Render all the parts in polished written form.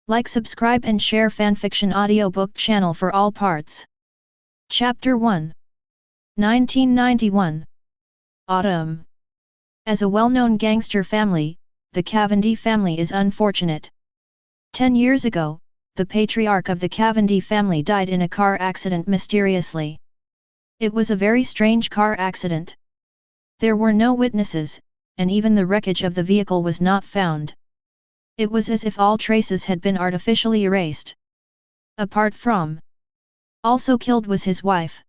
Like, subscribe and share fanfiction audiobook channel for all parts. Chapter 1. 1991. Autumn. As a well-known gangster family, the Cavendi family is unfortunate. 10 years ago, the patriarch of the Cavendi family died in a car accident mysteriously. It was a very strange car accident. There were no witnesses, and even the wreckage of the vehicle was not found. It was as if all traces had been artificially erased. Apart from, also killed was his wife.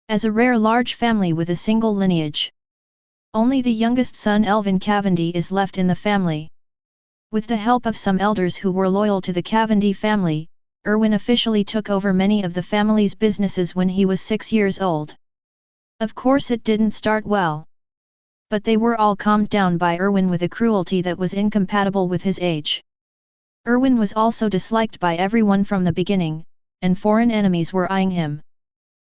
As a rare large family with a single lineage, only the youngest son Erwin Cavendi is left in the family. With the help of some elders who were loyal to the Cavendi family, Erwin officially took over many of the family's businesses when he was 6 years old. Of course it didn't start well. But they were all calmed down by Erwin with a cruelty that was incompatible with his age. Erwin was also disliked by everyone from the beginning, and foreign enemies were eyeing him.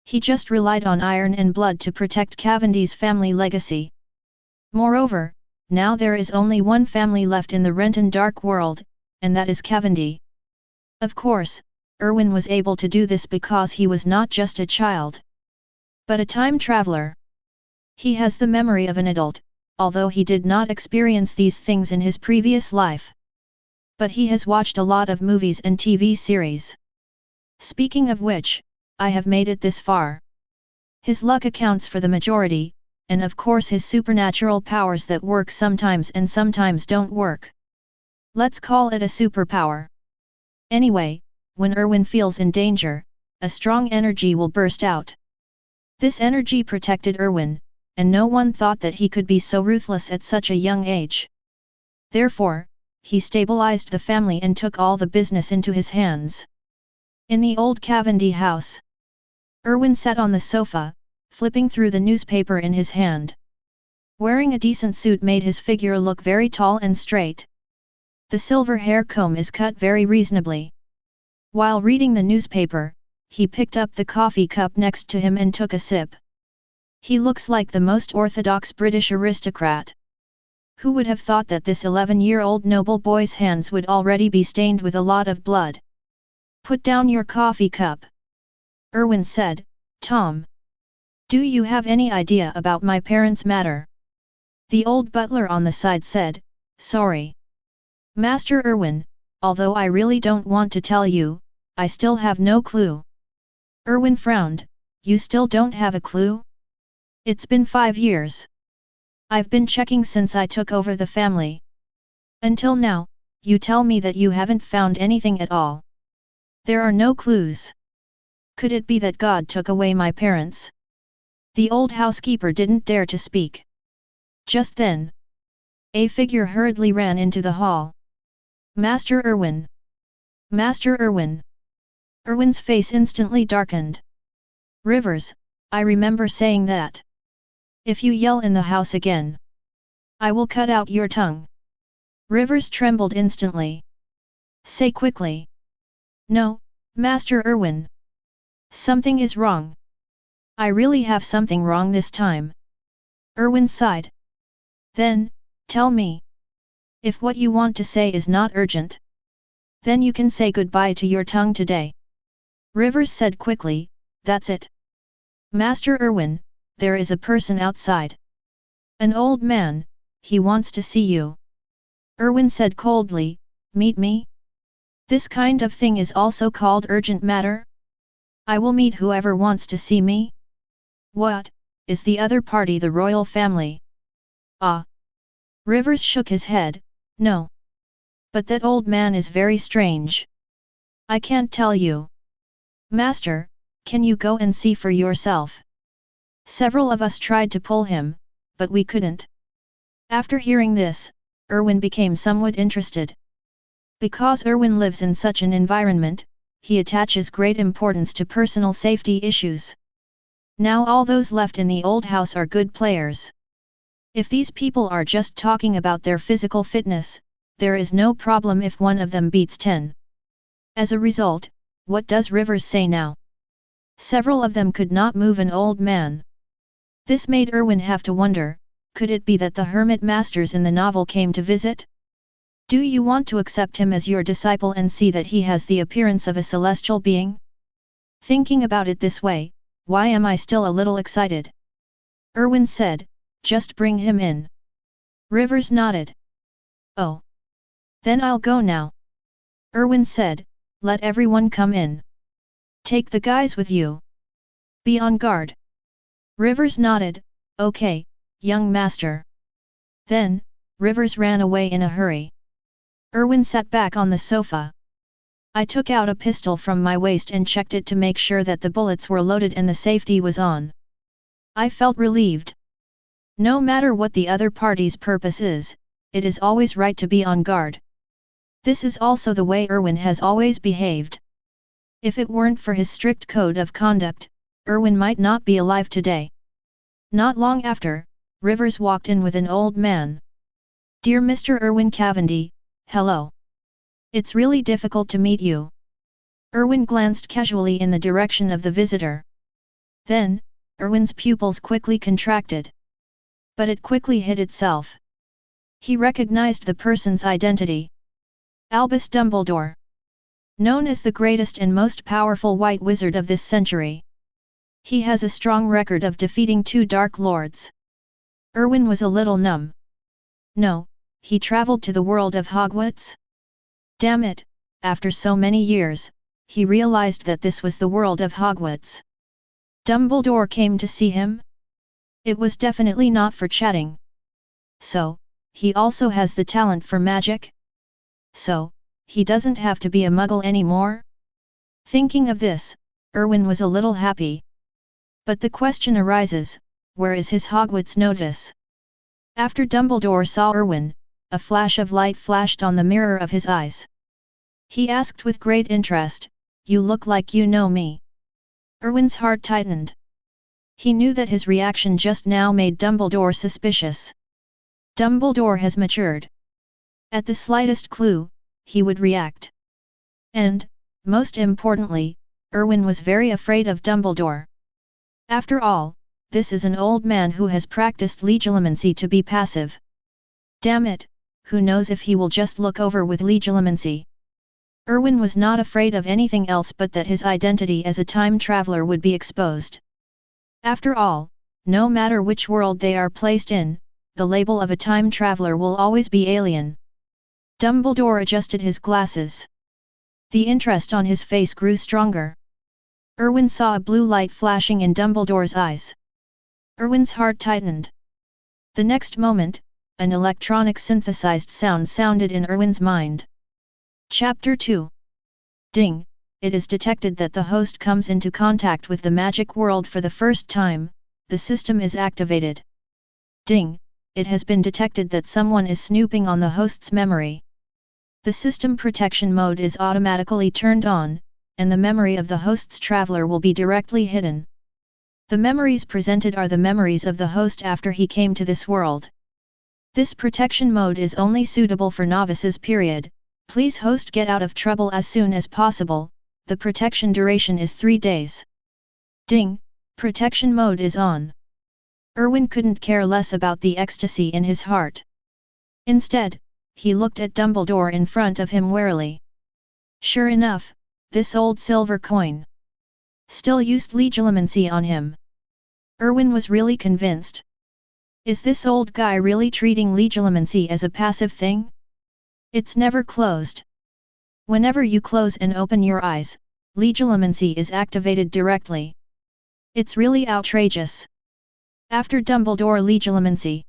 He just relied on iron and blood to protect Cavendi's family legacy. Moreover, now there is only one family left in the Renton dark world, and that is Cavendi. Of course, Erwin was able to do this because he was not just a child, but a time traveler. He has the memory of an adult, although he did not experience these things in his previous life. But he has watched a lot of movies and TV series. Speaking of which, I have made it this far. His luck accounts for the majority, and of course his supernatural powers that work sometimes and sometimes don't work. Let's call it a superpower. Anyway, when Erwin feels in danger, a strong energy will burst out. This energy protected Erwin, and no one thought that he could be so ruthless at such a young age. Therefore, he stabilized the family and took all the business into his hands. In the old Cavendi house, Erwin sat on the sofa, flipping through the newspaper in his hand. Wearing a decent suit made his figure look very tall and straight. The silver hair comb is cut very reasonably. While reading the newspaper, he picked up the coffee cup next to him and took a sip. He looks like the most orthodox British aristocrat. Who would have thought that this 11-year-old noble boy's hands would already be stained with a lot of blood? Put down your coffee cup, Erwin said. Tom, do you have any idea about my parents' matter? The old butler on the side said. Sorry, Master Erwin, although I really don't want to tell you, I still have no clue. Erwin frowned. You still don't have a clue? It's been 5 years. I've been checking since I took over the family. Until now, you tell me that you haven't found anything at all. There are no clues. Could it be that God took away my parents? The old housekeeper didn't dare to speak. Just then, a figure hurriedly ran into the hall. Master Erwin! Master Erwin! Erwin's face instantly darkened. Rivers, I remember saying that. If you yell in the house again, I will cut out your tongue. Rivers trembled instantly. Say quickly. No, Master Erwin. Something is wrong. I really have something wrong this time. Erwin sighed. Then, tell me. If what you want to say is not urgent, then you can say goodbye to your tongue today. Rivers said quickly. That's it. Master Erwin, there is a person outside. An old man, he wants to see you. Erwin said coldly. Meet me? This kind of thing is also called urgent matter? I will meet whoever wants to see me. What, is the other party the royal family? Ah. Rivers shook his head. No. But that old man is very strange. I can't tell you. Master, can you go and see for yourself? Several of us tried to pull him, but we couldn't. After hearing this, Erwin became somewhat interested. Because Erwin lives in such an environment, he attaches great importance to personal safety issues. Now all those left in the old house are good players. If these people are just talking about their physical fitness, there is no problem if one of them beats 10. As a result, what does Rivers say now? Several of them could not move an old man. This made Erwin have to wonder, could it be that the hermit masters in the novel came to visit? Do you want to accept him as your disciple and see that he has the appearance of a celestial being? Thinking about it this way, why am I still a little excited? Erwin said, just bring him in. Rivers nodded. Oh. Then I'll go now. Erwin said, let everyone come in. Take the guys with you. Be on guard. Rivers nodded, okay, young master. Then, Rivers ran away in a hurry. Erwin sat back on the sofa. I took out a pistol from my waist and checked it to make sure that the bullets were loaded and the safety was on. I felt relieved. No matter what the other party's purpose is, it is always right to be on guard. This is also the way Erwin has always behaved. If it weren't for his strict code of conduct, Erwin might not be alive today. Not long after, Rivers walked in with an old man. Dear Mr. Erwin Cavendi, hello. It's really difficult to meet you. Erwin glanced casually in the direction of the visitor. Then, Erwin's pupils quickly contracted. But it quickly hid itself. He recognized the person's identity. Albus Dumbledore. Known as the greatest and most powerful white wizard of this century. He has a strong record of defeating 2 Dark Lords. Erwin was a little numb. No, he traveled to the world of Hogwarts? Damn it, after so many years, he realized that this was the world of Hogwarts. Dumbledore came to see him? It was definitely not for chatting. So, he also has the talent for magic? So, he doesn't have to be a muggle anymore? Thinking of this, Erwin was a little happy. But the question arises, where is his Hogwarts notice? After Dumbledore saw Erwin, a flash of light flashed on the mirror of his eyes. He asked with great interest, you look like you know me. Erwin's heart tightened. He knew that his reaction just now made Dumbledore suspicious. Dumbledore has matured. At the slightest clue, he would react. And, most importantly, Erwin was very afraid of Dumbledore. After all, this is an old man who has practiced legilimency to be passive. Damn it, who knows if he will just look over with legilimency. Erwin was not afraid of anything else but that his identity as a time traveler would be exposed. After all, no matter which world they are placed in, the label of a time traveler will always be alien. Dumbledore adjusted his glasses. The interest on his face grew stronger. Erwin saw a blue light flashing in Dumbledore's eyes. Erwin's heart tightened. The next moment, an electronic synthesized sound sounded in Erwin's mind. Chapter 2. Ding! It is detected that the host comes into contact with the magic world for the first time, the system is activated. Ding! It has been detected that someone is snooping on the host's memory. The system protection mode is automatically turned on, and the memory of the host's traveler will be directly hidden. The memories presented are the memories of the host after he came to this world. This protection mode is only suitable for novices. Please host get out of trouble as soon as possible, the protection duration is 3 days. Ding! Protection mode is on. Erwin couldn't care less about the ecstasy in his heart. Instead, he looked at Dumbledore in front of him warily. Sure enough, this old silver coin still used legilimency on him. Erwin was really convinced. Is this old guy really treating legilimency as a passive thing? It's never closed. Whenever you close and open your eyes, legilimency is activated directly. It's really outrageous. After Dumbledore legilimency,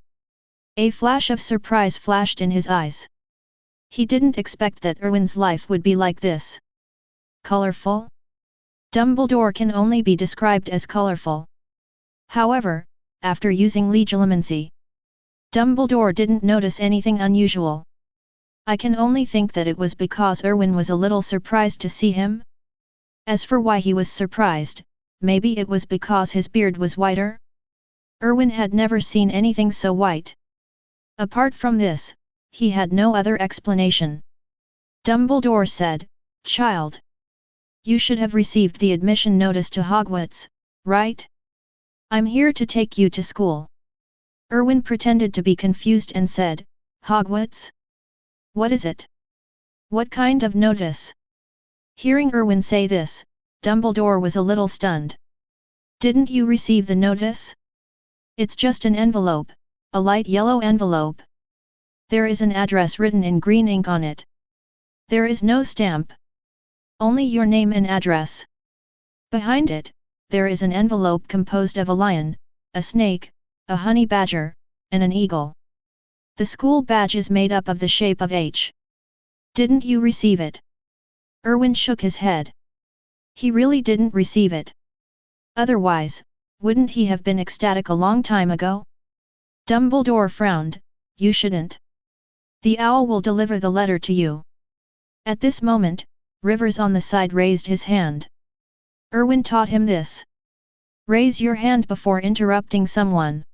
a flash of surprise flashed in his eyes. He didn't expect that Erwin's life would be like this. Colorful? Dumbledore can only be described as colorful. However, after using legilimency, Dumbledore didn't notice anything unusual. I can only think that it was because Erwin was a little surprised to see him. As for why he was surprised, maybe it was because his beard was whiter? Erwin had never seen anything so white. Apart from this, he had no other explanation. Dumbledore said, "Child, you should have received the admission notice to Hogwarts, right? I'm here to take you to school." Erwin pretended to be confused and said, "Hogwarts? What is it? What kind of notice? Hearing Erwin say this, Dumbledore was a little stunned. Didn't you receive the notice? It's just an envelope, a light yellow envelope. There is an address written in green ink on it. There is no stamp. Only your name and address. Behind it, there is an envelope composed of a lion, a snake, a honey badger, and an eagle. The school badge is made up of the shape of H. Didn't you receive it? Erwin shook his head. He really didn't receive it. Otherwise, wouldn't he have been ecstatic a long time ago? Dumbledore frowned. You shouldn't. The owl will deliver the letter to you. At this moment, Rivers on the side raised his hand. Erwin taught him this. Raise your hand before interrupting someone.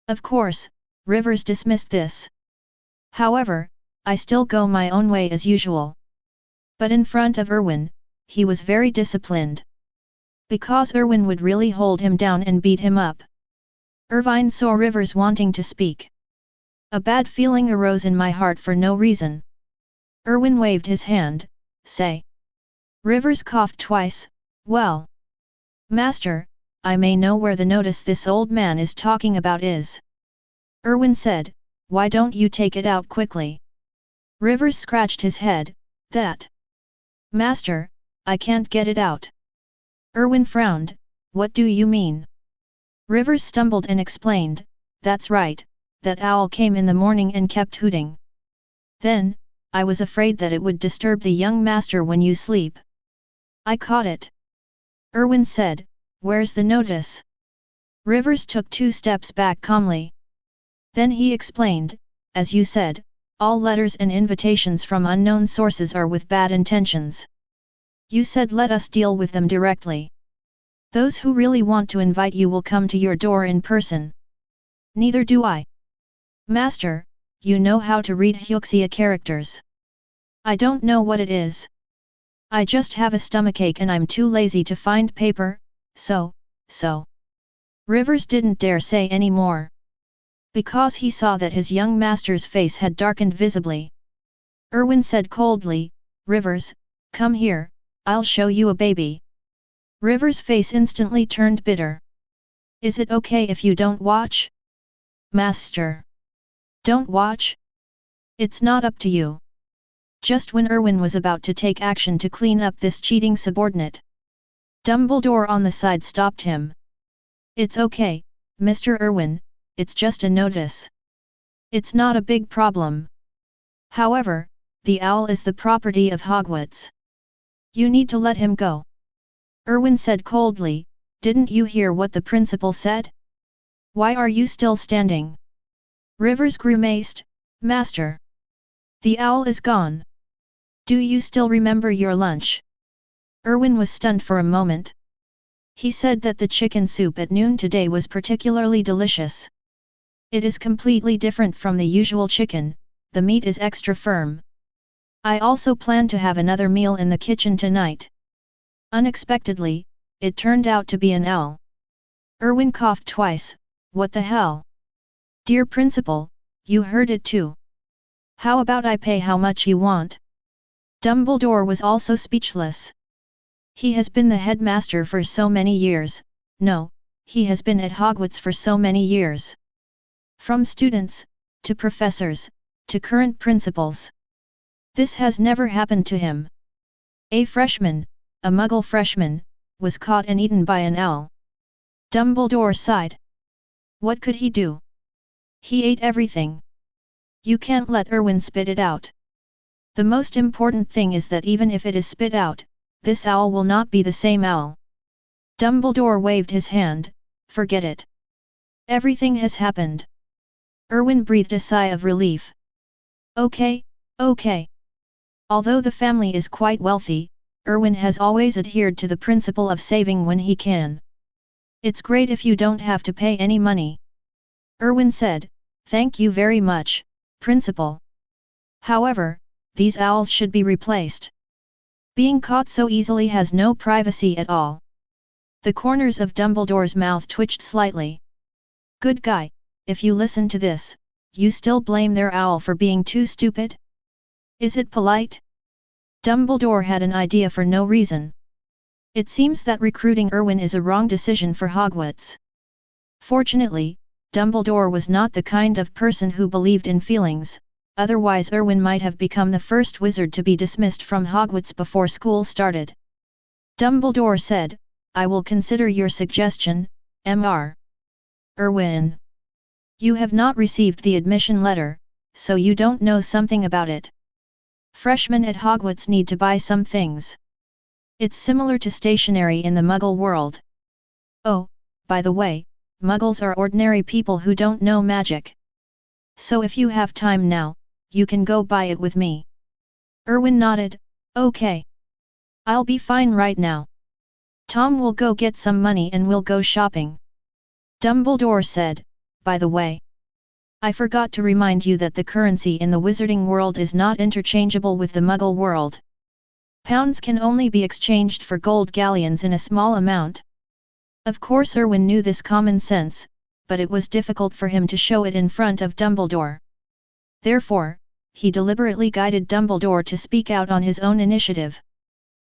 Of course, Rivers dismissed this. However, I still go my own way as usual. But in front of Erwin, he was very disciplined. Because Erwin would really hold him down and beat him up. Erwin saw Rivers wanting to speak. A bad feeling arose in my heart for no reason. Erwin waved his hand, say. Rivers coughed twice, well. Master, I may know where the notice this old man is talking about is. Erwin said, why don't you take it out quickly? Rivers scratched his head, that. Master, I can't get it out. Erwin frowned, what do you mean? Rivers stumbled and explained, that's right, that owl came in the morning and kept hooting. Then, I was afraid that it would disturb the young master when you sleep. I caught it. Erwin said, where's the notice? Rivers took 2 steps back calmly. Then he explained, as you said, all letters and invitations from unknown sources are with bad intentions. You said let us deal with them directly. Those who really want to invite you will come to your door in person. Neither do I. Master, you know how to read Huxia characters. I don't know what it is. I just have a stomachache and I'm too lazy to find paper, so. Rivers didn't dare say any more. Because he saw that his young master's face had darkened visibly. Erwin said coldly, Rivers, come here, I'll show you a baby. Rivers' face instantly turned bitter. Is it okay if you don't watch? Master. Don't watch? It's not up to you. Just when Erwin was about to take action to clean up this cheating subordinate, Dumbledore on the side stopped him. It's okay, Mr. Erwin, it's just a notice. It's not a big problem. However, the owl is the property of Hogwarts. You need to let him go. Erwin said coldly, didn't you hear what the principal said? Why are you still standing? Rivers grimaced, Master. The owl is gone. Do you still remember your lunch? Erwin was stunned for a moment. He said that the chicken soup at noon today was particularly delicious. It is completely different from the usual chicken, the meat is extra firm. I also plan to have another meal in the kitchen tonight. Unexpectedly, it turned out to be an owl. Erwin coughed twice, what the hell? Dear Principal, you heard it too. How about I pay how much you want? Dumbledore was also speechless. He has been the headmaster for so many years, no, he has been at Hogwarts for so many years. From students, to professors, to current principals. This has never happened to him. A freshman, a muggle freshman, was caught and eaten by an owl. Dumbledore sighed. What could he do? He ate everything. You can't let Erwin spit it out. The most important thing is that even if it is spit out, this owl will not be the same owl. Dumbledore waved his hand, forget it. Everything has happened. Erwin breathed a sigh of relief. Okay. Although the family is quite wealthy, Erwin has always adhered to the principle of saving when he can. It's great if you don't have to pay any money. Erwin said, thank you very much, Principal. However, these owls should be replaced. Being caught so easily has no privacy at all. The corners of Dumbledore's mouth twitched slightly. Good guy, if you listen to this, you still blame their owl for being too stupid? Is it polite? Dumbledore had an idea for no reason. It seems that recruiting Erwin is a wrong decision for Hogwarts. Fortunately, Dumbledore was not the kind of person who believed in feelings, otherwise Erwin might have become the first wizard to be dismissed from Hogwarts before school started. Dumbledore said, "I will consider your suggestion, Mr. Erwin. You have not received the admission letter, so you don't know something about it. Freshmen at Hogwarts need to buy some things. It's similar to stationery in the Muggle world. Oh, by the way, Muggles are ordinary people who don't know magic. So if you have time now, you can go buy it with me." Erwin nodded, "Okay. I'll be fine right now. Tom will go get some money and we'll go shopping." Dumbledore said, "By the way, I forgot to remind you that the currency in the wizarding world is not interchangeable with the Muggle world. Pounds can only be exchanged for gold galleons in a small amount." Of course Erwin knew this common sense, but it was difficult for him to show it in front of Dumbledore. Therefore, he deliberately guided Dumbledore to speak out on his own initiative.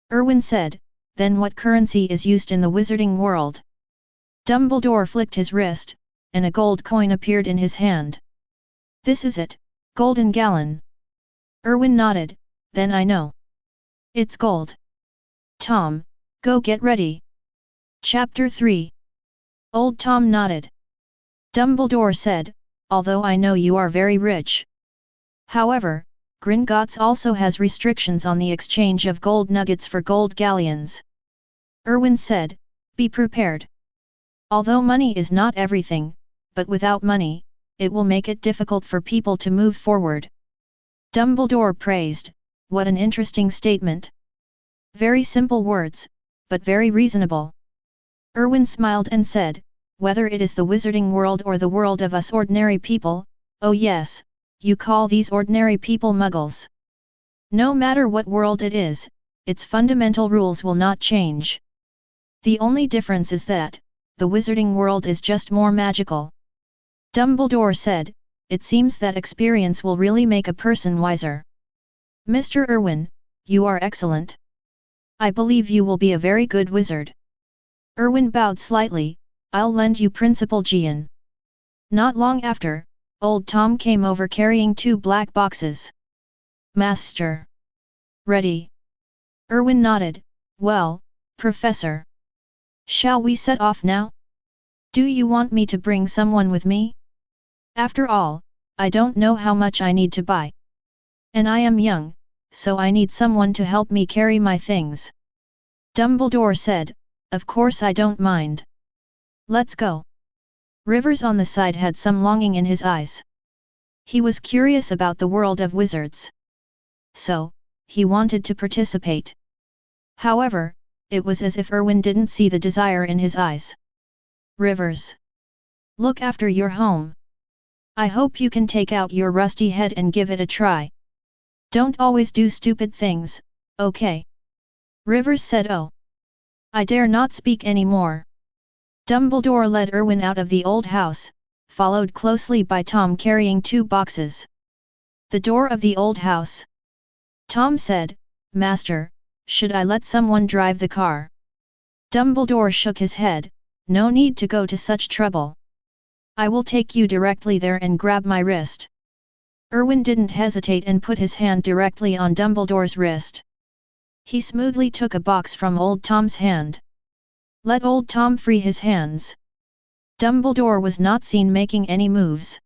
Erwin said, "Then what currency is used in the wizarding world?" Dumbledore flicked his wrist, and a gold coin appeared in his hand. "This is it, golden gallon." Erwin nodded, "Then I know. It's gold. Tom, go get ready." Chapter 3. Old Tom nodded. Dumbledore said, "Although I know you are very rich. However, Gringotts also has restrictions on the exchange of gold nuggets for gold galleons." Erwin said, "Be prepared. Although money is not everything, but without money, it will make it difficult for people to move forward." Dumbledore praised, "What an interesting statement. Very simple words, but very reasonable." Erwin smiled and said, "Whether it is the wizarding world or the world of us ordinary people, oh yes, you call these ordinary people Muggles. No matter what world it is, its fundamental rules will not change. The only difference is that, the wizarding world is just more magical." Dumbledore said, "It seems that experience will really make a person wiser. Mr. Erwin, you are excellent. I believe you will be a very good wizard." Erwin bowed slightly, "I'll lend you Principal Gian." Not long after, Old Tom came over carrying 2 black boxes. "Master. Ready?" Erwin nodded, "Well, Professor. Shall we set off now? Do you want me to bring someone with me? After all, I don't know how much I need to buy. And I am young, so I need someone to help me carry my things." Dumbledore said, "Of course I don't mind. Let's go." Rivers on the side had some longing in his eyes. He was curious about the world of wizards. So, he wanted to participate. However, it was as if Erwin didn't see the desire in his eyes. "Rivers. Look after your home. I hope you can take out your rusty head and give it a try. Don't always do stupid things, okay?" Rivers said, "Oh. I dare not speak any more." Dumbledore led Erwin out of the old house, followed closely by Tom carrying 2 boxes. The door of the old house. Tom said, "Master, should I let someone drive the car?" Dumbledore shook his head, "No need to go to such trouble. I will take you directly there and grab my wrist." Erwin didn't hesitate and put his hand directly on Dumbledore's wrist. He smoothly took a box from Old Tom's hand. "Let Old Tom free his hands." Dumbledore was not seen making any moves.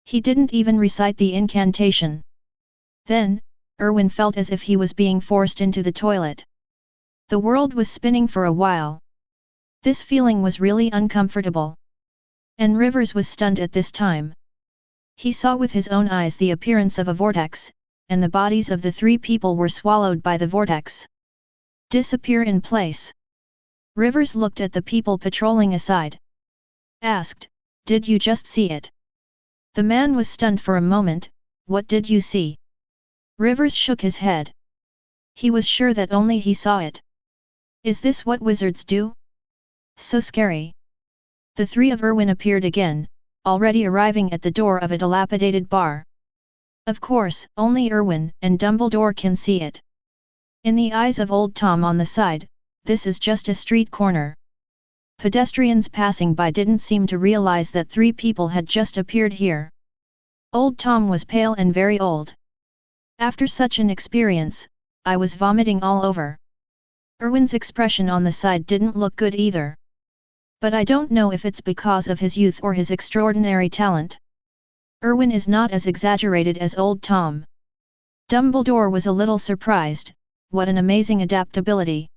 He didn't even recite the incantation. Then, Erwin felt as if he was being forced into the toilet. The world was spinning for a while. This feeling was really uncomfortable. And Rivers was stunned at this time. He saw with his own eyes the appearance of a vortex, and the bodies of the 3 people were swallowed by the vortex. "Disappear in place." Rivers looked at the people patrolling aside. Asked, "Did you just see it?" The man was stunned for a moment. "What did you see?" Rivers shook his head. He was sure that only he saw it. "Is this what wizards do? So scary." The 3 of Erwin appeared again, already arriving at the door of a dilapidated bar. Of course, only Erwin and Dumbledore can see it. In the eyes of old Tom on the side, this is just a street corner. Pedestrians passing by didn't seem to realize that 3 people had just appeared here. Old Tom was pale and very old. After such an experience, I was vomiting all over. Erwin's expression on the side didn't look good either. But I don't know if it's because of his youth or his extraordinary talent. Erwin is not as exaggerated as old Tom. Dumbledore was a little surprised. What an amazing adaptability.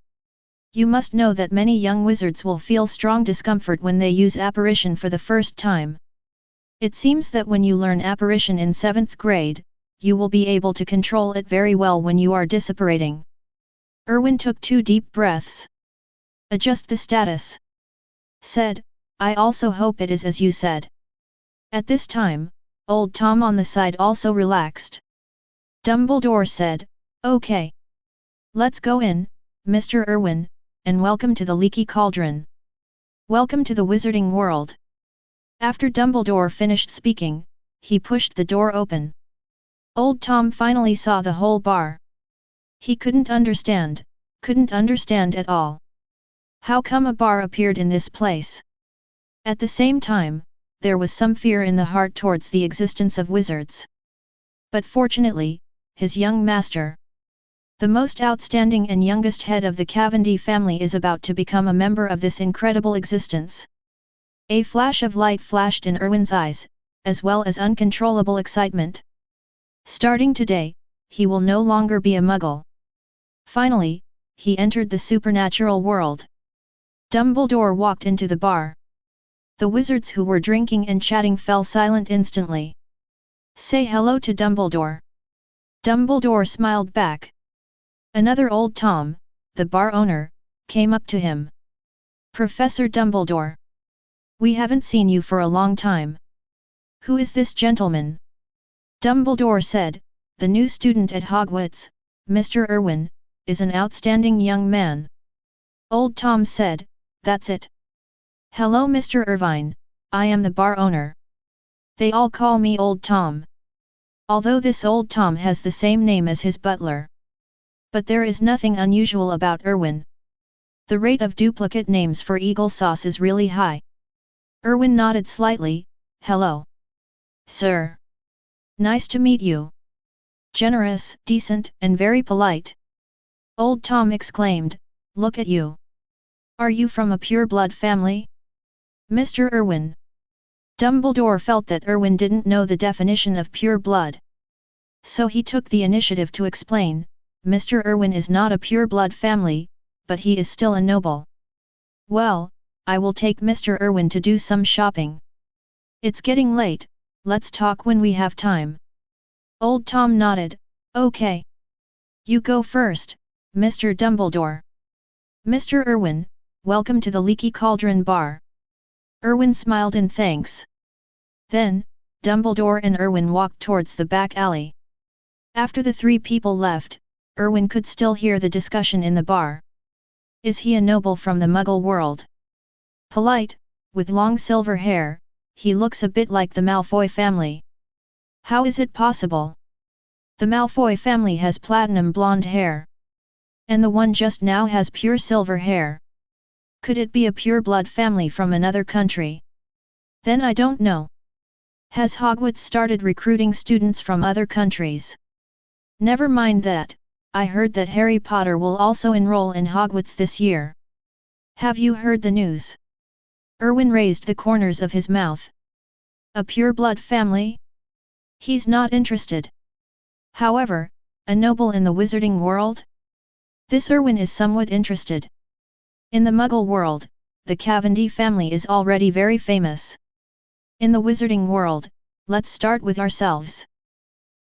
You must know that many young wizards will feel strong discomfort when they use apparition for the first time. It seems that when you learn apparition in 7th grade, you will be able to control it very well when you are disapparating. Erwin took 2 deep breaths. Adjust the status. Said, I also hope it is as you said. At this time, old Tom on the side also relaxed. Dumbledore said, okay. Let's go in, Mr. Erwin, and welcome to the Leaky Cauldron. Welcome to the wizarding world. After Dumbledore finished speaking, he pushed the door open. Old Tom finally saw the whole bar. He couldn't understand at all. How come a bar appeared in this place? At the same time, there was some fear in the heart towards the existence of wizards. But fortunately, his young master, the most outstanding and youngest head of the Cavendi family, is about to become a member of this incredible existence. A flash of light flashed in Erwin's eyes, as well as uncontrollable excitement. Starting today, he will no longer be a muggle. Finally, he entered the supernatural world. Dumbledore walked into the bar. The wizards who were drinking and chatting fell silent instantly. Say hello to Dumbledore. Dumbledore smiled back. Another old Tom, the bar owner, came up to him. Professor Dumbledore. We haven't seen you for a long time. Who is this gentleman? Dumbledore said, the new student at Hogwarts, Mr. Erwin, is an outstanding young man. Old Tom said, that's it. Hello Mr. Ervine, I am the bar owner. They all call me Old Tom. Although this Old Tom has the same name as his butler. But there is nothing unusual about Erwin. The rate of duplicate names for Eagle Sauce is really high. Erwin nodded slightly, hello. Sir. Nice to meet you. Generous, decent, and very polite. Old Tom exclaimed, look at you. Are you from a pure-blood family? Mr. Erwin. Dumbledore felt that Erwin didn't know the definition of pure blood. So he took the initiative to explain, Mr. Erwin is not a pure-blood family, but he is still a noble. Well, I will take Mr. Erwin to do some shopping. It's getting late, let's talk when we have time. Old Tom nodded, okay. You go first, Mr. Dumbledore. Mr. Erwin, welcome to the Leaky Cauldron Bar. Erwin smiled in thanks. Then, Dumbledore and Erwin walked towards the back alley. After the 3 people left, Erwin could still hear the discussion in the bar. Is he a noble from the Muggle world? Polite, with long silver hair, he looks a bit like the Malfoy family. How is it possible? The Malfoy family has platinum blonde hair. And the one just now has pure silver hair. Could it be a pure-blood family from another country? Then I don't know. Has Hogwarts started recruiting students from other countries? Never mind that, I heard that Harry Potter will also enroll in Hogwarts this year. Have you heard the news? Erwin raised the corners of his mouth. A pure-blood family? He's not interested. However, a noble in the wizarding world? This Erwin is somewhat interested. In the Muggle world, the Cavendi family is already very famous. In the wizarding world, let's start with ourselves.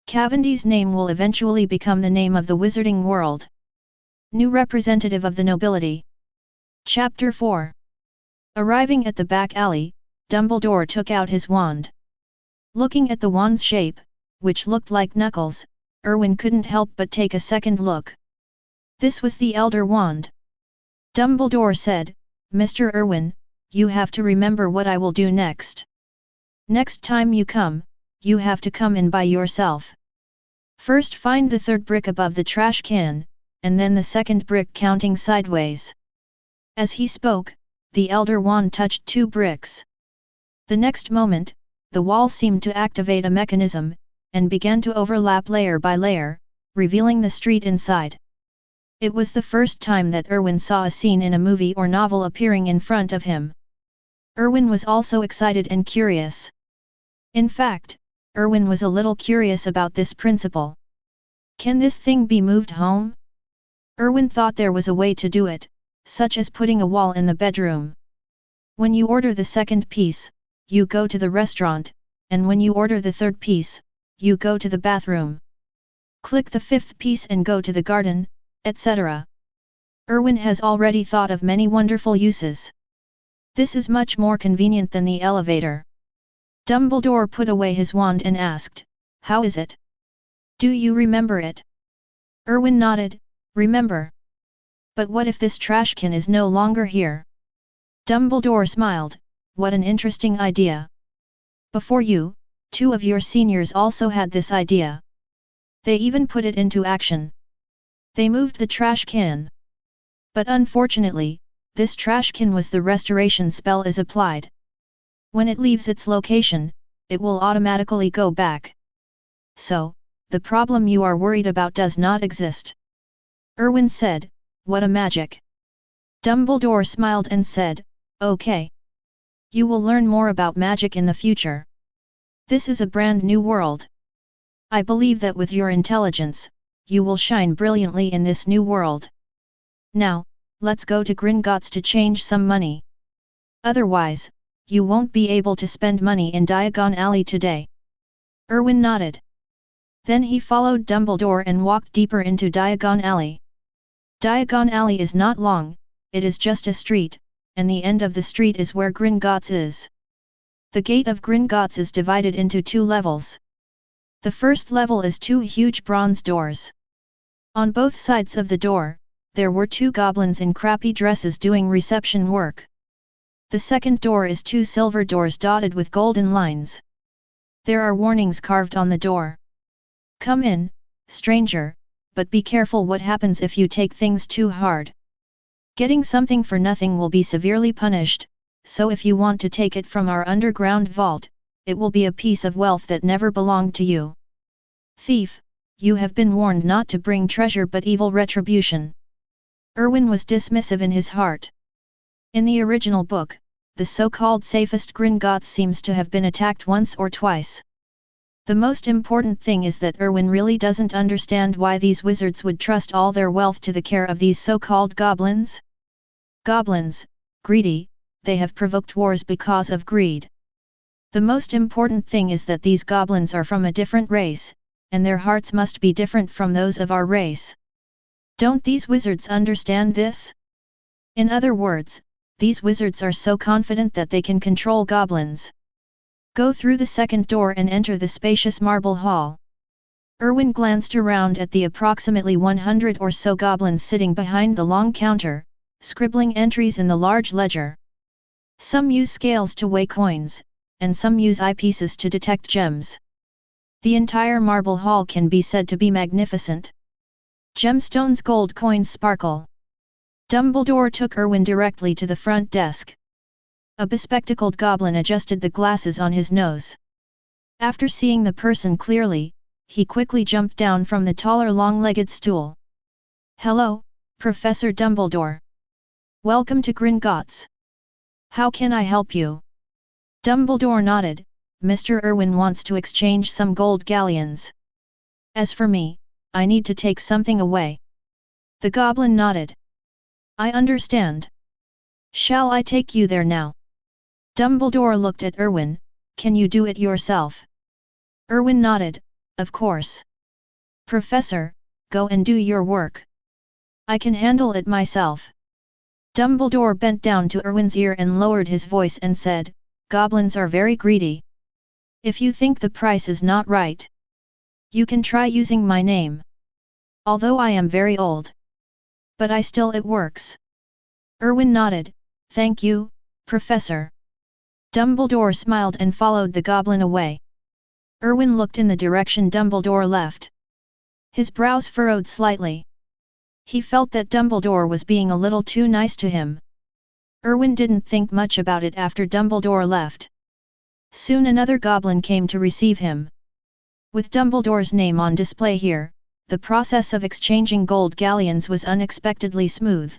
Cavendi's name will eventually become the name of the wizarding world. New representative of the nobility. Chapter 4. Arriving at the back alley, Dumbledore took out his wand. Looking at the wand's shape, which looked like knuckles, Erwin couldn't help but take a second look. This was the Elder Wand. Dumbledore said, Mr. Erwin, you have to remember what I will do next. Next time you come, you have to come in by yourself. First find the third brick above the trash can, and then the second brick counting sideways. As he spoke, the elder wand touched 2 bricks. The next moment, the wall seemed to activate a mechanism, and began to overlap layer by layer, revealing the street inside. It was the first time that Erwin saw a scene in a movie or novel appearing in front of him. Erwin was also excited and curious. In fact, Erwin was a little curious about this principle. Can this thing be moved home? Erwin thought there was a way to do it, such as putting a wall in the bedroom. When you order the second piece, you go to the restaurant, and when you order the third piece, you go to the bathroom. Click the 5th piece and go to the garden, etc. Erwin has already thought of many wonderful uses. This is much more convenient than the elevator. Dumbledore put away his wand and asked, "How is it? Do you remember it?" Erwin nodded, "Remember. But what if this trash can is no longer here?" Dumbledore smiled, "What an interesting idea. Before you, 2 of your seniors also had this idea. They even put it into action. They moved the trash can. But unfortunately, this trash can was the restoration spell is applied. When it leaves its location, it will automatically go back. So, the problem you are worried about does not exist." Erwin said, "What a magic." Dumbledore smiled and said, "Okay. You will learn more about magic in the future. This is a brand new world. I believe that with your intelligence, you will shine brilliantly in this new world. Now, let's go to Gringotts to change some money. Otherwise, you won't be able to spend money in Diagon Alley today." Erwin nodded. Then he followed Dumbledore and walked deeper into Diagon Alley. Diagon Alley is not long, it is just a street, and the end of the street is where Gringotts is. The gate of Gringotts is divided into 2 levels. The first level is 2 huge bronze doors. On both sides of the door, there were 2 goblins in crappy dresses doing reception work. The second door is 2 silver doors dotted with golden lines. There are warnings carved on the door. "Come in, stranger, but be careful what happens if you take things too hard. Getting something for nothing will be severely punished, so if you want to take it from our underground vault, it will be a piece of wealth that never belonged to you. Thief, you have been warned not to bring treasure but evil retribution." Erwin was dismissive in his heart. In the original book, the so-called safest Gringotts seems to have been attacked once or twice. The most important thing is that Erwin really doesn't understand why these wizards would trust all their wealth to the care of these so-called goblins. Goblins, greedy, they have provoked wars because of greed. The most important thing is that these goblins are from a different race, and their hearts must be different from those of our race. Don't these wizards understand this? In other words, these wizards are so confident that they can control goblins. Go through the second door and enter the spacious marble hall. Erwin glanced around at the approximately 100 or so goblins sitting behind the long counter, scribbling entries in the large ledger. Some use scales to weigh coins, and some use eyepieces to detect gems. The entire marble hall can be said to be magnificent. Gemstones, gold coins sparkle. Dumbledore took Erwin directly to the front desk. A bespectacled goblin adjusted the glasses on his nose. After seeing the person clearly, he quickly jumped down from the taller long-legged stool. "Hello, Professor Dumbledore. Welcome to Gringotts. How can I help you?" Dumbledore nodded. "Mr. Erwin wants to exchange some gold galleons. As for me, I need to take something away." The goblin nodded. "I understand. Shall I take you there now?" Dumbledore looked at Erwin. "Can you do it yourself?" Erwin nodded, "Of course. Professor, go and do your work. I can handle it myself." Dumbledore bent down to Erwin's ear and lowered his voice and said, "Goblins are very greedy. If you think the price is not right, you can try using my name. Although I am very old. But it works." Erwin nodded, "Thank you, Professor." Dumbledore smiled and followed the goblin away. Erwin looked in the direction Dumbledore left. His brows furrowed slightly. He felt that Dumbledore was being a little too nice to him. Erwin didn't think much about it after Dumbledore left. Soon another goblin came to receive him. With Dumbledore's name on display here, the process of exchanging gold galleons was unexpectedly smooth.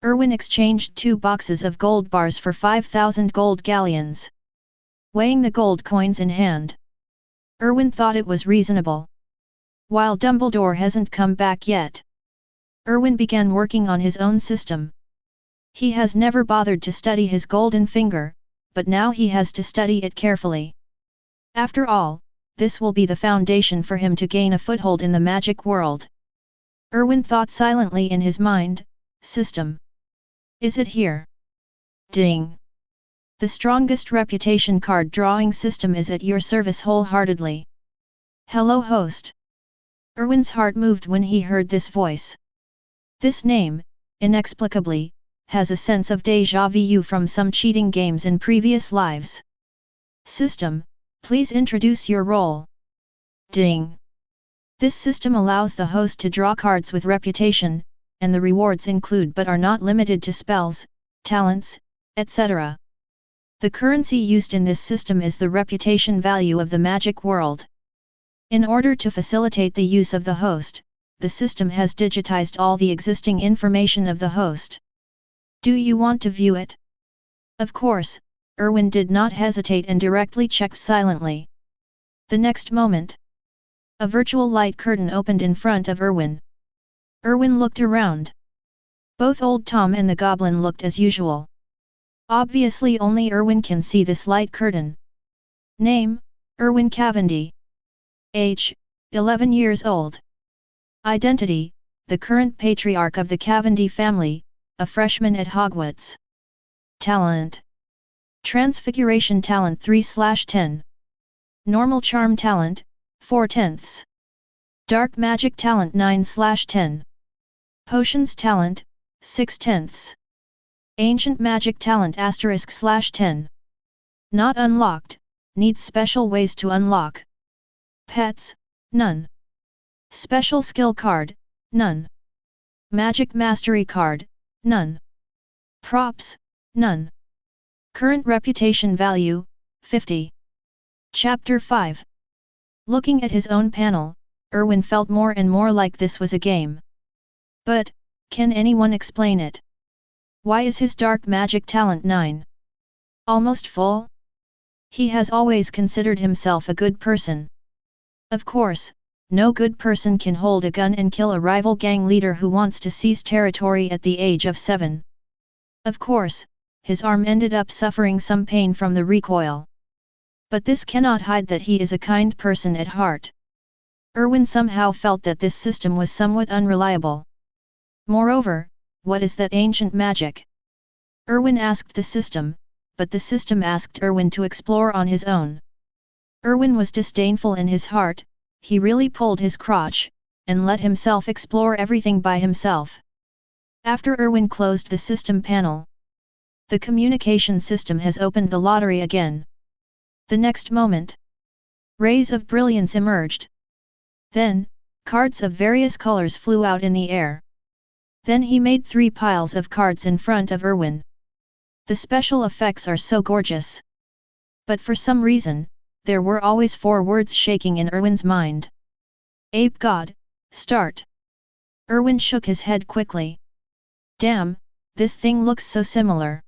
Erwin exchanged 2 boxes of gold bars for 5,000 gold galleons. Weighing the gold coins in hand, Erwin thought it was reasonable. While Dumbledore hasn't come back yet, Erwin began working on his own system. He has never bothered to study his golden finger, but now he has to study it carefully. After all, this will be the foundation for him to gain a foothold in the magic world. Erwin thought silently in his mind, system. Is it here? Ding! The strongest reputation card drawing system is at your service wholeheartedly. Hello host. Erwin's heart moved when he heard this voice. This name, inexplicably, has a sense of déjà vu from some cheating games in previous lives. System, please introduce your role. Ding! This system allows the host to draw cards with reputation, and the rewards include but are not limited to spells, talents, etc. The currency used in this system is the reputation value of the magic world. In order to facilitate the use of the host, the system has digitized all the existing information of the host. Do you want to view it? Of course, Erwin did not hesitate and directly checked silently. The next moment, a virtual light curtain opened in front of Erwin. Erwin looked around. Both Old Tom and the goblin looked as usual. Obviously only Erwin can see this light curtain. Name, Erwin Cavendi. Age, 11 years old. Identity, the current patriarch of the Cavendi family, a freshman at Hogwarts. Talent. Transfiguration talent 3/10. Normal charm talent, 4/10. Dark magic talent 9/10. Potions talent, 6/10. Ancient magic talent *10. Not unlocked, needs special ways to unlock. Pets, none. Special skill card, none. Magic mastery card, none. Props, none. Current reputation value, 50. Chapter 5. Looking at his own panel, Erwin felt more and more like this was a game. But, can anyone explain it? Why is his dark magic talent 9? Almost full? He has always considered himself a good person. Of course, no good person can hold a gun and kill a rival gang leader who wants to seize territory at the age of 7. Of course, his arm ended up suffering some pain from the recoil. But this cannot hide that he is a kind person at heart. Erwin somehow felt that this system was somewhat unreliable. Moreover, what is that ancient magic? Erwin asked the system, but the system asked Erwin to explore on his own. Erwin was disdainful in his heart, he really pulled his crotch, and let himself explore everything by himself. After Erwin closed the system panel, the communication system has opened the lottery again. The next moment, rays of brilliance emerged. Then, cards of various colors flew out in the air. Then he made 3 piles of cards in front of Erwin. The special effects are so gorgeous. But for some reason, there were always 4 words shaking in Erwin's mind. Ape God, start. Erwin shook his head quickly. Damn, this thing looks so similar.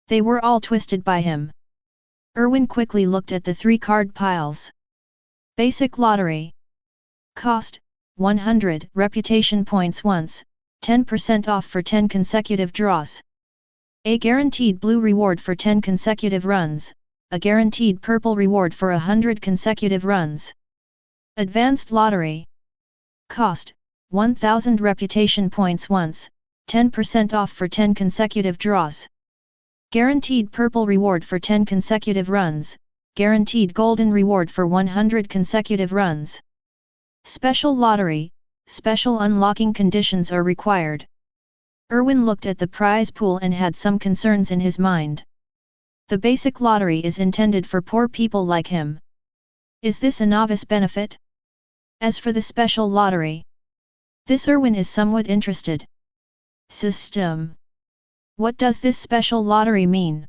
They were all twisted by him. Erwin quickly looked at the 3 card piles. Basic lottery. Cost, 100 reputation points once, 10% off for 10 consecutive draws. A guaranteed blue reward for 10 consecutive runs, a guaranteed purple reward for 100 consecutive runs. Advanced lottery. Cost, 1000 reputation points once, 10% off for 10 consecutive draws. Guaranteed purple reward for 10 consecutive runs, guaranteed golden reward for 100 consecutive runs. Special lottery, special unlocking conditions are required. Erwin looked at the prize pool and had some concerns in his mind. The basic lottery is intended for poor people like him. Is this a novice benefit? As for the special lottery, this Erwin is somewhat interested. System. What does this special lottery mean?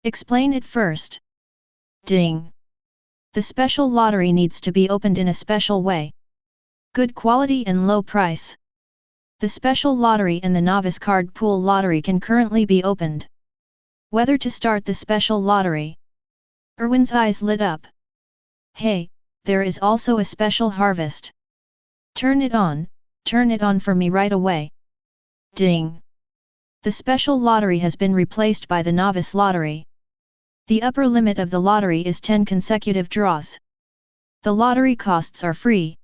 Explain it first. Ding. The special lottery needs to be opened in a special way. Good quality and low price. The special lottery and the novice card pool lottery can currently be opened. Whether to start the special lottery? Erwin's eyes lit up. Hey, there is also a special harvest. Turn it on for me right away. Ding. The special lottery has been replaced by the novice lottery. The upper limit of the lottery is 10 consecutive draws. The lottery costs are free.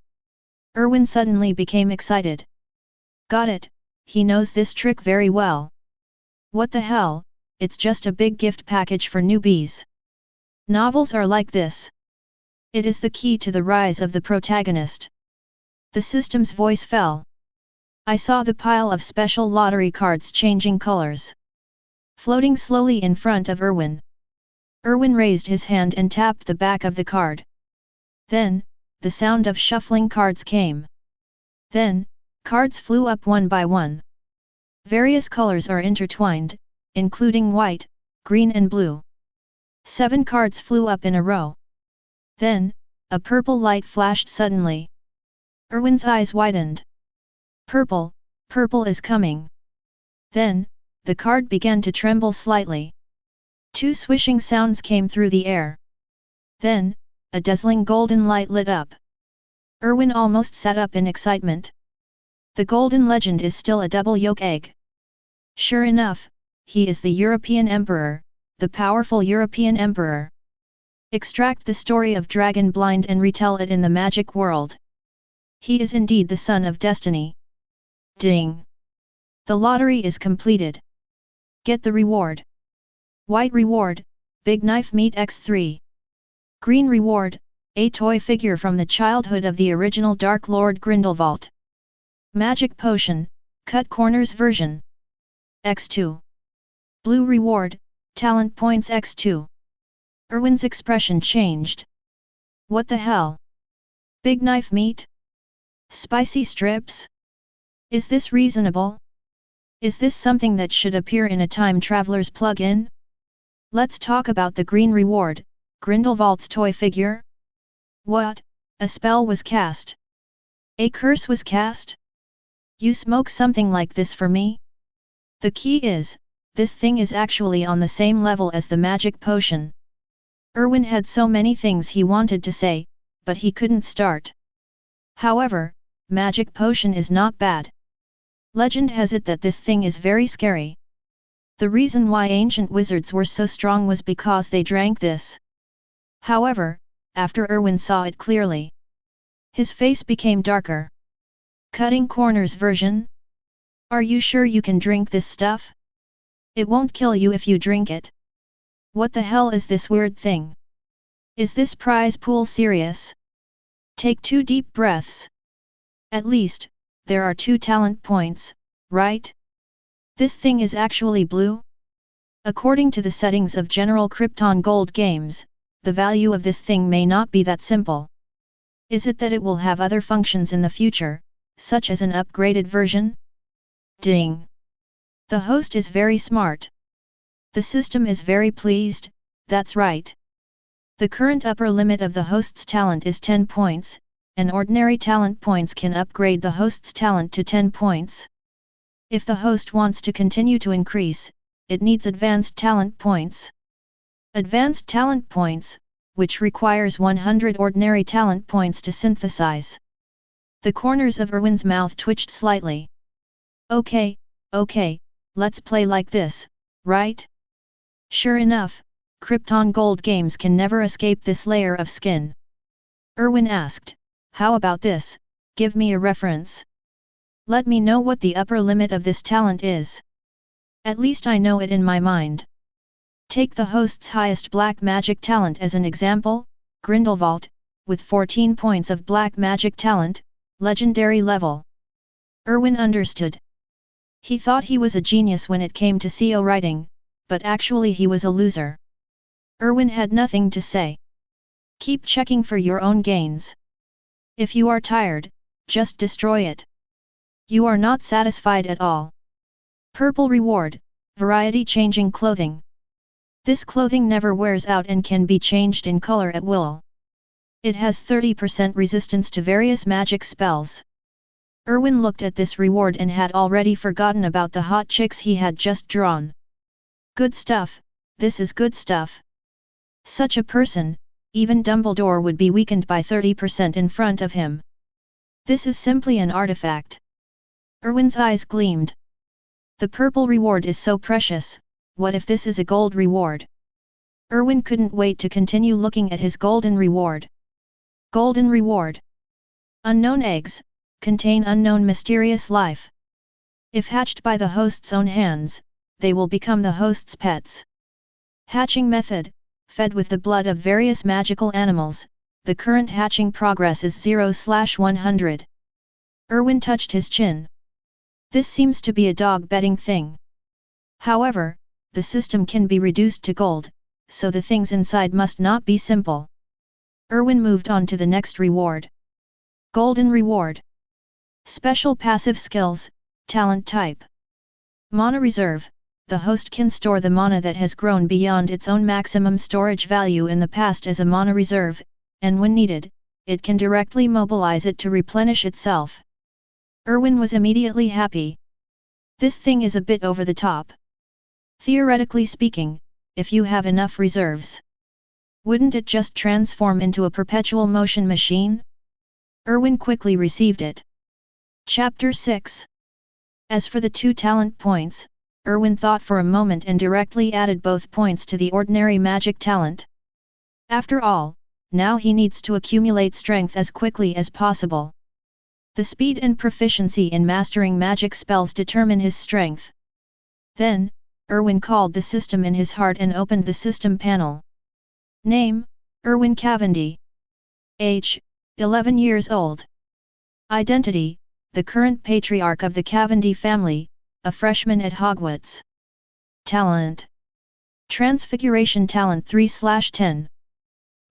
Erwin suddenly became excited. Got it, he knows this trick very well. What the hell, it's just a big gift package for newbies. Novels are like this. It is the key to the rise of the protagonist. The system's voice fell. I saw the pile of special lottery cards changing colors, floating slowly in front of Erwin. Erwin raised his hand and tapped the back of the card. Then, the sound of shuffling cards came. Then, cards flew up one by one. Various colors are intertwined, including white, green and blue. 7 cards flew up in a row. Then, a purple light flashed suddenly. Erwin's eyes widened. Purple, purple is coming. Then, the card began to tremble slightly. 2 swishing sounds came through the air. Then, a dazzling golden light lit up. Erwin almost sat up in excitement. The golden legend is still a double yolk egg. Sure enough, he is the European Emperor, the powerful European Emperor. Extract the story of Dragon Blind and retell it in the magic world. He is indeed the son of destiny. Ding! The lottery is completed. Get the reward. White reward, big knife meat x3. Green reward, a toy figure from the childhood of the original Dark Lord Grindelwald. Magic potion, cut corners version. x2. Blue reward, talent points x2. Erwin's expression changed. What the hell? Big knife meat? Spicy strips? Is this reasonable? Is this something that should appear in a time traveler's plug-in? Let's talk about the green reward, Grindelwald's toy figure. What? A spell was cast? A curse was cast? You smoke something like this for me? The key is, this thing is actually on the same level as the magic potion. Erwin had so many things he wanted to say, but he couldn't start. However, magic potion is not bad. Legend has it that this thing is very scary. The reason why ancient wizards were so strong was because they drank this. However, after Erwin saw it clearly, his face became darker. Cutting corners version? Are you sure you can drink this stuff? It won't kill you if you drink it. What the hell is this weird thing? Is this prize pool serious? Take 2 deep breaths. At least, there are 2 talent points, right? This thing is actually blue? According to the settings of General Krypton Gold Games, the value of this thing may not be that simple. Is it that it will have other functions in the future, such as an upgraded version? Ding! The host is very smart. The system is very pleased, that's right. The current upper limit of the host's talent is 10 points, and ordinary talent points can upgrade the host's talent to 10 points. If the host wants to continue to increase, it needs advanced talent points. Advanced talent points, which requires 100 ordinary talent points to synthesize. The corners of Erwin's mouth twitched slightly. Okay, let's play like this, right? Sure enough, Krypton Gold Games can never escape this layer of skin. Erwin asked, how about this, give me a reference. Let me know what the upper limit of this talent is. At least I know it in my mind. Take the host's highest black magic talent as an example, Grindelwald, with 14 points of black magic talent, legendary level. Erwin understood. He thought he was a genius when it came to CO writing, but actually he was a loser. Erwin had nothing to say. Keep checking for your own gains. If you are tired, just destroy it. You are not satisfied at all. Purple reward, variety changing clothing. This clothing never wears out and can be changed in color at will. It has 30% resistance to various magic spells. Erwin looked at this reward and had already forgotten about the hot chicks he had just drawn. Good stuff, this is good stuff. Such a person, even Dumbledore would be weakened by 30% in front of him. This is simply an artifact. Erwin's eyes gleamed. The purple reward is so precious, what if this is a gold reward? Erwin couldn't wait to continue looking at his golden reward. Golden reward. Unknown eggs, contain unknown mysterious life. If hatched by the host's own hands, they will become the host's pets. Hatching method, fed with the blood of various magical animals, the current hatching progress is 0/100. Erwin touched his chin. This seems to be a dog-betting thing. However, the system can be reduced to gold, so the things inside must not be simple. Erwin moved on to the next reward. Golden reward. Special passive skills, talent type. Mana reserve, the host can store the mana that has grown beyond its own maximum storage value in the past as a mana reserve, and when needed, it can directly mobilize it to replenish itself. Erwin was immediately happy. This thing is a bit over the top. Theoretically speaking, if you have enough reserves, wouldn't it just transform into a perpetual motion machine? Erwin quickly received it. Chapter 6. As for the 2 talent points, Erwin thought for a moment and directly added both points to the ordinary magic talent. After all, now he needs to accumulate strength as quickly as possible. The speed and proficiency in mastering magic spells determine his strength. Then, Erwin called the system in his heart and opened the system panel. Name, Erwin Cavendi. Age, 11 years old. Identity, the current patriarch of the Cavendi family, a freshman at Hogwarts. Talent. Transfiguration talent 3/10.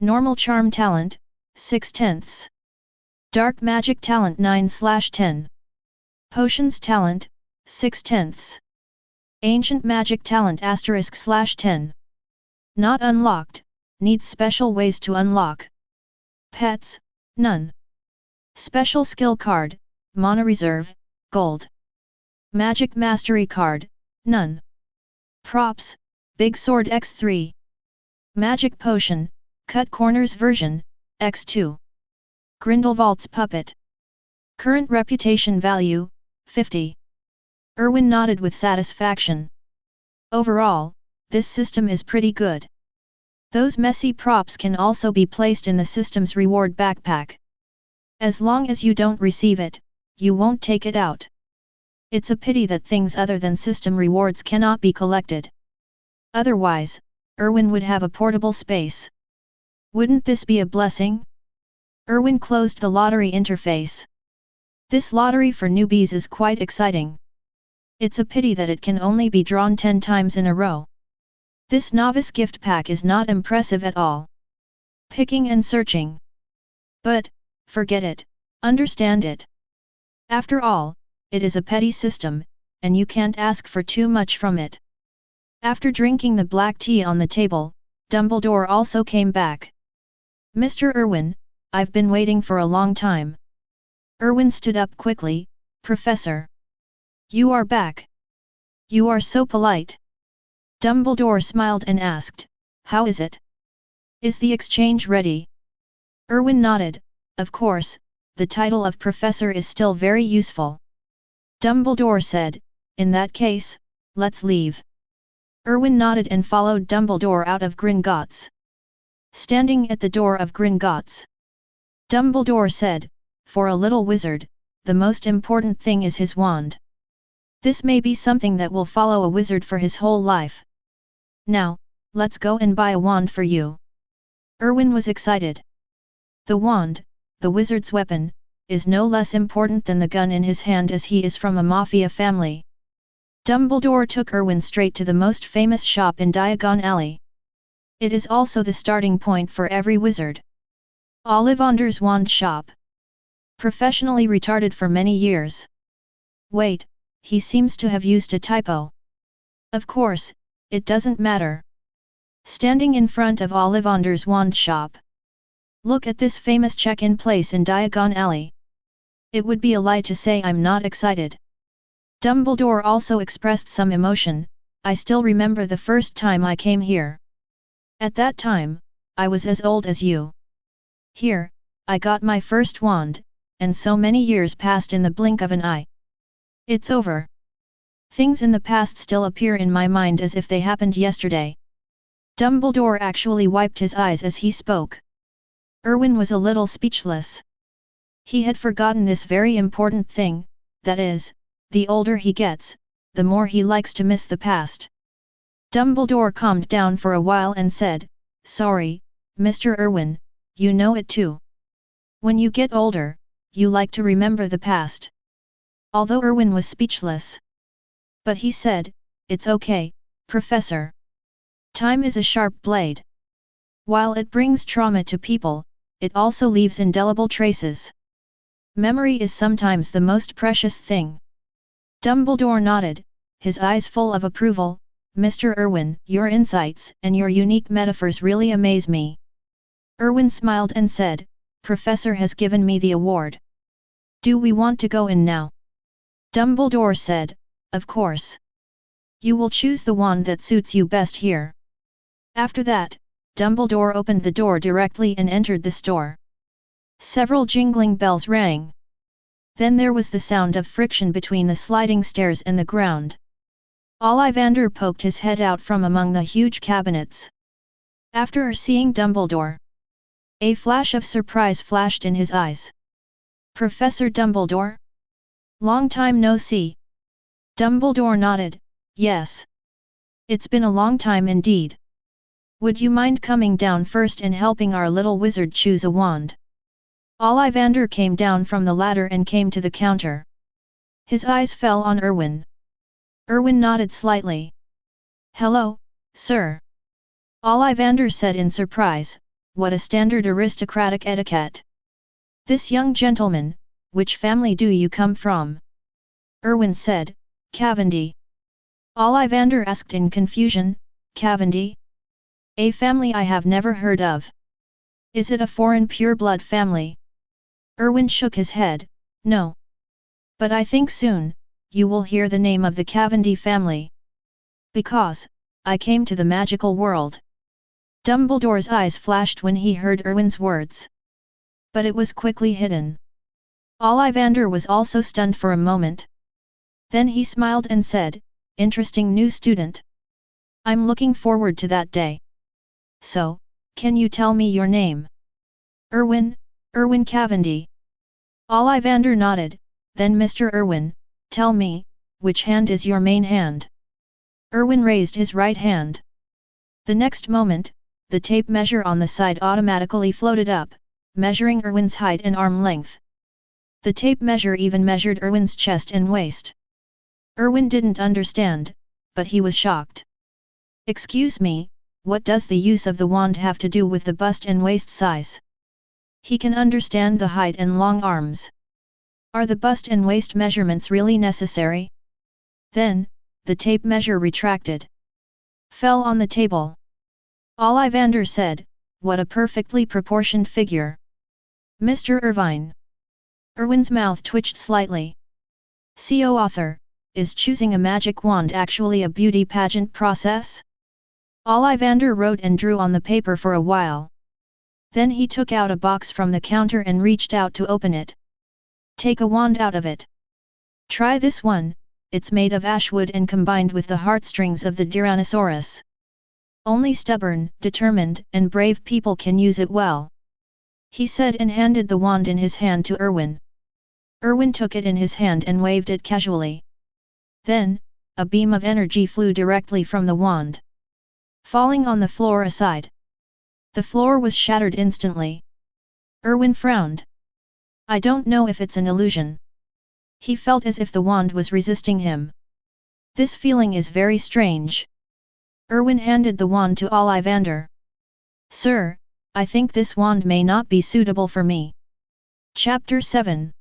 Normal charm talent, 6/10. Dark magic talent 9/10. Potions talent, 6/10. Ancient magic talent */10. Not unlocked, needs special ways to unlock. Pets, none. Special skill card, mana reserve, gold. Magic mastery card, none. Props, big sword x3. Magic potion, cut corners version, x2. Grindelwald's puppet. Current reputation value, 50. Erwin nodded with satisfaction. Overall, this system is pretty good. Those messy props can also be placed in the system's reward backpack. As long as you don't receive it, you won't take it out. It's a pity that things other than system rewards cannot be collected. Otherwise, Erwin would have a portable space. Wouldn't this be a blessing? Erwin closed the lottery interface. This lottery for newbies is quite exciting. It's a pity that it can only be drawn 10 times in a row. This novice gift pack is not impressive at all. Picking and searching. But, forget it, understand it. After all, it is a petty system, and you can't ask for too much from it. After drinking the black tea on the table, Dumbledore also came back. Mr. Erwin, I've been waiting for a long time. Erwin stood up quickly. Professor. You are back. You are so polite. Dumbledore smiled and asked, how is it? Is the exchange ready? Erwin nodded. Of course, the title of professor is still very useful. Dumbledore said, in that case, let's leave. Erwin nodded and followed Dumbledore out of Gringotts. Standing at the door of Gringotts, Dumbledore said, for a little wizard, the most important thing is his wand. This may be something that will follow a wizard for his whole life. Now, let's go and buy a wand for you. Erwin was excited. The wand, the wizard's weapon, is no less important than the gun in his hand as he is from a mafia family. Dumbledore took Erwin straight to the most famous shop in Diagon Alley. It is also the starting point for every wizard. Ollivander's Wand Shop. Professionally retarded for many years. Wait, he seems to have used a typo. Of course, it doesn't matter. Standing in front of Ollivander's wand shop. Look at this famous check-in place in Diagon Alley. It would be a lie to say I'm not excited. Dumbledore also expressed some emotion. I still remember the first time I came here. At that time, I was as old as you. Here, I got my first wand, and so many years passed in the blink of an eye. It's over. Things in the past still appear in my mind as if they happened yesterday. Dumbledore actually wiped his eyes as he spoke. Erwin was a little speechless. He had forgotten this very important thing, that is, the older he gets, the more he likes to miss the past. Dumbledore calmed down for a while and said, "Sorry, Mr. Erwin, you know it too. When you get older, you like to remember the past." Although Erwin was speechless. But he said, "It's okay, Professor. Time is a sharp blade. While it brings trauma to people, it also leaves indelible traces. Memory is sometimes the most precious thing." Dumbledore nodded, his eyes full of approval. "Mr. Erwin, your insights and your unique metaphors really amaze me." Erwin smiled and said, "Professor has given me the award. Do we want to go in now?" Dumbledore said, "Of course. You will choose the wand that suits you best here." After that, Dumbledore opened the door directly and entered the store. Several jingling bells rang. Then there was the sound of friction between the sliding stairs and the ground. Ollivander poked his head out from among the huge cabinets. After seeing Dumbledore, a flash of surprise flashed in his eyes. "Professor Dumbledore? Long time no see." Dumbledore nodded, "Yes. It's been a long time indeed. Would you mind coming down first and helping our little wizard choose a wand?" Ollivander came down from the ladder and came to the counter. His eyes fell on Erwin. Erwin nodded slightly. "Hello, sir." Ollivander said in surprise, "What a standard aristocratic etiquette. This young gentleman, which family do you come from?" Erwin said, "Cavendi." Ollivander asked in confusion, "Cavendi? A family I have never heard of. Is it a foreign pure-blood family?" Erwin shook his head, "No. But I think soon, you will hear the name of the Cavendi family. Because, I came to the magical world." Dumbledore's eyes flashed when he heard Erwin's words. But it was quickly hidden. Ollivander was also stunned for a moment. Then he smiled and said, "Interesting new student. I'm looking forward to that day. So, can you tell me your name?" "Erwin, Erwin Cavendi." Ollivander nodded, "Then Mr. Erwin, tell me, which hand is your main hand?" Erwin raised his right hand. The next moment, the tape measure on the side automatically floated up, measuring Erwin's height and arm length. The tape measure even measured Erwin's chest and waist. Erwin didn't understand, but he was shocked. "Excuse me, what does the use of the wand have to do with the bust and waist size?" He can understand the height and long arms. Are the bust and waist measurements really necessary? Then, the tape measure retracted. Fell on the table. Ollivander said, "What a perfectly proportioned figure. Mr. Irvine." Erwin's mouth twitched slightly. CO author, is choosing a magic wand actually a beauty pageant process? Ollivander wrote and drew on the paper for a while. Then he took out a box from the counter and reached out to open it. "Take a wand out of it. Try this one, it's made of ash wood and combined with the heartstrings of the Tyrannosaurus. Only stubborn, determined, and brave people can use it well." He said and handed the wand in his hand to Erwin. Erwin took it in his hand and waved it casually. Then, a beam of energy flew directly from the wand, falling on the floor aside. The floor was shattered instantly. Erwin frowned. "I don't know if it's an illusion." He felt as if the wand was resisting him. "This feeling is very strange." Erwin handed the wand to Ollivander. "Sir, I think this wand may not be suitable for me. Chapter 7.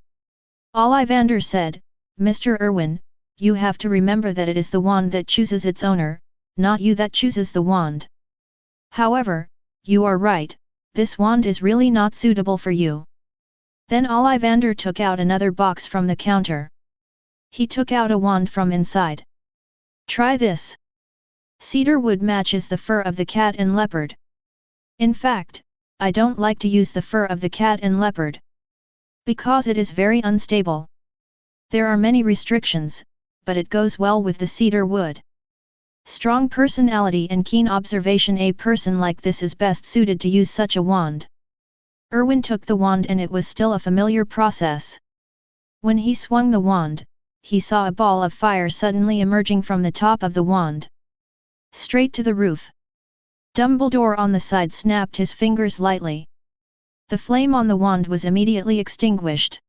Ollivander said, Mr. Erwin, you have to remember that it is the wand that chooses its owner, not you that chooses the wand. However, you are right, this wand is really not suitable for you. Then Ollivander took out another box from the counter. He took out a wand from inside. Try this. Cedar wood matches the fur of the cat and leopard. In fact, I don't like to use the fur of the cat and leopard, because it is very unstable. There are many restrictions, but it goes well with the cedar wood. Strong personality and keen observation. A person like this is best suited to use such a wand. Erwin took the wand and it was still a familiar process. When he swung the wand, he saw a ball of fire suddenly emerging from the top of the wand. Straight to the roof. Dumbledore on the side snapped his fingers lightly. The flame on the wand was immediately extinguished.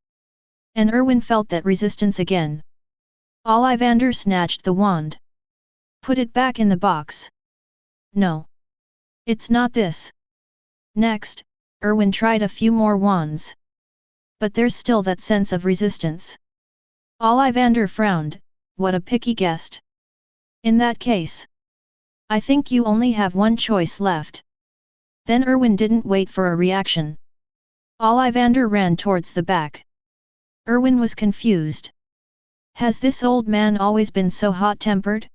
And Erwin felt that resistance again. Ollivander snatched the wand. Put it back in the box. No. It's not this. Next, Erwin tried a few more wands. But there's still that sense of resistance. Ollivander frowned, what a picky guest. In that case, I think you only have one choice left. Then Erwin didn't wait for a reaction. Ollivander ran towards the back. Erwin was confused. Has this old man always been so hot-tempered?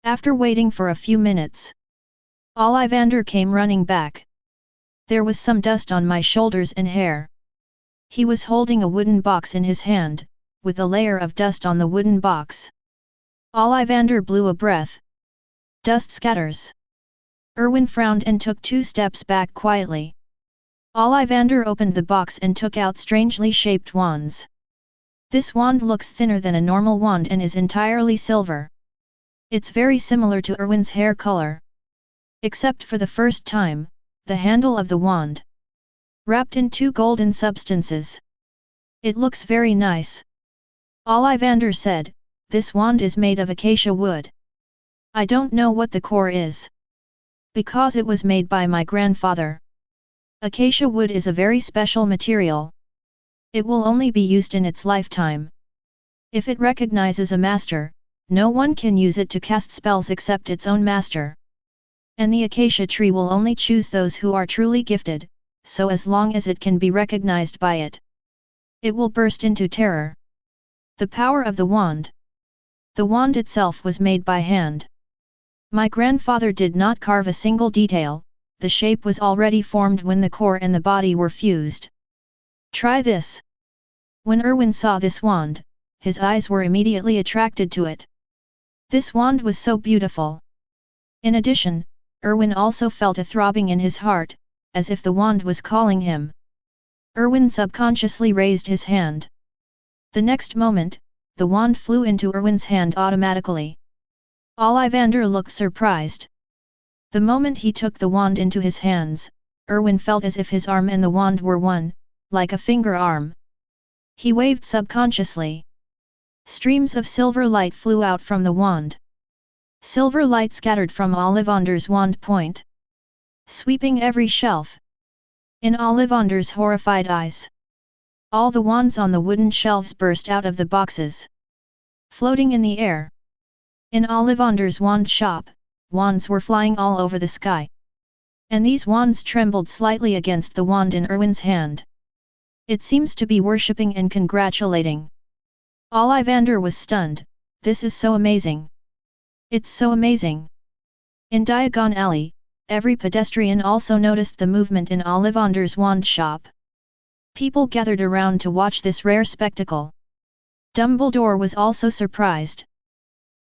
After waiting for a few minutes, Ollivander came running back. There was some dust on my shoulders and hair. He was holding a wooden box in his hand, with a layer of dust on the wooden box. Ollivander blew a breath. Dust scatters. Erwin frowned and took 2 steps back quietly. Ollivander opened the box and took out strangely shaped wands. This wand looks thinner than a normal wand and is entirely silver. It's very similar to Erwin's hair color. Except for the first time, the handle of the wand. Wrapped in 2 golden substances. It looks very nice. Ollivander said, this wand is made of acacia wood. I don't know what the core is. Because it was made by my grandfather. Acacia wood is a very special material. It will only be used in its lifetime. If it recognizes a master, no one can use it to cast spells except its own master. And the acacia tree will only choose those who are truly gifted, so as long as it can be recognized by it, it will burst into terror. The power of the wand. The wand itself was made by hand. My grandfather did not carve a single detail, the shape was already formed when the core and the body were fused. Try this. When Erwin saw this wand, his eyes were immediately attracted to it. This wand was so beautiful. In addition, Erwin also felt a throbbing in his heart, as if the wand was calling him. Erwin subconsciously raised his hand. The next moment, the wand flew into Erwin's hand automatically. Ollivander looked surprised. The moment he took the wand into his hands, Erwin felt as if his arm and the wand were one, like a finger arm. He waved subconsciously. Streams of silver light flew out from the wand. Silver light scattered from Ollivander's wand point, sweeping every shelf. In Ollivander's horrified eyes, all the wands on the wooden shelves burst out of the boxes, floating in the air. In Ollivander's wand shop, wands were flying all over the sky. And these wands trembled slightly against the wand in Erwin's hand. It seems to be worshipping and congratulating. Ollivander was stunned. This is so amazing. It's so amazing. In Diagon Alley, every pedestrian also noticed the movement in Ollivander's wand shop. People gathered around to watch this rare spectacle. Dumbledore was also surprised.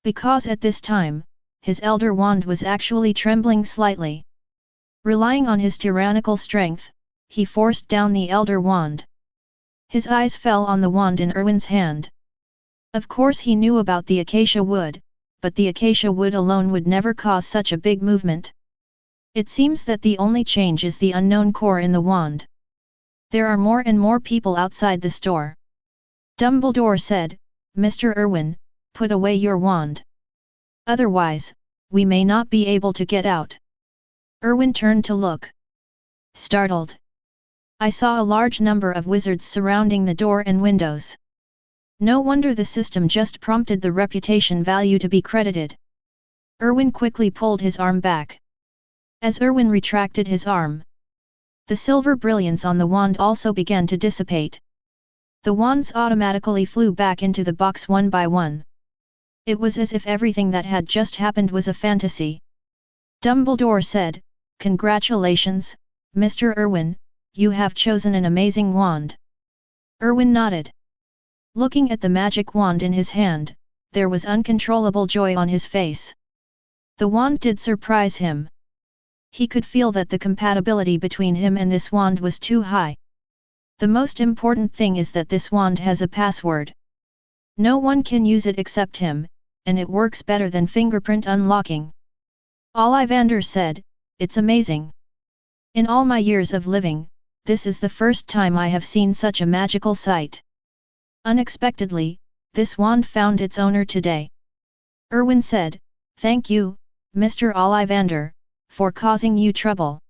Because at this time, his elder wand was actually trembling slightly. Relying on his tyrannical strength, he forced down the elder wand. His eyes fell on the wand in Erwin's hand. Of course he knew about the acacia wood, but the acacia wood alone would never cause such a big movement. It seems that the only change is the unknown core in the wand. There are more and more people outside the store. Dumbledore said, Mr. Erwin, put away your wand. Otherwise, we may not be able to get out. Erwin turned to look. Startled. I saw a large number of wizards surrounding the door and windows. No wonder the system just prompted the reputation value to be credited. Erwin quickly pulled his arm back. As Erwin retracted his arm, the silver brilliance on the wand also began to dissipate. The wands automatically flew back into the box one by one. It was as if everything that had just happened was a fantasy. Dumbledore said, "Congratulations, Mr. Erwin, you have chosen an amazing wand." Erwin nodded. Looking at the magic wand in his hand, there was uncontrollable joy on his face. The wand did surprise him. He could feel that the compatibility between him and this wand was too high. The most important thing is that this wand has a password. No one can use it except him, and it works better than fingerprint unlocking. Ollivander said, "It's amazing. In all my years of living, this is the first time I have seen such a magical sight." Unexpectedly, this wand found its owner today. Erwin said, "Thank you, Mr. Ollivander, for causing you trouble.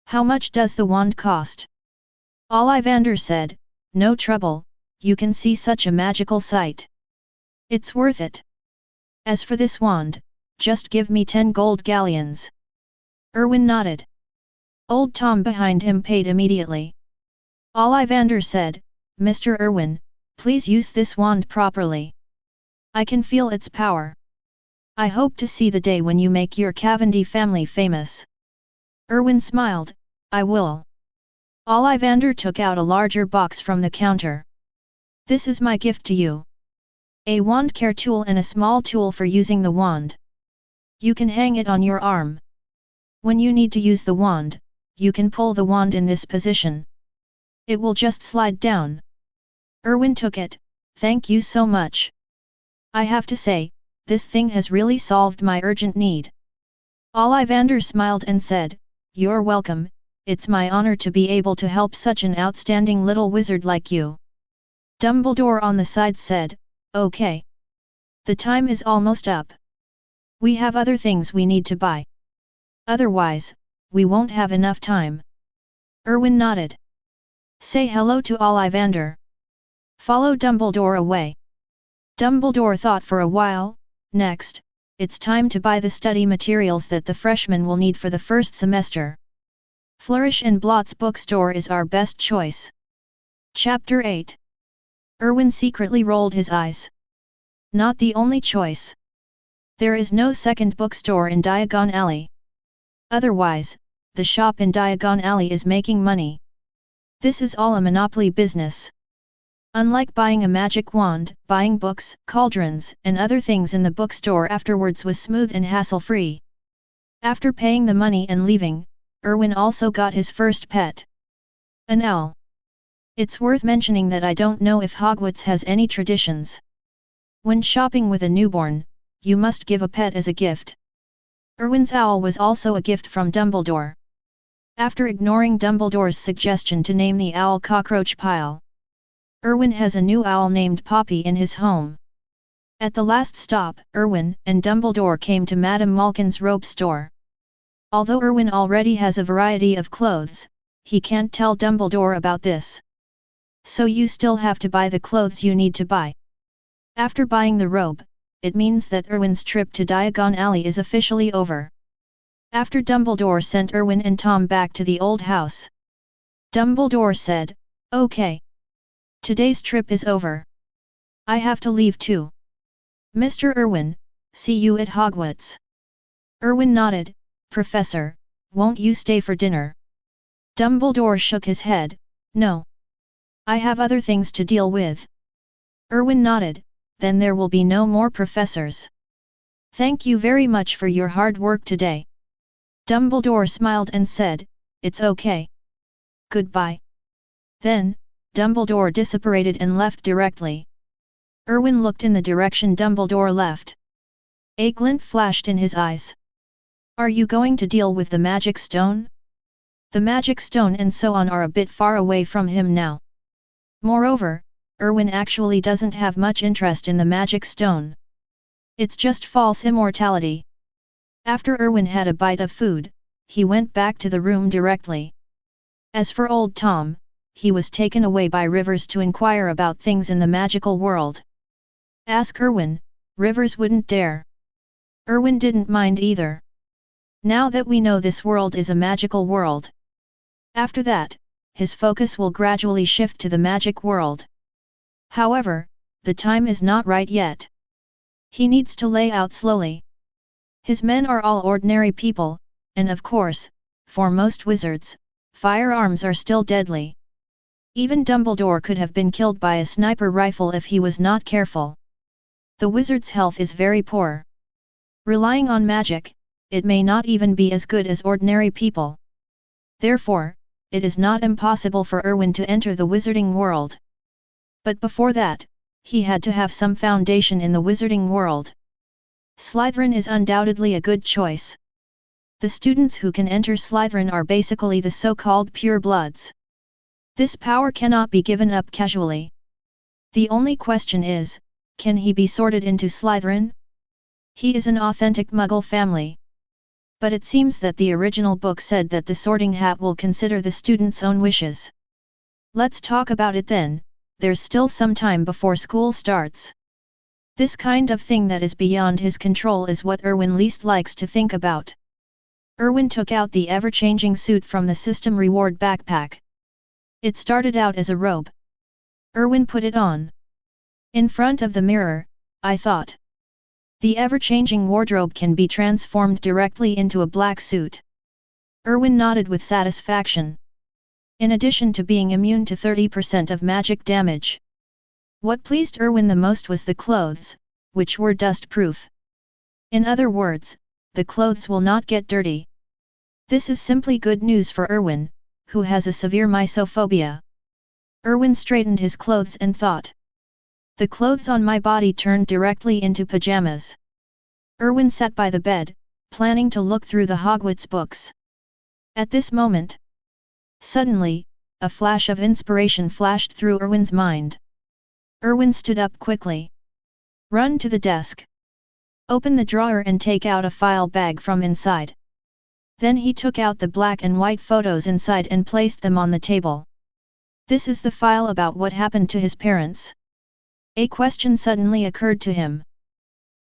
How much does the wand cost?" Ollivander said, "No trouble, you can see such a magical sight. It's worth it. As for this wand, just give me 10 gold galleons." Erwin nodded. Old Tom behind him paid immediately. Ollivander said, "Mr. Erwin, please use this wand properly. I can feel its power. I hope to see the day when you make your Cavendi family famous." Erwin smiled, "I will." Ollivander took out a larger box from the counter. "This is my gift to you. A wand care tool and a small tool for using the wand. You can hang it on your arm. When you need to use the wand, you can pull the wand in this position. It will just slide down." Erwin took it, "Thank you so much. I have to say, this thing has really solved my urgent need." Ollivander smiled and said, "You're welcome, it's my honor to be able to help such an outstanding little wizard like you." Dumbledore on the side said, "Okay. The time is almost up. We have other things we need to buy. Otherwise, we won't have enough time." Erwin nodded. "Say hello to Ollivander. Follow Dumbledore away." Dumbledore thought for a while. "Next, it's time to buy the study materials that the freshmen will need for the first semester. Flourish and Blott's bookstore is our best choice." Chapter 8. Erwin secretly rolled his eyes. Not the only choice. There is no second bookstore in Diagon Alley. Otherwise, the shop in Diagon Alley is making money. This is all a monopoly business. Unlike buying a magic wand, buying books, cauldrons, and other things in the bookstore afterwards was smooth and hassle-free. After paying the money and leaving, Erwin also got his first pet. An owl. It's worth mentioning that I don't know if Hogwarts has any traditions. When shopping with a newborn, you must give a pet as a gift. Erwin's owl was also a gift from Dumbledore. After ignoring Dumbledore's suggestion to name the owl Cockroach Pile, Erwin has a new owl named Poppy in his home. At the last stop, Erwin and Dumbledore came to Madame Malkin's robe store. Although Erwin already has a variety of clothes, he can't tell Dumbledore about this. So you still have to buy the clothes you need to buy. After buying the robe, it means that Erwin's trip to Diagon Alley is officially over. After Dumbledore sent Erwin and Tom back to the old house, Dumbledore said, "Okay. Today's trip is over. I have to leave too. Mr. Erwin, see you at Hogwarts." Erwin nodded, "Professor, won't you stay for dinner?" Dumbledore shook his head, "No. I have other things to deal with." Erwin nodded, "Then there will be no more professors. Thank you very much for your hard work today." Dumbledore smiled and said, "It's okay. Goodbye." Then, Dumbledore disapparated and left directly. Erwin looked in the direction Dumbledore left. A glint flashed in his eyes. "Are you going to deal with the magic stone?" The magic stone and so on are a bit far away from him now. Moreover, Erwin actually doesn't have much interest in the magic stone. It's just false immortality. After Erwin had a bite of food, he went back to the room directly. As for old Tom, he was taken away by Rivers to inquire about things in the magical world. Ask Erwin, Rivers wouldn't dare. Erwin didn't mind either. Now that we know this world is a magical world. After that, his focus will gradually shift to the magic world. However, the time is not right yet. He needs to lay out slowly. His men are all ordinary people, and of course, for most wizards, firearms are still deadly. Even Dumbledore could have been killed by a sniper rifle if he was not careful. The wizard's health is very poor. Relying on magic, it may not even be as good as ordinary people. Therefore, it is not impossible for Erwin to enter the wizarding world. But before that, he had to have some foundation in the wizarding world. Slytherin is undoubtedly a good choice. The students who can enter Slytherin are basically the so-called pure bloods. This power cannot be given up casually. The only question is, can he be sorted into Slytherin? He is an authentic Muggle family. But it seems that the original book said that the sorting hat will consider the student's own wishes. Let's talk about it then, there's still some time before school starts. This kind of thing that is beyond his control is what Erwin least likes to think about. Erwin took out the ever-changing suit from the system reward backpack. It started out as a robe. Erwin put it on. In front of the mirror, I thought. The ever-changing wardrobe can be transformed directly into a black suit. Erwin nodded with satisfaction. In addition to being immune to 30% of magic damage. What pleased Erwin the most was the clothes, which were dust-proof. In other words, the clothes will not get dirty. This is simply good news for Erwin, who has a severe mysophobia. Erwin straightened his clothes and thought. The clothes on my body turned directly into pajamas. Erwin sat by the bed, planning to look through the Hogwarts books. At this moment, suddenly, a flash of inspiration flashed through Erwin's mind. Erwin stood up quickly. Run to the desk. Open the drawer and take out a file bag from inside. Then he took out the black and white photos inside and placed them on the table. This is the file about what happened to his parents. A question suddenly occurred to him.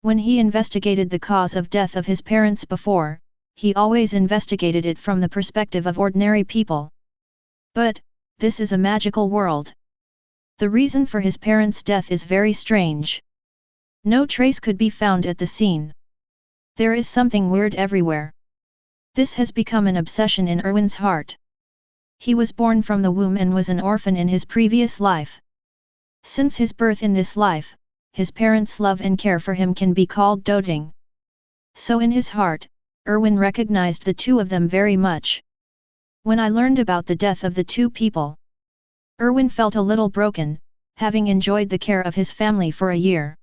When he investigated the cause of death of his parents before, he always investigated it from the perspective of ordinary people. But, this is a magical world. The reason for his parents' death is very strange. No trace could be found at the scene. There is something weird everywhere. This has become an obsession in Erwin's heart. He was born from the womb and was an orphan in his previous life. Since his birth in this life, his parents' love and care for him can be called doting. So in his heart, Erwin recognized the two of them very much. When I learned about the death of the two people, Erwin felt a little broken, having enjoyed the care of his family for a year.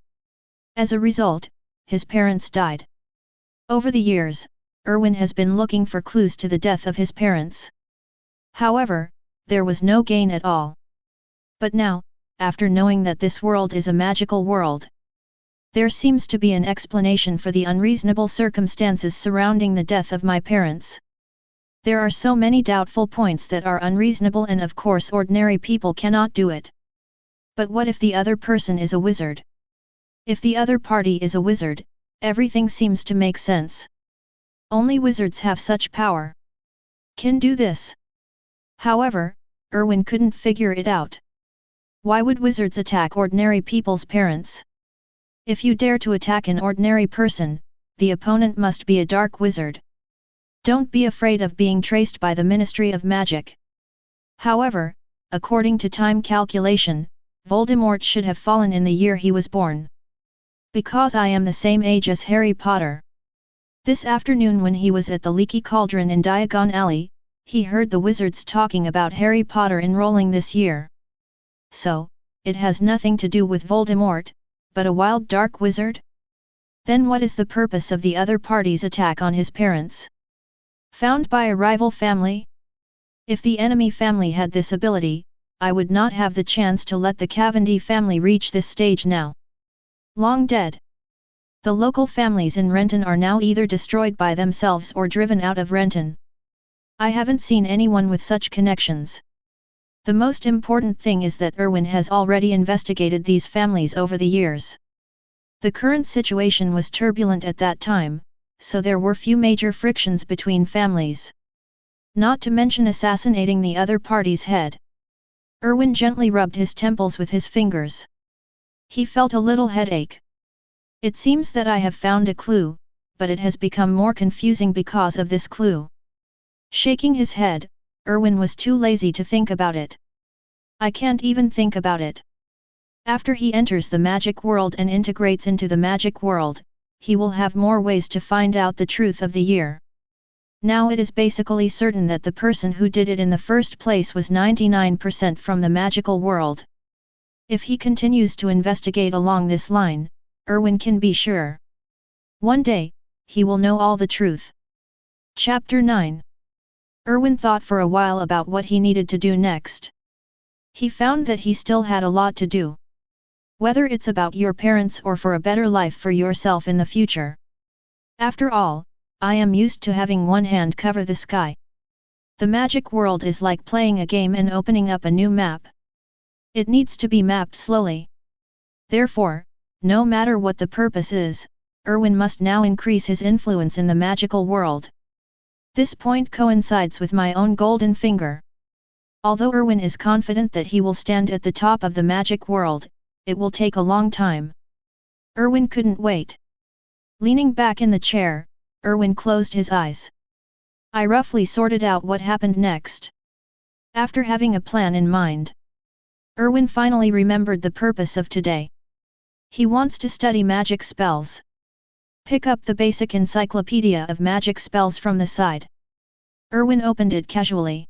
As a result, his parents died. Over the years, Erwin has been looking for clues to the death of his parents. However, there was no gain at all. But now, after knowing that this world is a magical world, there seems to be an explanation for the unreasonable circumstances surrounding the death of my parents. There are so many doubtful points that are unreasonable, and of course ordinary people cannot do it. But what if the other person is a wizard? If the other party is a wizard, everything seems to make sense. Only wizards have such power. Can do this. However, Erwin couldn't figure it out. Why would wizards attack ordinary people's parents? If you dare to attack an ordinary person, the opponent must be a dark wizard. Don't be afraid of being traced by the Ministry of Magic. However, according to time calculation, Voldemort should have fallen in the year he was born. Because I am the same age as Harry Potter. This afternoon when he was at the Leaky Cauldron in Diagon Alley, he heard the wizards talking about Harry Potter enrolling this year. So, it has nothing to do with Voldemort, but a wild dark wizard? Then what is the purpose of the other party's attack on his parents? Found by a rival family? If the enemy family had this ability, I would not have the chance to let the Cavendi family reach this stage now. Long dead. The local families in Renton are now either destroyed by themselves or driven out of Renton. I haven't seen anyone with such connections. The most important thing is that Erwin has already investigated these families over the years. The current situation was turbulent at that time, so there were few major frictions between families. Not to mention assassinating the other party's head. Erwin gently rubbed his temples with his fingers. He felt a little headache. It seems that I have found a clue, but it has become more confusing because of this clue. Shaking his head, Erwin was too lazy to think about it. I can't even think about it. After he enters the magic world and integrates into the magic world, he will have more ways to find out the truth of the year. Now it is basically certain that the person who did it in the first place was 99% from the magical world. If he continues to investigate along this line, Erwin can be sure. One day, he will know all the truth. Chapter 9. Erwin thought for a while about what he needed to do next. He found that he still had a lot to do. Whether it's about your parents or for a better life for yourself in the future. After all, I am used to having one hand cover the sky. The magic world is like playing a game and opening up a new map. It needs to be mapped slowly. Therefore, no matter what the purpose is, Erwin must now increase his influence in the magical world. This point coincides with my own golden finger. Although Erwin is confident that he will stand at the top of the magic world, it will take a long time. Erwin couldn't wait. Leaning back in the chair, Erwin closed his eyes. I roughly sorted out what happened next. After having a plan in mind, Erwin finally remembered the purpose of today. He wants to study magic spells. Pick up the basic encyclopedia of magic spells from the side. Erwin opened it casually.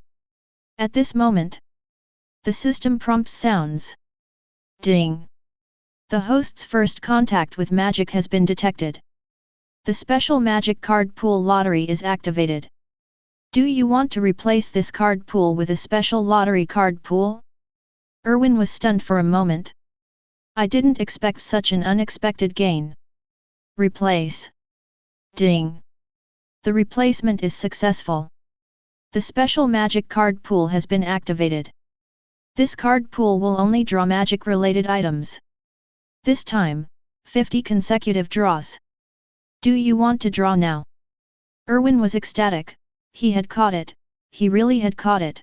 At this moment, the system prompt sounds. Ding! The host's first contact with magic has been detected. The special magic card pool lottery is activated. Do you want to replace this card pool with a special lottery card pool? Erwin was stunned for a moment. I didn't expect such an unexpected gain. Replace. Ding! The replacement is successful. The special magic card pool has been activated. This card pool will only draw magic-related items. This time, 50 consecutive draws. Do you want to draw now? Erwin was ecstatic. He had caught it, he really had caught it.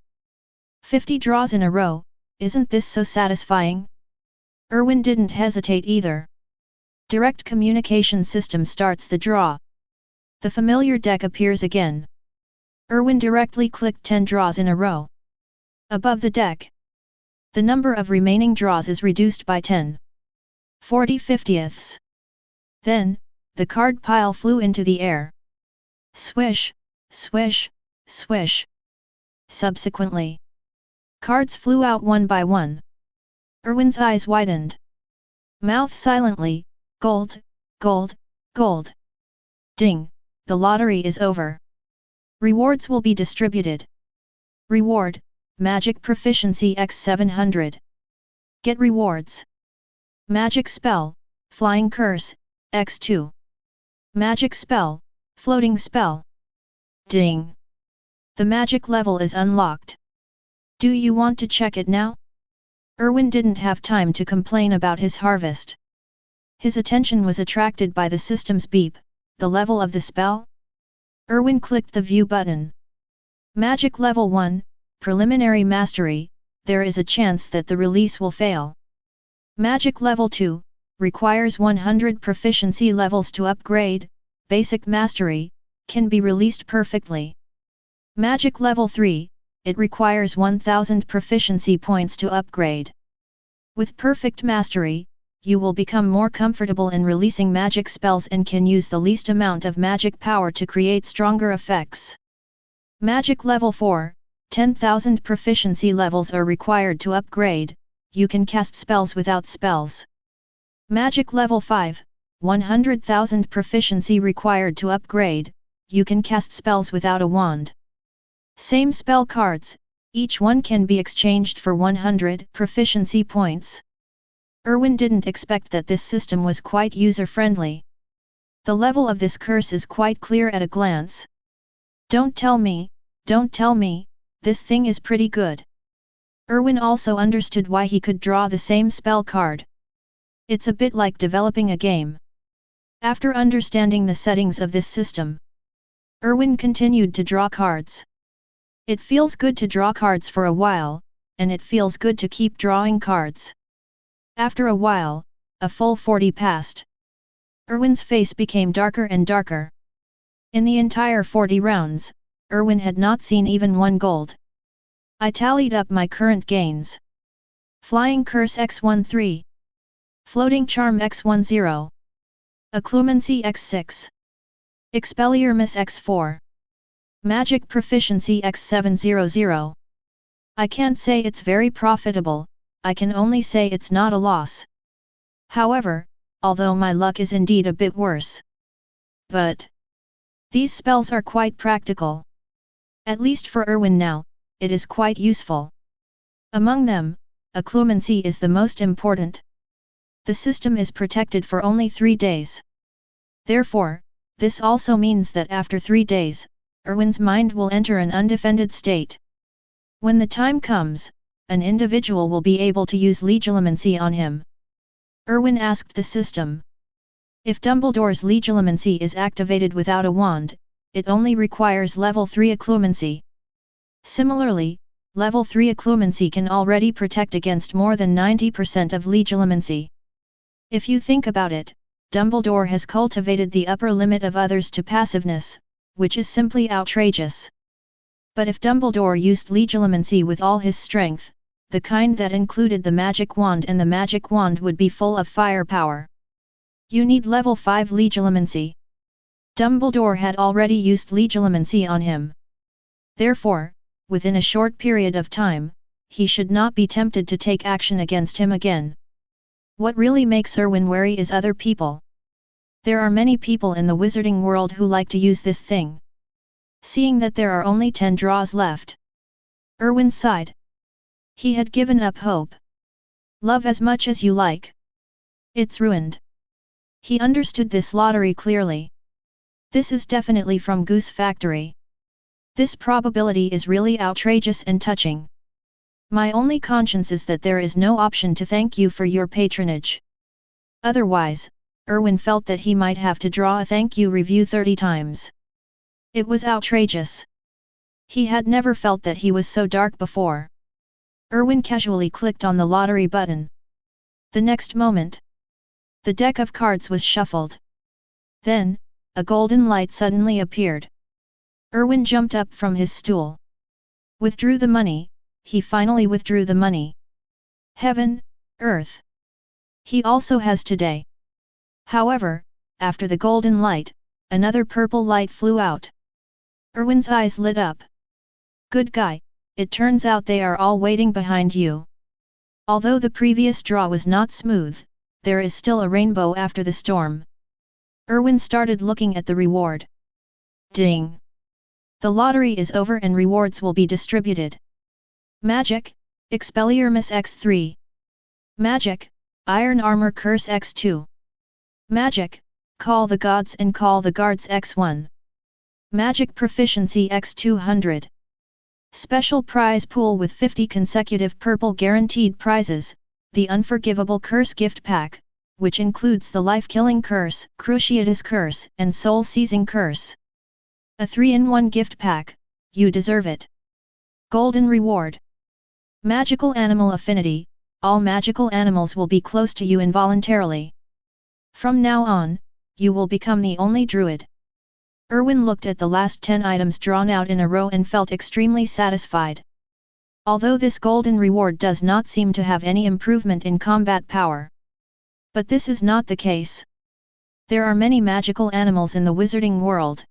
50 draws in a row, isn't this so satisfying? Erwin didn't hesitate either. Direct communication system starts the draw. The familiar deck appears again. Erwin directly clicked 10 draws in a row. Above the deck, the number of remaining draws is reduced by 10. 40/50ths. Then, the card pile flew into the air. Swish, swish, swish. Subsequently, cards flew out one by one. Erwin's eyes widened. Mouth silently, gold, gold, gold. Ding, the lottery is over. Rewards will be distributed. Reward, Magic Proficiency x 700. Get rewards. Magic Spell, Flying Curse, x 2. Magic Spell, Floating Spell. Ding! The magic level is unlocked. Do you want to check it now? Erwin didn't have time to complain about his harvest. His attention was attracted by the system's beep, the level of the spell. Erwin clicked the View button. Magic Level 1, Preliminary Mastery, there is a chance that the release will fail. Magic Level 2, requires 100 proficiency levels to upgrade, Basic Mastery, can be released perfectly. Magic Level 3, it requires 1000 proficiency points to upgrade. With Perfect Mastery, you will become more comfortable in releasing magic spells and can use the least amount of magic power to create stronger effects. Magic Level 4, 10,000 proficiency levels are required to upgrade, you can cast spells without spells. Magic Level 5, 100,000 proficiency required to upgrade, you can cast spells without a wand. Same spell cards, each one can be exchanged for 100 proficiency points. Erwin didn't expect that this system was quite user-friendly. The level of this curse is quite clear at a glance. Don't tell me, Don't tell me, this thing is pretty good. Erwin also understood why he could draw the same spell card. It's a bit like developing a game. After understanding the settings of this system, Erwin continued to draw cards. It feels good to draw cards for a while, and it feels good to keep drawing cards. After a while, a full 40 passed. Erwin's face became darker and darker. In the entire 40 rounds, Erwin had not seen even one gold. I tallied up my current gains. Flying Curse x13. Floating Charm x10. Occlumency x6. Expelliar Miss x4. Magic Proficiency x700. I can't say it's very profitable, I can only say it's not a loss. However, although my luck is indeed a bit worse. But these spells are quite practical. At least for Erwin now, it is quite useful. Among them, occlumency is the most important. The system is protected for only 3 days. Therefore, this also means that after 3 days, Erwin's mind will enter an undefended state. When the time comes, an individual will be able to use legilimency on him. Erwin asked the system. If Dumbledore's legilimency is activated without a wand, it only requires level 3 occlumency. Similarly, level 3 occlumency can already protect against more than 90% of legilimency. If you think about it, Dumbledore has cultivated the upper limit of others to passiveness, which is simply outrageous. But if Dumbledore used legilimency with all his strength, the kind that included the magic wand, and the magic wand would be full of firepower. You need level 5 legilimency. Dumbledore had already used legilimency on him. Therefore, within a short period of time, he should not be tempted to take action against him again. What really makes Erwin wary is other people. There are many people in the wizarding world who like to use this thing. Seeing that there are only 10 draws left, Erwin sighed. He had given up hope. Love as much as you like. It's ruined. He understood this lottery clearly. This is definitely from Goose Factory. This probability is really outrageous and touching. My only conscience is that there is no option to thank you for your patronage. Otherwise, Erwin felt that he might have to draw a thank you review 30 times. It was outrageous. He had never felt that he was so dark before. Erwin casually clicked on the lottery button. The next moment, the deck of cards was shuffled. Then, a golden light suddenly appeared. Erwin jumped up from his stool. Withdrew the money, he finally withdrew the money. Heaven, earth. He also has today. However, after the golden light, another purple light flew out. Erwin's eyes lit up. Good guy, it turns out they are all waiting behind you. Although the previous draw was not smooth, there is still a rainbow after the storm. Erwin started looking at the reward. Ding! The lottery is over and rewards will be distributed. Magic, Expelliar Miss x3. Magic, Iron Armor Curse x2. Magic, Call the Gods and Call the Guards x1. Magic Proficiency x200. Special prize pool with 50 consecutive purple guaranteed prizes, the Unforgivable Curse gift pack, which includes the Life-Killing Curse, Cruciatus Curse, and Soul-Seizing Curse. A 3-in-1 gift pack, you deserve it. Golden Reward. Magical Animal Affinity, all magical animals will be close to you involuntarily. From now on, you will become the only druid. Erwin looked at the last 10 items drawn out in a row and felt extremely satisfied. Although this golden reward does not seem to have any improvement in combat power. But this is not the case. There are many magical animals in the wizarding world.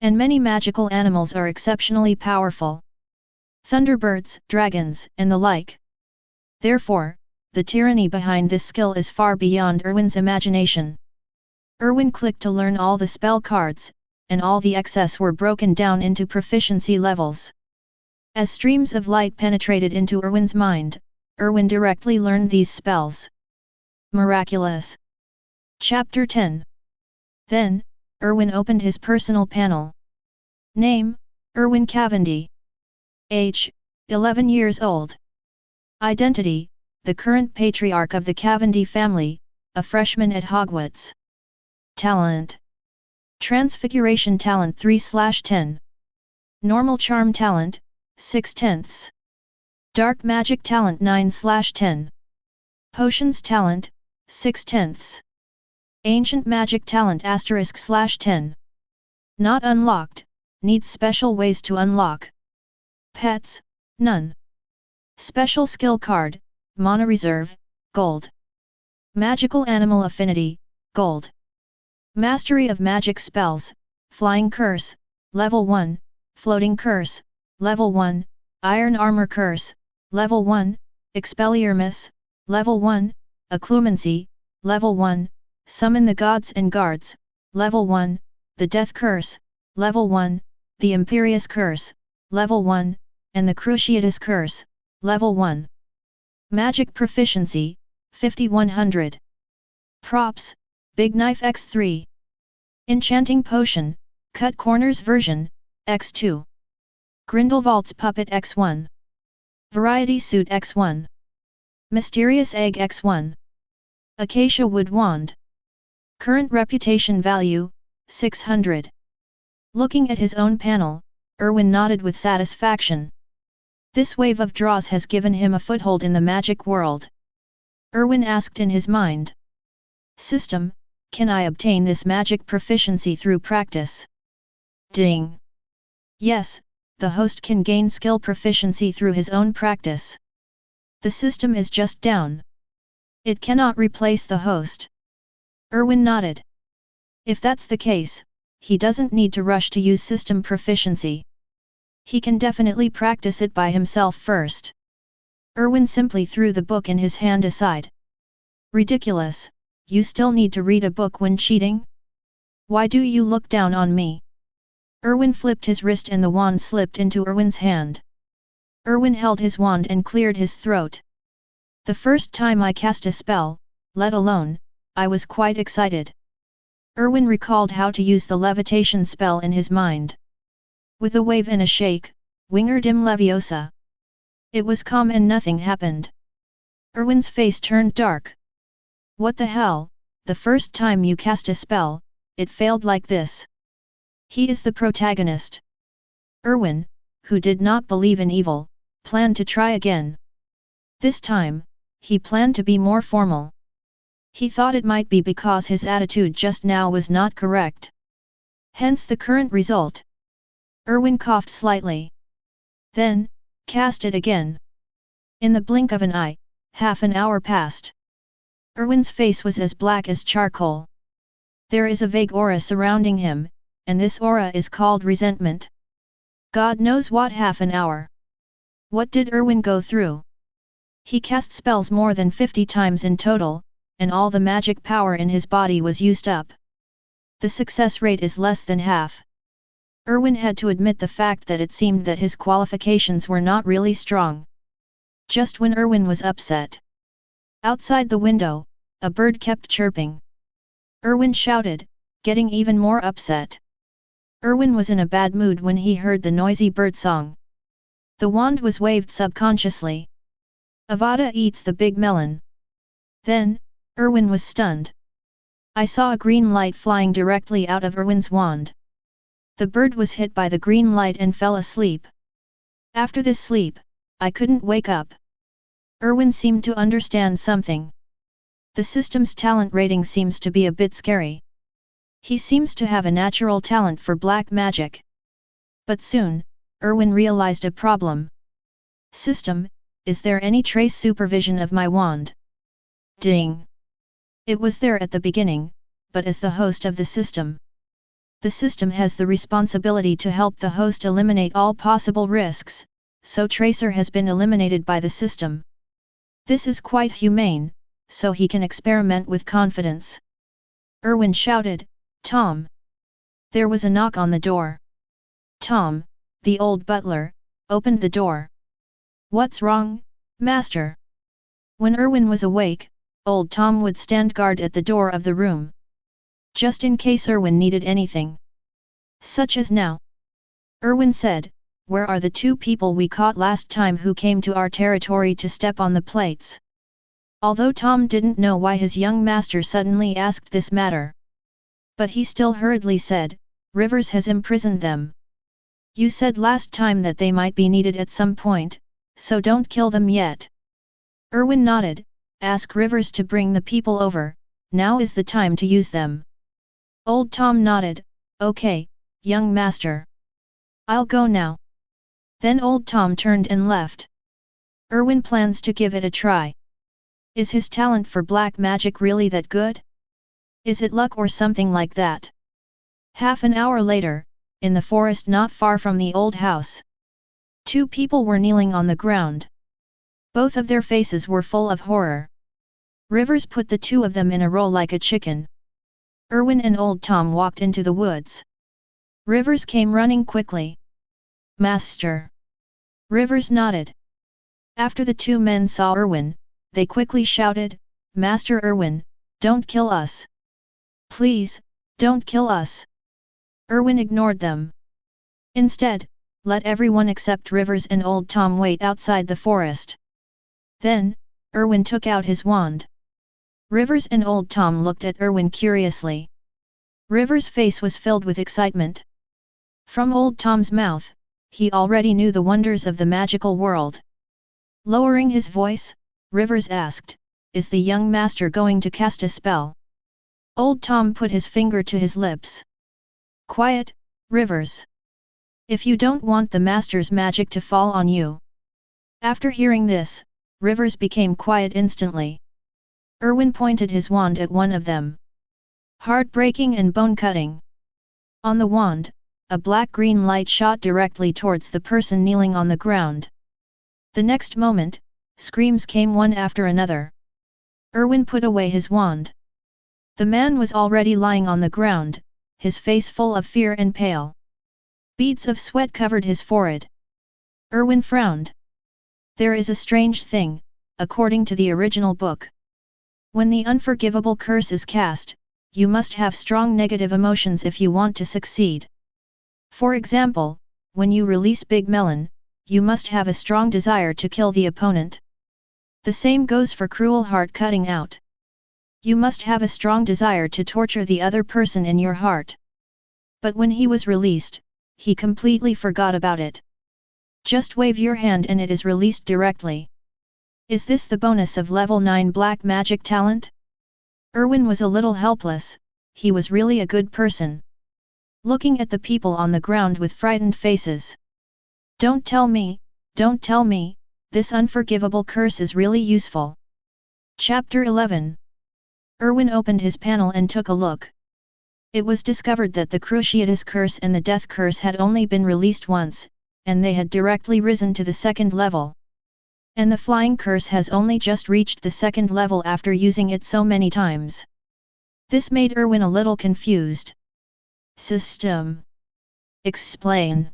And many magical animals are exceptionally powerful. Thunderbirds, dragons, and the like. Therefore, the tyranny behind this skill is far beyond Erwin's imagination. Erwin clicked to learn all the spell cards, and all the excess were broken down into proficiency levels. As streams of light penetrated into Erwin's mind, Erwin directly learned these spells. Miraculous. Chapter 10. Then, Erwin opened his personal panel. Name, Erwin Cavendi. Age, 11 years old. Identity, the current patriarch of the Cavendi family, a freshman at Hogwarts. Talent. Transfiguration talent 3/10. Normal charm talent, 6/10. Dark magic talent 9/10. Potions talent, 6/10. Ancient magic talent *10. Not unlocked, needs special ways to unlock. Pets, none. Special skill card, Mana Reserve, Gold. Magical animal affinity, Gold. Mastery of magic spells, Flying Curse, Level 1, Floating Curse, Level 1, Iron Armor Curse, Level 1, Expelliarmus, Level 1, Occlumency, Level 1, Summon the Gods and Guards, Level 1, the Death Curse, Level 1, the Imperious Curse, Level 1, and the Cruciatus Curse, Level 1. Magic Proficiency, 5100. Props, Big Knife x3. Enchanting Potion, Cut Corners version, x2. Grindelwald's Puppet x1. Variety Suit x1. Mysterious Egg x1. Acacia Wood Wand. Current reputation value, 600. Looking at his own panel, Erwin nodded with satisfaction. This wave of draws has given him a foothold in the magic world. Erwin asked in his mind. System, can I obtain this magic proficiency through practice? Ding! Yes, the host can gain skill proficiency through his own practice. The system is just down. It cannot replace the host. Erwin nodded. If that's the case, he doesn't need to rush to use system proficiency. He can definitely practice it by himself first. Erwin simply threw the book in his hand aside. Ridiculous, you still need to read a book when cheating? Why do you look down on me? Erwin flipped his wrist and the wand slipped into Erwin's hand. Erwin held his wand and cleared his throat. The first time I cast a spell, let alone, I was quite excited. Erwin recalled how to use the levitation spell in his mind. With a wave and a shake, Wingardim Leviosa. It was calm and nothing happened. Erwin's face turned dark. What the hell, the first time you cast a spell, it failed like this. He is the protagonist. Erwin, who did not believe in evil, planned to try again. This time, he planned to be more formal. He thought it might be because his attitude just now was not correct. Hence the current result. Erwin coughed slightly. Then, cast it again. In the blink of an eye, half an hour passed. Erwin's face was as black as charcoal. There is a vague aura surrounding him, and this aura is called resentment. God knows what half an hour. What did Erwin go through? He cast spells more than 50 times in total, and all the magic power in his body was used up. The success rate is less than half. Erwin had to admit the fact that it seemed that his qualifications were not really strong. Just when Erwin was upset. Outside the window, a bird kept chirping. Erwin shouted, getting even more upset. Erwin was in a bad mood when he heard the noisy bird song. The wand was waved subconsciously. Avada eats the big melon. Then, Erwin was stunned. I saw a green light flying directly out of Erwin's wand. The bird was hit by the green light and fell asleep. After this sleep, I couldn't wake up. Erwin seemed to understand something. The system's talent rating seems to be a bit scary. He seems to have a natural talent for black magic. But soon, Erwin realized a problem. System, is there any trace supervision of my wand? Ding! It was there at the beginning, but as the host of the system. The system has the responsibility to help the host eliminate all possible risks, so Tracer has been eliminated by the system. This is quite humane, so he can experiment with confidence. Erwin shouted, Tom! There was a knock on the door. Tom, the old butler, opened the door. What's wrong, master? When Erwin was awake, old Tom would stand guard at the door of the room. Just in case Erwin needed anything. Such as now. Erwin said, "Where are the two people we caught last time who came to our territory to step on the plates?" Although Tom didn't know why his young master suddenly asked this matter. But he still hurriedly said, "Rivers has imprisoned them. You said last time that they might be needed at some point, so don't kill them yet." Erwin nodded, "Ask Rivers to bring the people over, now is the time to use them." Old Tom nodded, "Okay, young master. I'll go now." Then Old Tom turned and left. Erwin plans to give it a try. Is his talent for black magic really that good? Is it luck or something like that? Half an hour later, in the forest not far from the old house, two people were kneeling on the ground. Both of their faces were full of horror. Rivers put the two of them in a row like a chicken. Erwin and Old Tom walked into the woods. Rivers came running quickly. "Master!" Rivers nodded. After the two men saw Erwin, they quickly shouted, "Master Erwin, don't kill us! Please, don't kill us!" Erwin ignored them. Instead, let everyone except Rivers and Old Tom wait outside the forest. Then, Erwin took out his wand. Rivers and Old Tom looked at Erwin curiously. Rivers' face was filled with excitement. From Old Tom's mouth, he already knew the wonders of the magical world. Lowering his voice, Rivers asked, "Is the young master going to cast a spell?" Old Tom put his finger to his lips. "Quiet, Rivers. If you don't want the master's magic to fall on you." After hearing this, Rivers became quiet instantly. Erwin pointed his wand at one of them. Heartbreaking and bone-cutting. On the wand, a black-green light shot directly towards the person kneeling on the ground. The next moment, screams came one after another. Erwin put away his wand. The man was already lying on the ground, his face full of fear and pale. Beads of sweat covered his forehead. Erwin frowned. There is a strange thing, according to the original book. When the unforgivable curse is cast, you must have strong negative emotions if you want to succeed. For example, when you release Big Melon, you must have a strong desire to kill the opponent. The same goes for cruel heart cutting out. You must have a strong desire to torture the other person in your heart. But when he was released, he completely forgot about it. Just wave your hand and it is released directly. Is this the bonus of level 9 black magic talent? Erwin was a little helpless, he was really a good person. Looking at the people on the ground with frightened faces. Don't tell me, this unforgivable curse is really useful." Chapter 11. Erwin opened his panel and took a look. It was discovered that the Cruciatus curse and the death curse had only been released once, and they had directly risen to the second level. And the flying curse has only just reached the second level after using it so many times. This made Erwin a little confused. "System. Explain.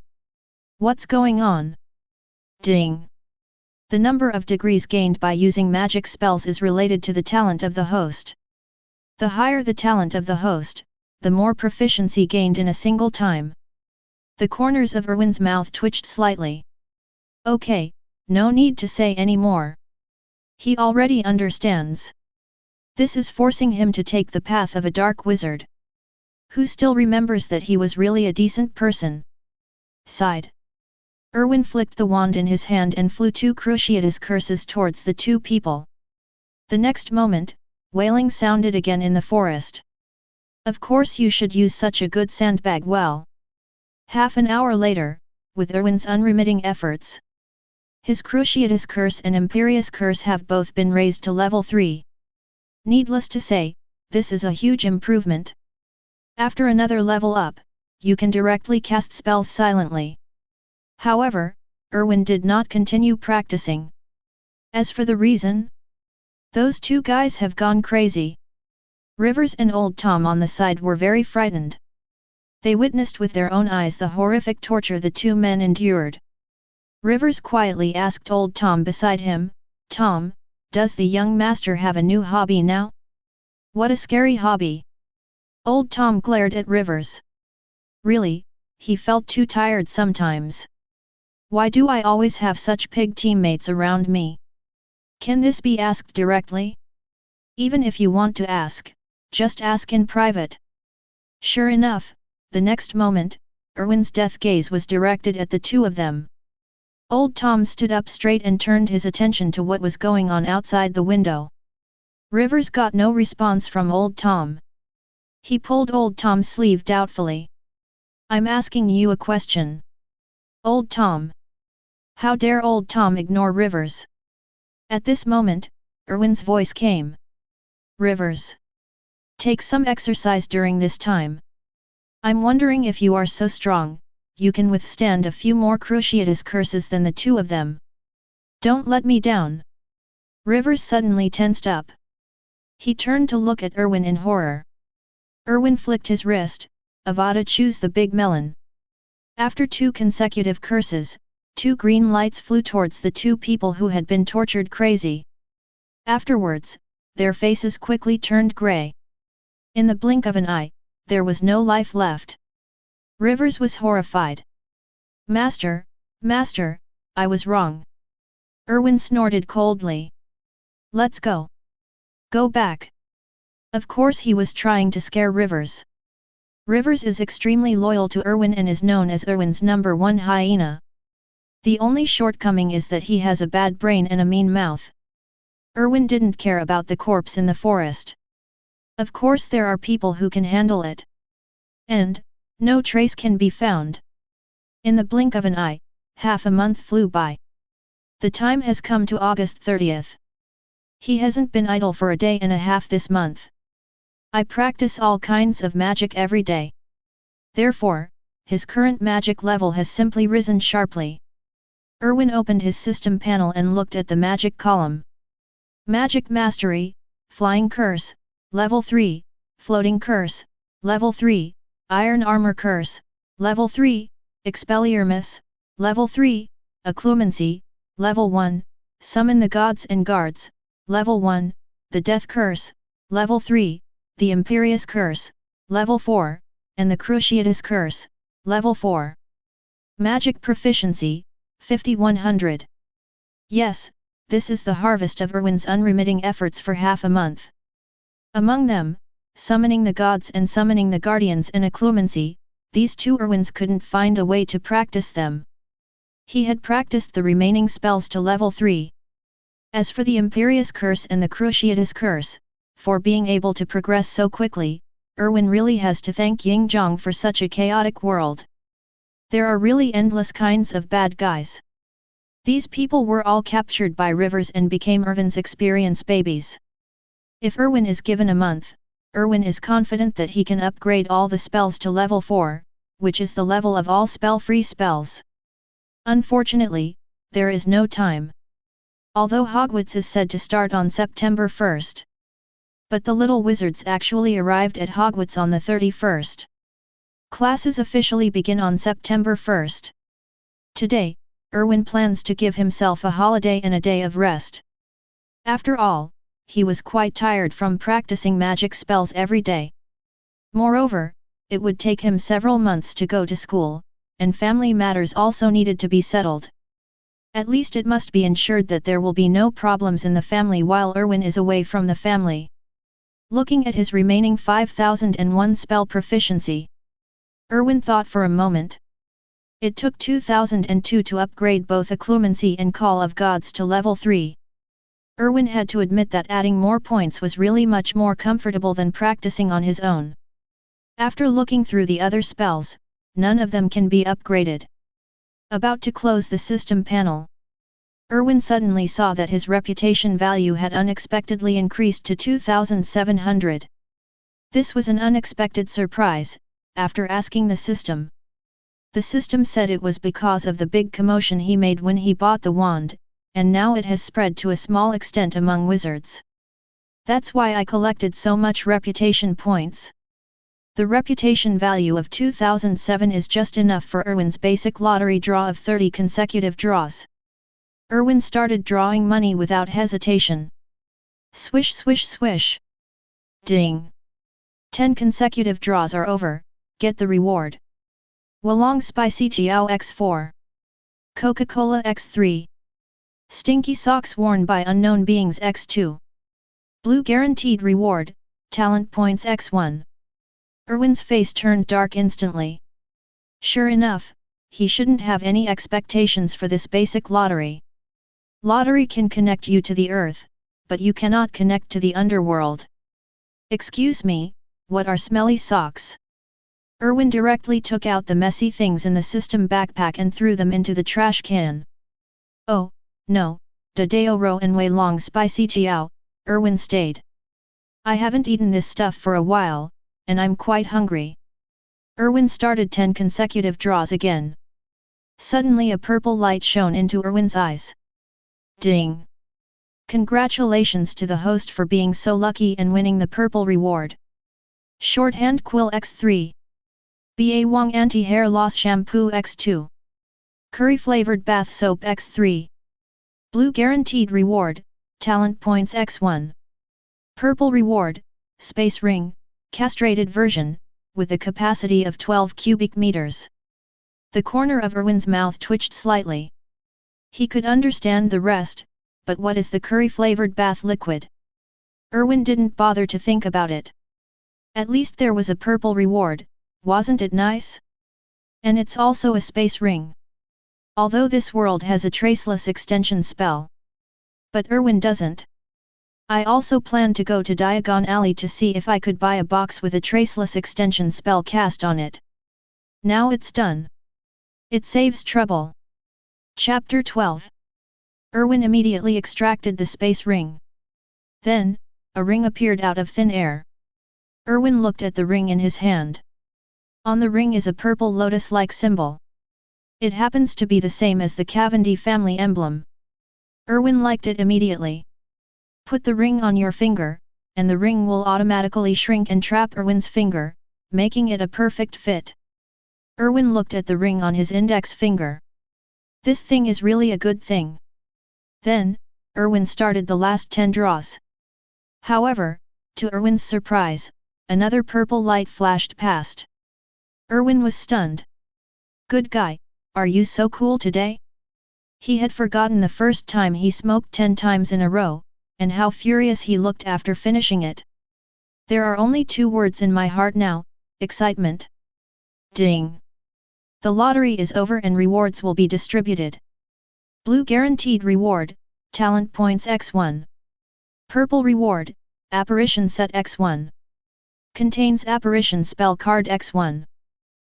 What's going on?" Ding. The number of degrees gained by using magic spells is related to the talent of the host. The higher the talent of the host, the more proficiency gained in a single time. The corners of Erwin's mouth twitched slightly. Okay, no need to say any more. He already understands. This is forcing him to take the path of a dark wizard. Who still remembers that he was really a decent person? Sighed. Erwin flicked the wand in his hand and flew 2 Cruciatus curses towards the two people. The next moment, wailing sounded again in the forest. Of course you should use such a good sandbag well. Half an hour later, with Erwin's unremitting efforts, his Cruciatus curse and Imperious curse have both been raised to level 3. Needless to say, this is a huge improvement. After another level up, you can directly cast spells silently. However, Erwin did not continue practicing. As for the reason, those two guys have gone crazy. Rivers and Old Tom on the side were very frightened. They witnessed with their own eyes the horrific torture the two men endured. Rivers quietly asked Old Tom beside him, "Tom, does the young master have a new hobby now?" "What a scary hobby!" Old Tom glared at Rivers. "Really, he felt too tired sometimes. Why do I always have such pig teammates around me? Can this be asked directly? Even if you want to ask, just ask in private. Sure enough, the next moment, Erwin's death gaze was directed at the two of them. Old Tom stood up straight and turned his attention to what was going on outside the window. Rivers got no response from Old Tom. He pulled Old Tom's sleeve doubtfully. I'm asking you a question. Old Tom. How dare Old Tom ignore Rivers? At this moment, Erwin's voice came. Rivers. Take some exercise during this time. I'm wondering if you are so strong, you can withstand a few more cruciatus curses than the two of them. Don't let me down. Rivers suddenly tensed up. He turned to look at Erwin in horror. Erwin flicked his wrist, Avada choose the big melon. After 2 consecutive curses, 2 green lights flew towards the 2 people who had been tortured crazy. Afterwards, their faces quickly turned grey. In the blink of an eye, there was no life left. Rivers was horrified. Master, Master, I was wrong. Erwin snorted coldly. Let's go. Go back. Of course he was trying to scare Rivers. Rivers is extremely loyal to Erwin and is known as Erwin's #1 hyena. The only shortcoming is that he has a bad brain and a mean mouth. Erwin didn't care about the corpse in the forest. Of course there are people who can handle it. And, no trace can be found. In the blink of an eye, half a month flew by. The time has come to August 30th. He hasn't been idle for a day and a half this month. I practice all kinds of magic every day. Therefore, his current magic level has simply risen sharply. Erwin opened his system panel and looked at the magic column. Magic Mastery, Flying Curse, Level 3, Floating Curse, Level 3, Iron Armor Curse, Level 3, Expelliarmus, Level 3, Occlumency, Level 1, Summon the Gods and Guards, Level 1, the Death Curse, Level 3, the Imperious Curse, Level 4, and the Cruciatus Curse, Level 4. Magic Proficiency, 5100. Yes, this is the harvest of Erwin's unremitting efforts for half a month. Among them, Summoning the Gods and Summoning the Guardians and Occlumency, these 2 Erwins couldn't find a way to practice them. He had practiced the remaining spells to level 3. As for the Imperious Curse and the Cruciatus Curse, for being able to progress so quickly, Erwin really has to thank Yingzhong for such a chaotic world. There are really endless kinds of bad guys. These people were all captured by Rivers and became Erwin's experience babies. If Erwin is given a month, Erwin is confident that he can upgrade all the spells to level 4, which is the level of all spell-free spells. Unfortunately, there is no time. Although Hogwarts is said to start on September 1st. But the little wizards actually arrived at Hogwarts on the 31st. Classes officially begin on September 1st. Today, Erwin plans to give himself a holiday and a day of rest. After all, he was quite tired from practicing magic spells every day. Moreover, it would take him several months to go to school, and family matters also needed to be settled. At least it must be ensured that there will be no problems in the family while Erwin is away from the family. Looking at his remaining 5001 spell proficiency, Erwin thought for a moment. It took 2002 to upgrade both Occlumency and Call of Gods to level 3. Erwin had to admit that adding more points was really much more comfortable than practicing on his own. After looking through the other spells, none of them can be upgraded. About to close the system panel, Erwin suddenly saw that his reputation value had unexpectedly increased to 2,700. This was an unexpected surprise, after asking the system. The system said it was because of the big commotion he made when he bought the wand, and now it has spread to a small extent among wizards. That's why I collected so much reputation points. The reputation value of 2007 is just enough for Erwin's basic lottery draw of 30 consecutive draws. Erwin started drawing money without hesitation. Swish swish swish. Ding! 10 consecutive draws are over, get the reward. Walong Spicy Tiao X4. Coca-Cola X3. Stinky Socks Worn by Unknown Beings X2. Blue Guaranteed Reward, Talent Points X1. Erwin's face turned dark instantly. Sure enough, he shouldn't have any expectations for this basic lottery. Lottery can connect you to the earth, but you cannot connect to the underworld. Excuse me, what are smelly socks? Erwin directly took out the messy things in the system backpack and threw them into the trash can. Oh, no, Dadeo Ro and Wei Long Spicy Tiao, Erwin stayed. I haven't eaten this stuff for a while, and I'm quite hungry. Erwin started 10 consecutive draws again. Suddenly a purple light shone into Erwin's eyes. Ding! Congratulations to the host for being so lucky and winning the purple reward. Shorthand Quill X3. BA Wong Anti-Hair Loss Shampoo X2. Curry Flavored Bath Soap X3. Blue Guaranteed Reward, Talent Points X1. Purple Reward, Space Ring, Castrated Version, with a capacity of 12 cubic meters. The corner of Erwin's mouth twitched slightly. He could understand the rest, but what is the curry-flavored bath liquid? Erwin didn't bother to think about it. At least there was a purple reward, wasn't it nice? And it's also a space ring. Although this world has a traceless extension spell. But Erwin doesn't. I also planned to go to Diagon Alley to see if I could buy a box with a traceless extension spell cast on it. Now it's done. It saves trouble. Chapter 12. Erwin immediately extracted the space ring. Then, a ring appeared out of thin air. Erwin looked at the ring in his hand. On the ring is a purple lotus-like symbol. It happens to be the same as the Cavendi family emblem. Erwin liked it immediately. Put the ring on your finger, and the ring will automatically shrink and trap Erwin's finger, making it a perfect fit. Erwin looked at the ring on his index finger. This thing is really a good thing. Then, Erwin started the last 10 draws. However, to Erwin's surprise, another purple light flashed past. Erwin was stunned. Good guy, are you so cool today? He had forgotten the first time he smoked 10 times in a row, and how furious he looked after finishing it. There are only 2 words in my heart now, excitement. Ding! The lottery is over and rewards will be distributed. Blue Guaranteed Reward, Talent Points X1. Purple Reward, Apparition Set X1. Contains Apparition Spell Card X1.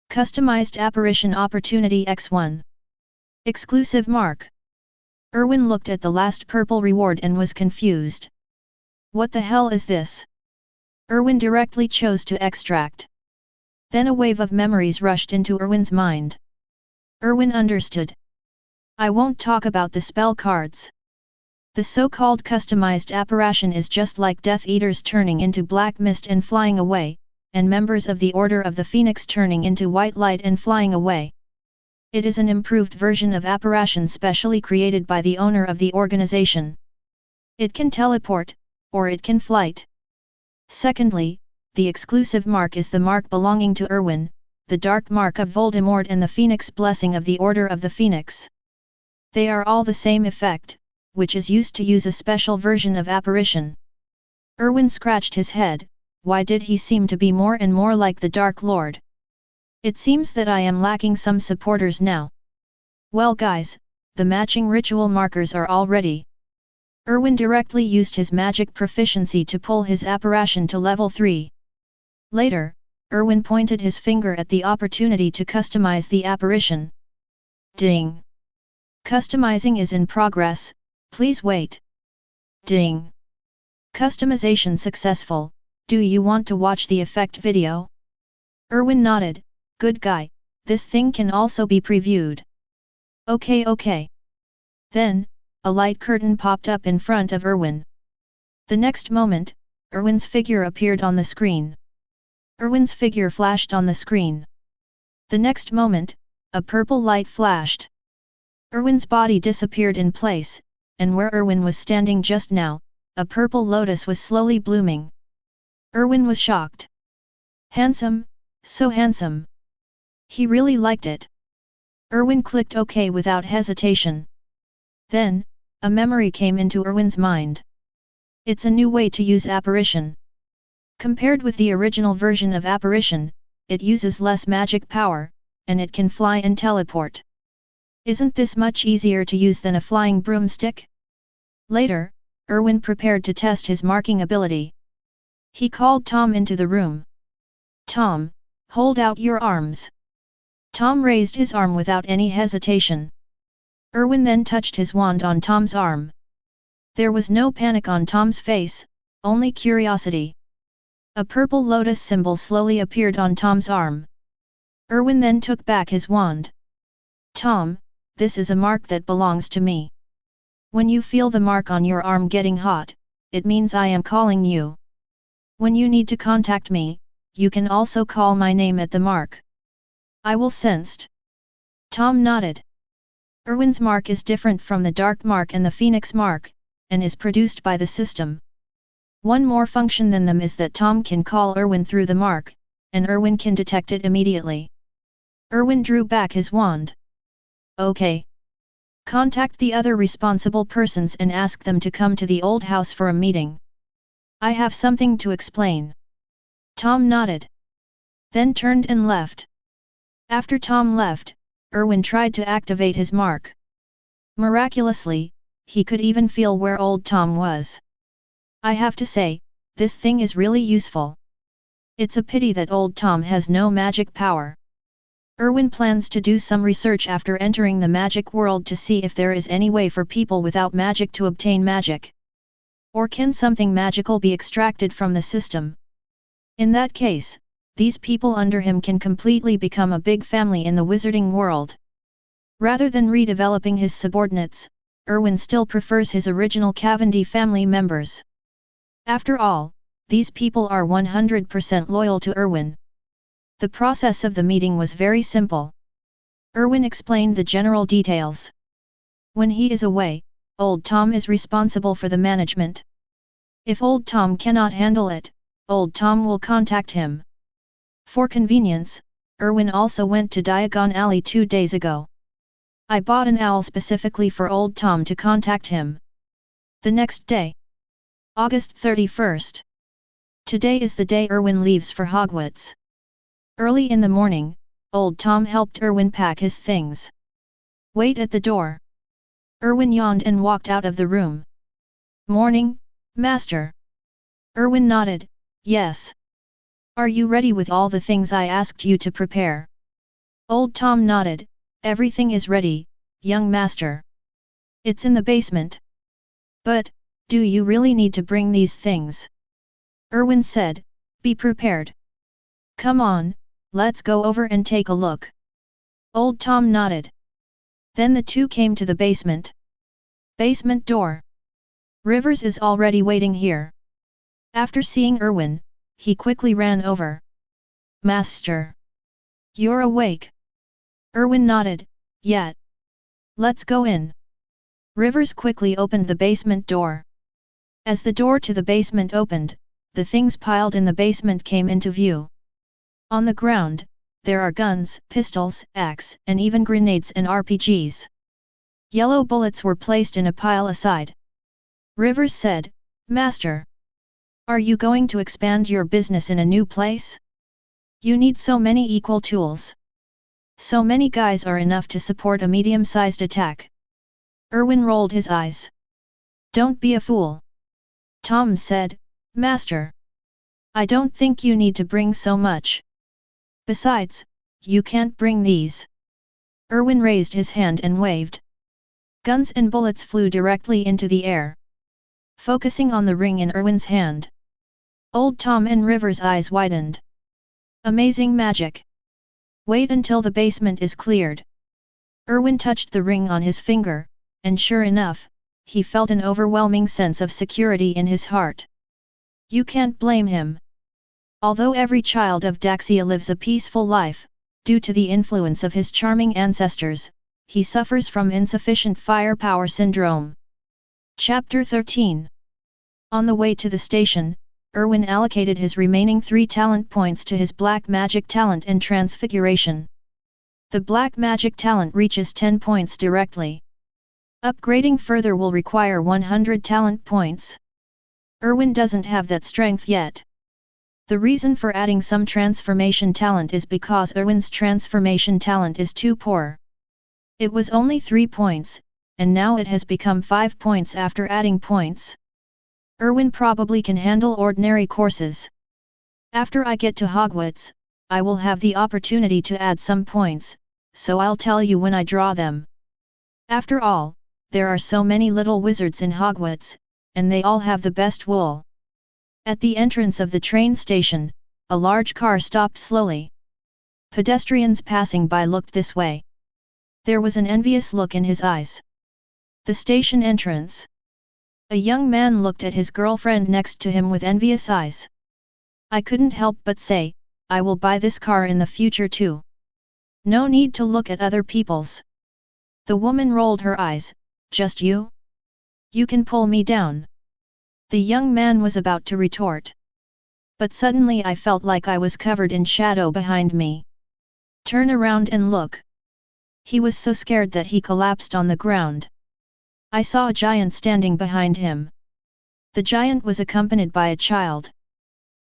Customized Apparition Opportunity X1. Exclusive Mark. Erwin looked at the last purple reward and was confused. What the hell is this? Erwin directly chose to extract. Then a wave of memories rushed into Erwin's mind. Erwin understood. I won't talk about the spell cards. The so-called customized apparition is just like Death Eaters turning into black mist and flying away, and members of the Order of the Phoenix turning into white light and flying away. It is an improved version of apparition specially created by the owner of the organization. It can teleport, or it can flight. Secondly, the exclusive mark is the mark belonging to Erwin, the dark mark of Voldemort and the Phoenix blessing of the Order of the Phoenix. They are all the same effect, which is used to use a special version of apparition. Erwin scratched his head, why did he seem to be more and more like the Dark Lord? It seems that I am lacking some supporters now. Well guys, the matching ritual markers are all ready. Erwin directly used his magic proficiency to pull his apparition to level 3. Later, Erwin pointed his finger at the opportunity to customize the apparition. Ding! Customizing is in progress, please wait. Ding! Customization successful, do you want to watch the effect video? Erwin nodded, good guy, this thing can also be previewed. Okay. Then, a light curtain popped up in front of Erwin. The next moment, Erwin's figure appeared on the screen. Erwin's figure flashed on the screen. The next moment, a purple light flashed. Erwin's body disappeared in place, and where Erwin was standing just now, a purple lotus was slowly blooming. Erwin was shocked. Handsome, so handsome. He really liked it. Erwin clicked OK without hesitation. Then, a memory came into Erwin's mind. It's a new way to use apparition. Compared with the original version of apparition, it uses less magic power, and it can fly and teleport. Isn't this much easier to use than a flying broomstick? Later, Erwin prepared to test his marking ability. He called Tom into the room. Tom, hold out your arms. Tom raised his arm without any hesitation. Erwin then touched his wand on Tom's arm. There was no panic on Tom's face, only curiosity. A purple lotus symbol slowly appeared on Tom's arm. Erwin then took back his wand. Tom, this is a mark that belongs to me. When you feel the mark on your arm getting hot, it means I am calling you. When you need to contact me, you can also call my name at the mark. I will sensed. Tom nodded. Erwin's mark is different from the dark mark and the phoenix mark, and is produced by the system. One more function than them is that Tom can call Erwin through the mark, and Erwin can detect it immediately. Erwin drew back his wand. Okay. Contact the other responsible persons and ask them to come to the old house for a meeting. I have something to explain. Tom nodded. Then turned and left. After Tom left, Erwin tried to activate his mark. Miraculously, he could even feel where old Tom was. I have to say, this thing is really useful. It's a pity that old Tom has no magic power. Erwin plans to do some research after entering the magic world to see if there is any way for people without magic to obtain magic. Or can something magical be extracted from the system? In that case, these people under him can completely become a big family in the wizarding world. Rather than redeveloping his subordinates, Erwin still prefers his original Cavendi family members. After all, these people are 100% loyal to Erwin. The process of the meeting was very simple. Erwin explained the general details. When he is away, old Tom is responsible for the management. If old Tom cannot handle it, old Tom will contact him. For convenience, Erwin also went to Diagon Alley 2 days ago. I bought an owl specifically for old Tom to contact him. The next day, August 31st. Today is the day Erwin leaves for Hogwarts. Early in the morning, old Tom helped Erwin pack his things. Wait at the door. Erwin yawned and walked out of the room. Morning, Master. Erwin nodded, yes. Are you ready with all the things I asked you to prepare? Old Tom nodded, everything is ready, young master. It's in the basement. But, do you really need to bring these things? Erwin said, be prepared. Come on, let's go over and take a look. Old Tom nodded. Then the two came to the basement. Basement door. Rivers is already waiting here. After seeing Erwin, he quickly ran over. Master. You're awake. Erwin nodded, yeah. Let's go in. Rivers quickly opened the basement door. As the door to the basement opened, the things piled in the basement came into view. On the ground, there are guns, pistols, axe, and even grenades and RPGs. Yellow bullets were placed in a pile aside. Rivers said, Master. Are you going to expand your business in a new place? You need so many equal tools. So many guys are enough to support a medium-sized attack. Erwin rolled his eyes. Don't be a fool. Tom said, Master. I don't think you need to bring so much. Besides, you can't bring these. Erwin raised his hand and waved. Guns and bullets flew directly into the air. Focusing on the ring in Erwin's hand. Old Tom and Rivers' eyes widened. Amazing magic. Wait until the basement is cleared. Erwin touched the ring on his finger, and sure enough, he felt an overwhelming sense of security in his heart. You can't blame him. Although every child of Daxia lives a peaceful life, due to the influence of his charming ancestors, he suffers from insufficient firepower syndrome. Chapter 13. On the way to the station, Erwin allocated his remaining 3 talent points to his black magic talent and transfiguration. The black magic talent reaches 10 points directly. Upgrading further will require 100 talent points. Erwin doesn't have that strength yet. The reason for adding some transformation talent is because Erwin's transformation talent is too poor. It was only 3 points, and now it has become 5 points after adding points. Erwin probably can handle ordinary courses. After I get to Hogwarts, I will have the opportunity to add some points, so I'll tell you when I draw them. After all, there are so many little wizards in Hogwarts, and they all have the best wool. At the entrance of the train station, a large car stopped slowly. Pedestrians passing by looked this way. There was an envious look in his eyes. The station entrance. A young man looked at his girlfriend next to him with envious eyes. I couldn't help but say, I will buy this car in the future too. No need to look at other people's. The woman rolled her eyes. Just you? You can pull me down. The young man was about to retort. But suddenly I felt like I was covered in shadow behind me. Turn around and look. He was so scared that he collapsed on the ground. I saw a giant standing behind him. The giant was accompanied by a child.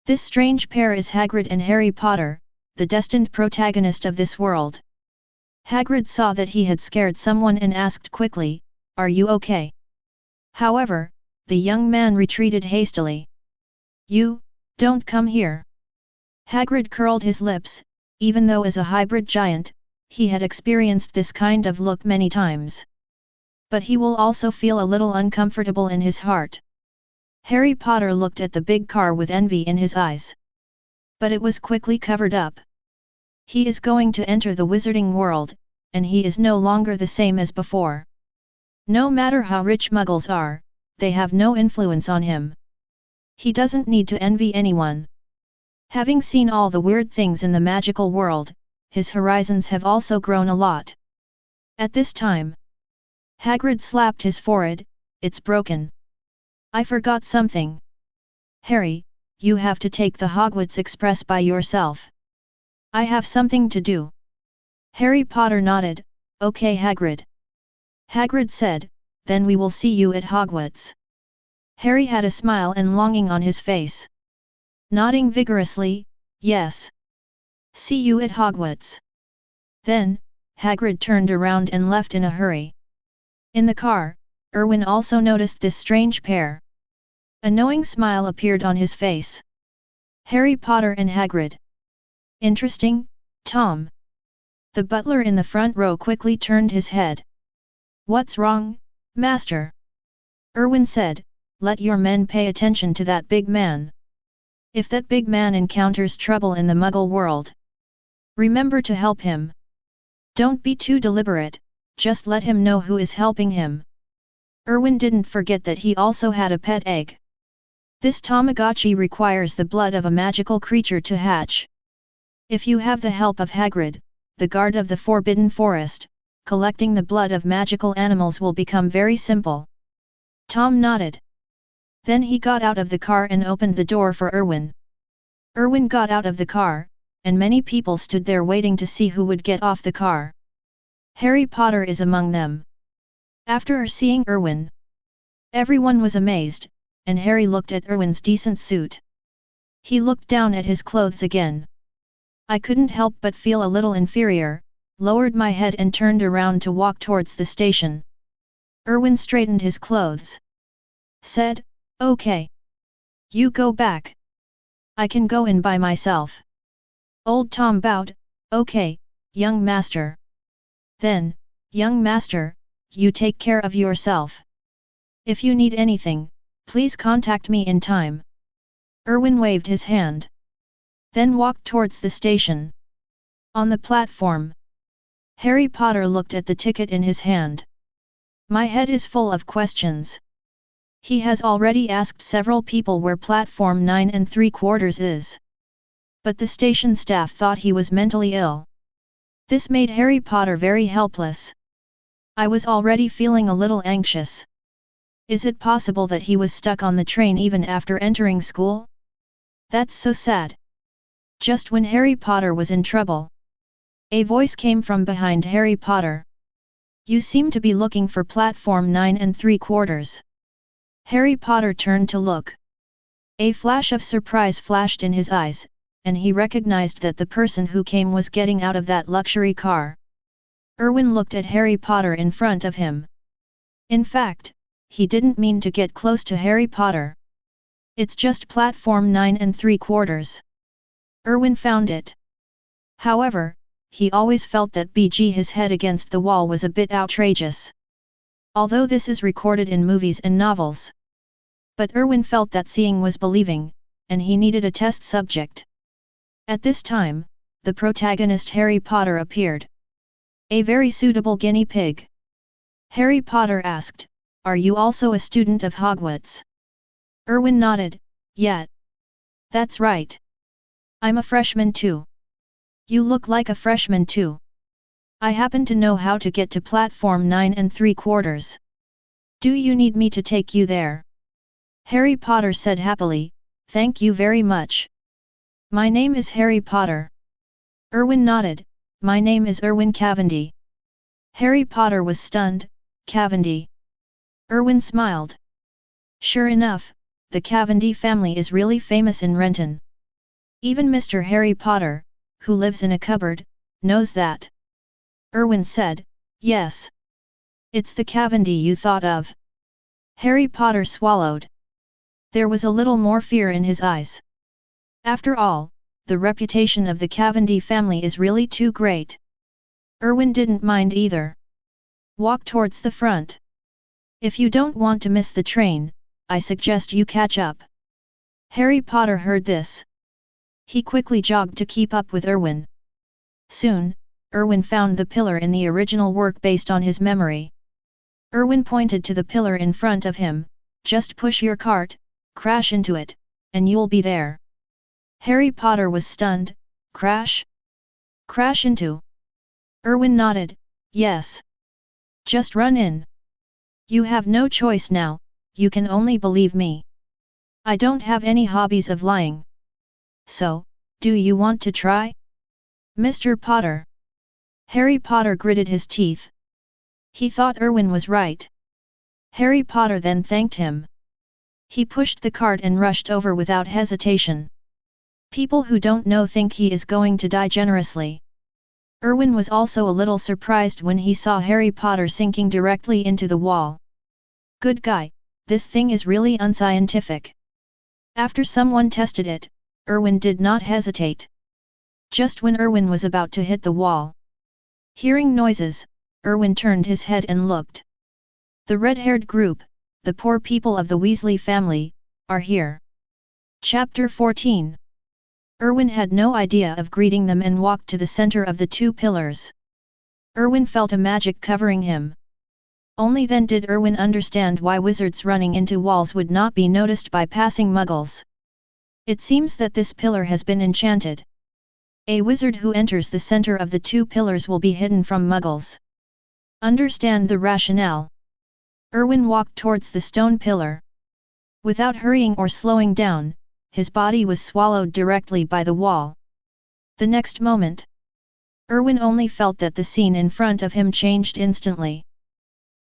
This strange pair is Hagrid and Harry Potter, the destined protagonist of this world. Hagrid saw that he had scared someone and asked quickly, "Are you okay?" However, the young man retreated hastily. "You, don't come here." Hagrid curled his lips, even though as a hybrid giant, he had experienced this kind of look many times. But he will also feel a little uncomfortable in his heart. Harry Potter looked at the big car with envy in his eyes. But it was quickly covered up. He is going to enter the wizarding world, and he is no longer the same as before. No matter how rich muggles are, they have no influence on him. He doesn't need to envy anyone. Having seen all the weird things in the magical world, his horizons have also grown a lot. At this time, Hagrid slapped his forehead. "It's broken. I forgot something. Harry, you have to take the Hogwarts Express by yourself." "I have something to do." Harry Potter nodded. "Okay, Hagrid." Hagrid said, "Then we will see you at Hogwarts." Harry had a smile and longing on his face. Nodding vigorously, "Yes. See you at Hogwarts." Then, Hagrid turned around and left in a hurry. In the car, Erwin also noticed this strange pair. A knowing smile appeared on his face. Harry Potter and Hagrid. "Interesting, Tom." The butler in the front row quickly turned his head. "What's wrong, Master?" Erwin said, "Let your men pay attention to that big man. If that big man encounters trouble in the Muggle world, remember to help him. Don't be too deliberate, just let him know who is helping him." Erwin didn't forget that he also had a pet egg. This Tamagotchi requires the blood of a magical creature to hatch. If you have the help of Hagrid, the guard of the Forbidden Forest, collecting the blood of magical animals will become very simple. Tom nodded. Then he got out of the car and opened the door for Erwin. Erwin got out of the car, and many people stood there waiting to see who would get off the car. Harry Potter is among them. After seeing Erwin, everyone was amazed, and Harry looked at Erwin's decent suit. He looked down at his clothes again. "I couldn't help but feel a little inferior," lowered my head and turned around to walk towards the station. Erwin straightened his clothes. Said, "Okay. You go back. I can go in by myself." Old Tom bowed, "Okay, young master." Then, "Young master, you take care of yourself. If you need anything, please contact me in time." Erwin waved his hand. Then walked towards the station. On the platform, Harry Potter looked at the ticket in his hand. "My head is full of questions." He has already asked several people where platform 9 3/4 is. But the station staff thought he was mentally ill. This made Harry Potter very helpless. I was already feeling a little anxious. Is it possible that he was stuck on the train even after entering school? That's so sad. Just when Harry Potter was in trouble, A voice came from behind Harry Potter. You seem to be looking for platform 9 3/4. Harry Potter turned to look. A flash of surprise flashed in his eyes, and he recognized that the person who came was getting out of that luxury car. Erwin looked at Harry Potter in front of him. In fact, he didn't mean to get close to Harry Potter. It's just platform 9 3/4. Erwin found it. However, he always felt that BG his head against the wall was a bit outrageous. Although this is recorded in movies and novels. But Erwin felt that seeing was believing, and he needed a test subject. At this time, the protagonist Harry Potter appeared. A very suitable guinea pig. Harry Potter asked, "Are you also a student of Hogwarts?" Erwin nodded, "Yeah. That's right. I'm a freshman too." "You look like a freshman too. I happen to know how to get to platform 9 3/4. Do you need me to take you there?" Harry Potter said happily, "Thank you very much. My name is Harry Potter." Erwin nodded, "My name is Erwin Cavendi." Harry Potter was stunned, "Cavendi?" Erwin smiled. Sure enough, the Cavendi family is really famous in Renton. Even Mr. Harry Potter, who lives in a cupboard, knows that. Erwin said, "Yes. It's the Cavendi you thought of." Harry Potter swallowed. There was a little more fear in his eyes. After all, the reputation of the Cavendi family is really too great. Erwin didn't mind either. "Walk towards the front. If you don't want to miss the train, I suggest you catch up." Harry Potter heard this. He quickly jogged to keep up with Erwin. Soon, Erwin found the pillar in the original work based on his memory. Erwin pointed to the pillar in front of him, "Just push your cart, crash into it, and you'll be there." Harry Potter was stunned. "Crash? Crash into?" Erwin nodded, "Yes. Just run in. You have no choice now, you can only believe me. I don't have any hobbies of lying. So, do you want to try? Mr. Potter?" Harry Potter gritted his teeth. He thought Erwin was right. Harry Potter then thanked him. He pushed the cart and rushed over without hesitation. People who don't know think he is going to die generously. Erwin was also a little surprised when he saw Harry Potter sinking directly into the wall. "Good guy, this thing is really unscientific." After someone tested it, Erwin did not hesitate. Just when Erwin was about to hit the wall. Hearing noises, Erwin turned his head and looked. The red-haired group, the poor people of the Weasley family, are here. Chapter 14. Erwin had no idea of greeting them and walked to the center of the two pillars. Erwin felt a magic covering him. Only then did Erwin understand why wizards running into walls would not be noticed by passing muggles. It seems that this pillar has been enchanted. A wizard who enters the center of the two pillars will be hidden from muggles. Understand the rationale. Erwin walked towards the stone pillar. Without hurrying or slowing down, his body was swallowed directly by the wall. The next moment, Erwin only felt that the scene in front of him changed instantly.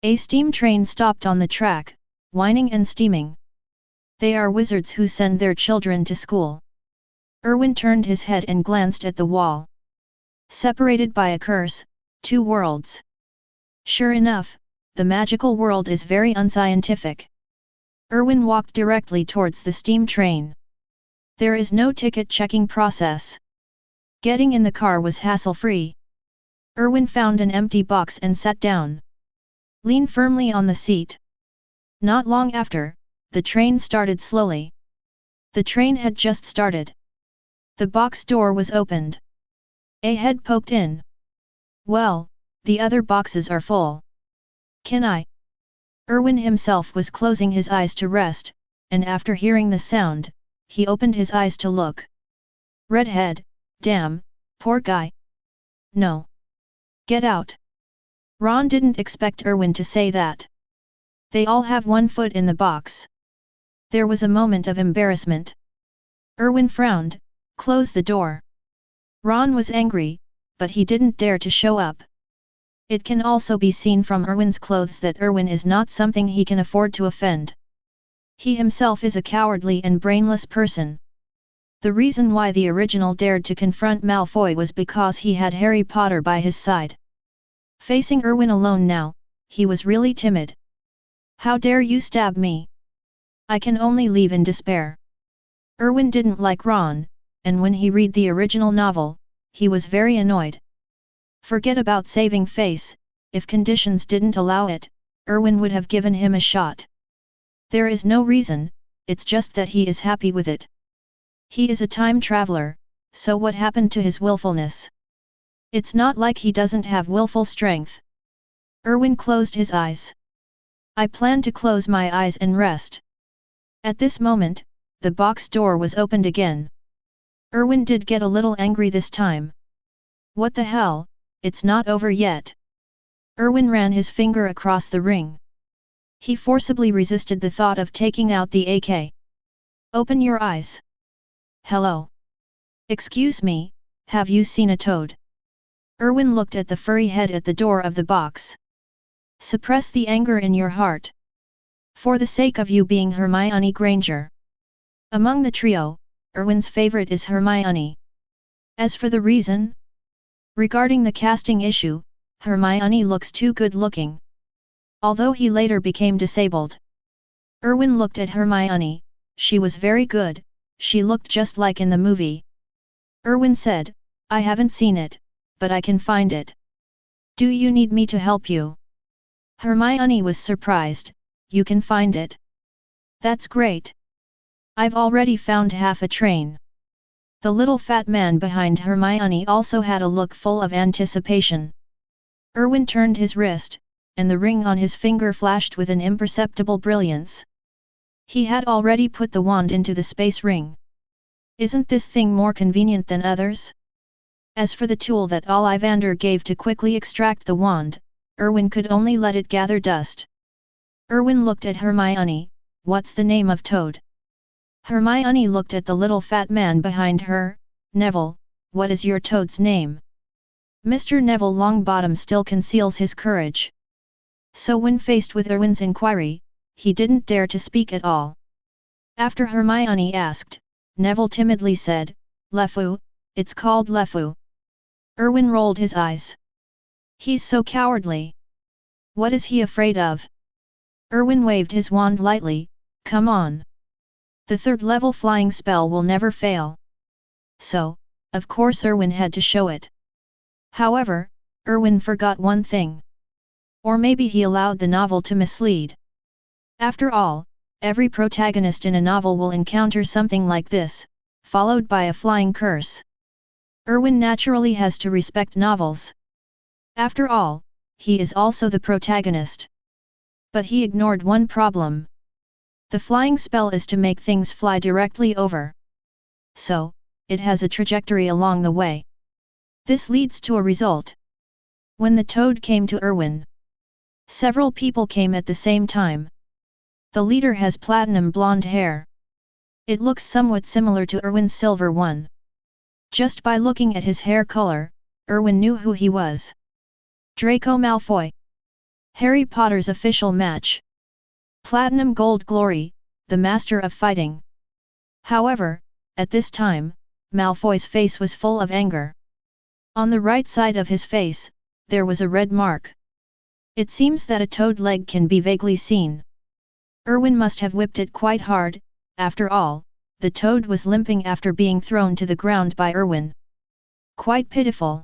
A steam train stopped on the track, whining and steaming. They are wizards who send their children to school. Erwin turned his head and glanced at the wall. Separated by a curse, two worlds. Sure enough, the magical world is very unscientific. Erwin walked directly towards the steam train. There is no ticket checking process. Getting in the car was hassle-free. Erwin found an empty box and sat down. Lean firmly on the seat. Not long after, the train started slowly. The train had just started. The box door was opened. A head poked in. "Well, the other boxes are full. Can I?" Erwin himself was closing his eyes to rest, and after hearing the sound, he opened his eyes to look. Redhead, damn, poor guy. No. Get out. Ron didn't expect Erwin to say that. They all have one foot in the box. There was a moment of embarrassment. Erwin frowned, "Close the door." Ron was angry, but he didn't dare to show up. It can also be seen from Erwin's clothes that Erwin is not something he can afford to offend. He himself is a cowardly and brainless person. The reason why the original dared to confront Malfoy was because he had Harry Potter by his side. Facing Erwin alone now, he was really timid. "How dare you stab me? I can only leave in despair." Erwin didn't like Ron, and when he read the original novel, he was very annoyed. Forget about saving face, if conditions didn't allow it, Erwin would have given him a shot. There is no reason, it's just that he is happy with it. He is a time traveler, so what happened to his willfulness? It's not like he doesn't have willful strength. Erwin closed his eyes. "I plan to close my eyes and rest." At this moment, the box door was opened again. Erwin did get a little angry this time. "What the hell, it's not over yet." Erwin ran his finger across the ring. He forcibly resisted the thought of taking out the AK. "Open your eyes." "Hello. Excuse me, have you seen a toad?" Erwin looked at the furry head at the door of the box. "Suppress the anger in your heart. For the sake of you being Hermione Granger." Among the trio, Erwin's favorite is Hermione. As for the reason? Regarding the casting issue, Hermione looks too good-looking. Although he later became disabled. Erwin looked at Hermione, she was very good, she looked just like in the movie. Erwin said, "I haven't seen it, but I can find it. Do you need me to help you?" Hermione was surprised, "You can find it? That's great. I've already found half a train." The little fat man behind Hermione also had a look full of anticipation. Erwin turned his wrist, and the ring on his finger flashed with an imperceptible brilliance. He had already put the wand into the space ring. Isn't this thing more convenient than others? As for the tool that Ollivander gave to quickly extract the wand, Erwin could only let it gather dust. Erwin looked at Hermione, "What's the name of Toad?" Hermione looked at the little fat man behind her, "Neville, what is your toad's name?" Mr. Neville Longbottom still conceals his courage. So when faced with Erwin's inquiry, he didn't dare to speak at all. After Hermione asked, Neville timidly said, "Lefou, it's called Lefou." Erwin rolled his eyes. "He's so cowardly. What is he afraid of?" Erwin waved his wand lightly, "Come on. The third level flying spell will never fail." So, of course Erwin had to show it. However, Erwin forgot one thing. Or maybe he allowed the novel to mislead. After all, every protagonist in a novel will encounter something like this, followed by a flying curse. Erwin naturally has to respect novels. After all, he is also the protagonist. But he ignored one problem. The flying spell is to make things fly directly over. So, it has a trajectory along the way. This leads to a result. When the toad came to Erwin, several people came at the same time. The leader has platinum blonde hair. It looks somewhat similar to Erwin's silver one. Just by looking at his hair color, Erwin knew who he was. Draco Malfoy. Harry Potter's official match. Platinum Gold Glory, the master of fighting. However, at this time, Malfoy's face was full of anger. On the right side of his face, there was a red mark. It seems that a toad leg can be vaguely seen. Erwin must have whipped it quite hard, after all, the toad was limping after being thrown to the ground by Erwin. Quite pitiful.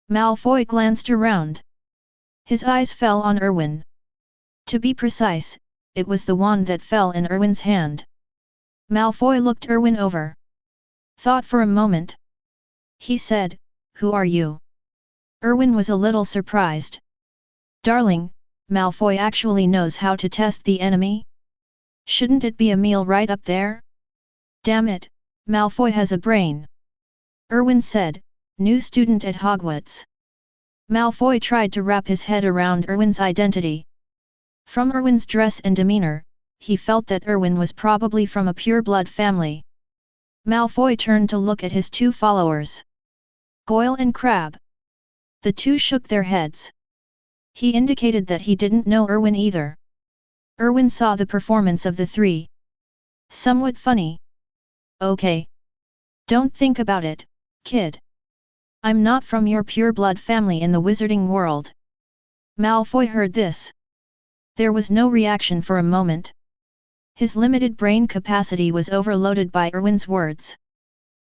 Malfoy glanced around. His eyes fell on Erwin. To be precise, it was the wand that fell in Erwin's hand. Malfoy looked Erwin over. Thought for a moment. He said, "Who are you?" Erwin was a little surprised. "Darling, Malfoy actually knows how to test the enemy? Shouldn't it be a meal right up there?" "Damn it, Malfoy has a brain," Erwin said, new student at Hogwarts. Malfoy tried to wrap his head around Erwin's identity. From Erwin's dress and demeanor, he felt that Erwin was probably from a pure-blood family. Malfoy turned to look at his two followers. Goyle and Crabbe. The two shook their heads. He indicated that he didn't know Erwin either. Erwin saw the performance of the three. Somewhat funny. Okay. Don't think about it, kid. I'm not from your pure-blood family in the wizarding world. Malfoy heard this. There was no reaction for a moment. His limited brain capacity was overloaded by Erwin's words.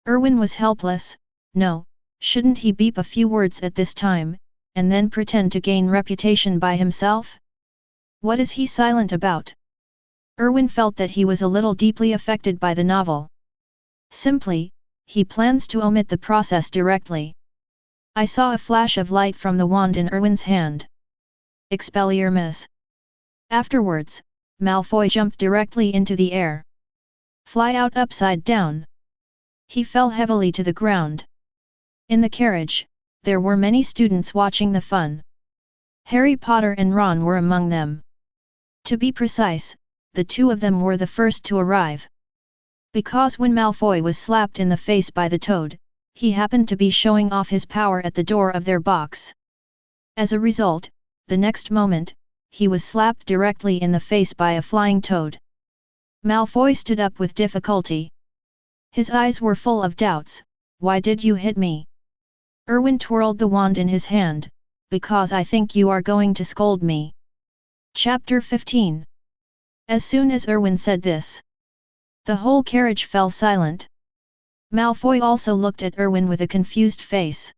Erwin was helpless. No, shouldn't he beep a few words at this time, and then pretend to gain reputation by himself? What is he silent about? Erwin felt that he was a little deeply affected by the novel. Simply, he plans to omit the process directly. I saw a flash of light from the wand in Erwin's hand. Expelliarmus. Afterwards, Malfoy jumped directly into the air. Fly out upside down. He fell heavily to the ground. In the carriage, there were many students watching the fun. Harry Potter and Ron were among them. To be precise, the two of them were the first to arrive. Because when Malfoy was slapped in the face by the toad, he happened to be showing off his power at the door of their box. As a result, the next moment, he was slapped directly in the face by a flying toad. Malfoy stood up with difficulty. His eyes were full of doubts. Why did you hit me? Erwin twirled the wand in his hand, because I think you are going to scold me. Chapter 15. As soon as Erwin said this, the whole carriage fell silent. Malfoy also looked at Erwin with a confused face.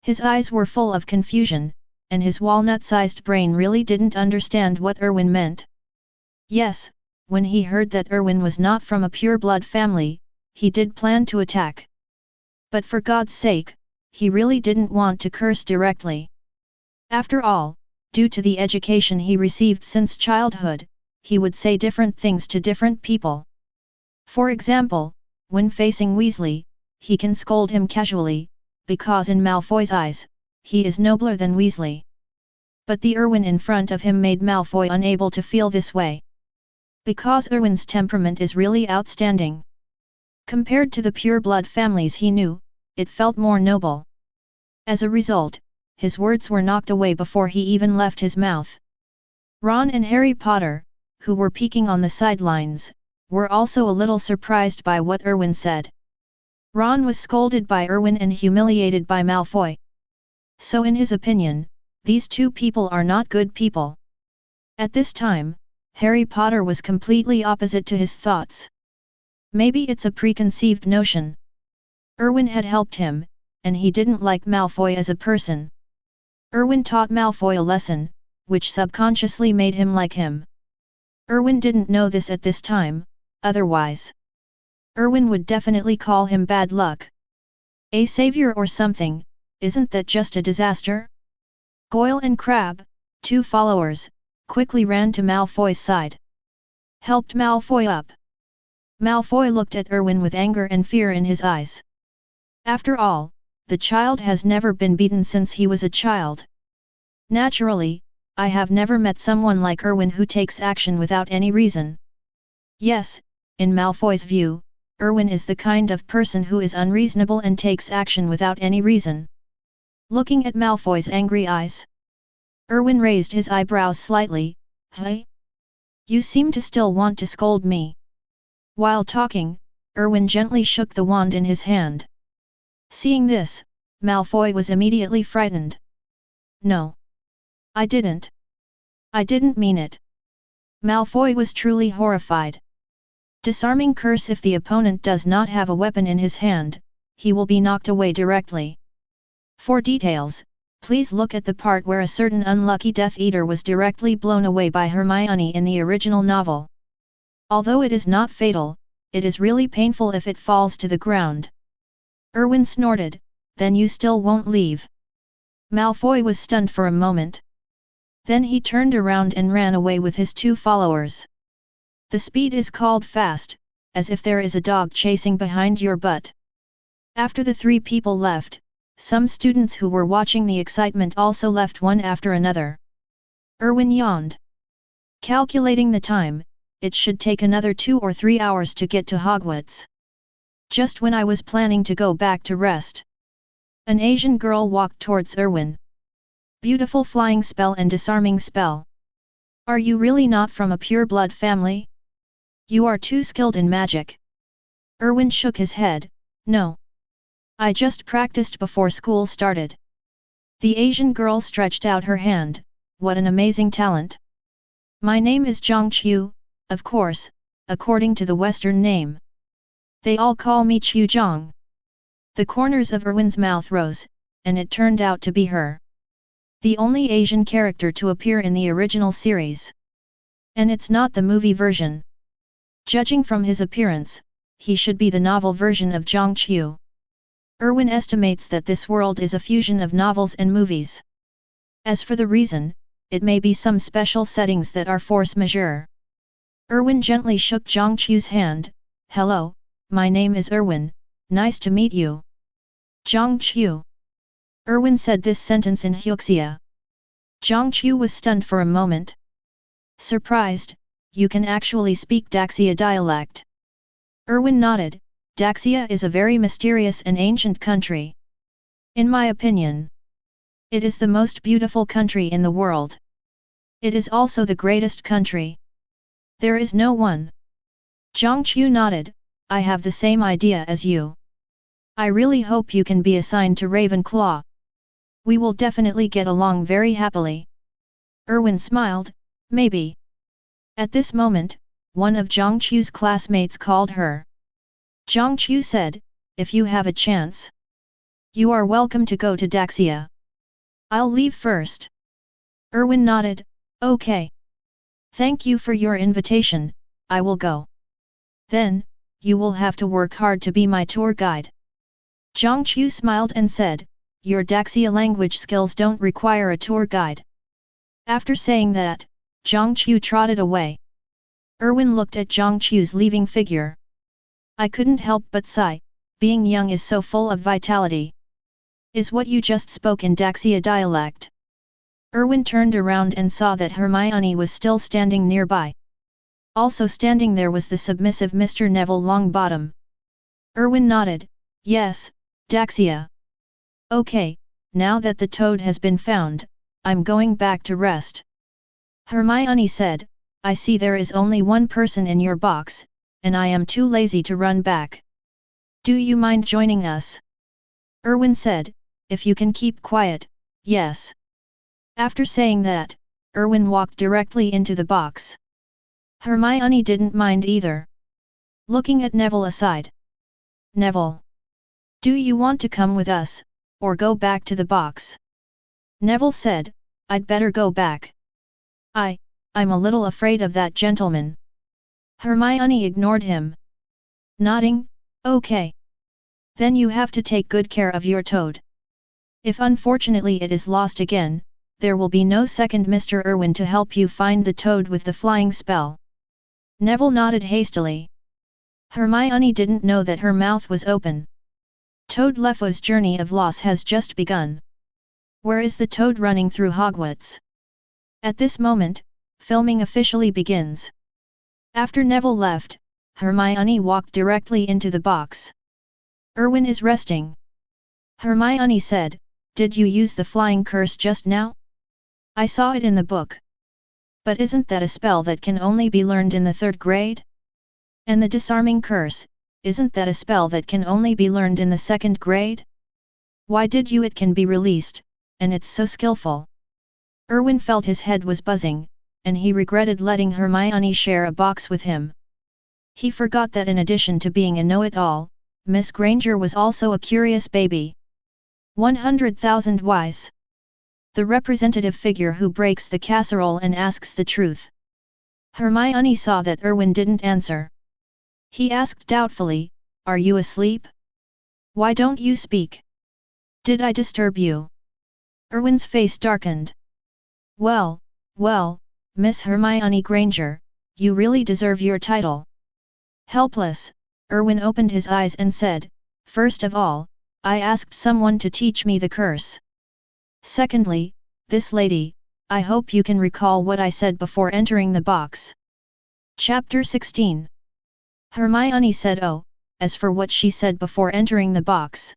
His eyes were full of confusion, and his walnut-sized brain really didn't understand what Erwin meant. Yes, when he heard that Erwin was not from a pure-blood family, he did plan to attack. But for God's sake, he really didn't want to curse directly. After all, due to the education he received since childhood, he would say different things to different people. For example, when facing Weasley, he can scold him casually, because in Malfoy's eyes, he is nobler than Weasley. But the Erwin in front of him made Malfoy unable to feel this way. Because Erwin's temperament is really outstanding. Compared to the pure-blood families he knew, it felt more noble. As a result, his words were knocked away before he even left his mouth. Ron and Harry Potter, who were peeking on the sidelines, were also a little surprised by what Erwin said. Ron was scolded by Erwin and humiliated by Malfoy. So in his opinion, these two people are not good people. At this time, Harry Potter was completely opposite to his thoughts. Maybe it's a preconceived notion. Erwin had helped him, and he didn't like Malfoy as a person. Erwin taught Malfoy a lesson, which subconsciously made him like him. Erwin didn't know this at this time, otherwise Erwin would definitely call him bad luck. A savior or something, isn't that just a disaster? Goyle and Crabbe, two followers, quickly ran to Malfoy's side. Helped Malfoy up. Malfoy looked at Erwin with anger and fear in his eyes. After all, the child has never been beaten since he was a child. Naturally, I have never met someone like Erwin who takes action without any reason. Yes, in Malfoy's view, Erwin is the kind of person who is unreasonable and takes action without any reason. Looking at Malfoy's angry eyes, Erwin raised his eyebrows slightly. Hey? You seem to still want to scold me. While talking, Erwin gently shook the wand in his hand. Seeing this, Malfoy was immediately frightened. No. I didn't. I didn't mean it. Malfoy was truly horrified. Disarming curse: if the opponent does not have a weapon in his hand, he will be knocked away directly. For details, please look at the part where a certain unlucky Death Eater was directly blown away by Hermione in the original novel. Although it is not fatal, it is really painful if it falls to the ground. Erwin snorted, then you still won't leave? Malfoy was stunned for a moment. Then he turned around and ran away with his two followers. The speed is called fast, as if there is a dog chasing behind your butt. After the three people left, some students who were watching the excitement also left one after another. Erwin yawned. Calculating the time, it should take another 2 or 3 hours to get to Hogwarts. Just when I was planning to go back to rest. An Asian girl walked towards Erwin. Beautiful flying spell and disarming spell. Are you really not from a pure blood family? You are too skilled in magic. Erwin shook his head, no. I just practiced before school started. The Asian girl stretched out her hand, what an amazing talent. My name is Zhang Qiu, of course, according to the Western name. They all call me Qiu Zhang. The corners of Erwin's mouth rose, and it turned out to be her. The only Asian character to appear in the original series. And it's not the movie version. Judging from his appearance, he should be the novel version of Zhang Qiu. Erwin estimates that this world is a fusion of novels and movies. As for the reason, it may be some special settings that are force majeure. Erwin gently shook Zhang Qiu's hand. Hello, my name is Erwin, nice to meet you. Zhang Qiu. Erwin said this sentence in Huxia. Zhang Qiu was stunned for a moment. Surprised, you can actually speak Daxia dialect. Erwin nodded. Daxia is a very mysterious and ancient country. In my opinion, it is the most beautiful country in the world. It is also the greatest country. There is no one. Zhang Qiu nodded. I have the same idea as you. I really hope you can be assigned to Ravenclaw. We will definitely get along very happily. Erwin smiled, maybe. At this moment, one of Zhang Qiu's classmates called her. Zhang Qiu said, if you have a chance, you are welcome to go to Daxia. I'll leave first. Erwin nodded, okay. Thank you for your invitation, I will go. Then, you will have to work hard to be my tour guide. Zhang Qiu smiled and said, your Daxia language skills don't require a tour guide. After saying that, Zhang Qiu trotted away. Erwin looked at Zhang Qiu's leaving figure. I couldn't help but sigh, being young is so full of vitality. Is what you just spoke in Daxia dialect? Erwin turned around and saw that Hermione was still standing nearby. Also standing there was the submissive Mr. Neville Longbottom. Erwin nodded, yes, Daxia. Okay, now that the toad has been found, I'm going back to rest. Hermione said, I see there is only one person in your box, and I am too lazy to run back. Do you mind joining us? Erwin said, if you can keep quiet, yes. After saying that, Erwin walked directly into the box. Hermione didn't mind either. Looking at Neville aside. Neville. Do you want to come with us, or go back to the box? Neville said, I'd better go back. I'm a little afraid of that gentleman. Hermione ignored him. Nodding, okay. Then you have to take good care of your toad. If unfortunately it is lost again, there will be no second Mr. Erwin to help you find the toad with the flying spell. Neville nodded hastily. Hermione didn't know that her mouth was open. Toad Lefo's journey of loss has just begun. Where is the toad running through Hogwarts? At this moment, filming officially begins. After Neville left, Hermione walked directly into the box. Erwin is resting. Hermione said, did you use the flying curse just now? I saw it in the book. But isn't that a spell that can only be learned in the 3rd grade? And the disarming curse, isn't that a spell that can only be learned in the 2nd grade? Why did you? It can be released, and it's so skillful. Erwin felt his head was buzzing, and he regretted letting Hermione share a box with him. He forgot that in addition to being a know-it-all, Miss Granger was also a curious baby. 100,000 whys. The representative figure who breaks the casserole and asks the truth. Hermione saw that Erwin didn't answer. He asked doubtfully, are you asleep? Why don't you speak? Did I disturb you? Erwin's face darkened. Well, Miss Hermione Granger, you really deserve your title. Helpless, Erwin opened his eyes and said, first of all, I asked someone to teach me the curse. Secondly, this lady, I hope you can recall what I said before entering the box. Chapter 16. Hermione said, oh, as for what she said before entering the box.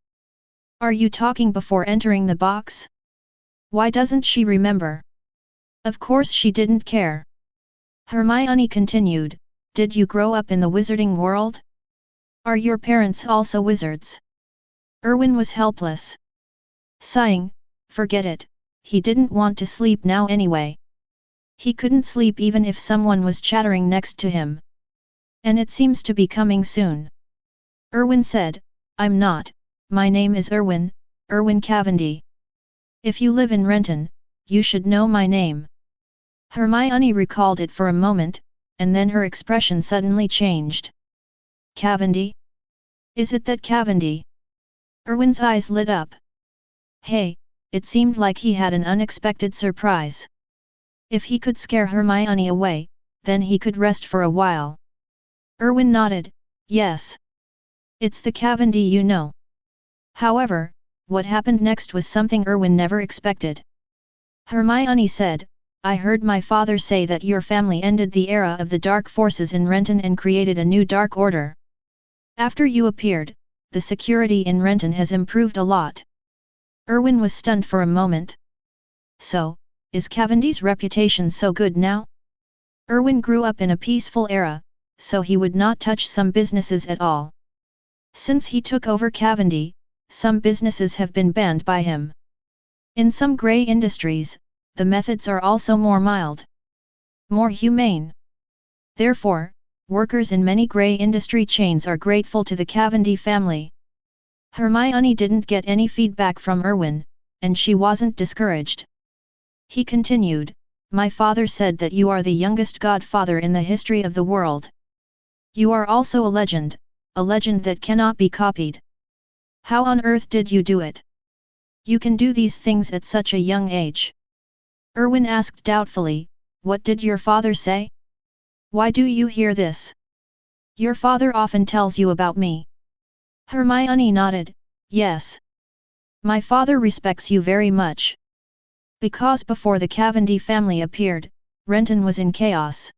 Are you talking before entering the box? Why doesn't she remember? Of course she didn't care. Hermione continued, did you grow up in the wizarding world? Are your parents also wizards? Erwin was helpless. Sighing, forget it, he didn't want to sleep now anyway. He couldn't sleep even if someone was chattering next to him. And it seems to be coming soon. Erwin said, I'm not, my name is Erwin, Erwin Cavendi. If you live in Renton, you should know my name. Hermione recalled it for a moment, and then her expression suddenly changed. Cavendi? Is it that Cavendi? Erwin's eyes lit up. Hey, it seemed like he had an unexpected surprise. If he could scare Hermione away, then he could rest for a while. Erwin nodded, yes. It's the Cavendi you know. However, what happened next was something Erwin never expected. Hermione said, I heard my father say that your family ended the era of the dark forces in Renton and created a new dark order. After you appeared, the security in Renton has improved a lot. Erwin was stunned for a moment. So, is Cavendi's reputation so good now? Erwin grew up in a peaceful era, so he would not touch some businesses at all. Since he took over Cavendi, some businesses have been banned by him. In some grey industries, the methods are also more mild. More humane. Therefore, workers in many grey industry chains are grateful to the Cavendi family. Hermione didn't get any feedback from Erwin, and she wasn't discouraged. He continued, my father said that you are the youngest godfather in the history of the world. You are also a legend that cannot be copied. How on earth did you do it? You can do these things at such a young age. Erwin asked doubtfully, what did your father say? Why do you hear this? Your father often tells you about me. Hermione nodded, yes. My father respects you very much. Because before the Cavendi family appeared, Renton was in chaos.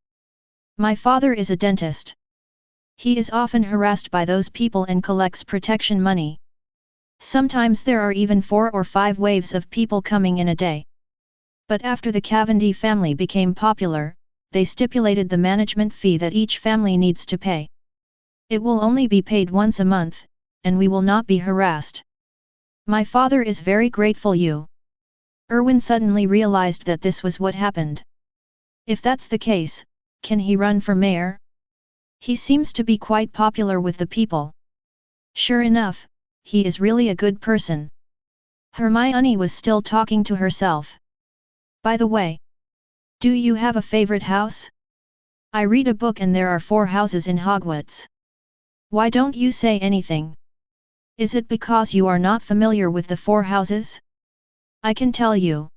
My father is a dentist. He is often harassed by those people and collects protection money. Sometimes there are even 4 or 5 waves of people coming in a day. But after the Cavendi family became popular, they stipulated the management fee that each family needs to pay. It will only be paid once a month, and we will not be harassed. My father is very grateful you. Erwin suddenly realized that this was what happened. If that's the case, can he run for mayor? He seems to be quite popular with the people. Sure enough, he is really a good person. Hermione was still talking to herself. By the way, do you have a favorite house? I read a book and there are 4 houses in Hogwarts. Why don't you say anything? Is it because you are not familiar with the 4 houses? I can tell you.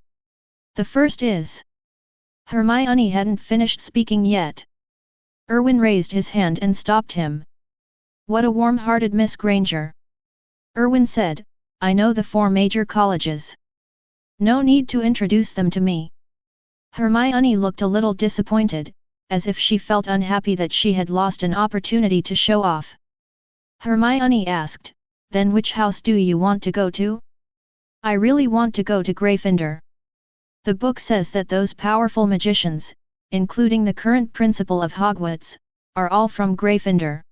The first is... Hermione hadn't finished speaking yet. Erwin raised his hand and stopped him. What a warm-hearted Miss Granger. Erwin said, I know the 4 major colleges. No need to introduce them to me. Hermione looked a little disappointed, as if she felt unhappy that she had lost an opportunity to show off. Hermione asked, then which house do you want to go to? I really want to go to Gryffindor. The book says that those powerful magicians, including the current principal of Hogwarts, are all from Gryffindor.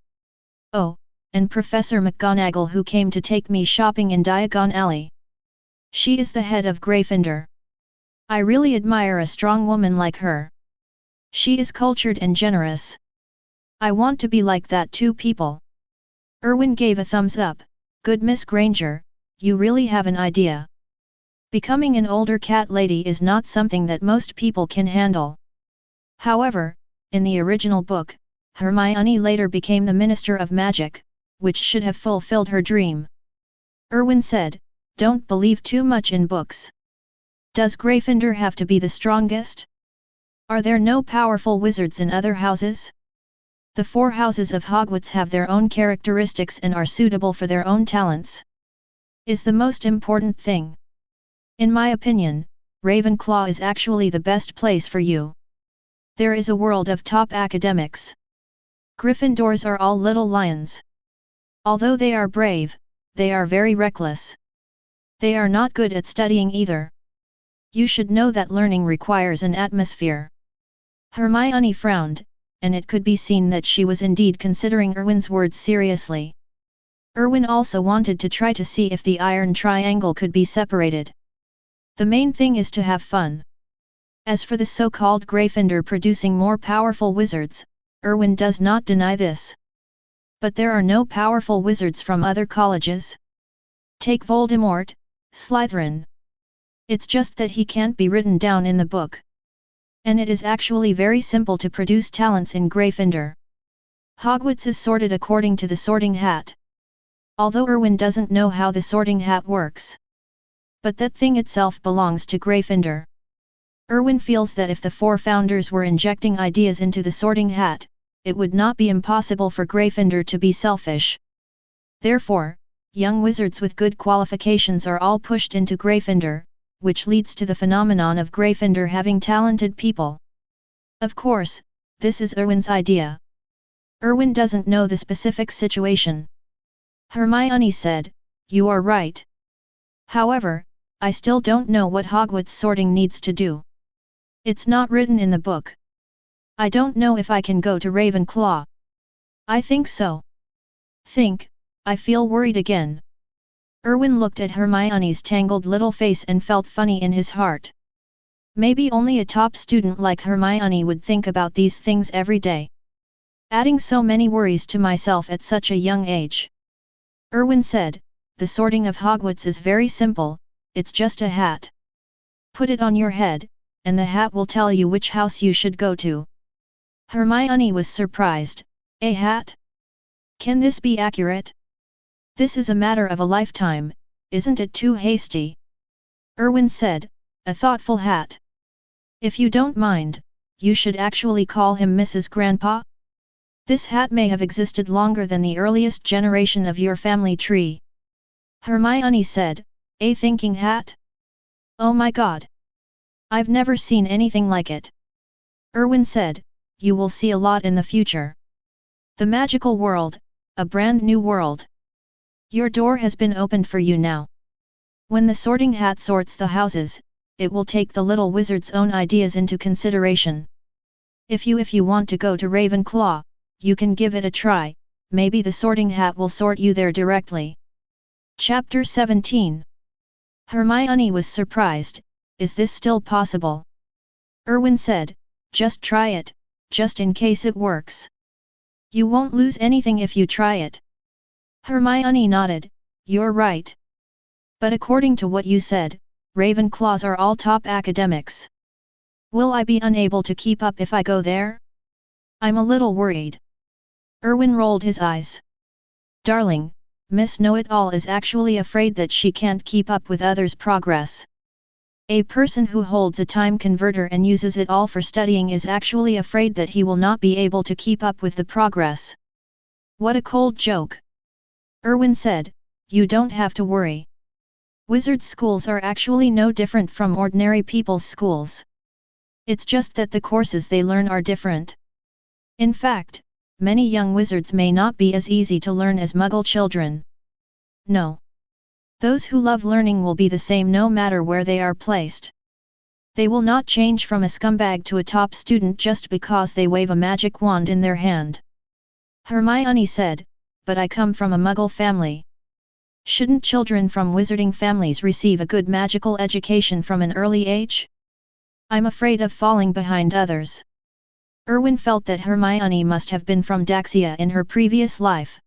Oh, and Professor McGonagall who came to take me shopping in Diagon Alley. She is the head of Gryffindor. I really admire a strong woman like her. She is cultured and generous. I want to be like that too people. Erwin gave a thumbs up, good Miss Granger, you really have an idea. Becoming an older cat lady is not something that most people can handle. However, in the original book, Hermione later became the Minister of Magic, which should have fulfilled her dream. Erwin said, don't believe too much in books. Does Gryffindor have to be the strongest? Are there no powerful wizards in other houses? The 4 houses of Hogwarts have their own characteristics and are suitable for their own talents. Is the most important thing. In my opinion, Ravenclaw is actually the best place for you. There is a world of top academics. Gryffindors are all little lions. Although they are brave, they are very reckless. They are not good at studying either. You should know that learning requires an atmosphere. Hermione frowned, and it could be seen that she was indeed considering Erwin's words seriously. Erwin also wanted to try to see if the iron triangle could be separated. The main thing is to have fun. As for the so-called Gryffindor producing more powerful wizards, Erwin does not deny this. But there are no powerful wizards from other colleges. Take Voldemort, Slytherin. It's just that he can't be written down in the book. And it is actually very simple to produce talents in Gryffindor. Hogwarts is sorted according to the sorting hat. Although Erwin doesn't know how the sorting hat works. But that thing itself belongs to Gryffindor. Erwin feels that if the four founders were injecting ideas into the sorting hat, it would not be impossible for Gryffindor to be selfish. Therefore, young wizards with good qualifications are all pushed into Gryffindor, which leads to the phenomenon of Gryffindor having talented people. Of course, this is Erwin's idea. Erwin doesn't know the specific situation. Hermione said, "You are right. However, I still don't know what Hogwarts sorting needs to do. It's not written in the book. I don't know if I can go to Ravenclaw. I think so. I feel worried again." Erwin looked at Hermione's tangled little face and felt funny in his heart. Maybe only a top student like Hermione would think about these things every day. Adding so many worries to myself at such a young age. Erwin said, "The sorting of Hogwarts is very simple, it's just a hat. Put it on your head, and the hat will tell you which house you should go to." Hermione was surprised. "A hat? Can this be accurate? This is a matter of a lifetime, isn't it too hasty?" Erwin said, "A thoughtful hat. If you don't mind, you should actually call him Mrs. Grandpa. This hat may have existed longer than the earliest generation of your family tree." Hermione said, "A thinking hat? Oh my god! I've never seen anything like it." Erwin said, "You will see a lot in the future. The magical world, a brand new world. Your door has been opened for you now. When the sorting hat sorts the houses, it will take the little wizard's own ideas into consideration. If you want to go to Ravenclaw, you can give it a try, maybe the sorting hat will sort you there directly." Chapter 17. Hermione was surprised, "Is this still possible?" Erwin said, "Just try it, just in case it works. You won't lose anything if you try it." Hermione nodded, "You're right. But according to what you said, Ravenclaws are all top academics. Will I be unable to keep up if I go there? I'm a little worried." Erwin rolled his eyes. "Darling, Miss Know-It-All is actually afraid that she can't keep up with others' progress. A person who holds a time converter and uses it all for studying is actually afraid that he will not be able to keep up with the progress." "What a cold joke." Erwin said, "You don't have to worry. Wizard schools are actually no different from ordinary people's schools. It's just that the courses they learn are different. In fact, many young wizards may not be as easy to learn as Muggle children. No. Those who love learning will be the same no matter where they are placed. They will not change from a scumbag to a top student just because they wave a magic wand in their hand." Hermione said, "But I come from a Muggle family. Shouldn't children from wizarding families receive a good magical education from an early age? I'm afraid of falling behind others." Erwin felt that Hermione must have been from Daxia in her previous life.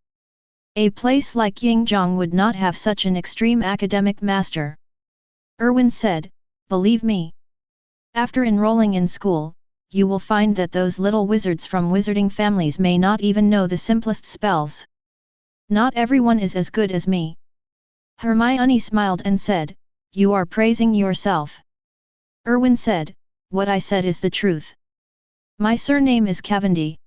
A place like Yingzhong would not have such an extreme academic master. Erwin said, "Believe me. After enrolling in school, you will find that those little wizards from wizarding families may not even know the simplest spells. Not everyone is as good as me." Hermione smiled and said, "You are praising yourself." Erwin said, "What I said is the truth. My surname is Cavendi.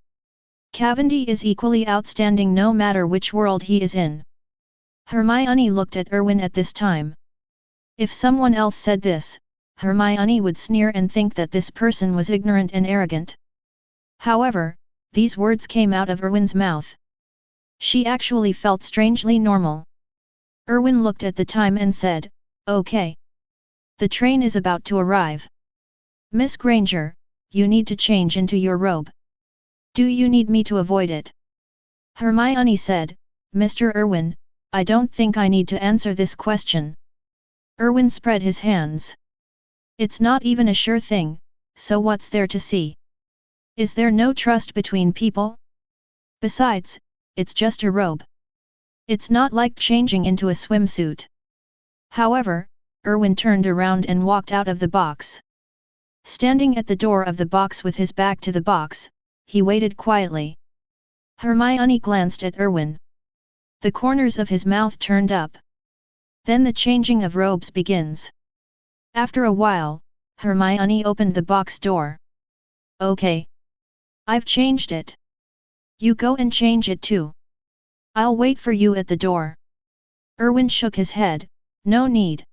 Cavendi is equally outstanding no matter which world he is in." Hermione looked at Erwin at this time. If someone else said this, Hermione would sneer and think that this person was ignorant and arrogant. However, these words came out of Erwin's mouth. She actually felt strangely normal. Erwin looked at the time and said, Okay. The train is about to arrive. Miss Granger, you need to change into your robe. Do you need me to avoid it? Hermione said, Mr. Erwin, I don't think I need to answer this question. Erwin spread his hands. It's not even a sure thing, so what's there to see? Is there no trust between people? Besides, it's just a robe. It's not like changing into a swimsuit. However, Erwin turned around and walked out of the box. Standing at the door of the box with his back to the box, he waited quietly. Hermione glanced at Erwin. The corners of his mouth turned up. Then the changing of robes begins. After a while, Hermione opened the box door. Okay. I've changed it. You go and change it too. I'll wait for you at the door. Erwin shook his head, no need.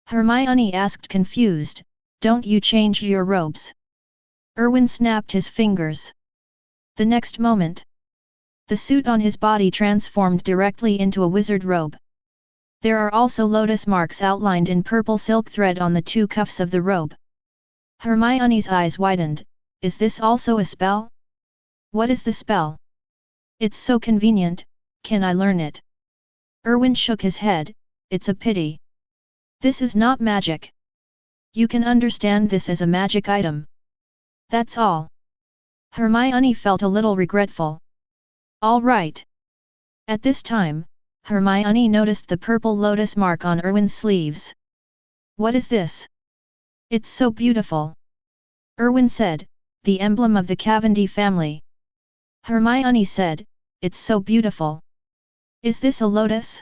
Hermione asked confused, don't you change your robes? Erwin snapped his fingers. The next moment, the suit on his body transformed directly into a wizard robe. There are also lotus marks outlined in purple silk thread on the two cuffs of the robe. Hermione's eyes widened, is this also a spell? What is the spell? It's so convenient, can I learn it? Erwin shook his head, it's a pity. This is not magic. You can understand this as a magic item. That's all. Hermione felt a little regretful. All right. At this time, Hermione noticed the purple lotus mark on Erwin's sleeves. What is this? It's so beautiful. Erwin said, the emblem of the Cavendi family. Hermione said, it's so beautiful. Is this a lotus?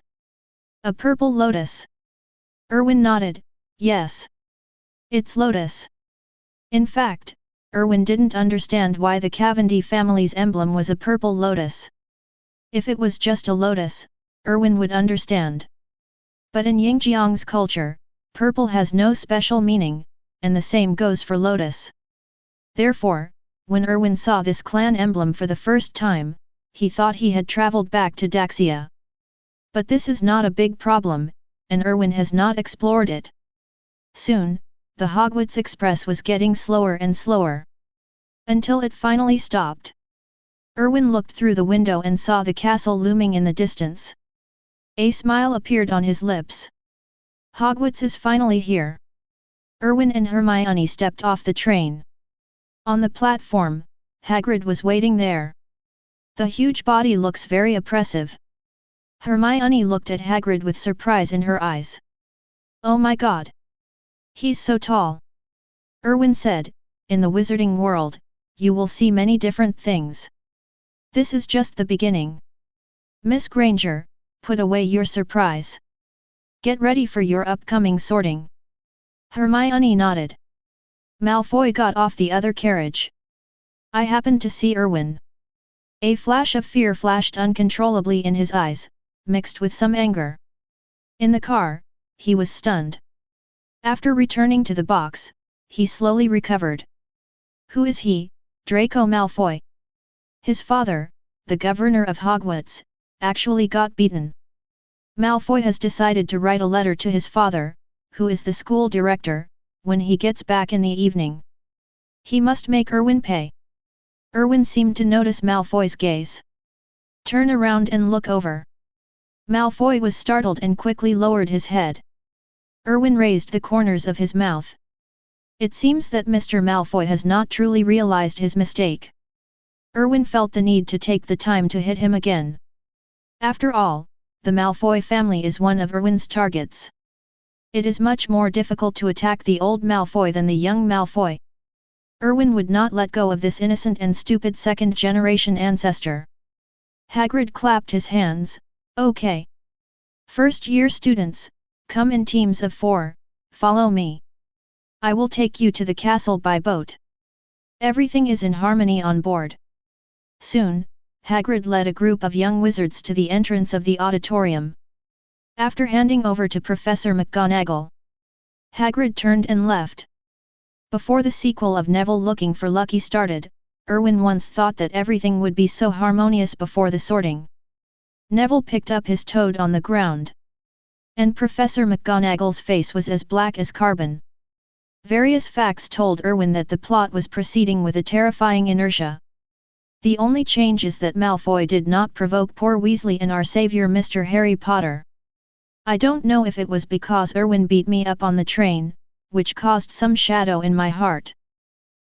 A purple lotus? Erwin nodded, yes. It's lotus. In fact, Erwin didn't understand why the Cavendi family's emblem was a purple lotus. If it was just a lotus, Erwin would understand. But in Yingjiang's culture, purple has no special meaning, and the same goes for lotus. Therefore, when Erwin saw this clan emblem for the first time, he thought he had traveled back to Daxia. But this is not a big problem, and Erwin has not explored it. Soon, the Hogwarts Express was getting slower and slower. Until it finally stopped. Erwin looked through the window and saw the castle looming in the distance. A smile appeared on his lips. Hogwarts is finally here. Erwin and Hermione stepped off the train. On the platform, Hagrid was waiting there. The huge body looks very oppressive. Hermione looked at Hagrid with surprise in her eyes. Oh my god! He's so tall. Erwin said, in the wizarding world, you will see many different things. This is just the beginning. Miss Granger, put away your surprise. Get ready for your upcoming sorting. Hermione nodded. Malfoy got off the other carriage. I happened to see Erwin. A flash of fear flashed uncontrollably in his eyes, mixed with some anger. In the car, he was stunned. After returning to the box, he slowly recovered. Who is he, Draco Malfoy? His father, the governor of Hogwarts, actually got beaten. Malfoy has decided to write a letter to his father, who is the school director, when he gets back in the evening. He must make Erwin pay. Erwin seemed to notice Malfoy's gaze. Turn around and look over. Malfoy was startled and quickly lowered his head. Erwin raised the corners of his mouth. It seems that Mr. Malfoy has not truly realized his mistake. Erwin felt the need to take the time to hit him again. After all, the Malfoy family is one of Erwin's targets. It is much more difficult to attack the old Malfoy than the young Malfoy. Erwin would not let go of this innocent and stupid second-generation ancestor. Hagrid clapped his hands, okay. First-year students, come in teams of 4, follow me. I will take you to the castle by boat. Everything is in harmony on board. Soon, Hagrid led a group of young wizards to the entrance of the auditorium. After handing over to Professor McGonagall, Hagrid turned and left. Before the sequel of Neville Looking for Lucky started, Erwin once thought that everything would be so harmonious before the sorting. Neville picked up his toad on the ground. And Professor McGonagall's face was as black as carbon. Various facts told Erwin that the plot was proceeding with a terrifying inertia. The only change is that Malfoy did not provoke poor Weasley and our savior Mr. Harry Potter. I don't know if it was because Erwin beat me up on the train, which caused some shadow in my heart.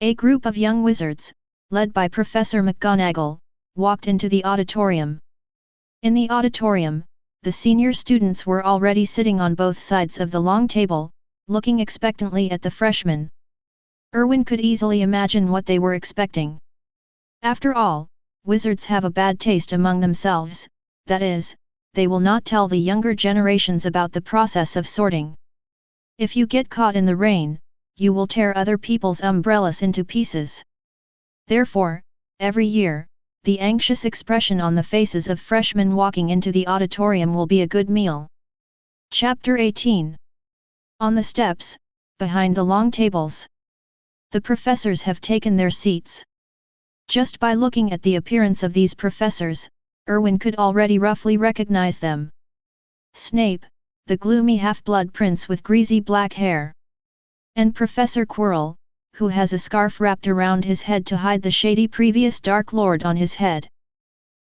A group of young wizards, led by Professor McGonagall, walked into the auditorium. In the auditorium, the senior students were already sitting on both sides of the long table, looking expectantly at the freshmen. Erwin could easily imagine what they were expecting. After all, wizards have a bad taste among themselves, that is, they will not tell the younger generations about the process of sorting. If you get caught in the rain, you will tear other people's umbrellas into pieces. Therefore, every year, the anxious expression on the faces of freshmen walking into the auditorium will be a good meal. Chapter 18. On the steps, behind the long tables. The professors have taken their seats. Just by looking at the appearance of these professors, Erwin could already roughly recognize them. Snape, the gloomy half-blood prince with greasy black hair. And Professor Quirrell, who has a scarf wrapped around his head to hide the shady previous Dark Lord on his head.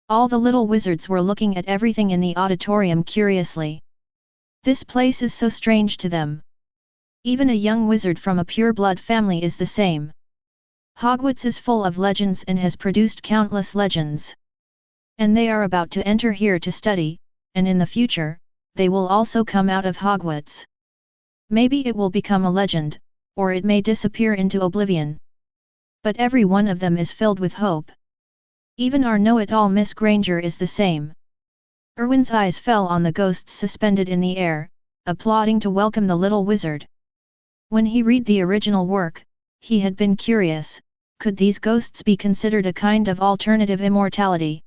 All the little wizards were looking at everything in the auditorium curiously. This place is so strange to them. Even a young wizard from a pure-blood family is the same. Hogwarts is full of legends and has produced countless legends. And they are about to enter here to study, and in the future, they will also come out of Hogwarts. Maybe it will become a legend, or it may disappear into oblivion. But every one of them is filled with hope. Even our know-it-all Miss Granger is the same. Erwin's eyes fell on the ghosts suspended in the air, applauding to welcome the little wizard. When he read the original work, he had been curious, could these ghosts be considered a kind of alternative immortality?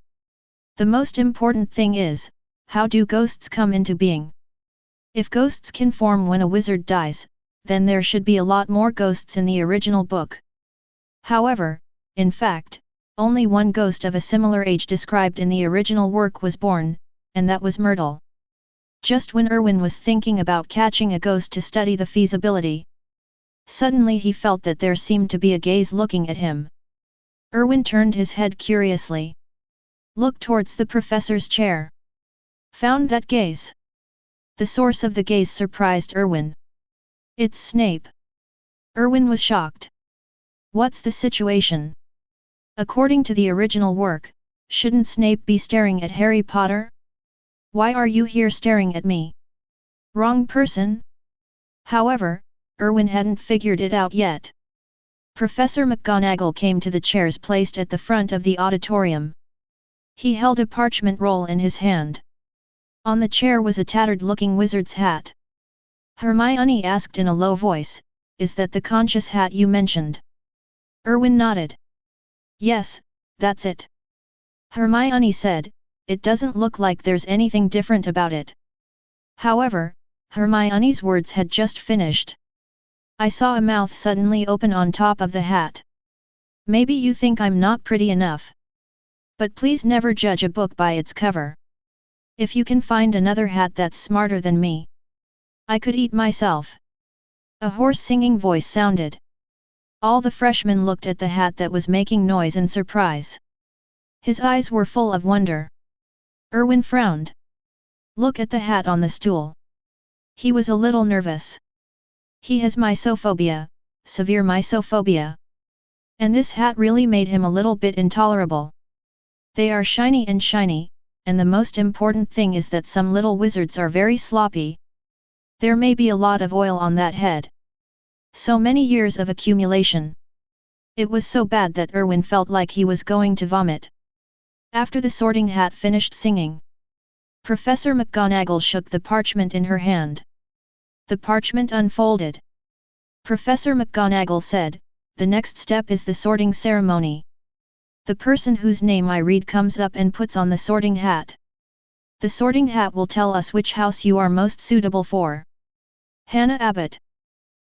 The most important thing is, how do ghosts come into being? If ghosts can form when a wizard dies, then there should be a lot more ghosts in the original book. However, in fact, only one ghost of a similar age described in the original work was born, and that was Myrtle. Just when Erwin was thinking about catching a ghost to study the feasibility, suddenly he felt that there seemed to be a gaze looking at him. Erwin turned his head curiously. Looked towards the professor's chair. Found that gaze. The source of the gaze surprised Erwin. It's Snape. Erwin was shocked. What's the situation? According to the original work, shouldn't Snape be staring at Harry Potter? Why are you here staring at me? Wrong person? However, Erwin hadn't figured it out yet. Professor McGonagall came to the chairs placed at the front of the auditorium. He held a parchment roll in his hand. On the chair was a tattered-looking wizard's hat. Hermione asked in a low voice, "Is that the conscious hat you mentioned?" Erwin nodded. "Yes, that's it." Hermione said, "It doesn't look like there's anything different about it." However, Hermione's words had just finished. I saw a mouth suddenly open on top of the hat. Maybe you think I'm not pretty enough. But please never judge a book by its cover. If you can find another hat that's smarter than me, I could eat myself. A hoarse singing voice sounded. All the freshmen looked at the hat that was making noise in surprise. His eyes were full of wonder. Erwin frowned. Look at the hat on the stool. He was a little nervous. He has mysophobia, severe mysophobia. And this hat really made him a little bit intolerable. They are shiny, and the most important thing is that some little wizards are very sloppy. There may be a lot of oil on that head. So many years of accumulation. It was so bad that Erwin felt like he was going to vomit. After the sorting hat finished singing, Professor McGonagall shook the parchment in her hand. The parchment unfolded. Professor McGonagall said, "The next step is the sorting ceremony. The person whose name I read comes up and puts on the sorting hat. The sorting hat will tell us which house you are most suitable for." Hannah Abbott.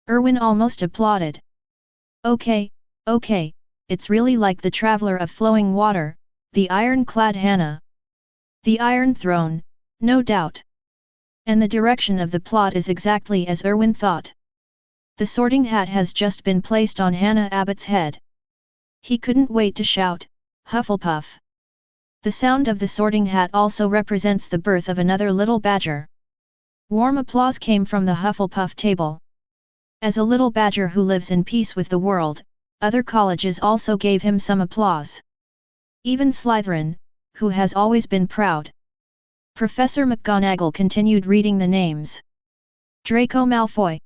Erwin almost applauded. Okay, it's really like the Traveler of Flowing Water, the iron-clad Hannah. The Iron Throne, no doubt. And the direction of the plot is exactly as Erwin thought. The Sorting Hat has just been placed on Hannah Abbott's head. He couldn't wait to shout, "Hufflepuff!" The sound of the Sorting Hat also represents the birth of another little badger. Warm applause came from the Hufflepuff table. As a little badger who lives in peace with the world, other colleges also gave him some applause. Even Slytherin, who has always been proud. Professor McGonagall continued reading the names. Draco Malfoy.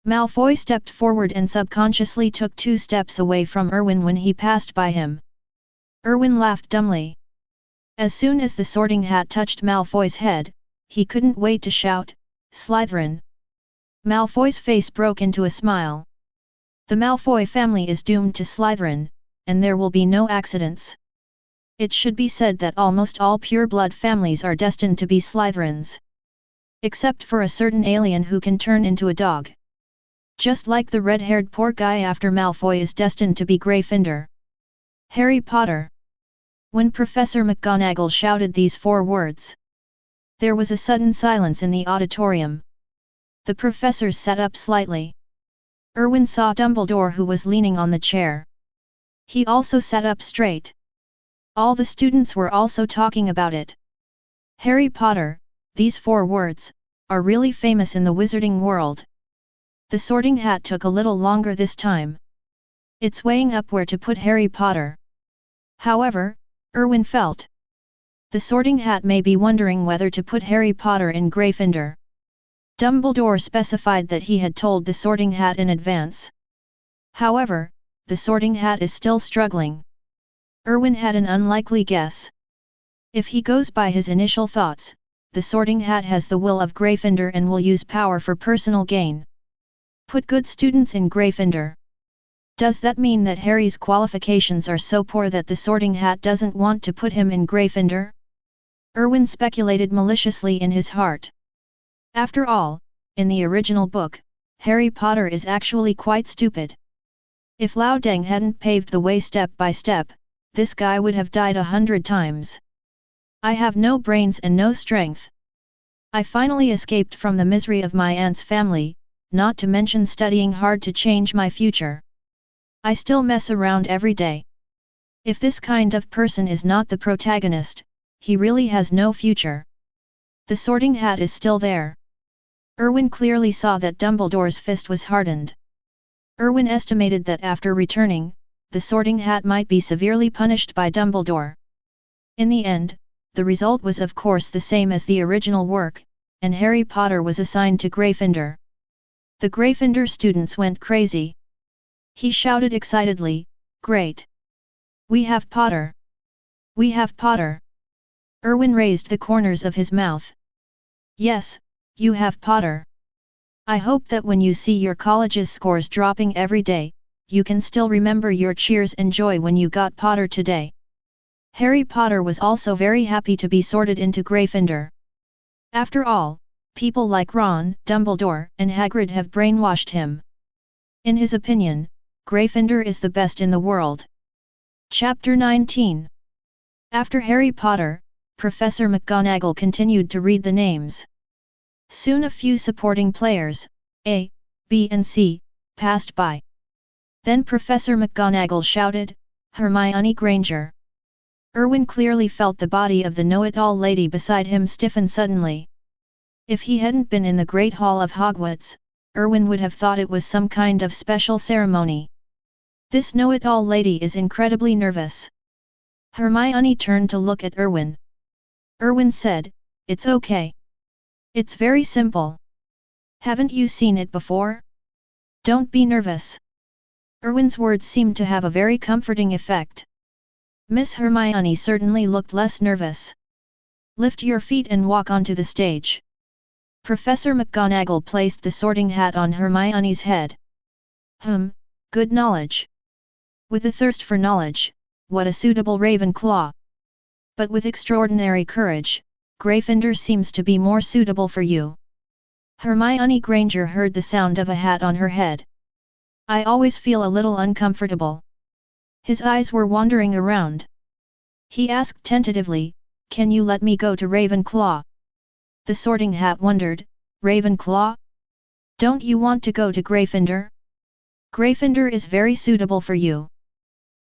Malfoy stepped forward and subconsciously took 2 steps away from Erwin when he passed by him. Erwin laughed dumbly. As soon as the Sorting Hat touched Malfoy's head, he couldn't wait to shout, "Slytherin!" Malfoy's face broke into a smile. The Malfoy family is doomed to Slytherin, and there will be no accidents. It should be said that almost all pure-blood families are destined to be Slytherins. Except for a certain alien who can turn into a dog. Just like the red-haired poor guy after Malfoy is destined to be Gryffindor. Harry Potter. When Professor McGonagall shouted these 4 words, there was a sudden silence in the auditorium. The professors sat up slightly. Erwin saw Dumbledore, who was leaning on the chair. He also sat up straight. All the students were also talking about it. Harry Potter, these 4 words, are really famous in the wizarding world. The Sorting Hat took a little longer this time. It's weighing up where to put Harry Potter. However, Erwin felt. The Sorting Hat may be wondering whether to put Harry Potter in Gryffindor. Dumbledore specified that he had told the Sorting Hat in advance. However, the Sorting Hat is still struggling. Erwin had an unlikely guess. If he goes by his initial thoughts, the Sorting Hat has the will of Gryffindor and will use power for personal gain. Put good students in Gryffindor. Does that mean that Harry's qualifications are so poor that the Sorting Hat doesn't want to put him in Gryffindor? Erwin speculated maliciously in his heart. After all, in the original book, Harry Potter is actually quite stupid. If Loudang hadn't paved the way step by step, this guy would have died 100 times. I have no brains and no strength. I finally escaped from the misery of my aunt's family, not to mention studying hard to change my future. I still mess around every day. If this kind of person is not the protagonist, he really has no future. The Sorting Hat is still there. Erwin clearly saw that Dumbledore's fist was hardened. Erwin estimated that after returning, the Sorting Hat might be severely punished by Dumbledore. In the end, the result was of course the same as the original work, and Harry Potter was assigned to Gryffindor. The Gryffindor students went crazy. He shouted excitedly, "Great! We have Potter! We have Potter!" Erwin raised the corners of his mouth. "Yes, you have Potter. I hope that when you see your college's scores dropping every day, you can still remember your cheers and joy when you got Potter today." Harry Potter was also very happy to be sorted into Gryffindor. After all, people like Ron, Dumbledore, and Hagrid have brainwashed him. In his opinion, Gryffindor is the best in the world. Chapter 19. After Harry Potter, Professor McGonagall continued to read the names. Soon a few supporting players, A, B and C, passed by. Then Professor McGonagall shouted, "Hermione Granger." Erwin clearly felt the body of the know-it-all lady beside him stiffen suddenly. If he hadn't been in the Great Hall of Hogwarts, Erwin would have thought it was some kind of special ceremony. This know-it-all lady is incredibly nervous. Hermione turned to look at Erwin. Erwin said, "It's okay. It's very simple. Haven't you seen it before? Don't be nervous." Erwin's words seemed to have a very comforting effect. Miss Hermione certainly looked less nervous. "Lift your feet and walk onto the stage." Professor McGonagall placed the Sorting Hat on Hermione's head. Good knowledge. With a thirst for knowledge, what a suitable Ravenclaw. But with extraordinary courage, Gryffindor seems to be more suitable for you. Hermione Granger heard the sound of a hat on her head. "I always feel a little uncomfortable." His eyes were wandering around. He asked tentatively, "Can you let me go to Ravenclaw?" The Sorting Hat wondered. Ravenclaw? Don't you want to go to Gryffindor? Gryffindor is very suitable for you.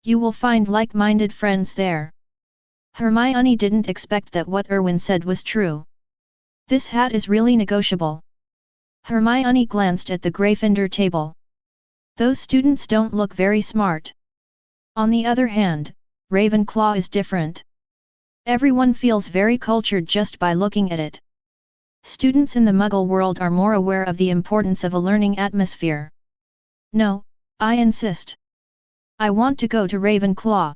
You will find like-minded friends there. Hermione didn't expect that what Erwin said was true. This hat is really negotiable. Hermione glanced at the Gryffindor table. Those students don't look very smart. On the other hand, Ravenclaw is different. Everyone feels very cultured just by looking at it. Students in the Muggle world are more aware of the importance of a learning atmosphere. No, I insist. I want to go to Ravenclaw.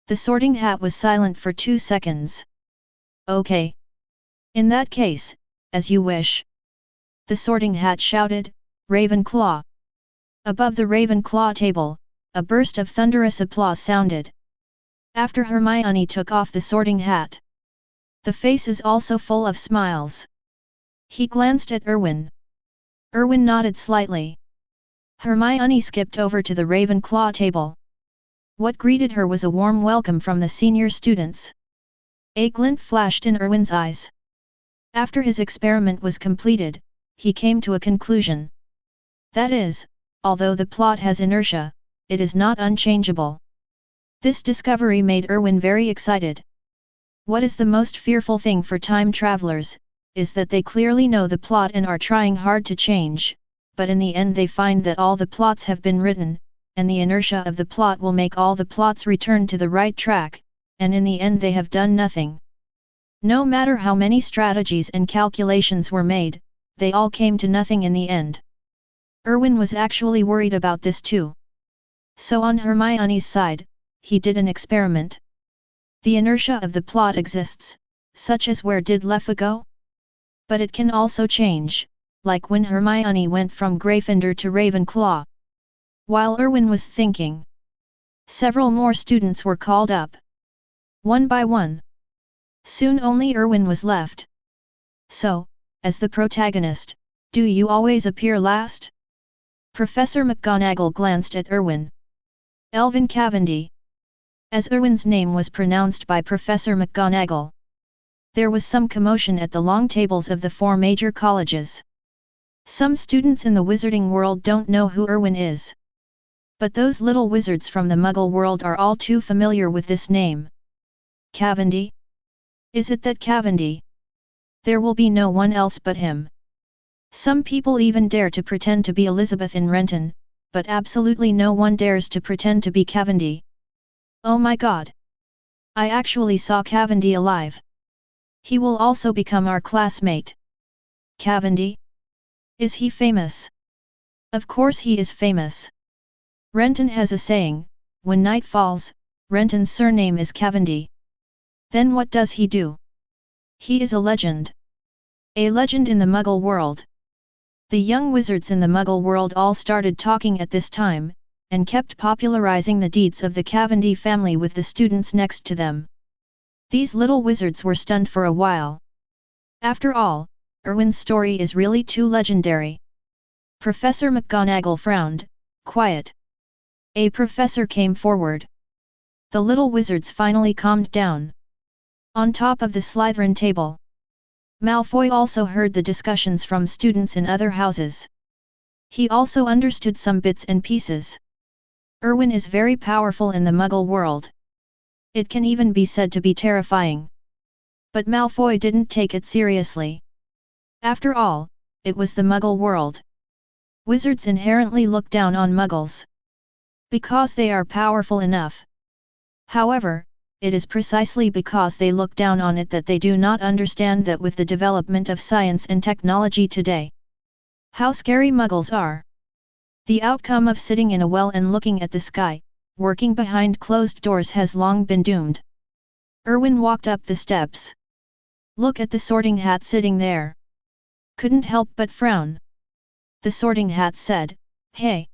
The Sorting Hat was silent for 2 seconds. Okay. In that case, as you wish. The Sorting Hat shouted, Ravenclaw. Above the Ravenclaw table, a burst of thunderous applause sounded. After Hermione took off the Sorting Hat, the face is also full of smiles. He glanced at Erwin. Erwin nodded slightly. Hermione skipped over to the Ravenclaw table. What greeted her was a warm welcome from the senior students. A glint flashed in Erwin's eyes. After his experiment was completed, he came to a conclusion. That is, although the plot has inertia, it is not unchangeable. This discovery made Erwin very excited. What is the most fearful thing for time travelers, is that they clearly know the plot and are trying hard to change, but in the end they find that all the plots have been written, and the inertia of the plot will make all the plots return to the right track, and in the end they have done nothing. No matter how many strategies and calculations were made, they all came to nothing in the end. Erwin was actually worried about this too. So on Hermione's side, he did an experiment. The inertia of the plot exists, such as where did Leffa go? But it can also change, like when Hermione went from Gryffindor to Ravenclaw. While Erwin was thinking, several more students were called up. One by one. Soon only Erwin was left. So, as the protagonist, do you always appear last? Professor McGonagall glanced at Erwin. Elvin Cavendi. As Erwin's name was pronounced by Professor McGonagall, there was some commotion at the long tables of the 4 major colleges. Some students in the wizarding world don't know who Erwin is. But those little wizards from the Muggle world are all too familiar with this name. Cavendi? Is it that Cavendi? There will be no one else but him. Some people even dare to pretend to be Elizabeth in Renton, but absolutely no one dares to pretend to be Cavendi. Oh my god! I actually saw Cavendi alive. He will also become our classmate. Cavendi? Is he famous? Of course he is famous. Renton has a saying, when night falls, Renton's surname is Cavendi. Then what does he do? He is a legend. A legend in the Muggle world. The young wizards in the Muggle world all started talking at this time, and kept popularizing the deeds of the Cavendi family with the students next to them. These little wizards were stunned for a while. After all, Erwin's story is really too legendary. Professor McGonagall frowned. Quiet. A professor came forward. The little wizards finally calmed down. On top of the Slytherin table, Malfoy also heard the discussions from students in other houses. He also understood some bits and pieces. Erwin is very powerful in the Muggle world. It can even be said to be terrifying. But Malfoy didn't take it seriously. After all, it was the Muggle world. Wizards inherently look down on Muggles. Because they are powerful enough. However, it is precisely because they look down on it that they do not understand that with the development of science and technology today, how scary Muggles are. The outcome of sitting in a well and looking at the sky, working behind closed doors has long been doomed. Erwin walked up the steps. Look at the Sorting Hat sitting there. Couldn't help but frown. The Sorting Hat said, Hey!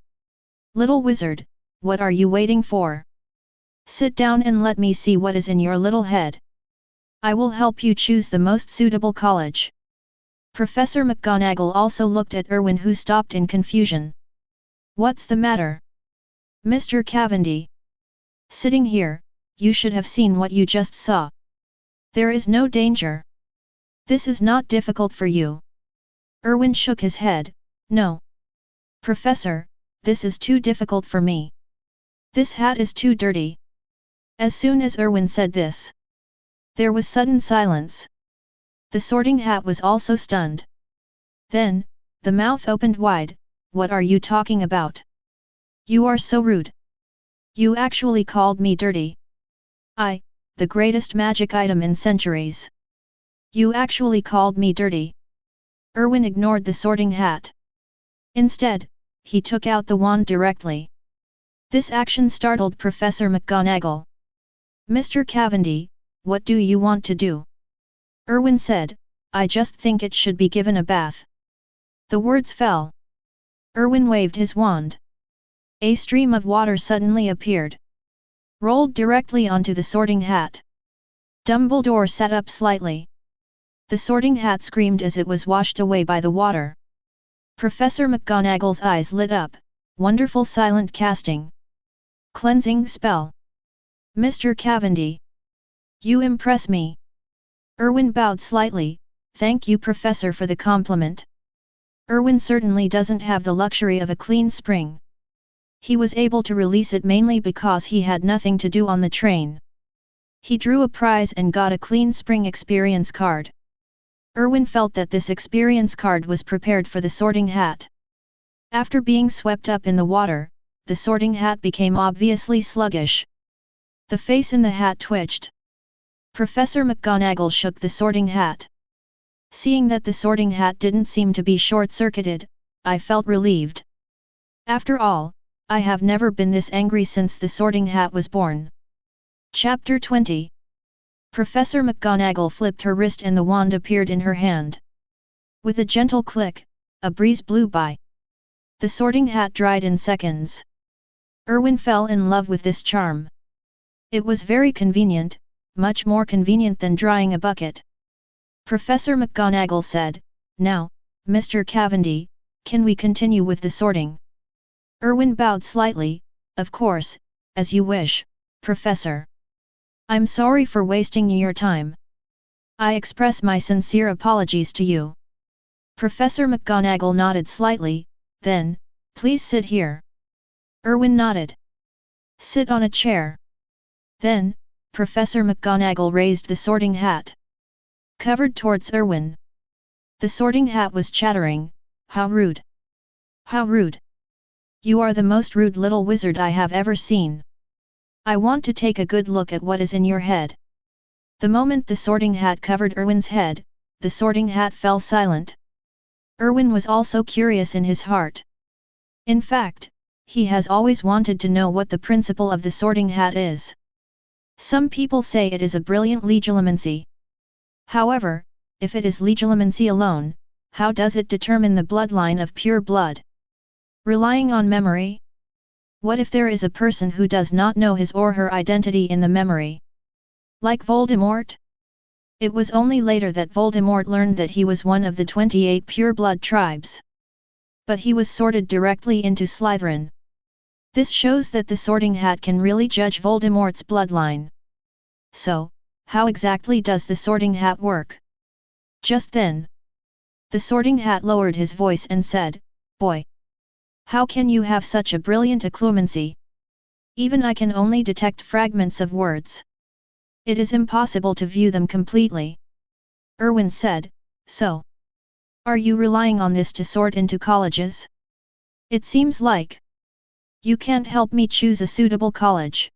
Little wizard, what are you waiting for? Sit down and let me see what is in your little head. I will help you choose the most suitable college. Professor McGonagall also looked at Erwin, who stopped in confusion. What's the matter? Mr. Cavendi. Sitting here, you should have seen what you just saw. There is no danger. This is not difficult for you. Erwin shook his head, no. Professor, this is too difficult for me. This hat is too dirty. As soon as Erwin said this, there was sudden silence. The Sorting Hat was also stunned. Then, the mouth opened wide, what are you talking about? You are so rude. You actually called me dirty. The greatest magic item in centuries. You actually called me dirty. Erwin ignored the Sorting Hat. Instead, he took out the wand directly. This action startled Professor McGonagall. Mr. Cavendi, what do you want to do? Erwin said, I just think it should be given a bath. The words fell. Erwin waved his wand. A stream of water suddenly appeared. Rolled directly onto the Sorting Hat. Dumbledore sat up slightly. The Sorting Hat screamed as it was washed away by the water. Professor McGonagall's eyes lit up, wonderful silent casting. Cleansing spell. Mr. Cavendi. You impress me. Erwin bowed slightly, thank you Professor for the compliment. Erwin certainly doesn't have the luxury of a clean spring. He was able to release it mainly because he had nothing to do on the train. He drew a prize and got a clean spring experience card. Erwin felt that this experience card was prepared for the Sorting Hat. After being swept up in the water, the Sorting Hat became obviously sluggish. The face in the hat twitched. Professor McGonagall shook the Sorting Hat. Seeing that the Sorting Hat didn't seem to be short-circuited, I felt relieved. After all, I have never been this angry since the Sorting Hat was born. Chapter 20. Professor McGonagall flipped her wrist and the wand appeared in her hand. With a gentle click, a breeze blew by. The Sorting Hat dried in seconds. Erwin fell in love with this charm. It was very convenient, much more convenient than drying a bucket. Professor McGonagall said, now, Mr. Cavendi, can we continue with the sorting? Erwin bowed slightly, of course, as you wish, Professor. I'm sorry for wasting your time. I express my sincere apologies to you. Professor McGonagall nodded slightly, then, please sit here. Erwin nodded. Sit on a chair. Then, Professor McGonagall raised the Sorting Hat. Covered towards Erwin. The Sorting Hat was chattering, how rude. How rude. You are the most rude little wizard I have ever seen. I want to take a good look at what is in your head. The moment the Sorting Hat covered Erwin's head, the Sorting Hat fell silent. Erwin was also curious in his heart. In fact, he has always wanted to know what the principle of the Sorting Hat is. Some people say it is a brilliant legilimency. However, if it is legilimency alone, how does it determine the bloodline of pure blood? Relying on memory? What if there is a person who does not know his or her identity in the memory? Like Voldemort? It was only later that Voldemort learned that he was one of the 28 pure blood tribes. But he was sorted directly into Slytherin. This shows that the Sorting Hat can really judge Voldemort's bloodline. So, how exactly does the Sorting Hat work? Just then, the Sorting Hat lowered his voice and said, Boy! How can you have such a brilliant occlumency? Even I can only detect fragments of words. It is impossible to view them completely. Erwin said, so? Are you relying on this to sort into colleges? It seems like. You can't help me choose a suitable college.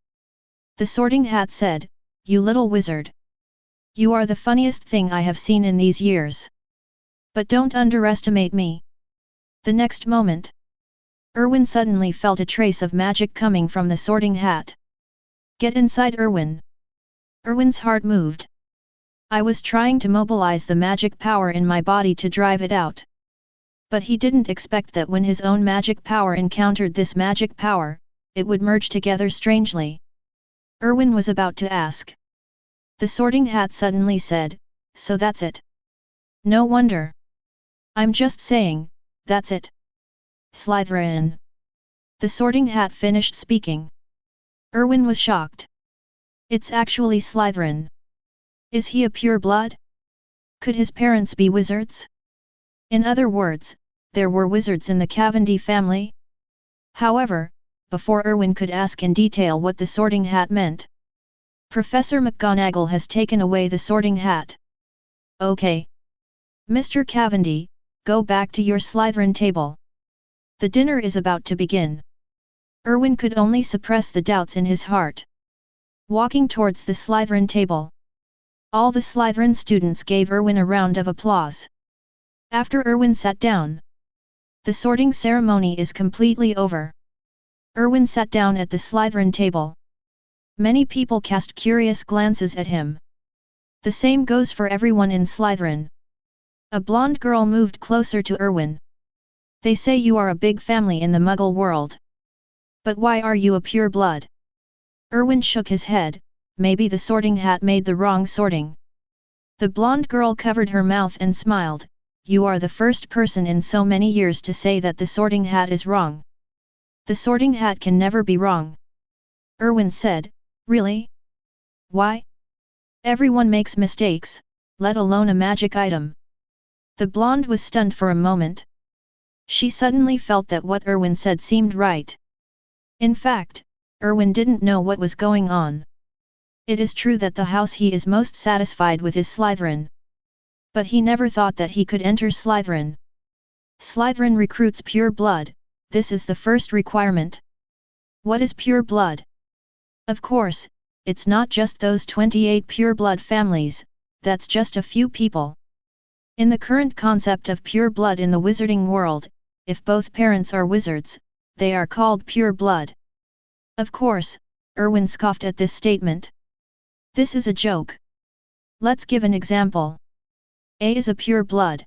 The Sorting Hat said, you little wizard. You are the funniest thing I have seen in these years. But don't underestimate me. The next moment, Erwin suddenly felt a trace of magic coming from the Sorting Hat. Get inside Erwin. Erwin's heart moved. I was trying to mobilize the magic power in my body to drive it out. But he didn't expect that when his own magic power encountered this magic power, it would merge together strangely. Erwin was about to ask. The Sorting Hat suddenly said, so that's it. No wonder. I'm just saying, that's it. Slytherin. The Sorting Hat finished speaking. Erwin was shocked. It's actually Slytherin. Is he a pure blood? Could his parents be wizards? In other words, there were wizards in the Cavendi family? However, before Erwin could ask in detail what the Sorting Hat meant, Professor McGonagall has taken away the Sorting Hat. Okay. Mr. Cavendi, go back to your Slytherin table. The dinner is about to begin. Erwin could only suppress the doubts in his heart. Walking towards the Slytherin table, all the Slytherin students gave Erwin a round of applause. After Erwin sat down, the sorting ceremony is completely over. Erwin sat down at the Slytherin table. Many people cast curious glances at him. The same goes for everyone in Slytherin. A blonde girl moved closer to Erwin. They say you are a big family in the Muggle world. But why are you a pure blood? Erwin shook his head, maybe the Sorting Hat made the wrong sorting. The blonde girl covered her mouth and smiled, you are the first person in so many years to say that the Sorting Hat is wrong. The Sorting Hat can never be wrong. Erwin said, really? Why? Everyone makes mistakes, let alone a magic item. The blonde was stunned for a moment. She suddenly felt that what Erwin said seemed right. In fact, Erwin didn't know what was going on. It is true that the house he is most satisfied with is Slytherin. But he never thought that he could enter Slytherin. Slytherin recruits pure blood, this is the first requirement. What is pure blood? Of course, it's not just those 28 pure blood families, that's just a few people. In the current concept of pure blood in the wizarding world, if both parents are wizards, they are called pure blood. Of course, Erwin scoffed at this statement. This is a joke. Let's give an example. A is a pure blood.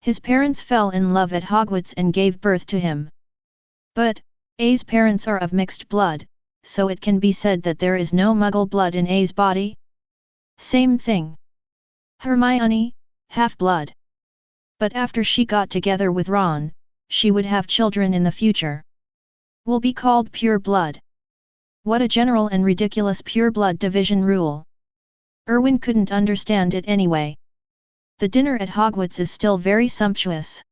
His parents fell in love at Hogwarts and gave birth to him. But, A's parents are of mixed blood, so it can be said that there is no Muggle blood in A's body? Same thing. Hermione, half-blood. But after she got together with Ron, she would have children in the future. Will be called pure blood. What a general and ridiculous pure blood division rule. Erwin couldn't understand it anyway. The dinner at Hogwarts is still very sumptuous.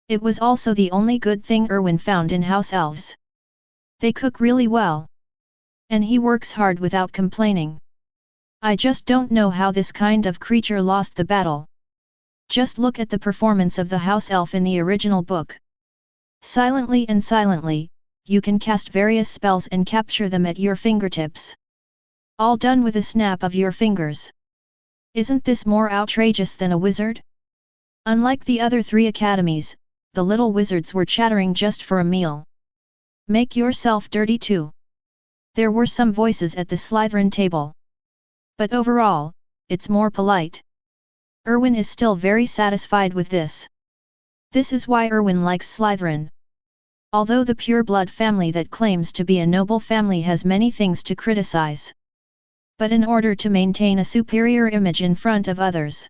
It was also the only good thing Erwin found in house elves. They cook really well. And he works hard without complaining. I just don't know how this kind of creature lost the battle. Just look at the performance of the house elf in the original book. Silently, you can cast various spells and capture them at your fingertips. All done with a snap of your fingers. Isn't this more outrageous than a wizard? Unlike the other 3 academies, the little wizards were chattering just for a meal. Make yourself dirty too. There were some voices at the Slytherin table. But overall, it's more polite. Erwin is still very satisfied with this. This is why Erwin likes Slytherin. Although the pure blood family that claims to be a noble family has many things to criticize. But in order to maintain a superior image in front of others,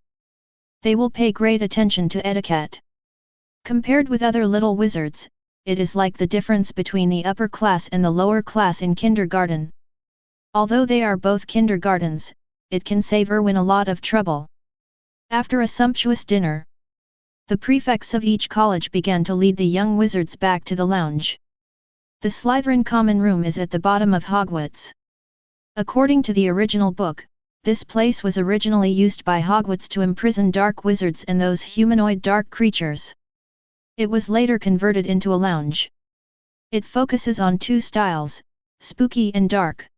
they will pay great attention to etiquette. Compared with other little wizards, it is like the difference between the upper class and the lower class in kindergarten. Although they are both kindergartens, it can save Erwin a lot of trouble. After a sumptuous dinner, the prefects of each college began to lead the young wizards back to the lounge. The Slytherin common room is at the bottom of Hogwarts. According to the original book, this place was originally used by Hogwarts to imprison dark wizards and those humanoid dark creatures. It was later converted into a lounge. It focuses on 2 styles, spooky and dark.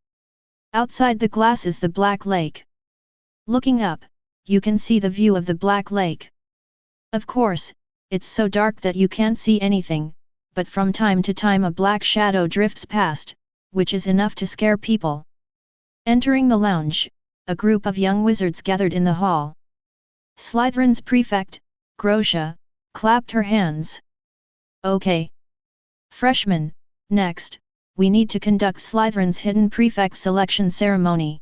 Outside the glass is the Black Lake. Looking up, you can see the view of the Black Lake. Of course, it's so dark that you can't see anything, but from time to time a black shadow drifts past, which is enough to scare people. Entering the lounge, a group of young wizards gathered in the hall. Slytherin's prefect, Grocia, clapped her hands. Okay. Freshmen, next, we need to conduct Slytherin's hidden prefect selection ceremony.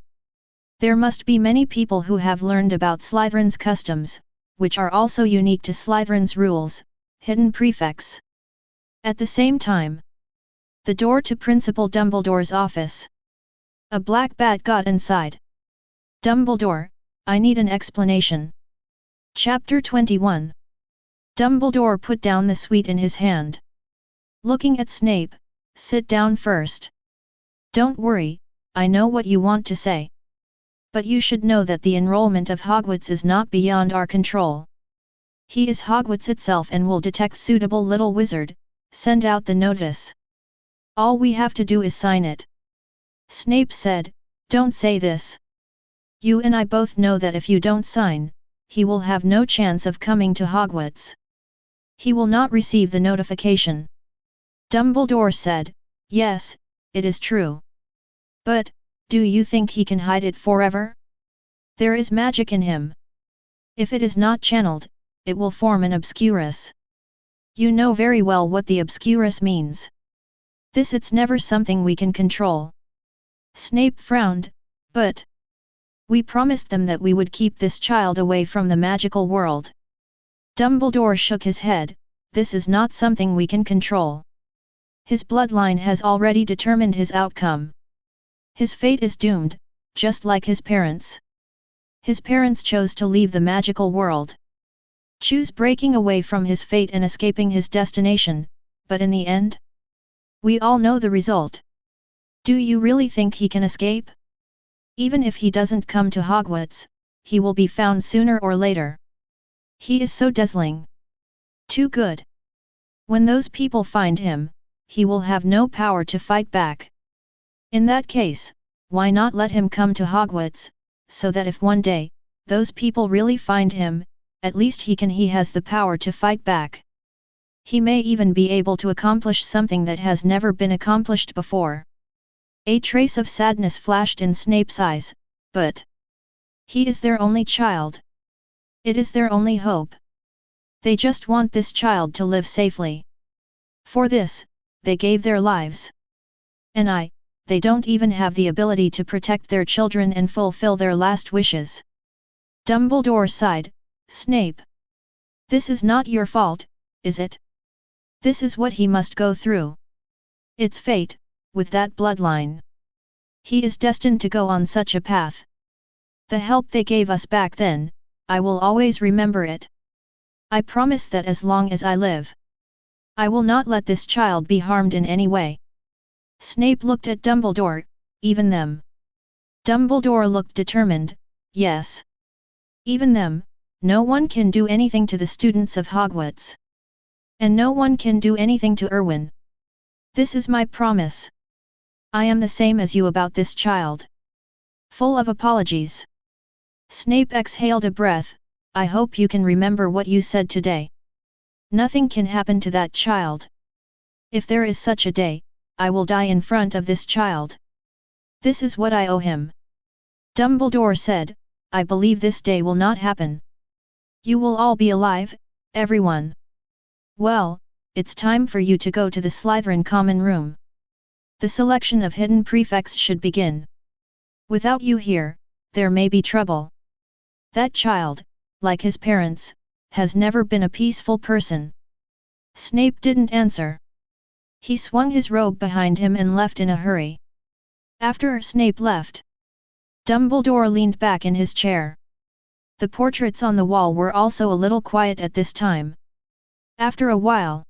There must be many people who have learned about Slytherin's customs, which are also unique to Slytherin's rules, hidden prefects. At the same time, the door to Principal Dumbledore's office. A black bat got inside. Dumbledore, I need an explanation. Chapter 21. Dumbledore put down the sweet in his hand. Looking at Snape, sit down first. Don't worry, I know what you want to say. But you should know that the enrollment of Hogwarts is not beyond our control. He is Hogwarts itself and will detect suitable little wizard, send out the notice. All we have to do is sign it. Snape said, don't say this. You and I both know that if you don't sign, he will have no chance of coming to Hogwarts. He will not receive the notification. Dumbledore said, yes, it is true. But, do you think he can hide it forever? There is magic in him. If it is not channeled, it will form an obscurus. You know very well what the obscurus means. This it's never something we can control. Snape frowned, but we promised them that we would keep this child away from the magical world. Dumbledore shook his head, this is not something we can control. His bloodline has already determined his outcome. His fate is doomed, just like his parents. His parents chose to leave the magical world. Choose breaking away from his fate and escaping his destination, but in the end? We all know the result. Do you really think he can escape? Even if he doesn't come to Hogwarts, he will be found sooner or later. He is so dazzling. Too good. When those people find him, he will have no power to fight back. In that case, why not let him come to Hogwarts, so that if one day, those people really find him, at least he has the power to fight back. He may even be able to accomplish something that has never been accomplished before. A trace of sadness flashed in Snape's eyes, but he is their only child. It is their only hope. They just want this child to live safely. For this, they gave their lives. And they don't even have the ability to protect their children and fulfill their last wishes. Dumbledore sighed, Snape. This is not your fault, is it? This is what he must go through. It's fate, with that bloodline. He is destined to go on such a path. The help they gave us back then, I will always remember it. I promise that as long as I live, I will not let this child be harmed in any way. Snape looked at Dumbledore, even them. Dumbledore looked determined, yes. Even them, no one can do anything to the students of Hogwarts. And no one can do anything to Erwin. This is my promise. I am the same as you about this child. Full of apologies. Snape exhaled a breath, I hope you can remember what you said today. Nothing can happen to that child. If there is such a day, I will die in front of this child. This is what I owe him. Dumbledore said, I believe this day will not happen. You will all be alive, everyone. Well, it's time for you to go to the Slytherin common room. The selection of hidden prefects should begin. Without you here, there may be trouble. That child, like his parents, has never been a peaceful person. Snape didn't answer. He swung his robe behind him and left in a hurry. After Snape left, Dumbledore leaned back in his chair. The portraits on the wall were also a little quiet at this time. After a while,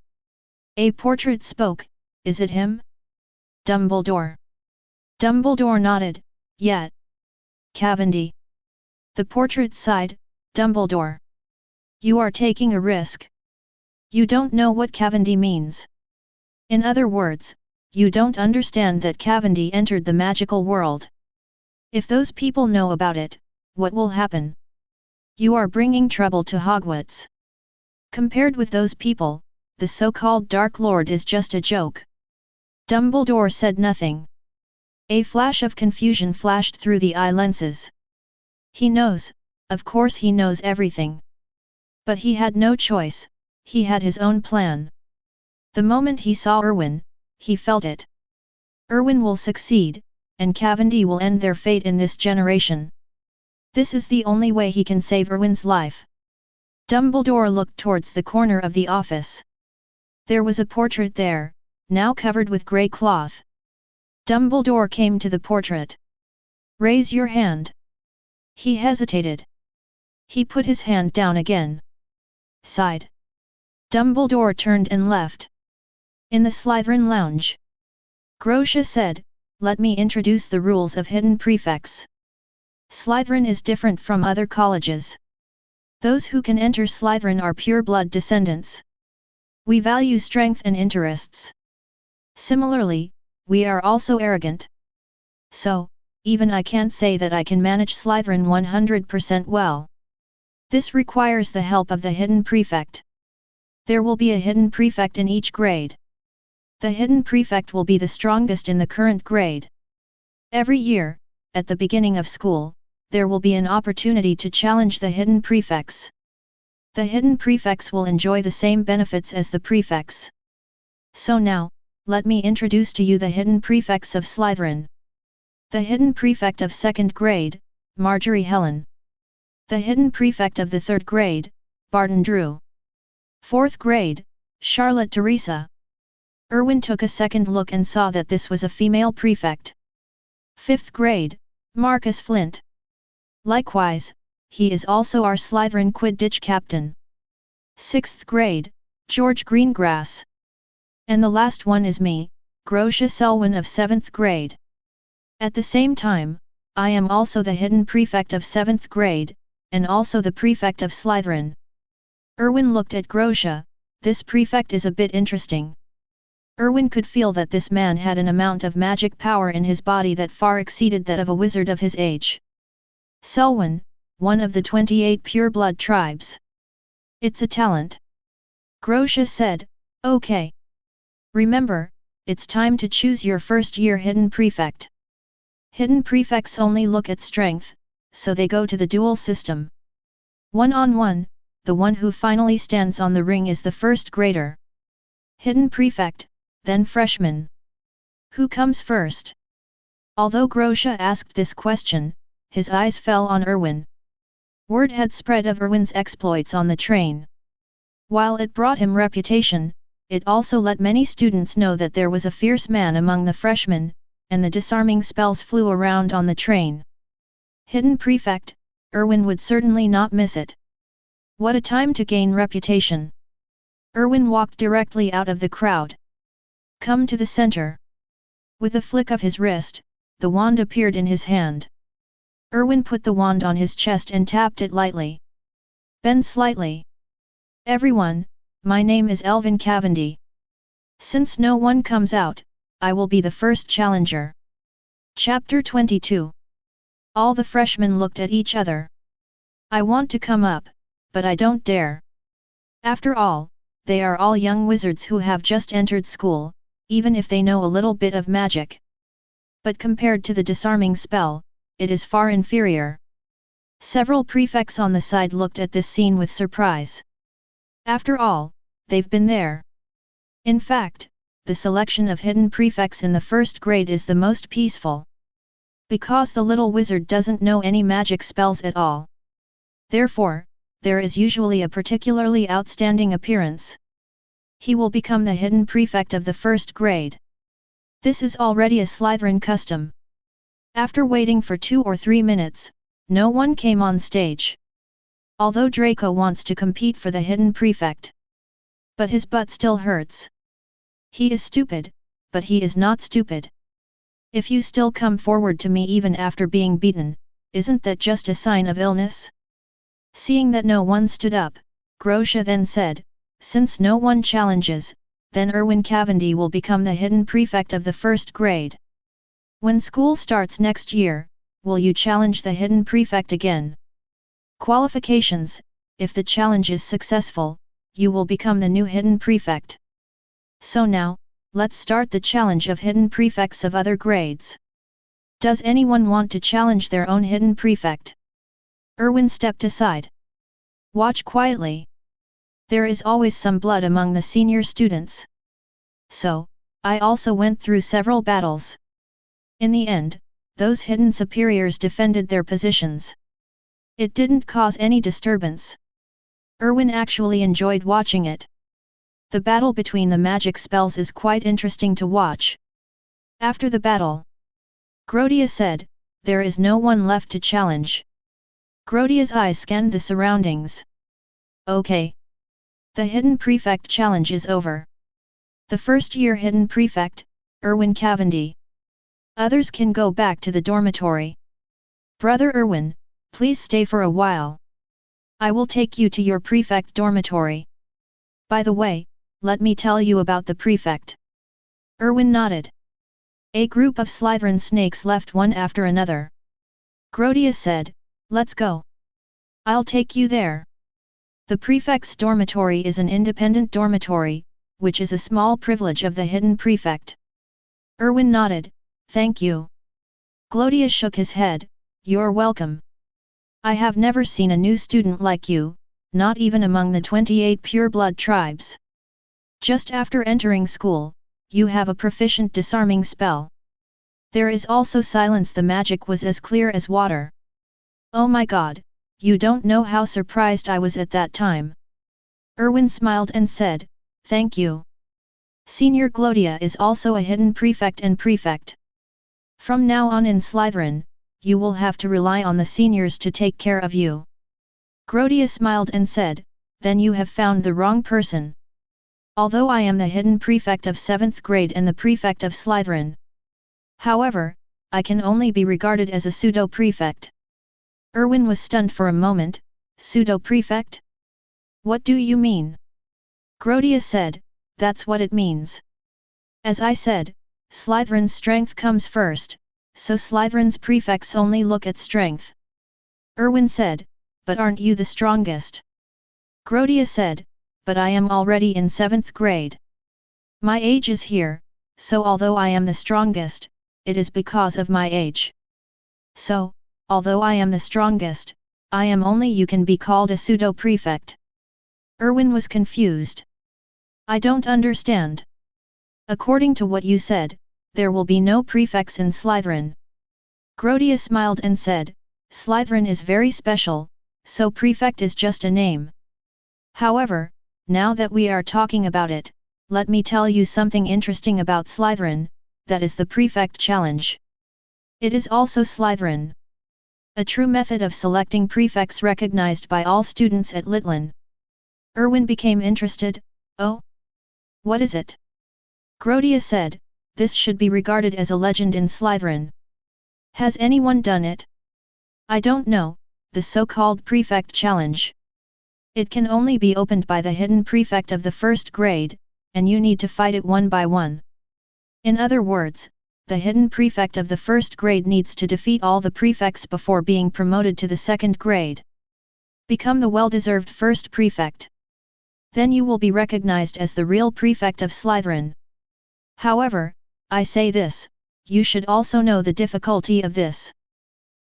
a portrait spoke, is it him? Dumbledore. Dumbledore nodded, yeah. Cavendi. The portrait sighed, Dumbledore. You are taking a risk. You don't know what Cavendi means. In other words, you don't understand that Cavendi entered the magical world. If those people know about it, what will happen? You are bringing trouble to Hogwarts. Compared with those people, the so-called Dark Lord is just a joke. Dumbledore said nothing. A flash of confusion flashed through the eye lenses. He knows, of course he knows everything. But he had no choice, he had his own plan. The moment he saw Erwin, he felt it. Erwin will succeed, and Cavendi will end their fate in this generation. This is the only way he can save Erwin's life. Dumbledore looked towards the corner of the office. There was a portrait there, now covered with grey cloth. Dumbledore came to the portrait. Raise your hand. He hesitated. He put his hand down again. Sighed. Dumbledore turned and left. In the Slytherin lounge, Grocia said, "Let me introduce the rules of hidden prefects. Slytherin is different from other colleges. Those who can enter Slytherin are pure-blood descendants. We value strength and interests. Similarly, we are also arrogant. So, even I can't say that I can manage Slytherin 100% well. This requires the help of the hidden prefect. There will be a hidden prefect in each grade. The hidden prefect will be the strongest in the current grade. Every year, at the beginning of school, there will be an opportunity to challenge the hidden prefects. The hidden prefects will enjoy the same benefits as the prefects. So now, let me introduce to you the hidden prefects of Slytherin. The hidden prefect of 2nd grade, Marjorie Helen. The hidden prefect of the 3rd grade, Barton Drew. 4th grade, Charlotte Teresa." Erwin took a second look and saw that this was a female prefect. 5th grade, Marcus Flint. Likewise, he is also our Slytherin Quidditch captain. 6th grade, George Greengrass. And the last one is me, Grocia Selwyn of 7th grade. At the same time, I am also the hidden prefect of 7th grade, and also the prefect of Slytherin. Erwin looked at Grocia. This prefect is a bit interesting. Erwin could feel that this man had an amount of magic power in his body that far exceeded that of a wizard of his age. Selwyn, one of the 28 pure-blood tribes. It's a talent. Grocia said, "Okay. Remember, it's time to choose your first-year hidden prefect. Hidden prefects only look at strength, so they go to the duel system. 1-on-1, the one who finally stands on the ring is the first grader. Hidden prefect, then freshman. Who comes first?" Although Grocia asked this question, his eyes fell on Erwin. Word had spread of Erwin's exploits on the train. While it brought him reputation, it also let many students know that there was a fierce man among the freshmen, and the disarming spells flew around on the train. Hidden prefect, Erwin would certainly not miss it. What a time to gain reputation! Erwin walked directly out of the crowd. "Come to the center." With a flick of his wrist, the wand appeared in his hand. Erwin put the wand on his chest and tapped it lightly. "Bend slightly. Everyone, my name is Elvin Cavendi. Since no one comes out, I will be the first challenger." Chapter 22. All the freshmen looked at each other. "I want to come up, but I don't dare. After all, they are all young wizards who have just entered school, even if they know a little bit of magic. But compared to the disarming spell, it is far inferior." Several prefects on the side looked at this scene with surprise. After all, they've been there. In fact, the selection of hidden prefects in the 1st grade is the most peaceful. Because the little wizard doesn't know any magic spells at all. Therefore, there is usually a particularly outstanding appearance. He will become the hidden prefect of the 1st grade. This is already a Slytherin custom. After waiting for 2 or 3 minutes, no one came on stage. Although Draco wants to compete for the hidden prefect. But his butt still hurts. He is stupid, but he is not stupid. If you still come forward to me even after being beaten, isn't that just a sign of illness? Seeing that no one stood up, Grocia then said, "Since no one challenges, then Erwin Cavendi will become the hidden prefect of the 1st grade. When school starts next year, will you challenge the hidden prefect again? Qualifications: if the challenge is successful, you will become the new hidden prefect. So now, let's start the challenge of hidden prefects of other grades. Does anyone want to challenge their own hidden prefect?" Erwin stepped aside. "Watch quietly. There is always some blood among the senior students. So, I also went through several battles. In the end, those hidden superiors defended their positions. It didn't cause any disturbance. Erwin actually enjoyed watching it. The battle between the magic spells is quite interesting to watch." After the battle, Grocia said, "There is no one left to challenge. Glodia's eyes scanned the surroundings. Okay. The Hidden Prefect challenge is over. The first-year Hidden Prefect, Erwin Cavendi. Others can go back to the dormitory. Brother Erwin, please stay for a while. I will take you to your prefect dormitory. By the way, let me tell you about the prefect. Erwin nodded. A group of Slytherin snakes left one after another. Grodia said, let's go. I'll take you there. The prefect's dormitory is an independent dormitory, which is a small privilege of the hidden prefect. Erwin nodded, thank you. Glodia shook his head, you're welcome. I have never seen a new student like you, not even among the 28 pure-blood tribes. Just after entering school, you have a proficient disarming spell. There is also silence. The magic was as clear as water. Oh my god, you don't know how surprised I was at that time. Erwin smiled and said, thank you. Senior Glodia is also a hidden prefect and prefect. From now on in Slytherin, you will have to rely on the seniors to take care of you. Grodia smiled and said, then you have found the wrong person. Although I am the hidden prefect of 7th grade and the prefect of Slytherin. However, I can only be regarded as a pseudo-prefect. Erwin was stunned for a moment, pseudo-prefect? What do you mean? Grodia said, that's what it means. As I said, Slytherin's strength comes first, so Slytherin's prefects only look at strength. Erwin said, but aren't you the strongest? Grodia said, but I am already in 7th grade. My age is here, so although I am the strongest, it is because of my age. So, although I am the strongest, I am only you can be called a pseudo-prefect. Erwin was confused. I don't understand. According to what you said, there will be no prefects in Slytherin. Grodia smiled and said, Slytherin is very special, so prefect is just a name. However, now that we are talking about it, let me tell you something interesting about Slytherin, that is the prefect challenge. It is also Slytherin. A true method of selecting prefects recognized by all students at Litlin. Erwin became interested, oh? What is it? Grodia said, this should be regarded as a legend in Slytherin. Has anyone done it? I don't know, the so-called prefect challenge. It can only be opened by the hidden prefect of the 1st grade, and you need to fight it one by one. In other words, the hidden prefect of the 1st grade needs to defeat all the prefects before being promoted to the 2nd grade. Become the well-deserved 1st prefect. Then you will be recognized as the real prefect of Slytherin. However, I say this, you should also know the difficulty of this.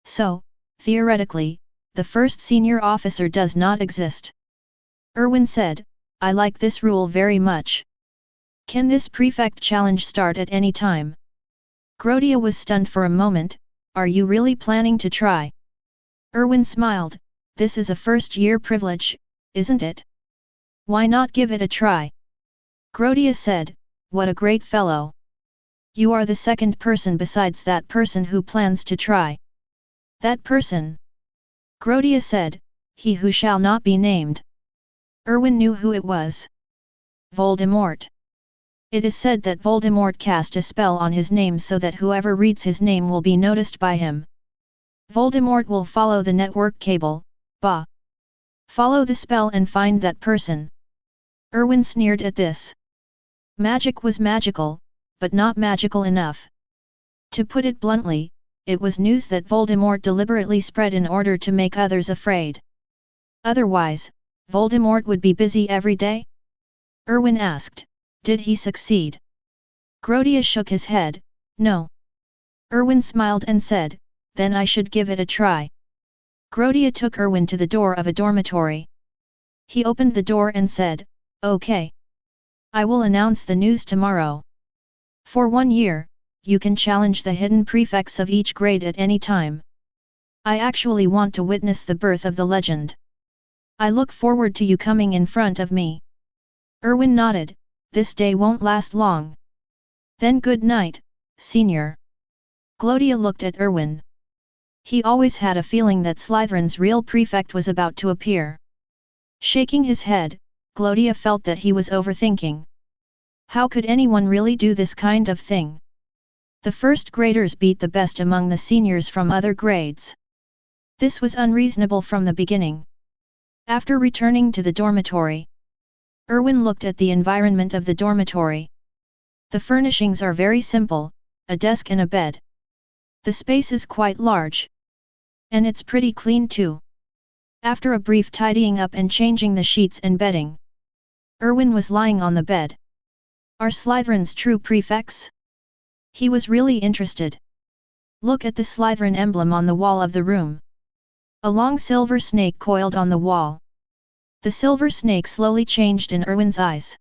So, theoretically, the first senior officer does not exist. Erwin said, I like this rule very much. Can this prefect challenge start at any time? Grodia was stunned for a moment, are you really planning to try? Erwin smiled, this is a first-year privilege, isn't it? Why not give it a try? Grodia said, what a great fellow. You are the second person besides that person who plans to try. That person? Grodia said, he who shall not be named. Erwin knew who it was. Voldemort. It is said that Voldemort cast a spell on his name so that whoever reads his name will be noticed by him. Voldemort will follow the network cable, follow the spell and find that person. Erwin sneered at this. Magic was magical, but not magical enough. To put it bluntly, it was news that Voldemort deliberately spread in order to make others afraid. Otherwise, Voldemort would be busy every day? Erwin asked, did he succeed? Grodia shook his head, no. Erwin smiled and said, then I should give it a try. Grodia took Erwin to the door of a dormitory. He opened the door and said, okay. I will announce the news tomorrow. For 1 year, you can challenge the hidden prefects of each grade at any time. I actually want to witness the birth of the legend. I look forward to you coming in front of me. Erwin nodded, this day won't last long. Then good night, senior. Glodia looked at Erwin. He always had a feeling that Slytherin's real prefect was about to appear. Shaking his head, Glodia felt that he was overthinking. How could anyone really do this kind of thing? The first graders beat the best among the seniors from other grades. This was unreasonable from the beginning. After returning to the dormitory, Erwin looked at the environment of the dormitory. The furnishings are very simple, a desk and a bed. The space is quite large. And it's pretty clean too. After a brief tidying up and changing the sheets and bedding, Erwin was lying on the bed. Are Slytherin's true prefects? He was really interested. Look at the Slytherin emblem on the wall of the room. A long silver snake coiled on the wall. The silver snake slowly changed in Erwin's eyes.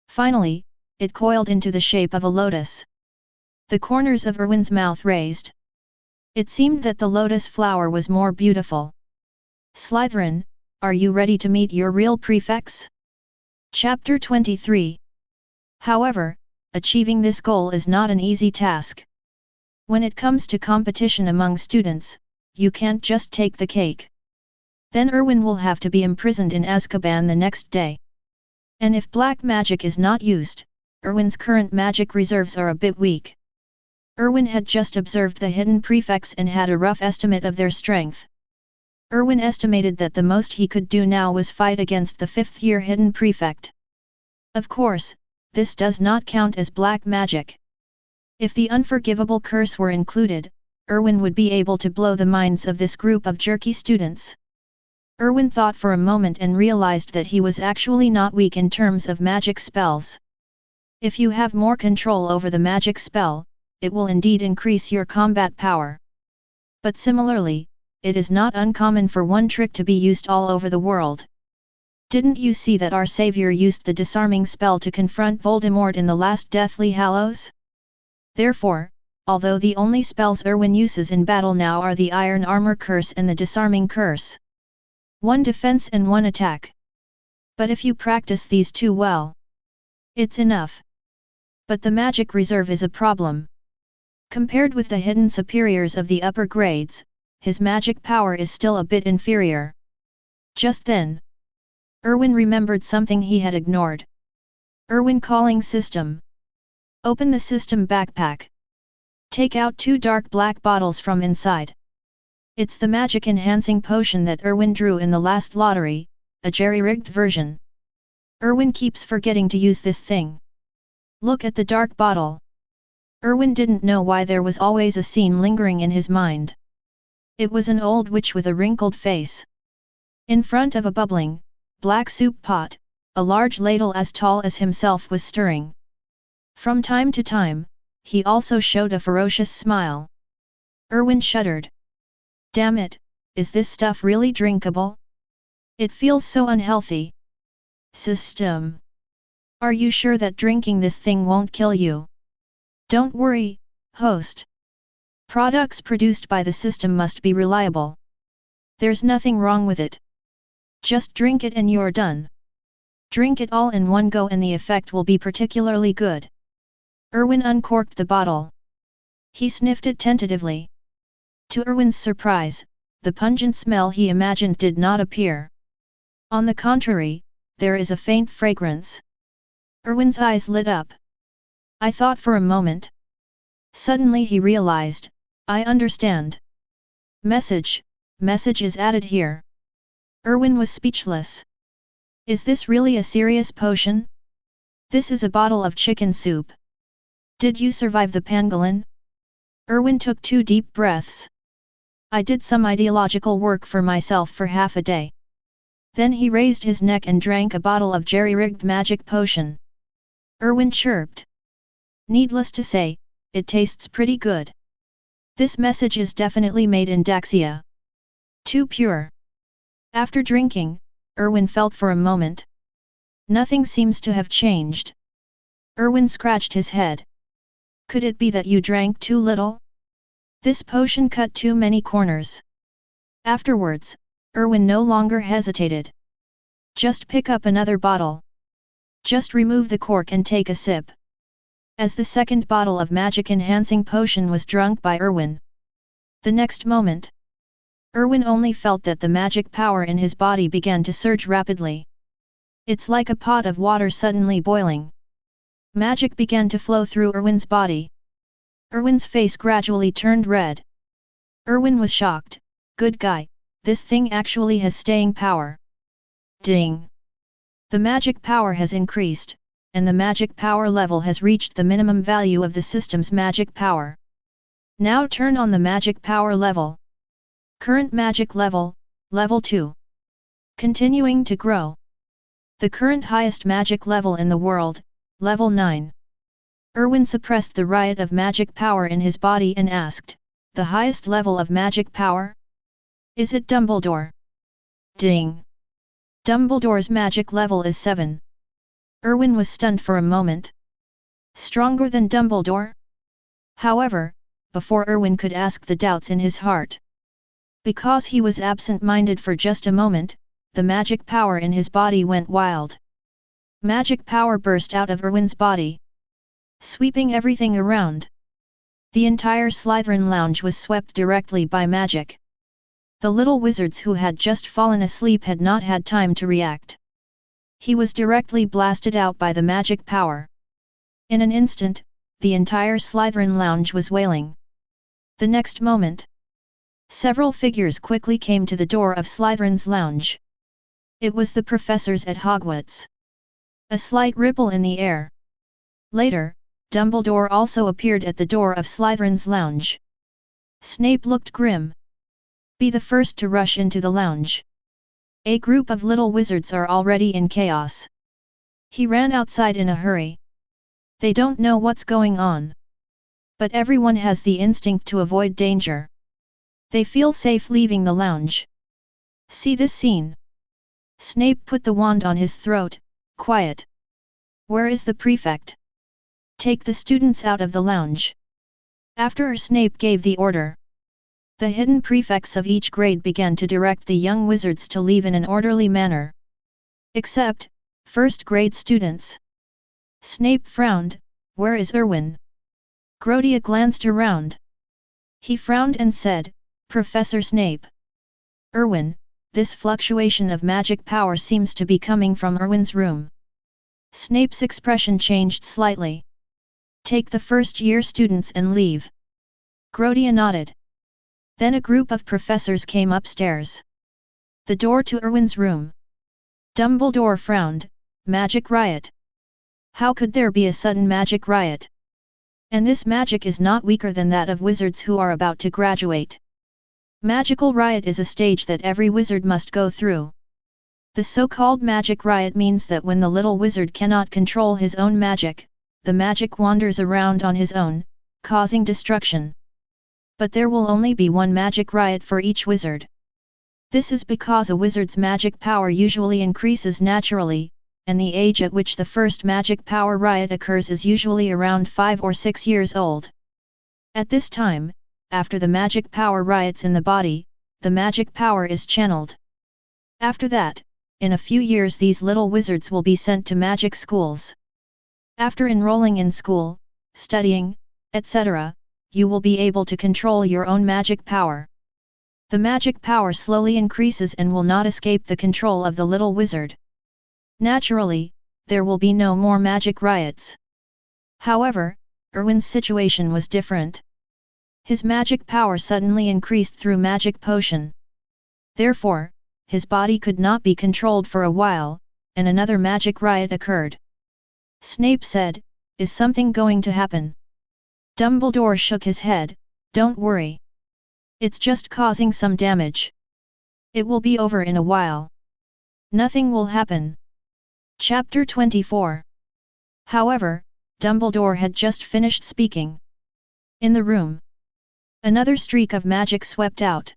Finally, it coiled into the shape of a lotus. The corners of Erwin's mouth raised. It seemed that the lotus flower was more beautiful. Slytherin, are you ready to meet your real prefects? Chapter 23. However, achieving this goal is not an easy task. When it comes to competition among students, you can't just take the cake. Then Erwin will have to be imprisoned in Azkaban the next day. And if black magic is not used, Erwin's current magic reserves are a bit weak. Erwin had just observed the hidden prefects and had a rough estimate of their strength. Erwin estimated that the most he could do now was fight against the 5th-year hidden prefect. Of course, this does not count as black magic. If the unforgivable curse were included, Erwin would be able to blow the minds of this group of jerky students. Erwin thought for a moment and realized that he was actually not weak in terms of magic spells. If you have more control over the magic spell, it will indeed increase your combat power. But similarly, it is not uncommon for one trick to be used all over the world. Didn't you see that our savior used the disarming spell to confront Voldemort in the last Deathly Hallows? Therefore, although the only spells Erwin uses in battle now are the Iron Armor Curse and the Disarming Curse. One defense and one attack. But if you practice these two well, it's enough. But the magic reserve is a problem. Compared with the hidden superiors of the upper grades, his magic power is still a bit inferior. Just then, Erwin remembered something he had ignored. Erwin calling system. Open the system backpack. Take out 2 dark black bottles from inside. It's the magic enhancing potion that Erwin drew in the last lottery, a jerry-rigged version. Erwin keeps forgetting to use this thing. Look at the dark bottle. Erwin didn't know why there was always a scene lingering in his mind. It was an old witch with a wrinkled face. In front of a bubbling, black soup pot, a large ladle as tall as himself was stirring. From time to time, he also showed a ferocious smile. Erwin shuddered. Damn it, is this stuff really drinkable? It feels so unhealthy. System. Are you sure that drinking this thing won't kill you? Don't worry, host. Products produced by the system must be reliable. There's nothing wrong with it. Just drink it and you're done. Drink it all in one go and the effect will be particularly good. Erwin uncorked the bottle. He sniffed it tentatively. To Erwin's surprise, the pungent smell he imagined did not appear. On the contrary, there is a faint fragrance. Erwin's eyes lit up. I thought for a moment. Suddenly he realized, I understand. Message is added here. Erwin was speechless. Is this really a serious potion? This is a bottle of chicken soup. Did you survive the pangolin? Erwin took 2 deep breaths. I did some ideological work for myself for half a day. Then he raised his neck and drank a bottle of jerry-rigged magic potion. Erwin chirped. Needless to say, it tastes pretty good. This message is definitely made in Daxia. Too pure. After drinking, Erwin felt for a moment. Nothing seems to have changed. Erwin scratched his head. Could it be that you drank too little? This potion cut too many corners. Afterwards, Erwin no longer hesitated. Just pick up another bottle. Just remove the cork and take a sip. As the second bottle of magic-enhancing potion was drunk by Erwin, The next moment, Erwin only felt that the magic power in his body began to surge rapidly. It's like a pot of water suddenly boiling. Magic began to flow through Erwin's body. Erwin's face gradually turned red. Erwin was shocked. Good guy, this thing actually has staying power. Ding! The magic power has increased, and the magic power level has reached the minimum value of the system's magic power. Now turn on the magic power level. Current magic level, level 2. Continuing to grow. The current highest magic level in the world, level 9. Erwin suppressed the riot of magic power in his body and asked, the highest level of magic power? Is it Dumbledore? Ding! Dumbledore's magic level is 7. Erwin was stunned for a moment. Stronger than Dumbledore? However, before Erwin could ask the doubts in his heart. Because he was absent-minded for just a moment, the magic power in his body went wild. Magic power burst out of Erwin's body, sweeping everything around. The entire Slytherin lounge was swept directly by magic. The little wizards who had just fallen asleep had not had time to react. He was directly blasted out by the magic power. In an instant, the entire Slytherin lounge was wailing. The next moment, several figures quickly came to the door of Slytherin's lounge. It was the professors at Hogwarts. A slight ripple in the air. Later, Dumbledore also appeared at the door of Slytherin's lounge. Snape looked grim. Be the first to rush into the lounge. A group of little wizards are already in chaos. He ran outside in a hurry. They don't know what's going on. But everyone has the instinct to avoid danger. They feel safe leaving the lounge. See this scene. Snape put the wand on his throat. Quiet. Where is the prefect? Take the students out of the lounge. After Snape gave the order, the hidden prefects of each grade began to direct the young wizards to leave in an orderly manner. Except, first grade students. Snape frowned. Where is Erwin? Courtyard glanced around. He frowned and said, Professor Snape. Erwin, this fluctuation of magic power seems to be coming from Erwin's room. Snape's expression changed slightly. Take the first-year students and leave. Courtyard nodded. Then a group of professors came upstairs. The door to Erwin's room. Dumbledore frowned. Magic riot. How could there be a sudden magic riot? And this magic is not weaker than that of wizards who are about to graduate. Magical riot is a stage that every wizard must go through. The so-called magic riot means that when the little wizard cannot control his own magic, the magic wanders around on his own, causing destruction. But there will only be one magic riot for each wizard. This is because a wizard's magic power usually increases naturally, and the age at which the first magic power riot occurs is usually around 5 or 6 years old. At this time, after the magic power riots in the body, the magic power is channeled. After that, in a few years these little wizards will be sent to magic schools. After enrolling in school, studying, etc., you will be able to control your own magic power. The magic power slowly increases and will not escape the control of the little wizard. Naturally, there will be no more magic riots. However, Erwin's situation was different. His magic power suddenly increased through magic potion. Therefore, his body could not be controlled for a while, and another magic riot occurred. Snape said, Is something going to happen? Dumbledore shook his head, Don't worry. It's just causing some damage. It will be over in a while. Nothing will happen. Chapter 24. However, Dumbledore had just finished speaking. In the room, another streak of magic swept out.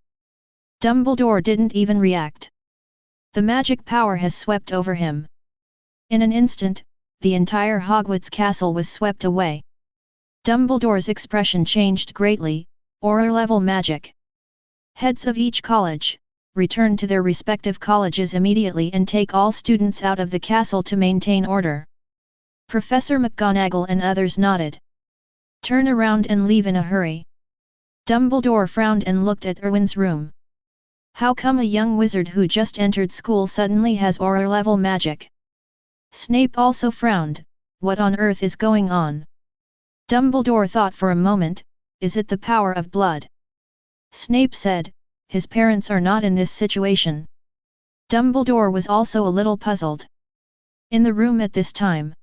Dumbledore didn't even react. The magic power has swept over him. In an instant, the entire Hogwarts castle was swept away. Dumbledore's expression changed greatly. Aura-level magic. Heads of each college, return to their respective colleges immediately and take all students out of the castle to maintain order. Professor McGonagall and others nodded. Turn around and leave in a hurry. Dumbledore frowned and looked at Erwin's room. How come a young wizard who just entered school suddenly has aura-level magic? Snape also frowned. What on earth is going on? Dumbledore thought for a moment, is it the power of blood? Snape said, his parents are not in this situation. Dumbledore was also a little puzzled. In the room at this time.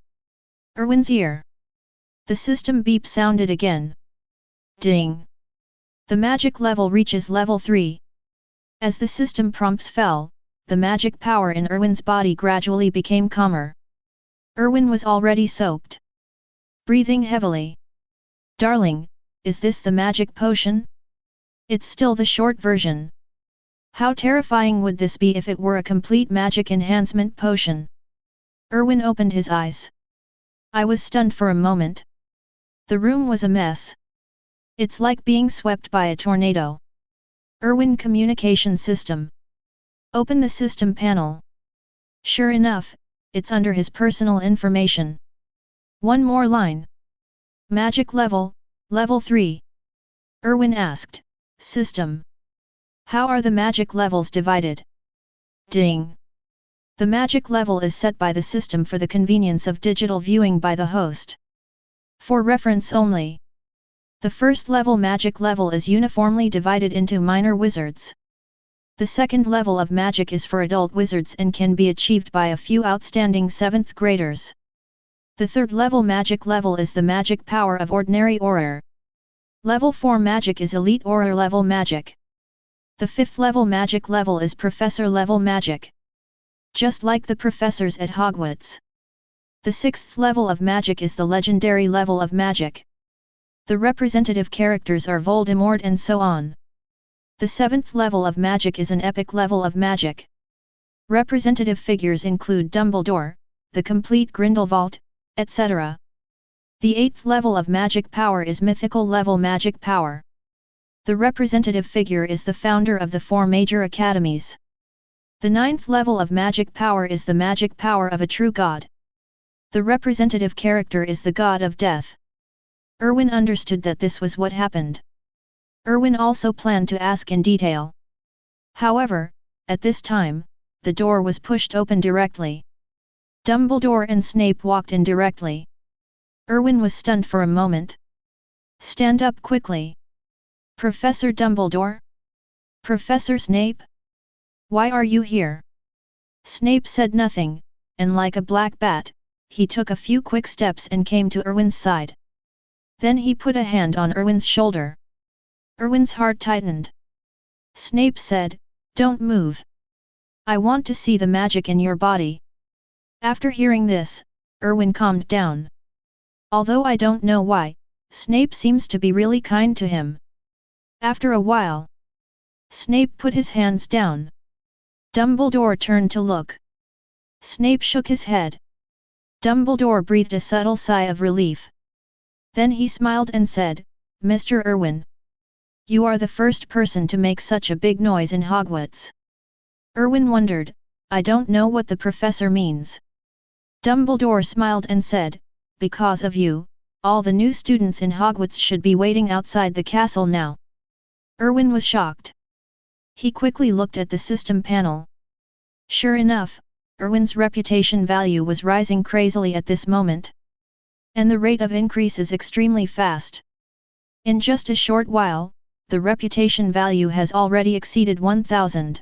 Erwin's ear. The system beep sounded again. Ding! The magic level reaches level 3. As the system prompts fell, the magic power in Erwin's body gradually became calmer. Erwin was already soaked. Breathing heavily. Darling, is this the magic potion? It's still the short version. How terrifying would this be if it were a complete magic enhancement potion? Erwin opened his eyes. I was stunned for a moment. The room was a mess. It's like being swept by a tornado. Erwin communication system. Open the system panel. Sure enough, it's under his personal information. One more line. Magic level, level 3. Erwin asked, system. How are the magic levels divided? Ding! The magic level is set by the system for the convenience of digital viewing by the host. For reference only. The first level magic level is uniformly divided into minor wizards. The second level of magic is for adult wizards and can be achieved by a few outstanding 7th graders. The third level magic level is the magic power of ordinary auror. Level 4 magic is elite auror level magic. The 5th level magic level is professor level magic. Just like the professors at Hogwarts. The 6th level of magic is the legendary level of magic. The representative characters are Voldemort and so on. The 7th level of magic is an epic level of magic. Representative figures include Dumbledore, the complete Grindelwald, etc. The 8th level of magic power is mythical level magic power. The representative figure is the founder of the 4 major academies. The 9th level of magic power is the magic power of a true god. The representative character is the god of death. Erwin understood that this was what happened. Erwin also planned to ask in detail. However, at this time, the door was pushed open directly. Dumbledore and Snape walked in directly. Erwin was stunned for a moment. Stand up quickly. Professor Dumbledore? Professor Snape? Why are you here? Snape said nothing, and like a black bat, he took a few quick steps and came to Erwin's side. Then he put a hand on Erwin's shoulder. Erwin's heart tightened. Snape said, "Don't move. I want to see the magic in your body." After hearing this, Erwin calmed down. Although I don't know why, Snape seems to be really kind to him. After a while, Snape put his hands down. Dumbledore turned to look. Snape shook his head. Dumbledore breathed a subtle sigh of relief. Then he smiled and said, "Mr. Erwin. You are the first person to make such a big noise in Hogwarts." Erwin wondered, "I don't know what the professor means." Dumbledore smiled and said, "Because of you, all the new students in Hogwarts should be waiting outside the castle now." Erwin was shocked. He quickly looked at the system panel. Sure enough, Erwin's reputation value was rising crazily at this moment. And the rate of increase is extremely fast. In just a short while, the reputation value has already exceeded 1,000.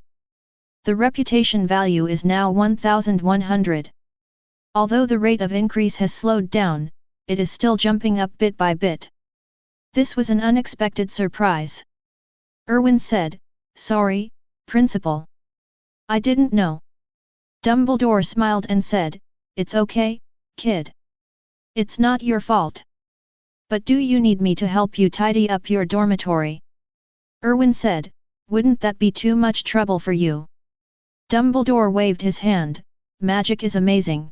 The reputation value is now 1,100. Although the rate of increase has slowed down, it is still jumping up bit by bit. This was an unexpected surprise. Erwin said, "Sorry, Principal. I didn't know." Dumbledore smiled and said, "It's okay, kid. It's not your fault. But do you need me to help you tidy up your dormitory?" Erwin said, "Wouldn't that be too much trouble for you?" Dumbledore waved his hand, "Magic is amazing.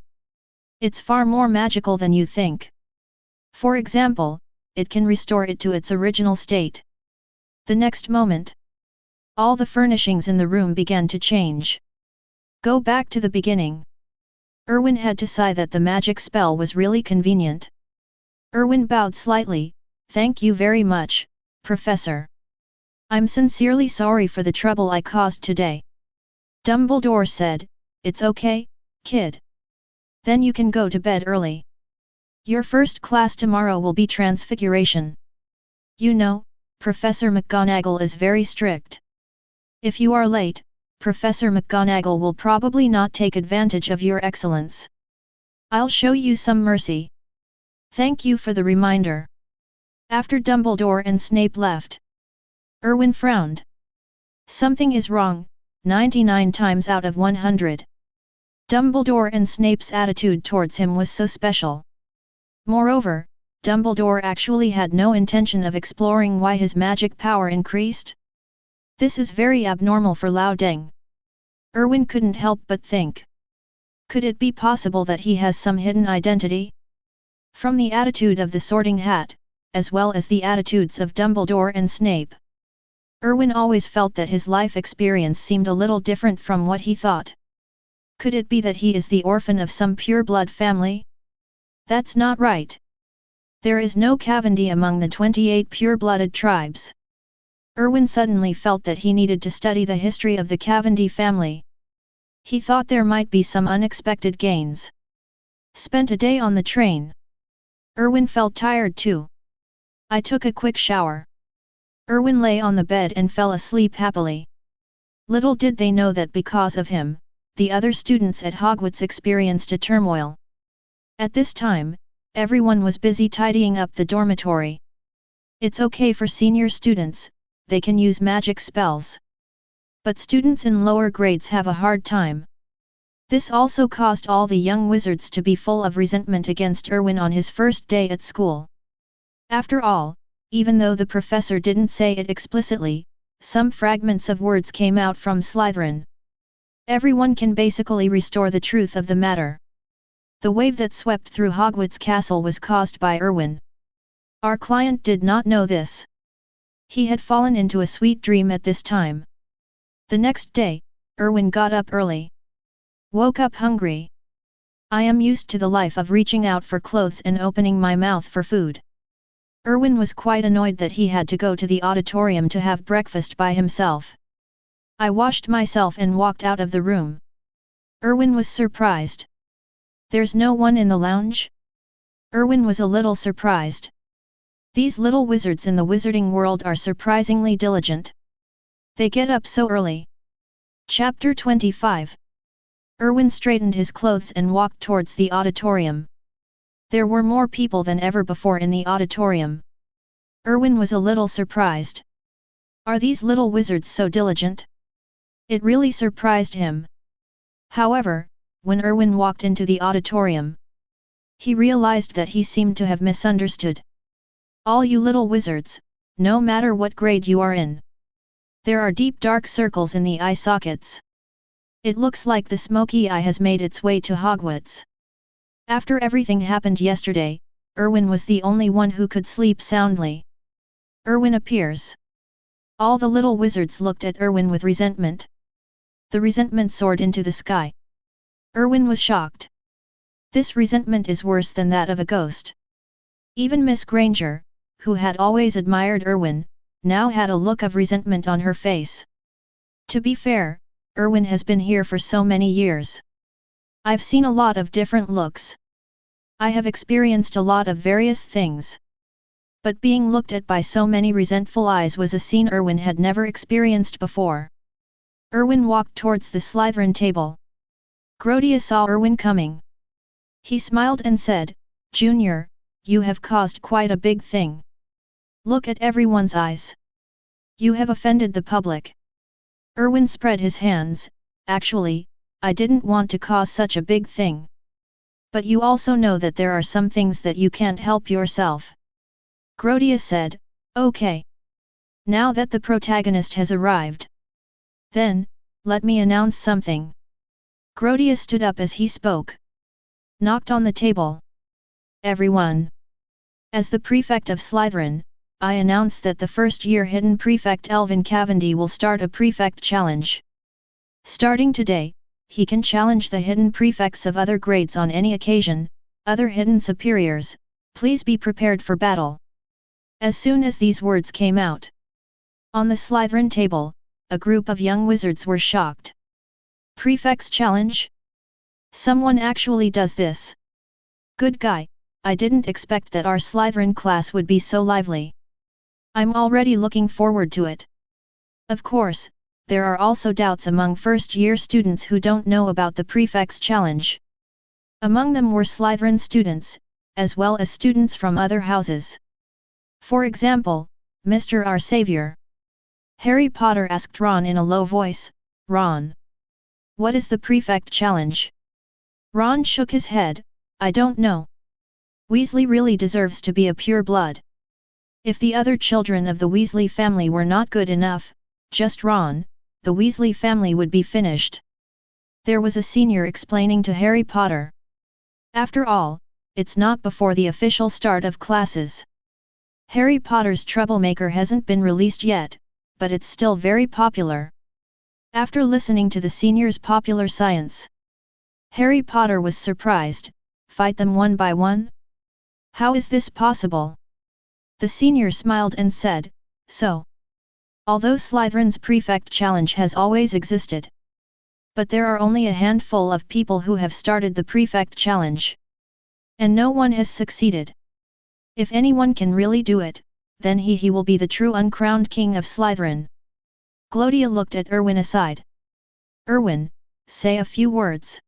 It's far more magical than you think. For example, it can restore it to its original state." The next moment, all the furnishings in the room began to change. Go back to the beginning. Erwin had to sigh that the magic spell was really convenient. Erwin bowed slightly, "Thank you very much, Professor." I'm sincerely sorry for the trouble I caused today. Dumbledore said, It's okay, kid. Then you can go to bed early. Your first class tomorrow will be Transfiguration. You know, Professor McGonagall is very strict. If you are late, Professor McGonagall will probably not take advantage of your excellence. I'll show you some mercy. Thank you for the reminder. After Dumbledore and Snape left, Erwin frowned. Something is wrong, 99 times out of 100. Dumbledore and Snape's attitude towards him was so special. Moreover, Dumbledore actually had no intention of exploring why his magic power increased. This is very abnormal for Lao Deng. Erwin couldn't help but think. Could it be possible that he has some hidden identity? From the attitude of the Sorting Hat, as well as the attitudes of Dumbledore and Snape, Erwin always felt that his life experience seemed a little different from what he thought. Could it be that he is the orphan of some pure-blood family? That's not right. There is no Cavendi among the 28 pure-blooded tribes. Erwin suddenly felt that he needed to study the history of the Cavendi family. He thought there might be some unexpected gains. Spent a day on the train. Erwin felt tired too. I took a quick shower. Erwin lay on the bed and fell asleep happily. Little did they know that because of him, the other students at Hogwarts experienced a turmoil. At this time, everyone was busy tidying up the dormitory. It's okay for senior students, they can use magic spells. But students in lower grades have a hard time. This also caused all the young wizards to be full of resentment against Erwin on his first day at school. After all, even though the professor didn't say it explicitly, some fragments of words came out from Slytherin. Everyone can basically restore the truth of the matter. The wave that swept through Hogwarts Castle was caused by Erwin. Our client did not know this. He had fallen into a sweet dream at this time. The next day, Erwin got up early. Woke up hungry. I am used to the life of reaching out for clothes and opening my mouth for food. Erwin was quite annoyed that he had to go to the auditorium to have breakfast by himself. I washed myself and walked out of the room. Erwin was surprised. There's no one in the lounge? Erwin was a little surprised. These little wizards in the wizarding world are surprisingly diligent. They get up so early. Chapter 25. Erwin straightened his clothes and walked towards the auditorium. There were more people than ever before in the auditorium. Erwin was a little surprised. Are these little wizards so diligent? It really surprised him. However, when Erwin walked into the auditorium, he realized that he seemed to have misunderstood. All you little wizards, no matter what grade you are in. There are deep dark circles in the eye sockets. It looks like the smoky eye has made its way to Hogwarts. After everything happened yesterday, Erwin was the only one who could sleep soundly. Erwin appears. All the little wizards looked at Erwin with resentment. The resentment soared into the sky. Erwin was shocked. This resentment is worse than that of a ghost. Even Miss Granger, who had always admired Erwin, now had a look of resentment on her face. To be fair, Erwin has been here for so many years. I've seen a lot of different looks. I have experienced a lot of various things. But being looked at by so many resentful eyes was a scene Erwin had never experienced before. Erwin walked towards the Slytherin table. Grotius saw Erwin coming. He smiled and said, "Junior, you have caused quite a big thing. Look at everyone's eyes. You have offended the public." Erwin spread his hands. "Actually, I didn't want to cause such a big thing. But you also know that there are some things that you can't help yourself." Grotius said, "Okay. Now that the protagonist has arrived, then, let me announce something." Grotius stood up as he spoke. Knocked on the table. "Everyone. As the prefect of Slytherin, I announce that the first-year hidden prefect Elvin Cavendi will start a prefect challenge. Starting today, he can challenge the hidden prefects of other grades on any occasion. Other hidden superiors, please be prepared for battle." As soon as these words came out, On the Slytherin table, a group of young wizards were shocked. Prefect's challenge? Someone actually does this. Good guy, I didn't expect that our Slytherin class would be so lively. I'm already looking forward to it. Of course, there are also doubts among first-year students who don't know about the Prefect's challenge. Among them were Slytherin students, as well as students from other houses. For example, Mr. Our Savior. Harry Potter asked Ron in a low voice, Ron. What is the Prefect challenge? Ron shook his head, I don't know. Weasley really deserves to be a pure blood. If the other children of the Weasley family were not good enough, just Ron, the Weasley family would be finished. There was a senior explaining to Harry Potter. After all, it's not before the official start of classes. Harry Potter's Troublemaker hasn't been released yet, but it's still very popular. After listening to the senior's popular science, Harry Potter was surprised. Fight them one by one? How is this possible? The senior smiled and said, so. Although Slytherin's Prefect challenge has always existed. But there are only a handful of people who have started the Prefect challenge. And no one has succeeded. If anyone can really do it, then he will be the true uncrowned king of Slytherin. Gloria looked at Erwin aside. Erwin, say a few words.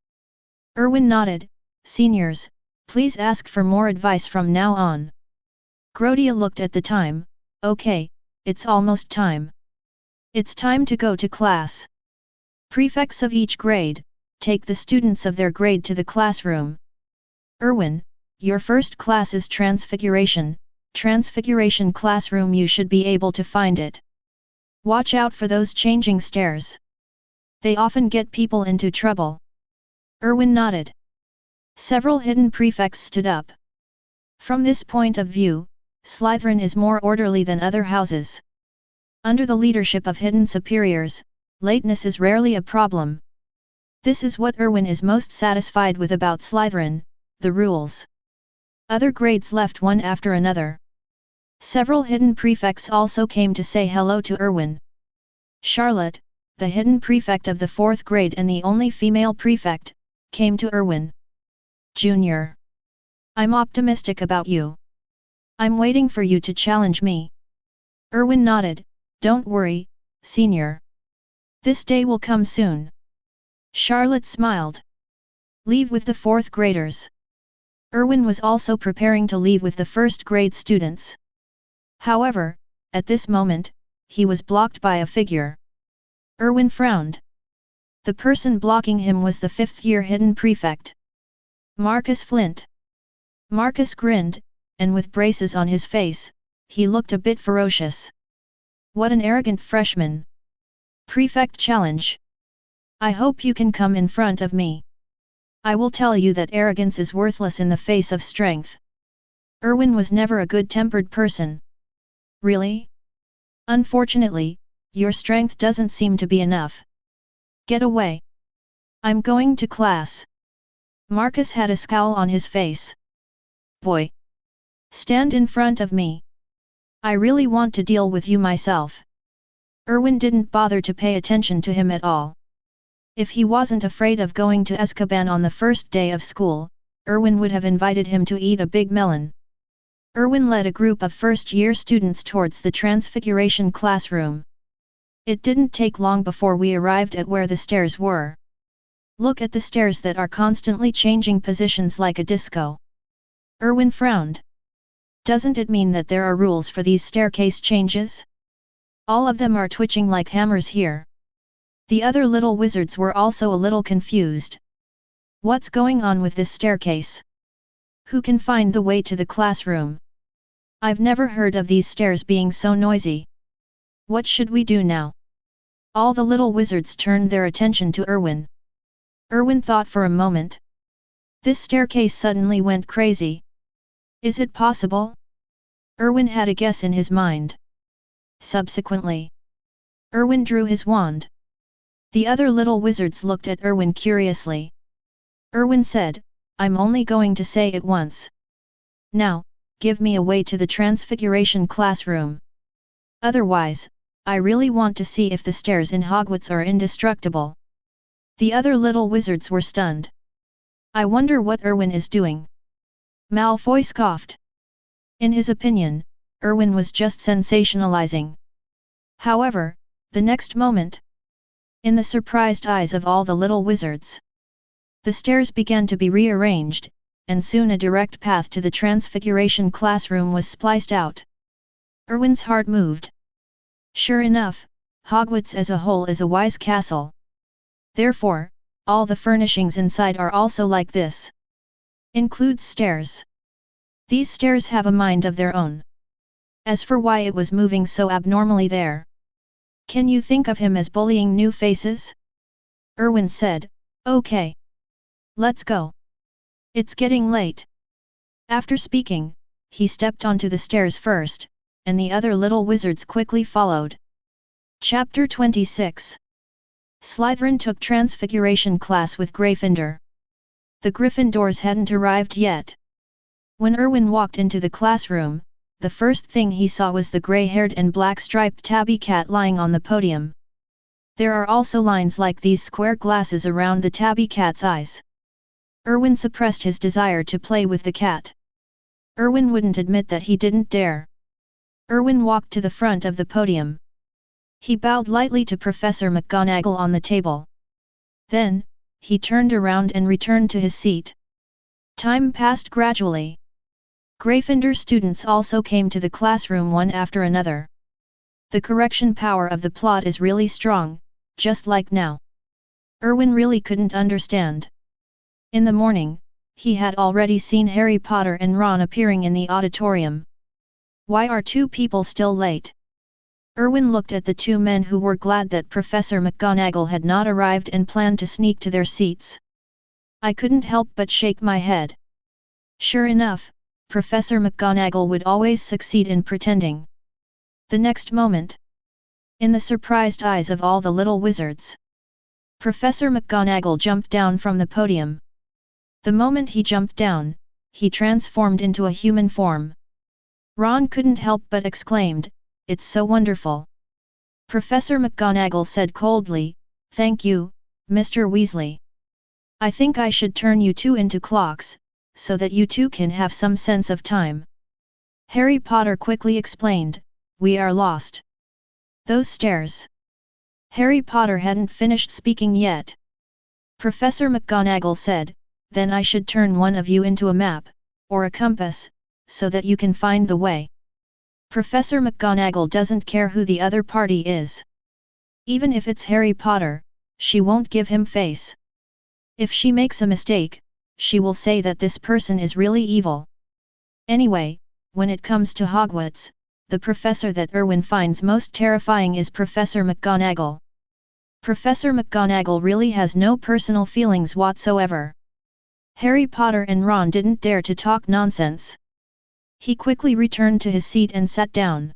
Erwin nodded, seniors, please ask for more advice from now on. Gloria looked at the time, okay, it's almost time. It's time to go to class. Prefects of each grade, take the students of their grade to the classroom. Erwin, your first class is Transfiguration. Transfiguration classroom, you should be able to find it. Watch out for those changing stairs. They often get people into trouble. Erwin nodded. Several hidden prefects stood up. From this point of view, Slytherin is more orderly than other houses. Under the leadership of hidden superiors, lateness is rarely a problem. This is what Erwin is most satisfied with about Slytherin, the rules. Other grades left one after another. Several hidden prefects also came to say hello to Erwin. Charlotte, the hidden prefect of the 4th grade and the only female prefect, came to Erwin. Junior. I'm optimistic about you. I'm waiting for you to challenge me. Erwin nodded, don't worry, senior. This day will come soon. Charlotte smiled. Leave with the 4th graders. Erwin was also preparing to leave with the 1st grade students. However, at this moment, he was blocked by a figure. Erwin frowned. The person blocking him was the 5th-year hidden prefect. Marcus Flint. Marcus grinned, and with braces on his face, he looked a bit ferocious. What an arrogant freshman! Prefect challenge. I hope you can come in front of me. I will tell you that arrogance is worthless in the face of strength. Erwin was never a good-tempered person. Really? Unfortunately, your strength doesn't seem to be enough. Get away. I'm going to class. Marcus had a scowl on his face. Boy! Stand in front of me. I really want to deal with you myself. Erwin didn't bother to pay attention to him at all. If he wasn't afraid of going to Azkaban on the first day of school, Erwin would have invited him to eat a big melon. Erwin led a group of first-year students towards the Transfiguration classroom. It didn't take long before we arrived at where the stairs were. Look at the stairs that are constantly changing positions like a disco. Erwin frowned. Doesn't it mean that there are rules for these staircase changes? All of them are twitching like hammers here. The other little wizards were also a little confused. What's going on with this staircase? Who can find the way to the classroom? I've never heard of these stairs being so noisy. What should we do now? All the little wizards turned their attention to Erwin. Erwin thought for a moment. This staircase suddenly went crazy. Is it possible? Erwin had a guess in his mind. Subsequently, Erwin drew his wand. The other little wizards looked at Erwin curiously. Erwin said, I'm only going to say it once. Now, give me a way to the Transfiguration classroom. Otherwise, I really want to see if the stairs in Hogwarts are indestructible. The other little wizards were stunned. I wonder what Erwin is doing. Malfoy scoffed. In his opinion, Erwin was just sensationalizing. However, the next moment, in the surprised eyes of all the little wizards, the stairs began to be rearranged, and soon a direct path to the Transfiguration classroom was spliced out. Erwin's heart moved. Sure enough, Hogwarts as a whole is a wise castle. Therefore, all the furnishings inside are also like this. Includes stairs. These stairs have a mind of their own. As for why it was moving so abnormally there, can you think of him as bullying new faces? Erwin said, okay. Let's go. It's getting late. After speaking, he stepped onto the stairs first, and the other little wizards quickly followed. Chapter 26. Slytherin took Transfiguration class with Gryffindor. The Gryffindors hadn't arrived yet. When Erwin walked into the classroom, the first thing he saw was the grey-haired and black-striped tabby cat lying on the podium. There are also lines like these square glasses around the tabby cat's eyes. Erwin suppressed his desire to play with the cat. Erwin wouldn't admit that he didn't dare. Erwin walked to the front of the podium. He bowed lightly to Professor McGonagall on the table. Then, he turned around and returned to his seat. Time passed gradually. Gryffindor students also came to the classroom one after another. The correction power of the plot is really strong, just like now. Erwin really couldn't understand. In the morning, he had already seen Harry Potter and Ron appearing in the auditorium. Why are two people still late? Erwin looked at the two men who were glad that Professor McGonagall had not arrived and planned to sneak to their seats. I couldn't help but shake my head. Sure enough, Professor McGonagall would always succeed in pretending. The next moment, in the surprised eyes of all the little wizards, Professor McGonagall jumped down from the podium. The moment he jumped down, he transformed into a human form. Ron couldn't help but exclaimed, "It's so wonderful." Professor McGonagall said coldly, "Thank you, Mr. Weasley. I think I should turn you two into clocks, so that you two can have some sense of time." Harry Potter quickly explained, "We are lost." Those stairs. Harry Potter hadn't finished speaking yet. Professor McGonagall said, "Then I should turn one of you into a map, or a compass, so that you can find the way." Professor McGonagall doesn't care who the other party is. Even if it's Harry Potter, she won't give him face. If she makes a mistake, she will say that this person is really evil. Anyway, when it comes to Hogwarts, the professor that Erwin finds most terrifying is Professor McGonagall. Professor McGonagall really has no personal feelings whatsoever. Harry Potter and Ron didn't dare to talk nonsense. He quickly returned to his seat and sat down.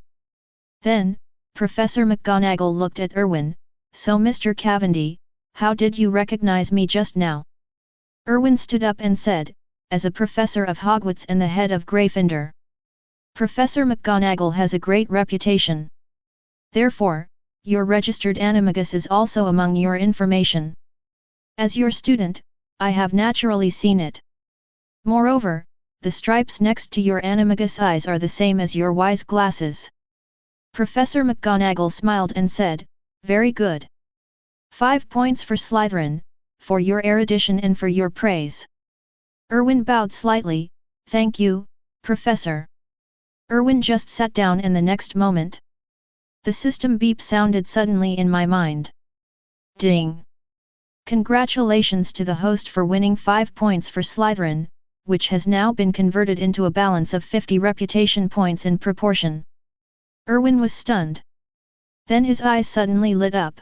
Then, Professor McGonagall looked at Erwin, "So Mr. Cavendi, how did you recognize me just now?" Erwin stood up and said, "As a professor of Hogwarts and the head of Gryffindor. Professor McGonagall has a great reputation. Therefore, your registered animagus is also among your information. As your student, I have naturally seen it. Moreover, the stripes next to your animagus eyes are the same as your wise glasses." Professor McGonagall smiled and said, "Very good. 5 points for Slytherin, for your erudition and for your praise." Erwin bowed slightly, "Thank you, Professor." Erwin just sat down and the next moment, the system beep sounded suddenly in my mind. Ding! Congratulations to the host for winning 5 points for Slytherin, which has now been converted into a balance of 50 reputation points in proportion. Erwin was stunned. Then his eyes suddenly lit up.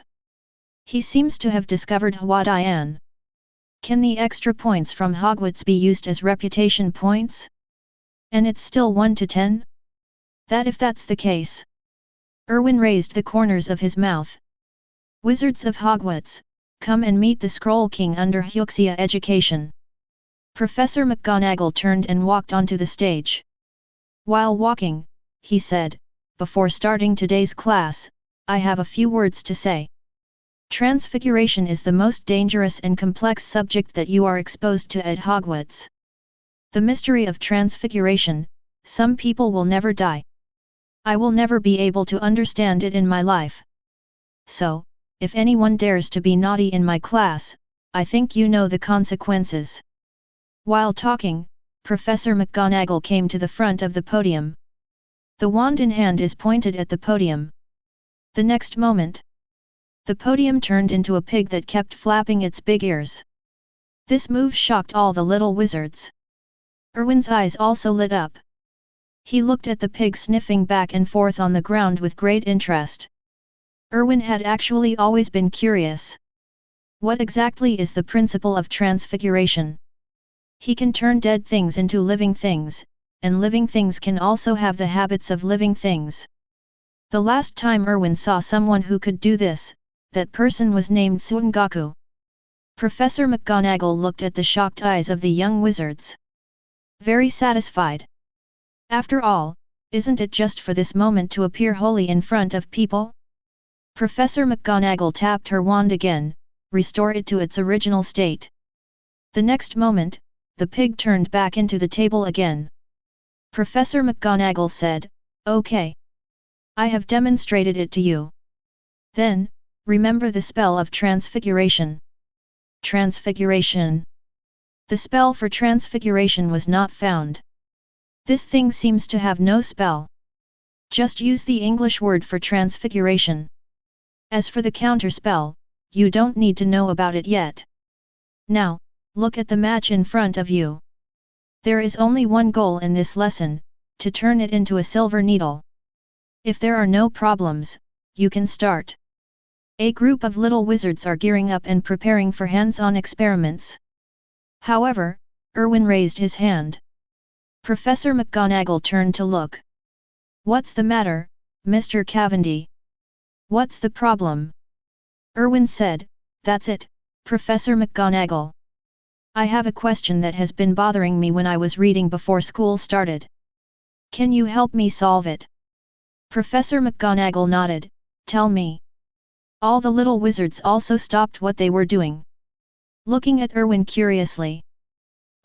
He seems to have discovered Hwadian. Can the extra points from Hogwarts be used as reputation points? And it's still 1 to 10? That if that's the case. Erwin raised the corners of his mouth. "Wizards of Hogwarts, come and meet the Scroll King under Huxia education." Professor McGonagall turned and walked onto the stage. While walking, he said, "Before starting today's class, I have a few words to say. Transfiguration is the most dangerous and complex subject that you are exposed to at Hogwarts. The mystery of transfiguration, some people will never die. I will never be able to understand it in my life. So, if anyone dares to be naughty in my class, I think you know the consequences. While talking, Professor McGonagall came to the front of the podium. The wand in hand is pointed at the podium. The next moment, the podium turned into a pig that kept flapping its big ears. This move shocked all the little wizards. Erwin's eyes also lit up. He looked at the pig sniffing back and forth on the ground with great interest. Erwin had actually always been curious. What exactly is the principle of transfiguration? He can turn dead things into living things, and living things can also have the habits of living things. The last time Erwin saw someone who could do this, that person was named Suungaku. Professor McGonagall looked at the shocked eyes of the young wizards. Very satisfied. After all, isn't it just for this moment to appear holy in front of people? Professor McGonagall tapped her wand again, restore it to its original state. The next moment, the pig turned back into the table again. Professor McGonagall said, "Okay. I have demonstrated it to you. Then, remember the spell of transfiguration." Transfiguration. The spell for transfiguration was not found. This thing seems to have no spell. Just use the English word for transfiguration. As for the counterspell, you don't need to know about it yet. Now, look at the match in front of you. There is only one goal in this lesson, to turn it into a silver needle. If there are no problems, you can start. A group of little wizards are gearing up and preparing for hands-on experiments. However, Erwin raised his hand. Professor McGonagall turned to look. "What's the matter, Mr. Cavendi? What's the problem?" Erwin said, "That's it, Professor McGonagall. I have a question that has been bothering me when I was reading before school started. Can you help me solve it?" Professor McGonagall nodded, "Tell me." All the little wizards also stopped what they were doing, looking at Erwin curiously.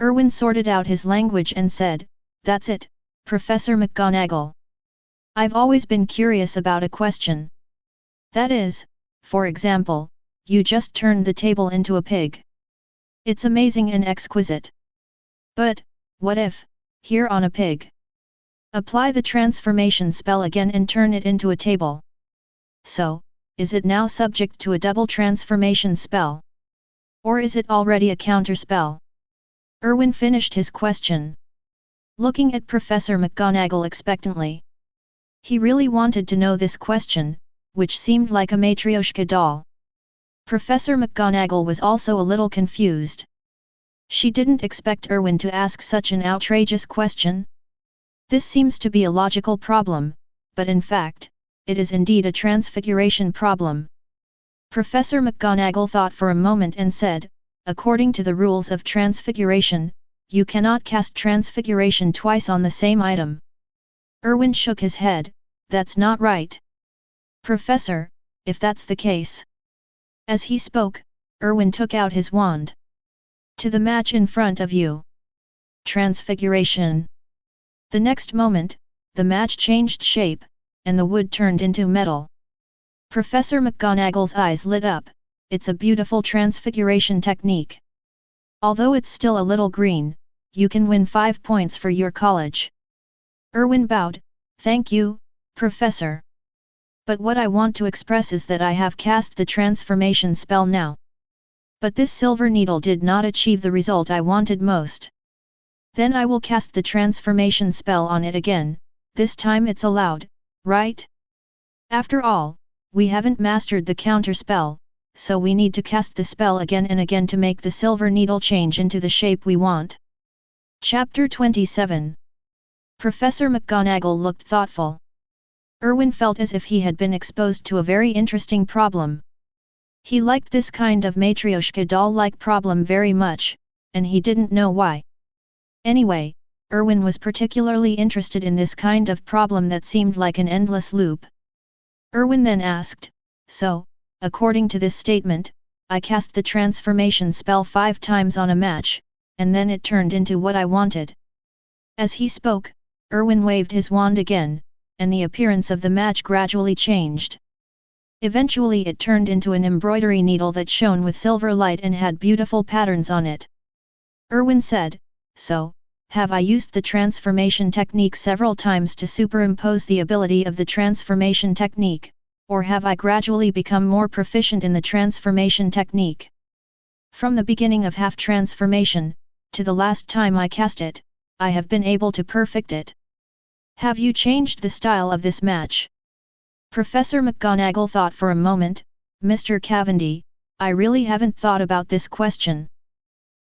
Erwin sorted out his language and said, "That's it, Professor McGonagall. I've always been curious about a question. That is, for example, you just turned the table into a pig. It's amazing and exquisite. But, what if, here on a pig, apply the transformation spell again and turn it into a table? So, is it now subject to a double transformation spell? Or is it already a counterspell?" Erwin finished his question, looking at Professor McGonagall expectantly. He really wanted to know this question, which seemed like a Matryoshka doll. Professor McGonagall was also a little confused. She didn't expect Erwin to ask such an outrageous question. This seems to be a logical problem, but in fact, it is indeed a transfiguration problem. Professor McGonagall thought for a moment and said, "According to the rules of transfiguration, you cannot cast transfiguration twice on the same item." Erwin shook his head, "That's not right. Professor, if that's the case." As he spoke, Erwin took out his wand. "To the match in front of you. Transfiguration." The next moment, the match changed shape, and the wood turned into metal. Professor McGonagall's eyes lit up. "It's a beautiful transfiguration technique. Although it's still a little green, you can win 5 points for your college." Erwin bowed, "Thank you, Professor. But what I want to express is that I have cast the transformation spell now. But this silver needle did not achieve the result I wanted most. Then I will cast the transformation spell on it again, this time it's allowed, right? After all, we haven't mastered the counter spell, so we need to cast the spell again and again to make the silver needle change into the shape we want." Chapter 27. Professor McGonagall looked thoughtful. Erwin felt as if he had been exposed to a very interesting problem. He liked this kind of Matryoshka doll-like problem very much, and he didn't know why. Anyway, Erwin was particularly interested in this kind of problem that seemed like an endless loop. Erwin then asked, so, according to this statement, I cast the transformation spell 5 times on a match, and then it turned into what I wanted. As he spoke, Erwin waved his wand again, and the appearance of the match gradually changed. Eventually it turned into an embroidery needle that shone with silver light and had beautiful patterns on it. Erwin said, so, have I used the transformation technique several times to superimpose the ability of the transformation technique, or have I gradually become more proficient in the transformation technique? From the beginning of half transformation, to the last time I cast it, I have been able to perfect it. Have you changed the style of this match? Professor McGonagall thought for a moment. Mr. Cavendi, I really haven't thought about this question.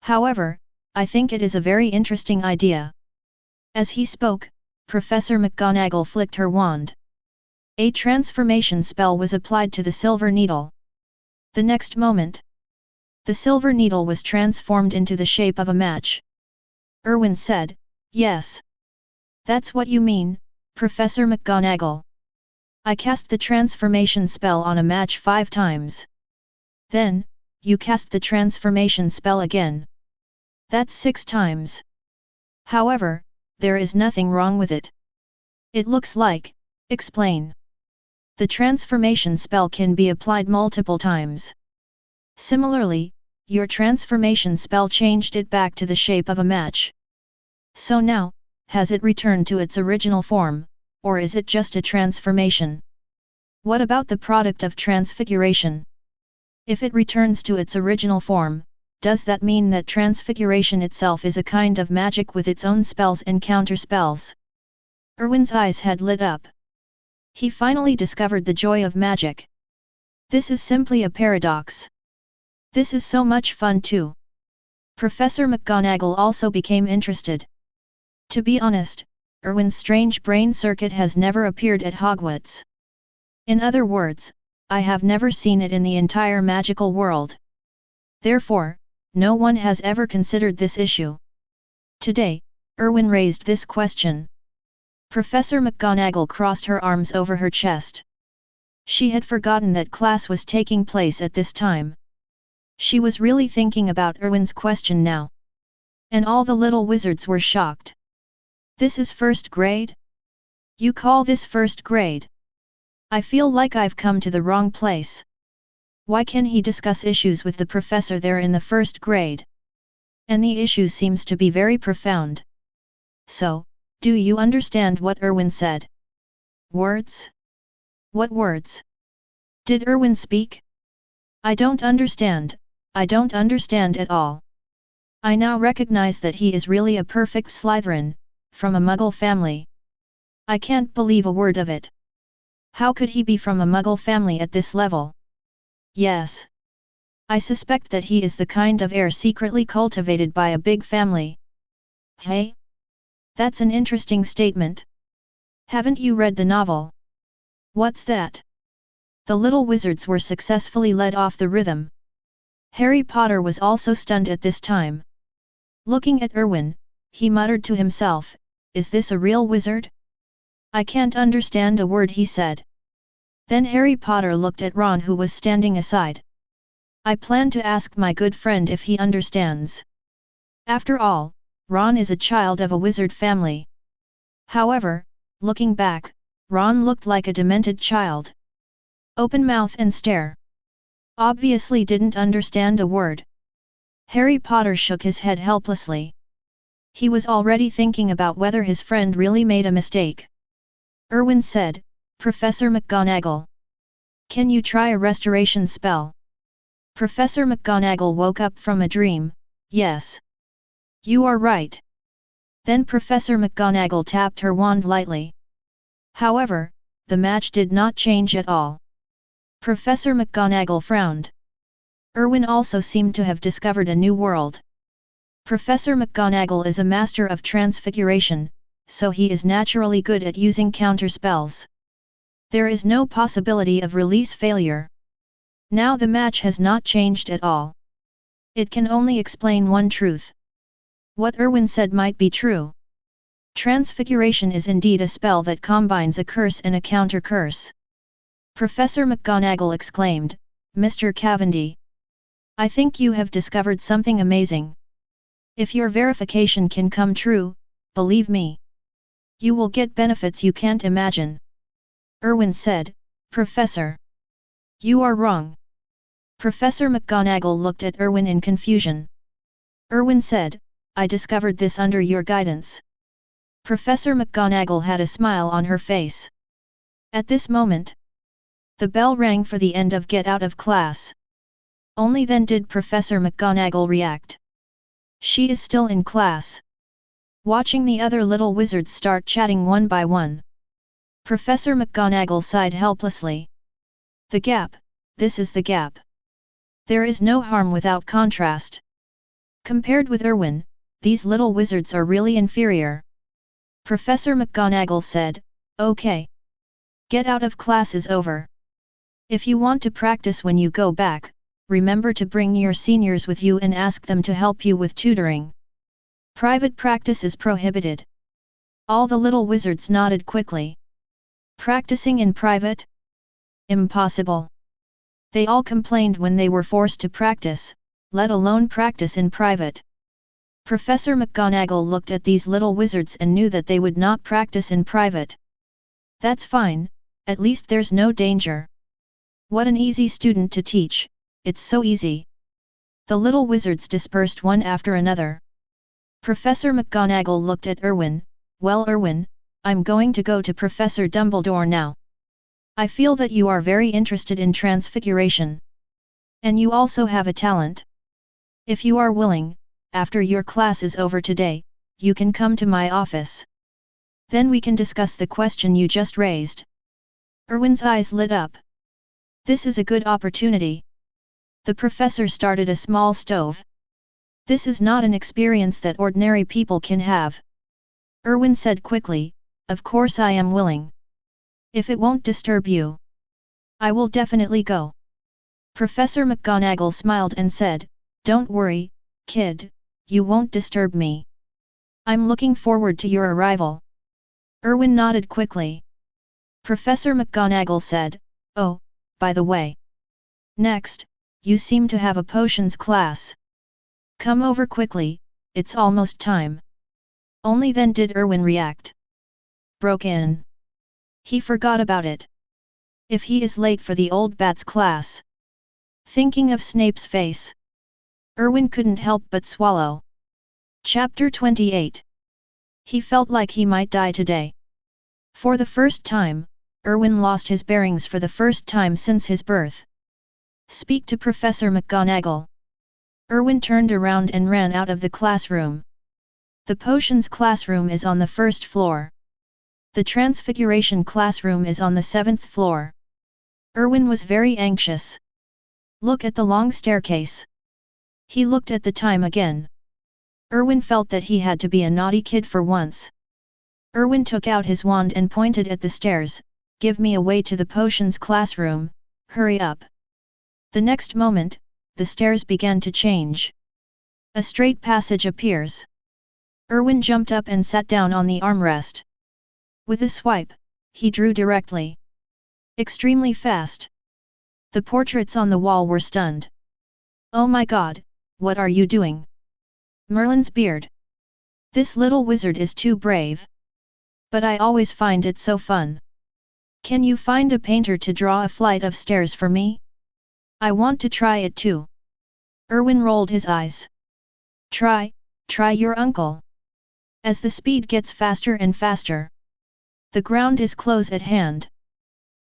However, I think it is a very interesting idea. As he spoke, Professor McGonagall flicked her wand. A transformation spell was applied to the silver needle. The next moment, the silver needle was transformed into the shape of a match. Erwin said, yes. That's what you mean, Professor McGonagall. I cast the transformation spell on a match 5 times. Then, you cast the transformation spell again. That's 6 times. However, there is nothing wrong with it. It looks like, explain. The transformation spell can be applied multiple times. Similarly, your transformation spell changed it back to the shape of a match. So now, has it returned to its original form, or is it just a transformation? What about the product of transfiguration? If it returns to its original form, does that mean that transfiguration itself is a kind of magic with its own spells and counterspells? Erwin's eyes had lit up. He finally discovered the joy of magic. This is simply a paradox. This is so much fun too. Professor McGonagall also became interested. To be honest, Erwin's strange brain circuit has never appeared at Hogwarts. In other words, I have never seen it in the entire magical world. Therefore, no one has ever considered this issue. Today, Erwin raised this question. Professor McGonagall crossed her arms over her chest. She had forgotten that class was taking place at this time. She was really thinking about Erwin's question now. And all the little wizards were shocked. This is first grade? You call this first grade? I feel like I've come to the wrong place. Why can he discuss issues with the professor there in the first grade? And the issue seems to be very profound. So, do you understand what Erwin said? Words? What words? Did Erwin speak? I don't understand at all. I now recognize that he is really a perfect Slytherin, from a Muggle family. I can't believe a word of it. How could he be from a Muggle family at this level? Yes. I suspect that he is the kind of heir secretly cultivated by a big family. Hey? That's an interesting statement. Haven't you read the novel? What's that? The little wizards were successfully led off the rhythm. Harry Potter was also stunned at this time. Looking at Erwin, he muttered to himself, is this a real wizard? I can't understand a word he said. Then Harry Potter looked at Ron, who was standing aside. I plan to ask my good friend if he understands. After all, Ron is a child of a wizard family. However, looking back, Ron looked like a demented child. Open mouth and stare. Obviously didn't understand a word. Harry Potter shook his head helplessly. He was already thinking about whether his friend really made a mistake. Erwin said, Professor McGonagall. Can you try a restoration spell? Professor McGonagall woke up from a dream. Yes. You are right. Then Professor McGonagall tapped her wand lightly. However, the match did not change at all. Professor McGonagall frowned. Erwin also seemed to have discovered a new world. Professor McGonagall is a master of transfiguration, so he is naturally good at using counterspells. There is no possibility of release failure. Now the match has not changed at all. It can only explain one truth. What Erwin said might be true. Transfiguration is indeed a spell that combines a curse and a counter-curse. Professor McGonagall exclaimed, "Mr. Cavendi! I think you have discovered something amazing. If your verification can come true, believe me, you will get benefits you can't imagine." Erwin said, "Professor, you are wrong." Professor McGonagall looked at Erwin in confusion. Erwin said, "I discovered this under your guidance." Professor McGonagall had a smile on her face. At this moment, the bell rang for the end of Get Out of Class. Only then did Professor McGonagall react. She is still in class. Watching the other little wizards start chatting one by one, Professor McGonagall sighed helplessly. The gap, this is the gap. There is no harm without contrast. Compared with Erwin, these little wizards are really inferior. Professor McGonagall said, "Okay. Get out of class is over. If you want to practice when you go back, remember to bring your seniors with you and ask them to help you with tutoring. Private practice is prohibited." All the little wizards nodded quickly. Practicing in private? Impossible. They all complained when they were forced to practice, let alone practice in private. Professor McGonagall looked at these little wizards and knew that they would not practice in private. That's fine, at least there's no danger. What an easy student to teach, it's so easy. The little wizards dispersed one after another. Professor McGonagall looked at Erwin, "Well, Erwin, I'm going to go to Professor Dumbledore now. I feel that you are very interested in transfiguration. And you also have a talent. If you are willing, after your class is over today, you can come to my office. Then we can discuss the question you just raised." Erwin's eyes lit up. This is a good opportunity. The professor started a small stove. This is not an experience that ordinary people can have. Erwin said quickly, "Of course I am willing. If it won't disturb you, I will definitely go." Professor McGonagall smiled and said, "Don't worry, kid, you won't disturb me. I'm looking forward to your arrival." Erwin nodded quickly. Professor McGonagall said, "Oh, by the way. Next, you seem to have a potions class. Come over quickly, it's almost time." Only then did Erwin react. Broke in. He forgot about it. If he is late for the old bat's class. Thinking of Snape's face, Erwin couldn't help but swallow. Chapter 28. He felt like he might die today. For the first time, Erwin lost his bearings for the first time since his birth. "Speak to Professor McGonagall." Erwin turned around and ran out of the classroom. The potions classroom is on the first floor. The transfiguration classroom is on the 7th floor. Erwin was very anxious. Look at the long staircase. He looked at the time again. Erwin felt that he had to be a naughty kid for once. Erwin took out his wand and pointed at the stairs, "Give me a way to the potions classroom, hurry up." The next moment, the stairs began to change. A straight passage appears. Erwin jumped up and sat down on the armrest. With a swipe, he drew directly. Extremely fast. The portraits on the wall were stunned. "Oh my god, what are you doing?" Merlin's beard. "This little wizard is too brave. But I always find it so fun. Can you find a painter to draw a flight of stairs for me? I want to try it too." Erwin rolled his eyes. Try your uncle." As the speed gets faster and faster, the ground is close at hand.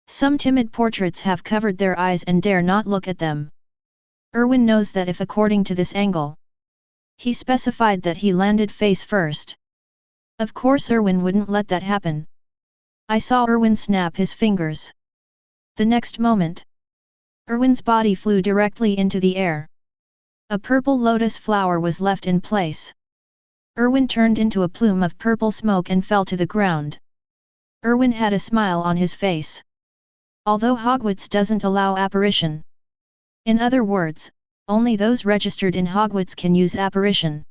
Some timid portraits have covered their eyes and dare not look at them. Erwin knows that if according to this angle, he specified that he landed face first. Of course Erwin wouldn't let that happen. I saw Erwin snap his fingers. The next moment, Erwin's body flew directly into the air. A purple lotus flower was left in place. Erwin turned into a plume of purple smoke and fell to the ground. Erwin had a smile on his face. Although Hogwarts doesn't allow apparition. In other words, only those registered in Hogwarts can use apparition.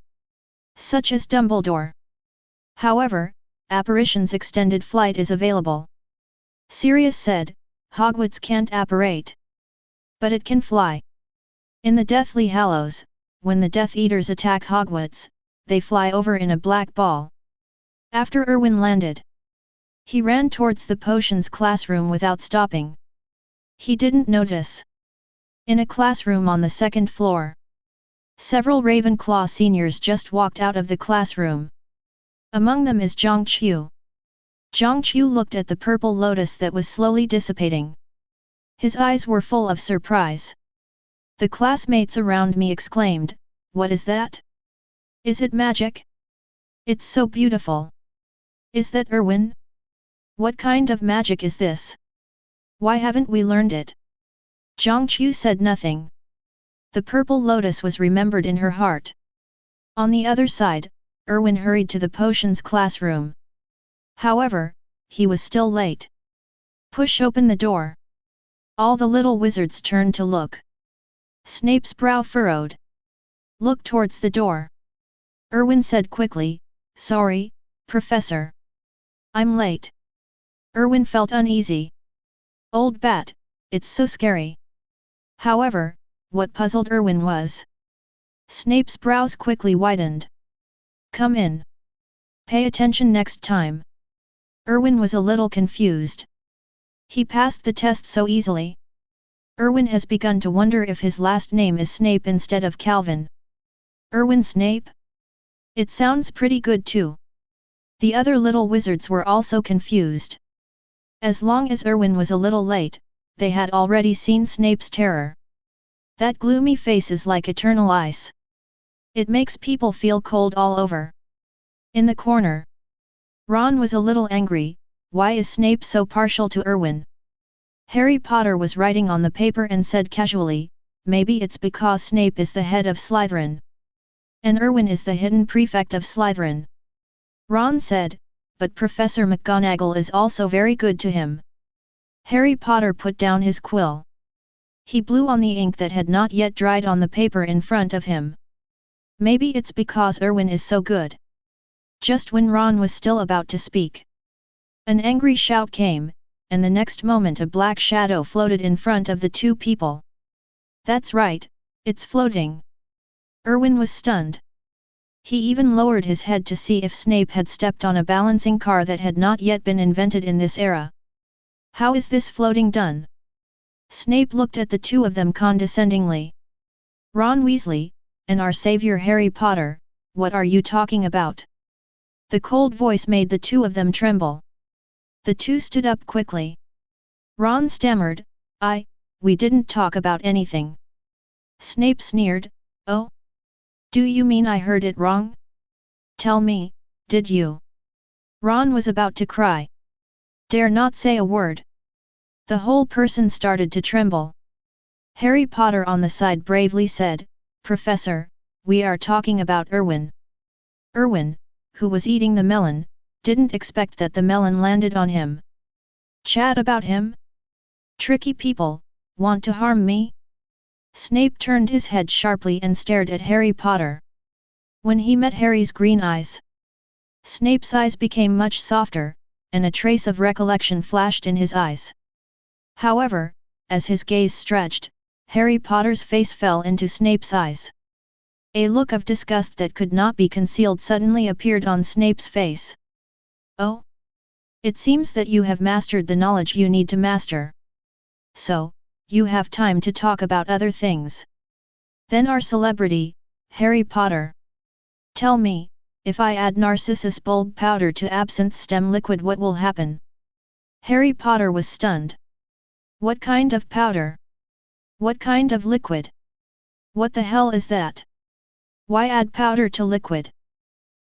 Such as Dumbledore. However, apparition's extended flight is available. Sirius said, Hogwarts can't apparate. But it can fly. In the Deathly Hallows, when the Death Eaters attack Hogwarts, they fly over in a black ball. After Erwin landed, he ran towards the potions classroom without stopping. He didn't notice. In a classroom on the second floor, several Ravenclaw seniors just walked out of the classroom. Among them is Zhang Qiu. Zhang Qiu looked at the purple lotus that was slowly dissipating. His eyes were full of surprise. The classmates around me exclaimed, "What is that? Is it magic? It's so beautiful. Is that Erwin? What kind of magic is this? Why haven't we learned it?" Zhang Qiu said nothing. The purple lotus was remembered in her heart. On the other side, Erwin hurried to the potions classroom. However, he was still late. "Push open the door." All the little wizards turned to look. Snape's brow furrowed. "Look towards the door." Erwin said quickly, "Sorry, Professor. I'm late." Erwin felt uneasy. "Old bat, it's so scary." However, what puzzled Erwin was Snape's brows quickly widened. "Come in. Pay attention next time." Erwin was a little confused. He passed the test so easily. Erwin has begun to wonder if his last name is Snape instead of Calvin. Erwin Snape? It sounds pretty good too. The other little wizards were also confused. As long as Erwin was a little late, they had already seen Snape's terror. That gloomy face is like eternal ice. It makes people feel cold all over. In the corner, Ron was a little angry. Why is Snape so partial to Erwin? Harry Potter was writing on the paper and said casually, "Maybe it's because Snape is the head of Slytherin. And Erwin is the hidden prefect of Slytherin." Ron said, "But Professor McGonagall is also very good to him." Harry Potter put down his quill. He blew on the ink that had not yet dried on the paper in front of him. "Maybe it's because Erwin is so good." Just when Ron was still about to speak, an angry shout came, and the next moment a black shadow floated in front of the two people. "That's right, it's floating." Erwin was stunned. He even lowered his head to see if Snape had stepped on a balancing car that had not yet been invented in this era. "How is this floating done?" Snape looked at the two of them condescendingly. "Ron Weasley, and our savior Harry Potter, what are you talking about?" The cold voice made the two of them tremble. The two stood up quickly. Ron stammered, We didn't talk about anything." Snape sneered, "Oh? Do you mean I heard it wrong? Tell me, did you?" Ron was about to cry. "Dare not say a word." The whole person started to tremble. Harry Potter on the side bravely said, "Professor, we are talking about Erwin." Erwin, who was eating the melon, didn't expect that the melon landed on him. "Chat about him? Tricky people, want to harm me?" Snape turned his head sharply and stared at Harry Potter. When he met Harry's green eyes, Snape's eyes became much softer, and a trace of recollection flashed in his eyes. However, as his gaze stretched, Harry Potter's face fell into Snape's eyes. A look of disgust that could not be concealed suddenly appeared on Snape's face. "Oh? It seems that you have mastered the knowledge you need to master. So, you have time to talk about other things. Then our celebrity, Harry Potter. Tell me, if I add narcissus bulb powder to absinthe stem liquid, what will happen?" Harry Potter was stunned. "What kind of powder? What kind of liquid? What the hell is that? Why add powder to liquid?"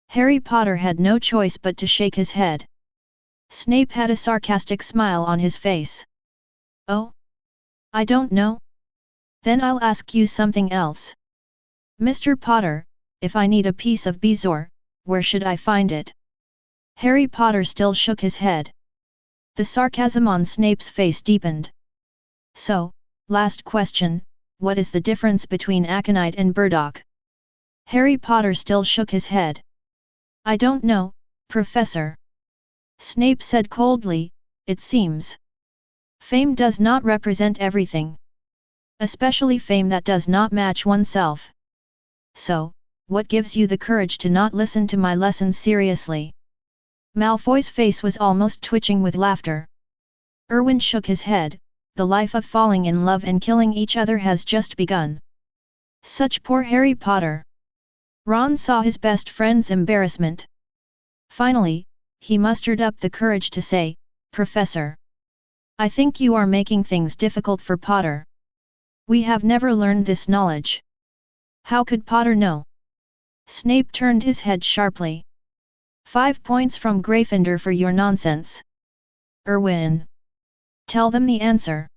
Harry Potter had no choice but to shake his head. Snape had a sarcastic smile on his face. "Oh? I don't know? Then I'll ask you something else. Mr. Potter, if I need a piece of bezoar, where should I find it?" Harry Potter still shook his head. The sarcasm on Snape's face deepened. "So, last question, what is the difference between aconite and burdock?" Harry Potter still shook his head. "I don't know, Professor." Snape said coldly, "It seems Fame does not represent everything. Especially fame that does not match oneself. So, what gives you the courage to not listen to my lessons seriously? Malfoy's face was almost twitching with laughter. Erwin shook his head, the life of falling in love and killing each other has just begun. Such poor Harry Potter. Ron saw his best friend's embarrassment. Finally, he mustered up the courage to say, Professor. I think you are making things difficult for Potter. We have never learned this knowledge. How could Potter know? Snape turned his head sharply. 5 points from Gryffindor for your nonsense. Erwin. Tell them the answer.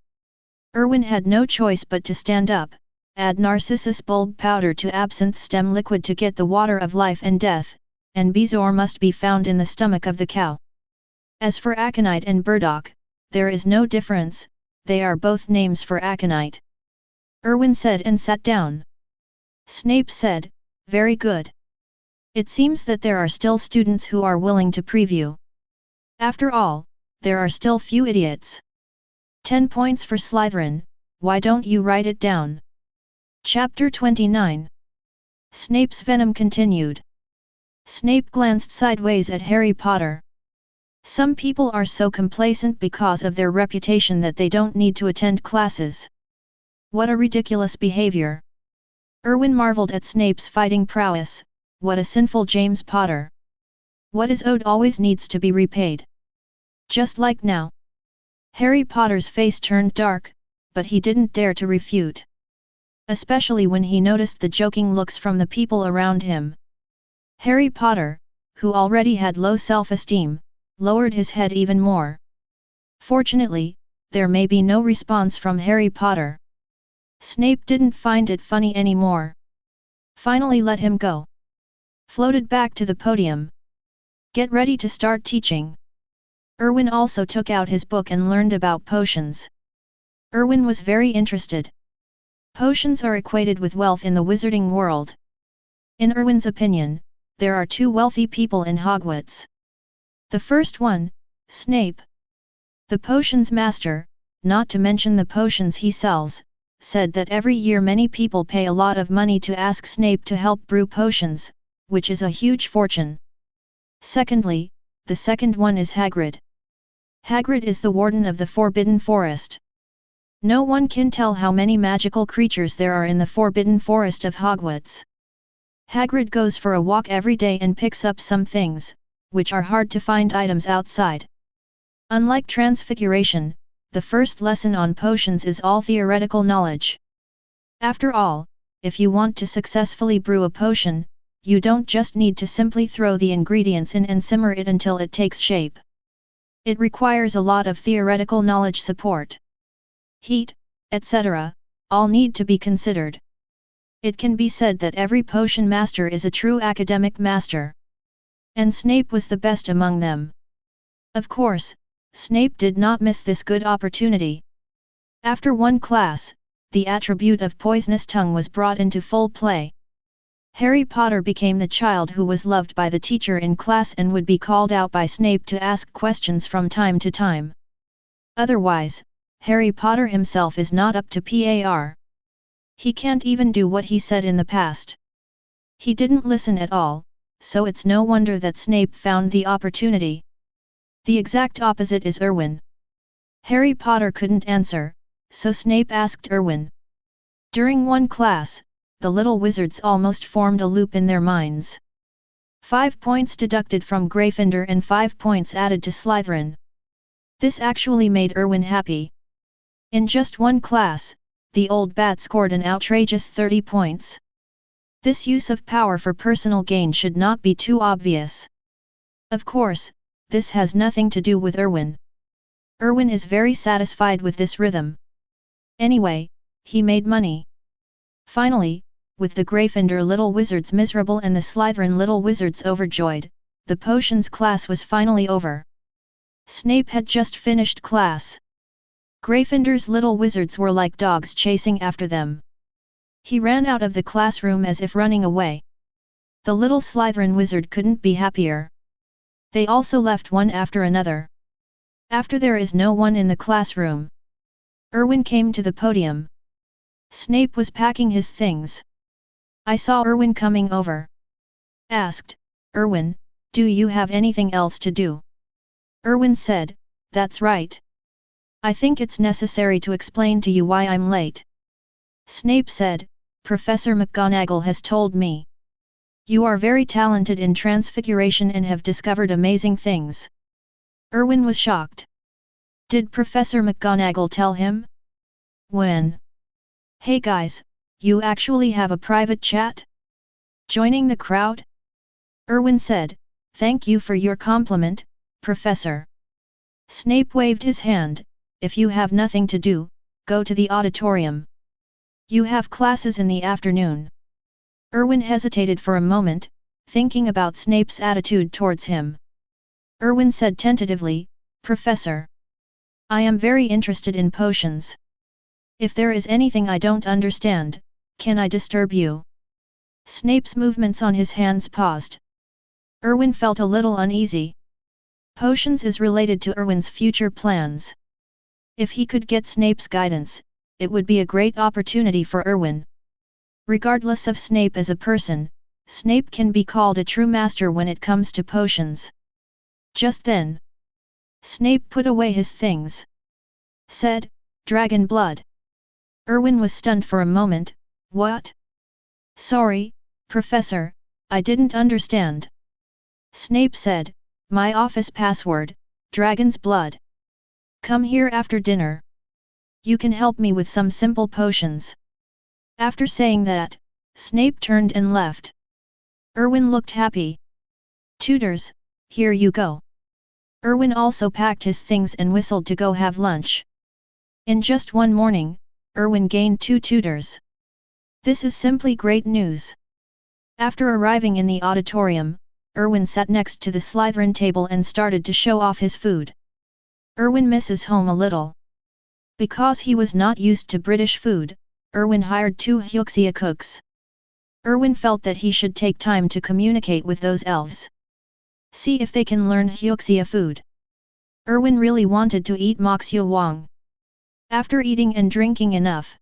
Erwin had no choice but to stand up, add narcissus bulb powder to absinthe stem liquid to get the water of life and death, and Bezoar must be found in the stomach of the cow. As for aconite and burdock, there is no difference, they are both names for aconite. Erwin said and sat down. Snape said, very good. It seems that there are still students who are willing to preview. After all, there are still few idiots. 10 points for Slytherin, why don't you write it down? Chapter 29. Snape's venom continued. Snape glanced sideways at Harry Potter. Some people are so complacent because of their reputation that they don't need to attend classes. What a ridiculous behavior. Erwin marveled at Snape's fighting prowess, what a sinful James Potter. What is owed always needs to be repaid. Just like now. Harry Potter's face turned dark, but he didn't dare to refute. Especially when he noticed the joking looks from the people around him. Harry Potter, who already had low self-esteem, lowered his head even more. Fortunately, there may be no response from Harry Potter. Snape didn't find it funny anymore. Finally let him go. Floated back to the podium. Get ready to start teaching. Erwin also took out his book and learned about potions. Erwin was very interested. Potions are equated with wealth in the wizarding world. In Erwin's opinion, there are 2 wealthy people in Hogwarts. The first one, Snape. The potions master, not to mention the potions he sells, said that every year many people pay a lot of money to ask Snape to help brew potions, which is a huge fortune. Secondly, the second one is Hagrid. Hagrid is the warden of the Forbidden Forest. No one can tell how many magical creatures there are in the Forbidden Forest of Hogwarts. Hagrid goes for a walk every day and picks up some things, which are hard to find items outside. Unlike Transfiguration, the first lesson on potions is all theoretical knowledge. After all, if you want to successfully brew a potion, you don't just need to simply throw the ingredients in and simmer it until it takes shape. It requires a lot of theoretical knowledge support. Heat, etc., all need to be considered. It can be said that every potion master is a true academic master. And Snape was the best among them. Of course, Snape did not miss this good opportunity. After one class, the attribute of poisonous tongue was brought into full play. Harry Potter became the child who was loved by the teacher in class and would be called out by Snape to ask questions from time to time. Otherwise, Harry Potter himself is not up to par. He can't even do what he said in the past. He didn't listen at all, so it's no wonder that Snape found the opportunity. The exact opposite is Erwin. Harry Potter couldn't answer, so Snape asked Erwin. During one class, the little wizards almost formed a loop in their minds. 5 points deducted from Gryffindor and 5 points added to Slytherin. This actually made Erwin happy. In just one class, the old bat scored an outrageous 30 points. This use of power for personal gain should not be too obvious. Of course, this has nothing to do with Erwin. Erwin is very satisfied with this rhythm. Anyway, he made money. Finally, with the Gryffindor little wizards miserable and the Slytherin little wizards overjoyed, the potions class was finally over. Snape had just finished class. Gryffindor's little wizards were like dogs chasing after them. He ran out of the classroom as if running away. The little Slytherin wizard couldn't be happier. They also left one after another. After there is no one in the classroom. Erwin came to the podium. Snape was packing his things. I saw Erwin coming over. Asked, Erwin, do you have anything else to do? Erwin said, that's right. I think it's necessary to explain to you why I'm late. Snape said, Professor McGonagall has told me. You are very talented in transfiguration and have discovered amazing things. Erwin was shocked. Did Professor McGonagall tell him? When? Hey guys, you actually have a private chat? Joining the crowd? Erwin said, thank you for your compliment, Professor. Snape waved his hand, if you have nothing to do, go to the auditorium. You have classes in the afternoon. Erwin hesitated for a moment, thinking about Snape's attitude towards him. Erwin said tentatively, Professor. I am very interested in potions. If there is anything I don't understand, can I disturb you? Snape's movements on his hands paused. Erwin felt a little uneasy. Potions is related to Erwin's future plans. If he could get Snape's guidance, it would be a great opportunity for Erwin. Regardless of Snape as a person, Snape can be called a true master when it comes to potions. Just then, Snape put away his things. Said, Dragon blood. Erwin was stunned for a moment, what? Sorry, Professor, I didn't understand. Snape said, my office password, Dragon's blood. Come here after dinner. You can help me with some simple potions. After saying that, Snape turned and left. Erwin looked happy. Tutors, here you go. Erwin also packed his things and whistled to go have lunch. In just one morning, Erwin gained 2 tutors. This is simply great news. After arriving in the auditorium, Erwin sat next to the Slytherin table and started to show off his food. Erwin misses home a little. Because he was not used to British food, Erwin hired 2 Huxia cooks. Erwin felt that he should take time to communicate with those elves. See if they can learn Huxia food. Erwin really wanted to eat Moxia Wong. After eating and drinking enough,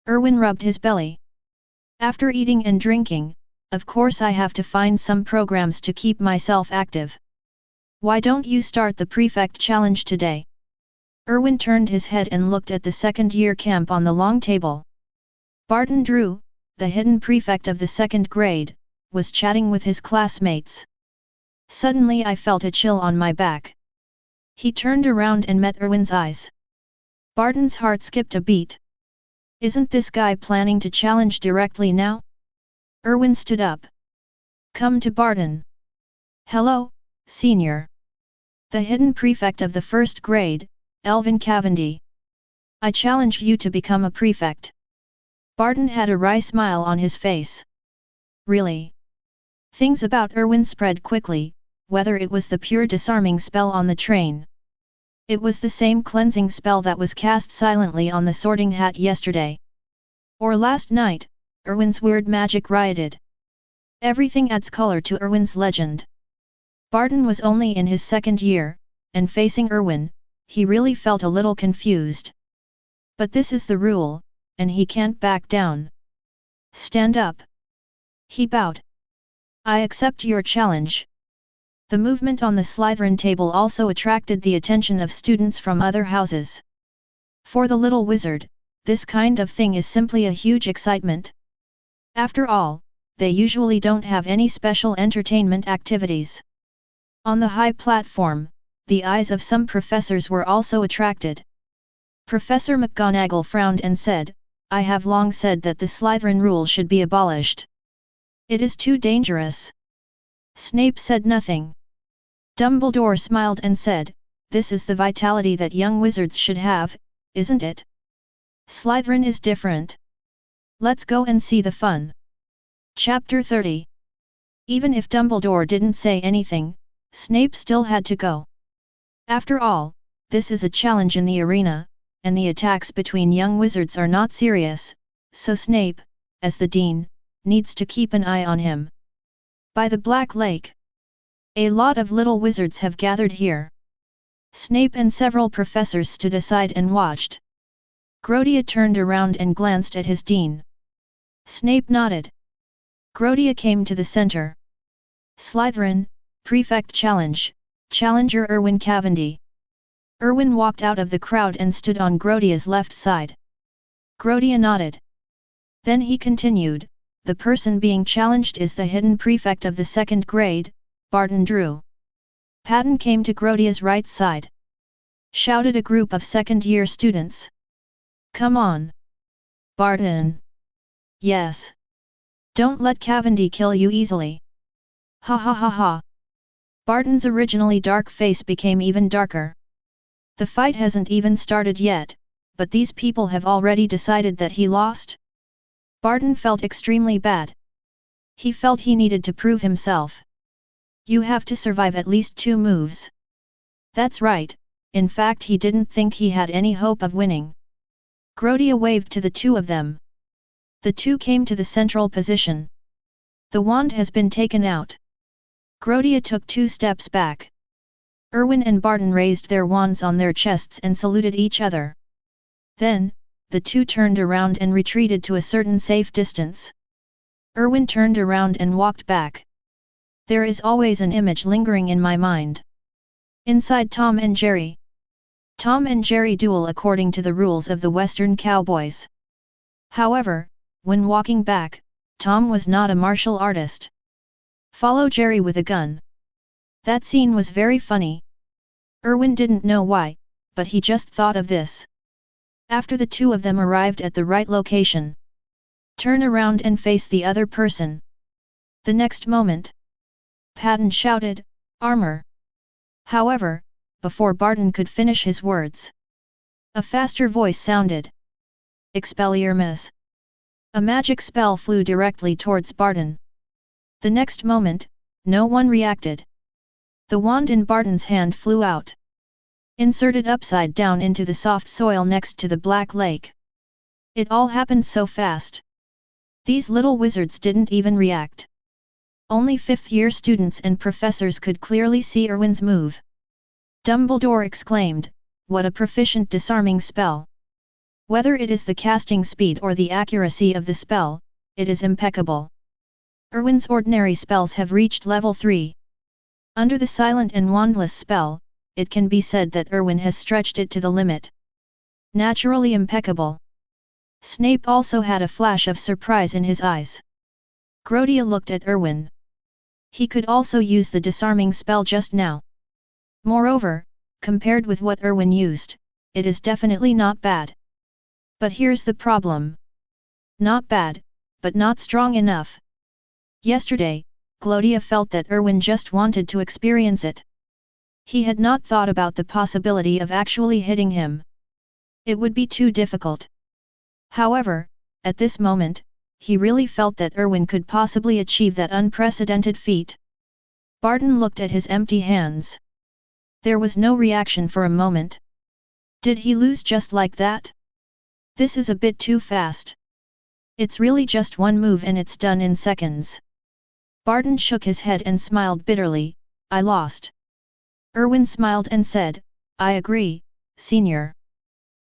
Erwin rubbed his belly. After eating and drinking, of course I have to find some programs to keep myself active. Why don't you start the prefect challenge today? Erwin turned his head and looked at the second-year camp on the long table. Barton Drew, the hidden prefect of the 2nd grade, was chatting with his classmates. Suddenly I felt a chill on my back. He turned around and met Erwin's eyes. Barton's heart skipped a beat. Isn't this guy planning to challenge directly now? Erwin stood up. Come to Barton. Hello, senior. The hidden prefect of the 1st grade, Elvin Cavendi. I challenge you to become a prefect. Barton had a wry smile on his face. Really? Things about Erwin spread quickly, whether it was the pure disarming spell on the train. It was the same cleansing spell that was cast silently on the Sorting Hat yesterday. Or last night, Erwin's weird magic rioted. Everything adds color to Erwin's legend. Barton was only in his 2nd year, and facing Erwin, he really felt a little confused. But this is the rule, and he can't back down. Stand up. He bowed. I accept your challenge. The movement on the Slytherin table also attracted the attention of students from other houses. For the little wizard, this kind of thing is simply a huge excitement. After all, they usually don't have any special entertainment activities. On the high platform, the eyes of some professors were also attracted. Professor McGonagall frowned and said, I have long said that the Slytherin rule should be abolished. It is too dangerous. Snape said nothing. Dumbledore smiled and said, this is the vitality that young wizards should have, isn't it? Slytherin is different. Let's go and see the fun. Chapter 30. Even if Dumbledore didn't say anything, Snape still had to go. After all, this is a challenge in the arena, and the attacks between young wizards are not serious, so Snape, as the dean, needs to keep an eye on him. By the Black Lake. A lot of little wizards have gathered here. Snape and several professors stood aside and watched. Grodia turned around and glanced at his dean. Snape nodded. Grodia came to the center. Slytherin, Prefect Challenge, Challenger Erwin Cavendi. Erwin walked out of the crowd and stood on Grodia's left side. Grodia nodded. Then he continued, the person being challenged is the hidden prefect of the second grade, Barton Drew. Patton came to Grodia's right side. Shouted a group of second-year students. Come on. Barton. Yes. Don't let Cavendi kill you easily. Ha ha ha ha. Barton's originally dark face became even darker. The fight hasn't even started yet, but these people have already decided that he lost? Barton felt extremely bad. He felt he needed to prove himself. You have to survive at least 2 moves. That's right, in fact he didn't think he had any hope of winning. Grodia waved to the 2 of them. The 2 came to the central position. The wand has been taken out. Grodia took 2 steps back. Erwin and Barton raised their wands on their chests and saluted each other. Then, the 2 turned around and retreated to a certain safe distance. Erwin turned around and walked back. There is always an image lingering in my mind. Inside Tom and Jerry. Tom and Jerry duel according to the rules of the Western Cowboys. However, when walking back, Tom was not a martial artist. Follow Jerry with a gun. That scene was very funny. Erwin didn't know why, but he just thought of this. After the 2 of them arrived at the right location. Turn around and face the other person. The next moment, Patton shouted, armor. However, before Barton could finish his words, a faster voice sounded. Expelliarmus. A magic spell flew directly towards Barton. The next moment, no one reacted. The wand in Barton's hand flew out. Inserted upside down into the soft soil next to the Black Lake. It all happened so fast. These little wizards didn't even react. Only 5th-year students and professors could clearly see Erwin's move. Dumbledore exclaimed, what a proficient disarming spell! Whether it is the casting speed or the accuracy of the spell, it is impeccable. Erwin's ordinary spells have reached level 3. Under the silent and wandless spell, it can be said that Erwin has stretched it to the limit. Naturally impeccable. Snape also had a flash of surprise in his eyes. Grodia looked at Erwin. He could also use the disarming spell just now. Moreover, compared with what Erwin used, it is definitely not bad. But here's the problem. Not bad, but not strong enough. Yesterday, Grodia felt that Erwin just wanted to experience it. He had not thought about the possibility of actually hitting him. It would be too difficult. However, at this moment, he really felt that Erwin could possibly achieve that unprecedented feat. Barton looked at his empty hands. There was no reaction for a moment. Did he lose just like that? This is a bit too fast. It's really just 1 move and it's done in seconds. Barton shook his head and smiled bitterly, I lost. Erwin smiled and said, I agree, senior.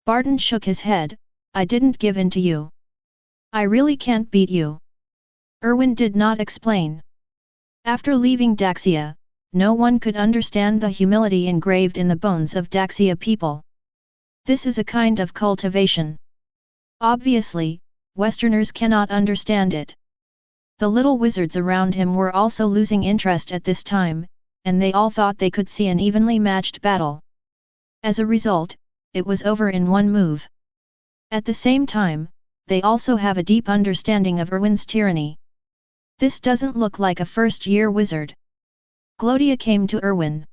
Barton shook his head, I didn't give in to you. I really can't beat you. Erwin did not explain. After leaving Daxia, no one could understand the humility engraved in the bones of Daxia people. This is a kind of cultivation. Obviously, Westerners cannot understand it. The little wizards around him were also losing interest at this time, and they all thought they could see an evenly matched battle. As a result, it was over in 1 move. At the same time, they also have a deep understanding of Erwin's tyranny. This doesn't look like a first-year wizard. Grodia came to Erwin.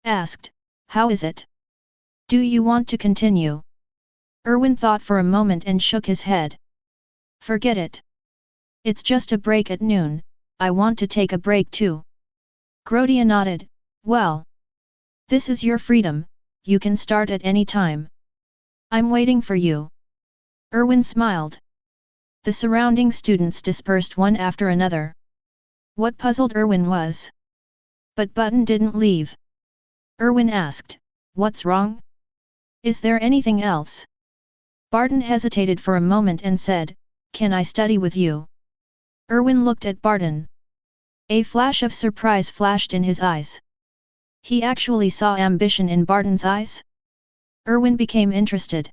Asked, how is it? Do you want to continue? Erwin thought for a moment and shook his head. Forget it. It's just a break at noon, I want to take a break too. Grodia nodded, well. This is your freedom, you can start at any time. I'm waiting for you. Erwin smiled. The surrounding students dispersed one after another. What puzzled Erwin was. But Button didn't leave. Erwin asked, what's wrong? Is there anything else? Barton hesitated for a moment and said, "Can I study with you?" Erwin looked at Barton. A flash of surprise flashed in his eyes. He actually saw ambition in Barton's eyes. Erwin became interested.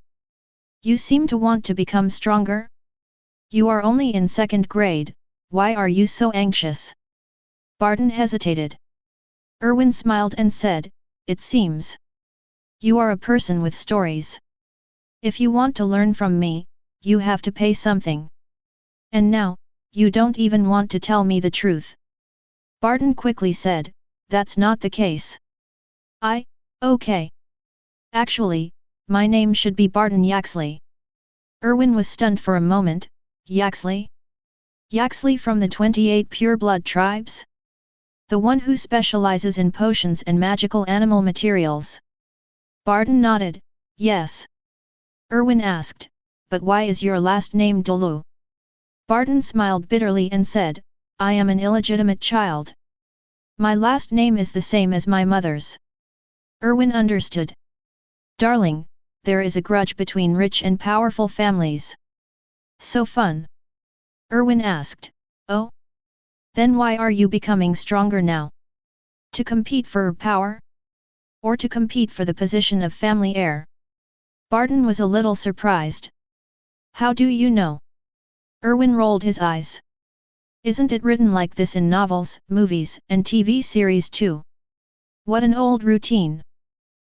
"You seem to want to become stronger? You are only in 2nd grade, why are you so anxious?" Barton hesitated. Erwin smiled and said, "It seems you are a person with stories. If you want to learn from me, you have to pay something. And now, you don't even want to tell me the truth." Barton quickly said, "That's not the case. Okay. Actually, my name should be Barton Yaxley." Erwin was stunned for a moment. Yaxley? Yaxley from the 28 pure-blood tribes? The one who specializes in potions and magical animal materials. Barton nodded, "Yes." Erwin asked, "But why is your last name Delu?" Barton smiled bitterly and said, "I am an illegitimate child. My last name is the same as my mother's." Erwin understood. "Darling, there is a grudge between rich and powerful families." "So fun?" Erwin asked. "Oh? Then why are you becoming stronger now? To compete for power? Or to compete for the position of family heir?" Barton was a little surprised. "How do you know?" Erwin rolled his eyes. "Isn't it written like this in novels, movies, and TV series too? What an old routine."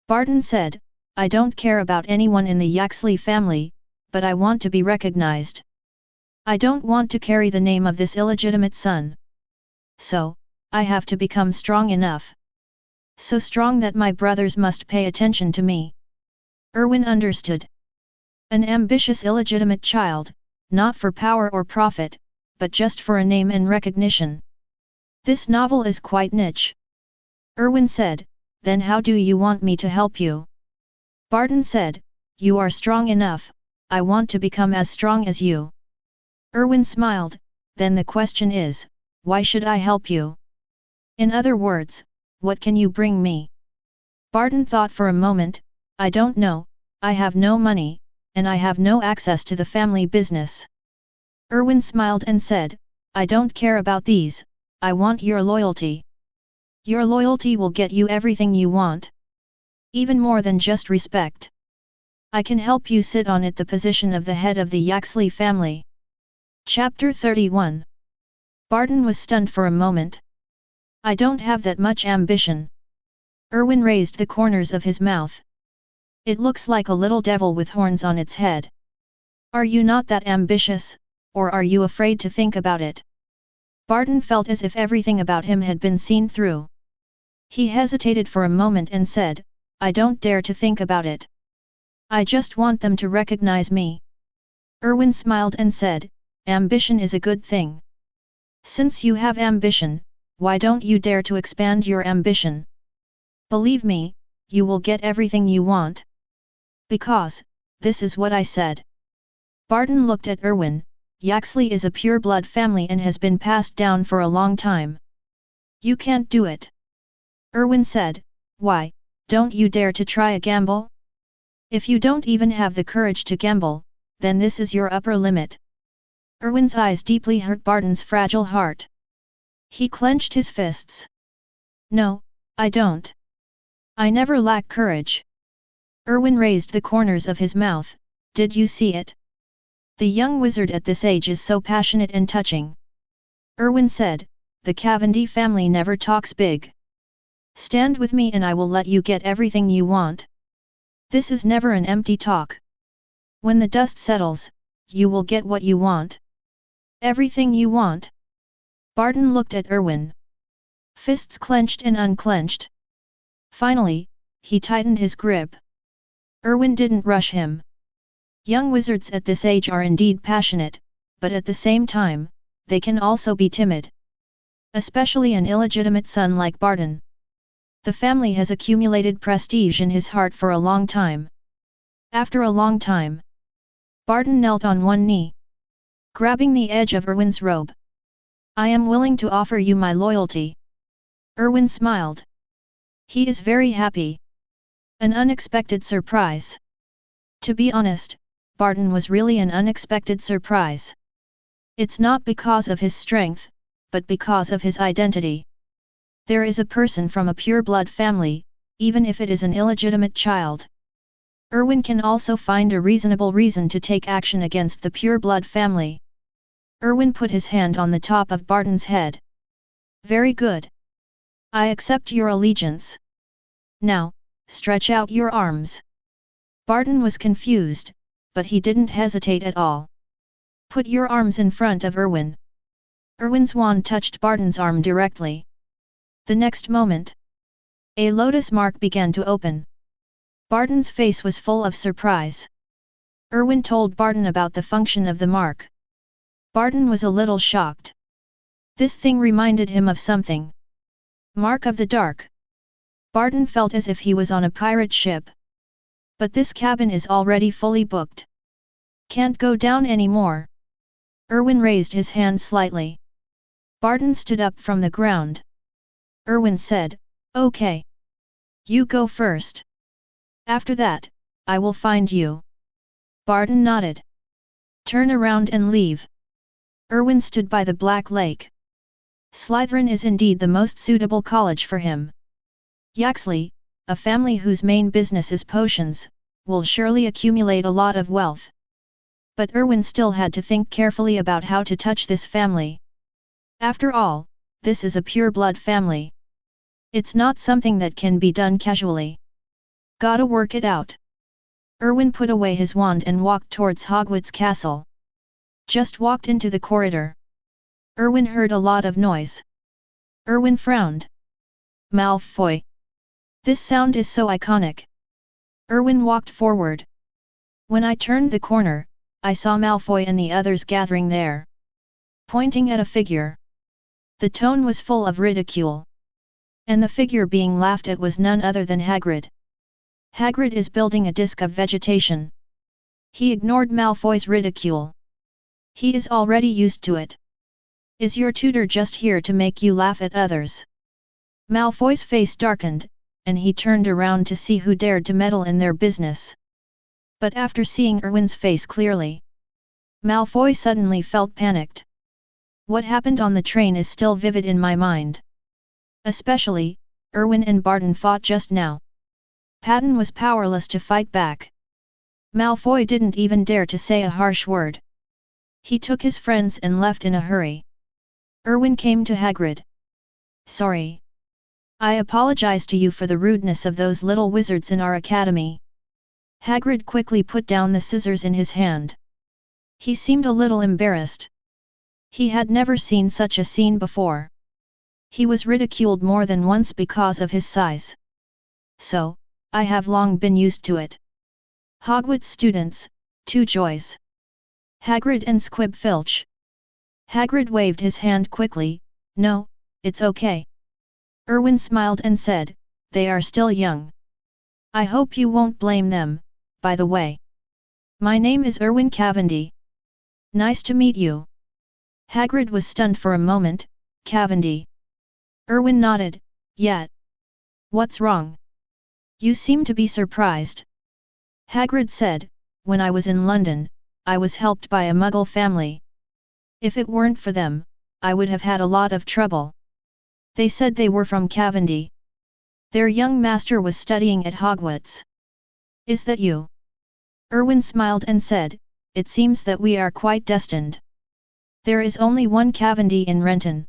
Barton said, "I don't care about anyone in the Yaxley family, but I want to be recognized. I don't want to carry the name of this illegitimate son. So, I have to become strong enough. So strong that my brothers must pay attention to me." Erwin understood. An ambitious illegitimate child, not for power or profit, but just for a name and recognition. This novel is quite niche. Erwin said, "Then how do you want me to help you?" Barton said, "You are strong enough, I want to become as strong as you." Erwin smiled, "Then the question is, why should I help you? In other words, what can you bring me?" Barton thought for a moment, "I don't know, I have no money, and I have no access to the family business." Erwin smiled and said, "I don't care about these, I want your loyalty. Your loyalty will get you everything you want. Even more than just respect. I can help you sit on it, the position of the head of the Yaxley family." Chapter 31. Barton was stunned for a moment. "I don't have that much ambition." Erwin raised the corners of his mouth. "It looks like a little devil with horns on its head. Are you not that ambitious, or are you afraid to think about it?" Barton felt as if everything about him had been seen through. He hesitated for a moment and said, "I don't dare to think about it. I just want them to recognize me." Erwin smiled and said, "Ambition is a good thing. Since you have ambition, why don't you dare to expand your ambition? Believe me, you will get everything you want. Because, this is what I said." Barton looked at Erwin. "Yaxley is a pure-blood family and has been passed down for a long time. You can't do it." Erwin said, "Why, don't you dare to try a gamble? If you don't even have the courage to gamble, then this is your upper limit." Erwin's eyes deeply hurt Barton's fragile heart. He clenched his fists. "No, I don't. I never lack courage." Erwin raised the corners of his mouth. "Did you see it? The young wizard at this age is so passionate and touching." Erwin said, "The Cavendi family never talks big. Stand with me and I will let you get everything you want. This is never an empty talk. When the dust settles, you will get what you want. Everything you want." Barton looked at Erwin. Fists clenched and unclenched. Finally, he tightened his grip. Erwin didn't rush him. Young wizards at this age are indeed passionate, but at the same time, they can also be timid. Especially an illegitimate son like Barton. The family has accumulated prestige in his heart for a long time. After a long time, Barton knelt on one knee, grabbing the edge of Erwin's robe. "I am willing to offer you my loyalty." Erwin smiled. He is very happy. An unexpected surprise. To be honest, Barton was really an unexpected surprise. It's not because of his strength, but because of his identity. There is a person from a pure-blood family, even if it is an illegitimate child. Erwin can also find a reasonable reason to take action against the pure-blood family. Erwin put his hand on the top of Barton's head. Very good. I accept your allegiance. Now, stretch out your arms. Barton was confused, but he didn't hesitate at all. Put your arms in front of Erwin. Erwin's wand touched Barton's arm directly. The next moment, a lotus mark began to open. Barton's face was full of surprise. Erwin told Barton about the function of the mark. Barton was a little shocked. This thing reminded him of something. Mark of the Dark. Barton felt as if he was on a pirate ship. But this cabin is already fully booked. Can't go down anymore. Erwin raised his hand slightly. Barton stood up from the ground. Erwin said, "Okay. You go first. After that, I will find you." Barton nodded. "Turn around and leave." Erwin stood by the Black Lake. Slytherin is indeed the most suitable college for him. Yaxley, a family whose main business is potions, will surely accumulate a lot of wealth. But Erwin still had to think carefully about how to touch this family. After all, this is a pure-blood family. It's not something that can be done casually. Gotta work it out. Erwin put away his wand and walked towards Hogwarts Castle. Just walked into the corridor. Erwin heard a lot of noise. Erwin frowned. Malfoy. This sound is so iconic. Erwin walked forward. When I turned the corner, I saw Malfoy and the others gathering there. Pointing at a figure. The tone was full of ridicule. And the figure being laughed at was none other than Hagrid. Hagrid is building a disc of vegetation. He ignored Malfoy's ridicule. He is already used to it. Is your tutor just here to make you laugh at others? Malfoy's face darkened, and he turned around to see who dared to meddle in their business. But after seeing Erwin's face clearly, Malfoy suddenly felt panicked. What happened on the train is still vivid in my mind. Especially, Erwin and Barton fought just now. Patton was powerless to fight back. Malfoy didn't even dare to say a harsh word. He took his friends and left in a hurry. Erwin came to Hagrid. "Sorry. I apologize to you for the rudeness of those little wizards in our academy." Hagrid quickly put down the scissors in his hand. He seemed a little embarrassed. He had never seen such a scene before. He was ridiculed more than once because of his size. "So, I have long been used to it." Hogwarts students, two joys. Hagrid and Squib Filch. Hagrid waved his hand quickly. "No, it's okay." Erwin smiled and said, "They are still young. I hope you won't blame them, by the way. My name is Erwin Cavendi. Nice to meet you." Hagrid was stunned for a moment. "Cavendi?" Erwin nodded. "Yeah. What's wrong? You seem to be surprised." Hagrid said, "When I was in London, I was helped by a Muggle family. If it weren't for them, I would have had a lot of trouble. They said they were from Cavendi. Their young master was studying at Hogwarts." "Is that you?" Erwin smiled and said, "It seems that we are quite destined. There is only one Cavendi in Renton."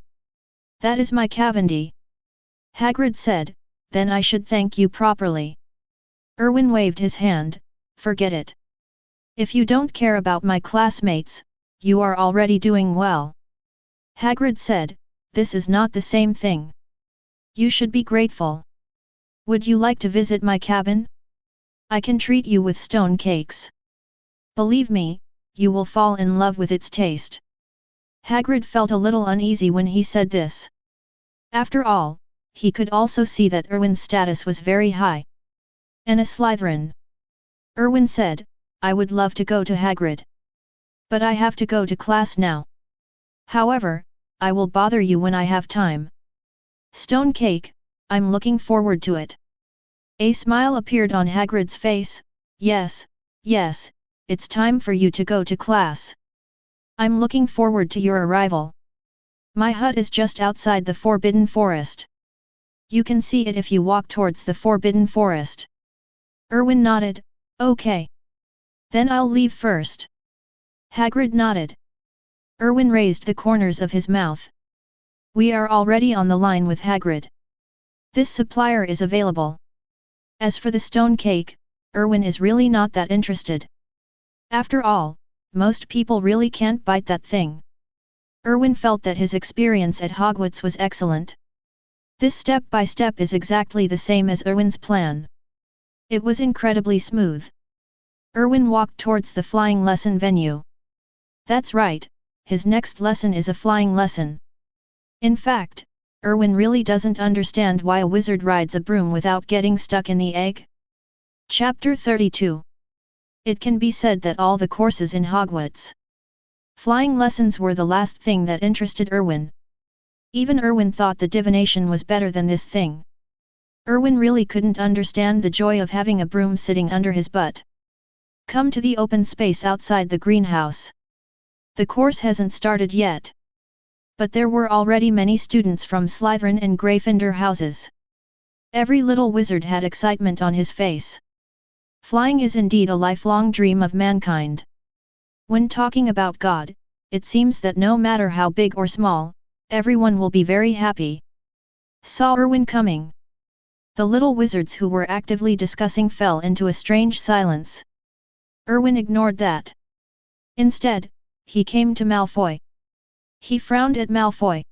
"That is my Cavendi." Hagrid said, "Then I should thank you properly." Erwin waved his hand. "Forget it. If you don't care about my classmates, you are already doing well." Hagrid said, "This is not the same thing. You should be grateful. Would you like to visit my cabin? I can treat you with stone cakes. Believe me, you will fall in love with its taste." Hagrid felt a little uneasy when he said this. After all, he could also see that Erwin's status was very high. And a Slytherin. Erwin said, "I would love to go to Hagrid. But I have to go to class now. However, I will bother you when I have time." "Stone cake, I'm looking forward to it." A smile appeared on Hagrid's face. Yes, it's time for you to go to class. I'm looking forward to your arrival. My hut is just outside the Forbidden Forest. You can see it if you walk towards the Forbidden Forest. Erwin nodded, okay. Then I'll leave first. Hagrid nodded. Erwin raised the corners of his mouth. We are already on the line with Hagrid. This supplier is available. As for the stone cake, Erwin is really not that interested. After all, most people really can't bite that thing. Erwin felt that his experience at Hogwarts was excellent. This step-by-step is exactly the same as Erwin's plan. It was incredibly smooth. Erwin walked towards the flying lesson venue. That's right, his next lesson is a flying lesson. In fact, Erwin really doesn't understand why a wizard rides a broom without getting stuck in the egg. Chapter 32. It can be said that all the courses in Hogwarts, flying lessons were the last thing that interested Erwin. Even Erwin thought the divination was better than this thing. Erwin really couldn't understand the joy of having a broom sitting under his butt. Come to the open space outside the greenhouse. The course hasn't started yet. But there were already many students from Slytherin and Gryffindor houses. Every little wizard had excitement on his face. Flying is indeed a lifelong dream of mankind. When talking about God, it seems that no matter how big or small, everyone will be very happy. Saw Erwin coming. The little wizards who were actively discussing fell into a strange silence. Erwin ignored that. Instead, he came to Malfoy. He frowned at Malfoy.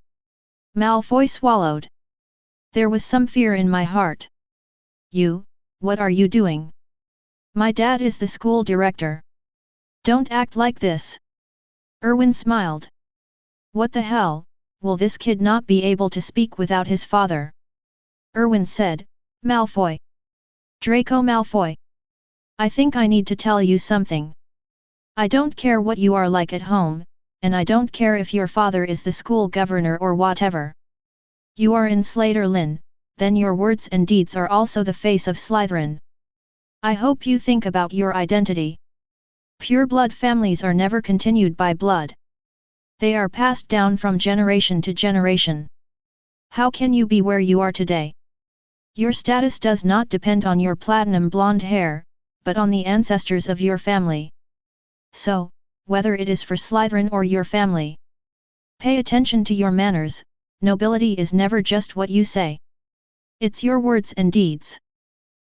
Malfoy swallowed. There was some fear in my heart. You, what are you doing? My dad is the school director. Don't act like this. Erwin smiled. What the hell, will this kid not be able to speak without his father? Erwin said, Malfoy. Draco Malfoy. I think I need to tell you something. I don't care what you are like at home, and I don't care if your father is the school governor or whatever. You are in Slytherin, then your words and deeds are also the face of Slytherin. I hope you think about your identity. Pure blood families are never continued by blood. They are passed down from generation to generation. How can you be where you are today? Your status does not depend on your platinum blonde hair, but on the ancestors of your family. So, whether it is for Slytherin or your family, pay attention to your manners. Nobility is never just what you say. It's your words and deeds.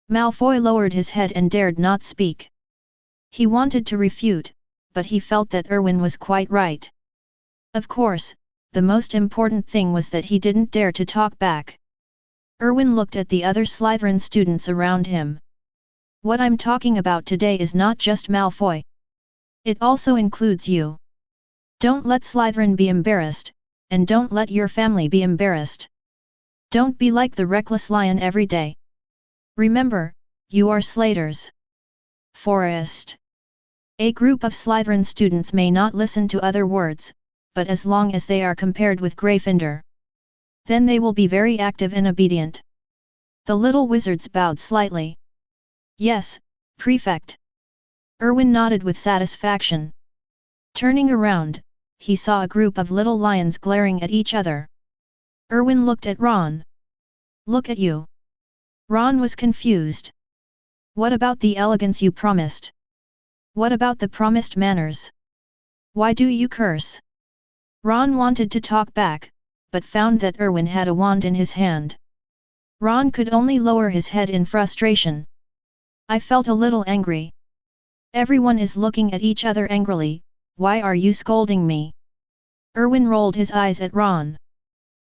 Malfoy lowered his head and dared not speak. He wanted to refute, but he felt that Erwin was quite right. Of course, the most important thing was that he didn't dare to talk back. Erwin looked at the other Slytherin students around him. What I'm talking about today is not just Malfoy. It also includes you. Don't let Slytherin be embarrassed, and don't let your family be embarrassed. Don't be like the reckless lion every day. Remember, you are Slyther's Forest. A group of Slytherin students may not listen to other words, but as long as they are compared with Gryffindor, then they will be very active and obedient. The little wizards bowed slightly. Yes, Prefect. Erwin nodded with satisfaction. Turning around, he saw a group of little lions glaring at each other. Erwin looked at Ron. Look at you. Ron was confused. What about the elegance you promised? What about the promised manners? Why do you curse? Ron wanted to talk back, but found that Erwin had a wand in his hand. Ron could only lower his head in frustration. I felt a little angry. Everyone is looking at each other angrily. Why are you scolding me? Erwin rolled his eyes at Ron.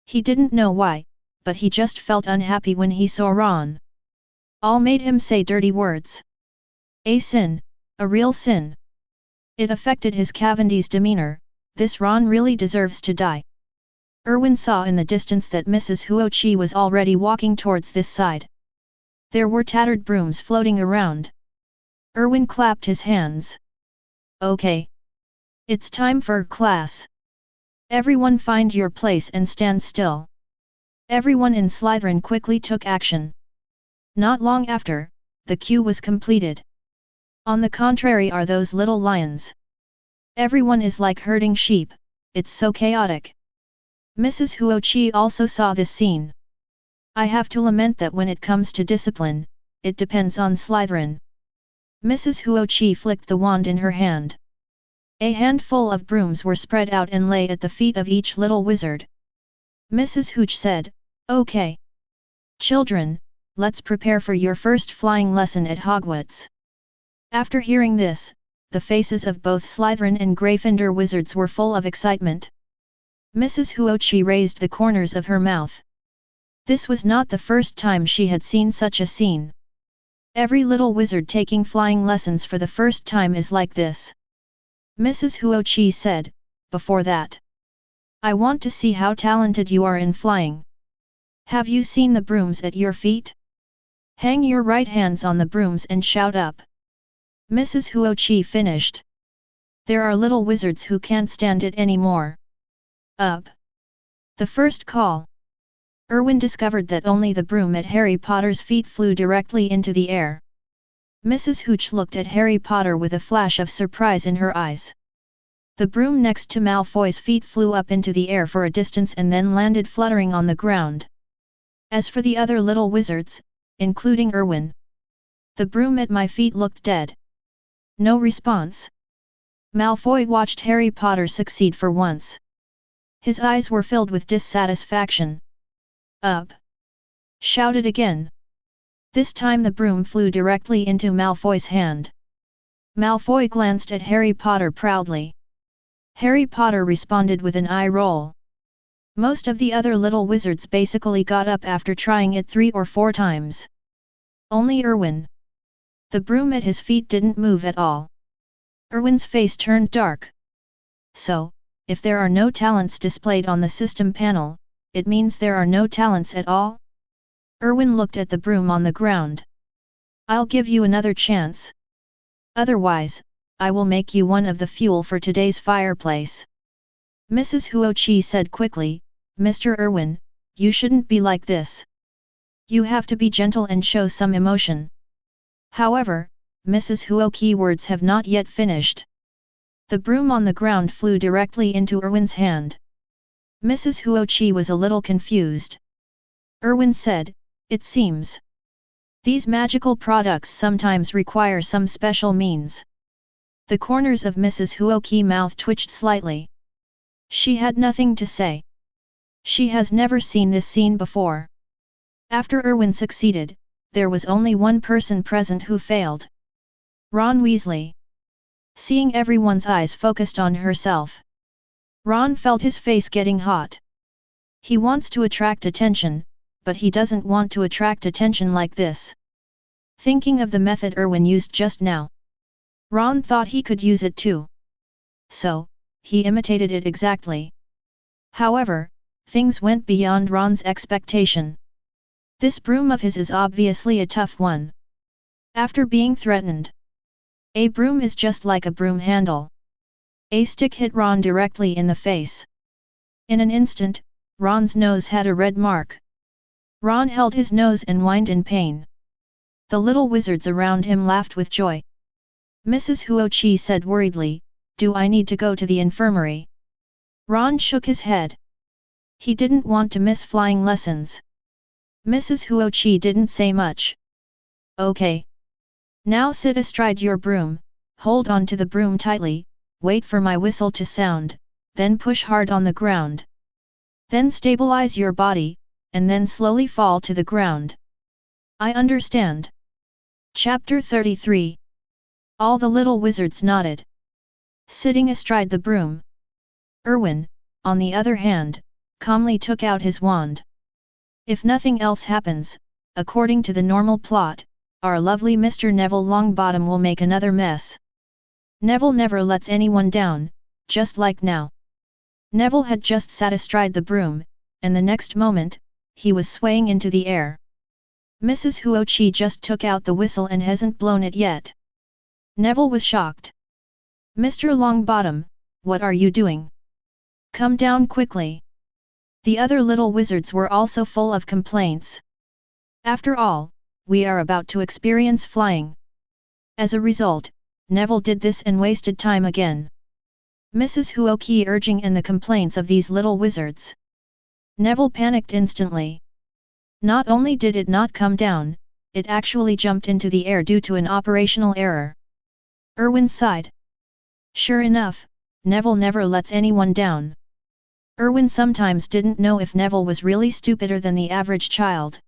He didn't know why, but he just felt unhappy when he saw Ron. All made him say dirty words. A sin, a real sin. It affected his Cavendi's demeanor. This Ron really deserves to die. Erwin saw in the distance that Mrs. Huochi was already walking towards this side. There were tattered brooms floating around. Erwin clapped his hands. Okay. It's time for class. Everyone find your place and stand still. Everyone in Slytherin quickly took action. Not long after, the queue was completed. On the contrary are those little lions. Everyone is like herding sheep, it's so chaotic. Mrs. Huoqi also saw this scene. I have to lament that when it comes to discipline, it depends on Slytherin. Mrs. Huoqi flicked the wand in her hand. A handful of brooms were spread out and lay at the feet of each little wizard. Mrs. Hooch said, "Okay. Children, let's prepare for your first flying lesson at Hogwarts." After hearing this, the faces of both Slytherin and Gryffindor wizards were full of excitement. Mrs. Huoqi raised the corners of her mouth. This was not the first time she had seen such a scene. Every little wizard taking flying lessons for the first time is like this. Mrs. Huoqi said, "Before that, I want to see how talented you are in flying. Have you seen the brooms at your feet? Hang your right hands on the brooms and shout up." Mrs. Huoqi finished. There are little wizards who can't stand it anymore. Up. The first call. Erwin discovered that only the broom at Harry Potter's feet flew directly into the air. Mrs. Hooch looked at Harry Potter with a flash of surprise in her eyes. The broom next to Malfoy's feet flew up into the air for a distance and then landed fluttering on the ground. As for the other little wizards, including Erwin, the broom at my feet looked dead. No response. Malfoy watched Harry Potter succeed for once. His eyes were filled with dissatisfaction. "Up!" shouted again. This time the broom flew directly into Malfoy's hand. Malfoy glanced at Harry Potter proudly. Harry Potter responded with an eye roll. Most of the other little wizards basically got up after trying it 3 or 4 times. Only Erwin. The broom at his feet didn't move at all. Erwin's face turned dark. So, if there are no talents displayed on the system panel, it means there are no talents at all? Erwin looked at the broom on the ground. "I'll give you another chance. Otherwise, I will make you one of the fuel for today's fireplace." Mrs. Huoqi said quickly, "Mr. Erwin, you shouldn't be like this. You have to be gentle and show some emotion." However, Mrs. Huoqi's words have not yet finished. The broom on the ground flew directly into Erwin's hand. Mrs. Huoqi was a little confused. Erwin said, "It seems these magical products sometimes require some special means." The corners of Mrs. Huoqi's mouth twitched slightly. She had nothing to say. She has never seen this scene before. After Erwin succeeded, there was only one person present who failed. Ron Weasley. Seeing everyone's eyes focused on herself, Ron felt his face getting hot. He wants to attract attention, but he doesn't want to attract attention like this. Thinking of the method Erwin used just now, Ron thought he could use it too. So, he imitated it exactly. However, things went beyond Ron's expectation. This broom of his is obviously a tough one. After being threatened, a broom is just like a broom handle. A stick hit Ron directly in the face. In an instant, Ron's nose had a red mark. Ron held his nose and whined in pain. The little wizards around him laughed with joy. Mrs. Huoqi said worriedly, "Do I need to go to the infirmary?" Ron shook his head. He didn't want to miss flying lessons. Mrs. Huoqi didn't say much. "Okay. Now sit astride your broom, hold on to the broom tightly, wait for my whistle to sound, then push hard on the ground. Then stabilize your body, and then slowly fall to the ground." "I understand." Chapter 33. All the little wizards nodded. Sitting astride the broom, Erwin, on the other hand, calmly took out his wand. If nothing else happens, according to the normal plot, our lovely Mr. Neville Longbottom will make another mess. Neville never lets anyone down, just like now. Neville had just sat astride the broom, and the next moment, he was swaying into the air. Mrs. Huoqi just took out the whistle and hasn't blown it yet. Neville was shocked. "Mr. Longbottom, what are you doing? Come down quickly." The other little wizards were also full of complaints. After all, we are about to experience flying. As a result, Neville did this and wasted time again. Mrs. Huoqi urging and the complaints of these little wizards. Neville panicked instantly. Not only did it not come down, it actually jumped into the air due to an operational error. Erwin sighed. Sure enough, Neville never lets anyone down. Erwin sometimes didn't know if Neville was really stupider than the average child.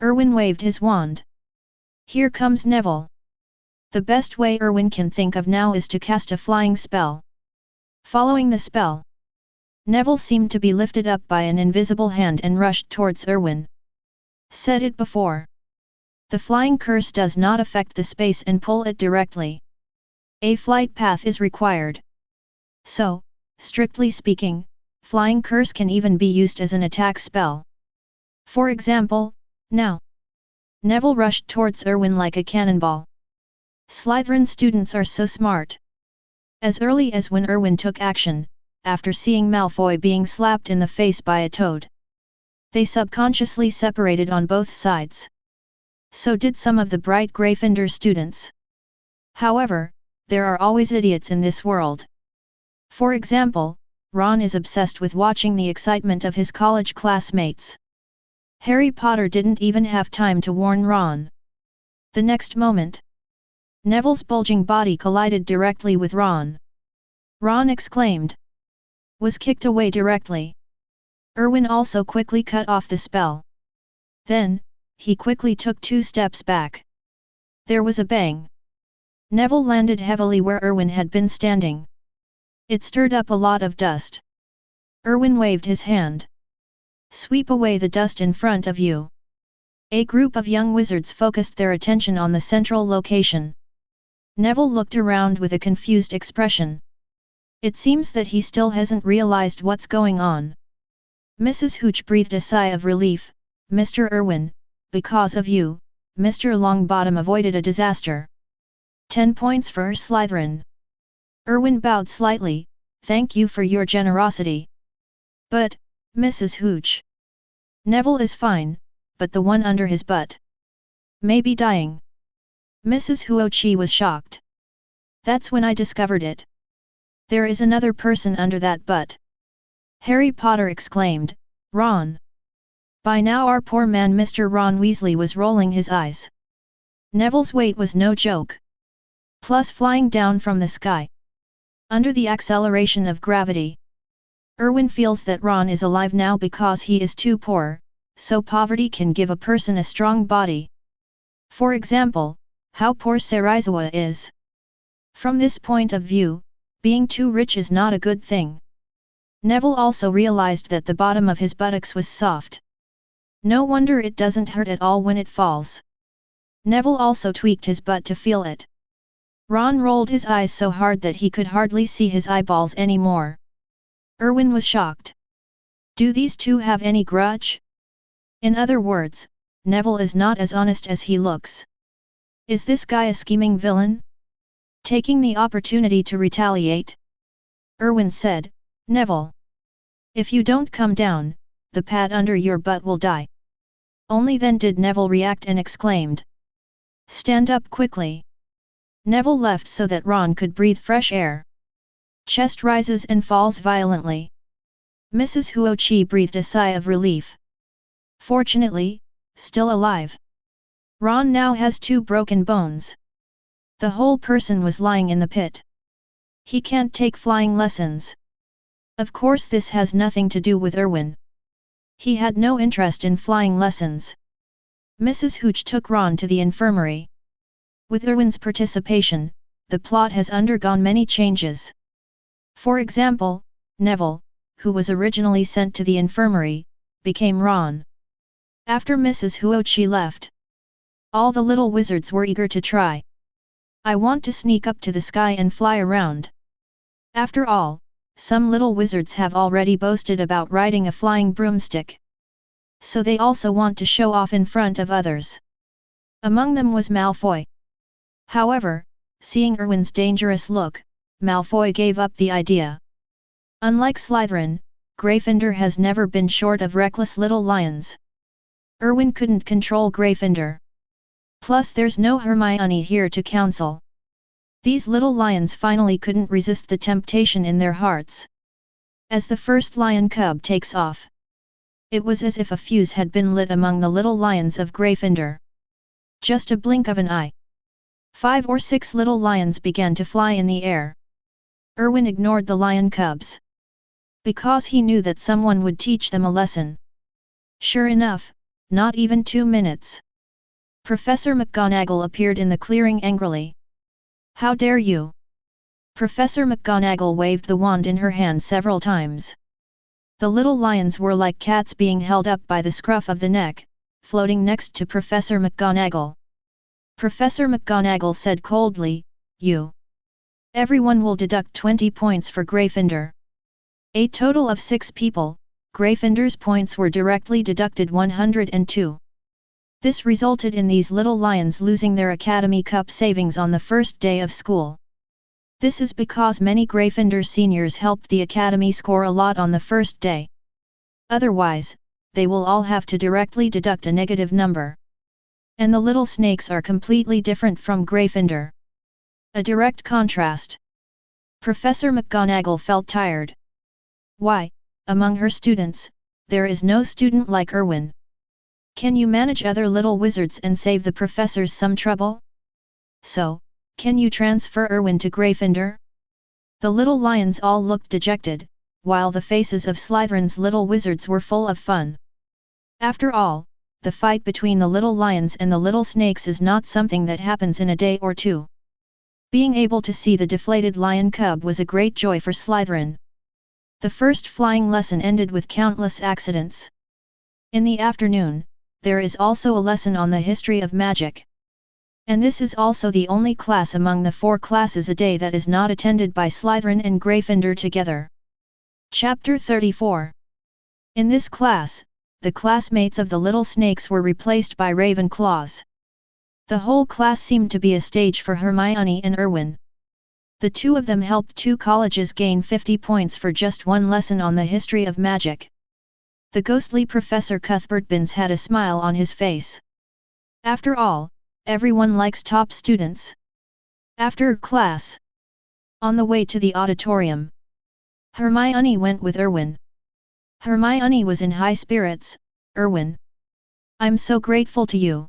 Erwin waved his wand. Here comes Neville. The best way Erwin can think of now is to cast a flying spell. Following the spell, Neville seemed to be lifted up by an invisible hand and rushed towards Erwin. Said it before. The flying curse does not affect the space and pull it directly. A flight path is required. So, strictly speaking, flying curse can even be used as an attack spell. For example, now. Neville rushed towards Erwin like a cannonball. Slytherin students are so smart. As early as when Erwin took action, after seeing Malfoy being slapped in the face by a toad, they subconsciously separated on both sides. So did some of the bright Gryffindor students. However, there are always idiots in this world. For example, Ron is obsessed with watching the excitement of his college classmates. Harry Potter didn't even have time to warn Ron. The next moment, Neville's bulging body collided directly with Ron. Ron exclaimed. Was kicked away directly. Erwin also quickly cut off the spell. Then, he quickly took 2 steps back. There was a bang. Neville landed heavily where Erwin had been standing. It stirred up a lot of dust. Erwin waved his hand. Sweep away the dust in front of you. A group of young wizards focused their attention on the central location. Neville looked around with a confused expression. It seems that he still hasn't realized what's going on. Mrs. Hooch breathed a sigh of relief. Mr. Erwin, because of you, Mr. Longbottom avoided a disaster. 10 points for Slytherin. Erwin bowed slightly. Thank you for your generosity. But, Mrs. Hooch. Neville is fine, but the one under his butt may be dying. Mrs. Huoqi was shocked. That's when I discovered it. There is another person under that butt. Harry Potter exclaimed, Ron. By now our poor man Mr. Ron Weasley was rolling his eyes. Neville's weight was no joke. Plus flying down from the sky. Under the acceleration of gravity. Erwin feels that Ron is alive now because he is too poor, so poverty can give a person a strong body. For example, how poor Serizawa is. From this point of view, being too rich is not a good thing. Neville also realized that the bottom of his buttocks was soft. No wonder it doesn't hurt at all when it falls. Neville also tweaked his butt to feel it. Ron rolled his eyes so hard that he could hardly see his eyeballs anymore. Erwin was shocked. Do these two have any grudge? In other words, Neville is not as honest as he looks. Is this guy a scheming villain? Taking the opportunity to retaliate? Erwin said, Neville. If you don't come down, the pad under your butt will die. Only then did Neville react and exclaimed. Stand up quickly. Neville left so that Ron could breathe fresh air. Chest rises and falls violently. Mrs. Huoqi breathed a sigh of relief. Fortunately, still alive. Ron now has 2 broken bones. The whole person was lying in the pit. He can't take flying lessons. Of course this has nothing to do with Erwin. He had no interest in flying lessons. Mrs. Hooch took Ron to the infirmary. With Erwin's participation, the plot has undergone many changes. For example, Neville, who was originally sent to the infirmary, became Ron. After Mrs. Huoqi left, all the little wizards were eager to try. I want to sneak up to the sky and fly around. After all, some little wizards have already boasted about riding a flying broomstick. So they also want to show off in front of others. Among them was Malfoy. However, seeing Erwin's dangerous look, Malfoy gave up the idea. Unlike Slytherin, Gryffindor has never been short of reckless little lions. Erwin couldn't control Gryffindor. Plus there's no Hermione here to counsel. These little lions finally couldn't resist the temptation in their hearts. As the first lion cub takes off, it was as if a fuse had been lit among the little lions of Gryffindor. Just a blink of an eye. 5 or 6 little lions began to fly in the air. Erwin ignored the lion cubs, because he knew that someone would teach them a lesson. Sure enough, not even 2 minutes. Professor McGonagall appeared in the clearing angrily. How dare you? Professor McGonagall waved the wand in her hand several times. The little lions were like cats being held up by the scruff of the neck, floating next to Professor McGonagall. Professor McGonagall said coldly, "You. Everyone will deduct 20 points for Gryffindor." A total of 6 people, Gryffindor's points were directly deducted 102. This resulted in these little lions losing their Academy Cup savings on the first day of school. This is because many Gryffindor seniors helped the Academy score a lot on the first day. Otherwise, they will all have to directly deduct a negative number. And the little snakes are completely different from Gryffindor. A direct contrast. Professor McGonagall felt tired. Why, among her students, there is no student like Erwin. Can you manage other little wizards and save the professors some trouble? So, can you transfer Erwin to Gryffindor? The little lions all looked dejected, while the faces of Slytherin's little wizards were full of fun. After all, the fight between the little lions and the little snakes is not something that happens in a day or two. Being able to see the deflated lion cub was a great joy for Slytherin. The first flying lesson ended with countless accidents. In the afternoon, there is also a lesson on the history of magic. And this is also the only class among the 4 classes a day that is not attended by Slytherin and Gryffindor together. Chapter 34. In this class, the classmates of the little snakes were replaced by Ravenclaws. The whole class seemed to be a stage for Hermione and Erwin. The two of them helped 2 colleges gain 50 points for just 1 lesson on the history of magic. The ghostly Professor Cuthbertbins had a smile on his face. After all, everyone likes top students. After class, on the way to the auditorium, Hermione went with Erwin. Hermione was in high spirits. "Erwin, I'm so grateful to you.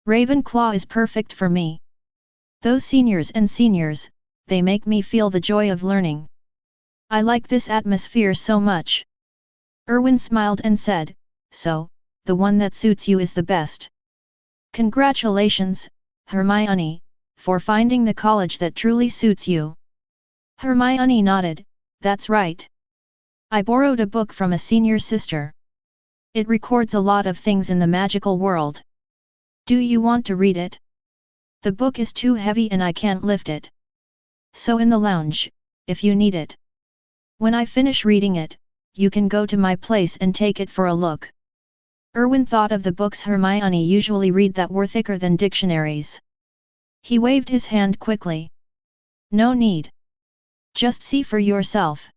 Ravenclaw is perfect for me. Those seniors, they make me feel the joy of learning. I like this atmosphere so much." Erwin smiled and said, "So, the one that suits you is the best. Congratulations, Hermione, for finding the college that truly suits you." Hermione nodded, "That's right. I borrowed a book from a senior sister. It records a lot of things in the magical world. Do you want to read it? The book is too heavy and I can't lift it. So in the lounge, if you need it. When I finish reading it, you can go to my place and take it for a look." Erwin thought of the books Hermione usually read that were thicker than dictionaries. He waved his hand quickly. "No need. Just see for yourself."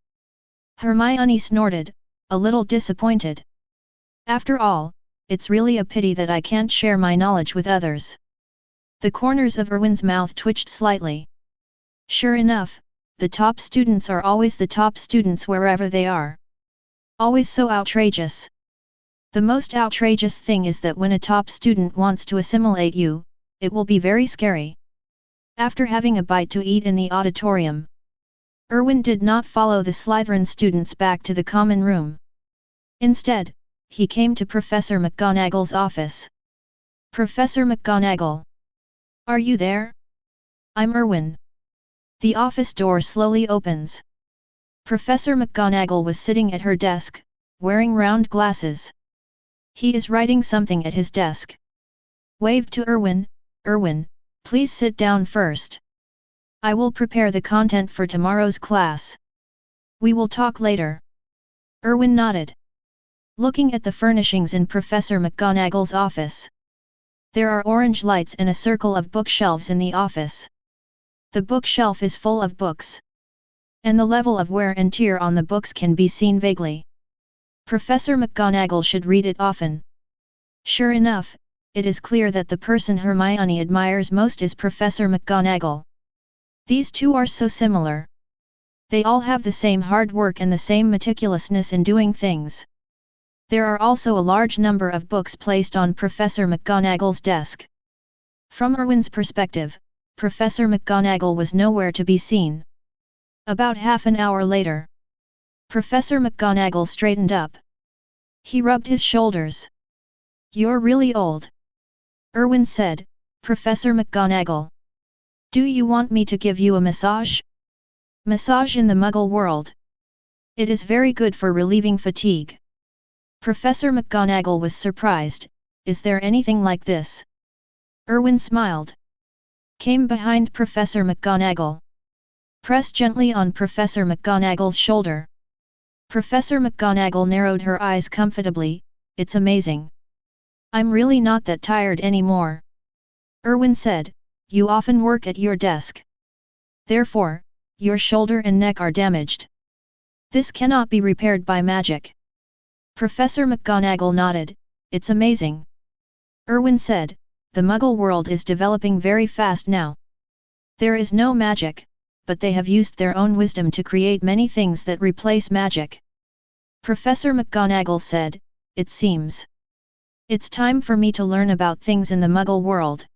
Hermione snorted, a little disappointed. "After all, it's really a pity that I can't share my knowledge with others." The corners of Erwin's mouth twitched slightly. Sure enough, the top students are always the top students wherever they are. Always so outrageous. The most outrageous thing is that when a top student wants to assimilate you, it will be very scary. After having a bite to eat in the auditorium, Erwin did not follow the Slytherin students back to the common room. Instead, he came to Professor McGonagall's office. "Professor McGonagall. Are you there? I'm Erwin." The office door slowly opens. Professor McGonagall was sitting at her desk, wearing round glasses. He is writing something at his desk. Waved to Erwin, "Erwin, please sit down first. I will prepare the content for tomorrow's class. We will talk later." Erwin nodded. Looking at the furnishings in Professor McGonagall's office. There are orange lights and a circle of bookshelves in the office. The bookshelf is full of books. And the level of wear and tear on the books can be seen vaguely. Professor McGonagall should read it often. Sure enough, it is clear that the person Hermione admires most is Professor McGonagall. These two are so similar. They all have the same hard work and the same meticulousness in doing things. There are also a large number of books placed on Professor McGonagall's desk. From Erwin's perspective, Professor McGonagall was nowhere to be seen. About half an hour later, Professor McGonagall straightened up. He rubbed his shoulders. "You're really old," Erwin said. "Professor McGonagall. Do you want me to give you a massage?" Massage in the Muggle world. It is very good for relieving fatigue. Professor McGonagall was surprised. Is there anything like this? Erwin smiled. Came behind Professor McGonagall. Pressed gently on Professor McGonagall's shoulder. Professor McGonagall narrowed her eyes comfortably. "It's amazing. I'm really not that tired anymore." Erwin said, "You often work at your desk. Therefore, your shoulder and neck are damaged. This cannot be repaired by magic." Professor McGonagall nodded. "It's amazing." Erwin said, "The Muggle world is developing very fast now. There is no magic, but they have used their own wisdom to create many things that replace magic." Professor McGonagall said, "It seems it's time for me to learn about things in the Muggle world.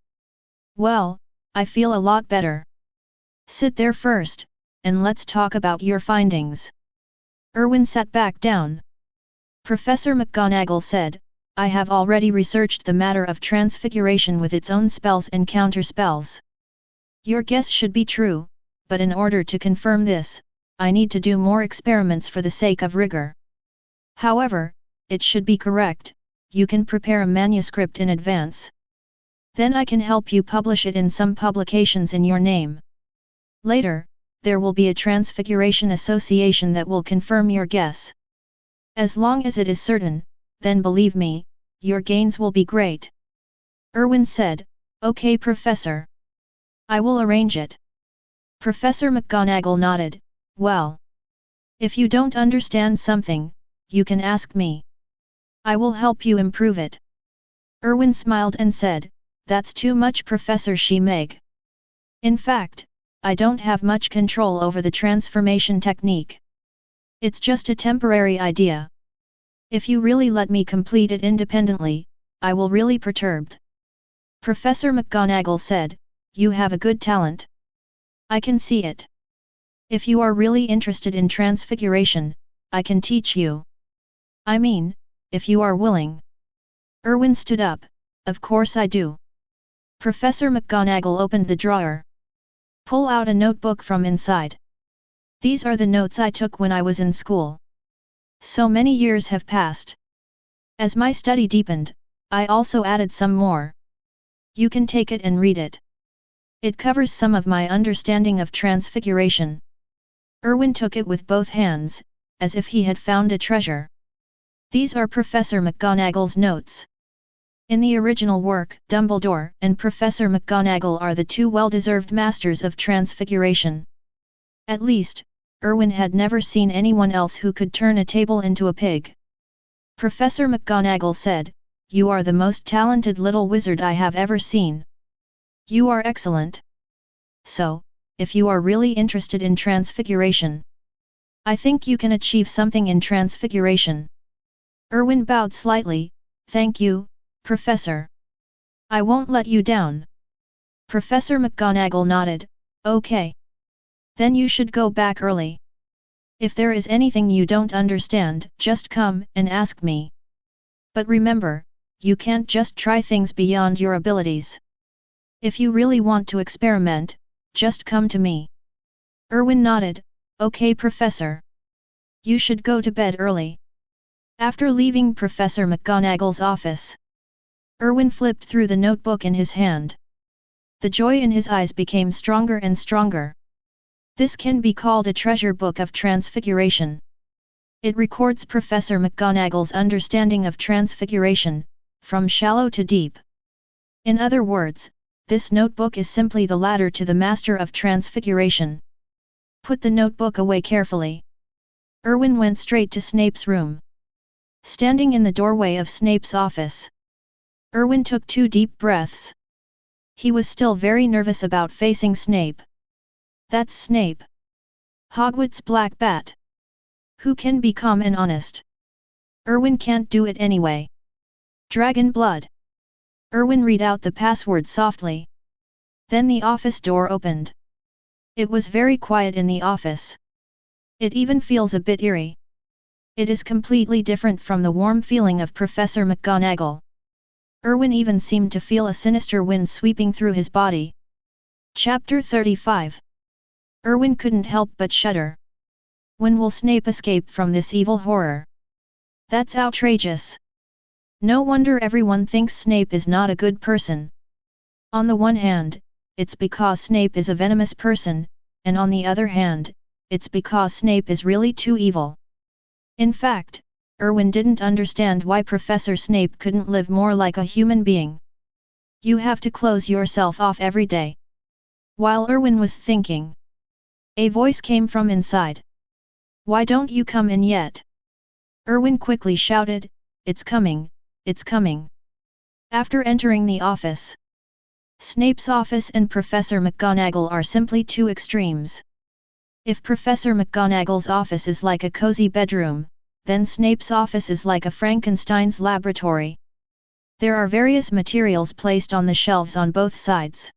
Well, I feel a lot better. Sit there first, and let's talk about your findings." Erwin sat back down. Professor McGonagall said, "I have already researched the matter of transfiguration with its own spells and counterspells. Your guess should be true, but in order to confirm this, I need to do more experiments for the sake of rigor. However, it should be correct. You can prepare a manuscript in advance. Then I can help you publish it in some publications in your name. Later, there will be a Transfiguration Association that will confirm your guess. As long as it is certain, then believe me, your gains will be great." Erwin said, "Okay, Professor. I will arrange it." Professor McGonagall nodded. "Well, if you don't understand something, you can ask me. I will help you improve it." Erwin smiled and said, "That's too much, Professor She-Meg. In fact, I don't have much control over the transformation technique. It's just a temporary idea. If you really let me complete it independently, I will really perturbed." Professor McGonagall said, "You have a good talent. I can see it. If you are really interested in transfiguration, I can teach you. I mean, if you are willing." Erwin stood up. "Of course I do." Professor McGonagall opened the drawer. "Pull out a notebook from inside. These are the notes I took when I was in school. So many years have passed. As my study deepened, I also added some more. You can take it and read it. It covers some of my understanding of transfiguration." Erwin took it with both hands, as if he had found a treasure. These are Professor McGonagall's notes. In the original work, Dumbledore and Professor McGonagall are the two well-deserved masters of transfiguration. At least, Erwin had never seen anyone else who could turn a table into a pig. Professor McGonagall said, "You are the most talented little wizard I have ever seen. You are excellent. So, if you are really interested in transfiguration, I think you can achieve something in transfiguration." Erwin bowed slightly. "Thank you, Professor. I won't let you down." Professor McGonagall nodded. "Okay. Then you should go back early. If there is anything you don't understand, just come and ask me. But remember, you can't just try things beyond your abilities. If you really want to experiment, just come to me." Erwin nodded. "Okay, Professor. You should go to bed early." After leaving Professor McGonagall's office, Erwin flipped through the notebook in his hand. The joy in his eyes became stronger and stronger. This can be called a treasure book of transfiguration. It records Professor McGonagall's understanding of transfiguration, from shallow to deep. In other words, this notebook is simply the ladder to the master of transfiguration. Put the notebook away carefully. Erwin went straight to Snape's room. Standing in the doorway of Snape's office, Erwin took 2 deep breaths. He was still very nervous about facing Snape. That's Snape. Hogwarts Black Bat. Who can be calm and honest? Erwin can't do it anyway. Dragon blood. Erwin read out the password softly. Then the office door opened. It was very quiet in the office. It even feels a bit eerie. It is completely different from the warm feeling of Professor McGonagall. Erwin even seemed to feel a sinister wind sweeping through his body. Chapter 35. Erwin couldn't help but shudder. When will Snape escape from this evil horror? That's outrageous. No wonder everyone thinks Snape is not a good person. On the one hand, it's because Snape is a venomous person, and on the other hand, it's because Snape is really too evil. In fact, Erwin didn't understand why Professor Snape couldn't live more like a human being. You have to close yourself off every day. While Erwin was thinking, a voice came from inside. Why don't you come in yet? Erwin quickly shouted, It's coming, it's coming. After entering the office, Snape's office and Professor McGonagall are simply two extremes. If Professor McGonagall's office is like a cozy bedroom, then Snape's office is like a Frankenstein's laboratory. There are various materials placed on the shelves on both sides.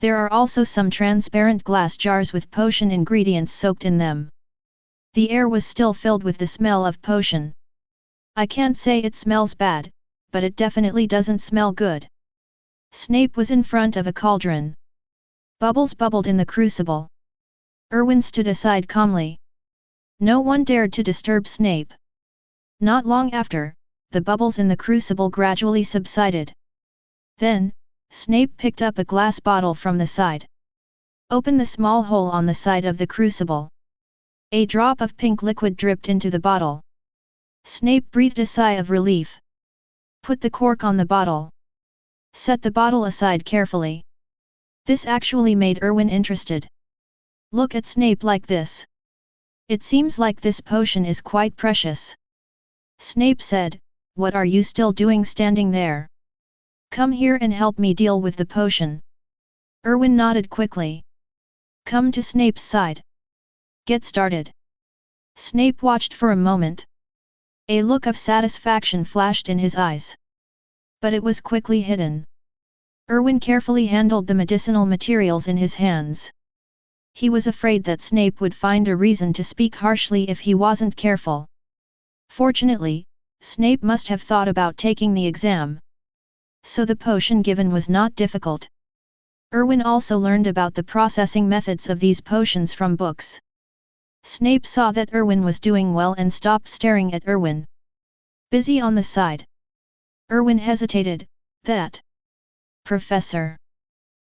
There are also some transparent glass jars with potion ingredients soaked in them. The air was still filled with the smell of potion. I can't say it smells bad, but it definitely doesn't smell good. Snape was in front of a cauldron. Bubbles bubbled in the crucible. Erwin stood aside calmly. No one dared to disturb Snape. Not long after, the bubbles in the crucible gradually subsided. Then, Snape picked up a glass bottle from the side. Opened the small hole on the side of the crucible. A drop of pink liquid dripped into the bottle. Snape breathed a sigh of relief. Put the cork on the bottle. Set the bottle aside carefully. This actually made Erwin interested. Look at Snape like this. It seems like this potion is quite precious. Snape said, What are you still doing standing there? Come here and help me deal with the potion. Erwin nodded quickly. Come to Snape's side. Get started. Snape watched for a moment. A look of satisfaction flashed in his eyes. But it was quickly hidden. Erwin carefully handled the medicinal materials in his hands. He was afraid that Snape would find a reason to speak harshly if he wasn't careful. Fortunately, Snape must have thought about taking the exam. So the potion given was not difficult. Erwin also learned about the processing methods of these potions from books. Snape saw that Erwin was doing well and stopped staring at Erwin. Busy on the side. Erwin hesitated, That. Professor.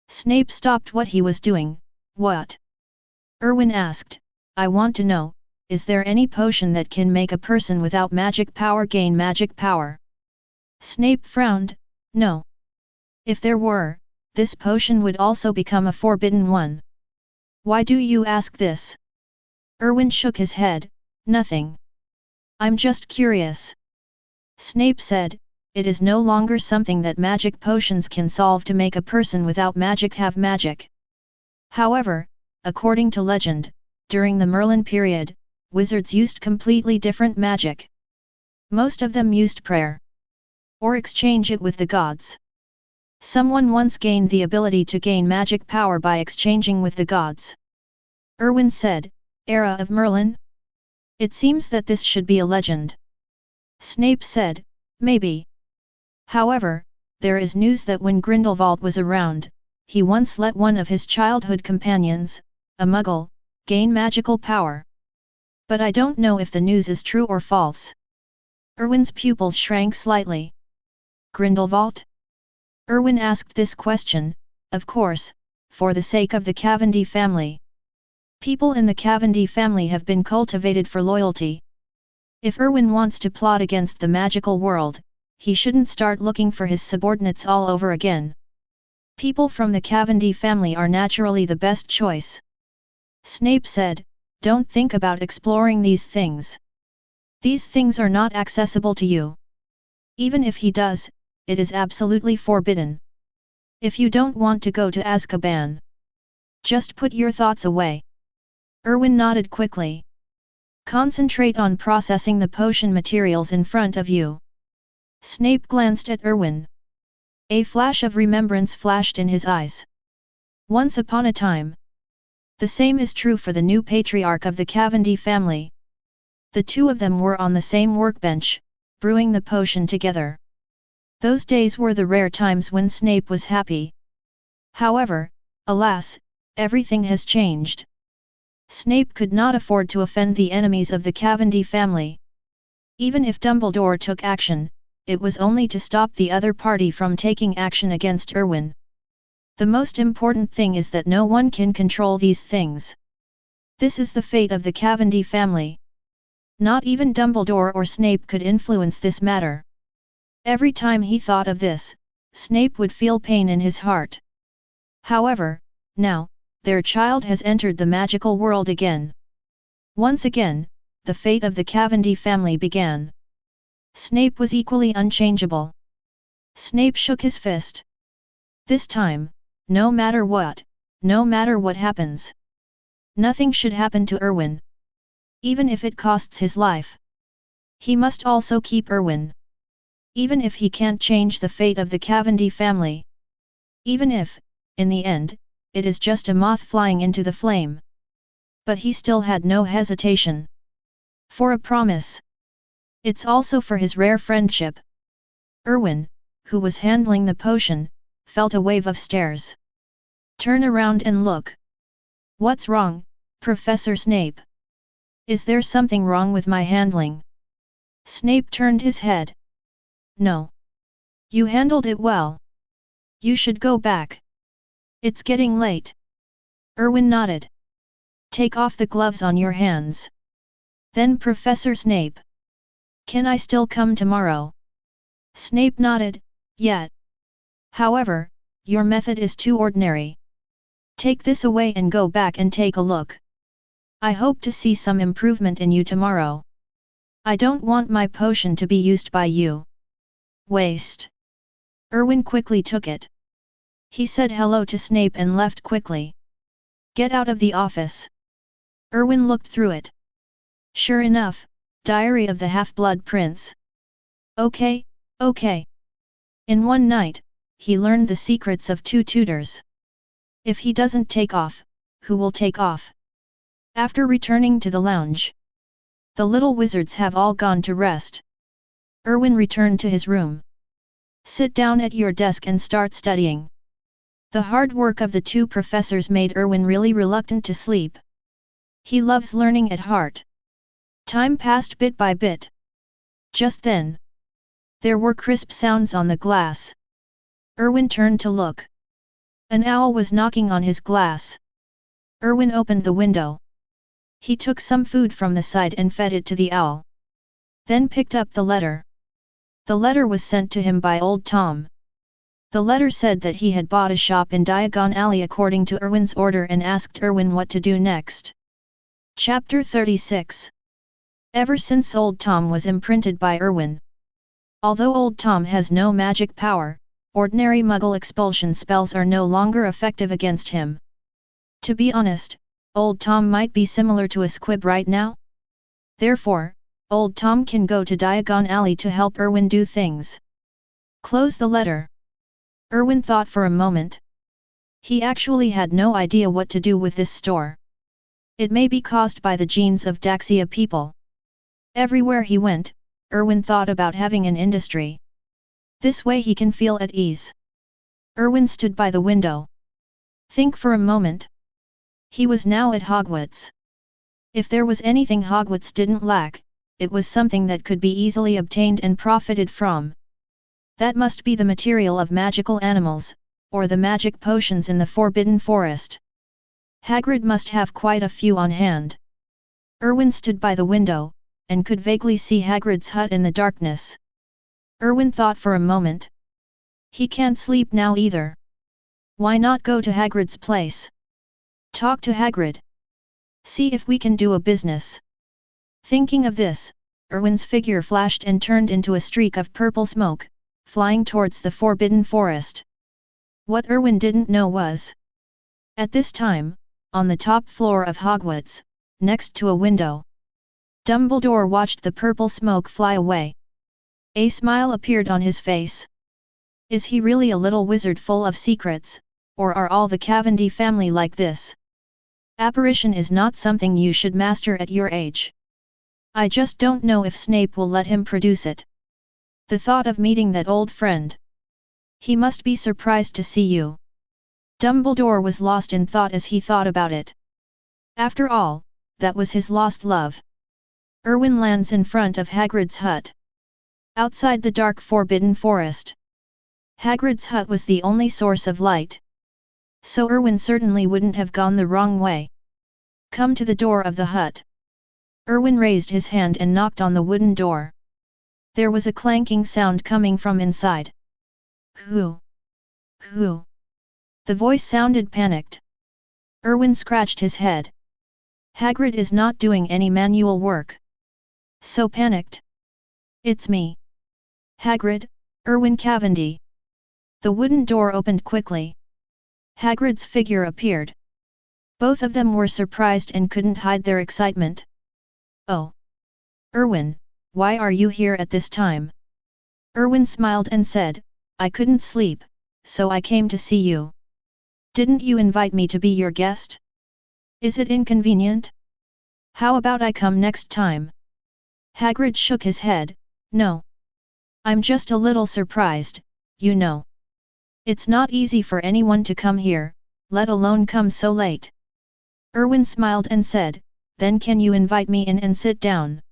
Snape stopped what he was doing. What? Erwin asked, I want to know, is there any potion that can make a person without magic power gain magic power? Snape frowned, No. If there were, this potion would also become a forbidden one. Why do you ask this? Erwin shook his head, Nothing. I'm just curious. Snape said, It is no longer something that magic potions can solve to make a person without magic have magic. However, according to legend, during the Merlin period, wizards used completely different magic. Most of them used prayer. Or exchange it with the gods. Someone once gained the ability to gain magic power by exchanging with the gods. Erwin said, Era of Merlin? It seems that this should be a legend. Snape said, Maybe. However, there is news that when Grindelwald was around, he once let one of his childhood companions, a muggle, gain magical power. But I don't know if the news is true or false. Erwin's pupils shrank slightly. Grindelwald? Erwin asked this question, of course, for the sake of the Cavendi family. People in the Cavendi family have been cultivated for loyalty. If Erwin wants to plot against the magical world, he shouldn't start looking for his subordinates all over again. People from the Cavendi family are naturally the best choice. Snape said, Don't think about exploring these things. These things are not accessible to you. Even if he does, it is absolutely forbidden. If you don't want to go to Azkaban, Just put your thoughts away. Erwin nodded quickly. Concentrate on processing the potion materials in front of you. Snape glanced at Erwin. A flash of remembrance flashed in his eyes. Once upon a time. The same is true for the new patriarch of the Cavendi family. The two of them were on the same workbench, brewing the potion together. Those days were the rare times when Snape was happy. However, alas, everything has changed. Snape could not afford to offend the enemies of the Cavendi family. Even if Dumbledore took action, it was only to stop the other party from taking action against Erwin. The most important thing is that no one can control these things. This is the fate of the Cavendi family. Not even Dumbledore or Snape could influence this matter. Every time he thought of this, Snape would feel pain in his heart. However, now, their child has entered the magical world again. Once again, the fate of the Cavendi family began. Snape was equally unchangeable. Snape shook his fist. This time, no matter what happens, nothing should happen to Erwin. Even if it costs his life. He must also keep Erwin. Even if he can't change the fate of the Cavendi family. Even if, in the end, it is just a moth flying into the flame. But he still had no hesitation. For a promise. It's also for his rare friendship. Erwin, who was handling the potion, felt a wave of stares. Turn around and look. What's wrong, Professor Snape? Is there something wrong with my handling? Snape turned his head. No. You handled it well. You should go back. It's getting late. Erwin nodded. Take off the gloves on your hands. Then Professor Snape. Can I still come tomorrow? Snape nodded, yet. However, your method is too ordinary. Take this away and go back and take a look. I hope to see some improvement in you tomorrow. I don't want my potion to be used by you. Waste. Erwin quickly took it. He said hello to Snape and left quickly. Get out of the office. Erwin looked through it. Sure enough, Diary of the Half-Blood Prince. Okay. In one night, he learned the secrets of 2 tutors. If he doesn't take off, who will take off? After returning to the lounge, the little wizards have all gone to rest. Erwin returned to his room. Sit down at your desk and start studying. The hard work of the 2 professors made Erwin really reluctant to sleep. He loves learning at heart. Time passed bit by bit. Just then, there were crisp sounds on the glass. Erwin turned to look. An owl was knocking on his glass. Erwin opened the window. He took some food from the side and fed it to the owl. Then picked up the letter. The letter was sent to him by Old Tom. The letter said that he had bought a shop in Diagon Alley according to Erwin's order and asked Erwin what to do next. Chapter 36. Ever since Old Tom was imprinted by Erwin. Although Old Tom has no magic power, ordinary Muggle expulsion spells are no longer effective against him. To be honest, Old Tom might be similar to a squib right now. Therefore, Old Tom can go to Diagon Alley to help Erwin do things. Close the letter. Erwin thought for a moment. He actually had no idea what to do with this store. It may be caused by the genes of Daxia people. Everywhere he went, Erwin thought about having an industry. This way he can feel at ease. Erwin stood by the window. Think for a moment. He was now at Hogwarts. If there was anything Hogwarts didn't lack, it was something that could be easily obtained and profited from. That must be the material of magical animals, or the magic potions in the Forbidden Forest. Hagrid must have quite a few on hand. Erwin stood by the window, and could vaguely see Hagrid's hut in the darkness. Erwin thought for a moment. He can't sleep now either. Why not go to Hagrid's place? Talk to Hagrid. See if we can do a business. Thinking of this, Erwin's figure flashed and turned into a streak of purple smoke, flying towards the Forbidden Forest. What Erwin didn't know was At this time, on the top floor of Hogwarts, next to a window, Dumbledore watched the purple smoke fly away. A smile appeared on his face. Is he really a little wizard full of secrets, or are all the Cavendi family like this? Apparition is not something you should master at your age. I just don't know if Snape will let him produce it. The thought of meeting that old friend. He must be surprised to see you. Dumbledore was lost in thought as he thought about it. After all, that was his lost love. Erwin lands in front of Hagrid's hut. Outside the dark forbidden forest. Hagrid's hut was the only source of light. So Erwin certainly wouldn't have gone the wrong way. Come to the door of the hut. Erwin raised his hand and knocked on the wooden door. There was a clanking sound coming from inside. Who? Who? The voice sounded panicked. Erwin scratched his head. Hagrid is not doing any manual work. So panicked. It's me. Hagrid, Erwin Cavendi. The wooden door opened quickly. Hagrid's figure appeared. Both of them were surprised and couldn't hide their excitement. Oh! Erwin, why are you here at this time? Erwin smiled and said, I couldn't sleep, so I came to see you. Didn't you invite me to be your guest? Is it inconvenient? How about I come next time? Hagrid shook his head, no. I'm just a little surprised, you know. It's not easy for anyone to come here, let alone come so late. Erwin smiled and said, then can you invite me in and sit down?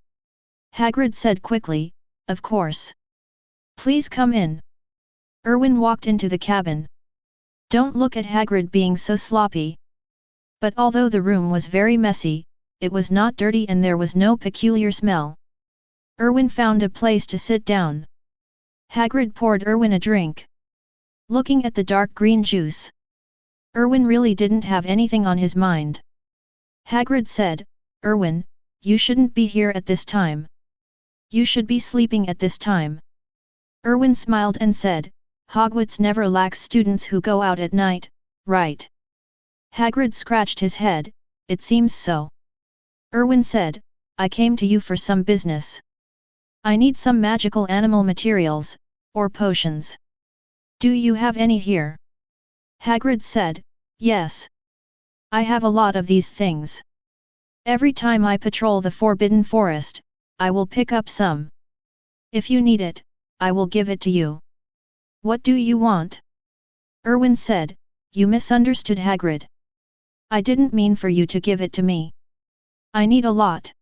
Hagrid said quickly, of course. Please come in. Erwin walked into the cabin. Don't look at Hagrid being so sloppy. But although the room was very messy, it was not dirty and there was no peculiar smell. Erwin found a place to sit down. Hagrid poured Erwin a drink. Looking at the dark green juice, Erwin really didn't have anything on his mind. Hagrid said, Erwin, you shouldn't be here at this time. You should be sleeping at this time. Erwin smiled and said, Hogwarts never lacks students who go out at night, right? Hagrid scratched his head, it seems so. Erwin said, I came to you for some business. I need some magical animal materials, or potions. Do you have any here? Hagrid said, yes. I have a lot of these things. Every time I patrol the Forbidden Forest, I will pick up some. If you need it, I will give it to you. What do you want? Erwin said, you misunderstood Hagrid. I didn't mean for you to give it to me. I need a lot.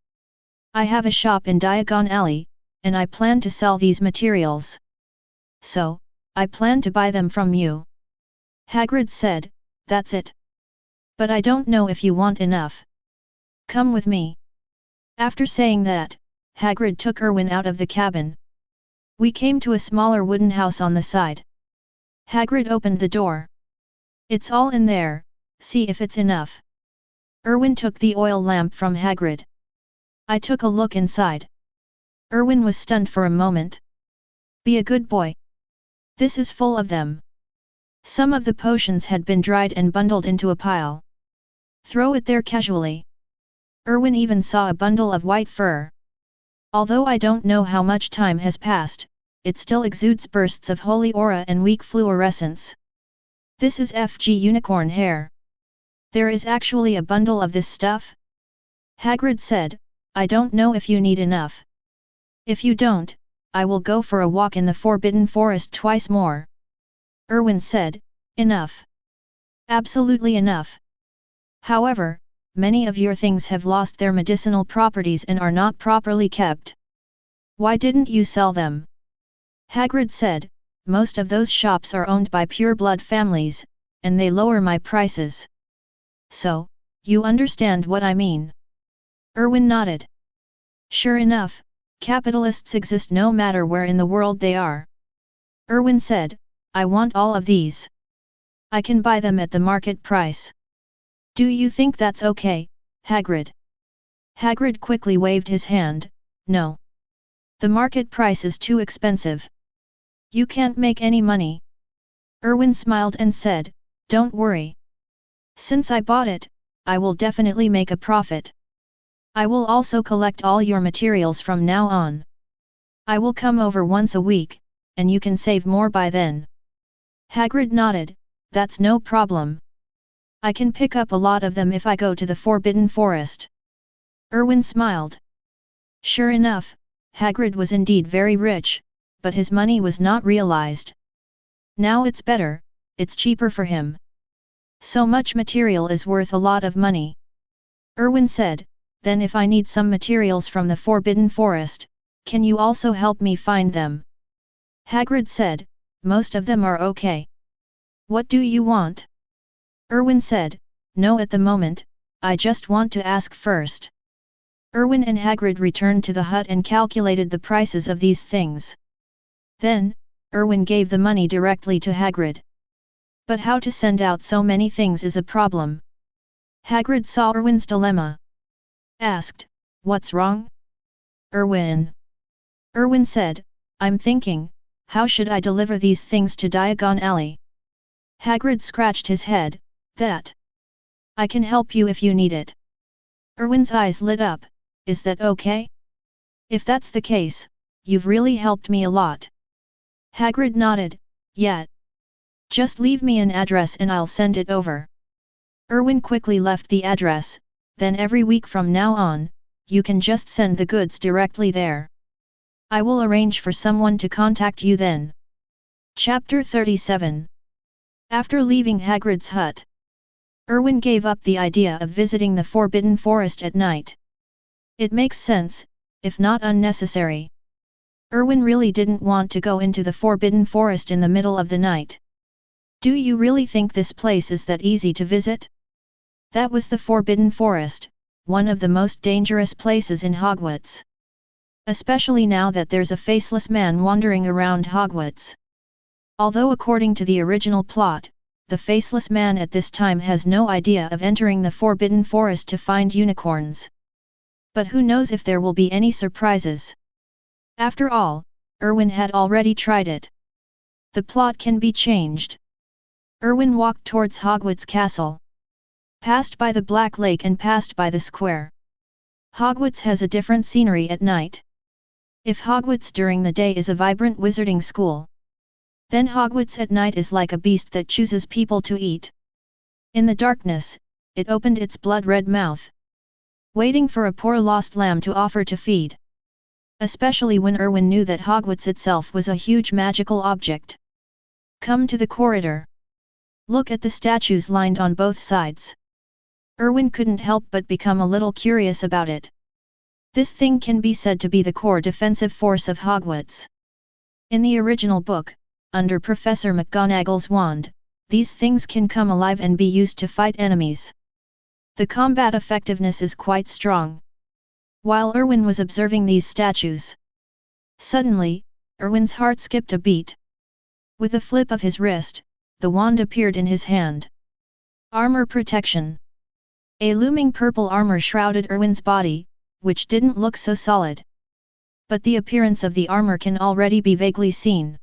I have a shop in Diagon Alley, and I plan to sell these materials. So, I plan to buy them from you. Hagrid said, that's it. But I don't know if you want enough. Come with me. After saying that, Hagrid took Erwin out of the cabin. We came to a smaller wooden house on the side. Hagrid opened the door. It's all in there, see if it's enough. Erwin took the oil lamp from Hagrid. I took a look inside. Erwin was stunned for a moment. Be a good boy. This is full of them. Some of the potions had been dried and bundled into a pile. Throw it there casually. Erwin even saw a bundle of white fur. Although I don't know how much time has passed, it still exudes bursts of holy aura and weak fluorescence. This is FG unicorn hair. There is actually a bundle of this stuff? Hagrid said, I don't know if you need enough. If you don't, I will go for a walk in the Forbidden Forest twice more. Erwin said, enough. Absolutely enough. However, many of your things have lost their medicinal properties and are not properly kept. Why didn't you sell them? Hagrid said, most of those shops are owned by pure-blood families, and they lower my prices. So, you understand what I mean? Erwin nodded. Sure enough, capitalists exist no matter where in the world they are. Erwin said, I want all of these. I can buy them at the market price. Do you think that's okay, Hagrid? Hagrid quickly waved his hand, no. The market price is too expensive. You can't make any money. Erwin smiled and said, don't worry. Since I bought it, I will definitely make a profit. I will also collect all your materials from now on. I will come over once a week, and you can save more by then. Hagrid nodded, that's no problem. I can pick up a lot of them if I go to the Forbidden Forest. Erwin smiled. Sure enough, Hagrid was indeed very rich, but his money was not realized. Now it's better, it's cheaper for him. So much material is worth a lot of money. Erwin said, then if I need some materials from the Forbidden Forest, can you also help me find them? Hagrid said, most of them are okay. What do you want? Erwin said, no at the moment, I just want to ask first. Erwin and Hagrid returned to the hut and calculated the prices of these things. Then, Erwin gave the money directly to Hagrid. But how to send out so many things is a problem. Hagrid saw Erwin's dilemma. Asked, what's wrong? Erwin. Erwin said, I'm thinking, how should I deliver these things to Diagon Alley? Hagrid scratched his head, that. I can help you if you need it. Erwin's eyes lit up, is that okay? If that's the case, you've really helped me a lot. Hagrid nodded, yeah. Just leave me an address and I'll send it over. Erwin quickly left the address, then every week from now on, you can just send the goods directly there. I will arrange for someone to contact you then. Chapter 37. After leaving Hagrid's hut, Erwin gave up the idea of visiting the Forbidden Forest at night. It makes sense, if not unnecessary. Erwin really didn't want to go into the Forbidden Forest in the middle of the night. Do you really think this place is that easy to visit? That was the Forbidden Forest, one of the most dangerous places in Hogwarts. Especially now that there's a faceless man wandering around Hogwarts. Although according to the original plot, the faceless man at this time has no idea of entering the Forbidden Forest to find unicorns. But who knows if there will be any surprises? After all, Erwin had already tried it. The plot can be changed. Erwin walked towards Hogwarts Castle. Passed by the Black Lake and passed by the square. Hogwarts has a different scenery at night. If Hogwarts during the day is a vibrant wizarding school, then Hogwarts at night is like a beast that chooses people to eat. In the darkness, it opened its blood-red mouth, waiting for a poor lost lamb to offer to feed. Especially when Erwin knew that Hogwarts itself was a huge magical object. Come to the corridor. Look at the statues lined on both sides. Erwin couldn't help but become a little curious about it. This thing can be said to be the core defensive force of Hogwarts. In the original book, under Professor McGonagall's wand, these things can come alive and be used to fight enemies. The combat effectiveness is quite strong. While Erwin was observing these statues, suddenly, Erwin's heart skipped a beat. With a flip of his wrist, the wand appeared in his hand. Armor protection. A looming purple armor shrouded Erwin's body, which didn't look so solid. But the appearance of the armor can already be vaguely seen.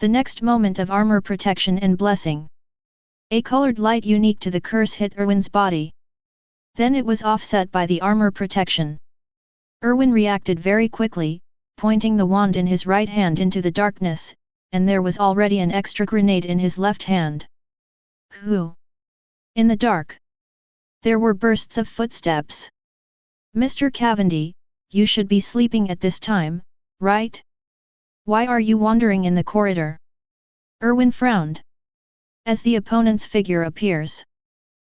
The next moment of armor protection and blessing. A colored light unique to the curse hit Erwin's body. Then it was offset by the armor protection. Erwin reacted very quickly, pointing the wand in his right hand into the darkness, and there was already an extra grenade in his left hand. Who? In the dark. There were bursts of footsteps. Mr. Cavendi, you should be sleeping at this time, right? Why are you wandering in the corridor? Erwin frowned. As the opponent's figure appears,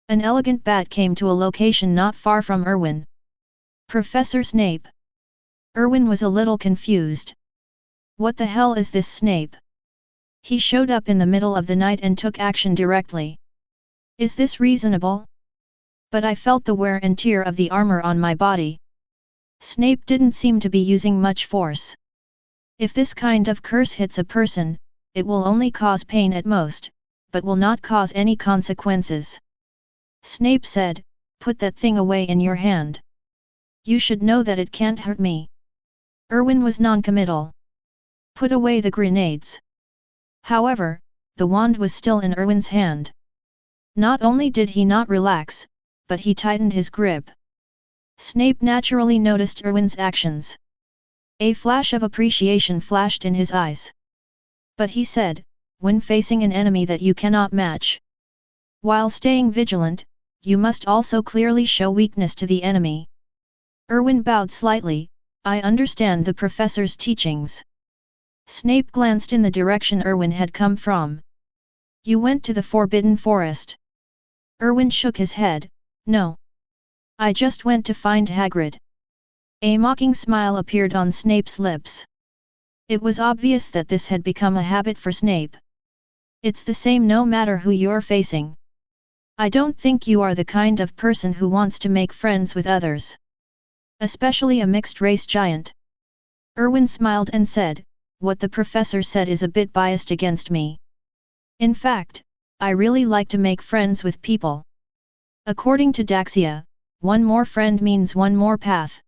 an elegant bat came to a location not far from Erwin. Professor Snape. Erwin was a little confused. What the hell is this Snape? He showed up in the middle of the night and took action directly. Is this reasonable? But I felt the wear and tear of the armor on my body. Snape didn't seem to be using much force. If this kind of curse hits a person, it will only cause pain at most, but will not cause any consequences. Snape said, put that thing away in your hand. You should know that it can't hurt me. Erwin was non-committal. Put away the grenades. However, the wand was still in Erwin's hand. Not only did he not relax, but he tightened his grip. Snape naturally noticed Erwin's actions. A flash of appreciation flashed in his eyes. But he said, when facing an enemy that you cannot match, while staying vigilant, you must also clearly show weakness to the enemy. Erwin bowed slightly. I understand the professor's teachings. Snape glanced in the direction Erwin had come from. You went to the Forbidden Forest. Erwin shook his head. No. I just went to find Hagrid. A mocking smile appeared on Snape's lips. It was obvious that this had become a habit for Snape. It's the same no matter who you're facing. I don't think you are the kind of person who wants to make friends with others. Especially a mixed-race giant. Erwin smiled and said, what the professor said is a bit biased against me. In fact, I really like to make friends with people. According to Daxia, one more friend means one more path.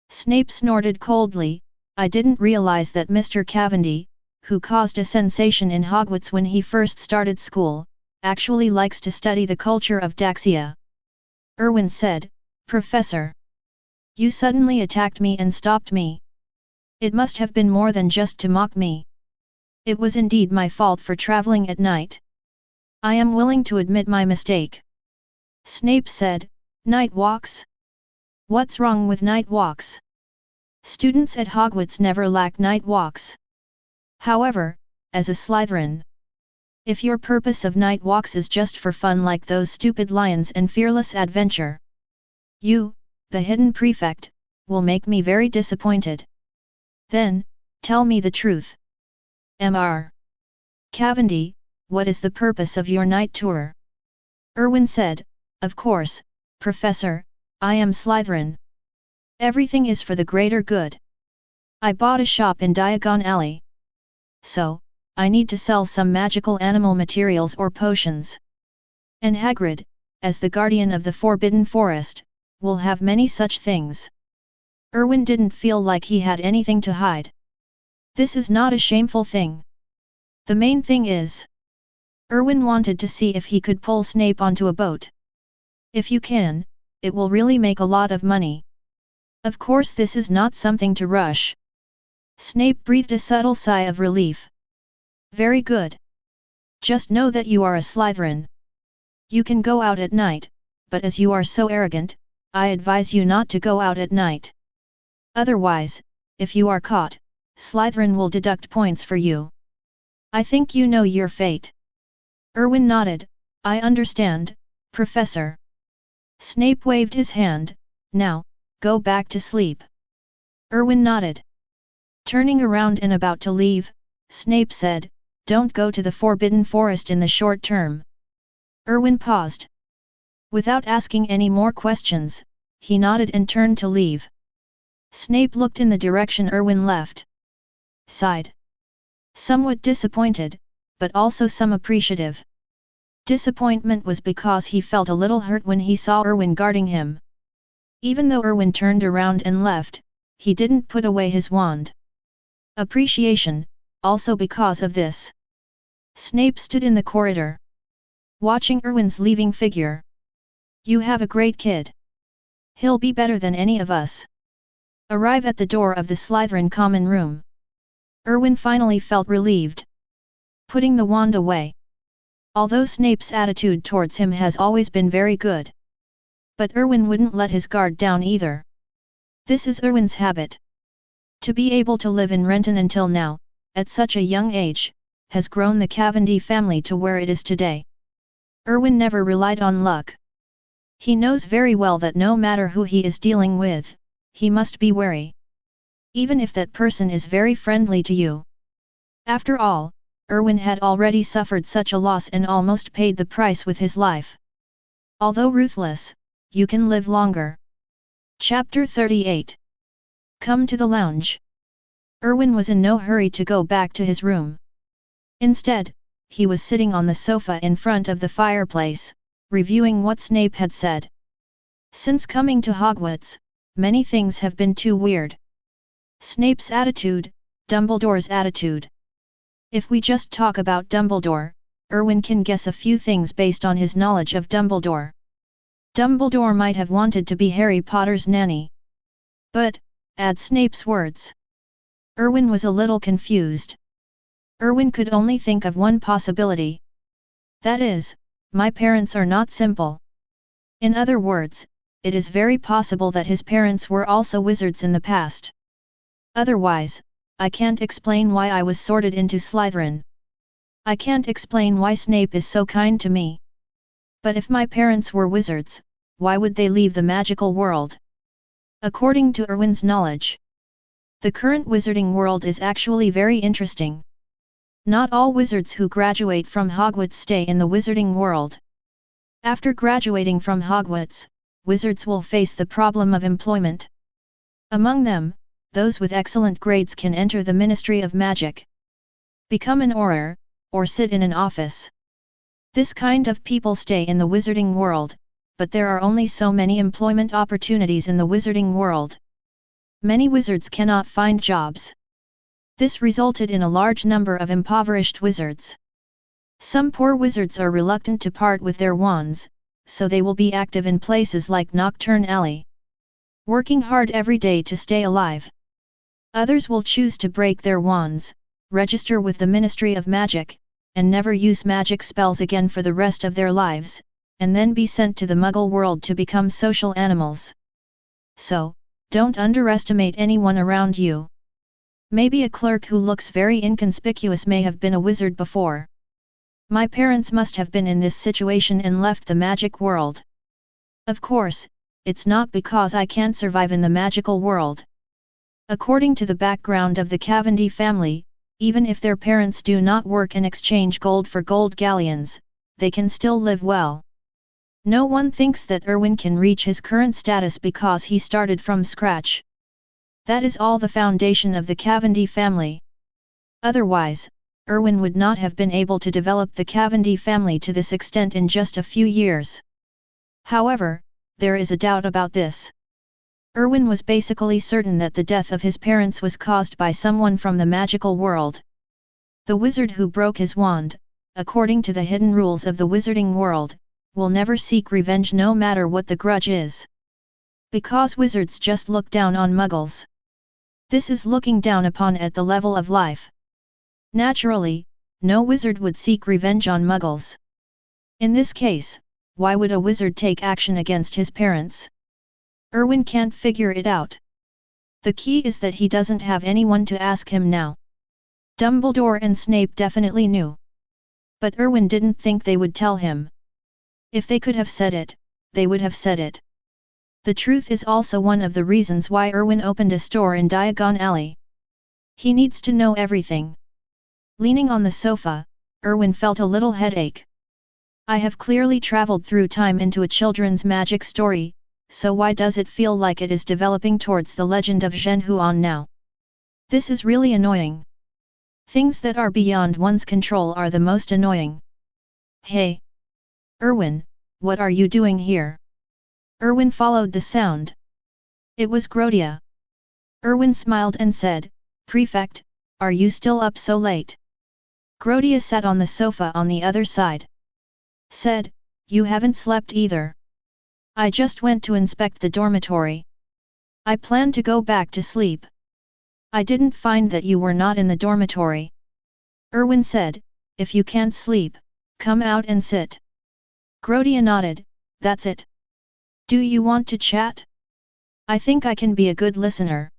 Snape snorted coldly. I didn't realize that Mr. Cavendi, who caused a sensation in Hogwarts when he first started school, actually likes to study the culture of Daxia. Erwin said, Professor. You suddenly attacked me and stopped me. It must have been more than just to mock me. It was indeed my fault for traveling at night. I am willing to admit my mistake. Snape said, night walks? What's wrong with night walks? Students at Hogwarts never lack night walks. However, as a Slytherin, if your purpose of night walks is just for fun like those stupid lions and fearless adventure, you, the hidden prefect, will make me very disappointed. Then, tell me the truth. Mr. Cavendi, what is the purpose of your night tour? Erwin said, of course, Professor, I am Slytherin. Everything is for the greater good. I bought a shop in Diagon Alley. So, I need to sell some magical animal materials or potions. And Hagrid, as the guardian of the Forbidden Forest, will have many such things. Erwin didn't feel like he had anything to hide. This is not a shameful thing. The main thing is, Erwin wanted to see if he could pull Snape onto a boat. If you can, it will really make a lot of money. Of course this is not something to rush. Snape breathed a subtle sigh of relief. Very good. Just know that you are a Slytherin. You can go out at night, but as you are so arrogant, I advise you not to go out at night. Otherwise, if you are caught, Slytherin will deduct points for you. I think you know your fate. Erwin nodded, I understand, Professor. Snape waved his hand, now, go back to sleep. Erwin nodded. Turning around and about to leave, Snape said, don't go to the Forbidden Forest in the short term. Erwin paused. Without asking any more questions, he nodded and turned to leave. Snape looked in the direction Erwin left. Sighed. Somewhat disappointed, but also some appreciative. Disappointment was because he felt a little hurt when he saw Erwin guarding him. Even though Erwin turned around and left, he didn't put away his wand. Appreciation, also because of this. Snape stood in the corridor, watching Erwin's leaving figure. You have a great kid. He'll be better than any of us. Arrive at the door of the Slytherin common room. Erwin finally felt relieved. Putting the wand away. Although Snape's attitude towards him has always been very good. But Erwin wouldn't let his guard down either. This is Erwin's habit. To be able to live in Renton until now, at such a young age, has grown the Cavendi family to where it is today. Erwin never relied on luck. He knows very well that no matter who he is dealing with, he must be wary. Even if that person is very friendly to you. After all, Erwin had already suffered such a loss and almost paid the price with his life. Although ruthless, you can live longer. Chapter 38. Come to the lounge. Erwin was in no hurry to go back to his room. Instead, he was sitting on the sofa in front of the fireplace, reviewing what Snape had said. Since coming to Hogwarts, many things have been too weird. Snape's attitude, Dumbledore's attitude. If we just talk about Dumbledore, Erwin can guess a few things based on his knowledge of Dumbledore. Dumbledore might have wanted to be Harry Potter's nanny. But, add Snape's words. Erwin was a little confused. Erwin could only think of one possibility. That is, my parents are not simple. In other words, it is very possible that his parents were also wizards in the past. Otherwise, I can't explain why I was sorted into Slytherin. I can't explain why Snape is so kind to me. But if my parents were wizards, why would they leave the magical world? According to Erwin's knowledge, the current wizarding world is actually very interesting. Not all wizards who graduate from Hogwarts stay in the wizarding world. After graduating from Hogwarts, wizards will face the problem of employment. Among them, those with excellent grades can enter the Ministry of Magic, become an auror, or sit in an office. This kind of people stay in the wizarding world, but there are only so many employment opportunities in the wizarding world. Many wizards cannot find jobs. This resulted in a large number of impoverished wizards. Some poor wizards are reluctant to part with their wands, so they will be active in places like Nocturne Alley, working hard every day to stay alive. Others will choose to break their wands, register with the Ministry of Magic, and never use magic spells again for the rest of their lives, and then be sent to the Muggle world to become social animals. So, don't underestimate anyone around you. Maybe a clerk who looks very inconspicuous may have been a wizard before. My parents must have been in this situation and left the magic world. Of course, it's not because I can't survive in the magical world. According to the background of the Cavendi family, even if their parents do not work and exchange gold for gold galleons, they can still live well. No one thinks that Erwin can reach his current status because he started from scratch. That is all the foundation of the Cavendi family. Otherwise, Erwin would not have been able to develop the Cavendi family to this extent in just a few years. However, there is a doubt about this. Erwin was basically certain that the death of his parents was caused by someone from the magical world. The wizard who broke his wand, according to the hidden rules of the wizarding world, will never seek revenge no matter what the grudge is. Because wizards just look down on muggles. This is looking down upon at the level of life. Naturally, no wizard would seek revenge on muggles. In this case, why would a wizard take action against his parents? Erwin can't figure it out. The key is that he doesn't have anyone to ask him now. Dumbledore and Snape definitely knew. But Erwin didn't think they would tell him. If they could have said it, they would have said it. The truth is also one of the reasons why Erwin opened a store in Diagon Alley. He needs to know everything. Leaning on the sofa, Erwin felt a little headache. I have clearly traveled through time into a children's magic story, so why does it feel like it is developing towards the legend of Zhen Huan now? This is really annoying. Things that are beyond one's control are the most annoying. Hey! Erwin, what are you doing here? Erwin followed the sound. It was Grodia. Erwin smiled and said, "Prefect, are you still up so late?" Grodia sat on the sofa on the other side. Said, "You haven't slept either. I just went to inspect the dormitory. I plan to go back to sleep. I didn't find that you were not in the dormitory." Erwin said, "If you can't sleep, come out and sit." Grodia nodded, "That's it. Do you want to chat? I think I can be a good listener."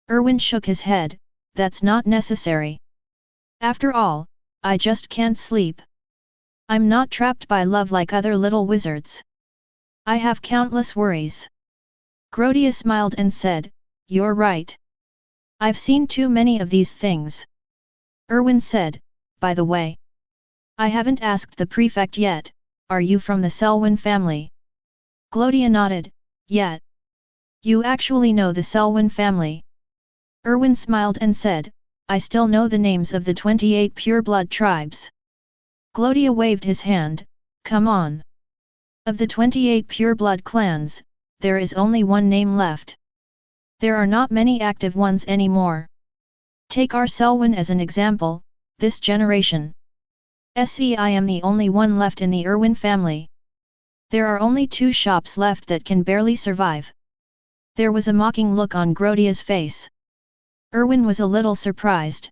Erwin shook his head, "That's not necessary. After all, I just can't sleep. I'm not trapped by love like other little wizards. I have countless worries." Grodia smiled and said, "You're right. I've seen too many of these things." Erwin said, "By the way, I haven't asked the prefect yet, are you from the Selwyn family?" Grodia nodded, "Yeah. You actually know the Selwyn family?" Erwin smiled and said, "I still know the names of the 28 pure-blood tribes." Grodia waved his hand, "Come on. Of the 28 pure-blood clans, there is only one name left. There are not many active ones anymore. Take our Selwyn as an example, this generation. I am the only one left in the Erwin family. There are only 2 shops left that can barely survive. There was a mocking look on Grodia's face. Erwin was a little surprised.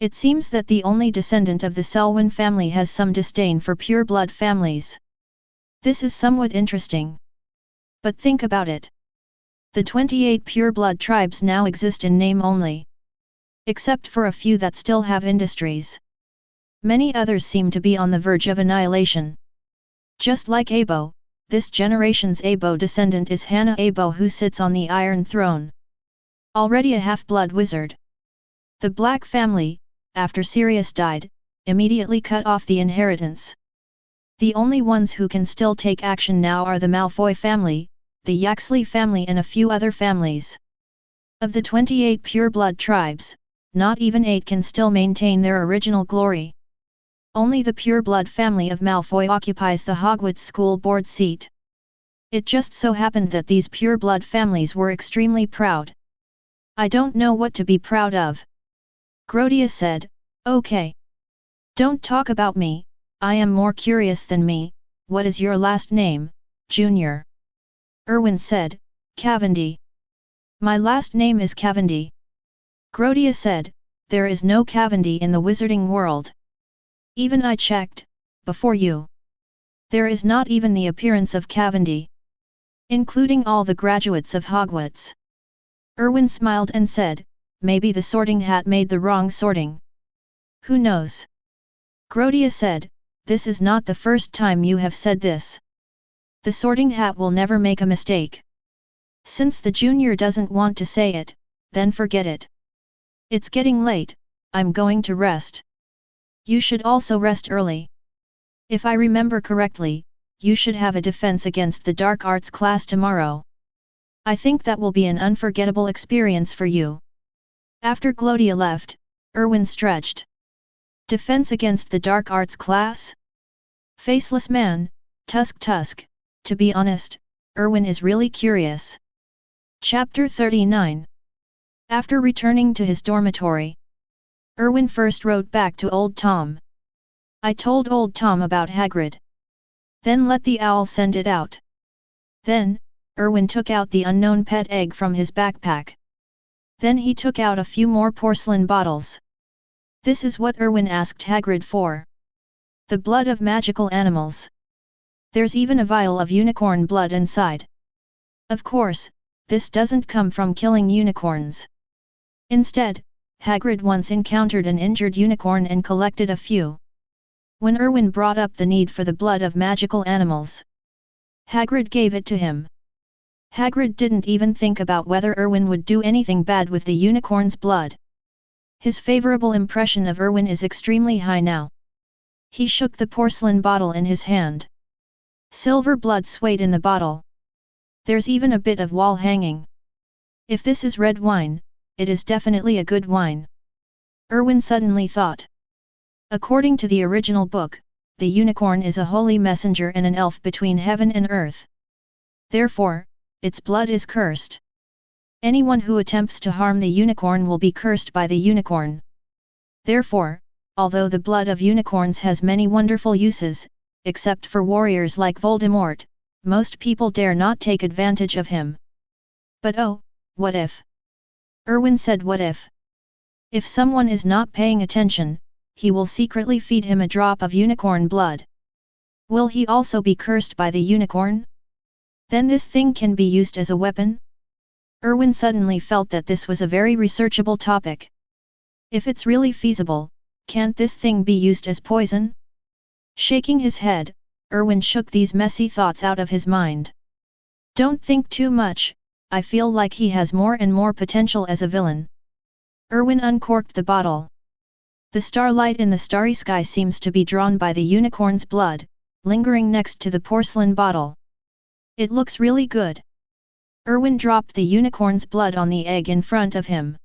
It seems that the only descendant of the Selwyn family has some disdain for pure-blood families. This is somewhat interesting. But think about it. The 28 pure-blood tribes now exist in name only. Except for a few that still have industries. Many others seem to be on the verge of annihilation. Just like Abo, this generation's Abo descendant is Hannah Abo, who sits on the Iron Throne. Already a half-blood wizard. The Black family, after Sirius died, immediately cut off the inheritance. The only ones who can still take action now are the Malfoy family, the Yaxley family and a few other families. Of the 28 pure-blood tribes, not even 8 can still maintain their original glory. Only the pure-blood family of Malfoy occupies the Hogwarts school board seat. It just so happened that these pure-blood families were extremely proud. I don't know what to be proud of. Grodia said, okay. Don't talk about me, I am more curious than me. What is your last name, Junior? Erwin said, Cavendi. My last name is Cavendi. Grodia said, there is no Cavendi in the wizarding world. Even I checked, before you. There is not even the appearance of Cavendi. Including all the graduates of Hogwarts. Erwin smiled and said, maybe the sorting hat made the wrong sorting. Who knows? Grodia said, this is not the first time you have said this. The sorting hat will never make a mistake. Since the junior doesn't want to say it, then forget it. It's getting late, I'm going to rest. You should also rest early. If I remember correctly, you should have a defense against the dark arts class tomorrow. I think that will be an unforgettable experience for you. After Glodia left, Erwin stretched. Defense against the dark arts class? Faceless man, Tusk. To be honest, Erwin is really curious. Chapter 39. After returning to his dormitory, Erwin first wrote back to Old Tom. I told Old Tom about Hagrid. Then let the owl send it out. Then, Erwin took out the unknown pet egg from his backpack. Then he took out a few more porcelain bottles. This is what Erwin asked Hagrid for. The blood of magical animals. There's even a vial of unicorn blood inside. Of course, this doesn't come from killing unicorns. Instead, Hagrid once encountered an injured unicorn and collected a few. When Erwin brought up the need for the blood of magical animals, Hagrid gave it to him. Hagrid didn't even think about whether Erwin would do anything bad with the unicorn's blood. His favorable impression of Erwin is extremely high now. He shook the porcelain bottle in his hand. Silver blood swayed in the bottle. There's even a bit of wall hanging. If this is red wine, it is definitely a good wine. Erwin suddenly thought. According to the original book, the unicorn is a holy messenger and an elf between heaven and earth. Therefore, its blood is cursed. Anyone who attempts to harm the unicorn will be cursed by the unicorn. Therefore, although the blood of unicorns has many wonderful uses, except for warriors like Voldemort, most people dare not take advantage of him. But oh, what if? Erwin said, what if? If someone is not paying attention, he will secretly feed him a drop of unicorn blood. Will he also be cursed by the unicorn? Then this thing can be used as a weapon? Erwin suddenly felt that this was a very researchable topic. If it's really feasible, can't this thing be used as poison? Shaking his head, Erwin shook these messy thoughts out of his mind. Don't think too much, I feel like he has more and more potential as a villain. Erwin uncorked the bottle. The starlight in the starry sky seems to be drawn by the unicorn's blood, lingering next to the porcelain bottle. It looks really good. Erwin dropped the unicorn's blood on the egg in front of him.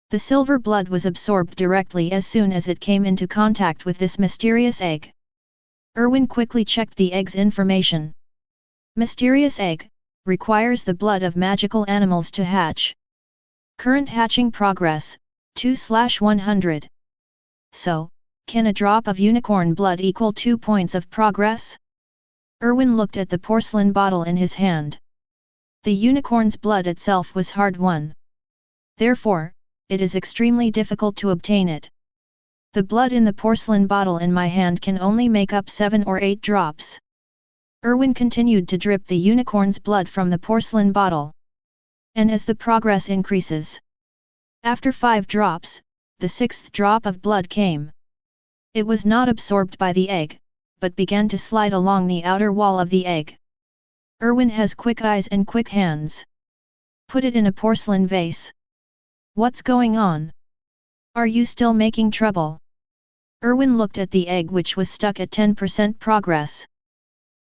The silver blood was absorbed directly as soon as it came into contact with this mysterious egg. Erwin quickly checked the egg's information. Mysterious egg, requires the blood of magical animals to hatch. Current hatching progress, 2/100. So, Can a drop of unicorn blood equal 2 points of progress? Erwin looked at the porcelain bottle in his hand. The unicorn's blood itself was hard-won. Therefore, it is extremely difficult to obtain it. The blood in the porcelain bottle in my hand can only make up 7 or 8 drops. Erwin continued to drip the unicorn's blood from the porcelain bottle. And as the progress increases, after 5 drops, the 6th drop of blood came. It was not absorbed by the egg, but began to slide along the outer wall of the egg. Erwin has quick eyes and quick hands. Put it in a porcelain vase. What's going on? Are you still making trouble? Erwin looked at the egg which was stuck at 10% progress.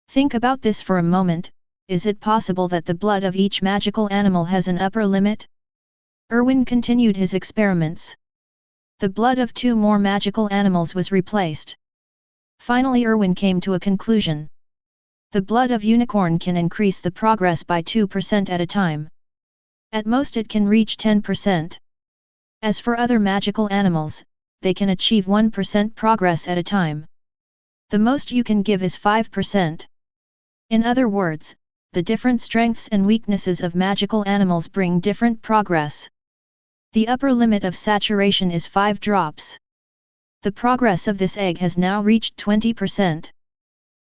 Think about this for a moment. Is it possible that the blood of each magical animal has an upper limit? Erwin continued his experiments. The blood of 2 more magical animals was replaced. Finally Erwin came to a conclusion. The blood of unicorn can increase the progress by 2% at a time. At most it can reach 10%. As for other magical animals, they can achieve 1% progress at a time. The most you can give is 5%. In other words, the different strengths and weaknesses of magical animals bring different progress. The upper limit of saturation is 5 drops. The progress of this egg has now reached 20%.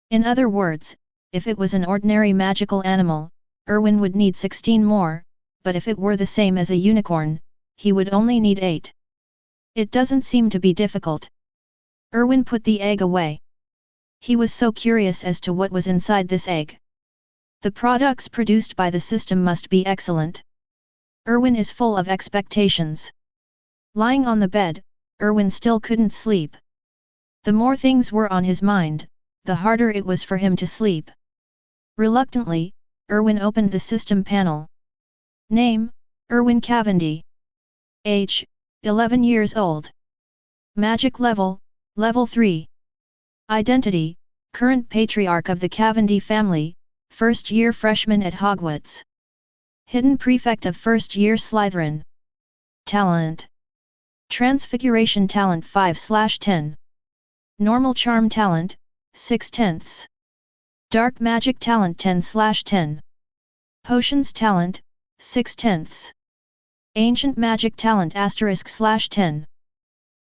In other words, if it was an ordinary magical animal, Erwin would need 16 more, but if it were the same as a unicorn, he would only need 8. It doesn't seem to be difficult. Erwin put the egg away. He was so curious as to what was inside this egg. The products produced by the system must be excellent. Erwin is full of expectations. Lying on the bed, Erwin still couldn't sleep. The more things were on his mind, the harder it was for him to sleep. Reluctantly, Erwin opened the system panel. Name, Erwin Cavendi. Age, 11 years old. Magic level, level 3. Identity, current patriarch of the Cavendi family, first-year freshman at Hogwarts. Hidden prefect of first-year Slytherin. Talent. Transfiguration talent 5/10. Normal charm talent, 6/10. Dark magic talent 10/10. Potions talent, 6/10. Ancient magic talent *10.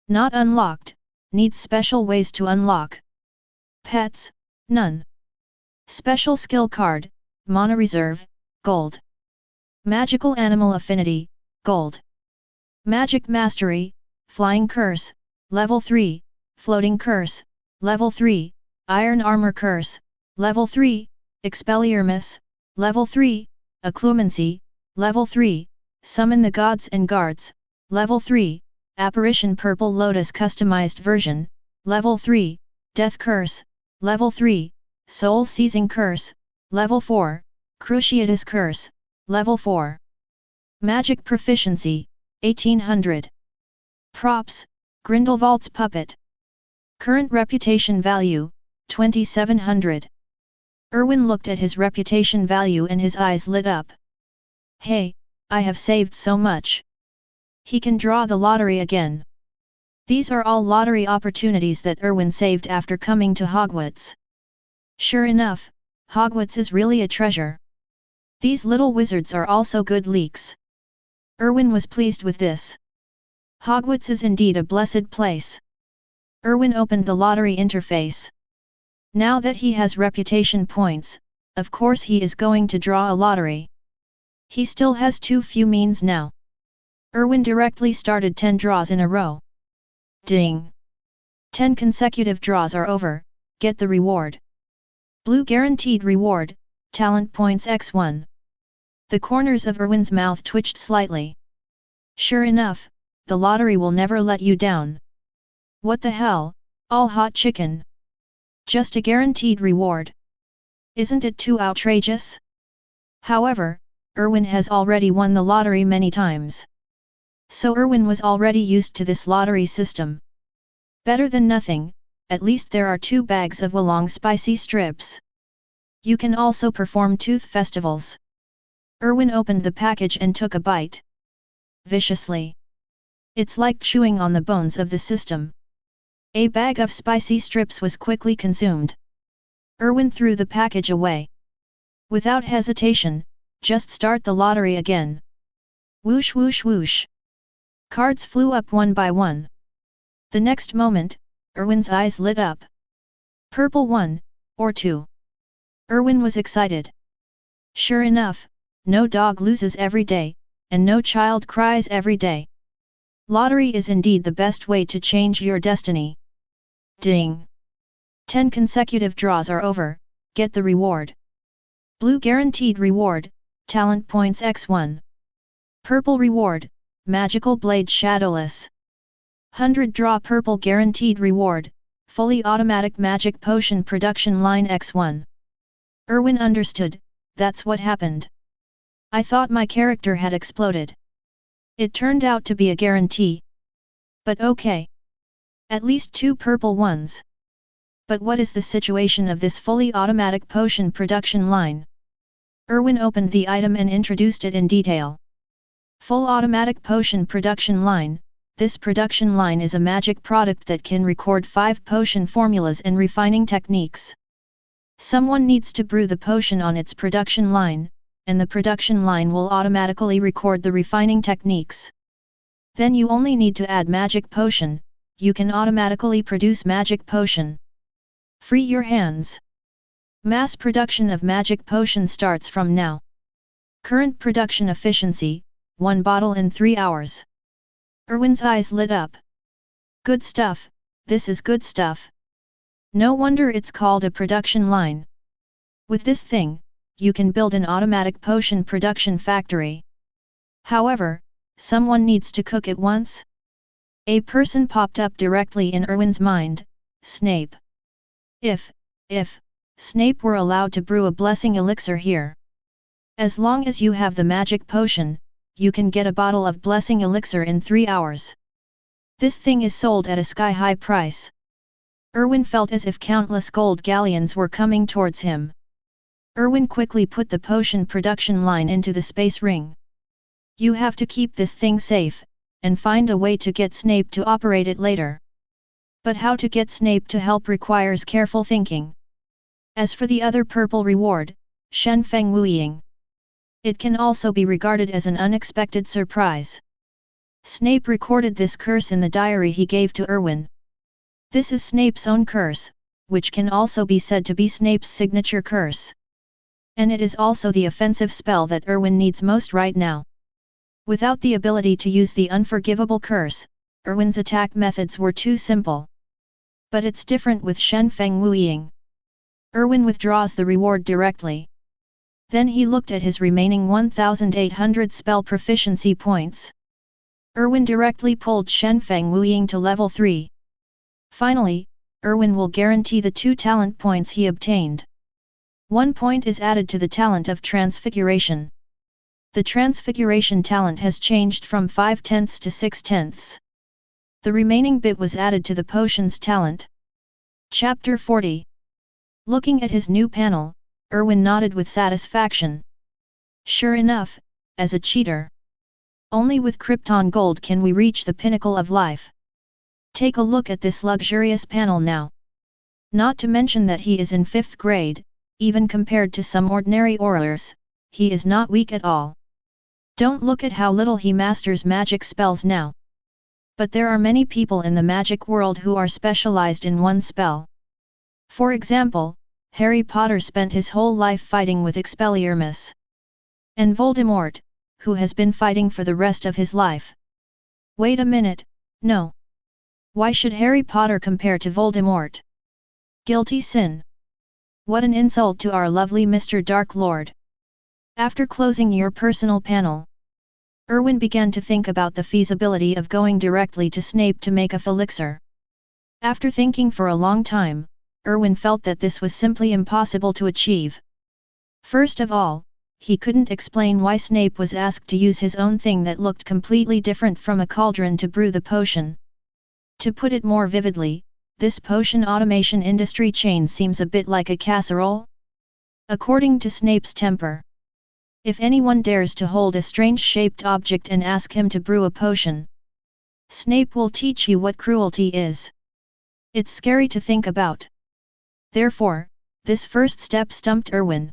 Not unlocked, needs special ways to unlock. Pets, none. Special skill card, Mana Reserve, Gold. Magical animal affinity, Gold. Magic mastery, Flying Curse, Level 3, Floating Curse, Level 3, Iron Armor Curse, Level 3, Expelliarmus, Level 3, Occlumency, Level 3, Summon the Gods and Guards, Level 3, Apparition Purple Lotus Customized Version, Level 3, Death Curse, Level 3, Soul Seizing Curse, Level 4, Cruciatus Curse, Level 4. Magic Proficiency, 1800. Props, Grindelwald's Puppet. Current Reputation Value, 2700. Erwin looked at his reputation value and his eyes lit up. Hey, I have saved so much. He can draw the lottery again. These are all lottery opportunities that Erwin saved after coming to Hogwarts. Sure enough, Hogwarts is really a treasure. These little wizards are also good leaks. Erwin was pleased with this. Hogwarts is indeed a blessed place. Erwin opened the lottery interface. Now that he has reputation points, of course he is going to draw a lottery. He still has too few means now. Erwin directly started 10 draws in a row. Ding! 10 consecutive draws are over, get the reward. Blue guaranteed reward, talent points x1. The corners of Erwin's mouth twitched slightly. Sure enough, the lottery will never let you down. What the hell, all hot chicken? Just a guaranteed reward. Isn't it too outrageous? However, Erwin has already won the lottery many times. So Erwin was already used to this lottery system. Better than nothing, at least there are 2 bags of Wolong spicy strips. You can also perform tooth festivals. Erwin opened the package and took a bite. Viciously. It's like chewing on the bones of the system. A bag of spicy strips was quickly consumed. Erwin threw the package away. Without hesitation, just start the lottery again. Whoosh whoosh whoosh. Cards flew up one by one. The next moment, Erwin's eyes lit up. Purple 1, or 2. Erwin was excited. Sure enough, no dog loses every day, and no child cries every day. Lottery is indeed the best way to change your destiny. Ding! 10 consecutive draws are over, get the reward. Blue guaranteed reward, talent points x1. Purple reward, magical blade shadowless. 100 draw purple guaranteed reward, fully automatic magic potion production line x1. Erwin understood, that's what happened. I thought my character had exploded. It turned out to be a guarantee. But okay. At least 2 purple ones. But what is the situation of this fully automatic potion production line? Erwin opened the item and introduced it in detail. Full automatic potion production line. This production line is a magic product that can record 5 potion formulas and refining techniques. Someone needs to brew the potion on its production line, and the production line will automatically record the refining techniques. Then you only need to add magic potion, you can automatically produce magic potion. Free your hands. Mass production of magic potion starts from now. Current production efficiency, 1 bottle in 3 hours. Erwin's eyes lit up. Good stuff, this is good stuff. No wonder it's called a production line. With this thing, you can build an automatic potion production factory. However, someone needs to cook it once. A person popped up directly in Erwin's mind, Snape. If Snape were allowed to brew a blessing elixir here. As long as you have the magic potion, you can get a bottle of blessing elixir in 3 hours. This thing is sold at a sky-high price. Erwin felt as if countless gold galleons were coming towards him. Erwin quickly put the potion production line into the space ring. You have to keep this thing safe, and find a way to get Snape to operate it later. But how to get Snape to help requires careful thinking. As for the other purple reward, Shen Feng Wuiying. It can also be regarded as an unexpected surprise. Snape recorded this curse in the diary he gave to Erwin. This is Snape's own curse, which can also be said to be Snape's signature curse. And it is also the offensive spell that Erwin needs most right now. Without the ability to use the unforgivable curse, Erwin's attack methods were too simple. But it's different with Shen Feng Wuiying. Erwin withdraws the reward directly. Then he looked at his remaining 1,800 spell proficiency points. Erwin directly pulled Shen Feng Wuiying to level 3. Finally, Erwin will guarantee the 2 talent points he obtained. 1 point is added to the talent of Transfiguration. The Transfiguration talent has changed from 5/10 to 6/10. The remaining bit was added to the Potions talent. Chapter 40. Looking at his new panel, Erwin nodded with satisfaction. Sure enough, as a cheater. Only with Krypton Gold can we reach the pinnacle of life. Take a look at this luxurious panel now. Not to mention that he is in 5th grade, even compared to some ordinary Aurors, he is not weak at all. Don't look at how little he masters magic spells now. But there are many people in the magic world who are specialized in one spell. For example, Harry Potter spent his whole life fighting with Expelliarmus. And Voldemort, who has been fighting for the rest of his life. Wait a minute, no. Why should Harry Potter compare to Voldemort? Guilty sin. What an insult to our lovely Mr. Dark Lord. After closing your personal panel, Erwin began to think about the feasibility of going directly to Snape to make a elixir. After thinking for a long time, Erwin felt that this was simply impossible to achieve. First of all, he couldn't explain why Snape was asked to use his own thing that looked completely different from a cauldron to brew the potion. To put it more vividly, this potion automation industry chain seems a bit like a casserole. According to Snape's temper. If anyone dares to hold a strange-shaped object and ask him to brew a potion, Snape will teach you what cruelty is. It's scary to think about. Therefore, this first step stumped Erwin.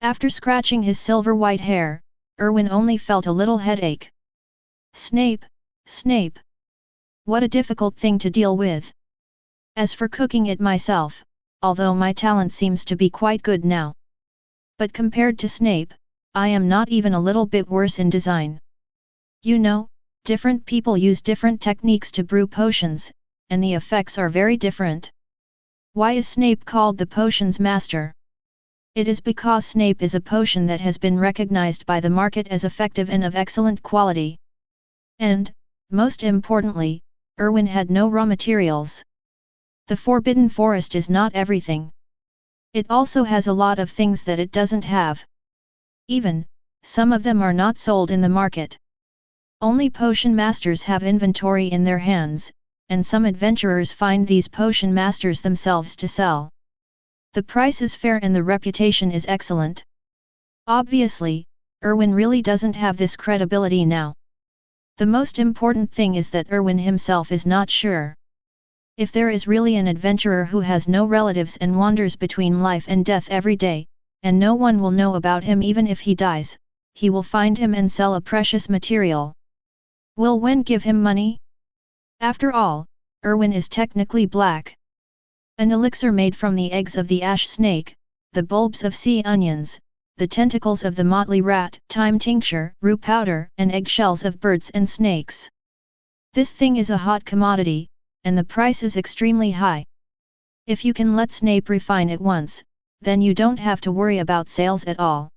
After scratching his silver-white hair, Erwin only felt a little headache. Snape, Snape! What a difficult thing to deal with. As for cooking it myself, although my talent seems to be quite good now. But compared to Snape, I am not even a little bit worse in design. You know, different people use different techniques to brew potions, and the effects are very different. Why is Snape called the potions master? It is because Snape is a potion that has been recognized by the market as effective and of excellent quality. And, most importantly, Erwin had no raw materials. The Forbidden Forest is not everything. It also has a lot of things that it doesn't have. Even, some of them are not sold in the market. Only potion masters have inventory in their hands, and some adventurers find these potion masters themselves to sell. The price is fair and the reputation is excellent. Obviously, Erwin really doesn't have this credibility now. The most important thing is that Erwin himself is not sure. If there is really an adventurer who has no relatives and wanders between life and death every day, and no one will know about him even if he dies, he will find him and sell a precious material. Will Wen give him money? After all, Erwin is technically black. An elixir made from the eggs of the ash snake, the bulbs of sea onions, the tentacles of the motley rat, thyme tincture, rue powder, and eggshells of birds and snakes. This thing is a hot commodity, and the price is extremely high. If you can let Snape refine it once, then you don't have to worry about sales at all.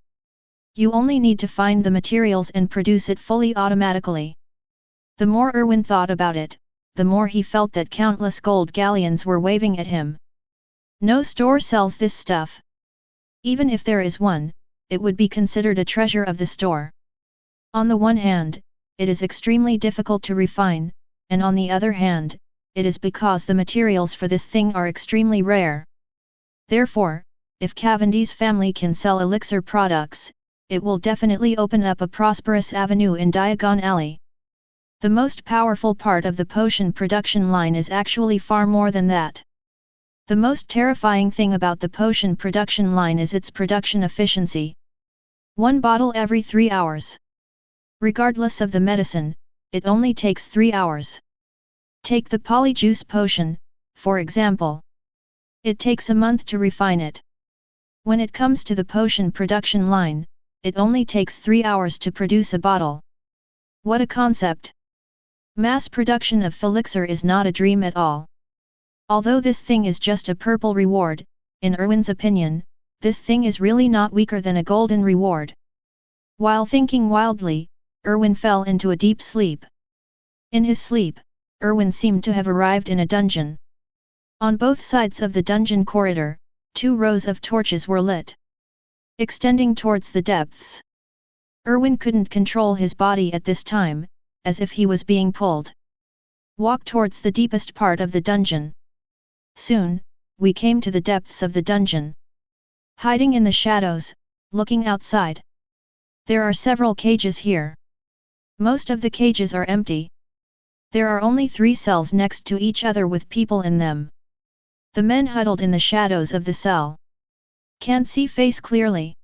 You only need to find the materials and produce it fully automatically. The more Erwin thought about it, the more he felt that countless gold galleons were waving at him. No store sells this stuff. Even if there is one, it would be considered a treasure of the store. On the one hand, it is extremely difficult to refine, and on the other hand, it is because the materials for this thing are extremely rare. Therefore, if Cavendi's family can sell elixir products, it will definitely open up a prosperous avenue in Diagon Alley. The most powerful part of the potion production line is actually far more than that. The most terrifying thing about the potion production line is its production efficiency. 1 bottle every 3 hours. Regardless of the medicine, it only takes 3 hours. Take the polyjuice potion, for example. It takes a month to refine it. When it comes to the potion production line, it only takes 3 hours to produce a bottle. What a concept! Mass production of elixir is not a dream at all. Although this thing is just a purple reward, in Erwin's opinion, this thing is really not weaker than a golden reward. While thinking wildly, Erwin fell into a deep sleep. In his sleep, Erwin seemed to have arrived in a dungeon. On both sides of the dungeon corridor, 2 rows of torches were lit, extending towards the depths. Erwin couldn't control his body at this time, as if he was being pulled. Walk towards the deepest part of the dungeon. Soon, we came to the depths of the dungeon. Hiding in the shadows, looking outside. There are several cages here. Most of the cages are empty. There are only 3 cells next to each other with people in them. The men huddled in the shadows of the cell. Can't see face clearly,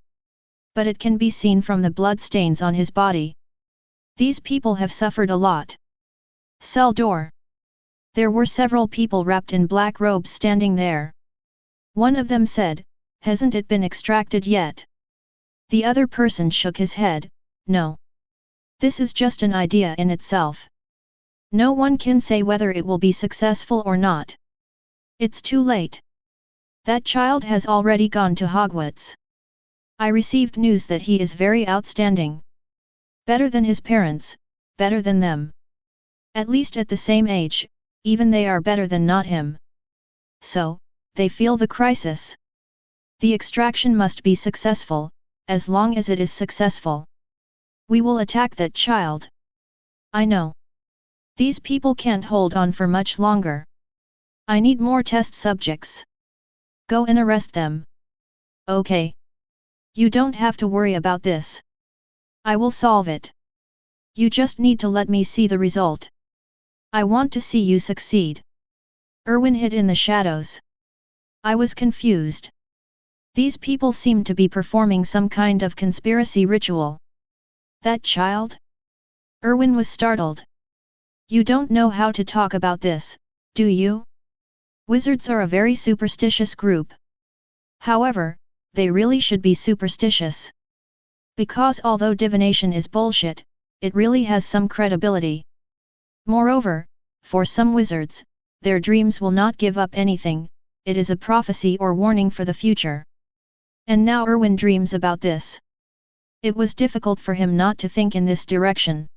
but it can be seen from the blood stains on his body. These people have suffered a lot. Cell door. There were several people wrapped in black robes standing there. One of them said, "Hasn't it been extracted yet?" The other person shook his head, "No. This is just an idea in itself. No one can say whether it will be successful or not. It's too late. That child has already gone to Hogwarts. I received news that he is very outstanding. Better than his parents, better than them. At least at the same age, even they are better than not him. So, they feel the crisis. The extraction must be successful, as long as it is successful. We will attack that child. I know. These people can't hold on for much longer. I need more test subjects. Go and arrest them." "Okay. You don't have to worry about this. I will solve it. You just need to let me see the result. I want to see you succeed." Erwin hid in the shadows. I was confused. These people seemed to be performing some kind of conspiracy ritual. That child? Erwin was startled. You don't know how to talk about this, do you? Wizards are a very superstitious group. However, they really should be superstitious. Because although divination is bullshit, it really has some credibility. Moreover, for some wizards, their dreams will not give up anything, it is a prophecy or warning for the future. And now Erwin dreams about this. It was difficult for him not to think in this direction.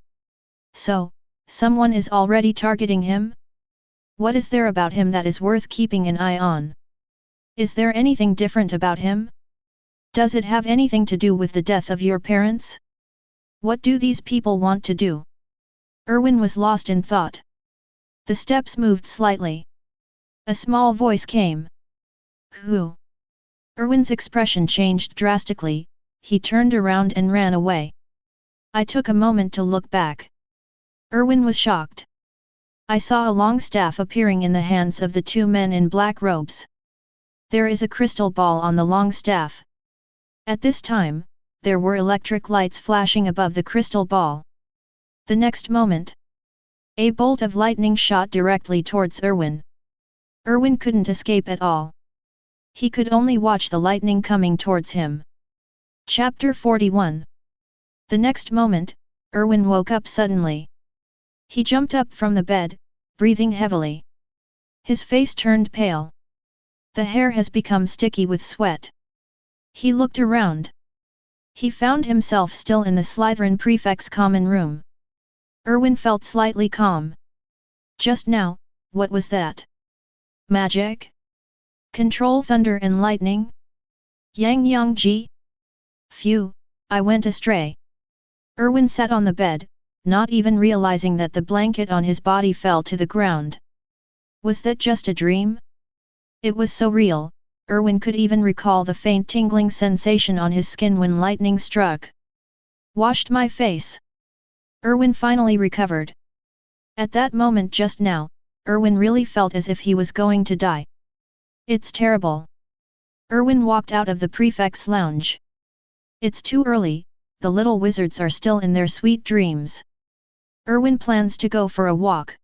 So, someone is already targeting him? What is there about him that is worth keeping an eye on? Is there anything different about him? Does it have anything to do with the death of your parents? What do these people want to do? Erwin was lost in thought. The steps moved slightly. A small voice came. Who? Erwin's expression changed drastically, he turned around and ran away. I took a moment to look back. Erwin was shocked. I saw a long staff appearing in the hands of the two men in black robes. There is a crystal ball on the long staff. At this time, there were electric lights flashing above the crystal ball. The next moment, a bolt of lightning shot directly towards Erwin. Erwin couldn't escape at all. He could only watch the lightning coming towards him. Chapter 41. The next moment, Erwin woke up suddenly. He jumped up from the bed, breathing heavily. His face turned pale. The hair has become sticky with sweat. He looked around. He found himself still in the Slytherin prefect's common room. Erwin felt slightly calm. Just now, what was that? Magic? Control thunder and lightning? Yang Yang Ji? Phew, I went astray. Erwin sat on the bed, not even realizing that the blanket on his body fell to the ground. Was that just a dream? It was so real, Erwin could even recall the faint tingling sensation on his skin when lightning struck. Washed my face. Erwin finally recovered. At that moment just now, Erwin really felt as if he was going to die. It's terrible. Erwin walked out of the prefect's lounge. It's too early, the little wizards are still in their sweet dreams. Erwin plans to go for a walk.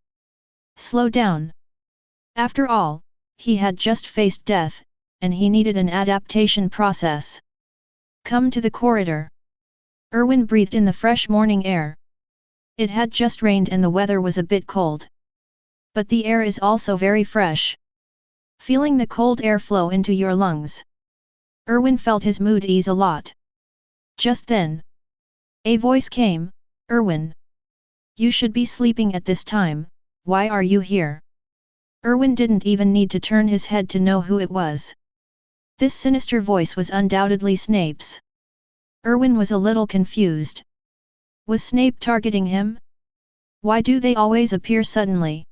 Slow down. After all, he had just faced death, and he needed an adaptation process. Come to the corridor. Erwin breathed in the fresh morning air. It had just rained and the weather was a bit cold. But the air is also very fresh. Feeling the cold air flow into your lungs. Erwin felt his mood ease a lot. Just then, a voice came, Erwin. You should be sleeping at this time, why are you here? Erwin didn't even need to turn his head to know who it was. This sinister voice was undoubtedly Snape's. Erwin was a little confused. Was Snape targeting him? Why do they always appear suddenly?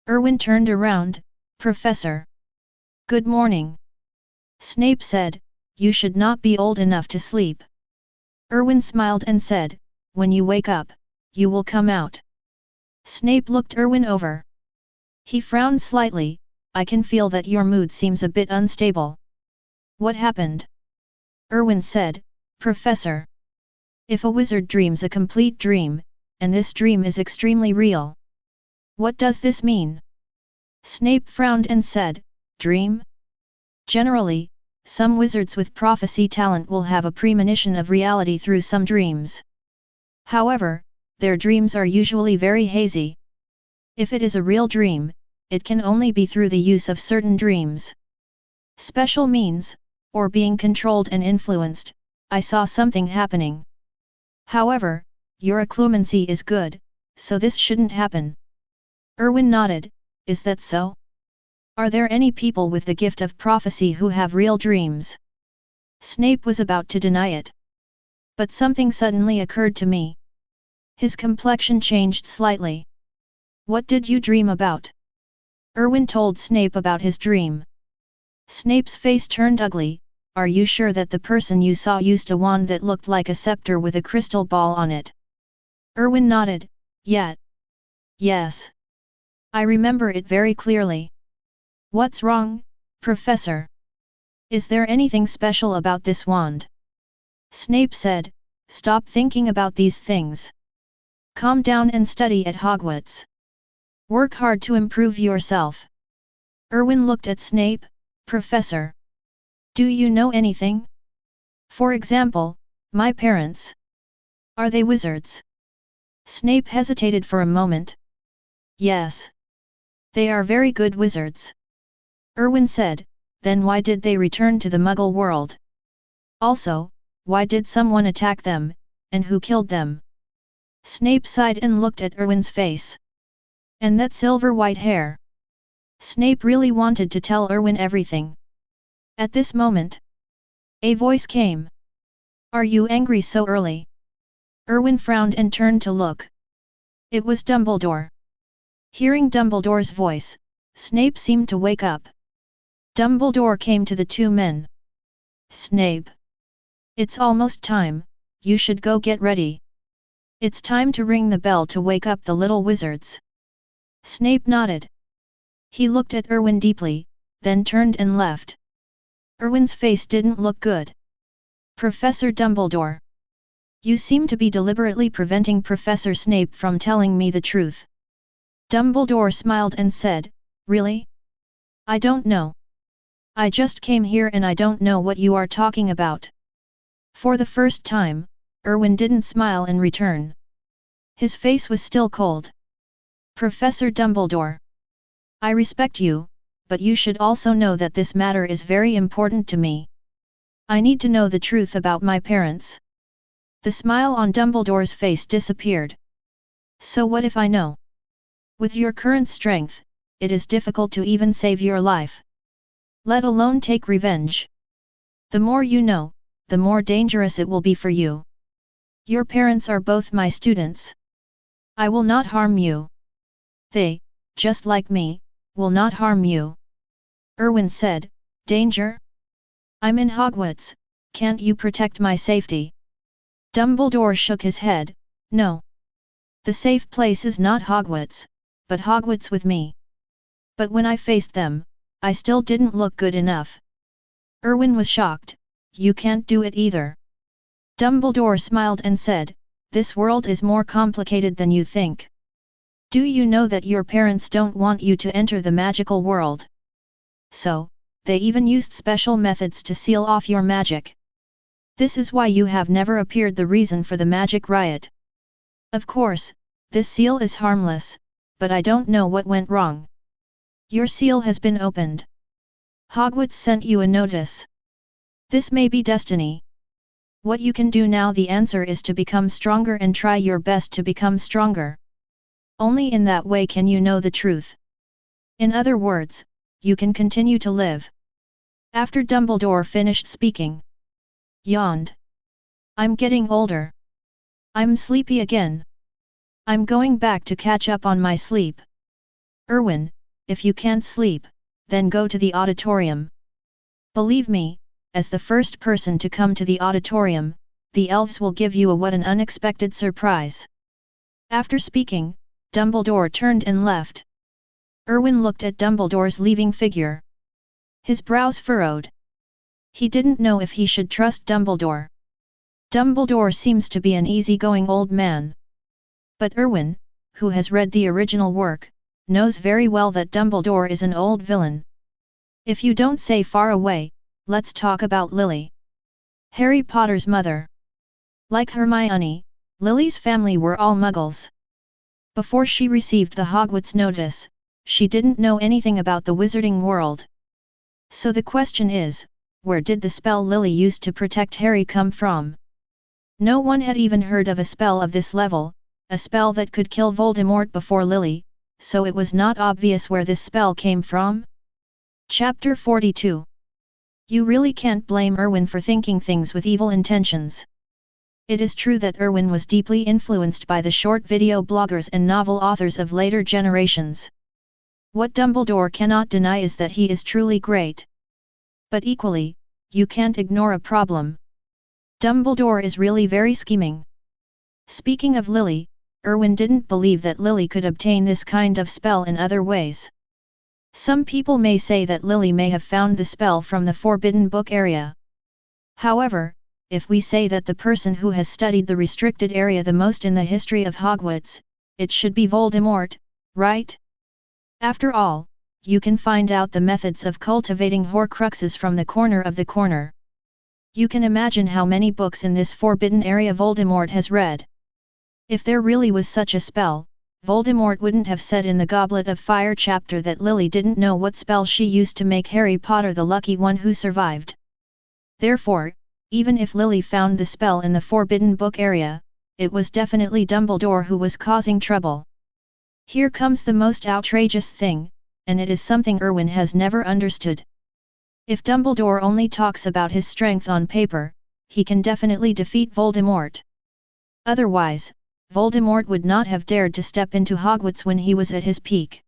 Erwin turned around, Professor. Good morning. Snape said, you should not be old enough to sleep. Erwin smiled and said, when you wake up, you will come out. Snape looked Erwin over. He frowned slightly, I can feel that your mood seems a bit unstable. What happened? Erwin said, Professor. If a wizard dreams a complete dream, and this dream is extremely real. What does this mean? Snape frowned and said, dream? Generally, some wizards with prophecy talent will have a premonition of reality through some dreams. However, their dreams are usually very hazy. If it is a real dream, it can only be through the use of certain dreams. Special means, or being controlled and influenced, I saw something happening. However, your occlumency is good, so this shouldn't happen. Erwin nodded, is that so? Are there any people with the gift of prophecy who have real dreams? Snape was about to deny it. But something suddenly occurred to me. His complexion changed slightly. What did you dream about? Erwin told Snape about his dream. Snape's face turned ugly, are you sure that the person you saw used a wand that looked like a scepter with a crystal ball on it? Erwin nodded, yeah. Yes. I remember it very clearly. What's wrong, Professor? Is there anything special about this wand? Snape said, stop thinking about these things. Calm down and study at Hogwarts. Work hard to improve yourself. Erwin looked at Snape. Professor, do you know anything? For example, my parents. Are they wizards? Snape hesitated for a moment. Yes. They are very good wizards. Erwin said, then why did they return to the Muggle world? Also, why did someone attack them, and who killed them? Snape sighed and looked at Erwin's face. And that silver-white hair. Snape really wanted to tell Erwin everything. At this moment, a voice came. Are you angry so early? Erwin frowned and turned to look. It was Dumbledore. Hearing Dumbledore's voice, Snape seemed to wake up. Dumbledore came to the two men. Snape. It's almost time, you should go get ready. It's time to ring the bell to wake up the little wizards. Snape nodded. He looked at Erwin deeply, then turned and left. Erwin's face didn't look good. Professor Dumbledore. You seem to be deliberately preventing Professor Snape from telling me the truth. Dumbledore smiled and said, really? I don't know. I just came here and I don't know what you are talking about. For the first time, Erwin didn't smile in return. His face was still cold. Professor Dumbledore. I respect you, but you should also know that this matter is very important to me. I need to know the truth about my parents. The smile on Dumbledore's face disappeared. So what if I know? With your current strength, it is difficult to even save your life. Let alone take revenge. The more you know, the more dangerous it will be for you. Your parents are both my students. I will not harm you. They, just like me, will not harm you. Erwin said, danger? I'm in Hogwarts, can't you protect my safety? Dumbledore shook his head, no. The safe place is not Hogwarts, but Hogwarts with me. But when I faced them, I still didn't look good enough. Erwin was shocked, you can't do it either. Dumbledore smiled and said, this world is more complicated than you think. Do you know that your parents don't want you to enter the magical world? So, they even used special methods to seal off your magic. This is why you have never appeared the reason for the magic riot. Of course, this seal is harmless, but I don't know what went wrong. Your seal has been opened. Hogwarts sent you a notice. This may be destiny. What you can do now, the answer is to become stronger and try your best to become stronger. Only in that way can you know the truth. In other words, you can continue to live. After Dumbledore finished speaking, yawned. I'm getting older. I'm sleepy again. I'm going back to catch up on my sleep. Erwin, if you can't sleep, then go to the auditorium. Believe me, as the first person to come to the auditorium, the elves will give you what an unexpected surprise. After speaking, Dumbledore turned and left. Erwin looked at Dumbledore's leaving figure. His brows furrowed. He didn't know if he should trust Dumbledore. Dumbledore seems to be an easygoing old man. But Erwin, who has read the original work, knows very well that Dumbledore is an old villain. If you don't say far away, let's talk about Lily. Harry Potter's mother. Like Hermione, Lily's family were all Muggles. Before she received the Hogwarts notice, she didn't know anything about the wizarding world. So the question is, where did the spell Lily used to protect Harry come from? No one had even heard of a spell of this level, a spell that could kill Voldemort before Lily, so it was not obvious where this spell came from. Chapter 42. You really can't blame Erwin for thinking things with evil intentions. It is true that Erwin was deeply influenced by the short video bloggers and novel authors of later generations. What Dumbledore cannot deny is that he is truly great. But equally, you can't ignore a problem. Dumbledore is really very scheming. Speaking of Lily, Erwin didn't believe that Lily could obtain this kind of spell in other ways. Some people may say that Lily may have found the spell from the forbidden book area. However, if we say that the person who has studied the restricted area the most in the history of Hogwarts, it should be Voldemort, right? After all, you can find out the methods of cultivating Horcruxes from the corner of the corner. You can imagine how many books in this forbidden area Voldemort has read. If there really was such a spell, Voldemort wouldn't have said in the Goblet of Fire chapter that Lily didn't know what spell she used to make Harry Potter the lucky one who survived. Therefore, even if Lily found the spell in the forbidden book area, it was definitely Dumbledore who was causing trouble. Here comes the most outrageous thing, and it is something Erwin has never understood. If Dumbledore only talks about his strength on paper, he can definitely defeat Voldemort. Otherwise, Voldemort would not have dared to step into Hogwarts when he was at his peak.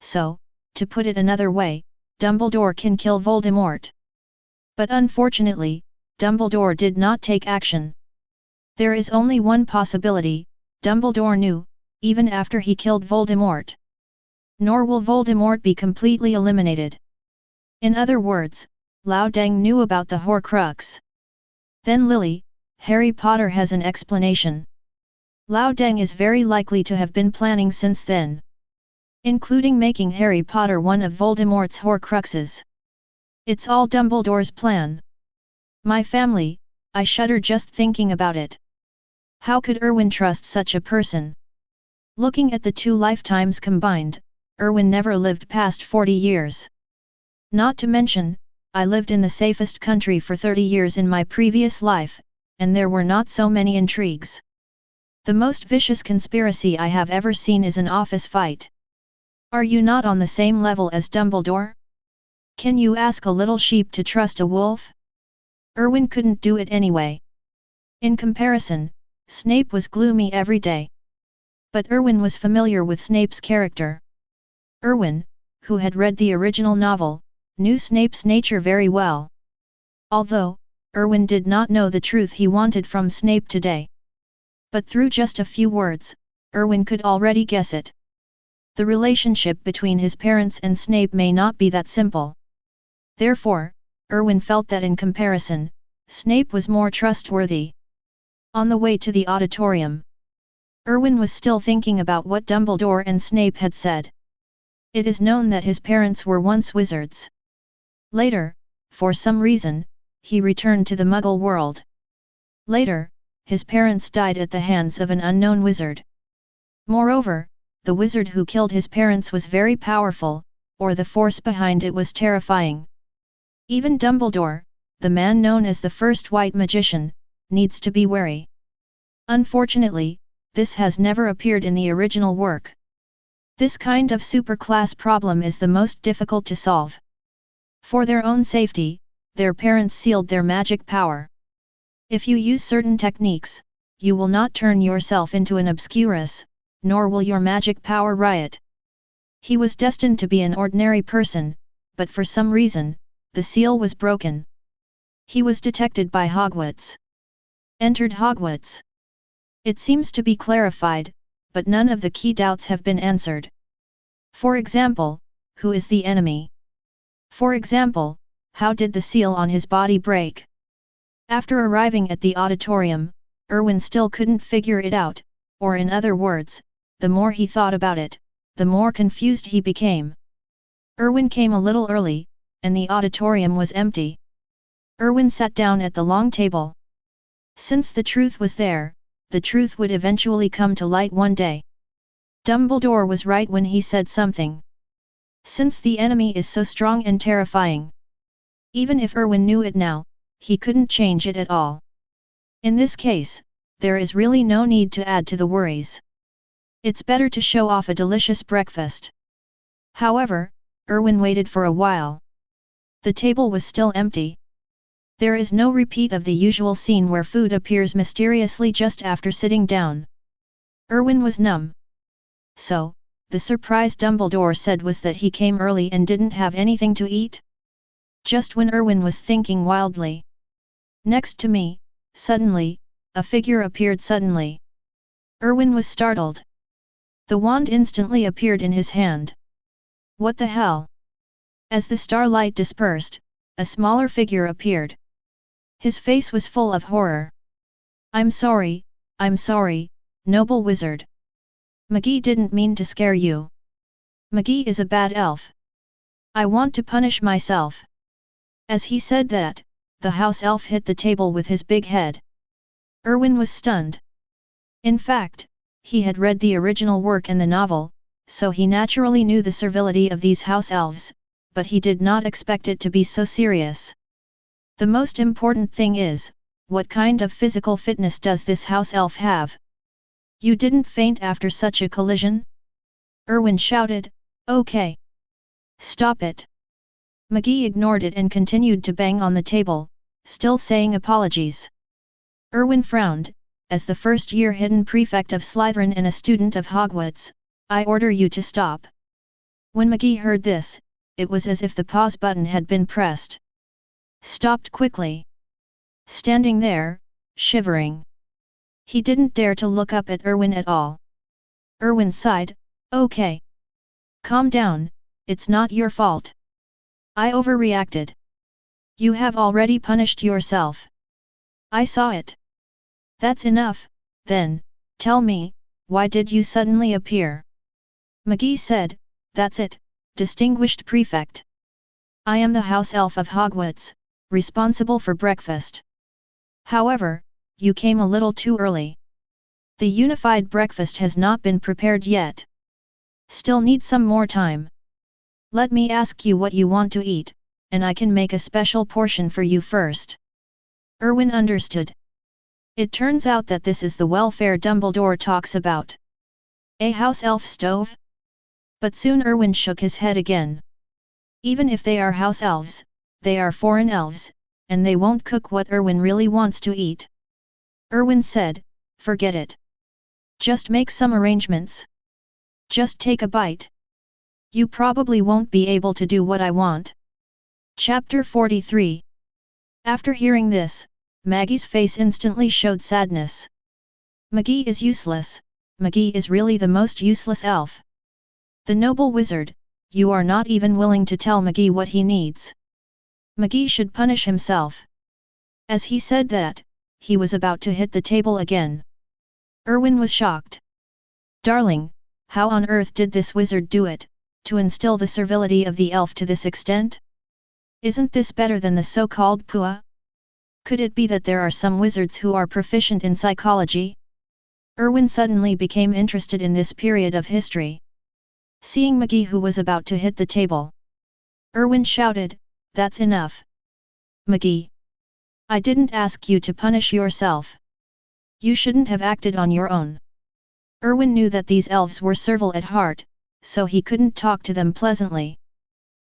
So, to put it another way, Dumbledore can kill Voldemort. But unfortunately, Dumbledore did not take action. There is only one possibility, Dumbledore knew, even after he killed Voldemort. Nor will Voldemort be completely eliminated. In other words, Lao Deng knew about the Horcrux. Then Lily, Harry Potter has an explanation. Lao Deng is very likely to have been planning since then, including making Harry Potter one of Voldemort's Horcruxes. It's all Dumbledore's plan. My family, I shudder just thinking about it. How could Erwin trust such a person? Looking at the two lifetimes combined, Erwin never lived past 40 years. Not to mention, I lived in the safest country for 30 years in my previous life, and there were not so many intrigues. The most vicious conspiracy I have ever seen is an office fight. Are you not on the same level as Dumbledore? Can you ask a little sheep to trust a wolf? Erwin couldn't do it anyway. In comparison, Snape was gloomy every day. But Erwin was familiar with Snape's character. Erwin, who had read the original novel, knew Snape's nature very well. Although, Erwin did not know the truth he wanted from Snape today. But through just a few words, Erwin could already guess it. The relationship between his parents and Snape may not be that simple. Therefore, Erwin felt that in comparison, Snape was more trustworthy. On the way to the auditorium, Erwin was still thinking about what Dumbledore and Snape had said. It is known that his parents were once wizards. Later, for some reason, he returned to the Muggle world. Later, his parents died at the hands of an unknown wizard. Moreover, the wizard who killed his parents was very powerful, or the force behind it was terrifying. Even Dumbledore, the man known as the first white magician, needs to be wary. Unfortunately, this has never appeared in the original work. This kind of superclass problem is the most difficult to solve. For their own safety, their parents sealed their magic power. If you use certain techniques, you will not turn yourself into an obscurus, nor will your magic power riot. He was destined to be an ordinary person, but for some reason, the seal was broken. He was detected by Hogwarts. Entered Hogwarts. It seems to be clarified, but none of the key doubts have been answered. For example, who is the enemy? For example, how did the seal on his body break? After arriving at the auditorium, Erwin still couldn't figure it out, or in other words, the more he thought about it, the more confused he became. Erwin came a little early, and the auditorium was empty. Erwin sat down at the long table. Since the truth was there, the truth would eventually come to light one day. Dumbledore was right when he said something. Since the enemy is so strong and terrifying. Even if Erwin knew it now, he couldn't change it at all. In this case, there is really no need to add to the worries. It's better to show off a delicious breakfast. However, Erwin waited for a while. The table was still empty. There is no repeat of the usual scene where food appears mysteriously just after sitting down. Erwin was numb. So, the surprise Dumbledore said was that he came early and didn't have anything to eat? Just when Erwin was thinking wildly. Next to me, suddenly, a figure appeared suddenly. Erwin was startled. The wand instantly appeared in his hand. What the hell? As the starlight dispersed, a smaller figure appeared. His face was full of horror. I'm sorry, noble wizard. McGee didn't mean to scare you. McGee is a bad elf. I want to punish myself. As he said that, the house elf hit the table with his big head. Erwin was stunned. In fact, he had read the original work and the novel, so he naturally knew the servility of these house elves, but he did not expect it to be so serious. The most important thing is, what kind of physical fitness does this house elf have? You didn't faint after such a collision? Erwin shouted, okay. Stop it. McGee ignored it and continued to bang on the table, still saying apologies. Erwin frowned, as the first-year hidden prefect of Slytherin and a student of Hogwarts, I order you to stop. When McGee heard this, it was as if the pause button had been pressed. Stopped quickly. Standing there, shivering. He didn't dare to look up at Erwin at all. Erwin sighed, okay. Calm down, it's not your fault. I overreacted. You have already punished yourself. I saw it. That's enough, then, tell me, why did you suddenly appear? McGee said, that's it, distinguished prefect. I am the house elf of Hogwarts, responsible for breakfast. However, you came a little too early. The unified breakfast has not been prepared yet. Still need some more time. Let me ask you what you want to eat, and I can make a special portion for you first. Erwin understood. It turns out that this is the welfare Dumbledore talks about. A house elf stove? But soon Erwin shook his head again. Even if they are house elves, they are foreign elves, and they won't cook what Erwin really wants to eat. Erwin said, forget it. Just make some arrangements. Just take a bite. You probably won't be able to do what I want. Chapter 43. After hearing this, Maggie's face instantly showed sadness. McGee is useless, McGee is really the most useless elf. The noble wizard, you are not even willing to tell McGee what he needs. McGee should punish himself. As he said that, he was about to hit the table again. Erwin was shocked. Darling, how on earth did this wizard do it, to instill the servility of the elf to this extent? Isn't this better than the so-called Pua? Could it be that there are some wizards who are proficient in psychology? Erwin suddenly became interested in this period of history. Seeing McGee who was about to hit the table, Erwin shouted, that's enough. McGee. I didn't ask you to punish yourself. You shouldn't have acted on your own. Erwin knew that these elves were servile at heart, so he couldn't talk to them pleasantly.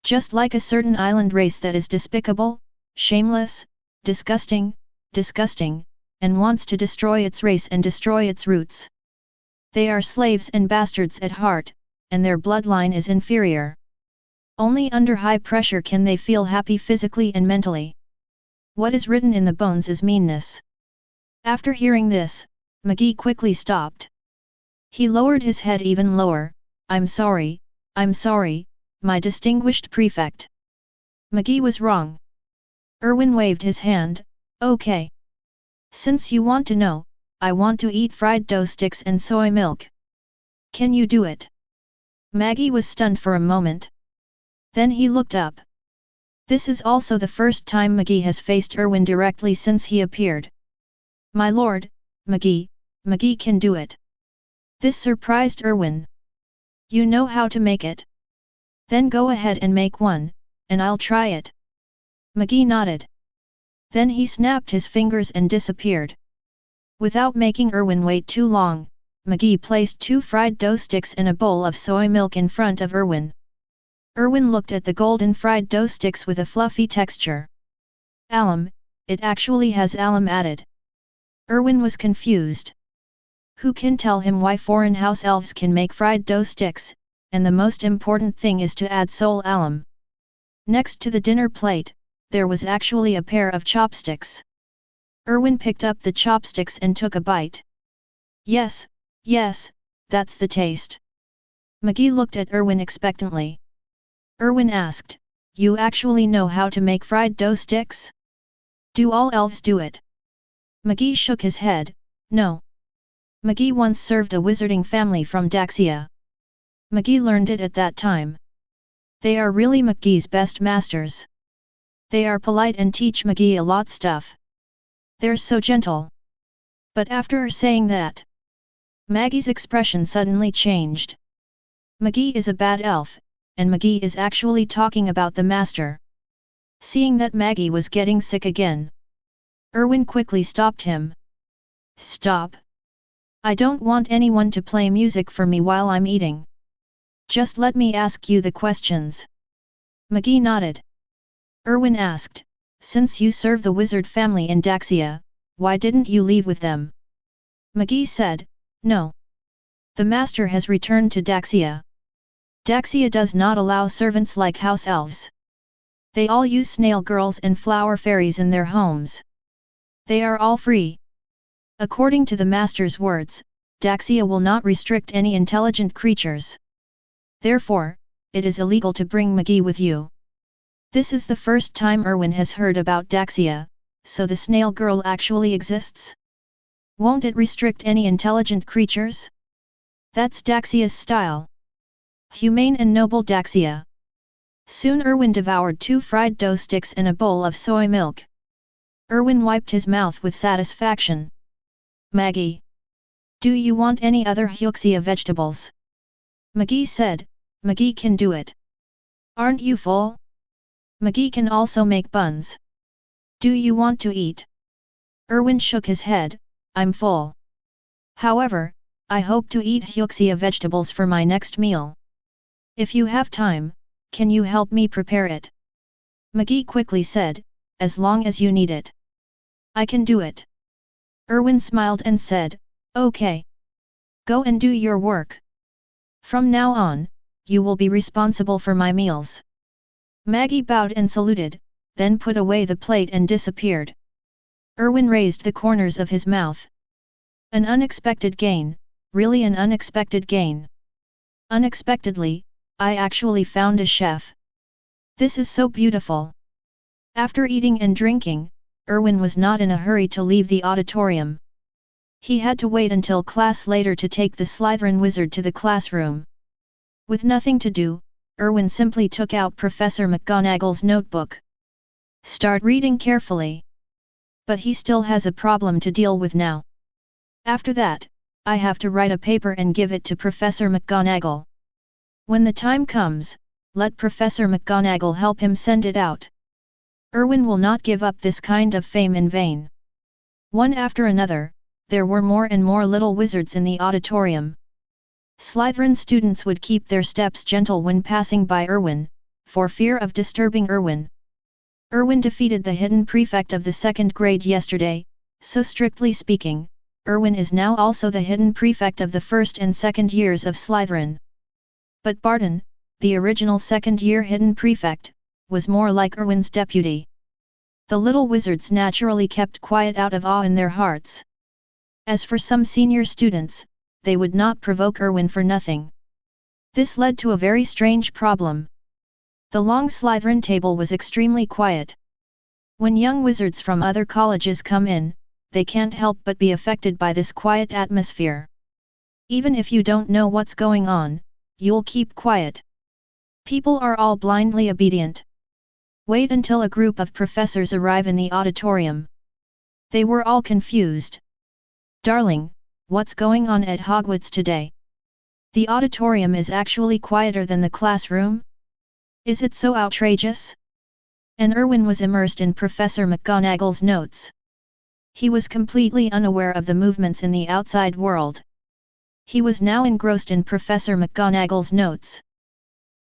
Just like a certain island race that is despicable, shameless, disgusting, and wants to destroy its race and destroy its roots. They are slaves and bastards at heart, and their bloodline is inferior. Only under high pressure can they feel happy physically and mentally. What is written in the bones is meanness. After hearing this, McGee quickly stopped. He lowered his head even lower. I'm sorry, my distinguished prefect. McGee was wrong. Erwin waved his hand, okay. Since you want to know, I want to eat fried dough sticks and soy milk. Can you do it? Maggie was stunned for a moment. Then he looked up. This is also the first time McGee has faced Erwin directly since he appeared. My lord, McGee can do it. This surprised Erwin. You know how to make it? Then go ahead and make one, and I'll try it. McGee nodded. Then he snapped his fingers and disappeared. Without making Erwin wait too long, McGee placed 2 fried dough sticks in a bowl of soy milk in front of Erwin. Erwin looked at the golden fried dough sticks with a fluffy texture. Alum, it actually has alum added. Erwin was confused. Who can tell him why foreign house elves can make fried dough sticks, and the most important thing is to add soul alum. Next to the dinner plate, there was actually a pair of chopsticks. Erwin picked up the chopsticks and took a bite. Yes, that's the taste. McGee looked at Erwin expectantly. Erwin asked, "You actually know how to make fried dough sticks? Do all elves do it?" McGee shook his head, "No. McGee once served a wizarding family from Daxia. McGee learned it at that time. They are really McGee's best masters. They are polite and teach McGee a lot stuff. They're so gentle." But after saying that, Maggie's expression suddenly changed. McGee is a bad elf, and McGee is actually talking about the master. Seeing that Maggie was getting sick again, Erwin quickly stopped him. "Stop. I don't want anyone to play music for me while I'm eating. Just let me ask you the questions." McGee nodded. Erwin asked, "Since you serve the wizard family in Daxia, why didn't you leave with them?" McGee said, "No. The master has returned to Daxia. Daxia does not allow servants like house elves. They all use snail girls and flower fairies in their homes. They are all free. According to the master's words, Daxia will not restrict any intelligent creatures. Therefore, it is illegal to bring McGee with you." This is the first time Erwin has heard about Daxia, so the snail girl actually exists? Won't it restrict any intelligent creatures? That's Daxia's style. Humane and noble Daxia. Soon Erwin devoured 2 fried dough sticks and a bowl of soy milk. Erwin wiped his mouth with satisfaction. "Maggie. Do you want any other Huxia vegetables?" McGee said, "McGee can do it. Aren't you full? McGee can also make buns. Do you want to eat?" Erwin shook his head, "I'm full. However, I hope to eat Huxia vegetables for my next meal. If you have time, can you help me prepare it?" McGee quickly said, "As long as you need it. I can do it." Erwin smiled and said, "Okay. Go and do your work. From now on, you will be responsible for my meals." Maggie bowed and saluted, then put away the plate and disappeared. Erwin raised the corners of his mouth. An unexpected gain, really an unexpected gain. Unexpectedly, I actually found a chef. This is so beautiful. After eating and drinking, Erwin was not in a hurry to leave the auditorium. He had to wait until class later to take the Slytherin wizard to the classroom. With nothing to do, Erwin simply took out Professor McGonagall's notebook. Start reading carefully. But he still has a problem to deal with now. After that, I have to write a paper and give it to Professor McGonagall. When the time comes, let Professor McGonagall help him send it out. Erwin will not give up this kind of fame in vain. One after another, there were more and more little wizards in the auditorium. Slytherin students would keep their steps gentle when passing by Erwin, for fear of disturbing Erwin. Erwin defeated the hidden prefect of the 2nd grade yesterday, so strictly speaking, Erwin is now also the hidden prefect of the 1st and 2nd years of Slytherin. But Barton, the original 2nd year hidden prefect, was more like Erwin's deputy. The little wizards naturally kept quiet out of awe in their hearts. As for some senior students, they would not provoke Erwin for nothing. This led to a very strange problem. The long Slytherin table was extremely quiet. When young wizards from other colleges come in, they can't help but be affected by this quiet atmosphere. Even if you don't know what's going on, you'll keep quiet. People are all blindly obedient. Wait until a group of professors arrive in the auditorium. They were all confused. "Darling, what's going on at Hogwarts today? The auditorium is actually quieter than the classroom? Is it so outrageous?" And Erwin was immersed in Professor McGonagall's notes. He was completely unaware of the movements in the outside world. He was now engrossed in Professor McGonagall's notes.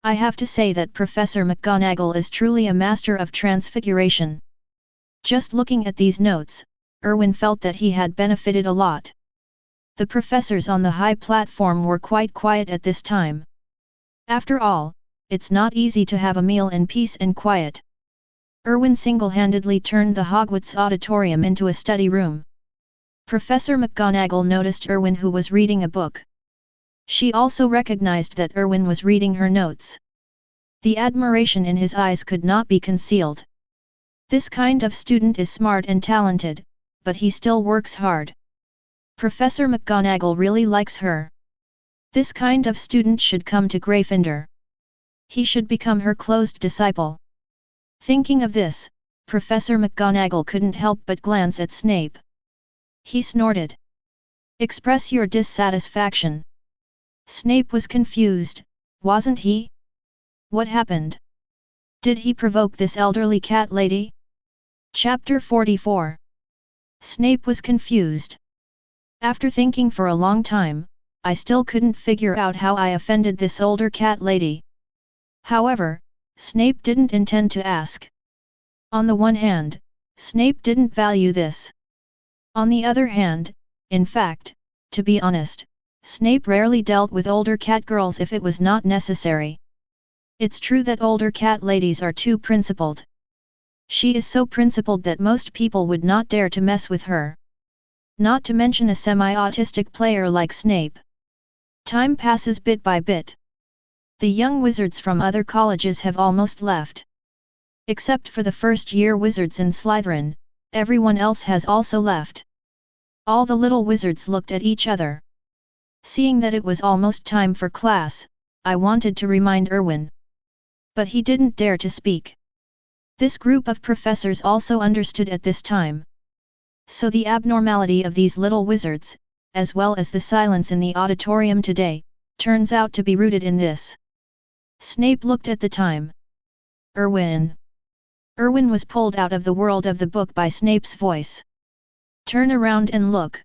I have to say that Professor McGonagall is truly a master of transfiguration. Just looking at these notes, Erwin felt that he had benefited a lot. The professors on the high platform were quite quiet at this time. After all, it's not easy to have a meal in peace and quiet. Erwin single-handedly turned the Hogwarts auditorium into a study room. Professor McGonagall noticed Erwin, who was reading a book. She also recognized that Erwin was reading her notes. The admiration in his eyes could not be concealed. This kind of student is smart and talented, but he still works hard. Professor McGonagall really likes her. This kind of student should come to Gryffindor. He should become her closed disciple. Thinking of this, Professor McGonagall couldn't help but glance at Snape. He snorted. "Express your dissatisfaction." Snape was confused, wasn't he? What happened? Did he provoke this elderly cat lady? Chapter 44. Snape was confused. After thinking for a long time, I still couldn't figure out how I offended this older cat lady. However, Snape didn't intend to ask. On the one hand, Snape didn't value this. On the other hand, in fact, to be honest, Snape rarely dealt with older cat girls if it was not necessary. It's true that older cat ladies are too principled. She is so principled that most people would not dare to mess with her. Not to mention a semi-autistic player like Snape. Time passes bit by bit. The young wizards from other colleges have almost left. Except for the first-year wizards in Slytherin, everyone else has also left. All the little wizards looked at each other. Seeing that it was almost time for class, I wanted to remind Erwin. But he didn't dare to speak. This group of professors also understood at this time. So the abnormality of these little wizards, as well as the silence in the auditorium today, turns out to be rooted in this. Snape looked at the time. Erwin. Erwin was pulled out of the world of the book by Snape's voice. Turn around and look.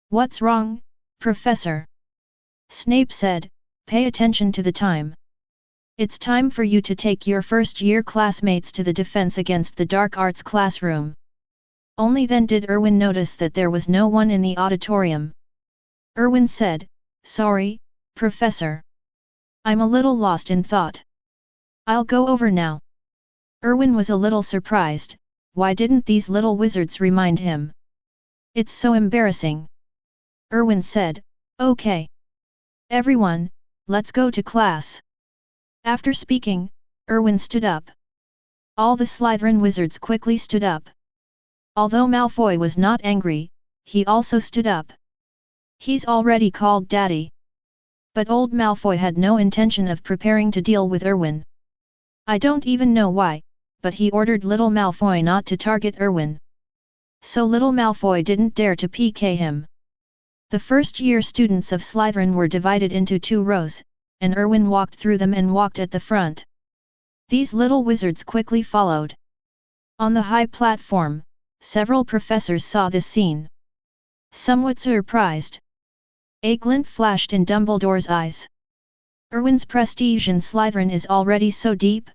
What's wrong, Professor? Snape said, pay attention to the time. It's time for you to take your first-year classmates to the Defense Against the Dark Arts classroom. Only then did Erwin notice that there was no one in the auditorium. Erwin said, sorry, Professor. I'm a little lost in thought. I'll go over now. Erwin was a little surprised. Why didn't these little wizards remind him? It's so embarrassing. Erwin said, okay. Everyone, let's go to class. After speaking, Erwin stood up. All the Slytherin wizards quickly stood up. Although Malfoy was not angry, he also stood up. He's already called Daddy. But old Malfoy had no intention of preparing to deal with Erwin. I don't even know why, but he ordered little Malfoy not to target Erwin. So little Malfoy didn't dare to PK him. The first-year students of Slytherin were divided into 2 rows, and Erwin walked through them and walked at the front. These little wizards quickly followed. On the high platform, several professors saw this scene. Somewhat surprised. A glint flashed in Dumbledore's eyes. Erwin's prestige in Slytherin is already so deep?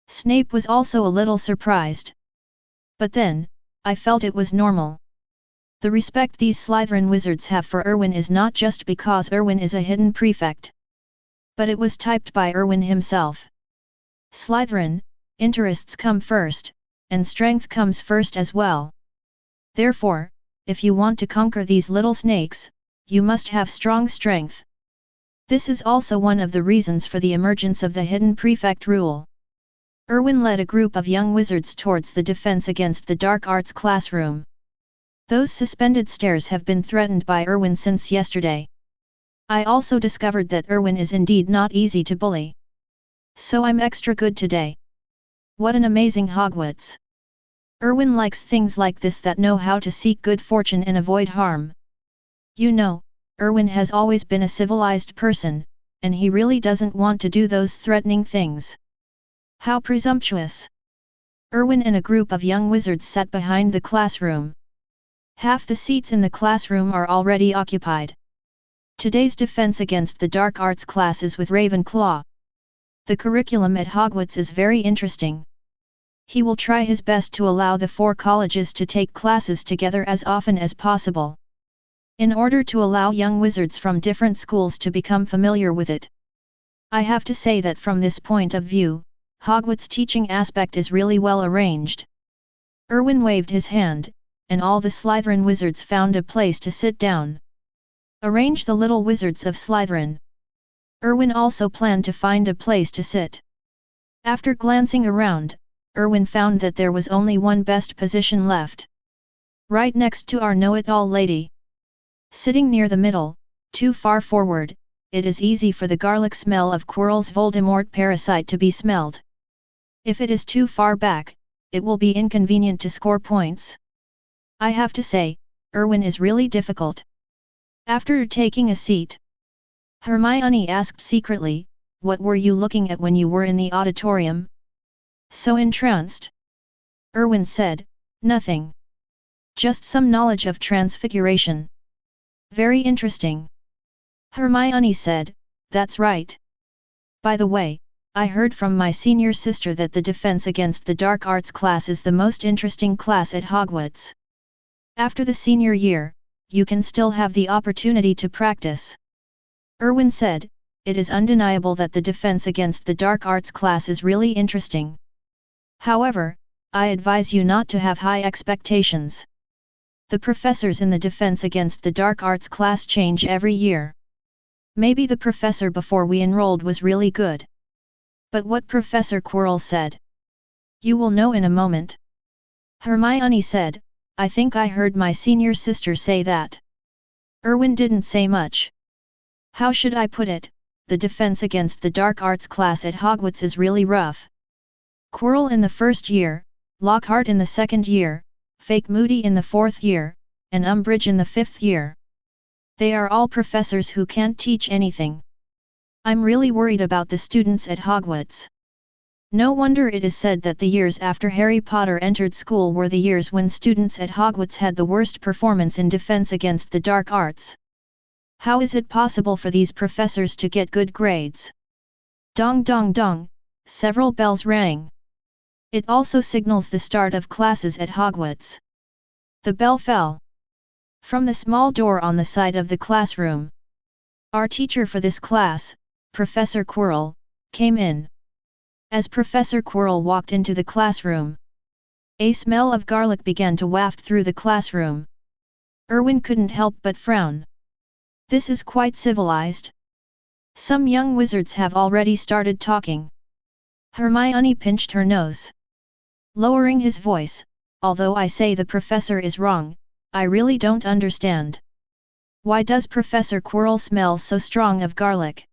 Snape was also a little surprised. But then, I felt it was normal. The respect these Slytherin wizards have for Erwin is not just because Erwin is a hidden prefect. But it was typed by Erwin himself. Slytherin, interests come first, and strength comes first as well. Therefore, if you want to conquer these little snakes, you must have strong strength. This is also one of the reasons for the emergence of the hidden prefect rule. Erwin led a group of young wizards towards the Defense Against the Dark Arts classroom. Those suspended stairs have been threatened by Erwin since yesterday. I also discovered that Erwin is indeed not easy to bully. So I'm extra good today. What an amazing Hogwarts! Erwin likes things like this that know how to seek good fortune and avoid harm. You know, Erwin has always been a civilized person, and he really doesn't want to do those threatening things. How presumptuous! Erwin and a group of young wizards sat behind the classroom. Half the seats in the classroom are already occupied. Today's Defense Against the Dark Arts class is with Ravenclaw. The curriculum at Hogwarts is very interesting. He will try his best to allow the 4 colleges to take classes together as often as possible. In order to allow young wizards from different schools to become familiar with it. I have to say that from this point of view, Hogwarts' teaching aspect is really well arranged. Erwin waved his hand, and all the Slytherin wizards found a place to sit down. Arrange the little wizards of Slytherin. Erwin also planned to find a place to sit. After glancing around, Erwin found that there was only one best position left. Right next to our know-it-all lady. Sitting near the middle, too far forward, it is easy for the garlic smell of Quirrell's Voldemort parasite to be smelled. If it is too far back, it will be inconvenient to score points. I have to say, Erwin is really difficult. After taking a seat, Hermione asked secretly, "What were you looking at when you were in the auditorium?" So entranced. Erwin said, "Nothing. Just some knowledge of transfiguration." "Very interesting." Hermione said, "That's right. By the way, I heard from my senior sister that the Defense Against the Dark Arts class is the most interesting class at Hogwarts. After the senior year, you can still have the opportunity to practice." Erwin said, "It is undeniable that the Defense Against the Dark Arts class is really interesting. However, I advise you not to have high expectations. The professors in the Defense Against the Dark Arts class change every year. Maybe the professor before we enrolled was really good. But what Professor Quirrell said? You will know in a moment." Hermione said, "I think I heard my senior sister say that." Erwin didn't say much. How should I put it? The Defense Against the Dark Arts class at Hogwarts is really rough. Quirrell in the first year, Lockhart in the second year, Fake Moody in the fourth year, and Umbridge in the fifth year. They are all professors who can't teach anything. I'm really worried about the students at Hogwarts. No wonder it is said that the years after Harry Potter entered school were the years when students at Hogwarts had the worst performance in Defense Against the Dark Arts. How is it possible for these professors to get good grades? Dong dong dong, several bells rang. It also signals the start of classes at Hogwarts. The bell fell from the small door on the side of the classroom. Our teacher for this class, Professor Quirrell, came in. As Professor Quirrell walked into the classroom, a smell of garlic began to waft through the classroom. Erwin couldn't help but frown. This is quite civilized. Some young wizards have already started talking. Hermione pinched her nose. Lowering his voice, "Although I say the professor is wrong, I really don't understand. Why does Professor Quirrell smell so strong of garlic?"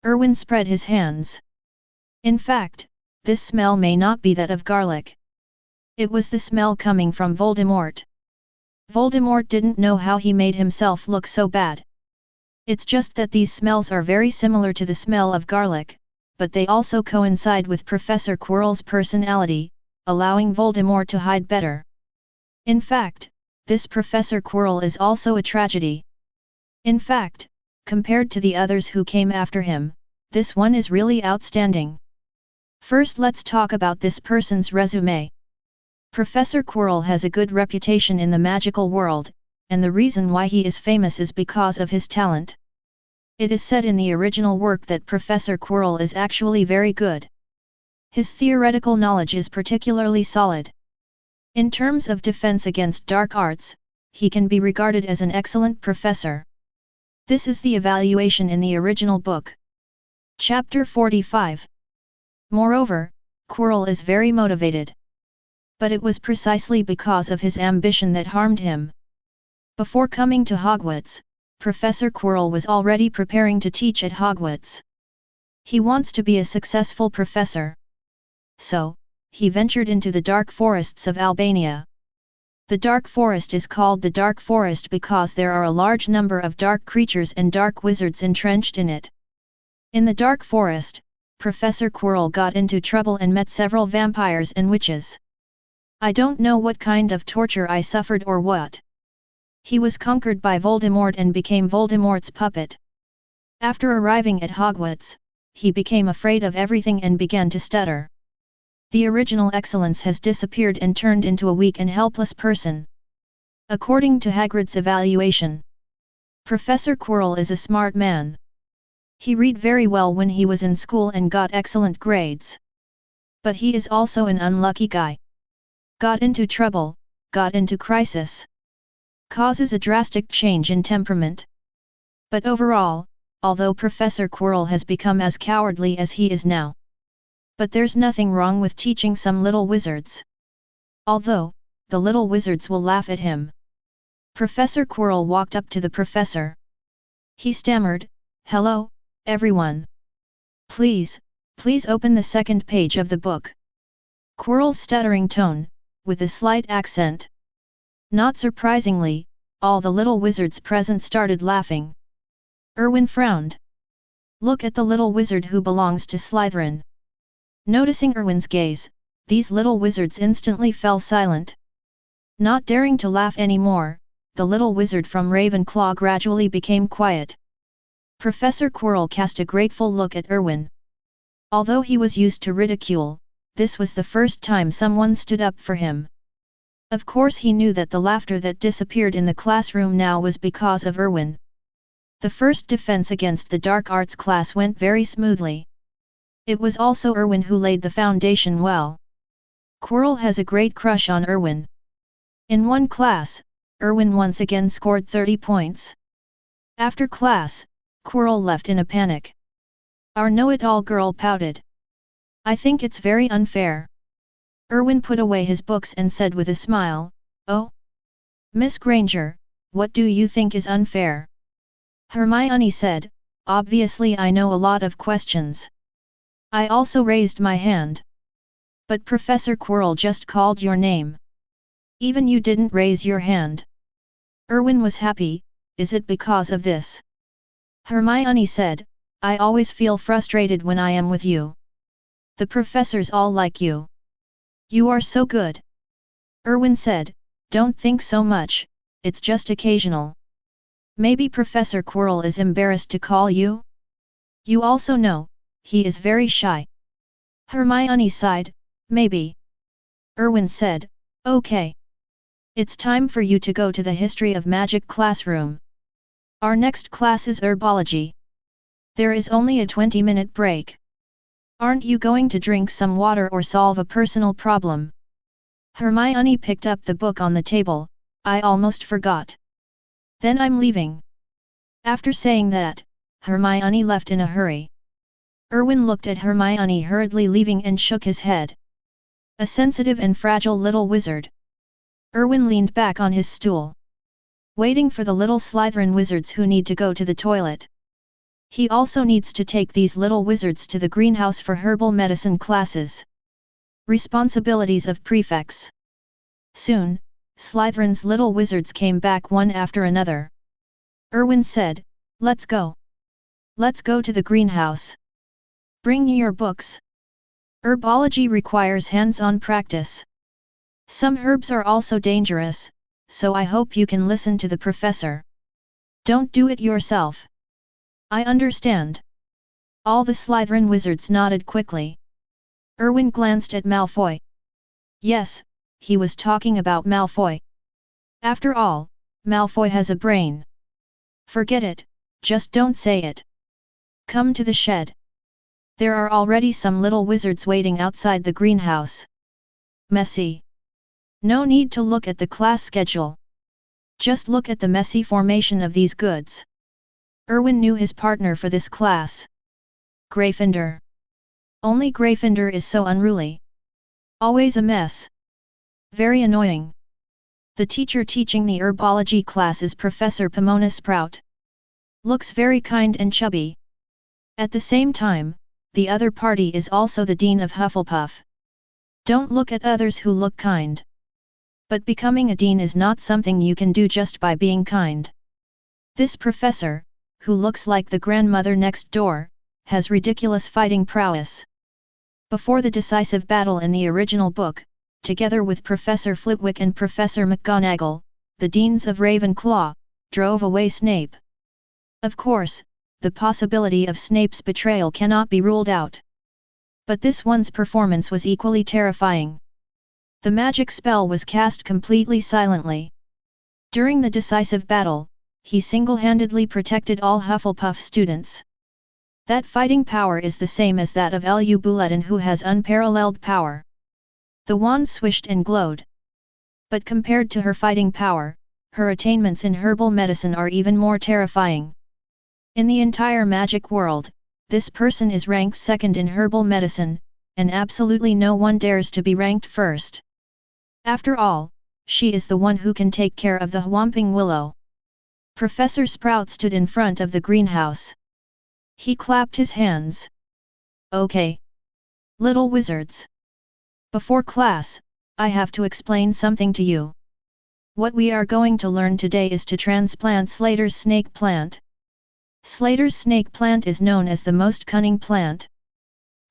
Erwin spread his hands. In fact, this smell may not be that of garlic. It was the smell coming from Voldemort. Voldemort didn't know how he made himself look so bad. It's just that these smells are very similar to the smell of garlic, but they also coincide with Professor Quirrell's personality, allowing Voldemort to hide better. In fact, this Professor Quirrell is also a tragedy. In fact, compared to the others who came after him, this one is really outstanding. First let's talk about this person's resume. Professor Quirrell has a good reputation in the magical world, and the reason why he is famous is because of his talent. It is said in the original work that Professor Quirrell is actually very good. His theoretical knowledge is particularly solid. In terms of defense against dark arts, he can be regarded as an excellent professor. This is the evaluation in the original book. Chapter 45. Moreover, Quirrell is very motivated. But it was precisely because of his ambition that harmed him. Before coming to Hogwarts, Professor Quirrell was already preparing to teach at Hogwarts. He wants to be a successful professor. So, he ventured into the dark forests of Albania. The dark forest is called the dark forest because there are a large number of dark creatures and dark wizards entrenched in it. In the dark forest, Professor Quirrell got into trouble and met several vampires and witches. I don't know what kind of torture I suffered or what. He was conquered by Voldemort and became Voldemort's puppet. After arriving at Hogwarts, he became afraid of everything and began to stutter. The original excellence has disappeared and turned into a weak and helpless person. According to Hagrid's evaluation, Professor Quirrell is a smart man. He read very well when he was in school and got excellent grades. But he is also an unlucky guy. Got into trouble, got into crisis. Causes a drastic change in temperament. But overall, although Professor Quirrell has become as cowardly as he is now, But there's nothing wrong with teaching some little wizards. Although, the little wizards will laugh at him. Professor Quirrell walked up to the professor. He stammered, "Hello, everyone. Please open the second page of the book." Quirrell's stuttering tone, with a slight accent. Not surprisingly, all the little wizards present started laughing. Erwin frowned. "Look at the little wizard who belongs to Slytherin." Noticing Erwin's gaze, these little wizards instantly fell silent. Not daring to laugh anymore, the little wizard from Ravenclaw gradually became quiet. Professor Quirrell cast a grateful look at Erwin. Although he was used to ridicule, this was the first time someone stood up for him. Of course he knew that the laughter that disappeared in the classroom now was because of Erwin. The first defense against the dark arts class went very smoothly. It was also Erwin who laid the foundation well. Quirrell has a great crush on Erwin. In one class, Erwin once again scored 30 points. After class, Quirrell left in a panic. Our know-it-all girl pouted. "I think it's very unfair." Erwin put away his books and said with a smile, "Oh? Miss Granger, what do you think is unfair?" Hermione said, "Obviously I know a lot of questions." I also raised my hand. But Professor Quirrell just called your name. Even you didn't raise your hand. Erwin was happy. Is it because of this? Hermione said, "I always feel frustrated when I am with you. The professors all like you. You are so good." Erwin said, "Don't think so much, it's just occasional. Maybe Professor Quirrell is embarrassed to call you? You also know, he is very shy." Hermione sighed, "Maybe." Erwin said, "Okay. It's time for you to go to the History of Magic classroom. Our next class is Herbology. There is only a 20-minute break. Aren't you going to drink some water or solve a personal problem?" Hermione picked up the book on the table. "I almost forgot. Then I'm leaving." After saying that, Hermione left in a hurry. Erwin looked at Hermione hurriedly leaving and shook his head. A sensitive and fragile little wizard. Erwin leaned back on his stool. Waiting for the little Slytherin wizards who need to go to the toilet. He also needs to take these little wizards to the greenhouse for herbal medicine classes. Responsibilities of prefects. Soon, Slytherin's little wizards came back one after another. Erwin said, "Let's go. Let's go to the greenhouse. Bring your books. Herbology requires hands-on practice. Some herbs are also dangerous, so I hope you can listen to the professor. Don't do it yourself." "I understand." All the Slytherin wizards nodded quickly. Erwin glanced at Malfoy. Yes, he was talking about Malfoy. After all, Malfoy has a brain. Forget it, just don't say it. Come to the shed. There are already some little wizards waiting outside the greenhouse. Messy. No need to look at the class schedule. Just look at the messy formation of these goods. Erwin knew his partner for this class. Gryffindor. Only Gryffindor is so unruly. Always a mess. Very annoying. The teacher teaching the herbology class is Professor Pomona Sprout. Looks very kind and chubby. At the same time, the other party is also the Dean of Hufflepuff. Don't look at others who look kind. But becoming a dean is not something you can do just by being kind. This professor, who looks like the grandmother next door, has ridiculous fighting prowess. Before the decisive battle in the original book, together with Professor Flitwick and Professor McGonagall, the deans of Ravenclaw, drove away Snape. Of course, the possibility of Snape's betrayal cannot be ruled out. But this one's performance was equally terrifying. The magic spell was cast completely silently. During the decisive battle, he single-handedly protected all Hufflepuff students. That fighting power is the same as that of Lu Bulletin, who has unparalleled power. The wand swished and glowed. But compared to her fighting power, her attainments in herbal medicine are even more terrifying. In the entire magic world, this person is ranked second in herbal medicine, and absolutely no one dares to be ranked first. After all, she is the one who can take care of the Whomping Willow. Professor Sprout stood in front of the greenhouse. He clapped his hands. Okay. Little wizards. Before class, I have to explain something to you. What we are going to learn today is to transplant Slater's snake plant. Slater's snake plant is known as the most cunning plant.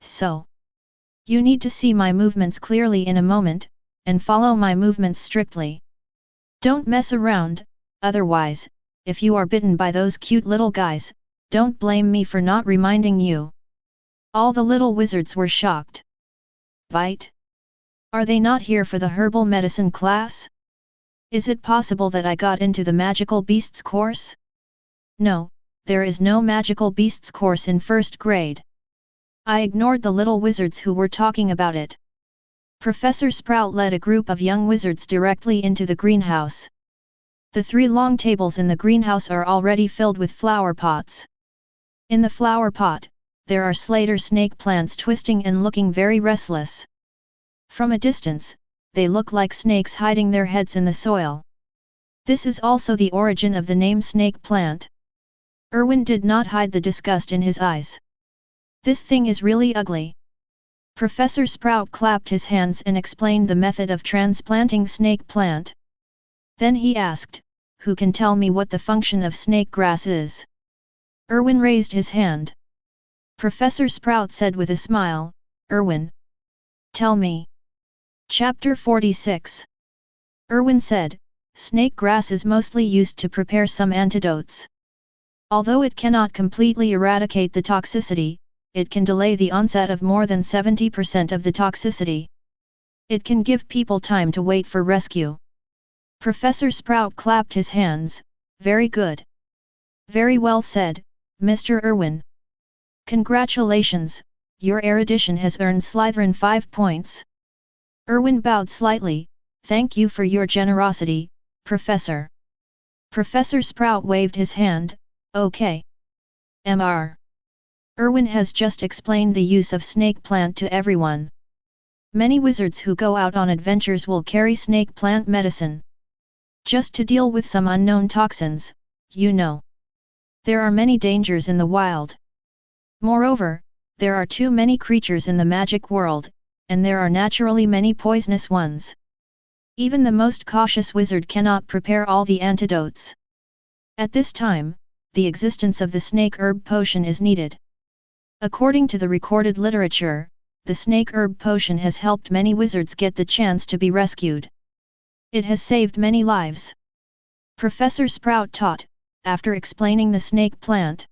So, you need to see my movements clearly in a moment, and follow my movements strictly. Don't mess around, otherwise, if you are bitten by those cute little guys, don't blame me for not reminding you. All the little wizards were shocked. Bite? Are they not here for the herbal medicine class? Is it possible that I got into the magical beasts course? No, there is no magical beasts course in first grade. I ignored the little wizards who were talking about it. Professor Sprout led a group of young wizards directly into the greenhouse. The 3 long tables in the greenhouse are already filled with flower pots. In the flower pot, there are Slater snake plants twisting and looking very restless. From a distance, they look like snakes hiding their heads in the soil. This is also the origin of the name snake plant. Erwin did not hide the disgust in his eyes. This thing is really ugly. Professor Sprout clapped his hands and explained the method of transplanting snake plant. Then he asked, who can tell me what the function of snake grass is? Erwin raised his hand. Professor Sprout said with a smile, Erwin. Tell me. Chapter 46. Erwin said, snake grass is mostly used to prepare some antidotes. Although it cannot completely eradicate the toxicity, it can delay the onset of more than 70% of the toxicity. It can give people time to wait for rescue. Professor Sprout clapped his hands, very good. Very well said, Mr. Erwin. Congratulations, your erudition has earned Slytherin 5 points. Erwin bowed slightly, thank you for your generosity, Professor. Professor Sprout waved his hand, okay. Mr. Erwin has just explained the use of snake plant to everyone. Many wizards who go out on adventures will carry snake plant medicine. Just to deal with some unknown toxins, you know. There are many dangers in the wild. Moreover, there are too many creatures in the magic world, and there are naturally many poisonous ones. Even the most cautious wizard cannot prepare all the antidotes. At this time, the existence of the snake herb potion is needed. According to the recorded literature, the snake herb potion has helped many wizards get the chance to be rescued. It has saved many lives. Professor Sprout taught, after explaining the snake plant.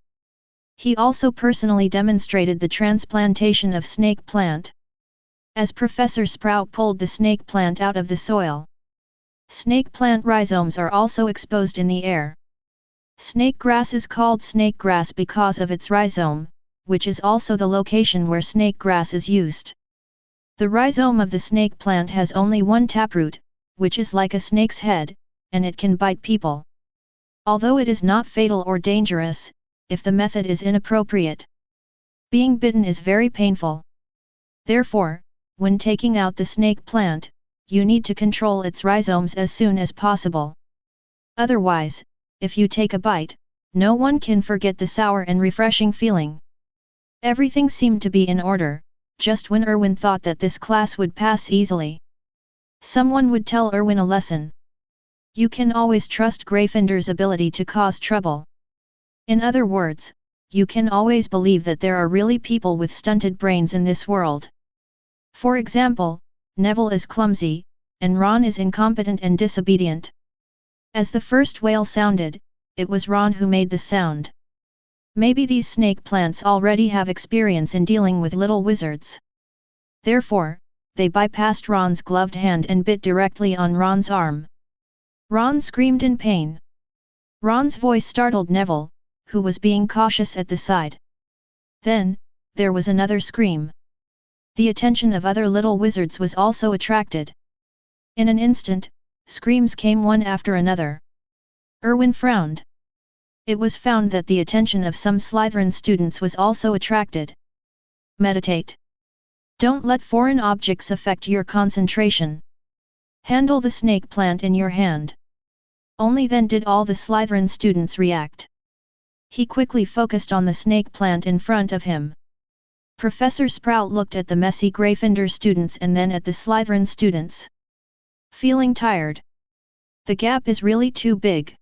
He also personally demonstrated the transplantation of snake plant. As Professor Sprout pulled the snake plant out of the soil, snake plant rhizomes are also exposed in the air. Snake grass is called snake grass because of its rhizome, which is also the location where snake grass is used. The rhizome of the snake plant has only one taproot, which is like a snake's head, and it can bite people. Although it is not fatal or dangerous, if the method is inappropriate. Being bitten is very painful. Therefore, when taking out the snake plant, you need to control its rhizomes as soon as possible. Otherwise, if you take a bite, no one can forget the sour and refreshing feeling. Everything seemed to be in order, just when Erwin thought that this class would pass easily. Someone would tell Erwin a lesson. You can always trust Gryffindor's ability to cause trouble. In other words, you can always believe that there are really people with stunted brains in this world. For example, Neville is clumsy, and Ron is incompetent and disobedient. As the first wail sounded, it was Ron who made the sound. Maybe these snake plants already have experience in dealing with little wizards. Therefore, they bypassed Ron's gloved hand and bit directly on Ron's arm. Ron screamed in pain. Ron's voice startled Neville, who was being cautious at the side. Then, there was another scream. The attention of other little wizards was also attracted. In an instant, screams came one after another. Erwin frowned. It was found that the attention of some Slytherin students was also attracted. Meditate. Don't let foreign objects affect your concentration. Handle the snake plant in your hand. Only then did all the Slytherin students react. He quickly focused on the snake plant in front of him. Professor Sprout looked at the messy Gryffindor students and then at the Slytherin students. Feeling tired. The gap is really too big.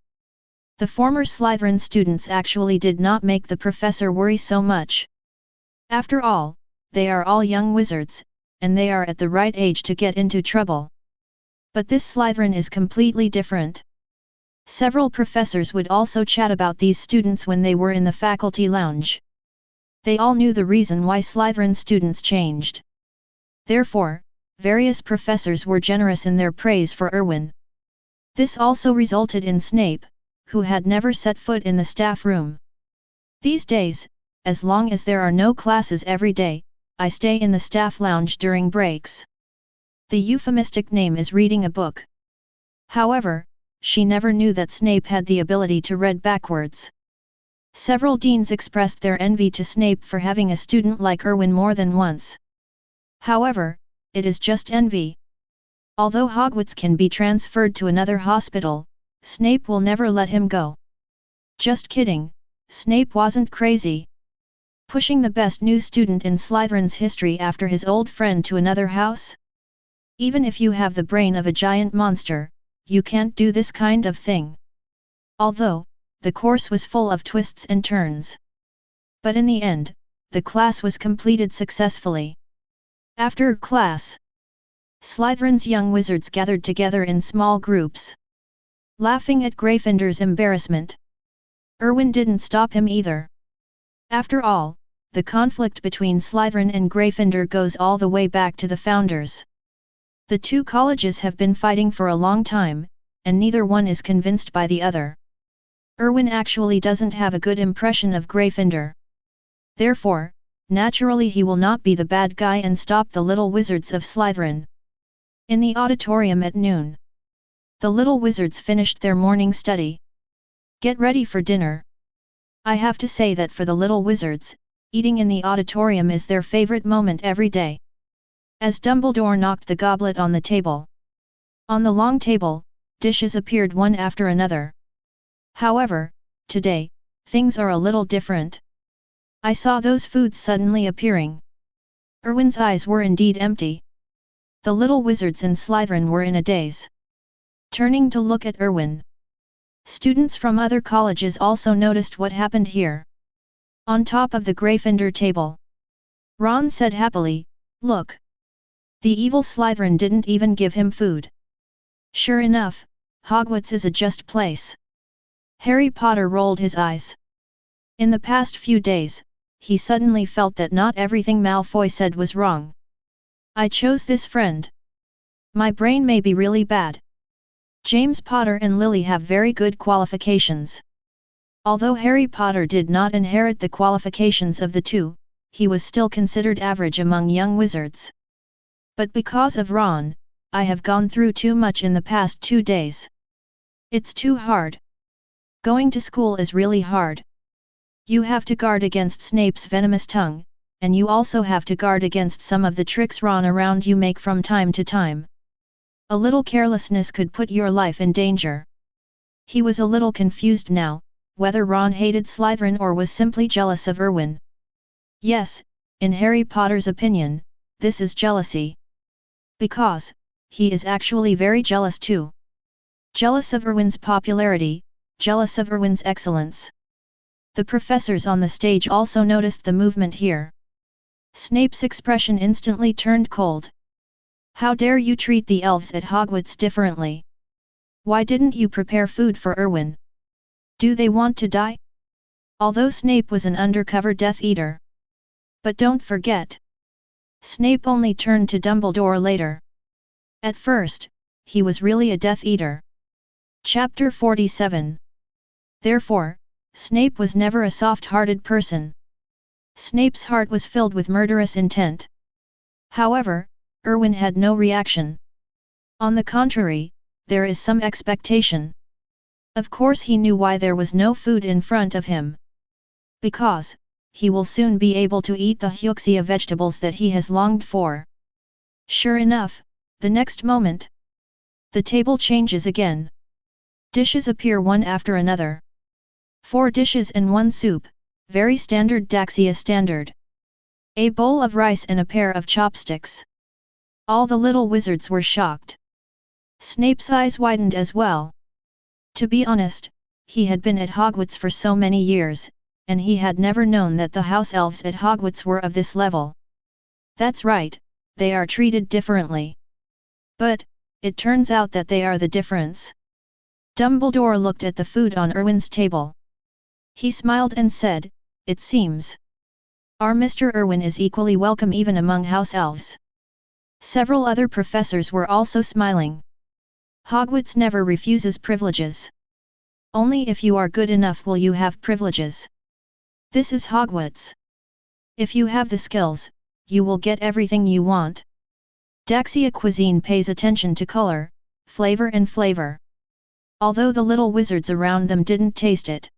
The former Slytherin students actually did not make the professor worry so much. After all, they are all young wizards, and they are at the right age to get into trouble. But this Slytherin is completely different. Several professors would also chat about these students when they were in the faculty lounge. They all knew the reason why Slytherin students changed. Therefore, various professors were generous in their praise for Erwin. This also resulted in Snape, who had never set foot in the staff room. These days, as long as there are no classes every day, I stay in the staff lounge during breaks. The euphemistic name is reading a book. However, she never knew that Snape had the ability to read backwards. Several deans expressed their envy to Snape for having a student like Erwin more than once. However, it is just envy. Although Hogwarts can be transferred to another hospital, Snape will never let him go. Just kidding, Snape wasn't crazy. Pushing the best new student in Slytherin's history after his old friend to another house? Even if you have the brain of a giant monster, you can't do this kind of thing. Although, the course was full of twists and turns. But in the end, the class was completed successfully. After class, Slytherin's young wizards gathered together in small groups. Laughing at Gryffindor's embarrassment. Erwin didn't stop him either. After all, the conflict between Slytherin and Gryffindor goes all the way back to the founders. The two colleges have been fighting for a long time, and neither one is convinced by the other. Erwin actually doesn't have a good impression of Gryffindor. Therefore, naturally he will not be the bad guy and stop the little wizards of Slytherin. In the auditorium at noon, the little wizards finished their morning study. Get ready for dinner. I have to say that for the little wizards, eating in the auditorium is their favorite moment every day. As Dumbledore knocked the goblet on the table. On the long table, dishes appeared one after another. However, today, things are a little different. I saw those foods suddenly appearing. Erwin's eyes were indeed empty. The little wizards in Slytherin were in a daze. Turning to look at Erwin. Students from other colleges also noticed what happened here. On top of the Gryffindor table, Ron said happily, "Look! The evil Slytherin didn't even give him food." Sure enough, Hogwarts is a just place. Harry Potter rolled his eyes. In the past few days, he suddenly felt that not everything Malfoy said was wrong. I chose this friend. My brain may be really bad. James Potter and Lily have very good qualifications. Although Harry Potter did not inherit the qualifications of the two, he was still considered average among young wizards. But because of Ron, I have gone through too much in the past 2 days. It's too hard. Going to school is really hard. You have to guard against Snape's venomous tongue, and you also have to guard against some of the tricks Ron around you make from time to time. A little carelessness could put your life in danger. He was a little confused now, whether Ron hated Slytherin or was simply jealous of Erwin. Yes, in Harry Potter's opinion, this is jealousy. Because, he is actually very jealous too. Jealous of Erwin's popularity, jealous of Erwin's excellence. The professors on the stage also noticed the movement here. Snape's expression instantly turned cold. How dare you treat the elves at Hogwarts differently? Why didn't you prepare food for Erwin? Do they want to die? Although Snape was an undercover Death Eater. But don't forget. Snape only turned to Dumbledore later. At first, he was really a Death Eater. Chapter 47. Therefore, Snape was never a soft-hearted person. Snape's heart was filled with murderous intent. However, Erwin had no reaction. On the contrary, there is some expectation. Of course he knew why there was no food in front of him. Because, he will soon be able to eat the fuchsia vegetables that he has longed for. Sure enough, the next moment, the table changes again. Dishes appear one after another. 4 dishes and 1 soup, very standard Daxia standard. A bowl of rice and a pair of chopsticks. All the little wizards were shocked. Snape's eyes widened as well. To be honest, he had been at Hogwarts for so many years, and he had never known that the house elves at Hogwarts were of this level. That's right, they are treated differently. But, it turns out that they are the difference. Dumbledore looked at the food on Erwin's table. He smiled and said, "It seems our Mr. Erwin is equally welcome even among house elves." Several other professors were also smiling. Hogwarts never refuses privileges. Only if you are good enough will you have privileges. This is Hogwarts. If you have the skills, you will get everything you want. Daxia cuisine pays attention to color, flavor and flavor. Although the little wizards around them didn't taste it.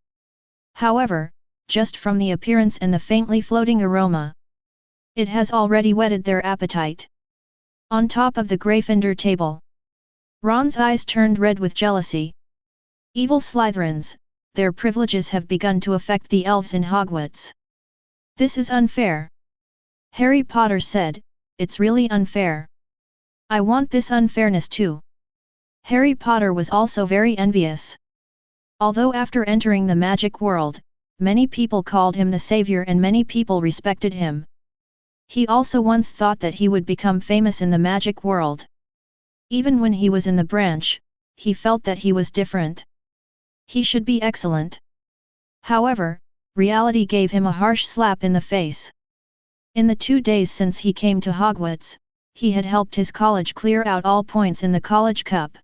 However, just from the appearance and the faintly floating aroma, it has already whetted their appetite. On top of the Gryffindor table, Ron's eyes turned red with jealousy. Evil Slytherins, their privileges have begun to affect the elves in Hogwarts. This is unfair. Harry Potter said, "It's really unfair. I want this unfairness too." Harry Potter was also very envious. Although after entering the magic world, many people called him the savior and many people respected him. He also once thought that he would become famous in the magic world. Even when he was in the branch, he felt that he was different. He should be excellent. However, reality gave him a harsh slap in the face. In the 2 days since he came to Hogwarts, he had helped his college clear out all points in the College Cup.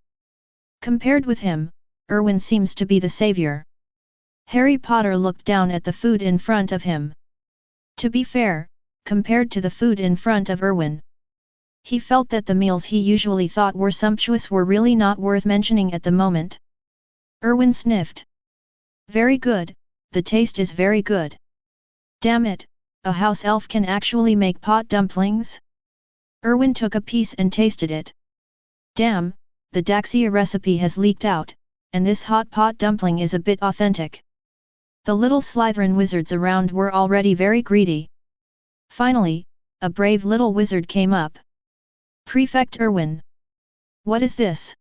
Compared with him, Erwin seems to be the savior. Harry Potter looked down at the food in front of him. To be fair, compared to the food in front of Erwin, he felt that the meals he usually thought were sumptuous were really not worth mentioning at the moment. Erwin sniffed. "Very good, the taste is very good. Damn it, a house elf can actually make pot dumplings?" Erwin took a piece and tasted it. Damn, the Daxia recipe has leaked out, and this hot pot dumpling is a bit authentic. The little Slytherin wizards around were already very greedy. Finally, a brave little wizard came up. "Prefect Erwin. What is this?"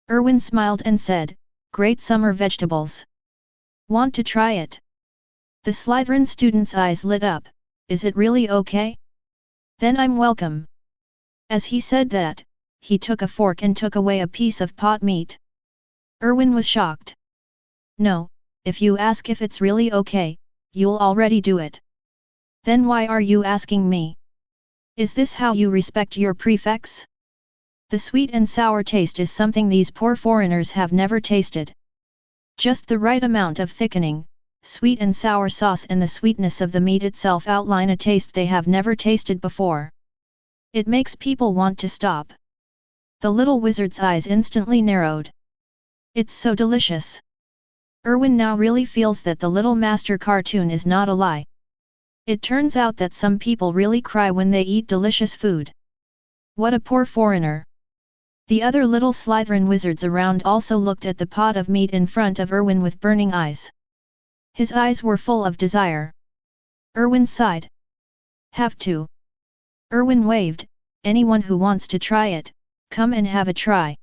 Erwin smiled and said, "Great summer vegetables. Want to try it?" The Slytherin student's eyes lit up. "Is it really okay? Then I'm welcome." As he said that, he took a fork and took away a piece of pot meat. Erwin was shocked. "No, if you ask if it's really okay, you'll already do it. Then why are you asking me? Is this how you respect your prefects?" The sweet and sour taste is something these poor foreigners have never tasted. Just the right amount of thickening, sweet and sour sauce and the sweetness of the meat itself outline a taste they have never tasted before. It makes people want to stop. The little wizard's eyes instantly narrowed. "It's so delicious." Erwin now really feels that the little master cartoon is not a lie. It turns out that some people really cry when they eat delicious food. What a poor foreigner. The other little Slytherin wizards around also looked at the pot of meat in front of Erwin with burning eyes. His eyes were full of desire. Erwin sighed. "Have to." Erwin waved, "Anyone who wants to try it, come and have a try."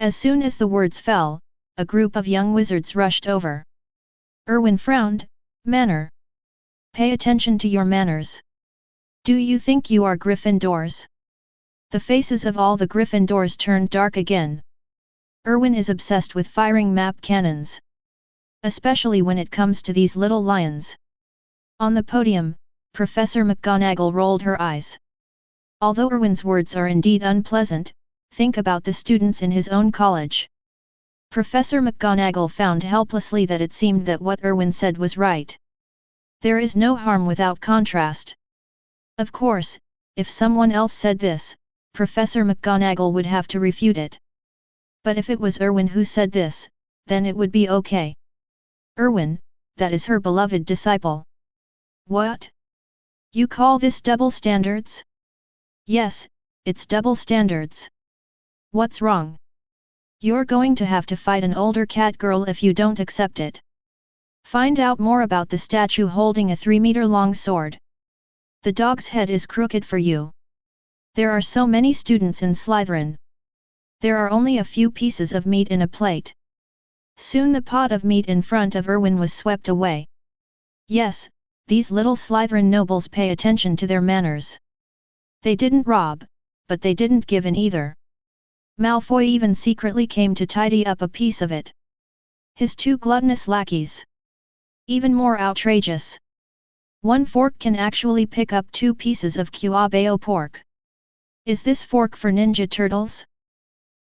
As soon as the words fell, a group of young wizards rushed over. Erwin frowned. "Manner. Pay attention to your manners. Do you think you are Gryffindors?" The faces of all the Gryffindors turned dark again. Erwin is obsessed with firing map cannons. Especially when it comes to these little lions. On the podium, Professor McGonagall rolled her eyes. Although Erwin's words are indeed unpleasant, think about the students in his own college. Professor McGonagall found helplessly that it seemed that what Erwin said was right. There is no harm without contrast. Of course, if someone else said this, Professor McGonagall would have to refute it. But if it was Erwin who said this, then it would be okay. Erwin, that is her beloved disciple. What? You call this double standards? Yes, it's double standards. What's wrong? You're going to have to fight an older cat girl if you don't accept it. Find out more about the statue holding a 3-meter-long sword. The dog's head is crooked for you. There are so many students in Slytherin. There are only a few pieces of meat in a plate. Soon the pot of meat in front of Erwin was swept away. Yes, these little Slytherin nobles pay attention to their manners. They didn't rob, but they didn't give in either. Malfoy even secretly came to tidy up a piece of it. His 2 gluttonous lackeys. Even more outrageous. 1 fork can actually pick up 2 pieces of Cuabao pork. Is this fork for Ninja Turtles?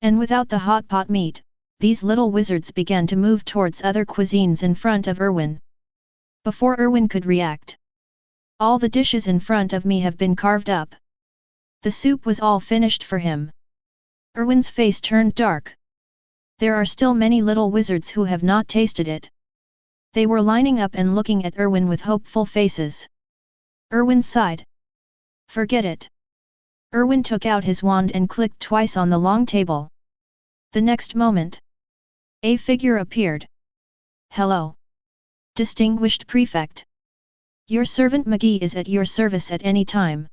And without the hot pot meat, these little wizards began to move towards other cuisines in front of Erwin. Before Erwin could react. All the dishes in front of me have been carved up. The soup was all finished for him. Erwin's face turned dark. There are still many little wizards who have not tasted it. They were lining up and looking at Erwin with hopeful faces. Erwin sighed. Forget it. Erwin took out his wand and clicked twice on the long table. The next moment, a figure appeared. Hello. Distinguished Prefect. Your servant McGee is at your service at any time.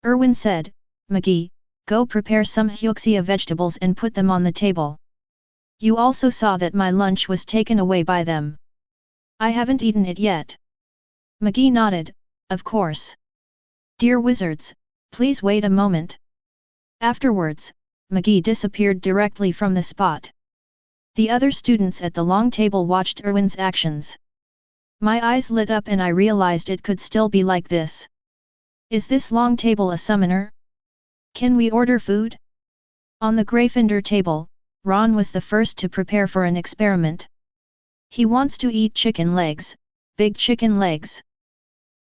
Erwin said, McGee, go prepare some Huxia vegetables and put them on the table. You also saw that my lunch was taken away by them. I haven't eaten it yet. McGee nodded, of course. Dear wizards, please wait a moment. Afterwards, McGee disappeared directly from the spot. The other students at the long table watched Erwin's actions. My eyes lit up and I realized it could still be like this. Is this long table a summoner? Can we order food? On the Gryffindor table, Ron was the first to prepare for an experiment. He wants to eat chicken legs, big chicken legs.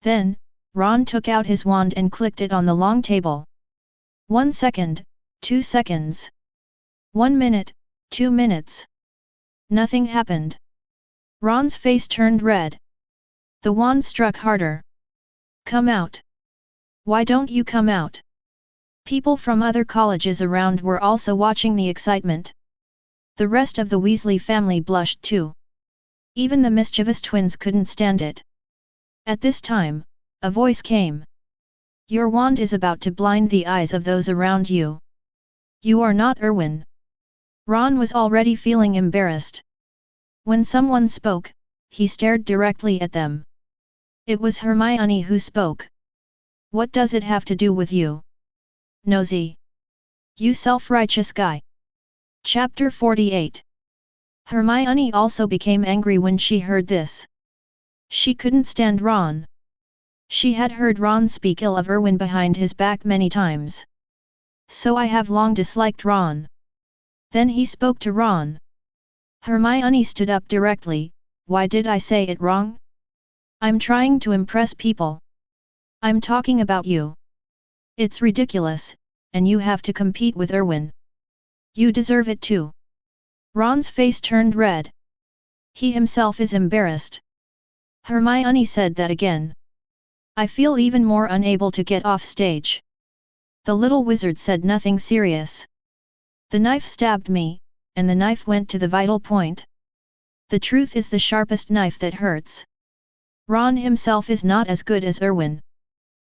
Then, Ron took out his wand and clicked it on the long table. 1 second, 2 seconds. 1 minute, 2 minutes. Nothing happened. Ron's face turned red. The wand struck harder. Come out. Why don't you come out? People from other colleges around were also watching the excitement. The rest of the Weasley family blushed too. Even the mischievous twins couldn't stand it. At this time, a voice came. Your wand is about to blind the eyes of those around you. You are not Erwin. Ron was already feeling embarrassed. When someone spoke, he stared directly at them. It was Hermione who spoke. What does it have to do with you? Nosy. You self-righteous guy. Chapter 48. Hermione also became angry when she heard this. She couldn't stand Ron. She had heard Ron speak ill of Erwin behind his back many times. So I have long disliked Ron. Then he spoke to Ron. Hermione stood up directly. Why did I say it wrong? I'm trying to impress people. I'm talking about you. It's ridiculous, and you have to compete with Erwin. You deserve it too. Ron's face turned red. He himself is embarrassed. Hermione said that again. I feel even more unable to get off stage. The little wizard said nothing serious. The knife stabbed me, and the knife went to the vital point. The truth is the sharpest knife that hurts. Ron himself is not as good as Erwin.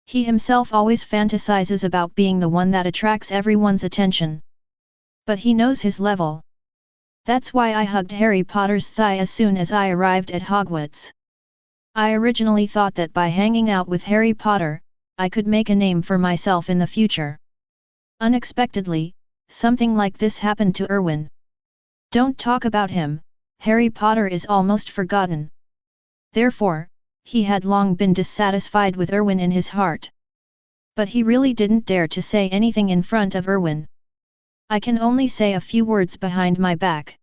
He himself always fantasizes about being the one that attracts everyone's attention. But he knows his level. That's why I hugged Harry Potter's thigh as soon as I arrived at Hogwarts. I originally thought that by hanging out with Harry Potter, I could make a name for myself in the future. Unexpectedly, something like this happened to Erwin. Don't talk about him, Harry Potter is almost forgotten. Therefore, he had long been dissatisfied with Erwin in his heart. But he really didn't dare to say anything in front of Erwin. I can only say a few words behind my back.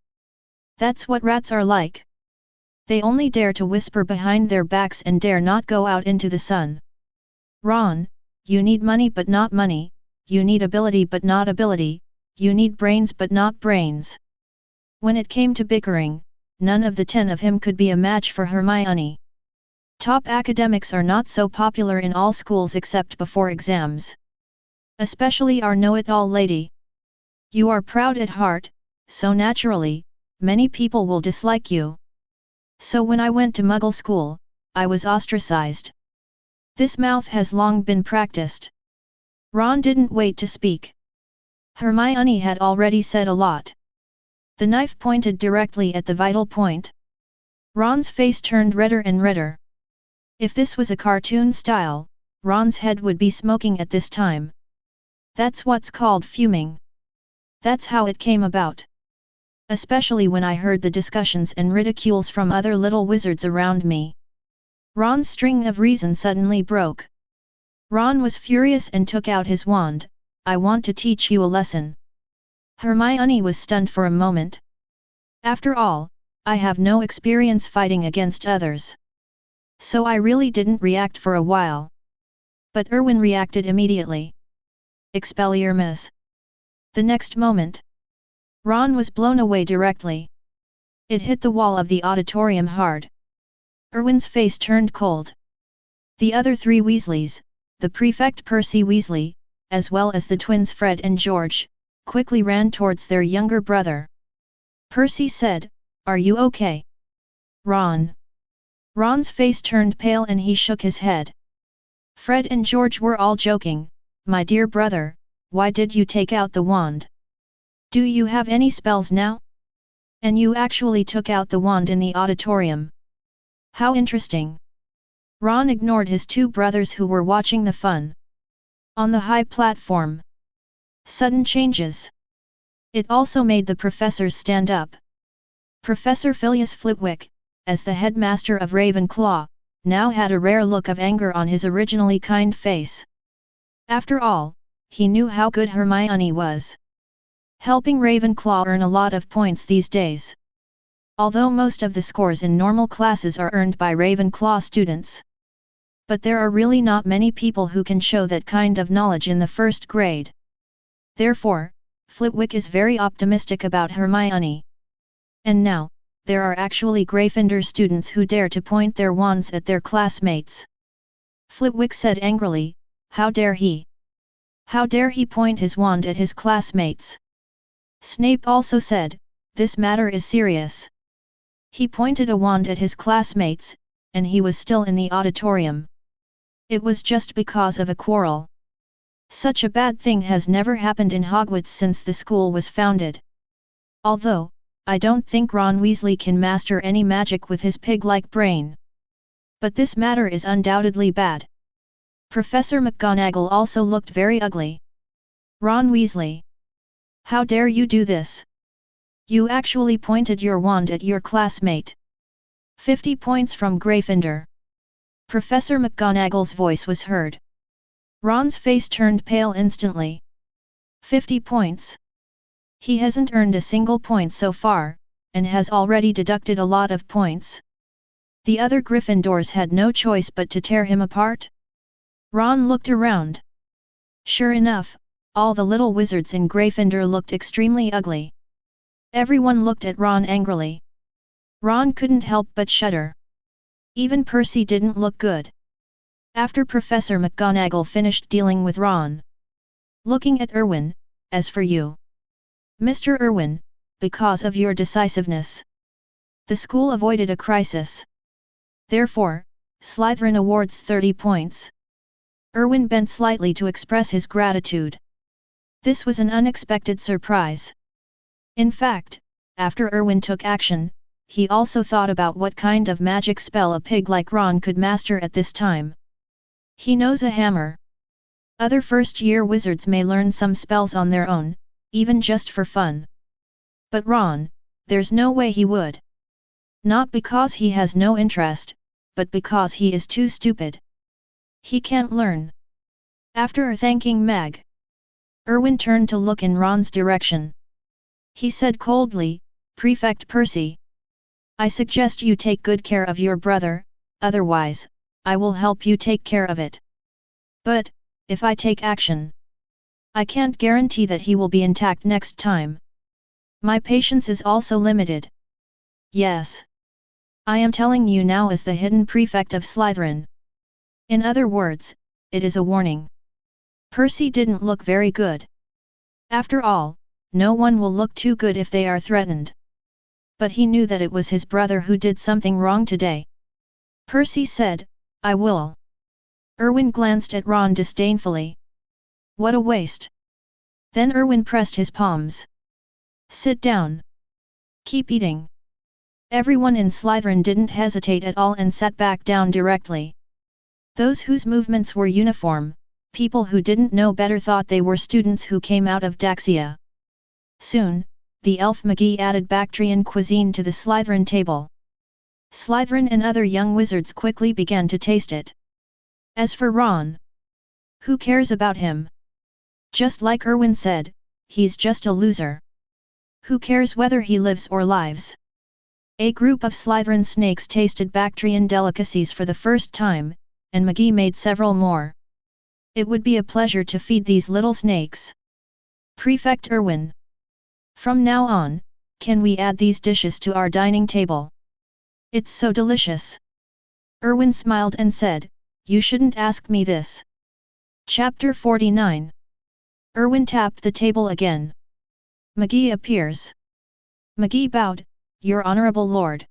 That's what rats are like. They only dare to whisper behind their backs and dare not go out into the sun. Ron, you need money but not money, you need ability but not ability, you need brains but not brains. When it came to bickering, none of the 10 of him could be a match for Hermione. Top academics are not so popular in all schools except before exams. Especially our know-it-all lady. You are proud at heart, so naturally, many people will dislike you. So when I went to Muggle school, I was ostracized. This mouth has long been practiced. Ron didn't wait to speak. Hermione had already said a lot. The knife pointed directly at the vital point. Ron's face turned redder and redder. If this was a cartoon style, Ron's head would be smoking at this time. That's what's called fuming. That's how it came about. Especially when I heard the discussions and ridicules from other little wizards around me. Ron's string of reason suddenly broke. Ron was furious and took out his wand. I want to teach you a lesson. Hermione was stunned for a moment. After all, I have no experience fighting against others. So I really didn't react for a while. But Erwin reacted immediately. Expelliarmus. The next moment, Ron was blown away directly. It hit the wall of the auditorium hard. Erwin's face turned cold. The other three Weasleys, the prefect Percy Weasley, as well as the twins Fred and George, quickly ran towards their younger brother. Percy said, "Are you okay?" Ron. Ron's face turned pale and he shook his head. Fred and George were all joking, "My dear brother, why did you take out the wand? Do you have any spells now? And you actually took out the wand in the auditorium. How interesting." Ron ignored his two brothers who were watching the fun. On the high platform. Sudden changes. It also made the professors stand up. Professor Phileas Flitwick, as the headmaster of Ravenclaw, now had a rare look of anger on his originally kind face. After all, he knew how good Hermione was. Helping Ravenclaw earn a lot of points these days. Although most of the scores in normal classes are earned by Ravenclaw students. But there are really not many people who can show that kind of knowledge in the first grade. Therefore, Flitwick is very optimistic about Hermione. And now, there are actually Gryffindor students who dare to point their wands at their classmates. Flitwick said angrily, "How dare he? How dare he point his wand at his classmates?" Snape also said, "This matter is serious." He pointed a wand at his classmates, and he was still in the auditorium. It was just because of a quarrel. Such a bad thing has never happened in Hogwarts since the school was founded. Although, I don't think Ron Weasley can master any magic with his pig-like brain. But this matter is undoubtedly bad. Professor McGonagall also looked very ugly. "Ron Weasley. How dare you do this? You actually pointed your wand at your classmate." 50 points from Gryffindor. Professor McGonagall's voice was heard. Ron's face turned pale instantly. 50 points. He hasn't earned a single point so far, and has already deducted a lot of points. The other Gryffindors had no choice but to tear him apart. Ron looked around. Sure enough, all the little wizards in Gryffindor looked extremely ugly. Everyone looked at Ron angrily. Ron couldn't help but shudder. Even Percy didn't look good. After Professor McGonagall finished dealing with Ron. Looking at Erwin, "As for you, Mr. Erwin, because of your decisiveness, the school avoided a crisis. Therefore, Slytherin awards 30 points. Erwin bent slightly to express his gratitude. This was an unexpected surprise. In fact, after Erwin took action, he also thought about what kind of magic spell a pig like Ron could master at this time. He knows a hammer. Other first-year wizards may learn some spells on their own, even just for fun. But Ron, there's no way he would. Not because he has no interest, but because he is too stupid. He can't learn. After thanking Meg, Erwin turned to look in Ron's direction. He said coldly, "Prefect Percy, I suggest you take good care of your brother, otherwise, I will help you take care of it. But, if I take action, I can't guarantee that he will be intact next time. My patience is also limited." "Yes. I am telling you now as the hidden prefect of Slytherin. In other words, it is a warning. Percy didn't look very good. After all, no one will look too good if they are threatened. But he knew that it was his brother who did something wrong today. Percy said, I will. Erwin glanced at Ron disdainfully. What a waste. Then Erwin pressed his palms. Sit down. Keep eating. Everyone in Slytherin didn't hesitate at all and sat back down directly. Those whose movements were uniform, people who didn't know better thought they were students who came out of Daxia. Soon, the elf McGee added Bactrian cuisine to the Slytherin table. Slytherin and other young wizards quickly began to taste it. As for Ron, who cares about him? Just like Erwin said, he's just a loser. Who cares whether he lives or lives? A group of Slytherin snakes tasted Bactrian delicacies for the first time, and McGee made several more. It would be a pleasure to feed these little snakes. Prefect Erwin. From now on, can we add these dishes to our dining table? It's so delicious. Erwin smiled and said, you shouldn't ask me this. Chapter 49. Erwin tapped the table again. McGee appears. McGee bowed, Your Honorable Lord.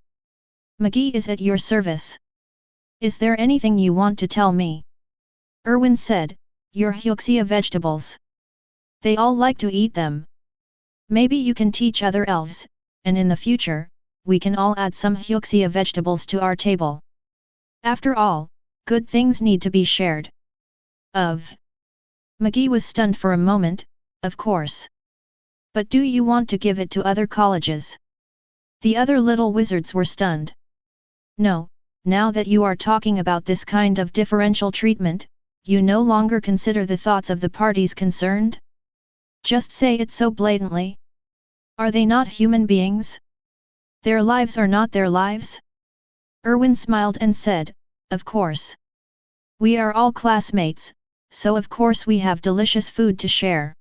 McGee is at your service. Is there anything you want to tell me? Erwin said, your Huxia vegetables. They all like to eat them. Maybe you can teach other elves, and in the future, we can all add some Huxia vegetables to our table. After all, good things need to be shared. McGee was stunned for a moment, of course. But do you want to give it to other colleges? The other little wizards were stunned. No, now that you are talking about this kind of differential treatment, you no longer consider the thoughts of the parties concerned? Just say it so blatantly. Are they not human beings? Their lives are not their lives? Erwin smiled and said, of course. We are all classmates, so of course we have delicious food to share.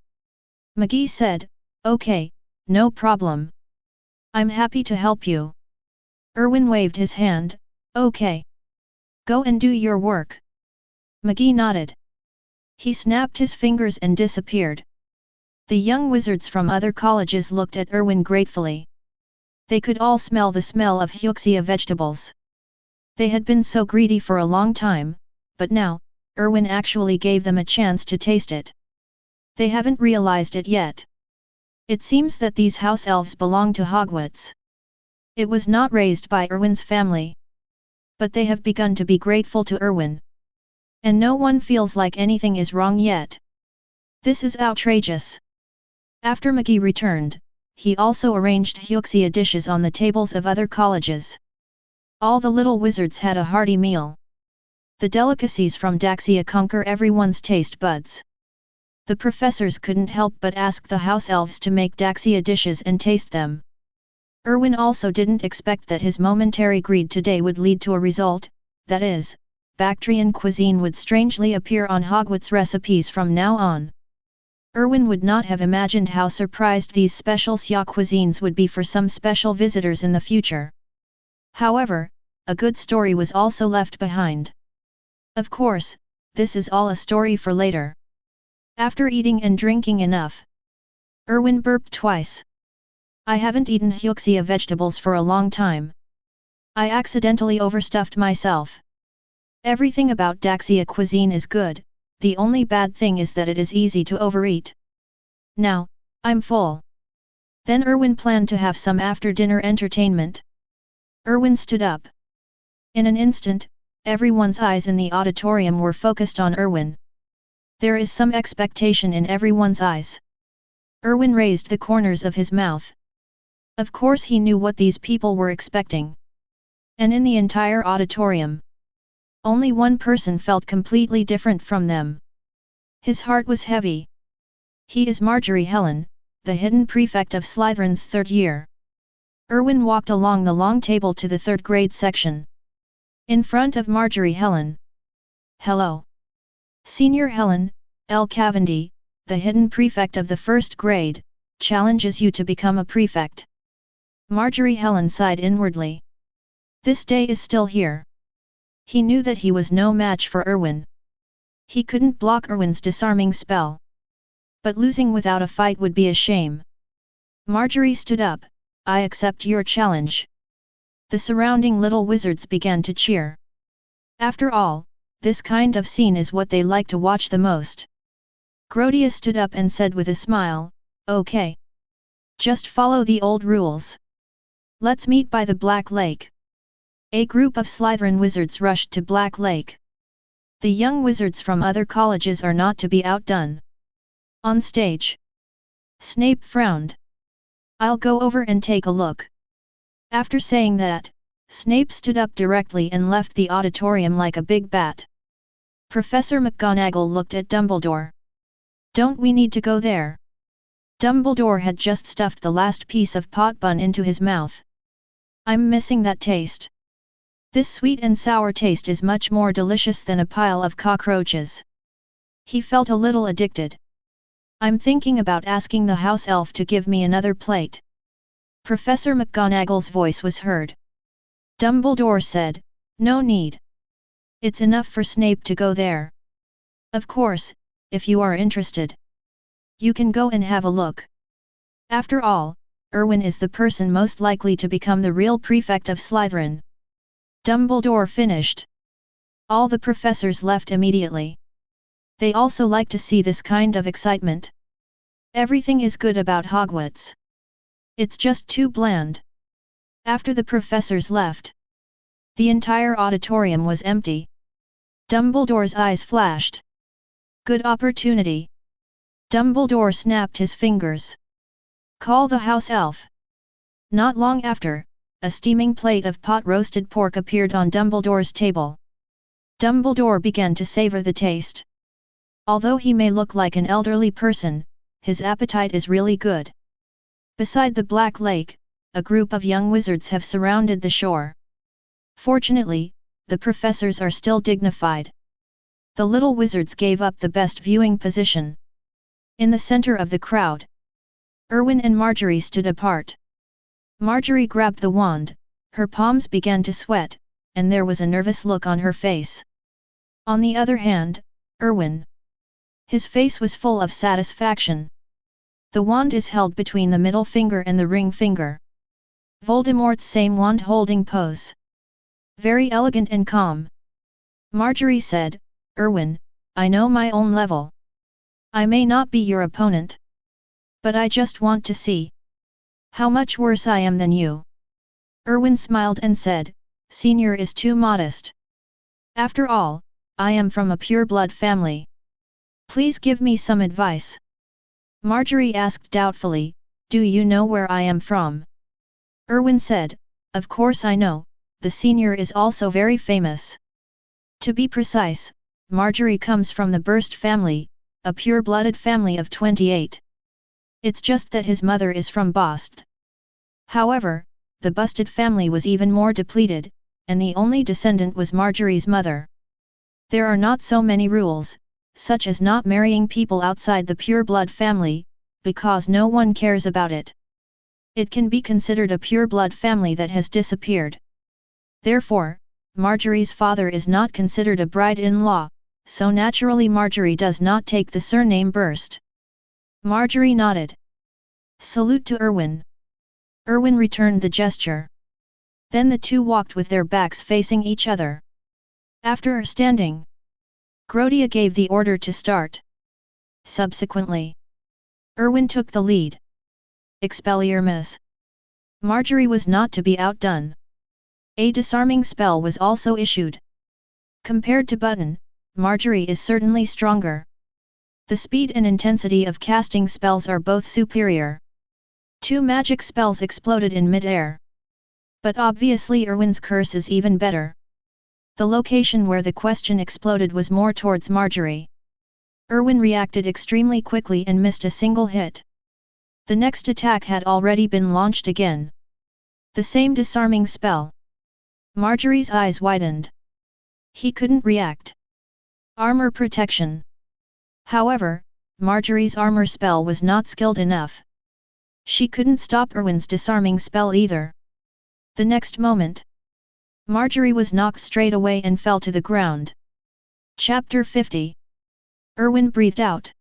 McGee said, okay, no problem. I'm happy to help you. Erwin waved his hand, okay. Go and do your work. McGee nodded. He snapped his fingers and disappeared. The young wizards from other colleges looked at Erwin gratefully. They could all smell the smell of Huxia vegetables. They had been so greedy for a long time, but now, Erwin actually gave them a chance to taste it. They haven't realized it yet. It seems that these house elves belong to Hogwarts. It was not raised by Erwin's family. But they have begun to be grateful to Erwin. And no one feels like anything is wrong yet. This is outrageous. After McGee returned, he also arranged Huxia dishes on the tables of other colleges. All the little wizards had a hearty meal. The delicacies from Daxia conquer everyone's taste buds. The professors couldn't help but ask the house elves to make Daxia dishes and taste them. Erwin also didn't expect that his momentary greed today would lead to a result, that is, Bactrian cuisine would strangely appear on Hogwarts recipes from now on. Erwin would not have imagined how surprised these special Xia cuisines would be for some special visitors in the future. However, a good story was also left behind. Of course, this is all a story for later. After eating and drinking enough, Erwin burped twice. I haven't eaten Huxia vegetables for a long time. I accidentally overstuffed myself. Everything about Daxia cuisine is good, the only bad thing is that it is easy to overeat. Now, I'm full. Then Erwin planned to have some after-dinner entertainment. Erwin stood up. In an instant, everyone's eyes in the auditorium were focused on Erwin. There is some expectation in everyone's eyes. Erwin raised the corners of his mouth. Of course he knew what these people were expecting. And in the entire auditorium, only one person felt completely different from them. His heart was heavy. He is Marjorie Helen, the hidden prefect of Slytherin's third year. Erwin walked along the long table to the third grade section. In front of Marjorie Helen. Hello. Senior Helen, L. Cavendi, the hidden prefect of the first grade, challenges you to become a prefect. Marjorie Helen sighed inwardly. This day is still here. He knew that he was no match for Erwin. He couldn't block Erwin's disarming spell. But losing without a fight would be a shame. Marjorie stood up. I accept your challenge. The surrounding little wizards began to cheer. After all, this kind of scene is what they like to watch the most. Grotia stood up and said with a smile, okay. Just follow the old rules. Let's meet by the Black Lake. A group of Slytherin wizards rushed to Black Lake. The young wizards from other colleges are not to be outdone. On stage, Snape frowned. I'll go over and take a look. After saying that, Snape stood up directly and left the auditorium like a big bat. Professor McGonagall looked at Dumbledore. Don't we need to go there? Dumbledore had just stuffed the last piece of pot bun into his mouth. I'm missing that taste. This sweet and sour taste is much more delicious than a pile of cockroaches. He felt a little addicted. I'm thinking about asking the house elf to give me another plate. Professor McGonagall's voice was heard. Dumbledore said, no need. It's enough for Snape to go there. Of course, if you are interested. You can go and have a look. After all, Erwin is the person most likely to become the real prefect of Slytherin. Dumbledore finished. All the professors left immediately. They also like to see this kind of excitement. Everything is good about Hogwarts. It's just too bland. After the professors left, the entire auditorium was empty. Dumbledore's eyes flashed. Good opportunity. Dumbledore snapped his fingers. Call the house elf. Not long after, a steaming plate of pot-roasted pork appeared on Dumbledore's table. Dumbledore began to savor the taste. Although he may look like an elderly person, his appetite is really good. Beside the Black Lake, a group of young wizards have surrounded the shore. Fortunately, the professors are still dignified. The little wizards gave up the best viewing position. In the center of the crowd, Erwin and Marjorie stood apart. Marjorie grabbed the wand, her palms began to sweat, and there was a nervous look on her face. On the other hand, Erwin. His face was full of satisfaction. The wand is held between the middle finger and the ring finger. Voldemort's same wand-holding pose. Very elegant and calm. Marjorie said, Erwin, I know my own level. I may not be your opponent. But I just want to see how much worse I am than you. Erwin smiled and said, Senior is too modest. After all, I am from a pure-blood family. Please give me some advice. Marjorie asked doubtfully, do you know where I am from? Erwin said, of course I know, the senior is also very famous. To be precise, Marjorie comes from the Burst family, a pure-blooded family of 28. It's just that his mother is from Bast. However, the Busted family was even more depleted, and the only descendant was Marjorie's mother. There are not so many rules, such as not marrying people outside the pure-blood family, because no one cares about it. It can be considered a pure-blood family that has disappeared. Therefore, Marjorie's father is not considered a bride-in-law, so naturally Marjorie does not take the surname Burst. Marjorie nodded. Salute to Erwin. Erwin returned the gesture. Then the two walked with their backs facing each other. After standing, Grotia gave the order to start. Subsequently, Erwin took the lead. Expelliarmus. Marjorie was not to be outdone. A disarming spell was also issued. Compared to Button, Marjorie is certainly stronger. The speed and intensity of casting spells are both superior. 2 magic spells exploded in mid-air. But obviously Erwin's curse is even better. The location where the question exploded was more towards Marjorie. Erwin reacted extremely quickly and missed a single hit. The next attack had already been launched again. The same disarming spell. Marjorie's eyes widened. He couldn't react. Armor protection. However, Marjorie's armor spell was not skilled enough. She couldn't stop Erwin's disarming spell either. The next moment, Marjorie was knocked straight away and fell to the ground. Chapter 50. Erwin breathed out.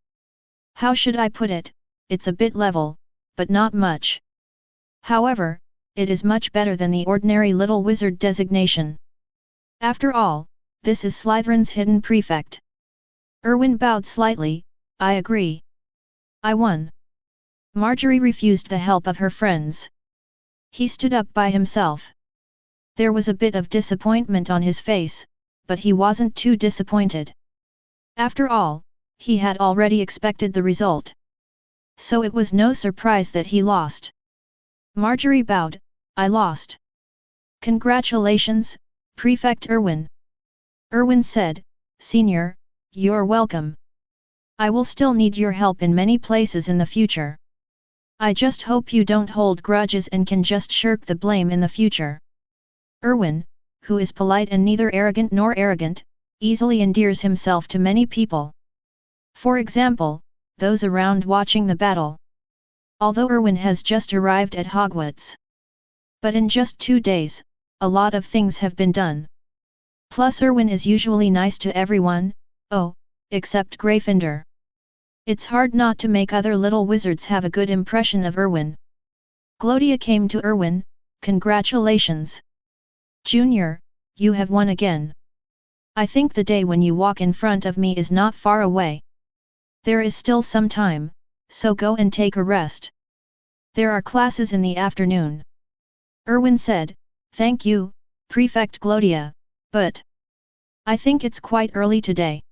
How should I put it, it's a bit level, but not much. However, it is much better than the ordinary little wizard designation. After all, this is Slytherin's hidden prefect. Erwin bowed slightly. I agree. I won. Marjorie refused the help of her friends. He stood up by himself. There was a bit of disappointment on his face, but he wasn't too disappointed. After all, he had already expected the result. So it was no surprise that he lost. Marjorie bowed. I lost. Congratulations, Prefect Erwin. Erwin said, Senior, you're welcome. I will still need your help in many places in the future. I just hope you don't hold grudges and can just shirk the blame in the future. Erwin, who is polite and neither arrogant nor arrogant, easily endears himself to many people. For example, those around watching the battle. Although Erwin has just arrived at Hogwarts. But in just 2 days, a lot of things have been done. Plus Erwin is usually nice to everyone, except Gryffindor. It's hard not to make other little wizards have a good impression of Erwin. Gloria came to Erwin. Congratulations. Junior, you have won again. I think the day when you walk in front of me is not far away. There is still some time, so go and take a rest. There are classes in the afternoon. Erwin said, Thank you, Prefect Gloria, but I think it's quite early today.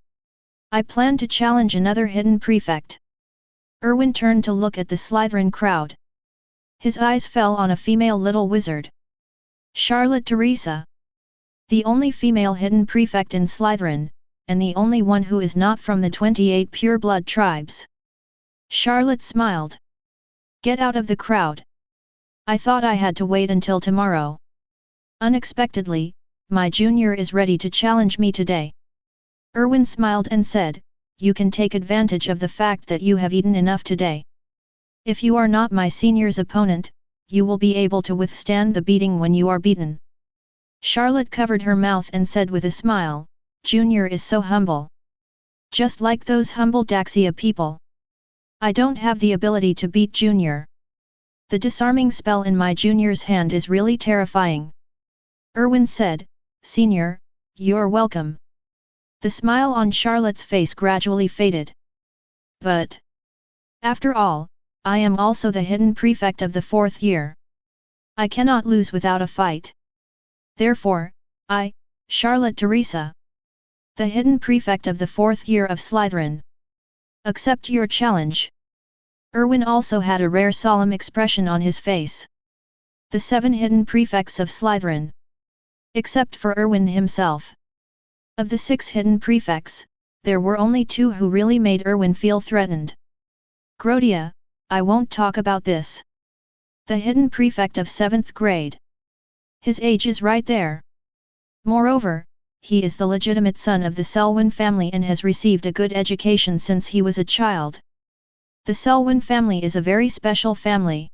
I plan to challenge another hidden prefect. Erwin turned to look at the Slytherin crowd. His eyes fell on a female little wizard. Charlotte Teresa. The only female hidden prefect in Slytherin, and the only one who is not from the 28 pure-blood tribes. Charlotte smiled. Get out of the crowd. I thought I had to wait until tomorrow. Unexpectedly, my junior is ready to challenge me today. Erwin smiled and said, You can take advantage of the fact that you have eaten enough today. If you are not my senior's opponent, you will be able to withstand the beating when you are beaten. Charlotte covered her mouth and said with a smile, Junior is so humble. Just like those humble Daxia people. I don't have the ability to beat Junior. The disarming spell in my junior's hand is really terrifying. Erwin said, Senior, you're welcome. The smile on Charlotte's face gradually faded. But after all, I am also the hidden prefect of the 4th year. I cannot lose without a fight. Therefore, I, Charlotte Teresa, the hidden prefect of the 4th year of Slytherin, accept your challenge. Erwin also had a rare solemn expression on his face. The 7 hidden prefects of Slytherin. Except for Erwin himself. Of the 6 hidden prefects, there were only 2 who really made Erwin feel threatened. Grodia, I won't talk about this. The hidden prefect of 7th grade. His age is right there. Moreover, he is the legitimate son of the Selwyn family and has received a good education since he was a child. The Selwyn family is a very special family.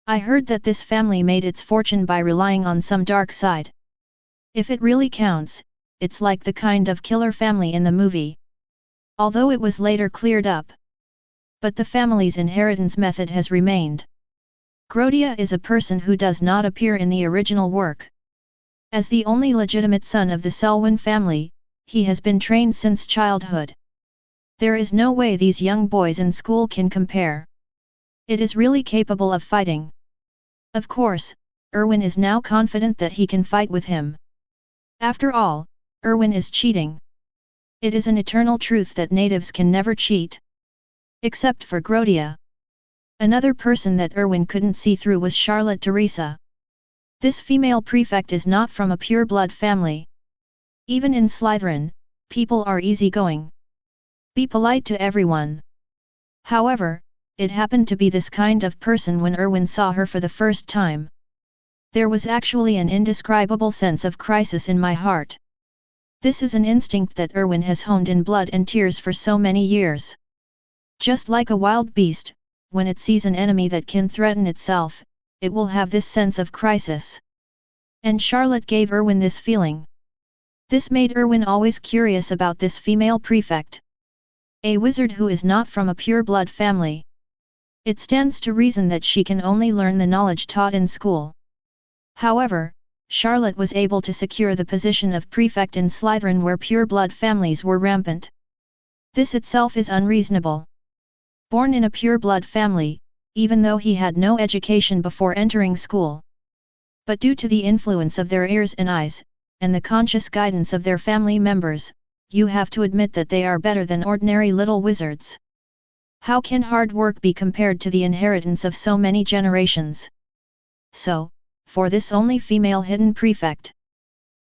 I heard that this family made its fortune by relying on some dark side. If it really counts, it's like the kind of killer family in the movie. Although it was later cleared up. But the family's inheritance method has remained. Grodia is a person who does not appear in the original work. As the only legitimate son of the Selwyn family, he has been trained since childhood. There is no way these young boys in school can compare. It is really capable of fighting. Of course, Erwin is now confident that he can fight with him. After all, Erwin is cheating. It is an eternal truth that natives can never cheat. Except for Grodia. Another person that Erwin couldn't see through was Charlotte Teresa. This female prefect is not from a pure-blood family. Even in Slytherin, people are easygoing. Be polite to everyone. However, it happened to be this kind of person when Erwin saw her for the first time. There was actually an indescribable sense of crisis in my heart. This is an instinct that Erwin has honed in blood and tears for so many years. Just like a wild beast, when it sees an enemy that can threaten itself, it will have this sense of crisis. And Charlotte gave Erwin this feeling. This made Erwin always curious about this female prefect. A wizard who is not from a pure-blood family. It stands to reason that she can only learn the knowledge taught in school. However, Charlotte was able to secure the position of prefect in Slytherin where pure-blood families were rampant. This itself is unreasonable. Born in a pure-blood family, even though he had no education before entering school. But due to the influence of their ears and eyes, and the conscious guidance of their family members, you have to admit that they are better than ordinary little wizards. How can hard work be compared to the inheritance of so many generations? So, for this only female hidden prefect,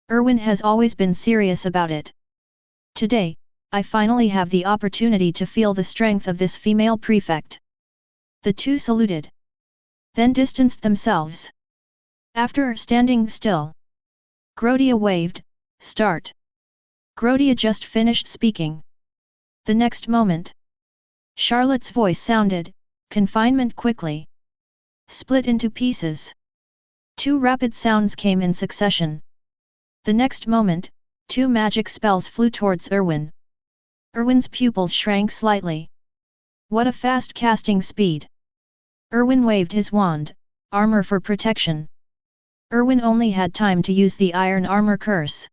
Erwin has always been serious about it. Today, I finally have the opportunity to feel the strength of this female prefect. The two saluted. Then distanced themselves. After standing still, Grodia waved, "Start." Grodia just finished speaking. The next moment, Charlotte's voice sounded, "Confinement quickly." Split into pieces. Two rapid sounds came in succession. The next moment, two magic spells flew towards Erwin. Erwin's pupils shrank slightly. What a fast casting speed! Erwin waved his wand, "Armor for protection." Erwin only had time to use the iron armor curse.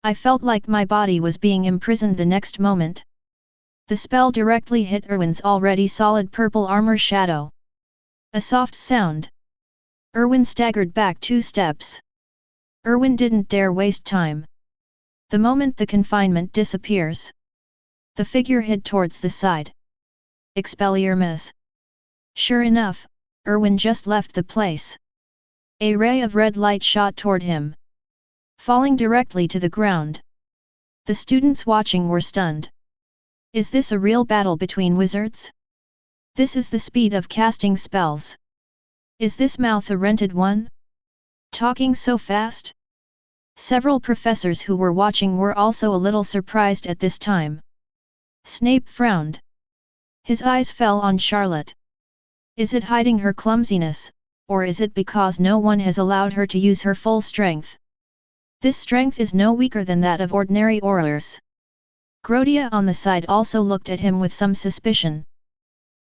I felt like my body was being imprisoned the next moment. The spell directly hit Erwin's already solid purple armor shadow. A soft sound. Erwin staggered back 2 steps. Erwin didn't dare waste time. The moment the confinement disappears, the figure hid towards the side. Expelliarmus. Sure enough, Erwin just left the place. A ray of red light shot toward him, falling directly to the ground. The students watching were stunned. Is this a real battle between wizards? This is the speed of casting spells. Is this mouth a rented one? Talking so fast? Several professors who were watching were also a little surprised at this time. Snape frowned. His eyes fell on Charlotte. Is it hiding her clumsiness, or is it because no one has allowed her to use her full strength? This strength is no weaker than that of ordinary aurors. Grodia on the side also looked at him with some suspicion.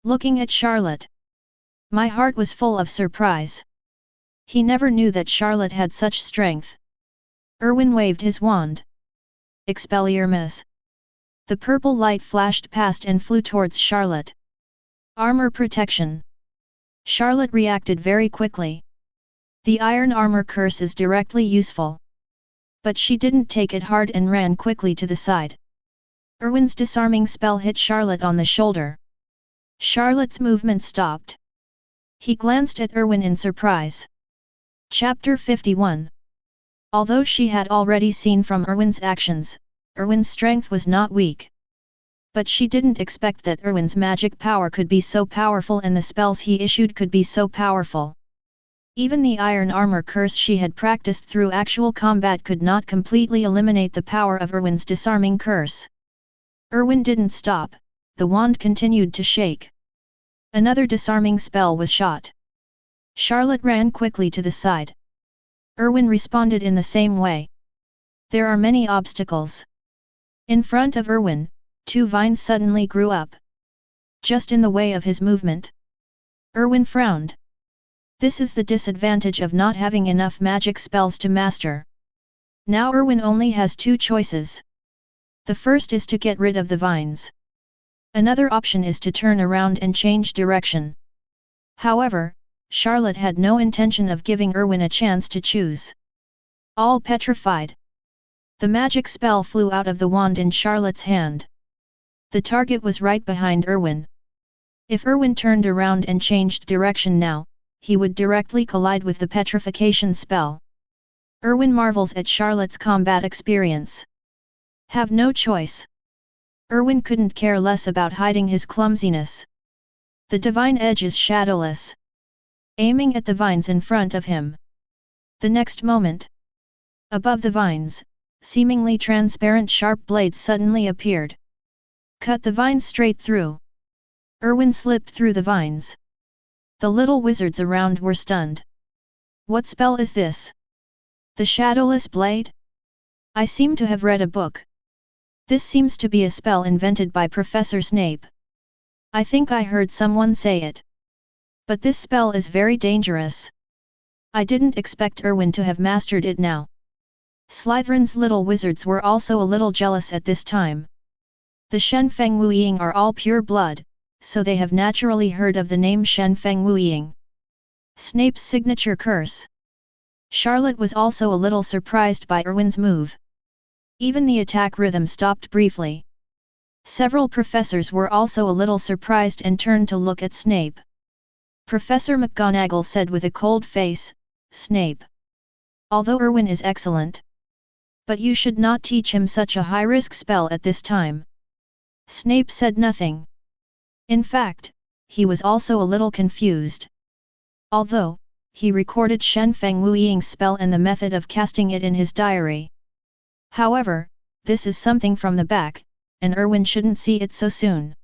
Looking at Charlotte, my heart was full of surprise. He never knew that Charlotte had such strength. Erwin waved his wand. Expelliarmus. The purple light flashed past and flew towards Charlotte. Armor protection. Charlotte reacted very quickly. The iron armor curse is directly useful. But she didn't take it hard and ran quickly to the side. Erwin's disarming spell hit Charlotte on the shoulder. Charlotte's movement stopped. He glanced at Erwin in surprise. Chapter 51. Although she had already seen from Erwin's actions, Erwin's strength was not weak. But she didn't expect that Erwin's magic power could be so powerful and the spells he issued could be so powerful. Even the iron armor curse she had practiced through actual combat could not completely eliminate the power of Erwin's disarming curse. Erwin didn't stop, the wand continued to shake. Another disarming spell was shot. Charlotte ran quickly to the side. Erwin responded in the same way. There are many obstacles. In front of Erwin, 2 vines suddenly grew up. Just in the way of his movement. Erwin frowned. This is the disadvantage of not having enough magic spells to master. Now Erwin only has 2 choices. The first is to get rid of the vines. Another option is to turn around and change direction. However, Charlotte had no intention of giving Erwin a chance to choose. All petrified. The magic spell flew out of the wand in Charlotte's hand. The target was right behind Erwin. If Erwin turned around and changed direction now, he would directly collide with the petrification spell. Erwin marvels at Charlotte's combat experience. Have no choice. Erwin couldn't care less about hiding his clumsiness. The divine edge is shadowless. Aiming at the vines in front of him. The next moment, above the vines, seemingly transparent sharp blades suddenly appeared. Cut the vines straight through. Erwin slipped through the vines. The little wizards around were stunned. What spell is this? The Shadowless Blade? I seem to have read a book. This seems to be a spell invented by Professor Snape. I think I heard someone say it. But this spell is very dangerous. I didn't expect Erwin to have mastered it now. Slytherin's little wizards were also a little jealous at this time. The Shen Feng Wuying are all pure blood, so they have naturally heard of the name Shen Feng Wuying. Snape's signature curse. Charlotte was also a little surprised by Erwin's move. Even the attack rhythm stopped briefly. Several professors were also a little surprised and turned to look at Snape. Professor McGonagall said with a cold face, "Snape. Although Erwin is excellent. But you should not teach him such a high-risk spell at this time." Snape said nothing. In fact, he was also a little confused. Although, he recorded Shen Feng Wuying's spell and the method of casting it in his diary. However, this is something from the back, and Erwin shouldn't see it so soon.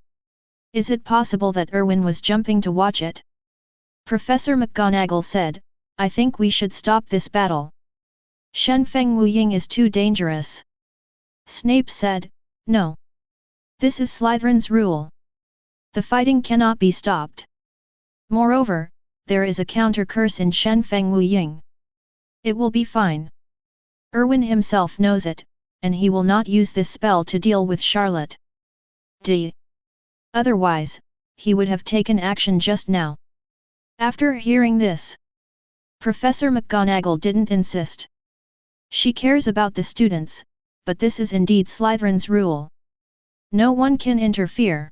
Is it possible that Erwin was jumping to watch it? Professor McGonagall said, "I think we should stop this battle. Shen Feng Wuying is too dangerous." Snape said, "No. This is Slytherin's rule. The fighting cannot be stopped. Moreover, there is a counter-curse in Shen Feng Wuying. It will be fine. Erwin himself knows it, and he will not use this spell to deal with Charlotte. Otherwise, he would have taken action just now." After hearing this, Professor McGonagall didn't insist. She cares about the students, but this is indeed Slytherin's rule. No one can interfere.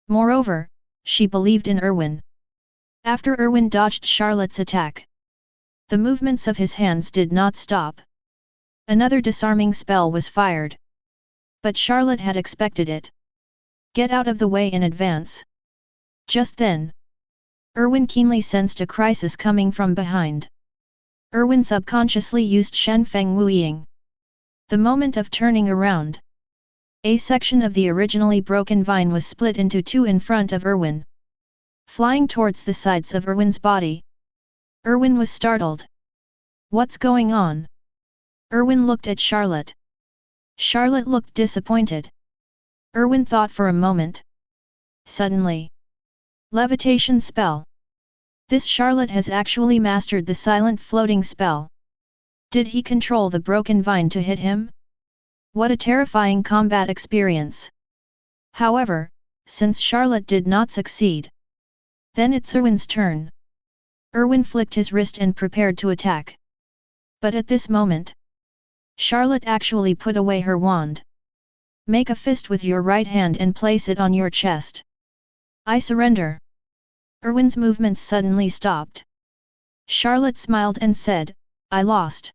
Moreover, she believed in Erwin. After Erwin dodged Charlotte's attack, the movements of his hands did not stop. Another disarming spell was fired. But Charlotte had expected it. "Get out of the way in advance." Just then, Erwin keenly sensed a crisis coming from behind. Erwin subconsciously used Shen Feng Wuying. The moment of turning around, a section of the originally broken vine was split into two in front of Erwin, flying towards the sides of Erwin's body. Erwin was startled. "What's going on?" Erwin looked at Charlotte. Charlotte looked disappointed. Erwin thought for a moment. Suddenly, Levitation spell. This Charlotte has actually mastered the silent floating spell. Did he control the broken vine to hit him? What a terrifying combat experience. However, since Charlotte did not succeed, then it's Erwin's turn. Erwin flicked his wrist and prepared to attack. But at this moment, Charlotte actually put away her wand. "Make a fist with your right hand and place it on your chest." "I surrender." Erwin's movements suddenly stopped. Charlotte smiled and said, "I lost.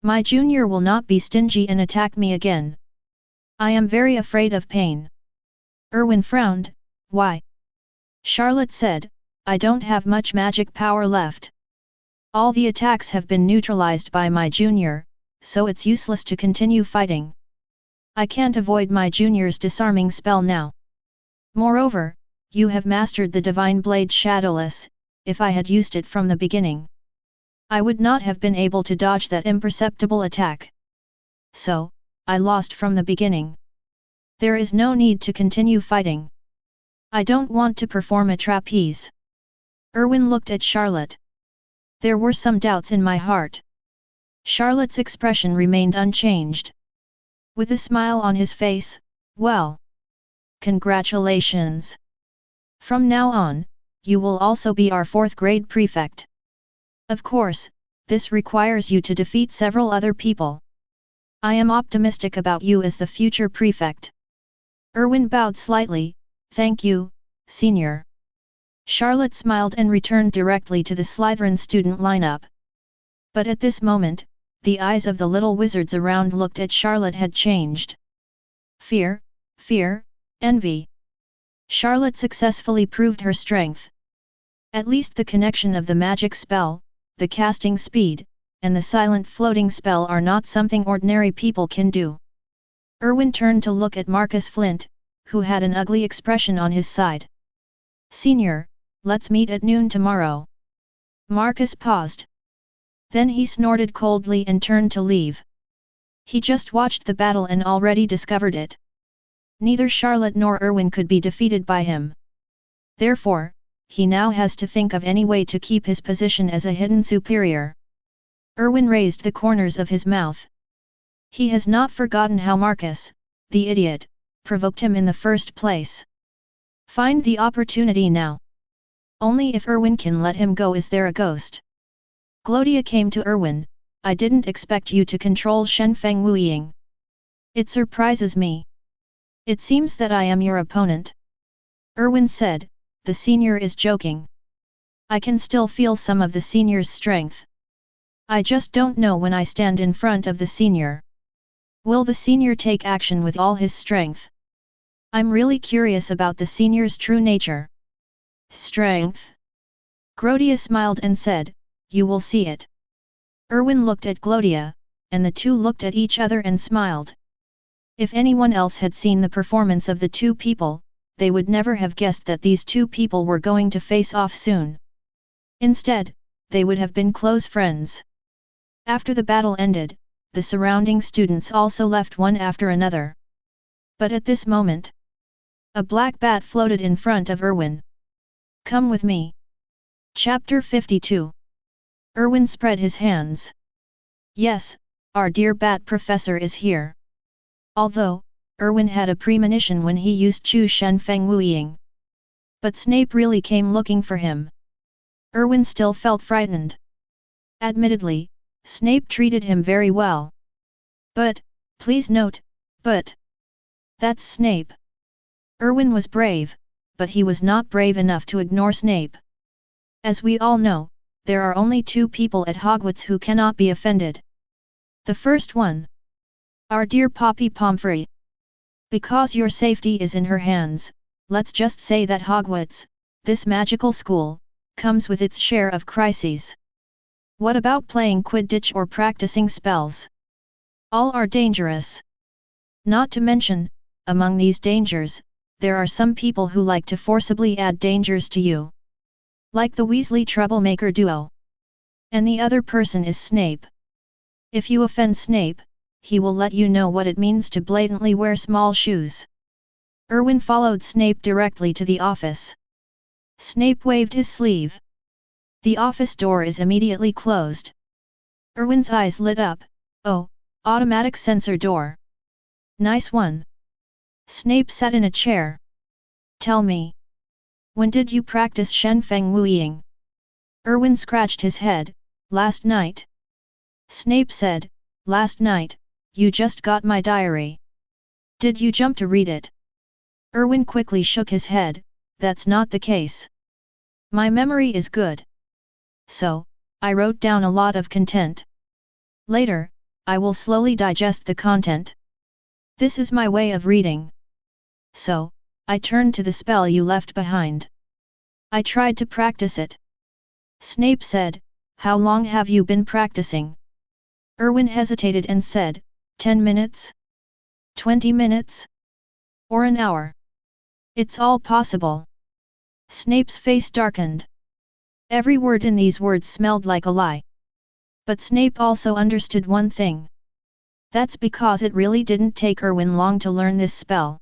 My junior will not be stingy and attack me again. I am very afraid of pain." Erwin frowned. "Why?" Charlotte said, "I don't have much magic power left. All the attacks have been neutralized by my junior, so it's useless to continue fighting. I can't avoid my junior's disarming spell now. Moreover, you have mastered the divine blade Shadowless. If I had used it from the beginning, I would not have been able to dodge that imperceptible attack. So, I lost from the beginning. There is no need to continue fighting. I don't want to perform a trapeze." Erwin looked at Charlotte. "There were some doubts in my heart." Charlotte's expression remained unchanged. With a smile on his face, "Well, congratulations. From now on, you will also be our 4th grade prefect. Of course, this requires you to defeat several other people. I am optimistic about you as the future prefect." Erwin bowed slightly, "Thank you, senior." Charlotte smiled and returned directly to the Slytherin student lineup. But at this moment, the eyes of the little wizards around looked at Charlotte had changed. Fear, envy. Charlotte successfully proved her strength. At least the connection of the magic spell, the casting speed, and the silent floating spell are not something ordinary people can do. Erwin turned to look at Marcus Flint, who had an ugly expression on his side. "Senior, let's meet at noon tomorrow." Marcus paused. Then he snorted coldly and turned to leave. He just watched the battle and already discovered it. Neither Charlotte nor Erwin could be defeated by him. Therefore, he now has to think of any way to keep his position as a hidden superior. Erwin raised the corners of his mouth. He has not forgotten how Marcus, the idiot, provoked him in the first place. Find the opportunity now. Only if Erwin can let him go is there a ghost. Gloria came to Erwin. I didn't expect you to control Shenfeng Wuying. It surprises me. It seems that I am your opponent. Erwin said, the senior is joking. I can still feel some of the senior's strength. I just don't know when I stand in front of the senior. Will the senior take action with all his strength? I'm really curious about the senior's true nature. Strength? Gloria smiled and said, you will see it. Erwin looked at Gloria, and the two looked at each other and smiled. If anyone else had seen the performance of the two people, they would never have guessed that these two people were going to face off soon. Instead, they would have been close friends. After the battle ended, the surrounding students also left one after another. But at this moment, a black bat floated in front of Erwin. Come with me. Chapter 52. Erwin spread his hands. Yes, our dear bat professor is here. Although, Erwin had a premonition when he used Chu Shenfeng Wuying. But Snape really came looking for him. Erwin still felt frightened. Admittedly, Snape treated him very well. But, please note, but. That's Snape. Erwin was brave, but he was not brave enough to ignore Snape. As we all know, there are only two people at Hogwarts who cannot be offended. The first one. Our dear Poppy Pomfrey. Because your safety is in her hands, let's just say that Hogwarts, this magical school, comes with its share of crises. What about playing Quidditch or practicing spells? All are dangerous. Not to mention, among these dangers, there are some people who like to forcibly add dangers to you. Like the Weasley troublemaker duo. And the other person is Snape. If you offend Snape, he will let you know what it means to blatantly wear small shoes. Erwin followed Snape directly to the office. Snape waved his sleeve. The office door is immediately closed. Erwin's eyes lit up. Oh, automatic sensor door. Nice one. Snape sat in a chair. Tell me. When did you practice Shenfeng Wuying? Erwin scratched his head. Last night. Snape said, last night, you just got my diary. Did you jump to read it? Erwin quickly shook his head, that's not the case. My memory is good. So, I wrote down a lot of content. Later, I will slowly digest the content. This is my way of reading. So, I turned to the spell you left behind. I tried to practice it. Snape said, how long have you been practicing? Erwin hesitated and said, 10 minutes? 20 minutes? Or an hour? It's all possible. Snape's face darkened. Every word in these words smelled like a lie. But Snape also understood one thing. That's because it really didn't take Erwin long to learn this spell.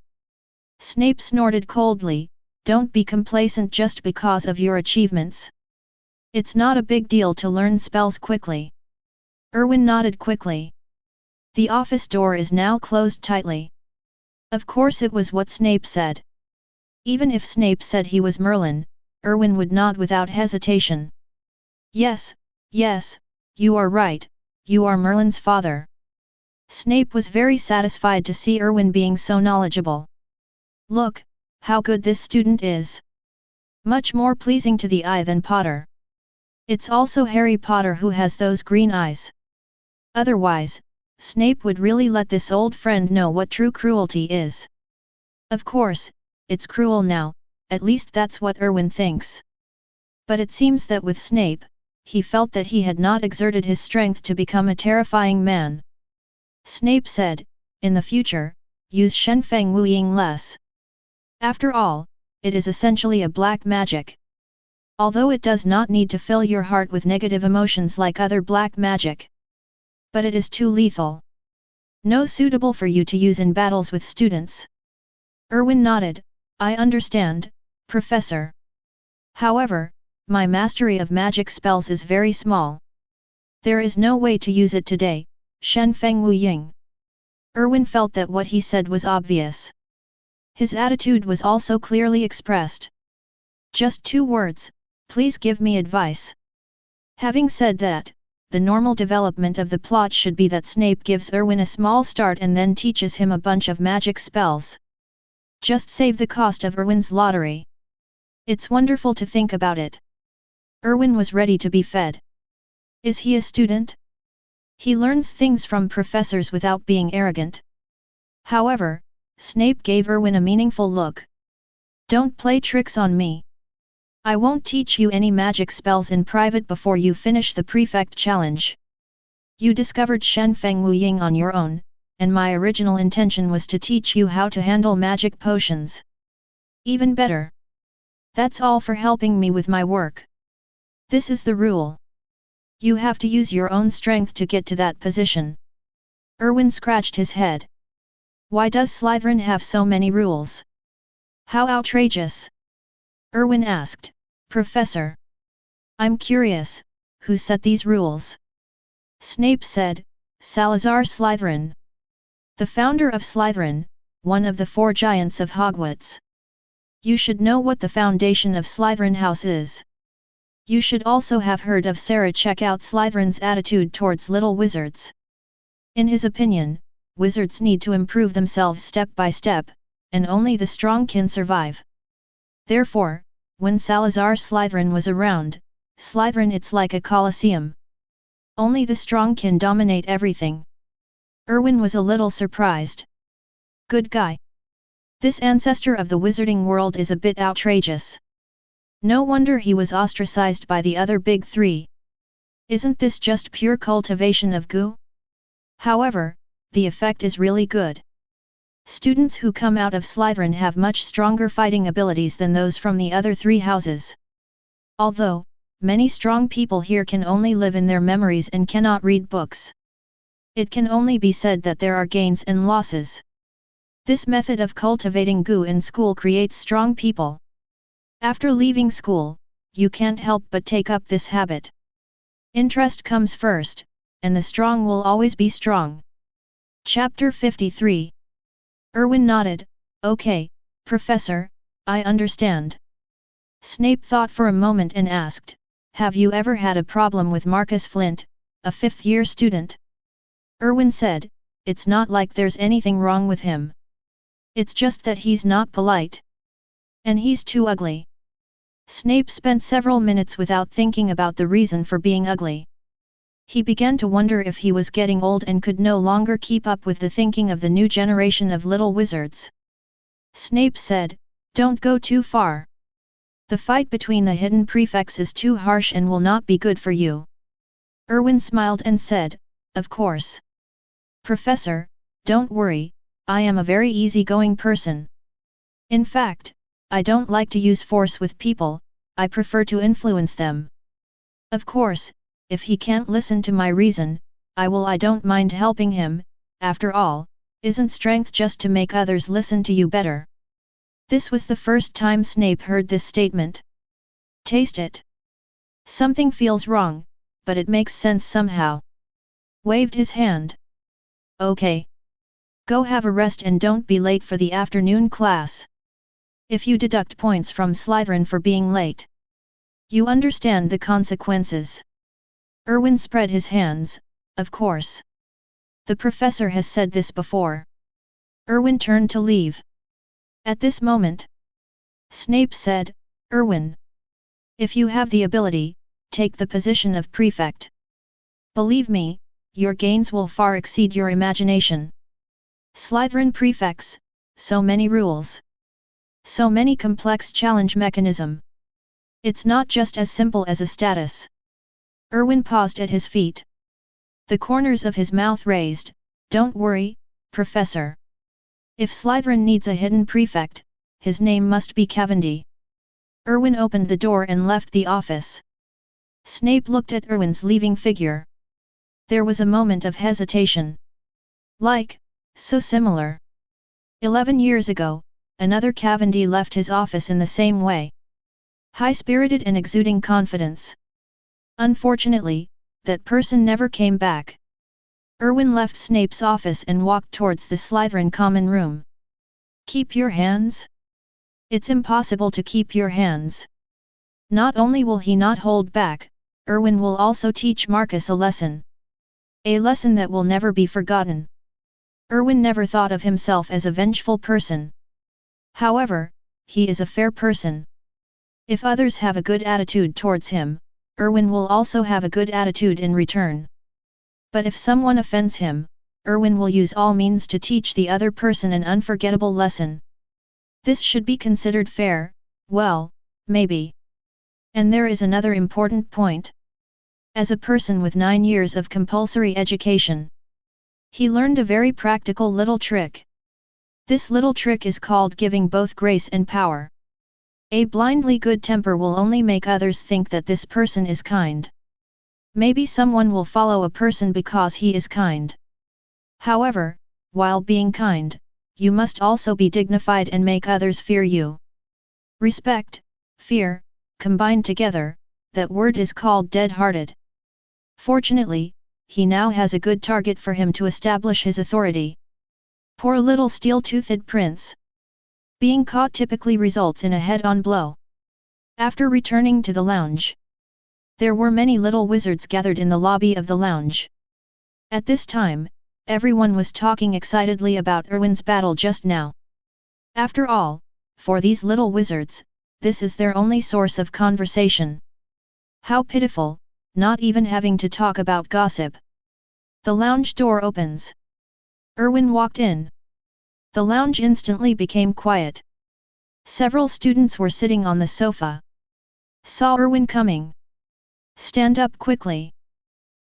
Snape snorted coldly, don't be complacent just because of your achievements. It's not a big deal to learn spells quickly. Erwin nodded quickly. The office door is now closed tightly. Of course it was what Snape said. Even if Snape said he was Merlin, Erwin would nod without hesitation. Yes, yes, you are right, you are Merlin's father. Snape was very satisfied to see Erwin being so knowledgeable. Look, how good this student is. Much more pleasing to the eye than Potter. It's also Harry Potter who has those green eyes. Otherwise, Snape would really let this old friend know what true cruelty is. Of course, it's cruel now, at least that's what Erwin thinks. But it seems that with Snape, he felt that he had not exerted his strength to become a terrifying man. Snape said, in the future, use Shenfeng Wuying less. After all, it is essentially a black magic. Although it does not need to fill your heart with negative emotions like other black magic. But it is too lethal. No suitable for you to use in battles with students. Erwin nodded, I understand, Professor. However, my mastery of magic spells is very small. There is no way to use it today, Shen Feng Wu Ying. Erwin felt that what he said was obvious. His attitude was also clearly expressed. Just 2 words, please give me advice. Having said that, the normal development of the plot should be that Snape gives Erwin a small start and then teaches him a bunch of magic spells. Just save the cost of Erwin's lottery. It's wonderful to think about it. Erwin was ready to be fed. Is he a student? He learns things from professors without being arrogant. However, Snape gave Erwin a meaningful look. Don't play tricks on me. I won't teach you any magic spells in private before you finish the prefect challenge. You discovered Shen Feng Wu Ying on your own, and my original intention was to teach you how to handle magic potions. Even better. That's all for helping me with my work. This is the rule. You have to use your own strength to get to that position. Erwin scratched his head. Why does Slytherin have so many rules? How outrageous! Erwin asked, Professor. I'm curious, who set these rules? Snape said, Salazar Slytherin. The founder of Slytherin, one of the 4 giants of Hogwarts. You should know what the foundation of Slytherin House is. You should also have heard of Sarah. Check out Slytherin's attitude towards little wizards. In his opinion, wizards need to improve themselves step by step, and only the strong can survive. Therefore, when Salazar Slytherin was around, Slytherin it's like a colosseum. Only the strong can dominate everything. Erwin was a little surprised. Good guy. This ancestor of the wizarding world is a bit outrageous. No wonder he was ostracized by the other big 3. Isn't this just pure cultivation of goo? However, the effect is really good. Students who come out of Slytherin have much stronger fighting abilities than those from the other 3 houses. Although, many strong people here can only live in their memories and cannot read books. It can only be said that there are gains and losses. This method of cultivating goo in school creates strong people. After leaving school, you can't help but take up this habit. Interest comes first, and the strong will always be strong. Chapter 53. Erwin nodded, Okay, Professor, I understand. Snape thought for a moment and asked, Have you ever had a problem with Marcus Flint, a 5th-year student? Erwin said, It's not like there's anything wrong with him. It's just that he's not polite. And he's too ugly. Snape spent several minutes without thinking about the reason for being ugly. He began to wonder if he was getting old and could no longer keep up with the thinking of the new generation of little wizards. Snape said, Don't go too far. The fight between the hidden prefects is too harsh and will not be good for you. Erwin smiled and said, Of course. Professor, don't worry, I am a very easygoing person. In fact, I don't like to use force with people, I prefer to influence them. Of course, if he can't listen to my reason, I don't mind helping him, after all, isn't strength just to make others listen to you better? This was the first time Snape heard this statement. Taste it. Something feels wrong, but it makes sense somehow. Waved his hand. Okay. Go have a rest and don't be late for the afternoon class. If you deduct points from Slytherin for being late, you understand the consequences. Erwin spread his hands, Of course. The professor has said this before. Erwin turned to leave. At this moment, Snape said, Erwin. If you have the ability, take the position of prefect. Believe me, your gains will far exceed your imagination. Slytherin prefects, so many rules. So many complex challenge mechanism. It's not just as simple as a status. Erwin paused at his feet. The corners of his mouth raised, Don't worry, Professor. If Slytherin needs a hidden prefect, his name must be Cavendi. Erwin opened the door and left the office. Snape looked at Erwin's leaving figure. There was a moment of hesitation. So similar. 11 years ago, another Cavendi left his office in the same way. High-spirited and exuding confidence. Unfortunately, that person never came back. Erwin left Snape's office and walked towards the Slytherin common room. Keep your hands? It's impossible to keep your hands. Not only will he not hold back, Erwin will also teach Marcus a lesson. A lesson that will never be forgotten. Erwin never thought of himself as a vengeful person. However, he is a fair person. If others have a good attitude towards him, Erwin will also have a good attitude in return. But if someone offends him, Erwin will use all means to teach the other person an unforgettable lesson. This should be considered fair, well, maybe. And there is another important point. As a person with 9 years of compulsory education, he learned a very practical little trick. This little trick is called giving both grace and power. A blindly good temper will only make others think that this person is kind. Maybe someone will follow a person because he is kind. However, while being kind, you must also be dignified and make others fear you. Respect, fear, combined together, that word is called dead-hearted. Fortunately, he now has a good target for him to establish his authority. Poor little steel-toothed prince. Being caught typically results in a head-on blow. After returning to the lounge, there were many little wizards gathered in the lobby of the lounge. At this time, everyone was talking excitedly about Erwin's battle just now. After all, for these little wizards, this is their only source of conversation. How pitiful, not even having to talk about gossip. The lounge door opens. Erwin walked in. The lounge instantly became quiet. Several students were sitting on the sofa. Saw Erwin coming. Stand up quickly.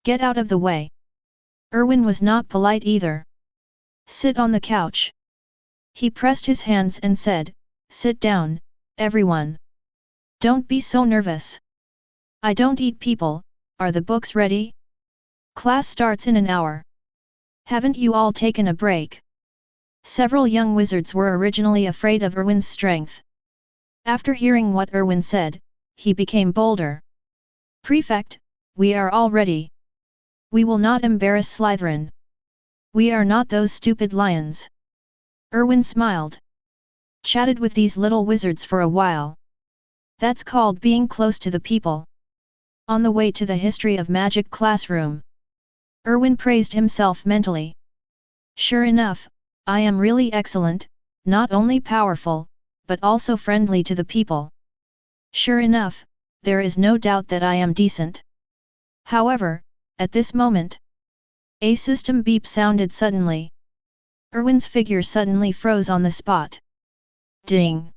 Get out of the way. Erwin was not polite either. Sit on the couch. He pressed his hands and said, sit down, everyone. Don't be so nervous. I don't eat people, are the books ready? Class starts in an hour. Haven't you all taken a break? Several young wizards were originally afraid of Erwin's strength. After hearing what Erwin said, he became bolder. Prefect, we are all ready. We will not embarrass Slytherin. We are not those stupid lions. Erwin smiled. Chatted with these little wizards for a while. That's called being close to the people. On the way to the history of magic classroom, Erwin praised himself mentally. Sure enough, I am really excellent, not only powerful, but also friendly to the people. Sure enough, there is no doubt that I am decent. However, at this moment, a system beep sounded suddenly. Erwin's figure suddenly froze on the spot. Ding!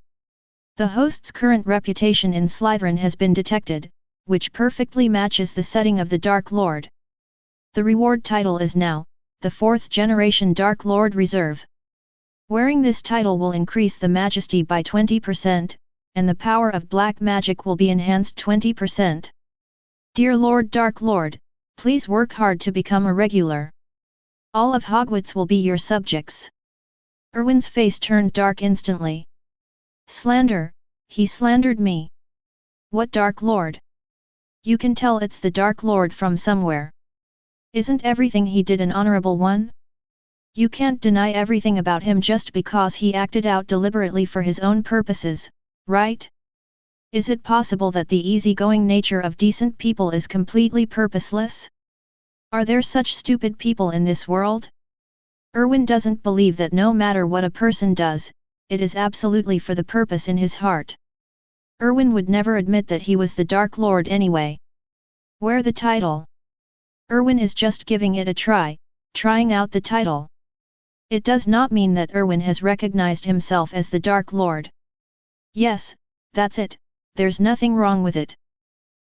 The host's current reputation in Slytherin has been detected, which perfectly matches the setting of the Dark Lord. The reward title is now, the 4th Generation Dark Lord Reserve. Wearing this title will increase the majesty by 20%, and the power of black magic will be enhanced 20%. Dear Lord Dark Lord, please work hard to become a regular. All of Hogwarts will be your subjects. Erwin's face turned dark instantly. Slander, he slandered me. What Dark Lord? You can tell it's the Dark Lord from somewhere. Isn't everything he did an honorable one? You can't deny everything about him just because he acted out deliberately for his own purposes, right? Is it possible that the easygoing nature of decent people is completely purposeless? Are there such stupid people in this world? Erwin doesn't believe that no matter what a person does, it is absolutely for the purpose in his heart. Erwin would never admit that he was the Dark Lord anyway. Wear the title. Erwin is just giving it a try, trying out the title. It does not mean that Erwin has recognized himself as the Dark Lord. Yes, that's it, there's nothing wrong with it.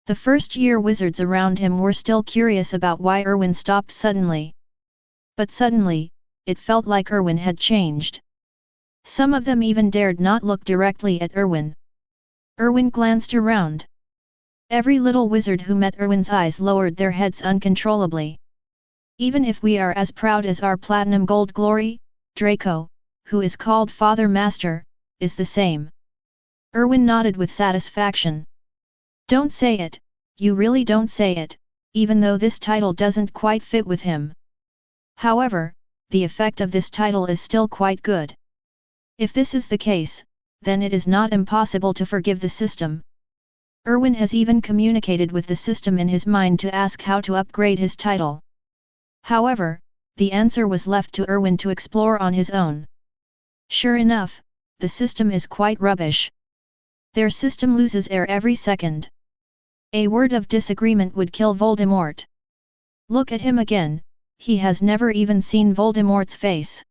The first-year wizards around him were still curious about why Erwin stopped suddenly. But suddenly, it felt like Erwin had changed. Some of them even dared not look directly at Erwin. Erwin glanced around. Every little wizard who met Erwin's eyes lowered their heads uncontrollably. Even if we are as proud as our platinum gold glory, Draco, who is called Father Master, is the same. Erwin nodded with satisfaction. Don't say it, you really don't say it, even though this title doesn't quite fit with him. However, the effect of this title is still quite good. If this is the case, then it is not impossible to forgive the system. Erwin has even communicated with the system in his mind to ask how to upgrade his title. However, the answer was left to Erwin to explore on his own. Sure enough, the system is quite rubbish. Their system loses air every second. A word of disagreement would kill Voldemort. Look at him again, he has never even seen Voldemort's face.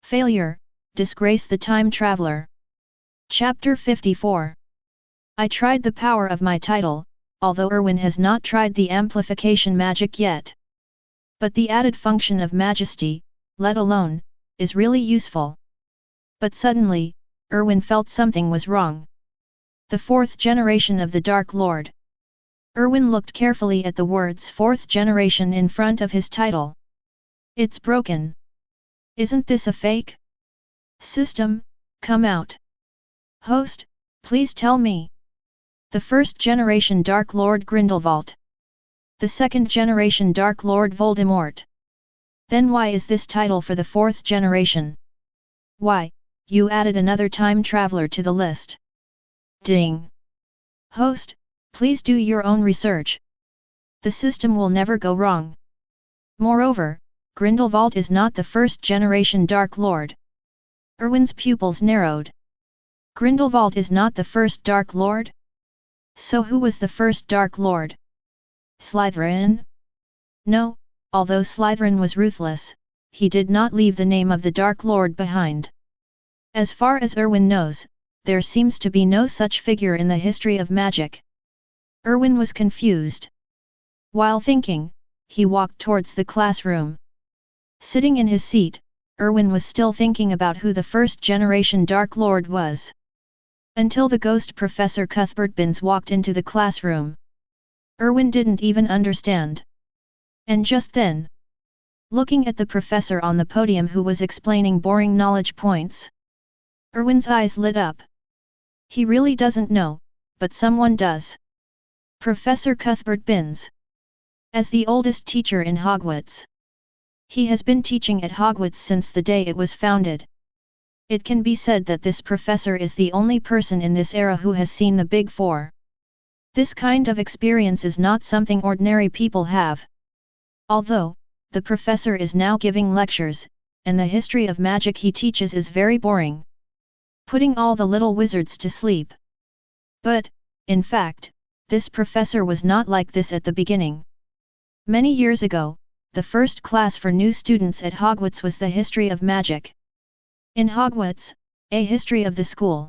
Failure, disgrace the time traveler. Chapter 54. I tried the power of my title, although Erwin has not tried the amplification magic yet. But the added function of majesty, let alone, is really useful. But suddenly, Erwin felt something was wrong. The fourth generation of the Dark Lord. Erwin looked carefully at the words fourth generation in front of his title. It's broken. Isn't this a fake? System, come out. Host, please tell me. The first generation Dark Lord Grindelwald. The second generation Dark Lord Voldemort. Then why is this title for the fourth generation? Why, you added another time traveler to the list. Ding. Host, please do your own research. The system will never go wrong. Moreover, Grindelwald is not the first generation Dark Lord. Erwin's pupils narrowed. Grindelwald is not the first Dark Lord? So who was the first Dark Lord? Slytherin? No, although Slytherin was ruthless, he did not leave the name of the Dark Lord behind. As far as Erwin knows, there seems to be no such figure in the history of magic. Erwin was confused. While thinking, he walked towards the classroom. Sitting in his seat, Erwin was still thinking about who the first generation Dark Lord was. Until the ghost Professor Cuthbert Binns walked into the classroom. Erwin didn't even understand. And just then, looking at the professor on the podium who was explaining boring knowledge points, Erwin's eyes lit up. He really doesn't know, but someone does. Professor Cuthbert Binns. As the oldest teacher in Hogwarts. He has been teaching at Hogwarts since the day it was founded. It can be said that this professor is the only person in this era who has seen the Big Four. This kind of experience is not something ordinary people have. Although, the professor is now giving lectures, and the history of magic he teaches is very boring. Putting all the little wizards to sleep. But, in fact, this professor was not like this at the beginning. Many years ago, the first class for new students at Hogwarts was the history of magic. In Hogwarts, a history of the school.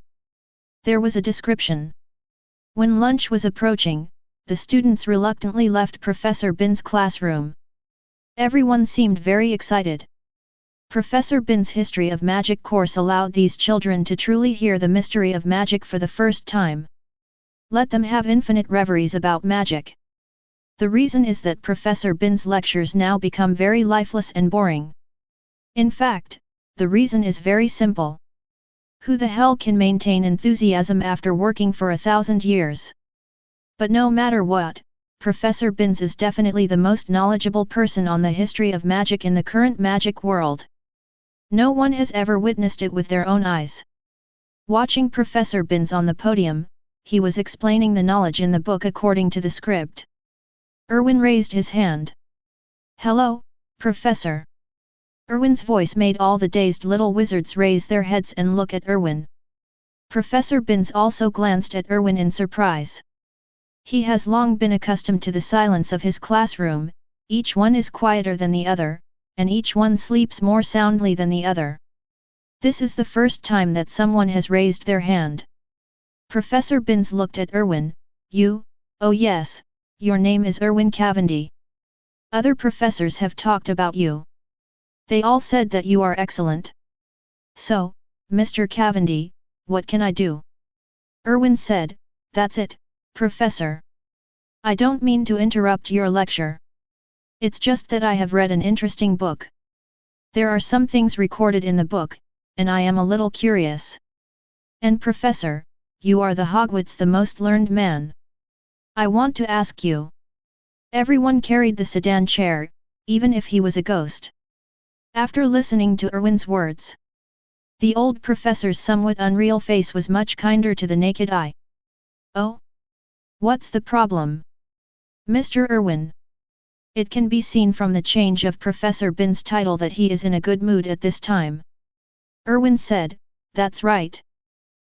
There was a description. When lunch was approaching, the students reluctantly left Professor Binns' classroom. Everyone seemed very excited. Professor Binns' History of Magic course allowed these children to truly hear the mystery of magic for the first time. Let them have infinite reveries about magic. The reason is that Professor Binns' lectures now become very lifeless and boring. In fact, the reason is very simple. Who the hell can maintain enthusiasm after working for 1,000 years? But no matter what, Professor Binns is definitely the most knowledgeable person on the history of magic in the current magic world. No one has ever witnessed it with their own eyes. Watching Professor Binns on the podium, he was explaining the knowledge in the book according to the script. Erwin raised his hand. Hello, Professor. Erwin's voice made all the dazed little wizards raise their heads and look at Erwin. Professor Binns also glanced at Erwin in surprise. He has long been accustomed to the silence of his classroom, each one is quieter than the other, and each one sleeps more soundly than the other. This is the first time that someone has raised their hand. Professor Binns looked at Erwin. You, oh yes, your name is Erwin Cavendi. Other professors have talked about you. They all said that you are excellent. So, Mr. Cavendi, what can I do? Erwin said, "That's it, Professor. I don't mean to interrupt your lecture. It's just that I have read an interesting book. There are some things recorded in the book, and I am a little curious. And Professor, you are the Hogwarts the most learned man. I want to ask you." Everyone carried the sedan chair, even if he was a ghost. After listening to Erwin's words, the old professor's somewhat unreal face was much kinder to the naked eye. "Oh? What's the problem? Mr. Erwin?" It can be seen from the change of Professor Bin's title that he is in a good mood at this time. Erwin said, "That's right.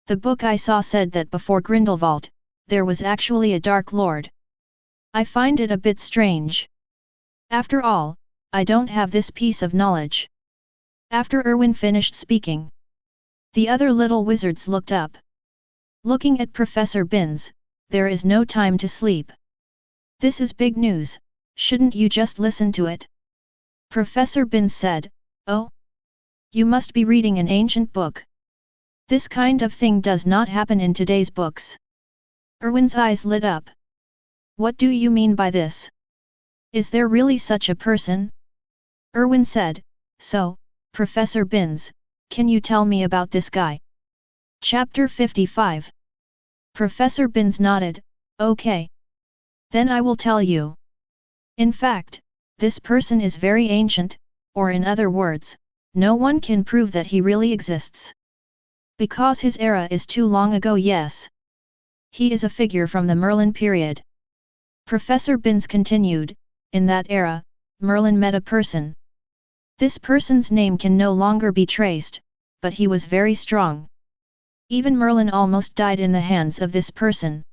The book I saw said that before Grindelwald, there was actually a Dark Lord. I find it a bit strange. After all, I don't have this piece of knowledge." After Erwin finished speaking, the other little wizards looked up. Looking at Professor Binns, "There is no time to sleep. This is big news, shouldn't you just listen to it?" Professor Binns said, "Oh? You must be reading an ancient book. This kind of thing does not happen in today's books." Erwin's eyes lit up. "What do you mean by this? Is there really such a person?" Erwin said, "So, Professor Binns, can you tell me about this guy?" Chapter 55. Professor Binns nodded, "Okay. Then I will tell you. In fact, this person is very ancient, or in other words, no one can prove that he really exists. Because his era is too long ago, yes. He is a figure from the Merlin period." Professor Binns continued, "In that era, Merlin met a person. This person's name can no longer be traced, but he was very strong. Even Merlin almost died in the hands of this person.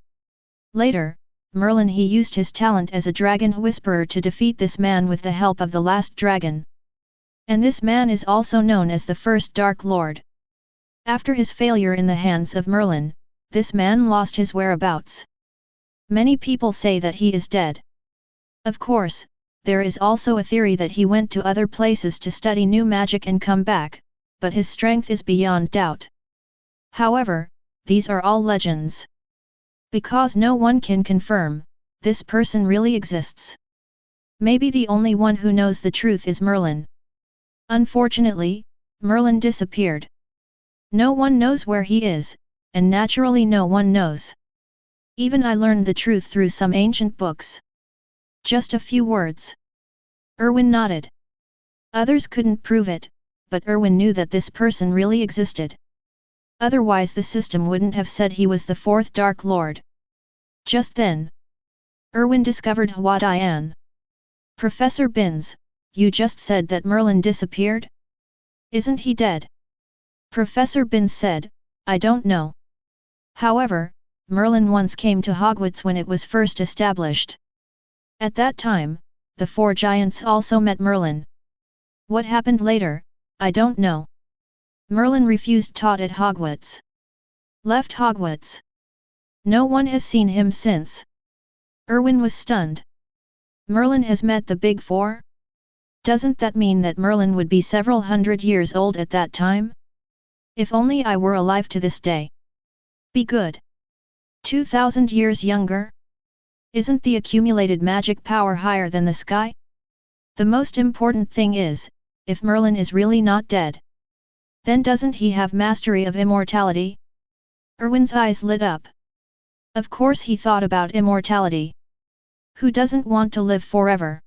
Later, Merlin he used his talent as a dragon whisperer to defeat this man with the help of the last dragon. And this man is also known as the first Dark Lord. After his failure in the hands of Merlin, this man lost his whereabouts. Many people say that he is dead. Of course, there is also a theory that he went to other places to study new magic and come back, but his strength is beyond doubt. However, these are all legends. Because no one can confirm, this person really exists. Maybe the only one who knows the truth is Merlin. Unfortunately, Merlin disappeared. No one knows where he is, and naturally no one knows. Even I learned the truth through some ancient books." Just a few words. Erwin nodded. Others couldn't prove it, but Erwin knew that this person really existed. Otherwise the system wouldn't have said he was the fourth Dark Lord. Just then, Erwin discovered Hwadian. "Professor Binns, you just said that Merlin disappeared? Isn't he dead?" Professor Binns said, "I don't know. However, Merlin once came to Hogwarts when it was first established. At that time, the four giants also met Merlin. What happened later, I don't know. Merlin refused taught at Hogwarts. Left Hogwarts. No one has seen him since." Erwin was stunned. Merlin has met the Big Four? Doesn't that mean that Merlin would be several hundred years old at that time? If only I were alive to this day. Be good. 2,000 years younger? Isn't the accumulated magic power higher than the sky? The most important thing is, if Merlin is really not dead, then doesn't he have mastery of immortality? Erwin's eyes lit up. Of course he thought about immortality. Who doesn't want to live forever?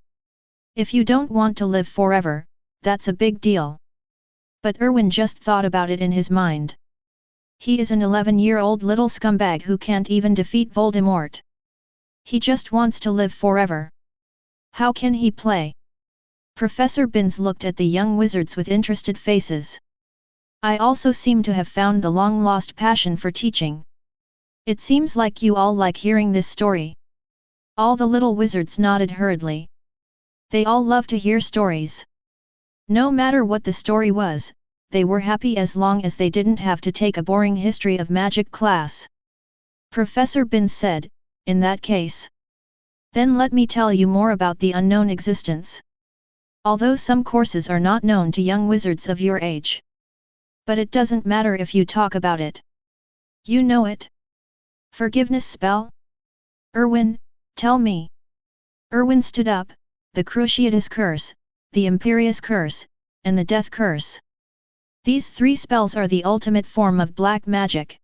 If you don't want to live forever, that's a big deal. But Erwin just thought about it in his mind. He is an 11-year-old little scumbag who can't even defeat Voldemort. He just wants to live forever. How can he play? Professor Binns looked at the young wizards with interested faces. "I also seem to have found the long-lost passion for teaching. It seems like you all like hearing this story." All the little wizards nodded hurriedly. They all love to hear stories. No matter what the story was, they were happy as long as they didn't have to take a boring history of magic class. Professor Binns said, "In that case, then let me tell you more about the unknown existence. Although some courses are not known to young wizards of your age. But it doesn't matter if you talk about it. You know it. Forgiveness spell? Erwin, tell me. Erwin stood up, the Cruciatus Curse, the Imperious Curse, and the Death Curse. These 3 spells are the ultimate form of black magic.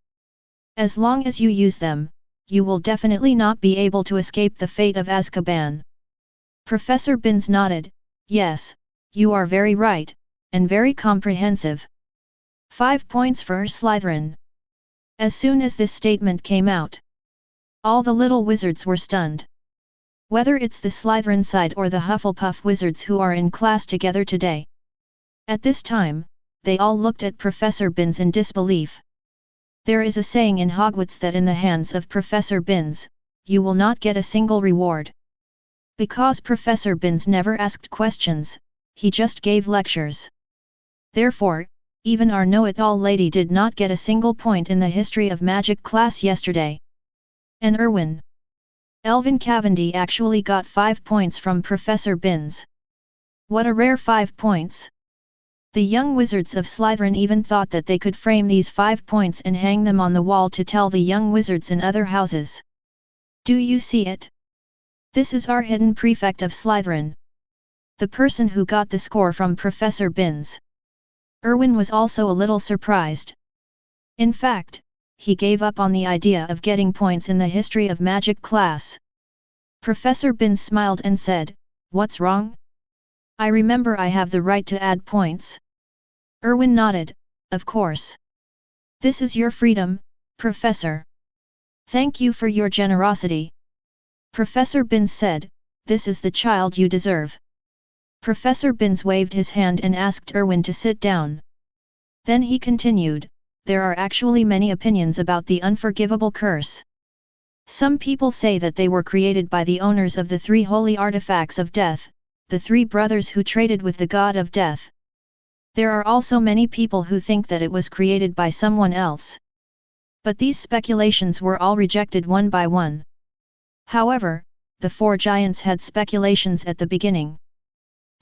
As long as you use them, you will definitely not be able to escape the fate of Azkaban. Professor Binns nodded, yes, you are very right, and very comprehensive. 5 points for Slytherin. As soon as this statement came out, all the little wizards were stunned. Whether it's the Slytherin side or the Hufflepuff wizards who are in class together today. At this time, they all looked at Professor Binns in disbelief. There is a saying in Hogwarts that in the hands of Professor Binns, you will not get a single reward. Because Professor Binns never asked questions, he just gave lectures. Therefore, even our know-it-all lady did not get a single point in the history of magic class yesterday. And Erwin. Elvin Cavendi actually got 5 points from Professor Binns. What a rare 5 points! The young wizards of Slytherin even thought that they could frame these 5 points and hang them on the wall to tell the young wizards in other houses. Do you see it? This is our hidden prefect of Slytherin. The person who got the score from Professor Binns. Erwin was also a little surprised. In fact, he gave up on the idea of getting points in the history of magic class. Professor Binns smiled and said, "What's wrong? I remember I have the right to add points." Erwin nodded, "Of course. This is your freedom, Professor. Thank you for your generosity." Professor Binns said, "This is the child you deserve." Professor Binns waved his hand and asked Erwin to sit down. Then he continued, "There are actually many opinions about the unforgivable curse. Some people say that they were created by the owners of the 3 holy artifacts of death, the 3 brothers who traded with the god of death. There are also many people who think that it was created by someone else. But these speculations were all rejected one by one. However, the 4 giants had speculations at the beginning.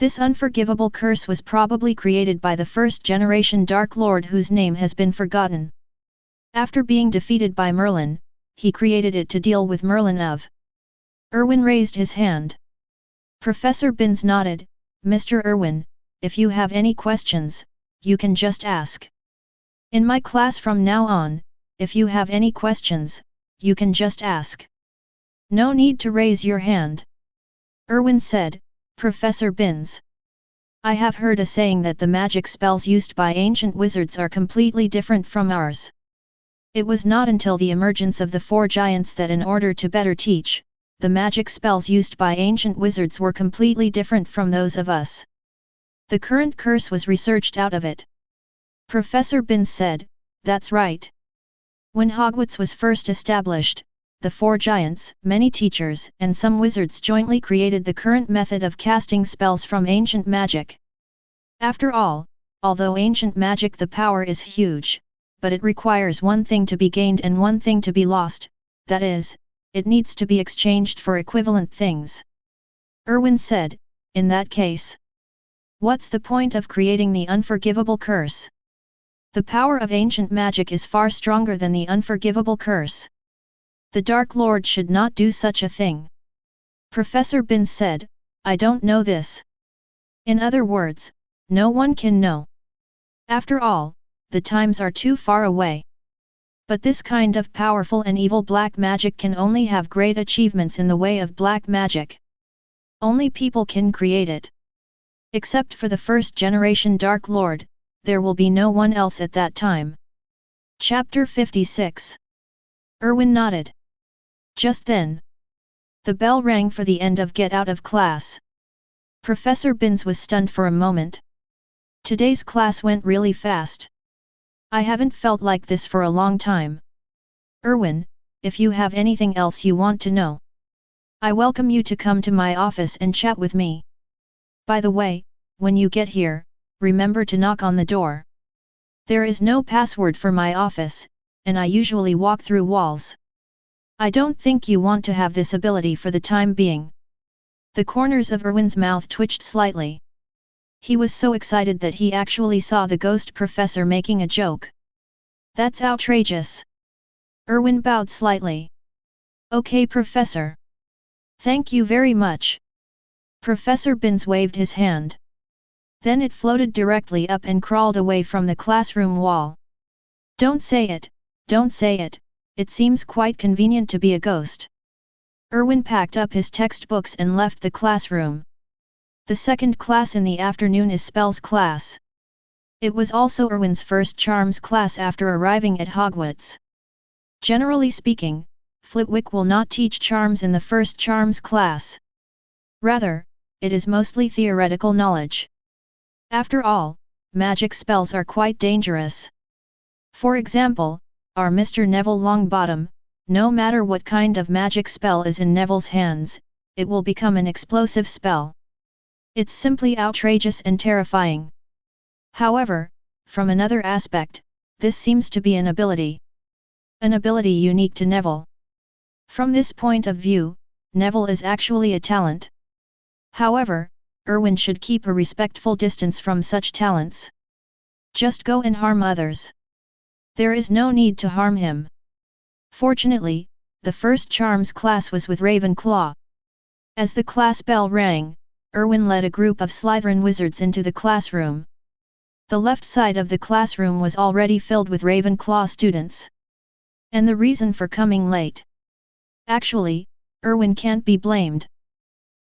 This unforgivable curse was probably created by the first-generation Dark Lord whose name has been forgotten. After being defeated by Merlin, he created it to deal with Merlin of." Erwin raised his hand. Professor Binns nodded, "Mr. Erwin, if you have any questions, you can just ask. In my class from now on, if you have any questions, you can just ask. No need to raise your hand." Erwin said, "Professor Binns, I have heard a saying that the magic spells used by ancient wizards are completely different from ours. It was not until the emergence of the 4 giants that in order to better teach, the magic spells used by ancient wizards were completely different from those of us. The current curse was researched out of it." Professor Binns said, "That's right. When Hogwarts was first established, the 4 giants, many teachers, and some wizards jointly created the current method of casting spells from ancient magic. After all, although ancient magic the power is huge, but it requires one thing to be gained and one thing to be lost, that is, it needs to be exchanged for equivalent things." Erwin said, "In that case, what's the point of creating the unforgivable curse? The power of ancient magic is far stronger than the unforgivable curse. The Dark Lord should not do such a thing." Professor Binns said, "I don't know this. In other words, no one can know. After all, the times are too far away. But this kind of powerful and evil black magic can only have great achievements in the way of black magic. Only people can create it. Except for the first-generation Dark Lord, there will be no one else at that time." Chapter 56. Erwin nodded. Just then, the bell rang for the end of Get Out of Class. Professor Binns was stunned for a moment. Today's class went really fast. I haven't felt like this for a long time. Erwin, if you have anything else you want to know, I welcome you to come to my office and chat with me. By the way, when you get here, remember to knock on the door. There is no password for my office, and I usually walk through walls. I don't think you want to have this ability for the time being." The corners of Erwin's mouth twitched slightly. He was so excited that he actually saw the ghost professor making a joke. "That's outrageous. Erwin bowed slightly. Okay, Professor. Thank you very much. Professor Binns waved his hand. Then it floated directly up and crawled away from the classroom wall. Don't say it, don't say it, it seems quite convenient to be a ghost. Erwin packed up his textbooks and left the classroom. The second class in the afternoon is spells class. It was also Erwin's first charms class after arriving at Hogwarts. Generally speaking, Flitwick will not teach charms in the first charms class. Rather, it is mostly theoretical knowledge. After all, magic spells are quite dangerous. For example, our Mr. Neville Longbottom, no matter what kind of magic spell is in Neville's hands, it will become an explosive spell. It's simply outrageous and terrifying. However, from another aspect, this seems to be an ability. An ability unique to Neville. From this point of view, Neville is actually a talent. However, Erwin should keep a respectful distance from such talents. Just go and harm others. There is no need to harm him. Fortunately, the first charms class was with Ravenclaw. As the class bell rang, Erwin led a group of Slytherin wizards into the classroom. The left side of the classroom was already filled with Ravenclaw students. And the reason for coming late? Actually, Erwin can't be blamed.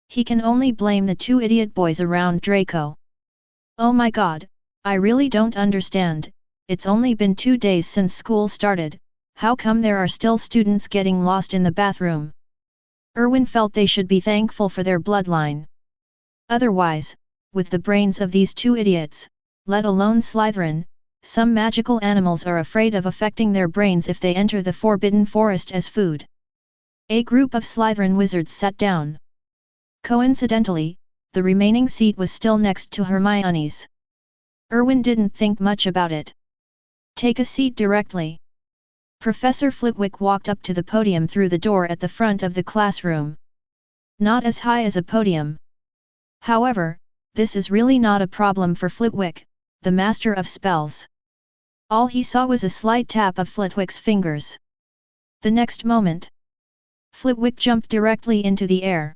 He can only blame the two idiot boys around Draco. Oh my god, I really don't understand, it's only been 2 days since school started, how come there are still students getting lost in the bathroom? Erwin felt they should be thankful for their bloodline. Otherwise, with the brains of these two idiots, let alone Slytherin, some magical animals are afraid of affecting their brains if they enter the Forbidden Forest as food. A group of Slytherin wizards sat down. Coincidentally, the remaining seat was still next to Hermione's. Erwin didn't think much about it. Take a seat directly. Professor Flitwick walked up to the podium through the door at the front of the classroom. Not as high as a podium. However, this is really not a problem for Flitwick, the master of spells. All he saw was a slight tap of Flitwick's fingers. The next moment, Flitwick jumped directly into the air.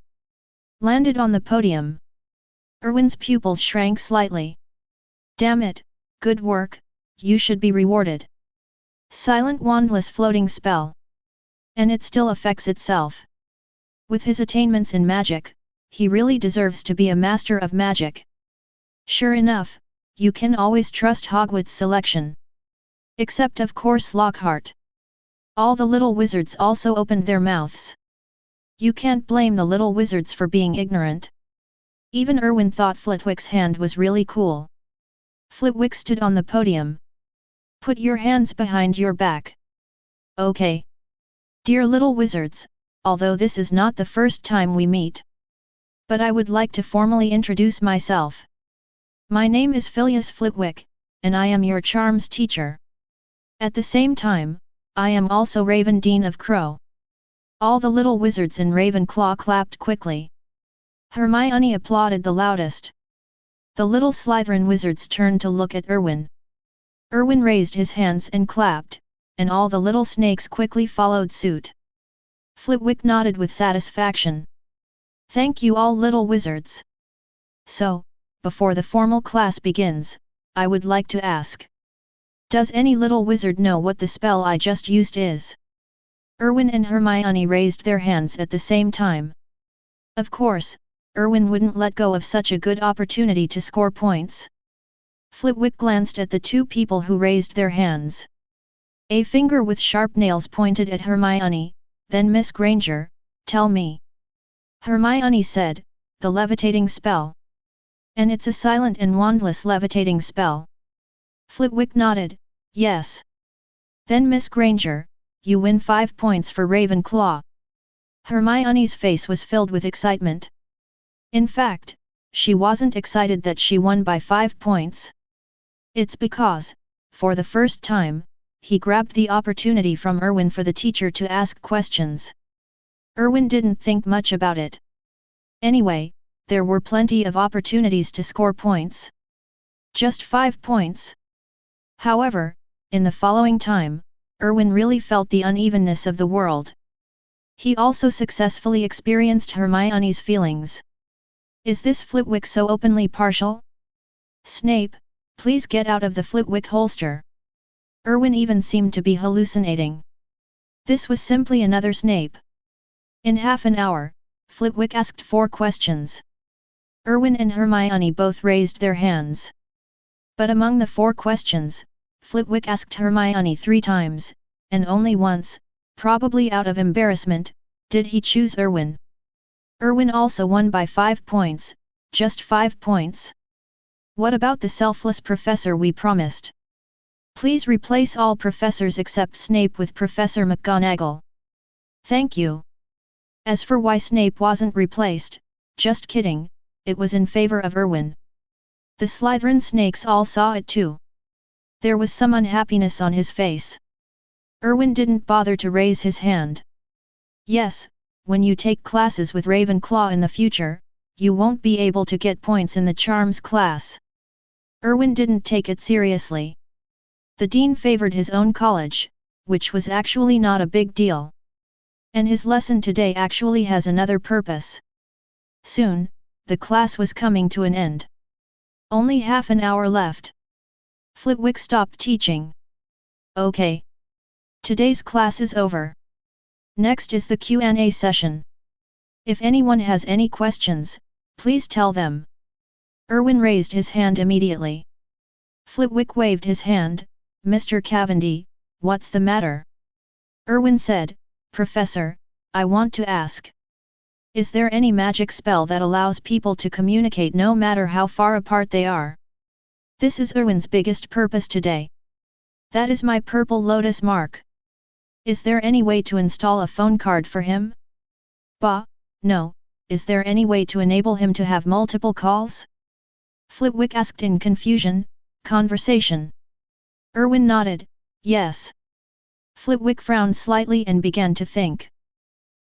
Landed on the podium. Erwin's pupils shrank slightly. Damn it, good work, you should be rewarded. Silent wandless floating spell. And it still affects itself. With his attainments in magic, he really deserves to be a master of magic. Sure enough, you can always trust Hogwarts' selection. Except of course Lockhart. All the little wizards also opened their mouths. You can't blame the little wizards for being ignorant. Even Erwin thought Flitwick's hand was really cool. Flitwick stood on the podium. Put your hands behind your back. Okay. Dear little wizards, although this is not the first time we meet. But I would like to formally introduce myself. My name is Phileas Flitwick, and I am your charms teacher. At the same time, I am also Raven Dean of Crow. All the little wizards in Ravenclaw clapped quickly. Hermione applauded the loudest. The little Slytherin wizards turned to look at Erwin. Erwin raised his hands and clapped, and all the little snakes quickly followed suit. Flitwick nodded with satisfaction. Thank you all little wizards. So, before the formal class begins, I would like to ask. Does any little wizard know what the spell I just used is? Erwin and Hermione raised their hands at the same time. Of course, Erwin wouldn't let go of such a good opportunity to score points. Flitwick glanced at the two people who raised their hands. A finger with sharp nails pointed at Hermione, then Miss Granger, tell me. Hermione said, the levitating spell. And it's a silent and wandless levitating spell. Flitwick nodded, yes. Then Miss Granger, you win 5 points for Ravenclaw. Hermione's face was filled with excitement. In fact, she wasn't excited that she won by 5 points. It's because, for the first time, he grabbed the opportunity from Erwin for the teacher to ask questions. Erwin didn't think much about it. Anyway, there were plenty of opportunities to score points. Just 5 points. However, in the following time, Erwin really felt the unevenness of the world. He also successfully experienced Hermione's feelings. Is this Flitwick so openly partial? Snape, please get out of the Flitwick holster. Erwin even seemed to be hallucinating. This was simply another Snape. In half an hour, Flitwick asked 4 questions. Erwin and Hermione both raised their hands. But among the 4 questions, Flitwick asked Hermione 3 times, and only once, probably out of embarrassment, did he choose Erwin. Erwin also won by 5 points, just 5 points. What about the selfless professor we promised? Please replace all professors except Snape with Professor McGonagall. Thank you. As for why Snape wasn't replaced, just kidding, it was in favor of Erwin. The Slytherin snakes all saw it too. There was some unhappiness on his face. Erwin didn't bother to raise his hand. Yes, when you take classes with Ravenclaw in the future, you won't be able to get points in the charms class. Erwin didn't take it seriously. The dean favored his own college, which was actually not a big deal. And his lesson today actually has another purpose. Soon, the class was coming to an end. Only half an hour left. Flitwick stopped teaching. Okay. Today's class is over. Next is the Q&A session. If anyone has any questions, please tell them. Erwin raised his hand immediately. Flitwick waved his hand. Mr. Cavendi, what's the matter? Erwin said, Professor, I want to ask. Is there any magic spell that allows people to communicate no matter how far apart they are? This is Erwin's biggest purpose today. That is my purple lotus mark. Is there any way to install a phone card for him? Bah, no, is there any way to enable him to have multiple calls? Flitwick asked in confusion. Conversation. Erwin nodded, yes. Flitwick frowned slightly and began to think.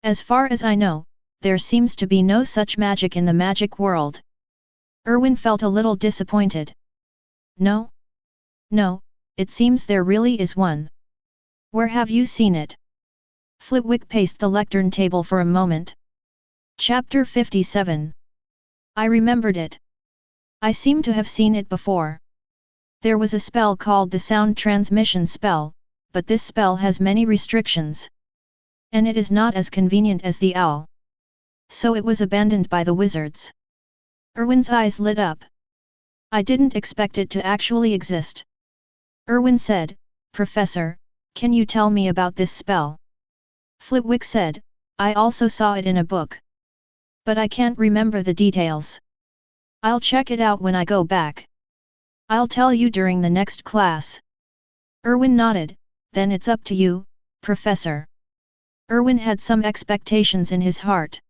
As far as I know, there seems to be no such magic in the magic world. Erwin felt a little disappointed. No? No, it seems there really is one. Where have you seen it? Flitwick paced the lectern table for a moment. Chapter 57. I remembered it. I seem to have seen it before. There was a spell called the sound transmission spell, but this spell has many restrictions. And it is not as convenient as the owl. So it was abandoned by the wizards. Erwin's eyes lit up. I didn't expect it to actually exist. Erwin said, Professor, can you tell me about this spell? Flitwick said, I also saw it in a book. But I can't remember the details. I'll check it out when I go back. I'll tell you during the next class. Erwin nodded, then it's up to you, Professor. Erwin had some expectations in his heart.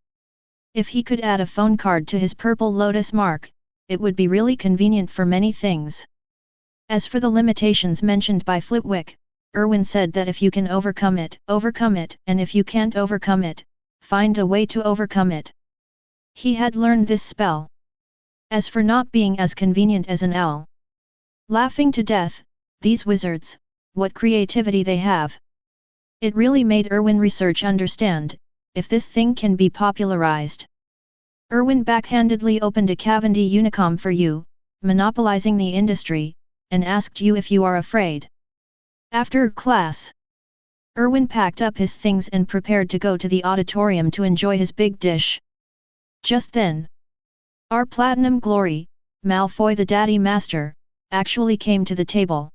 If he could add a phone card to his purple lotus mark, it would be really convenient for many things. As for the limitations mentioned by Flitwick, Erwin said that if you can overcome it, and if you can't overcome it, find a way to overcome it. He had learned this spell. As for not being as convenient as an owl. Laughing to death, these wizards, what creativity they have. It really made Erwin research understand, if this thing can be popularized. Erwin backhandedly opened a Cavendi Unicom for you, monopolizing the industry, and asked you if you are afraid. After class, Erwin packed up his things and prepared to go to the auditorium to enjoy his big dish. Just then, our platinum glory, Malfoy the Daddy Master, actually came to the table.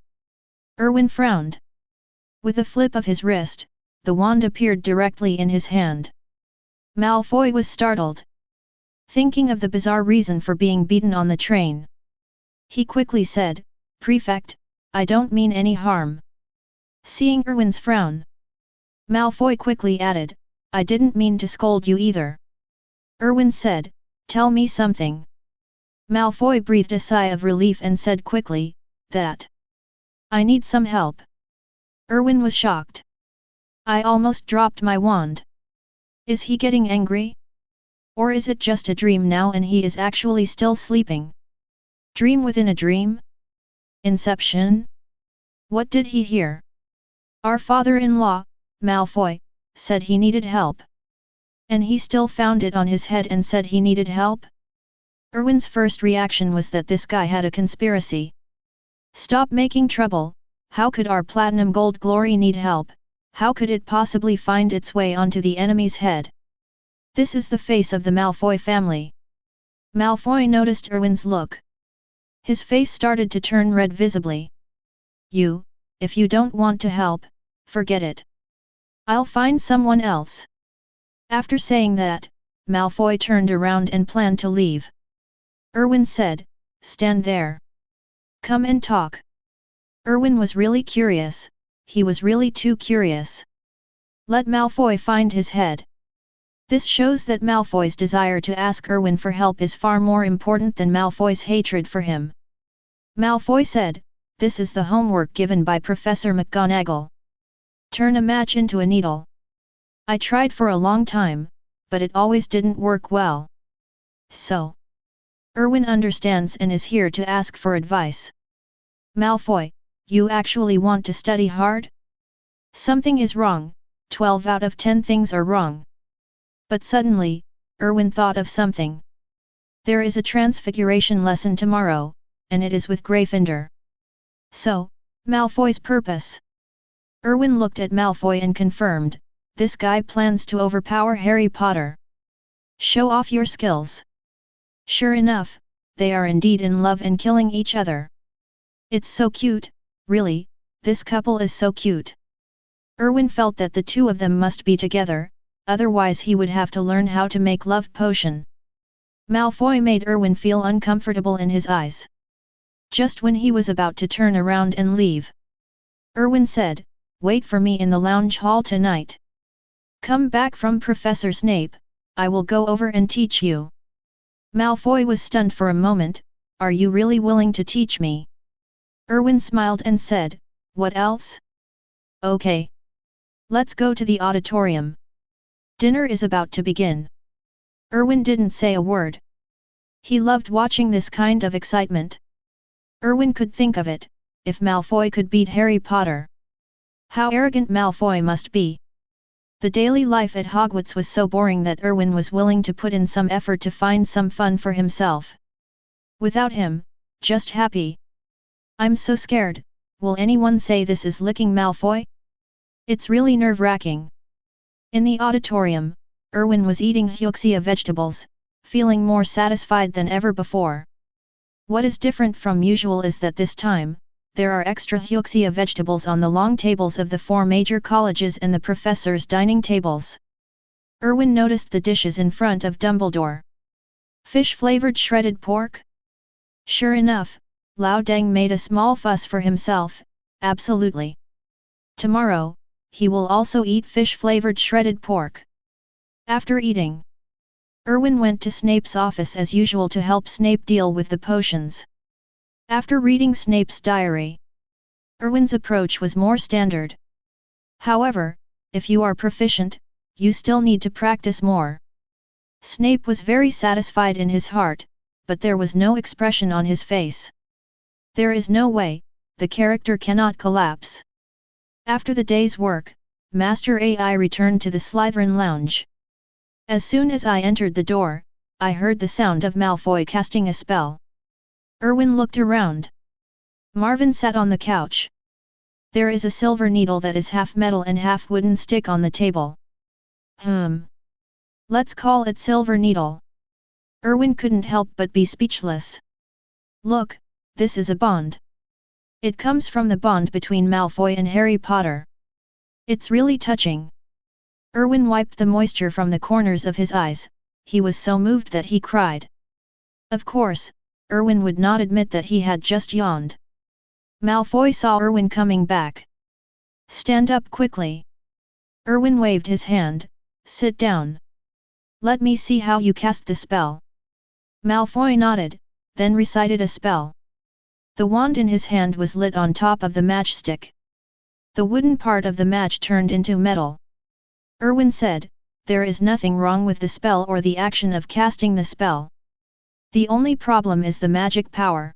Erwin frowned. With a flip of his wrist, the wand appeared directly in his hand. Malfoy was startled. Thinking of the bizarre reason for being beaten on the train. He quickly said, Prefect, I don't mean any harm. Seeing Erwin's frown, Malfoy quickly added, I didn't mean to scold you either. Erwin said, Tell me something. Malfoy breathed a sigh of relief and said quickly, that I need some help. Erwin was shocked. I almost dropped my wand. Is he getting angry? Or is it just a dream now and he is actually still sleeping? Dream within a dream? Inception? What did he hear? Our father-in-law, Malfoy, said he needed help. And he still found it on his head and said he needed help? Erwin's first reaction was that this guy had a conspiracy. Stop making trouble, how could our platinum gold glory need help, how could it possibly find its way onto the enemy's head? This is the face of the Malfoy family. Malfoy noticed Erwin's look. His face started to turn red visibly. If you don't want to help, forget it. I'll find someone else. After saying that, Malfoy turned around and planned to leave. Erwin said, "Stand there. Come and talk." Erwin was really curious, he was really too curious. Let Malfoy find his head. This shows that Malfoy's desire to ask Erwin for help is far more important than Malfoy's hatred for him. Malfoy said, "This is the homework given by Professor McGonagall. Turn a match into a needle. I tried for a long time, but it always didn't work well. So, Erwin understands and is here to ask for advice." Malfoy, you actually want to study hard? Something is wrong, 12 out of 10 things are wrong. But suddenly, Erwin thought of something. There is a transfiguration lesson tomorrow, and it is with Gryffindor. So, Malfoy's purpose. Erwin looked at Malfoy and confirmed, this guy plans to overpower Harry Potter. Show off your skills. Sure enough, they are indeed in love and killing each other. It's so cute, really, this couple is so cute. Erwin felt that the two of them must be together, otherwise he would have to learn how to make love potion. Malfoy made Erwin feel uncomfortable in his eyes. Just when he was about to turn around and leave, Erwin said, "Wait for me in the lounge hall tonight. Come back from Professor Snape, I will go over and teach you." Malfoy was stunned for a moment, "Are you really willing to teach me?" Erwin smiled and said, "What else? Okay. Let's go to the auditorium. Dinner is about to begin." Erwin didn't say a word. He loved watching this kind of excitement. Erwin could think of it, if Malfoy could beat Harry Potter. How arrogant Malfoy must be. The daily life at Hogwarts was so boring that Erwin was willing to put in some effort to find some fun for himself. Without him, just happy. "I'm so scared, will anyone say this is licking Malfoy? It's really nerve-wracking." In the auditorium, Erwin was eating Huxia vegetables, feeling more satisfied than ever before. What is different from usual is that this time, there are extra Huxia vegetables on the long tables of the 4 major colleges and the professors' dining tables. Erwin noticed the dishes in front of Dumbledore. Fish-flavored shredded pork? Sure enough, Lao Deng made a small fuss for himself, absolutely. Tomorrow, he will also eat fish-flavored shredded pork. After eating, Erwin went to Snape's office as usual to help Snape deal with the potions. After reading Snape's diary, Erwin's approach was more standard. However, if you are proficient, you still need to practice more. Snape was very satisfied in his heart, but there was no expression on his face. There is no way, the character cannot collapse. After the day's work, Master AI returned to the Slytherin lounge. As soon as I entered the door, I heard the sound of Malfoy casting a spell. Erwin looked around. Marvin sat on the couch. There is a silver needle that is half metal and half wooden stick on the table. Let's call it Silver Needle. Erwin couldn't help but be speechless. Look, this is a bond. It comes from the bond between Malfoy and Harry Potter. It's really touching. Erwin wiped the moisture from the corners of his eyes, he was so moved that he cried. Of course, Erwin would not admit that he had just yawned. Malfoy saw Erwin coming back. "Stand up quickly." Erwin waved his hand, "Sit down. Let me see how you cast the spell." Malfoy nodded, then recited a spell. The wand in his hand was lit on top of the matchstick. The wooden part of the match turned into metal. Erwin said, "There is nothing wrong with the spell or the action of casting the spell. The only problem is the magic power.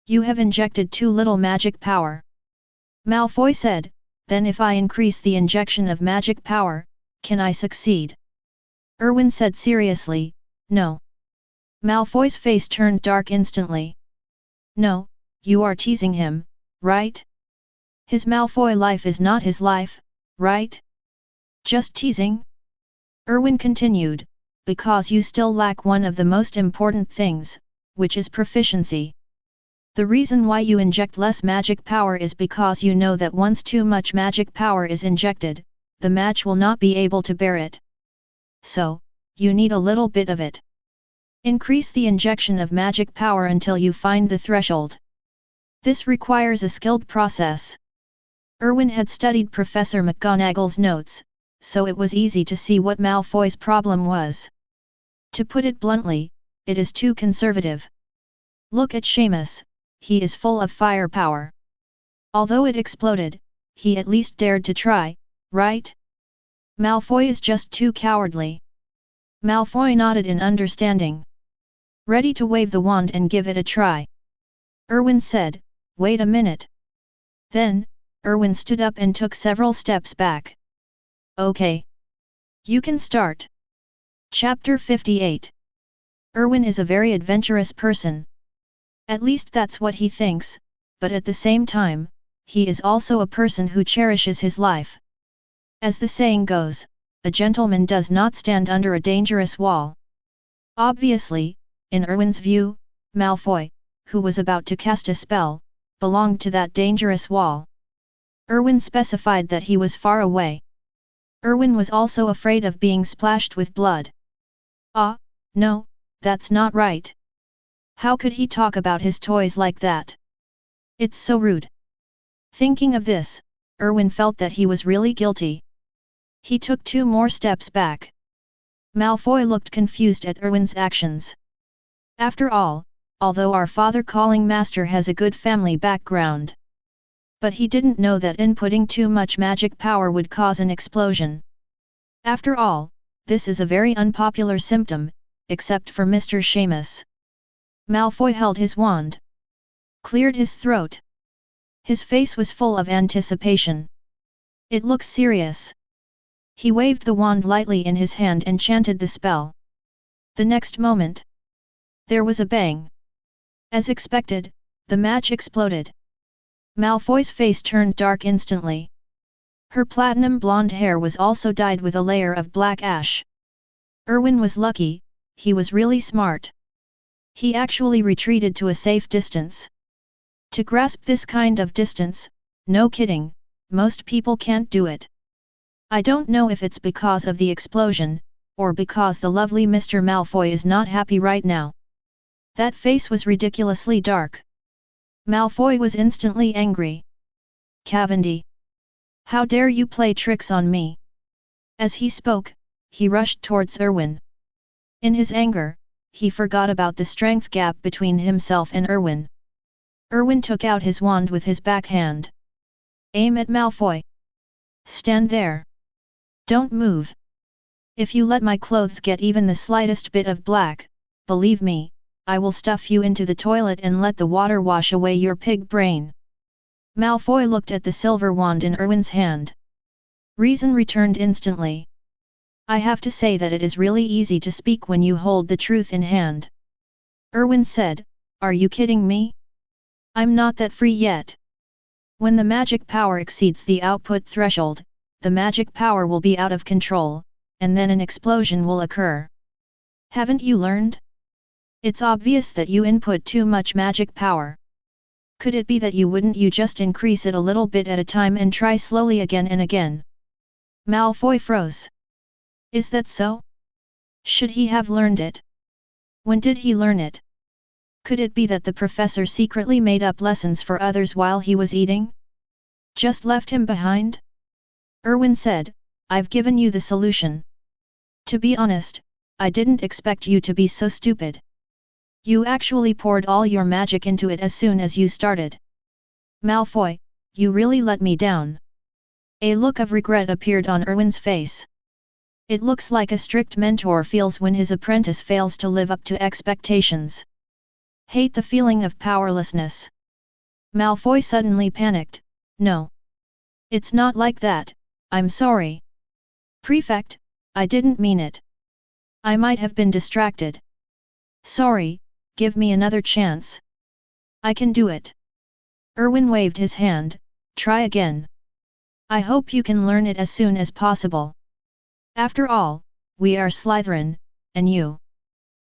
You have injected too little magic power." Malfoy said, then if I increase the injection of magic power, can I succeed? Erwin said seriously, no. Malfoy's face turned dark instantly. No, you are teasing him, right? His Malfoy life is not his life, right? Just teasing? Erwin continued, because you still lack one of the most important things, which is proficiency. The reason why you inject less magic power is because you know that once too much magic power is injected, the match will not be able to bear it. So, you need a little bit of it. Increase the injection of magic power until you find the threshold. This requires a skilled process. Erwin had studied Professor McGonagall's notes, so it was easy to see what Malfoy's problem was. To put it bluntly, it is too conservative. Look at Seamus, he is full of firepower. Although it exploded, he at least dared to try, right? Malfoy is just too cowardly. Malfoy nodded in understanding. Ready to wave the wand and give it a try. Erwin said, wait a minute. Then, Erwin stood up and took several steps back. Okay. You can start. Chapter 58. Erwin is a very adventurous person. At least that's what he thinks, but at the same time, he is also a person who cherishes his life. As the saying goes, a gentleman does not stand under a dangerous wall. Obviously, in Erwin's view, Malfoy, who was about to cast a spell, belonged to that dangerous wall. Erwin specified that he was far away. Erwin was also afraid of being splashed with blood. Ah, no, that's not right. How could he talk about his toys like that? It's so rude. Thinking of this, Erwin felt that he was really guilty. He took 2 more steps back. Malfoy looked confused at Erwin's actions. After all, although our father calling master has a good family background. But he didn't know that inputting too much magic power would cause an explosion. After all, this is a very unpopular symptom, except for Mr. Seamus. Malfoy held his wand. Cleared his throat. His face was full of anticipation. It looks serious. He waved the wand lightly in his hand and chanted the spell. The next moment, there was a bang. As expected, the match exploded. Malfoy's face turned dark instantly. Her platinum blonde hair was also dyed with a layer of black ash. Erwin was lucky, he was really smart. He actually retreated to a safe distance. To grasp this kind of distance, no kidding, most people can't do it. I don't know if it's because of the explosion, or because the lovely Mr. Malfoy is not happy right now. That face was ridiculously dark. Malfoy was instantly angry. Cavendi! How dare you play tricks on me? As he spoke, he rushed towards Erwin. In his anger, he forgot about the strength gap between himself and Erwin. Erwin took out his wand with his backhand. Aim at Malfoy. Stand there. Don't move. If you let my clothes get even the slightest bit of black, believe me, I will stuff you into the toilet and let the water wash away your pig brain. Malfoy looked at the silver wand in Erwin's hand. Reason returned instantly. I have to say that it is really easy to speak when you hold the truth in hand. Erwin said, are you kidding me? I'm not that free yet. When the magic power exceeds the output threshold, the magic power will be out of control, and then an explosion will occur. Haven't you learned? It's obvious that you input too much magic power. Could it be that you just increase it a little bit at a time and try slowly again and again? Malfoy froze. Is that so? Should he have learned it? When did he learn it? Could it be that the professor secretly made up lessons for others while he was eating? Just left him behind? Erwin said, I've given you the solution. To be honest, I didn't expect you to be so stupid. You actually poured all your magic into it as soon as you started. Malfoy, you really let me down. A look of regret appeared on Erwin's face. It looks like a strict mentor feels when his apprentice fails to live up to expectations. Hate the feeling of powerlessness. Malfoy suddenly panicked, no. It's not like that, I'm sorry. Prefect, I didn't mean it. I might have been distracted. Sorry, give me another chance. I can do it. Erwin waved his hand, try again. I hope you can learn it as soon as possible. After all, we are Slytherin, and you.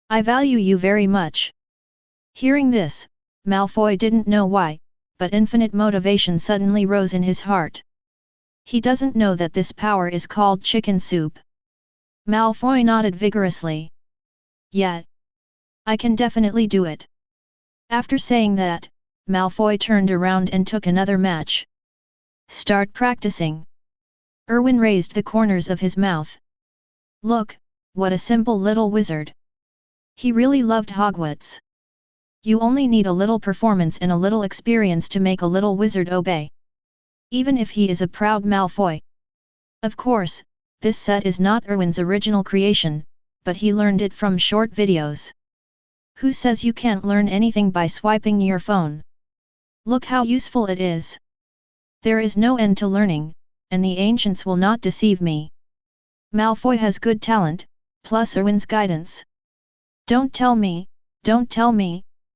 I value you very much. Hearing this, Malfoy didn't know why, but infinite motivation suddenly rose in his heart. He doesn't know that this power is called chicken soup. Malfoy nodded vigorously. Yeah. I can definitely do it. After saying that, Malfoy turned around and took another match. Start practicing. Erwin raised the corners of his mouth. Look, what a simple little wizard. He really loved Hogwarts. You only need a little performance and a little experience to make a little wizard obey. Even if he is a proud Malfoy. Of course, this set is not Erwin's original creation, but he learned it from short videos. Who says you can't learn anything by swiping your phone? Look how useful it is. There is no end to learning, and the ancients will not deceive me. Malfoy has good talent, plus Erwin's guidance. Don't tell me,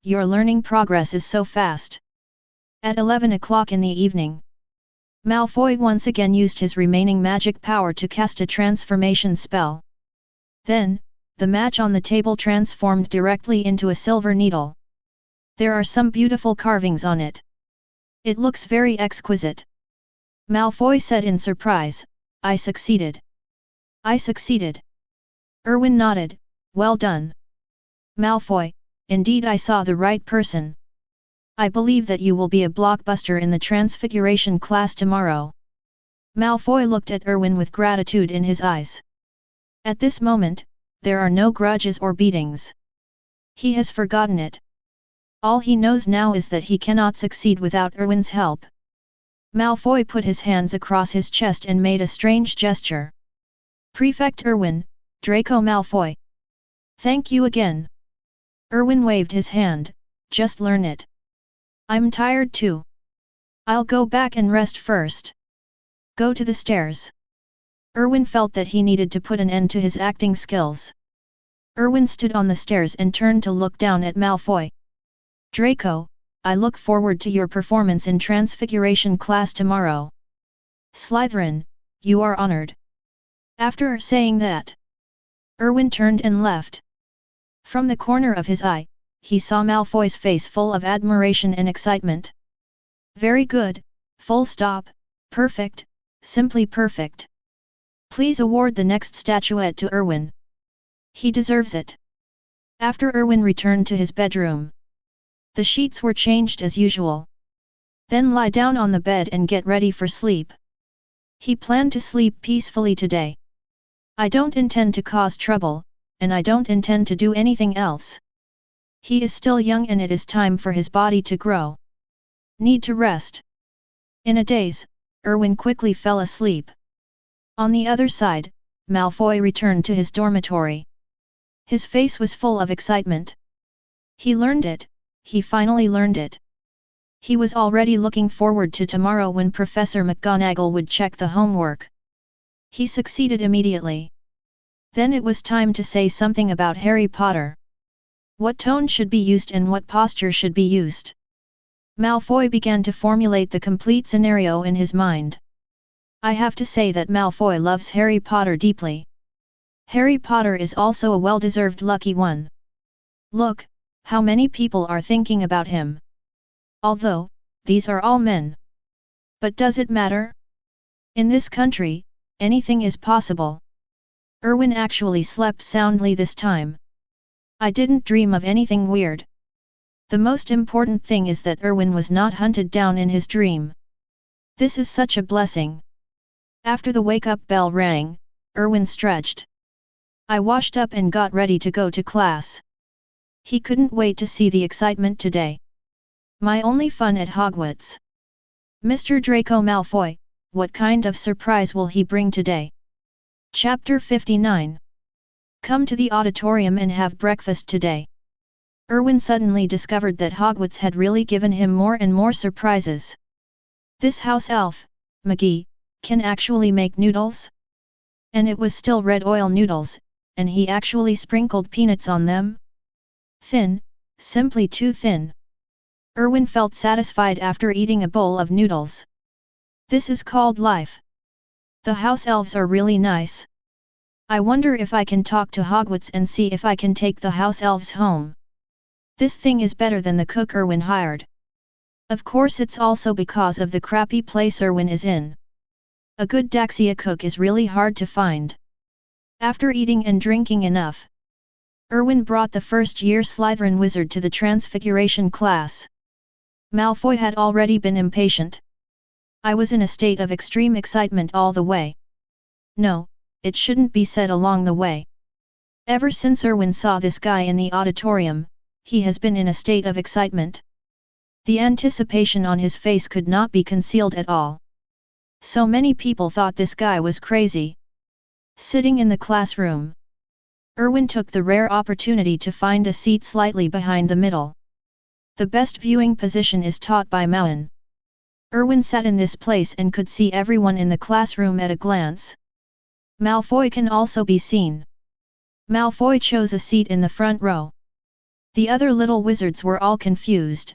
your learning progress is so fast. At 11 o'clock in the evening, Malfoy once again used his remaining magic power to cast a transformation spell. Then, the match on the table transformed directly into a silver needle. There are some beautiful carvings on it. It looks very exquisite. Malfoy said in surprise, I succeeded. I succeeded. Erwin nodded, well done. Malfoy, indeed I saw the right person. I believe that you will be a blockbuster in the Transfiguration class tomorrow. Malfoy looked at Erwin with gratitude in his eyes. At this moment, there are no grudges or beatings. He has forgotten it. All he knows now is that he cannot succeed without Erwin's help. Malfoy put his hands across his chest and made a strange gesture. Prefect Erwin, Draco Malfoy. Thank you again. Erwin waved his hand, just learn it. I'm tired too. I'll go back and rest first. Go to the stairs. Erwin felt that he needed to put an end to his acting skills. Erwin stood on the stairs and turned to look down at Malfoy. Draco, I look forward to your performance in Transfiguration class tomorrow. Slytherin, you are honored. After saying that, Erwin turned and left. From the corner of his eye, he saw Malfoy's face full of admiration and excitement. Very good, full stop, perfect, simply perfect. Please award the next statuette to Erwin. He deserves it. After Erwin returned to his bedroom, the sheets were changed as usual. Then lie down on the bed and get ready for sleep. He planned to sleep peacefully today. I don't intend to cause trouble, and I don't intend to do anything else. He is still young and it is time for his body to grow. Need to rest. In a daze, Erwin quickly fell asleep. On the other side, Malfoy returned to his dormitory. His face was full of excitement. He learned it, he finally learned it. He was already looking forward to tomorrow when Professor McGonagall would check the homework. He succeeded immediately. Then it was time to say something about Harry Potter. What tone should be used and what posture should be used? Malfoy began to formulate the complete scenario in his mind. I have to say that Malfoy loves Harry Potter deeply. Harry Potter is also a well-deserved lucky one. Look, how many people are thinking about him. Although, these are all men. But does it matter? In this country, anything is possible. Erwin actually slept soundly this time. I didn't dream of anything weird. The most important thing is that Erwin was not hunted down in his dream. This is such a blessing. After the wake-up bell rang, Erwin stretched. I washed up and got ready to go to class. He couldn't wait to see the excitement today. My only fun at Hogwarts. Mr. Draco Malfoy, what kind of surprise will he bring today? Chapter 59. Come to the auditorium and have breakfast today. Erwin suddenly discovered that Hogwarts had really given him more and more surprises. This house elf, McGee, can actually make noodles? And it was still red oil noodles, and he actually sprinkled peanuts on them? Thin, simply too thin. Erwin felt satisfied after eating a bowl of noodles. This is called life. The house elves are really nice. I wonder if I can talk to Hogwarts and see if I can take the house elves home. This thing is better than the cook Erwin hired. Of course it's also because of the crappy place Erwin is in. A good Daxia cook is really hard to find. After eating and drinking enough, Erwin brought the first-year Slytherin wizard to the Transfiguration class. Malfoy had already been impatient. I was in a state of extreme excitement all the way. No, it shouldn't be said along the way. Ever since Erwin saw this guy in the auditorium, he has been in a state of excitement. The anticipation on his face could not be concealed at all. So many people thought this guy was crazy. Sitting in the classroom, Erwin took the rare opportunity to find a seat slightly behind the middle. The best viewing position is taught by Moen. Erwin sat in this place and could see everyone in the classroom at a glance. Malfoy can also be seen. Malfoy chose a seat in the front row. The other little wizards were all confused.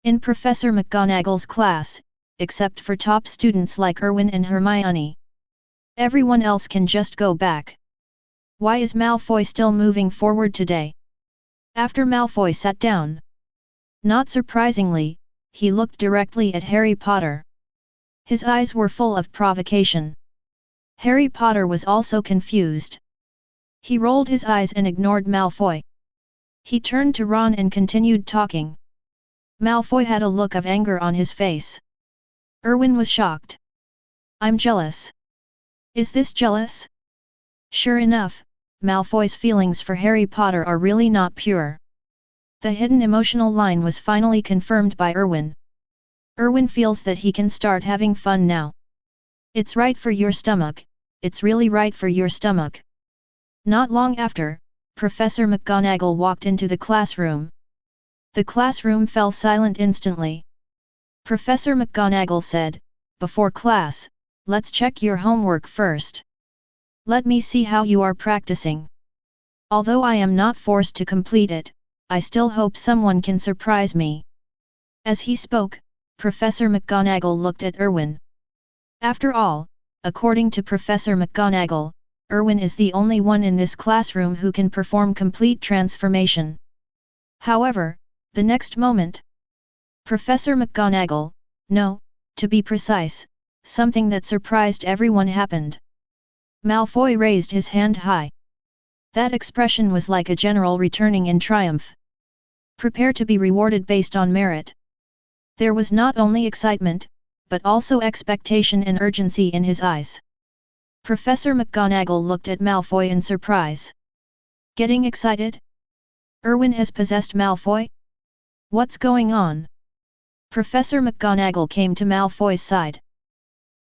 In Professor McGonagall's class, except for top students like Erwin and Hermione, everyone else can just go back. Why is Malfoy still moving forward today? After Malfoy sat down, not surprisingly, he looked directly at Harry Potter. His eyes were full of provocation. Harry Potter was also confused. He rolled his eyes and ignored Malfoy. He turned to Ron and continued talking. Malfoy had a look of anger on his face. Erwin was shocked. I'm jealous. Is this jealous? Sure enough, Malfoy's feelings for Harry Potter are really not pure. The hidden emotional line was finally confirmed by Erwin. Erwin feels that he can start having fun now. It's right for your stomach, it's really right for your stomach. Not long after, Professor McGonagall walked into the classroom. The classroom fell silent instantly. Professor McGonagall said, "Before class, let's check your homework first. Let me see how you are practicing. Although I am not forced to complete it, I still hope someone can surprise me." As he spoke, Professor McGonagall looked at Erwin. After all, according to Professor McGonagall, Erwin is the only one in this classroom who can perform complete transformation. However, the next moment, Professor McGonagall, no, to be precise, something that surprised everyone happened. Malfoy raised his hand high. That expression was like a general returning in triumph. Prepare to be rewarded based on merit. There was not only excitement, but also expectation and urgency in his eyes. Professor McGonagall looked at Malfoy in surprise. Getting excited? Erwin has possessed Malfoy? What's going on? Professor McGonagall came to Malfoy's side.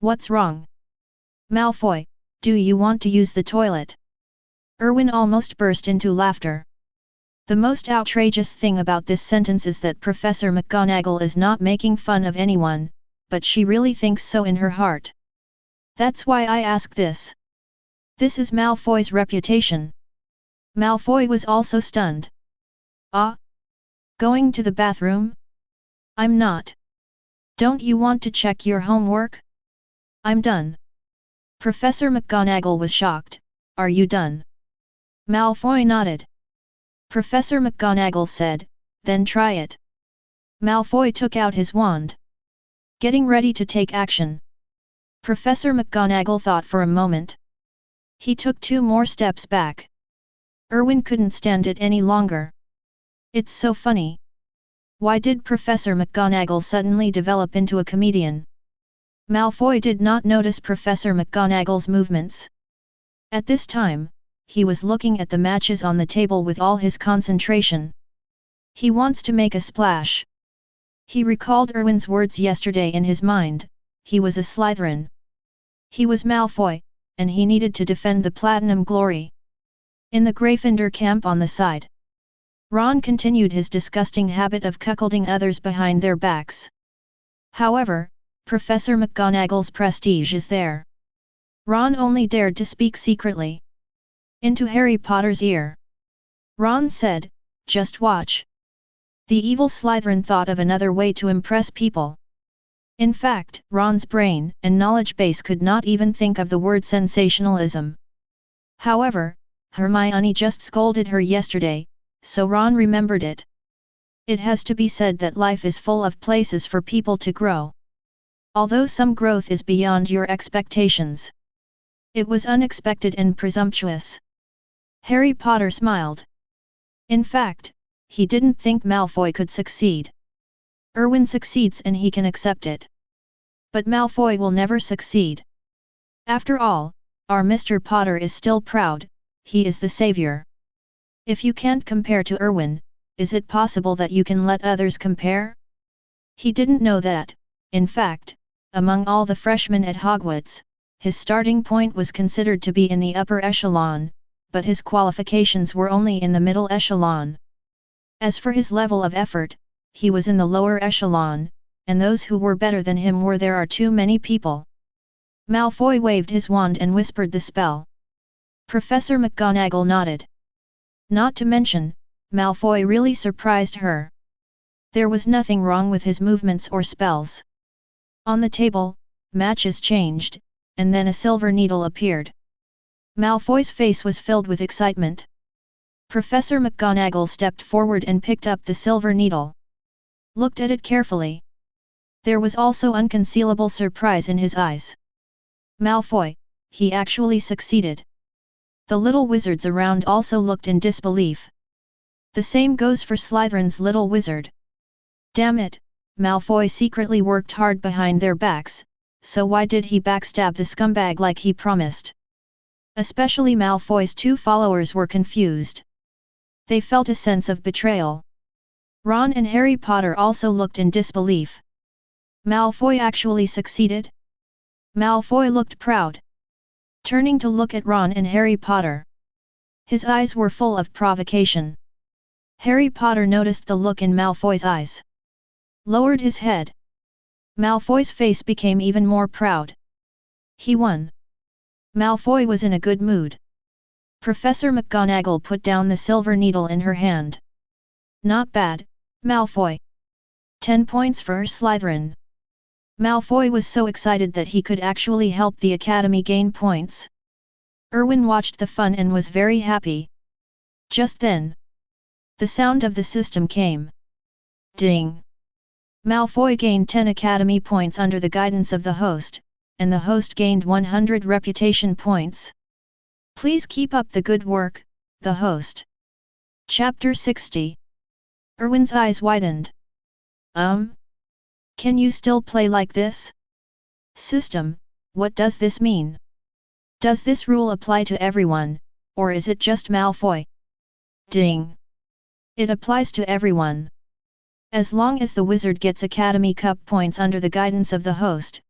What's wrong? Malfoy, do you want to use the toilet? Erwin almost burst into laughter. The most outrageous thing about this sentence is that Professor McGonagall is not making fun of anyone, but she really thinks so in her heart. That's why I ask this. This is Malfoy's reputation. Malfoy was also stunned. Ah? Going to the bathroom? I'm not. Don't you want to check your homework? I'm done. Professor McGonagall was shocked. Are you done? Malfoy nodded. Professor McGonagall said, then try it. Malfoy took out his wand. Getting ready to take action. Professor McGonagall thought for a moment. He took 2 more steps back. Erwin couldn't stand it any longer. It's so funny. Why did Professor McGonagall suddenly develop into a comedian? Malfoy did not notice Professor McGonagall's movements. At this time, he was looking at the matches on the table with all his concentration. He wants to make a splash. He recalled Erwin's words yesterday in his mind. He was a Slytherin. He was Malfoy, and he needed to defend the Platinum Glory. In the Gryffindor camp on the side, Ron continued his disgusting habit of cuckolding others behind their backs. However, Professor McGonagall's prestige is there. Ron only dared to speak secretly into Harry Potter's ear. Ron said, "Just watch." The evil Slytherin thought of another way to impress people. In fact, Ron's brain and knowledge base could not even think of the word sensationalism. However, Hermione just scolded her yesterday, so Ron remembered it. It has to be said that life is full of places for people to grow. Although some growth is beyond your expectations. It was unexpected and presumptuous. Harry Potter smiled. In fact, he didn't think Malfoy could succeed. Erwin succeeds and he can accept it. But Malfoy will never succeed. After all, our Mr. Potter is still proud, he is the savior. If you can't compare to Erwin, is it possible that you can let others compare? He didn't know that, in fact, among all the freshmen at Hogwarts, his starting point was considered to be in the upper echelon, but his qualifications were only in the middle echelon. As for his level of effort, he was in the lower echelon, and those who were better than him were there are too many people. Malfoy waved his wand and whispered the spell. Professor McGonagall nodded. Not to mention, Malfoy really surprised her. There was nothing wrong with his movements or spells. On the table, matches changed, and then a silver needle appeared. Malfoy's face was filled with excitement. Professor McGonagall stepped forward and picked up the silver needle. Looked at it carefully. There was also unconcealable surprise in his eyes. Malfoy, he actually succeeded. The little wizards around also looked in disbelief. The same goes for Slytherin's little wizard. Damn it, Malfoy secretly worked hard behind their backs, so why did he backstab the scumbag like he promised? Especially Malfoy's two followers were confused. They felt a sense of betrayal. Ron and Harry Potter also looked in disbelief. Malfoy actually succeeded? Malfoy looked proud. Turning to look at Ron and Harry Potter. His eyes were full of provocation. Harry Potter noticed the look in Malfoy's eyes. Lowered his head. Malfoy's face became even more proud. He won. Malfoy was in a good mood. Professor McGonagall put down the silver needle in her hand. Not bad, Malfoy. 10 points for Slytherin. Malfoy was so excited that he could actually help the Academy gain points. Erwin watched the fun and was very happy. Just then, the sound of the system came. Ding! Malfoy gained 10 Academy points under the guidance of the host, and the host gained 100 reputation points. Please keep up the good work, the host. Chapter 60. Erwin's eyes widened. Can you still play like this? System, what does this mean? Does this rule apply to everyone, or is it just Malfoy? Ding! It applies to everyone. As long as the wizard gets Academy Cup points under the guidance of the host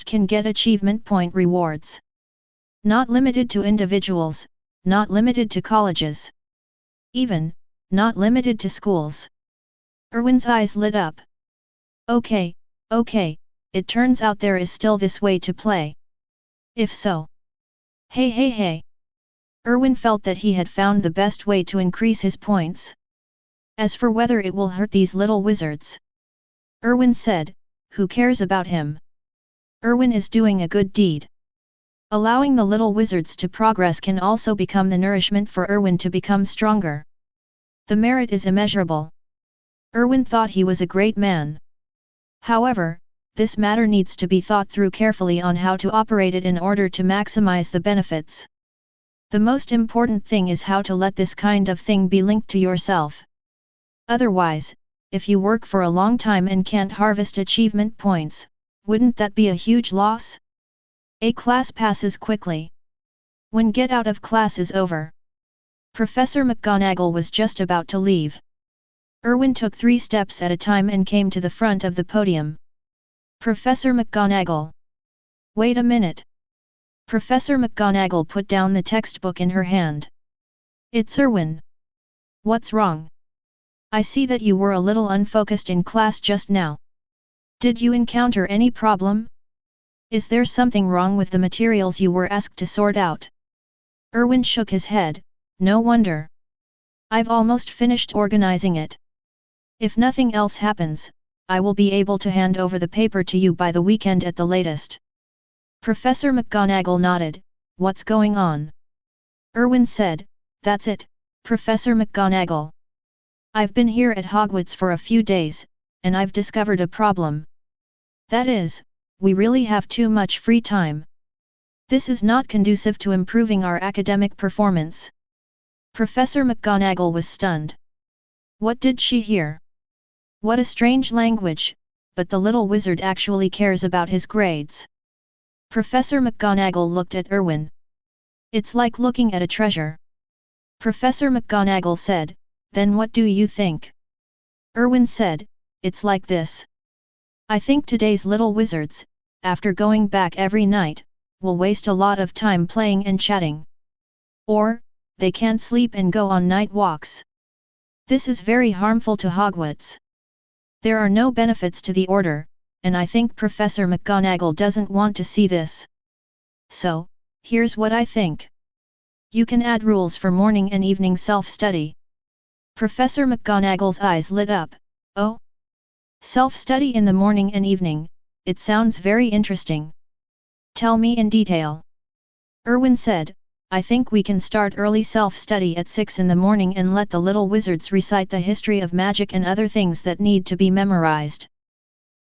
can get achievement point rewards. Not limited to individuals, not limited to colleges. Even, not limited to schools. Erwin's eyes lit up. Okay, it turns out there is still this way to play. If so. Hey. Erwin felt that he had found the best way to increase his points. As for whether it will hurt these little wizards, Erwin said, who cares about him? Erwin is doing a good deed. Allowing the little wizards to progress can also become the nourishment for Erwin to become stronger. The merit is immeasurable. Erwin thought he was a great man. However, this matter needs to be thought through carefully on how to operate it in order to maximize the benefits. The most important thing is how to let this kind of thing be linked to yourself. Otherwise, if you work for a long time and can't harvest achievement points, wouldn't that be a huge loss? A class passes quickly. When get out of class is over. Professor McGonagall was just about to leave. Erwin took 3 steps at a time and came to the front of the podium. Professor McGonagall. Wait a minute. Professor McGonagall put down the textbook in her hand. It's Erwin. What's wrong? I see that you were a little unfocused in class just now. Did you encounter any problem? Is there something wrong with the materials you were asked to sort out? Erwin shook his head, no wonder. I've almost finished organizing it. If nothing else happens, I will be able to hand over the paper to you by the weekend at the latest. Professor McGonagall nodded, what's going on? Erwin said, that's it, Professor McGonagall. I've been here at Hogwarts for a few days, and I've discovered a problem. That is, we really have too much free time. This is not conducive to improving our academic performance. Professor McGonagall was stunned. What did she hear? What a strange language, but the little wizard actually cares about his grades. Professor McGonagall looked at Erwin. It's like looking at a treasure. Professor McGonagall said, then what do you think? Erwin said, it's like this. I think today's little wizards, after going back every night, will waste a lot of time playing and chatting. Or, they can't sleep and go on night walks. This is very harmful to Hogwarts. There are no benefits to the order, and I think Professor McGonagall doesn't want to see this. So, here's what I think. You can add rules for morning and evening self-study. Professor McGonagall's eyes lit up. Oh? Self-study in the morning and evening, it sounds very interesting. Tell me in detail. Erwin said, I think we can start early self-study at 6 in the morning and let the little wizards recite the history of magic and other things that need to be memorized.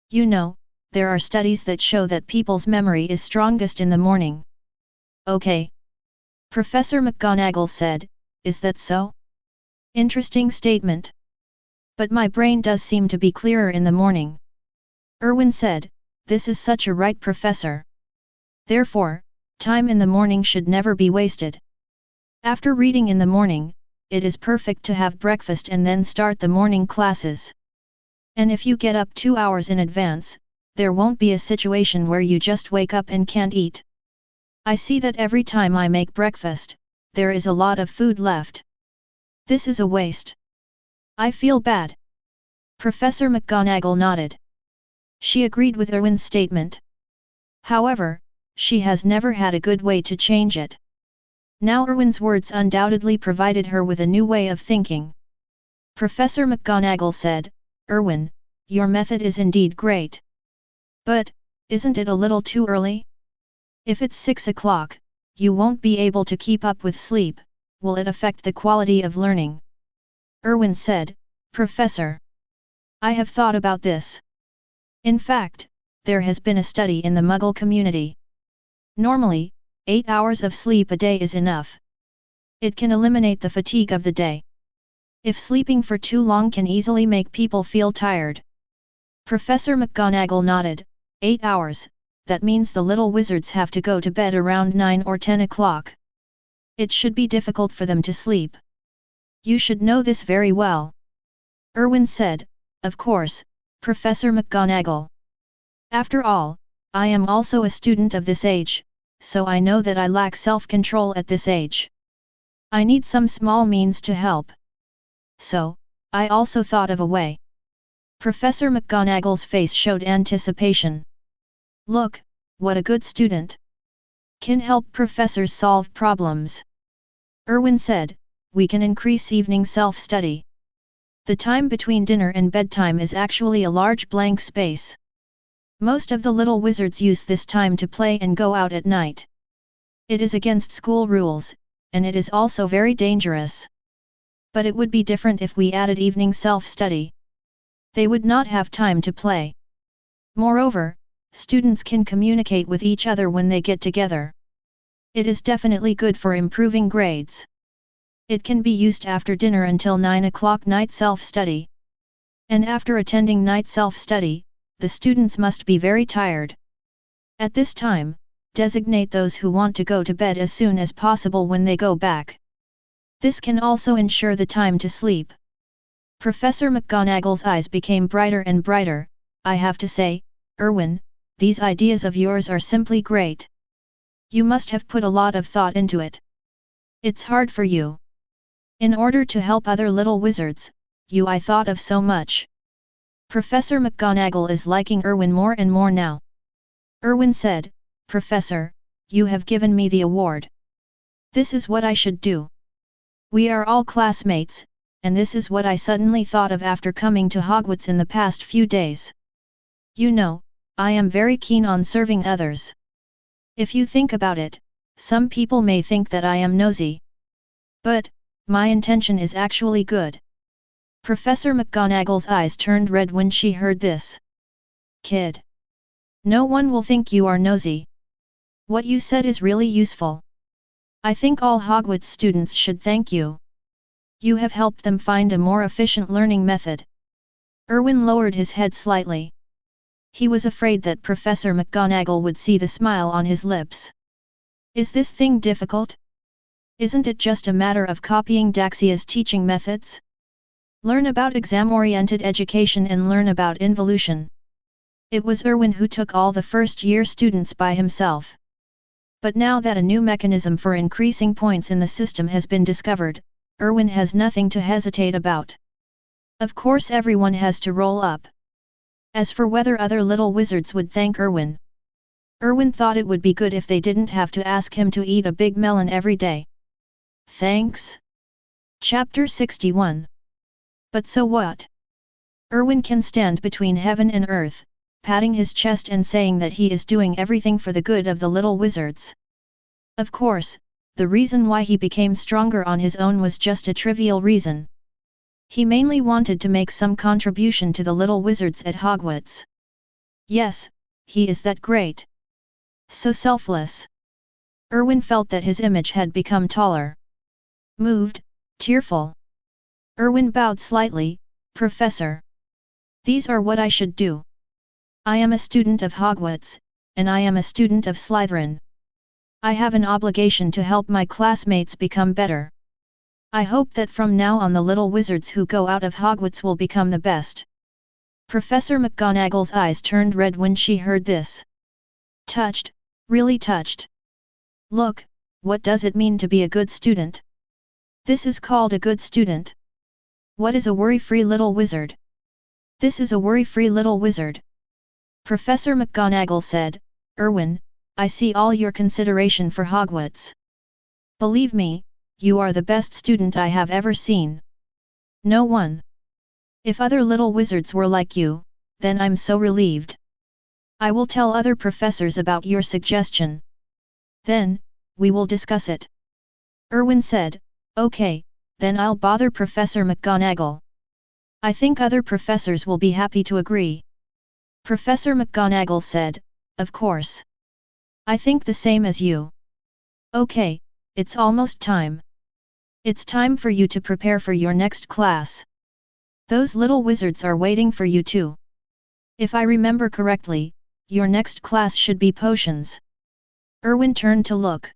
You know, there are studies that show that people's memory is strongest in the morning. Okay. Professor McGonagall said, is that so? Interesting statement. But my brain does seem to be clearer in the morning. Erwin said, this is such a right, Professor. Therefore, time in the morning should never be wasted. After reading in the morning, it is perfect to have breakfast and then start the morning classes. And if you get up 2 hours in advance, there won't be a situation where you just wake up and can't eat. I see that every time I make breakfast, there is a lot of food left. This is a waste. I feel bad. Professor McGonagall nodded. She agreed with Erwin's statement. However, she has never had a good way to change it. Now Erwin's words undoubtedly provided her with a new way of thinking. Professor McGonagall said, Erwin, your method is indeed great. But, isn't it a little too early? If it's 6 o'clock, you won't be able to keep up with sleep. Will it affect the quality of learning? Erwin said, Professor. I have thought about this. In fact, there has been a study in the Muggle community. Normally, 8 hours of sleep a day is enough. It can eliminate the fatigue of the day. If sleeping for too long can easily make people feel tired. Professor McGonagall nodded, 8 hours, that means the little wizards have to go to bed around 9 or 10 o'clock. It should be difficult for them to sleep. You should know this very well. Erwin said, of course, Professor McGonagall. After all, I am also a student of this age, so I know that I lack self-control at this age. I need some small means to help. So, I also thought of a way. Professor McGonagall's face showed anticipation. Look, what a good student. Can help professors solve problems. Erwin said, we can increase evening self-study. The time between dinner and bedtime is actually a large blank space. Most of the little wizards use this time to play and go out at night. It is against school rules, and it is also very dangerous. But it would be different if we added evening self-study. They would not have time to play. Moreover, students can communicate with each other when they get together. It is definitely good for improving grades. It can be used after dinner until 9 o'clock night self-study. And after attending night self-study, the students must be very tired. At this time, designate those who want to go to bed as soon as possible when they go back. This can also ensure the time to sleep. Professor McGonagall's eyes became brighter and brighter. I have to say, Erwin, these ideas of yours are simply great. You must have put a lot of thought into it. It's hard for you. In order to help other little wizards, I thought of so much. Professor McGonagall is liking Erwin more and more now. Erwin said, Professor, you have given me the award. This is what I should do. We are all classmates, and this is what I suddenly thought of after coming to Hogwarts in the past few days. You know, I am very keen on serving others. If you think about it, some people may think that I am nosy. But, my intention is actually good. Professor McGonagall's eyes turned red when she heard this. Kid. No one will think you are nosy. What you said is really useful. I think all Hogwarts students should thank you. You have helped them find a more efficient learning method. Erwin lowered his head slightly. He was afraid that Professor McGonagall would see the smile on his lips. Is this thing difficult? Isn't it just a matter of copying Daxia's teaching methods? Learn about exam-oriented education and learn about involution. It was Erwin who took all the first-year students by himself. But now that a new mechanism for increasing points in the system has been discovered, Erwin has nothing to hesitate about. Of course everyone has to roll up. As for whether other little wizards would thank Erwin, Erwin thought it would be good if they didn't have to ask him to eat a big melon every day. Thanks. Chapter 61. But so what? Erwin can stand between heaven and earth, patting his chest and saying that he is doing everything for the good of the little wizards. Of course, the reason why he became stronger on his own was just a trivial reason. He mainly wanted to make some contribution to the little wizards at Hogwarts. Yes, he is that great. So selfless. Erwin felt that his image had become taller. Moved, tearful. Erwin bowed slightly, Professor. These are what I should do. I am a student of Hogwarts, and I am a student of Slytherin. I have an obligation to help my classmates become better. I hope that from now on the little wizards who go out of Hogwarts will become the best. Professor McGonagall's eyes turned red when she heard this. Touched, really touched. Look, what does it mean to be a good student? This is called a good student. What is a worry-free little wizard? This is a worry-free little wizard. Professor McGonagall said, Erwin, I see all your consideration for Hogwarts. Believe me, you are the best student I have ever seen. No one. If other little wizards were like you, then I'm so relieved. I will tell other professors about your suggestion. Then, we will discuss it. Erwin said, Okay, then I'll bother Professor McGonagall. I think other professors will be happy to agree. Professor McGonagall said, Of course. I think the same as you. Okay, it's almost time. It's time for you to prepare for your next class. Those little wizards are waiting for you too. If I remember correctly, your next class should be potions. Erwin turned to look.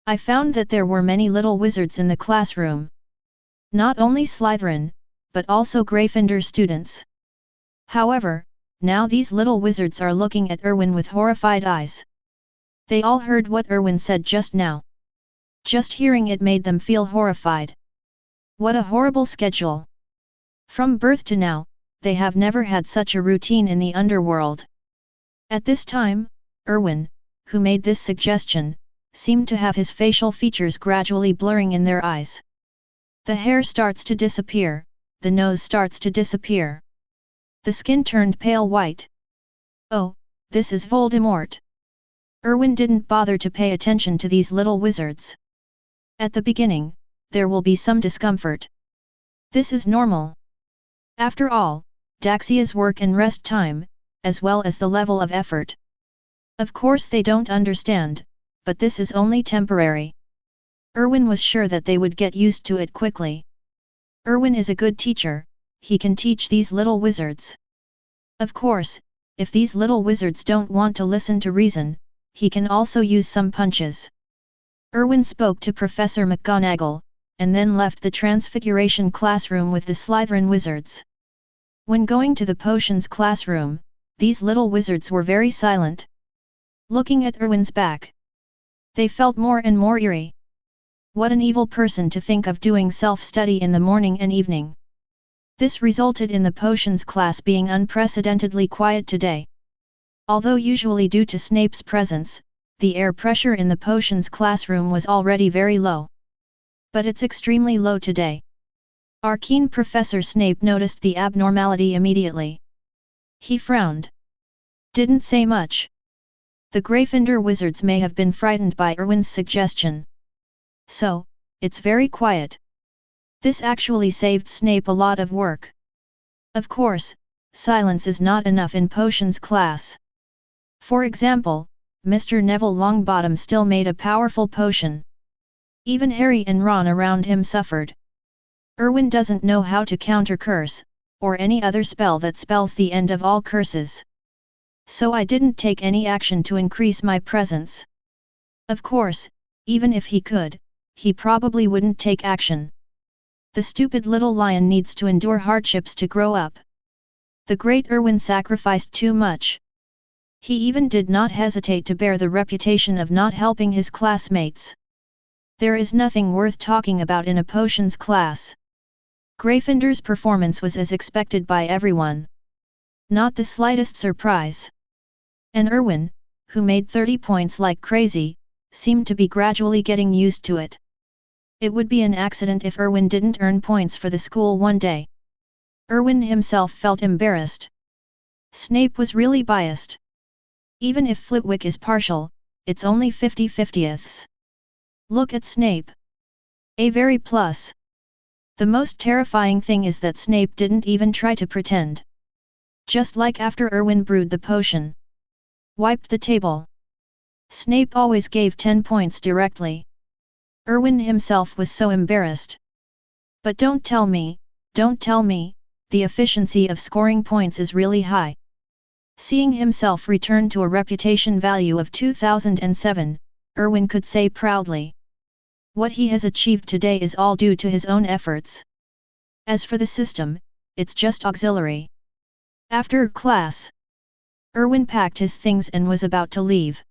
I found that there were many little wizards in the classroom. Not only Slytherin, but also Gryffindor students. However, now these little wizards are looking at Erwin with horrified eyes. They all heard what Erwin said just now. Just hearing it made them feel horrified. What a horrible schedule. From birth to now, they have never had such a routine in the underworld. At this time, Erwin, who made this suggestion, seemed to have his facial features gradually blurring in their eyes. The hair starts to disappear, the nose starts to disappear. The skin turned pale white. Oh, this is Voldemort. Erwin didn't bother to pay attention to these little wizards. At the beginning, there will be some discomfort. This is normal. After all, Daxia's work and rest time, as well as the level of effort. Of course they don't understand, but this is only temporary. Erwin was sure that they would get used to it quickly. Erwin is a good teacher, he can teach these little wizards. Of course, if these little wizards don't want to listen to reason, he can also use some punches. Erwin spoke to Professor McGonagall, and then left the Transfiguration classroom with the Slytherin wizards. When going to the potions classroom, these little wizards were very silent. Looking at Erwin's back, they felt more and more eerie. What an evil person to think of doing self-study in the morning and evening. This resulted in the potions class being unprecedentedly quiet today. Although usually due to Snape's presence, the air pressure in the potions classroom was already very low. But it's extremely low today. Our keen Professor Snape noticed the abnormality immediately. He frowned. Didn't say much. The Gryffindor wizards may have been frightened by Erwin's suggestion. So, it's very quiet. This actually saved Snape a lot of work. Of course, silence is not enough in potions class. For example, Mr. Neville Longbottom still made a powerful potion. Even Harry and Ron around him suffered. Erwin doesn't know how to counter curse, or any other spell that spells the end of all curses. So I didn't take any action to increase my presence. Of course, even if he could, he probably wouldn't take action. The stupid little lion needs to endure hardships to grow up. The great Erwin sacrificed too much. He even did not hesitate to bear the reputation of not helping his classmates. There is nothing worth talking about in a potions class. Gryffindor's performance was as expected by everyone. Not the slightest surprise. And Erwin, who made 30 points like crazy, seemed to be gradually getting used to it. It would be an accident if Erwin didn't earn points for the school one day. Erwin himself felt embarrassed. Snape was really biased. Even if Flitwick is partial, it's only 50/50ths. Look at Snape. A very plus. The most terrifying thing is that Snape didn't even try to pretend. Just like after Erwin brewed the potion. Wiped the table. Snape always gave 10 points directly. Erwin himself was so embarrassed. But don't tell me, the efficiency of scoring points is really high. Seeing himself return to a reputation value of 2007, Erwin could say proudly. What he has achieved today is all due to his own efforts. As for the system, it's just auxiliary. After class, Erwin packed his things and was about to leave.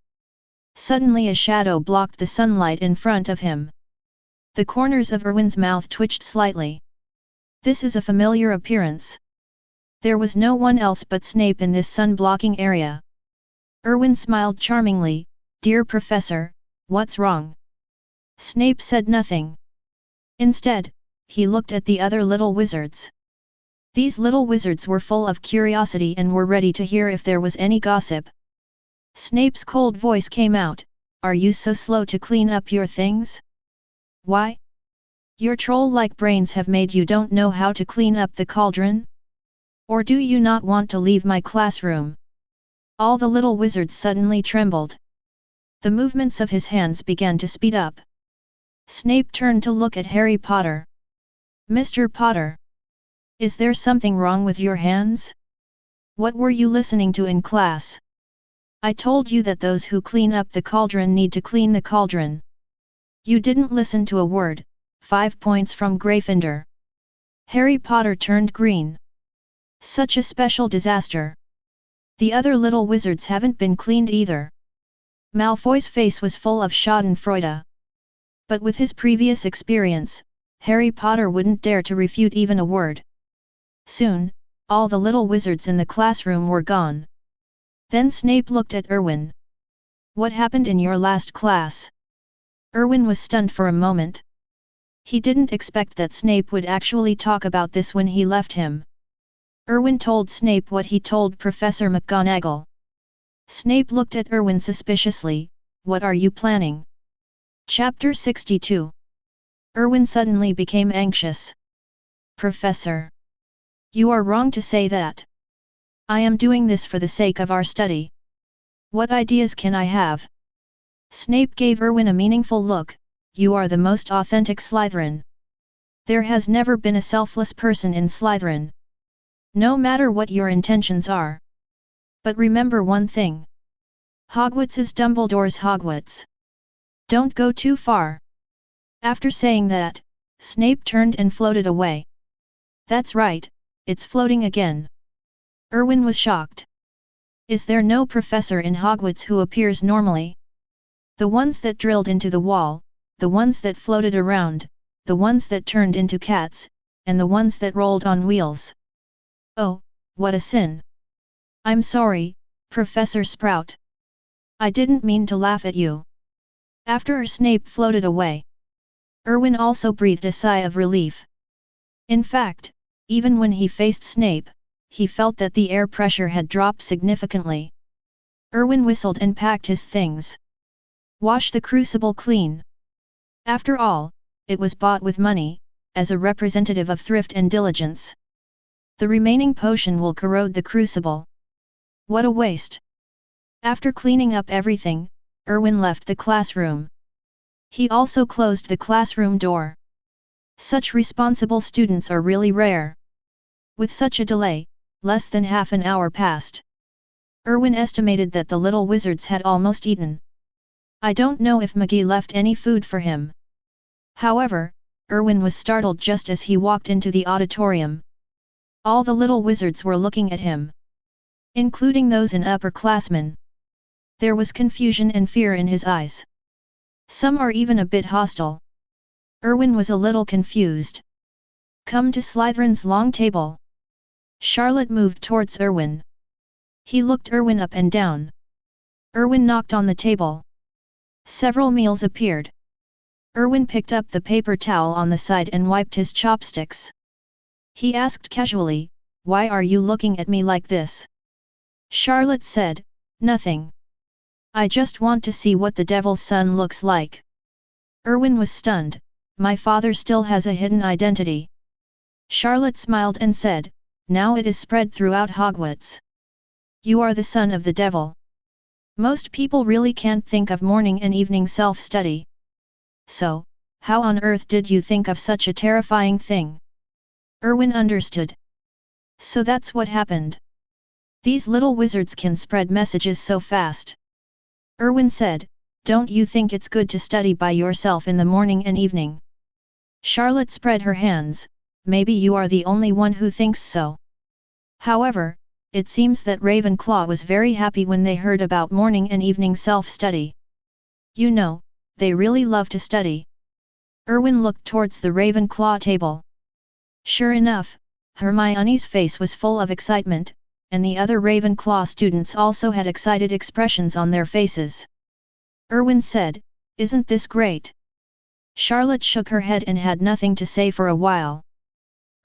Suddenly a shadow blocked the sunlight in front of him. The corners of Erwin's mouth twitched slightly. This is a familiar appearance. There was no one else but Snape in this sun-blocking area. Erwin smiled charmingly. "Dear Professor, what's wrong?" Snape said nothing. Instead, he looked at the other little wizards. These little wizards were full of curiosity and were ready to hear if there was any gossip. Snape's cold voice came out, "Are you so slow to clean up your things? Why? Your troll-like brains have made you don't know how to clean up the cauldron? Or do you not want to leave my classroom?" All the little wizards suddenly trembled. The movements of his hands began to speed up. Snape turned to look at Harry Potter. "Mr. Potter, is there something wrong with your hands? What were you listening to in class? I told you that those who clean up the cauldron need to clean the cauldron. You didn't listen to a word." 5 points from Gryffindor. Harry Potter turned green. Such a special disaster. The other little wizards haven't been cleaned either. Malfoy's face was full of schadenfreude. But with his previous experience, Harry Potter wouldn't dare to refute even a word. Soon, all the little wizards in the classroom were gone. Then Snape looked at Erwin. "What happened in your last class?" Erwin was stunned for a moment. He didn't expect that Snape would actually talk about this when he left him. Erwin told Snape what he told Professor McGonagall. Snape looked at Erwin suspiciously. "What are you planning?" Chapter 62. Erwin suddenly became anxious. "Professor, you are wrong to say that. I am doing this for the sake of our study. What ideas can I have?" Snape gave Erwin a meaningful look. "You are the most authentic Slytherin. There has never been a selfless person in Slytherin. No matter what your intentions are. But remember one thing. Hogwarts is Dumbledore's Hogwarts. Don't go too far." After saying that, Snape turned and floated away. "That's right, it's floating again." Erwin was shocked. Is there no professor in Hogwarts who appears normally? The ones that drilled into the wall, the ones that floated around, the ones that turned into cats, and the ones that rolled on wheels. Oh, what a sin! I'm sorry, Professor Sprout. I didn't mean to laugh at you. After Snape floated away, Erwin also breathed a sigh of relief. In fact, even when he faced Snape, he felt that the air pressure had dropped significantly. Erwin whistled and packed his things. Wash the crucible clean. After all, it was bought with money, as a representative of thrift and diligence. The remaining potion will corrode the crucible. What a waste! After cleaning up everything, Erwin left the classroom. He also closed the classroom door. Such responsible students are really rare. With such a delay, less than half an hour passed. Erwin estimated that the little wizards had almost eaten. I don't know if McGee left any food for him. However, Erwin was startled just as he walked into the auditorium. All the little wizards were looking at him, including those in upperclassmen. There was confusion and fear in his eyes. Some are even a bit hostile. Erwin was a little confused. Come to Slytherin's long table. Charlotte moved towards Erwin. He looked Erwin up and down. Erwin knocked on the table. Several meals appeared. Erwin picked up the paper towel on the side and wiped his chopsticks. He asked casually, "Why are you looking at me like this?" Charlotte said, "Nothing. I just want to see what the devil's son looks like." Erwin was stunned. "My father still has a hidden identity." Charlotte smiled and said, "Now it is spread throughout Hogwarts. You are the son of the devil. Most people really can't think of morning and evening self-study. So, how on earth did you think of such a terrifying thing?" Erwin understood. So that's what happened. These little wizards can spread messages so fast. Erwin said, "Don't you think it's good to study by yourself in the morning and evening?" Charlotte spread her hands. "Maybe you are the only one who thinks so." However, it seems that Ravenclaw was very happy when they heard about morning and evening self-study. You know, they really love to study. Erwin looked towards the Ravenclaw table. Sure enough, Hermione's face was full of excitement, and the other Ravenclaw students also had excited expressions on their faces. Erwin said, "Isn't this great?" Charlotte shook her head and had nothing to say for a while.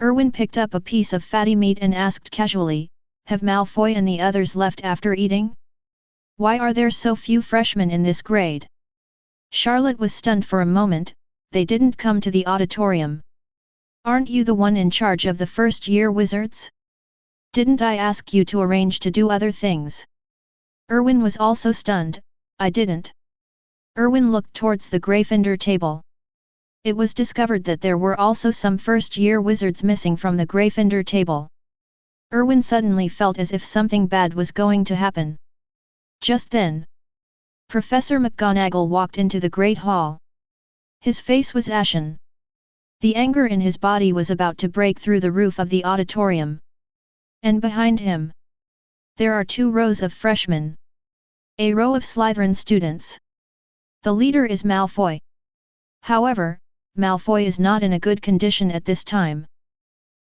Erwin picked up a piece of fatty meat and asked casually, "Have Malfoy and the others left after eating? Why are there so few freshmen in this grade?" Charlotte was stunned for a moment. "They didn't come to the auditorium." "Aren't you the one in charge of the first-year wizards? Didn't I ask you to arrange to do other things?" Erwin was also stunned. "I didn't." Erwin looked towards the Gryffindor table. It was discovered that there were also some first-year wizards missing from the Gryffindor table. Erwin suddenly felt as if something bad was going to happen. Just then, Professor McGonagall walked into the Great Hall. His face was ashen. The anger in his body was about to break through the roof of the auditorium. And behind him, there are 2 rows of freshmen. A row of Slytherin students. The leader is Malfoy. However, Malfoy is not in a good condition at this time.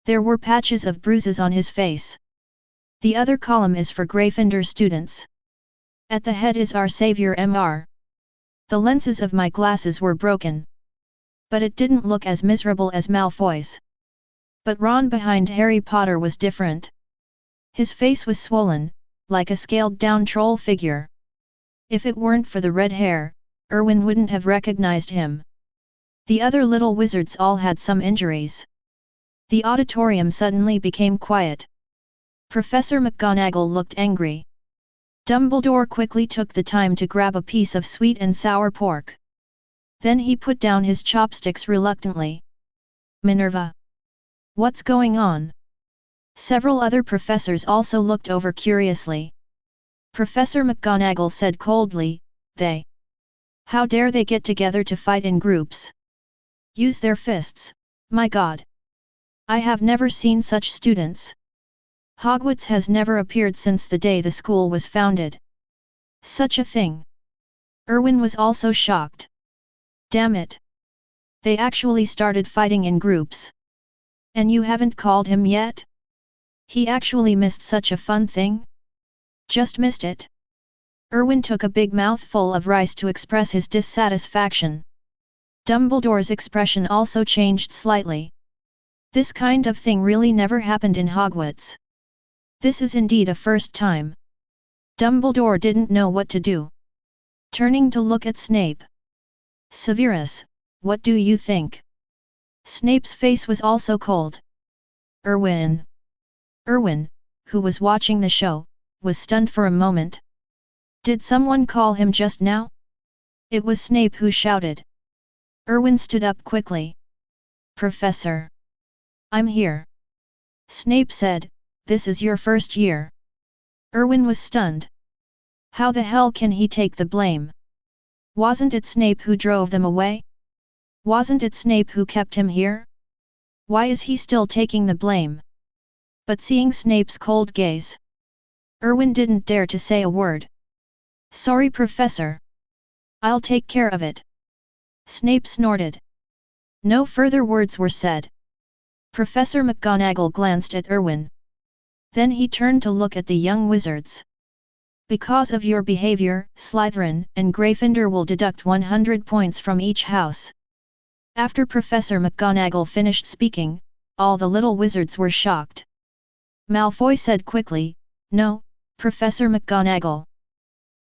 There were patches of bruises on his face. The other column is for Gryffindor students. At the head is our savior Mr. The lenses of my glasses were broken. But it didn't look as miserable as Malfoy's. But Ron behind Harry Potter was different. His face was swollen, like a scaled-down troll figure. If it weren't for the red hair, Erwin wouldn't have recognized him. The other little wizards all had some injuries. The auditorium suddenly became quiet. Professor McGonagall looked angry. Dumbledore quickly took the time to grab a piece of sweet and sour pork. Then he put down his chopsticks reluctantly. "Minerva! What's going on?" Several other professors also looked over curiously. Professor McGonagall said coldly, "They. How dare they get together to fight in groups? Use their fists, my God! I have never seen such students. Hogwarts has never appeared since the day the school was founded. Such a thing." Erwin was also shocked. Damn it! They actually started fighting in groups. And you haven't called him yet? He actually missed such a fun thing? Just missed it. Erwin took a big mouthful of rice to express his dissatisfaction. Dumbledore's expression also changed slightly. This kind of thing really never happened in Hogwarts. This is indeed a first time. Dumbledore didn't know what to do. Turning to look at Snape. Severus, what do you think? Snape's face was also cold. Erwin. Erwin, who was watching the show, was stunned for a moment. Did someone call him just now? It was Snape who shouted. Erwin stood up quickly. Professor. I'm here. Snape said, this is your first year. Erwin was stunned. How the hell can he take the blame? Wasn't it Snape who drove them away? Wasn't it Snape who kept him here? Why is he still taking the blame? But seeing Snape's cold gaze, Erwin didn't dare to say a word. Sorry, Professor. I'll take care of it. Snape snorted. No further words were said. Professor McGonagall glanced at Erwin. Then he turned to look at the young wizards. Because of your behavior, Slytherin and Gryffindor will deduct 100 points from each house. After Professor McGonagall finished speaking, all the little wizards were shocked. Malfoy said quickly, No, Professor McGonagall.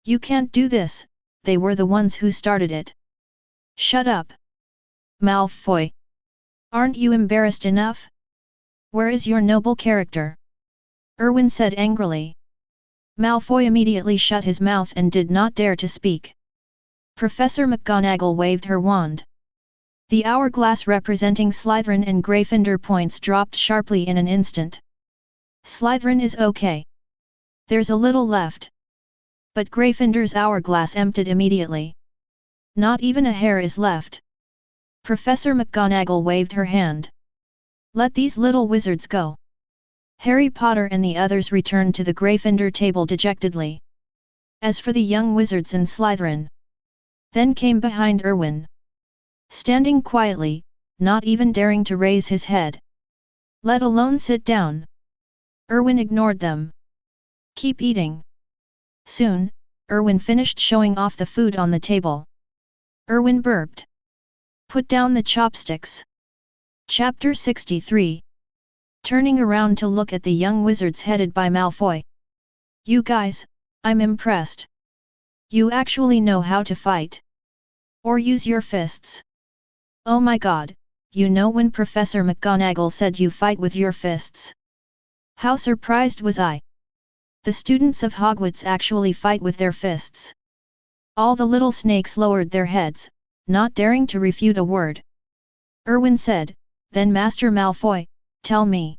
You can't do this, they were the ones who started it. Shut up. Malfoy. Aren't you embarrassed enough? Where is your noble character? Erwin said angrily. Malfoy immediately shut his mouth and did not dare to speak. Professor McGonagall waved her wand. The hourglass representing Slytherin and Gryffindor points dropped sharply in an instant. Slytherin is okay. There's a little left. But Gryffindor's hourglass emptied immediately. Not even a hair is left. Professor McGonagall waved her hand. Let these little wizards go. Harry Potter and the others returned to the Gryffindor table dejectedly. As for the young wizards in Slytherin, then came behind Erwin. Standing quietly, not even daring to raise his head. Let alone sit down. Erwin ignored them. Keep eating. Soon, Erwin finished showing off the food on the table. Erwin burped. Put down the chopsticks. Chapter 63. Turning around to look at the young wizards headed by Malfoy. You guys, I'm impressed. You actually know how to fight. Or use your fists. Oh my god, you know when Professor McGonagall said you fight with your fists. How surprised was I. The students of Hogwarts actually fight with their fists. All the little snakes lowered their heads, not daring to refute a word. Erwin said, then Master Malfoy, tell me.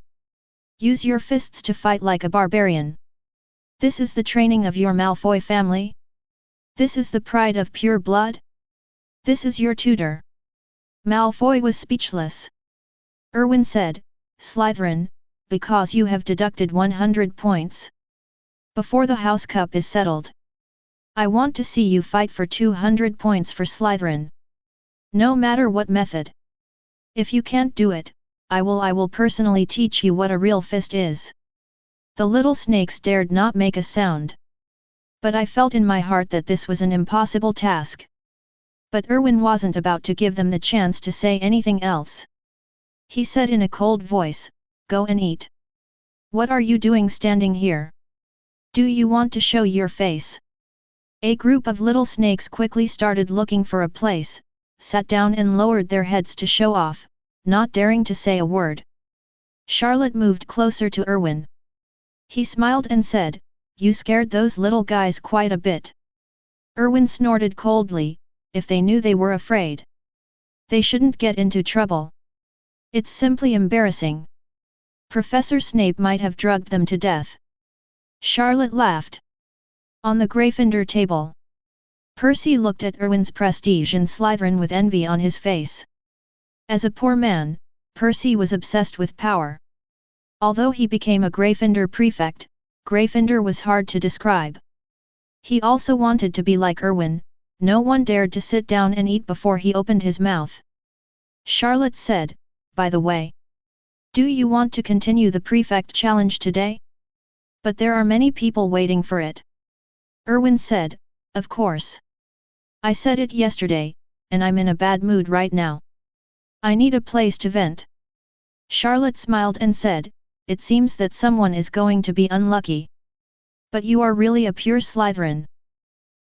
Use your fists to fight like a barbarian. This is the training of your Malfoy family? This is the pride of pure blood? This is your tutor? Malfoy was speechless. Erwin said, Slytherin, because you have deducted 100 points. Before the House Cup is settled, I want to see you fight for 200 points for Slytherin. No matter what method. If you can't do it, I will personally teach you what a real fist is. The little snakes dared not make a sound. But I felt in my heart that this was an impossible task. But Erwin wasn't about to give them the chance to say anything else. He said in a cold voice, Go and eat. What are you doing standing here? Do you want to show your face? A group of little snakes quickly started looking for a place, sat down and lowered their heads to show off, not daring to say a word. Charlotte moved closer to Erwin. He smiled and said, You scared those little guys quite a bit. Erwin snorted coldly, if they knew they were afraid. They shouldn't get into trouble. It's simply embarrassing. Professor Snape might have drugged them to death. Charlotte laughed. On the Gryffindor table, Percy looked at Erwin's prestige in Slytherin with envy on his face. As a poor man, Percy was obsessed with power. Although he became a Gryffindor prefect, Gryffindor was hard to describe. He also wanted to be like Erwin. No one dared to sit down and eat before he opened his mouth. Charlotte said, By the way, Do you want to continue the prefect challenge today? But there are many people waiting for it. Erwin said, of course. I said it yesterday, and I'm in a bad mood right now. I need a place to vent. Charlotte smiled and said, it seems that someone is going to be unlucky. But you are really a pure Slytherin.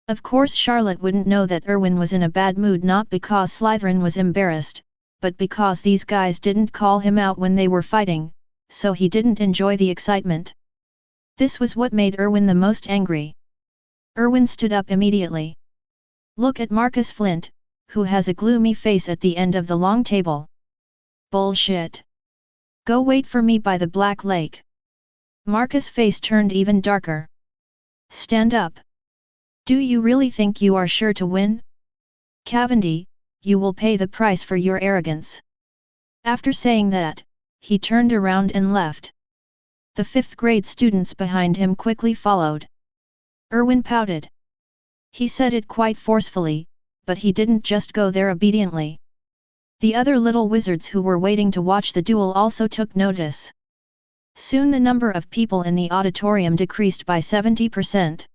Of course Charlotte wouldn't know that Erwin was in a bad mood not because Slytherin was embarrassed, but because these guys didn't call him out when they were fighting, so he didn't enjoy the excitement. This was what made Erwin the most angry. Erwin stood up immediately. Look at Marcus Flint, who has a gloomy face at the end of the long table. Bullshit. Go wait for me by the Black Lake. Marcus' face turned even darker. Stand up. Do you really think you are sure to win? Cavendi, you will pay the price for your arrogance. After saying that, he turned around and left. The 5th grade students behind him quickly followed. Erwin pouted. He said it quite forcefully, but he didn't just go there obediently. The other little wizards who were waiting to watch the duel also took notice. Soon the number of people in the auditorium decreased by 70%.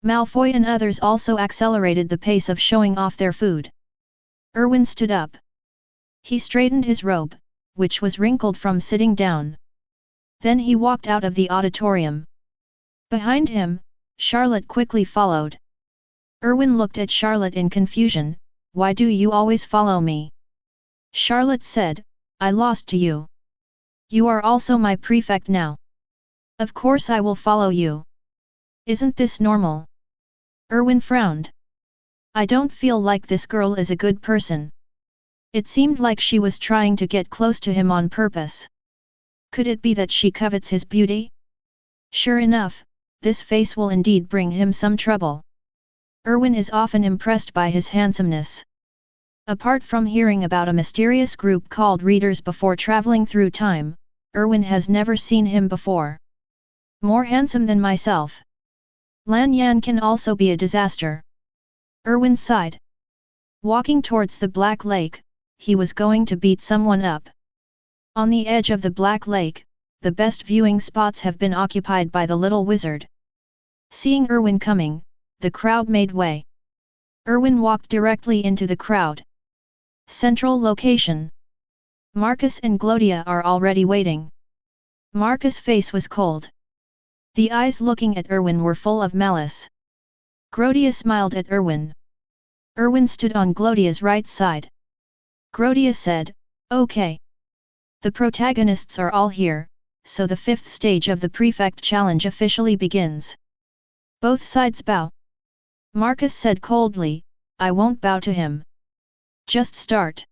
Malfoy and others also accelerated the pace of showing off their food. Erwin stood up. He straightened his robe, which was wrinkled from sitting down. Then he walked out of the auditorium. Behind him, Charlotte quickly followed. Erwin looked at Charlotte in confusion. Why do you always follow me? Charlotte said, I lost to you. You are also my prefect now. Of course I will follow you. Isn't this normal? Erwin frowned. I don't feel like this girl is a good person. It seemed like she was trying to get close to him on purpose. Could it be that she covets his beauty? Sure enough, this face will indeed bring him some trouble. Erwin is often impressed by his handsomeness. Apart from hearing about a mysterious group called Readers before traveling through time, Erwin has never seen him before. More handsome than myself. Lan Yan can also be a disaster. Erwin sighed. Walking towards the Black Lake, he was going to beat someone up. On the edge of the Black Lake, the best viewing spots have been occupied by the little wizard. Seeing Erwin coming, the crowd made way. Erwin walked directly into the crowd. Central location. Marcus and Glodia are already waiting. Marcus' face was cold. The eyes looking at Erwin were full of malice. Glodia smiled at Erwin. Erwin stood on Glodia's right side. Glodia said, okay. The protagonists are all here, so the 5th stage of the Prefect Challenge officially begins. Both sides bow. Marcus said coldly, I won't bow to him. Just start.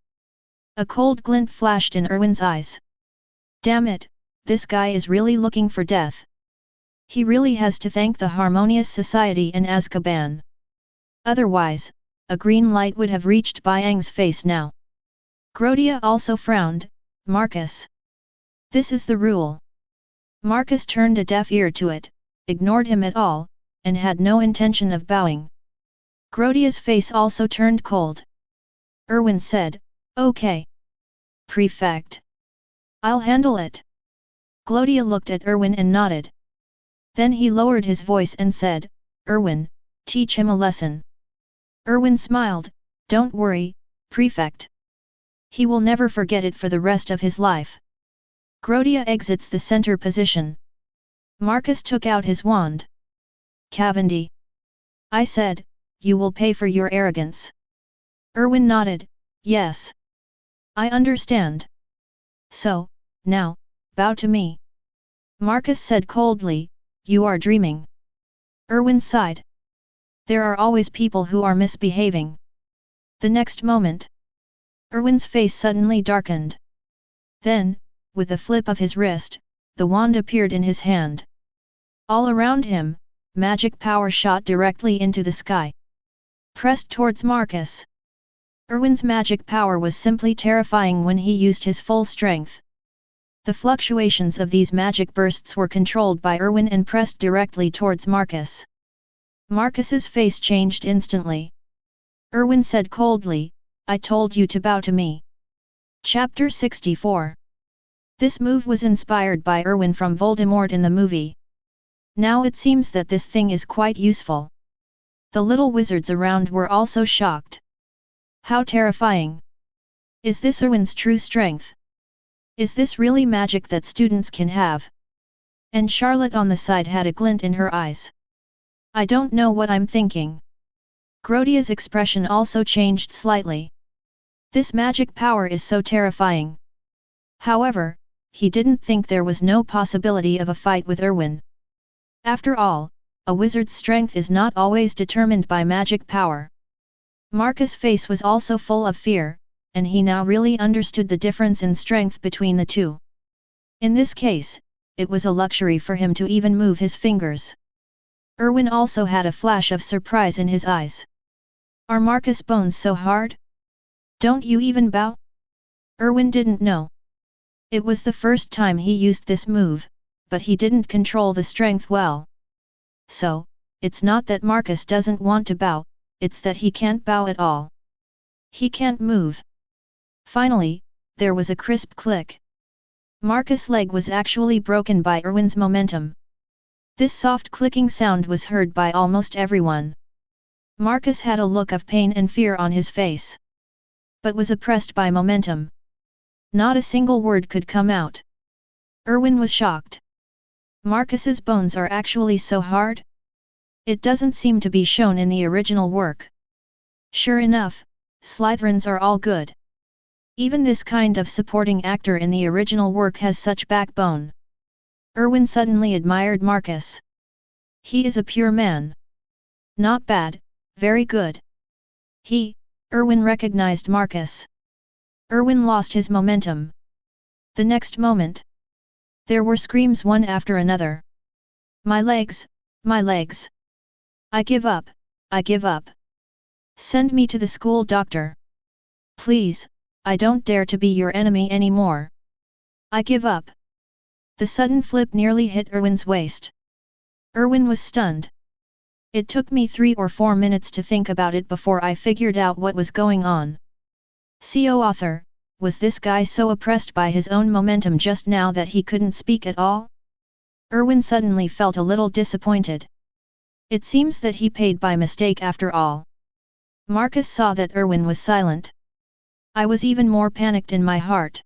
A cold glint flashed in Erwin's eyes. Damn it, this guy is really looking for death. He really has to thank the Harmonious Society and Azkaban. Otherwise, a green light would have reached Byang's face now. Glodia also frowned. Marcus. This is the rule. Marcus turned a deaf ear to it, ignored him at all, and had no intention of bowing. Glodia's face also turned cold. Erwin said, okay. Prefect. I'll handle it. Glodia looked at Erwin and nodded. Then he lowered his voice and said, Erwin, teach him a lesson. Erwin smiled, don't worry, Prefect. He will never forget it for the rest of his life. Glodia exits the center position. Marcus took out his wand. Cavendi. I said, you will pay for your arrogance. Erwin nodded, yes. I understand. So, now, bow to me. Marcus said coldly, you are dreaming. Erwin sighed. There are always people who are misbehaving. The next moment, Erwin's face suddenly darkened. Then, with a flip of his wrist, the wand appeared in his hand. All around him, magic power shot directly into the sky. Pressed towards Marcus. Erwin's magic power was simply terrifying when he used his full strength. The fluctuations of these magic bursts were controlled by Erwin and pressed directly towards Marcus. Marcus's face changed instantly. Erwin said coldly, I told you to bow to me. Chapter 64. This move was inspired by Erwin from Voldemort in the movie. Now it seems that this thing is quite useful. The little wizards around were also shocked. How terrifying! Is this Erwin's true strength? Is this really magic that students can have? And Charlotte on the side had a glint in her eyes. I don't know what I'm thinking. Grodia's expression also changed slightly. This magic power is so terrifying. However, he didn't think there was no possibility of a fight with Erwin. After all, a wizard's strength is not always determined by magic power. Marcus' face was also full of fear, and he now really understood the difference in strength between the two. In this case, it was a luxury for him to even move his fingers. Erwin also had a flash of surprise in his eyes. Are Marcus' bones so hard? Don't you even bow? Erwin didn't know. It was the first time he used this move, but he didn't control the strength well. So, it's not that Marcus doesn't want to bow, it's that he can't bow at all. He can't move. Finally, there was a crisp click. Marcus' leg was actually broken by Erwin's momentum. This soft clicking sound was heard by almost everyone. Marcus had a look of pain and fear on his face, but was oppressed by momentum. Not a single word could come out. Erwin was shocked. Marcus's bones are actually so hard? It doesn't seem to be shown in the original work. Sure enough, Slytherins are all good. Even this kind of supporting actor in the original work has such backbone. Erwin suddenly admired Marcus. He is a pure man. Not bad, very good. Erwin recognized Marcus. Erwin lost his momentum. The next moment, there were screams one after another. My legs, my legs. I give up, I give up. Send me to the school doctor. Please, I don't dare to be your enemy anymore. I give up. The sudden flip nearly hit Erwin's waist. Erwin was stunned. It took me 3 or 4 minutes to think about it before I figured out what was going on. CO author, was this guy so oppressed by his own momentum just now that he couldn't speak at all? Erwin suddenly felt a little disappointed. It seems that he paid by mistake after all. Marcus saw that Erwin was silent. I was even more panicked in my heart.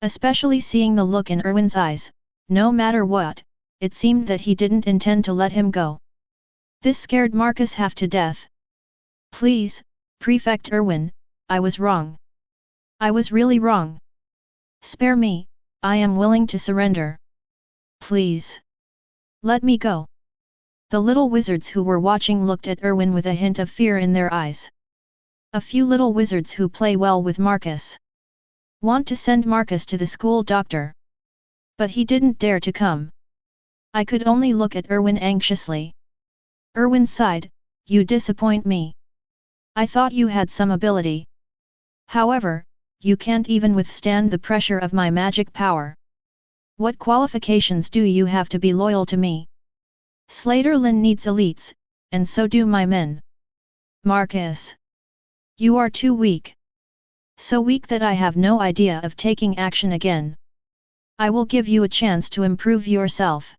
Especially seeing the look in Erwin's eyes, no matter what, it seemed that he didn't intend to let him go. This scared Marcus half to death. Please, Prefect Erwin, I was wrong. I was really wrong. Spare me, I am willing to surrender. Please. Let me go. The little wizards who were watching looked at Erwin with a hint of fear in their eyes. A few little wizards who play well with Marcus want to send Marcus to the school doctor. But he didn't dare to come. I could only look at Erwin anxiously. Erwin sighed, you disappoint me. I thought you had some ability. However, you can't even withstand the pressure of my magic power. What qualifications do you have to be loyal to me? Slytherin needs elites, and so do my men. Marcus. You are too weak. So weak that I have no idea of taking action again. I will give you a chance to improve yourself.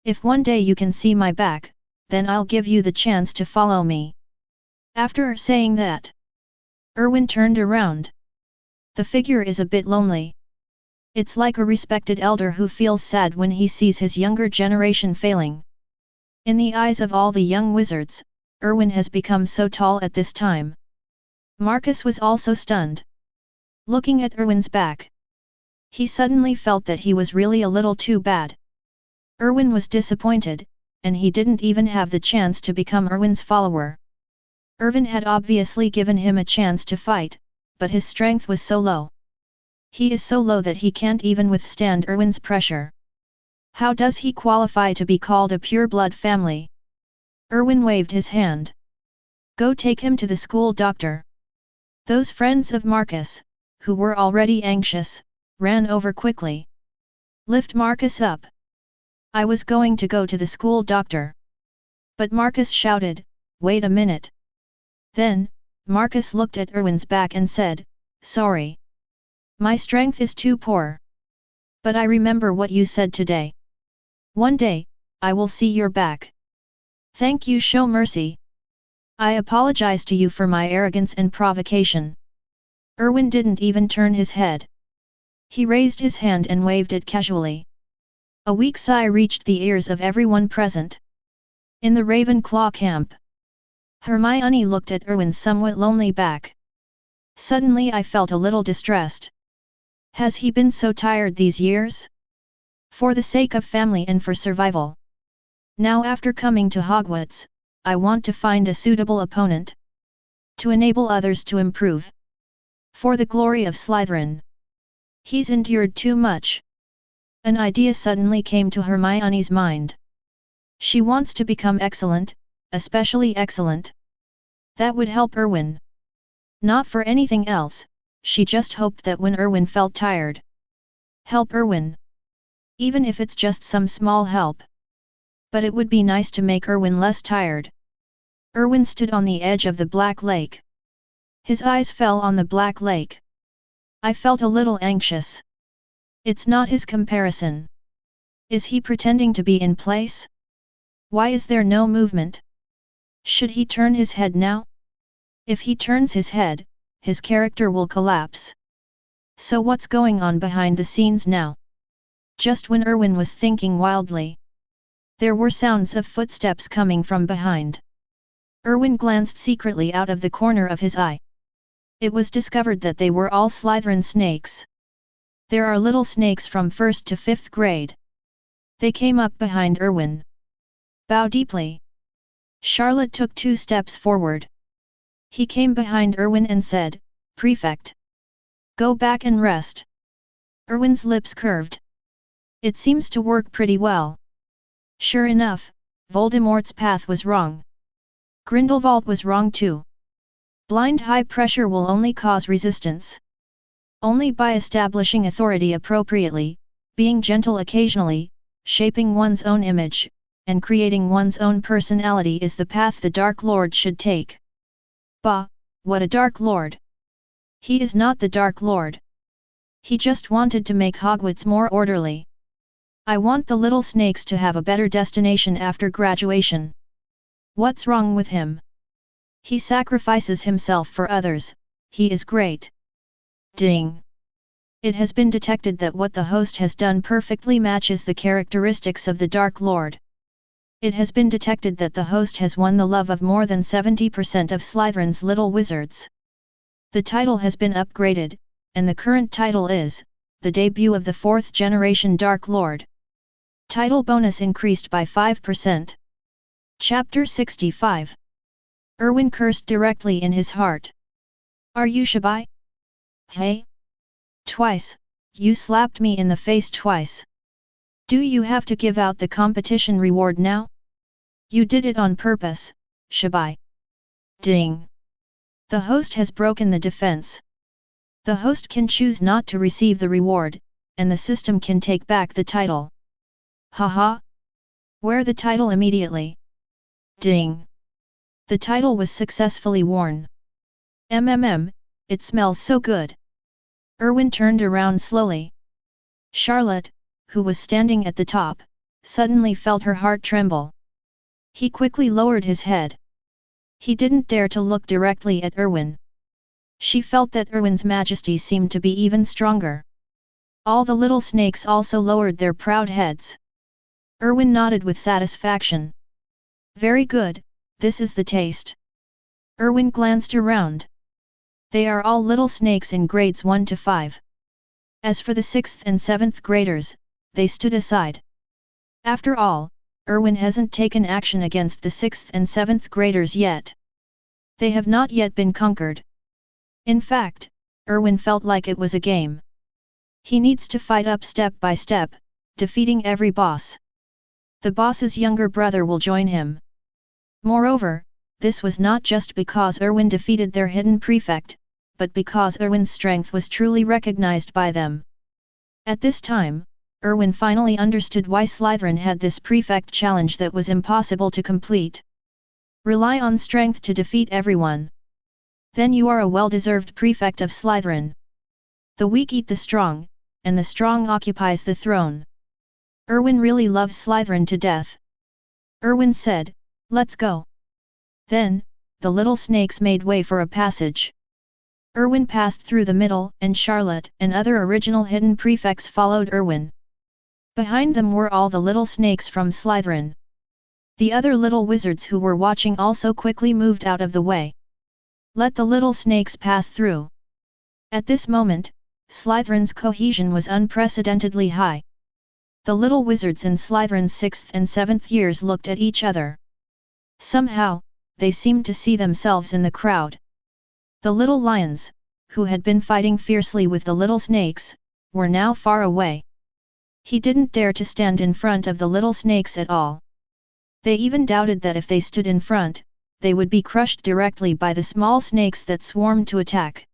If one day you can see my back, then I'll give you the chance to follow me. After saying that, Erwin turned around. The figure is a bit lonely. It's like a respected elder who feels sad when he sees his younger generation failing. In the eyes of all the young wizards, Erwin has become so tall at this time. Marcus was also stunned. Looking at Erwin's back, he suddenly felt that he was really a little too bad. Erwin was disappointed, and he didn't even have the chance to become Erwin's follower. Erwin had obviously given him a chance to fight, but his strength was so low. He is so low that he can't even withstand Erwin's pressure. How does he qualify to be called a pure-blood family? Erwin waved his hand. Go take him to the school doctor. Those friends of Marcus, who were already anxious, ran over quickly. Lift Marcus up. I was going to go to the school doctor. But Marcus shouted, wait a minute. Then, Marcus looked at Erwin's back and said, sorry. My strength is too poor. But I remember what you said today. One day, I will see your back. Thank you, show mercy. I apologize to you for my arrogance and provocation. Erwin didn't even turn his head. He raised his hand and waved it casually. A weak sigh reached the ears of everyone present. In the Ravenclaw camp, Hermione looked at Erwin's somewhat lonely back. Suddenly I felt a little distressed. Has he been so tired these years? For the sake of family and for survival. Now after coming to Hogwarts, I want to find a suitable opponent. To enable others to improve. For the glory of Slytherin. He's endured too much. An idea suddenly came to Hermione's mind. She wants to become excellent, especially excellent. That would help Erwin. Not for anything else, she just hoped that when Erwin felt tired. Help Erwin. Even if it's just some small help. But it would be nice to make Erwin less tired. Erwin stood on the edge of the Black Lake. His eyes fell on the Black Lake. I felt a little anxious. It's not his comparison. Is he pretending to be in place? Why is there no movement? Should he turn his head now? If he turns his head, his character will collapse. So what's going on behind the scenes now? Just when Erwin was thinking wildly, there were sounds of footsteps coming from behind. Erwin glanced secretly out of the corner of his eye. It was discovered that they were all Slytherin snakes. There are little snakes from 1st to 5th grade. They came up behind Erwin. Bow deeply. Charlotte took 2 steps forward. He came behind Erwin and said, "Prefect. Go back and rest." Erwin's lips curved. It seems to work pretty well. Sure enough, Voldemort's path was wrong. Grindelwald was wrong too. Blind high pressure will only cause resistance. Only by establishing authority appropriately, being gentle occasionally, shaping one's own image, and creating one's own personality is the path the Dark Lord should take. Bah, what a Dark Lord! He is not the Dark Lord. He just wanted to make Hogwarts more orderly. I want the little snakes to have a better destination after graduation. What's wrong with him? He sacrifices himself for others, he is great. Ding! It has been detected that what the host has done perfectly matches the characteristics of the Dark Lord. It has been detected that the host has won the love of more than 70% of Slytherin's little wizards. The title has been upgraded, and the current title is, the debut of the 4th generation Dark Lord. Title bonus increased by 5%. Chapter 65. Erwin cursed directly in his heart. Are you shabby? Hey? Twice, you slapped me in the face twice. Do you have to give out the competition reward now? You did it on purpose, shabby. Ding. The host has broken the defense. The host can choose not to receive the reward, and the system can take back the title. Haha. Wear the title immediately. Ding. The title was successfully worn. It smells so good. Erwin turned around slowly. Charlotte, who was standing at the top, suddenly felt her heart tremble. He quickly lowered his head. He didn't dare to look directly at Erwin. She felt that Erwin's majesty seemed to be even stronger. All the little snakes also lowered their proud heads. Erwin nodded with satisfaction. Very good, this is the taste. Erwin glanced around. They are all little snakes in grades 1 to 5. As for the 6th and 7th graders, they stood aside. After all, Erwin hasn't taken action against the 6th and 7th graders yet. They have not yet been conquered. In fact, Erwin felt like it was a game. He needs to fight up step by step, defeating every boss. The boss's younger brother will join him. Moreover, this was not just because Erwin defeated their hidden prefect, but because Erwin's strength was truly recognized by them. At this time, Erwin finally understood why Slytherin had this prefect challenge that was impossible to complete. Rely on strength to defeat everyone. Then you are a well-deserved prefect of Slytherin. The weak eat the strong, and the strong occupies the throne. Erwin really loves Slytherin to death. Erwin said, "Let's go." Then, the little snakes made way for a passage. Erwin passed through the middle, and Charlotte and other original hidden prefects followed Erwin. Behind them were all the little snakes from Slytherin. The other little wizards who were watching also quickly moved out of the way. Let the little snakes pass through. At this moment, Slytherin's cohesion was unprecedentedly high. The little wizards in Slytherin's 6th and 7th years looked at each other. Somehow, they seemed to see themselves in the crowd. The little lions, who had been fighting fiercely with the little snakes, were now far away. He didn't dare to stand in front of the little snakes at all. They even doubted that if they stood in front, they would be crushed directly by the small snakes that swarmed to attack.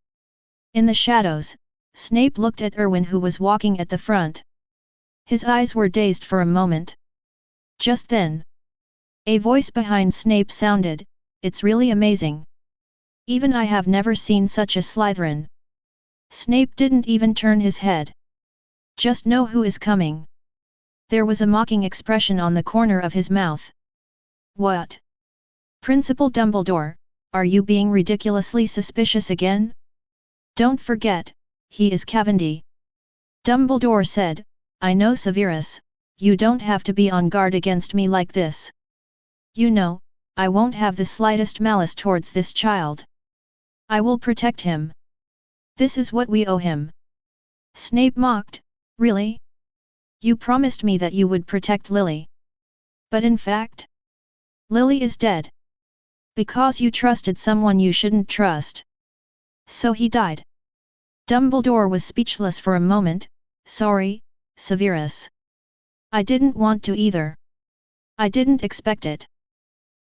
In the shadows, Snape looked at Erwin, who was walking at the front. His eyes were dazed for a moment. Just then, a voice behind Snape sounded, "It's really amazing. Even I have never seen such a Slytherin." Snape didn't even turn his head. "Just know who is coming." There was a mocking expression on the corner of his mouth. "What? Principal Dumbledore, are you being ridiculously suspicious again? Don't forget, he is Cavendi." Dumbledore said, "I know, Severus, you don't have to be on guard against me like this. You know, I won't have the slightest malice towards this child. I will protect him. This is what we owe him." Snape mocked, "Really? You promised me that you would protect Lily. But in fact, Lily is dead. Because you trusted someone you shouldn't trust. So he died." Dumbledore was speechless for a moment. "Sorry, Severus. I didn't want to either. I didn't expect it."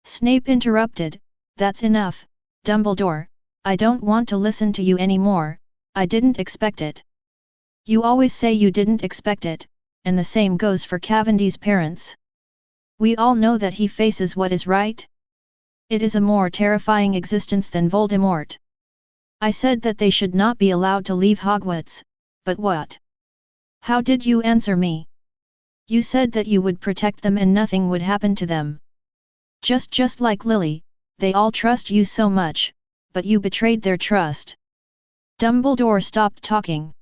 Snape interrupted, "That's enough, Dumbledore, I don't want to listen to you anymore. I didn't expect it. You always say you didn't expect it, and the same goes for Cavendi's parents. We all know that he faces what is right. It is a more terrifying existence than Voldemort. I said that they should not be allowed to leave Hogwarts, but what? How did you answer me? You said that you would protect them and nothing would happen to them. Just like Lily, they all trust you so much, but you betrayed their trust." Dumbledore stopped talking.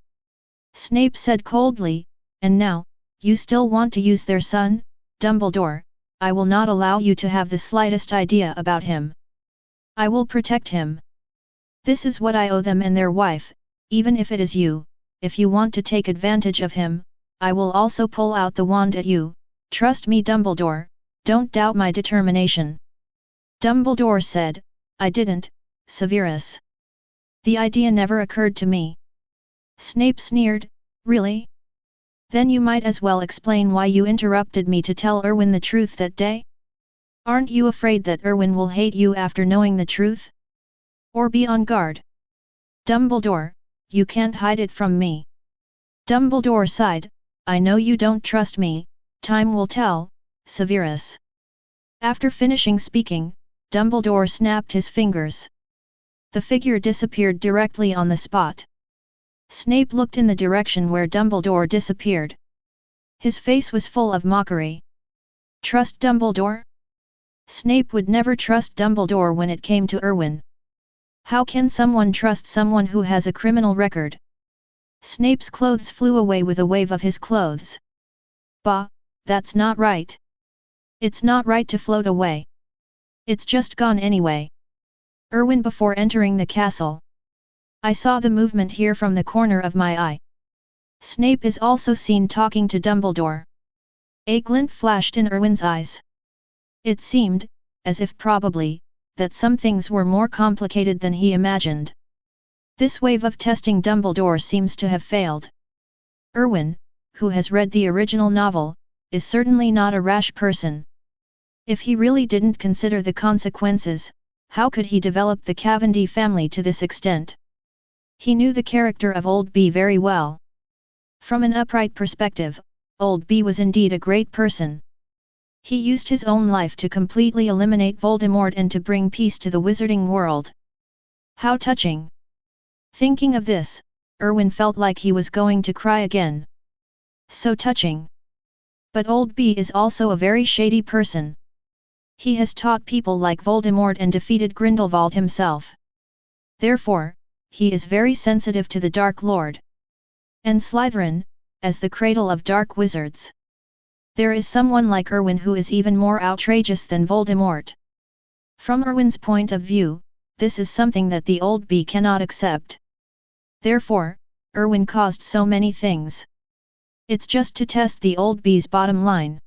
Snape said coldly, "And now, you still want to use their son, Dumbledore? I will not allow you to have the slightest idea about him. I will protect him. This is what I owe them and their wife, even if it is you. If you want to take advantage of him, I will also pull out the wand at you. Trust me, Dumbledore, don't doubt my determination." Dumbledore said, "I didn't, Severus. The idea never occurred to me." Snape sneered, "Really? Then you might as well explain why you interrupted me to tell Erwin the truth that day? Aren't you afraid that Erwin will hate you after knowing the truth? Or be on guard? Dumbledore, you can't hide it from me." Dumbledore sighed, "I know you don't trust me, time will tell, Severus." After finishing speaking, Dumbledore snapped his fingers. The figure disappeared directly on the spot. Snape looked in the direction where Dumbledore disappeared. His face was full of mockery. Trust Dumbledore? Snape would never trust Dumbledore when it came to Erwin. How can someone trust someone who has a criminal record? Snape's clothes flew away with a wave of his clothes. Bah, that's not right. It's not right to float away. It's just gone anyway. Erwin before entering the castle. I saw the movement here from the corner of my eye. Snape is also seen talking to Dumbledore. A glint flashed in Erwin's eyes. It seemed, as if probably, that some things were more complicated than he imagined. This wave of testing Dumbledore seems to have failed. Erwin, who has read the original novel, is certainly not a rash person. If he really didn't consider the consequences, how could he develop the Cavendi family to this extent? He knew the character of Old B very well. From an upright perspective, Old B was indeed a great person. He used his own life to completely eliminate Voldemort and to bring peace to the wizarding world. How touching! Thinking of this, Erwin felt like he was going to cry again. So touching. But Old B is also a very shady person. He has taught people like Voldemort and defeated Grindelwald himself. Therefore, he is very sensitive to the Dark Lord. And Slytherin, as the cradle of dark wizards. There is someone like Erwin who is even more outrageous than Voldemort. From Erwin's point of view, this is something that the Old B cannot accept. Therefore, Erwin caused so many things. It's just to test the Old B's bottom line.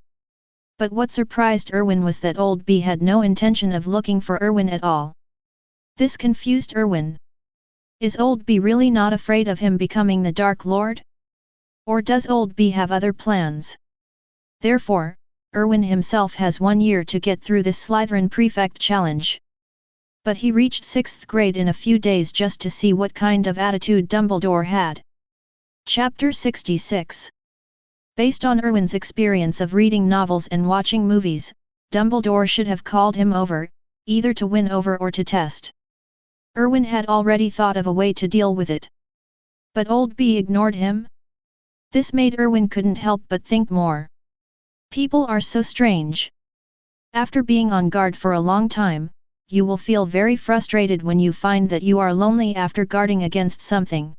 But what surprised Erwin was that Old B had no intention of looking for Erwin at all. This confused Erwin. Is Old B really not afraid of him becoming the Dark Lord? Or does Old B have other plans? Therefore, Erwin himself has 1 year to get through this Slytherin Prefect challenge. But he reached 6th grade in a few days just to see what kind of attitude Dumbledore had. Chapter 66. Based on Erwin's experience of reading novels and watching movies, Dumbledore should have called him over, either to win over or to test. Erwin had already thought of a way to deal with it. But Old B ignored him? This made Erwin couldn't help but think more. People are so strange. After being on guard for a long time, you will feel very frustrated when you find that you are lonely after guarding against something.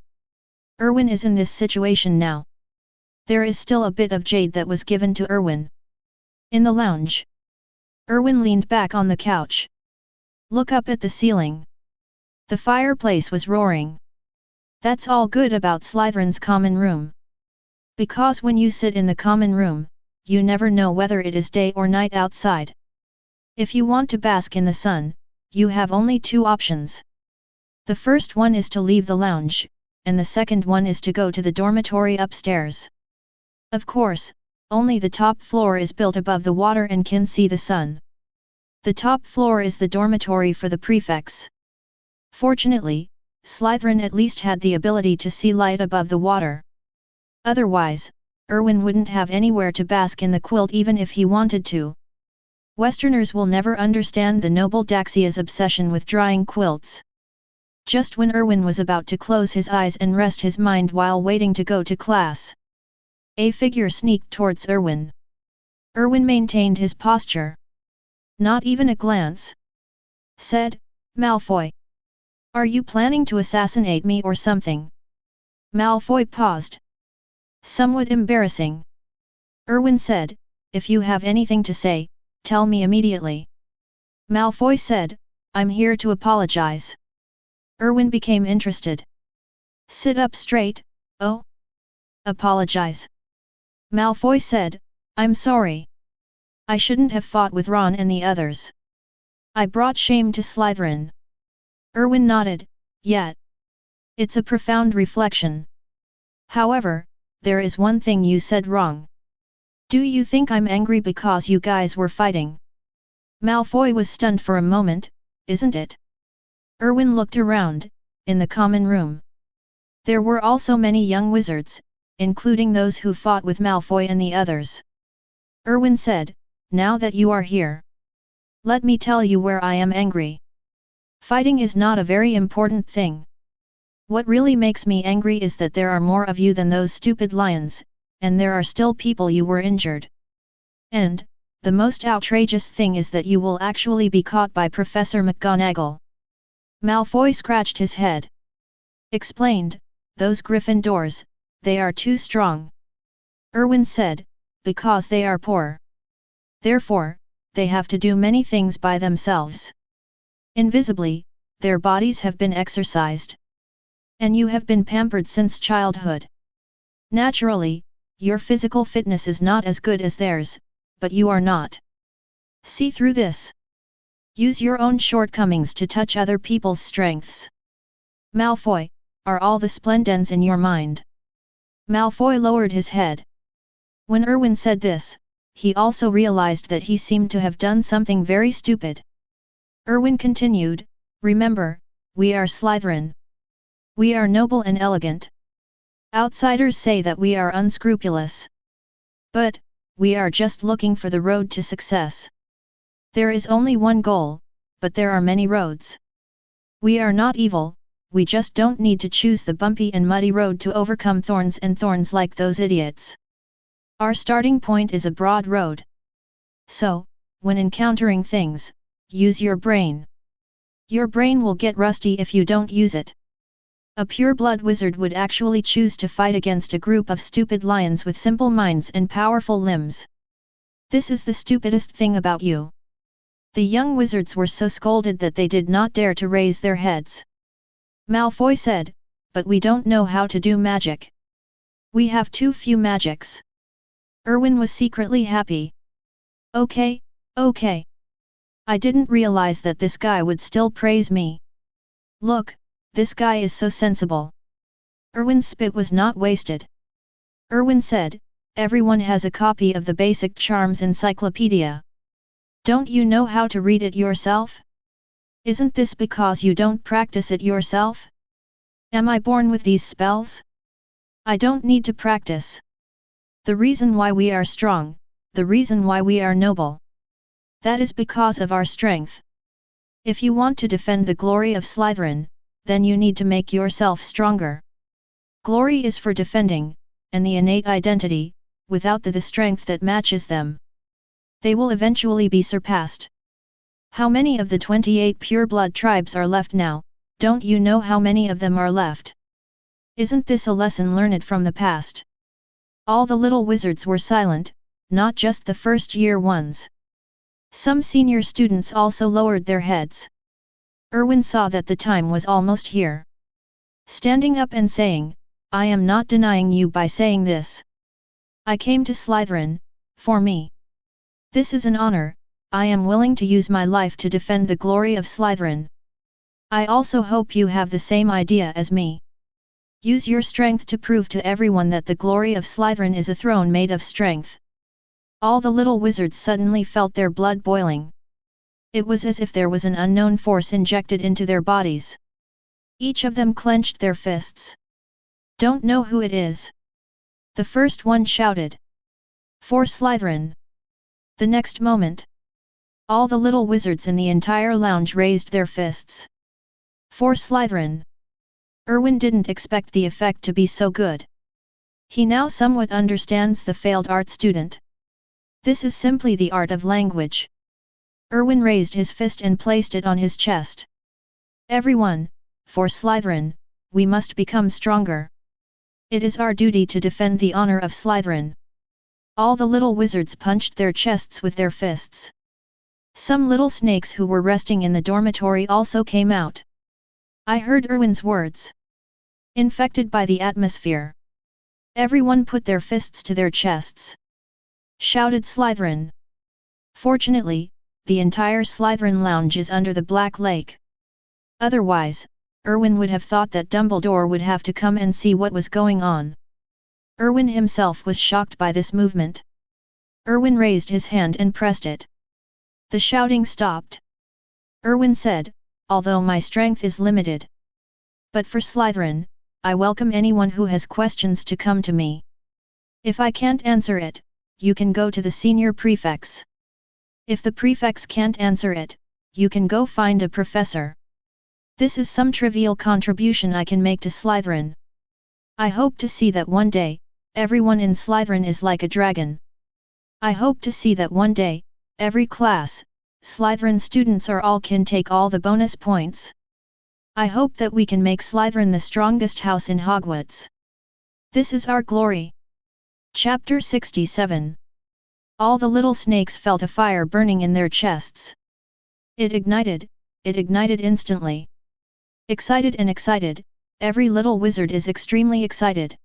Erwin is in this situation now. There is still a bit of jade that was given to Erwin. In the lounge. Erwin leaned back on the couch. Look up at the ceiling. The fireplace was roaring. That's all good about Slytherin's common room. Because when you sit in the common room, you never know whether it is day or night outside. If you want to bask in the sun, you have only 2 options. The first one is to leave the lounge, and the second one is to go to the dormitory upstairs. Of course, only the top floor is built above the water and can see the sun. The top floor is the dormitory for the prefects. Fortunately, Slytherin at least had the ability to see light above the water. Otherwise, Erwin wouldn't have anywhere to bask in the quilt even if he wanted to. Westerners will never understand the noble Daxia's obsession with drying quilts. Just when Erwin was about to close his eyes and rest his mind while waiting to go to class, a figure sneaked towards Erwin. Erwin maintained his posture. Not even a glance. Said, Malfoy. Are you planning to assassinate me or something? Malfoy paused. Somewhat embarrassing. Erwin said, if you have anything to say, tell me immediately. Malfoy said, I'm here to apologize. Erwin became interested. Sit up straight, oh? Apologize. Malfoy said, I'm sorry. I shouldn't have fought with Ron and the others. I brought shame to Slytherin. Erwin nodded, yet. It's a profound reflection. However, there is one thing you said wrong. Do you think I'm angry because you guys were fighting? Malfoy was stunned for a moment, isn't it? Erwin looked around, in the common room. There were also many young wizards, including those who fought with Malfoy and the others. Erwin said, now that you are here, let me tell you where I am angry. Fighting is not a very important thing. What really makes me angry is that there are more of you than those stupid lions, and there are still people you were injured. And, the most outrageous thing is that you will actually be caught by Professor McGonagall. Malfoy scratched his head. Explained, those Gryffindors, they are too strong. Erwin said, because they are poor. Therefore, they have to do many things by themselves. Invisibly, their bodies have been exercised. And you have been pampered since childhood. Naturally, your physical fitness is not as good as theirs, but you are not. See through this. Use your own shortcomings to touch other people's strengths. Malfoy, are all the Splendens in your mind? Malfoy lowered his head. When Erwin said this, he also realized that he seemed to have done something very stupid. Erwin continued, remember, we are Slytherin. We are noble and elegant. Outsiders say that we are unscrupulous. But, we are just looking for the road to success. There is only one goal, but there are many roads. We are not evil, we just don't need to choose the bumpy and muddy road to overcome thorns and thorns like those idiots. Our starting point is a broad road. So, when encountering things, use your brain. Your brain will get rusty if you don't use it. A pure-blood wizard would actually choose to fight against a group of stupid lions with simple minds and powerful limbs. This is the stupidest thing about you. The young wizards were so scolded that they did not dare to raise their heads. Malfoy said, but we don't know how to do magic. We have too few magics. Erwin was secretly happy. Okay. I didn't realize that this guy would still praise me. Look, this guy is so sensible. Erwin's spit was not wasted. Erwin said, everyone has a copy of the Basic Charms Encyclopedia. Don't you know how to read it yourself? Isn't this because you don't practice it yourself? Am I born with these spells? I don't need to practice. The reason why we are strong, the reason why we are noble. That is because of our strength. If you want to defend the glory of Slytherin, then you need to make yourself stronger. Glory is for defending, and the innate identity, without the strength that matches them, they will eventually be surpassed. How many of the 28 pure-blood tribes are left now? Don't you know how many of them are left? Isn't this a lesson learned from the past? All the little wizards were silent, not just the first-year ones. Some senior students also lowered their heads. Erwin saw that the time was almost here. Standing up and saying, I am not denying you by saying this. I came to Slytherin, for me. This is an honor, I am willing to use my life to defend the glory of Slytherin. I also hope you have the same idea as me. Use your strength to prove to everyone that the glory of Slytherin is a throne made of strength. All the little wizards suddenly felt their blood boiling. It was as if there was an unknown force injected into their bodies. Each of them clenched their fists. Don't know who it is. The first one shouted. For Slytherin. The next moment, all the little wizards in the entire lounge raised their fists. For Slytherin. Erwin didn't expect the effect to be so good. He now somewhat understands the failed art student. This is simply the art of language. Erwin raised his fist and placed it on his chest. Everyone, for Slytherin, we must become stronger. It is our duty to defend the honor of Slytherin. All the little wizards punched their chests with their fists. Some little snakes who were resting in the dormitory also came out. I heard Erwin's words. Infected by the atmosphere. Everyone put their fists to their chests. Shouted Slytherin. Fortunately, the entire Slytherin lounge is under the Black Lake. Otherwise, Erwin would have thought that Dumbledore would have to come and see what was going on. Erwin himself was shocked by this movement. Erwin raised his hand and pressed it. The shouting stopped. Erwin said, although my strength is limited. But for Slytherin, I welcome anyone who has questions to come to me. If I can't answer it, you can go to the senior prefects. If the prefects can't answer it, you can go find a professor. This is some trivial contribution I can make to Slytherin. I hope to see that one day, everyone in Slytherin is like a dragon. I hope to see that one day, every class, Slytherin students all can take all the bonus points. I hope that we can make Slytherin the strongest house in Hogwarts. This is our glory. Chapter 67. All the little snakes felt a fire burning in their chests. It ignited instantly. Excited, every little wizard is extremely excited.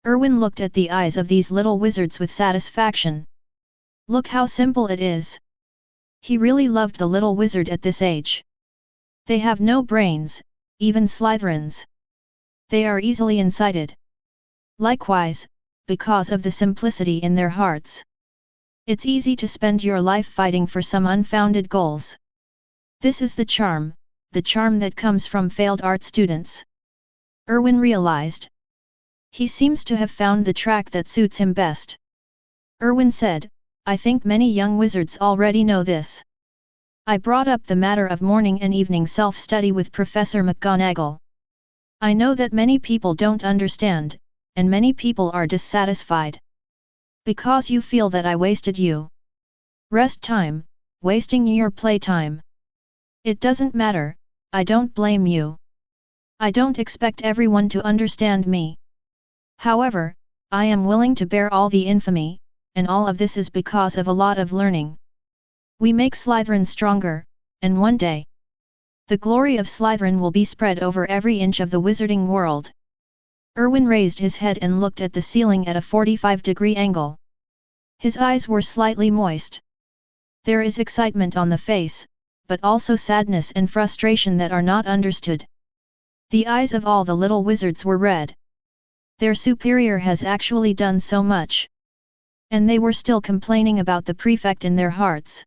Erwin looked at the eyes of these little wizards with satisfaction. Look how simple it is. He really loved the little wizard at this age. They have no brains, even Slytherins. They are easily incited. Likewise, because of the simplicity in their hearts. It's easy to spend your life fighting for some unfounded goals. This is the charm that comes from failed art students. Erwin realized. He seems to have found the track that suits him best. Erwin said, I think many young wizards already know this. I brought up the matter of morning and evening self-study with Professor McGonagall. I know that many people don't understand, and many people are dissatisfied. Because you feel that I wasted you. Rest time, wasting your playtime. It doesn't matter, I don't blame you. I don't expect everyone to understand me. However, I am willing to bear all the infamy, and all of this is because of a lot of learning. We make Slytherin stronger, and one day, the glory of Slytherin will be spread over every inch of the wizarding world. Erwin raised his head and looked at the ceiling at a 45-degree angle. His eyes were slightly moist. There is excitement on the face, but also sadness and frustration that are not understood. The eyes of all the little wizards were red. Their superior has actually done so much. And they were still complaining about the prefect in their hearts.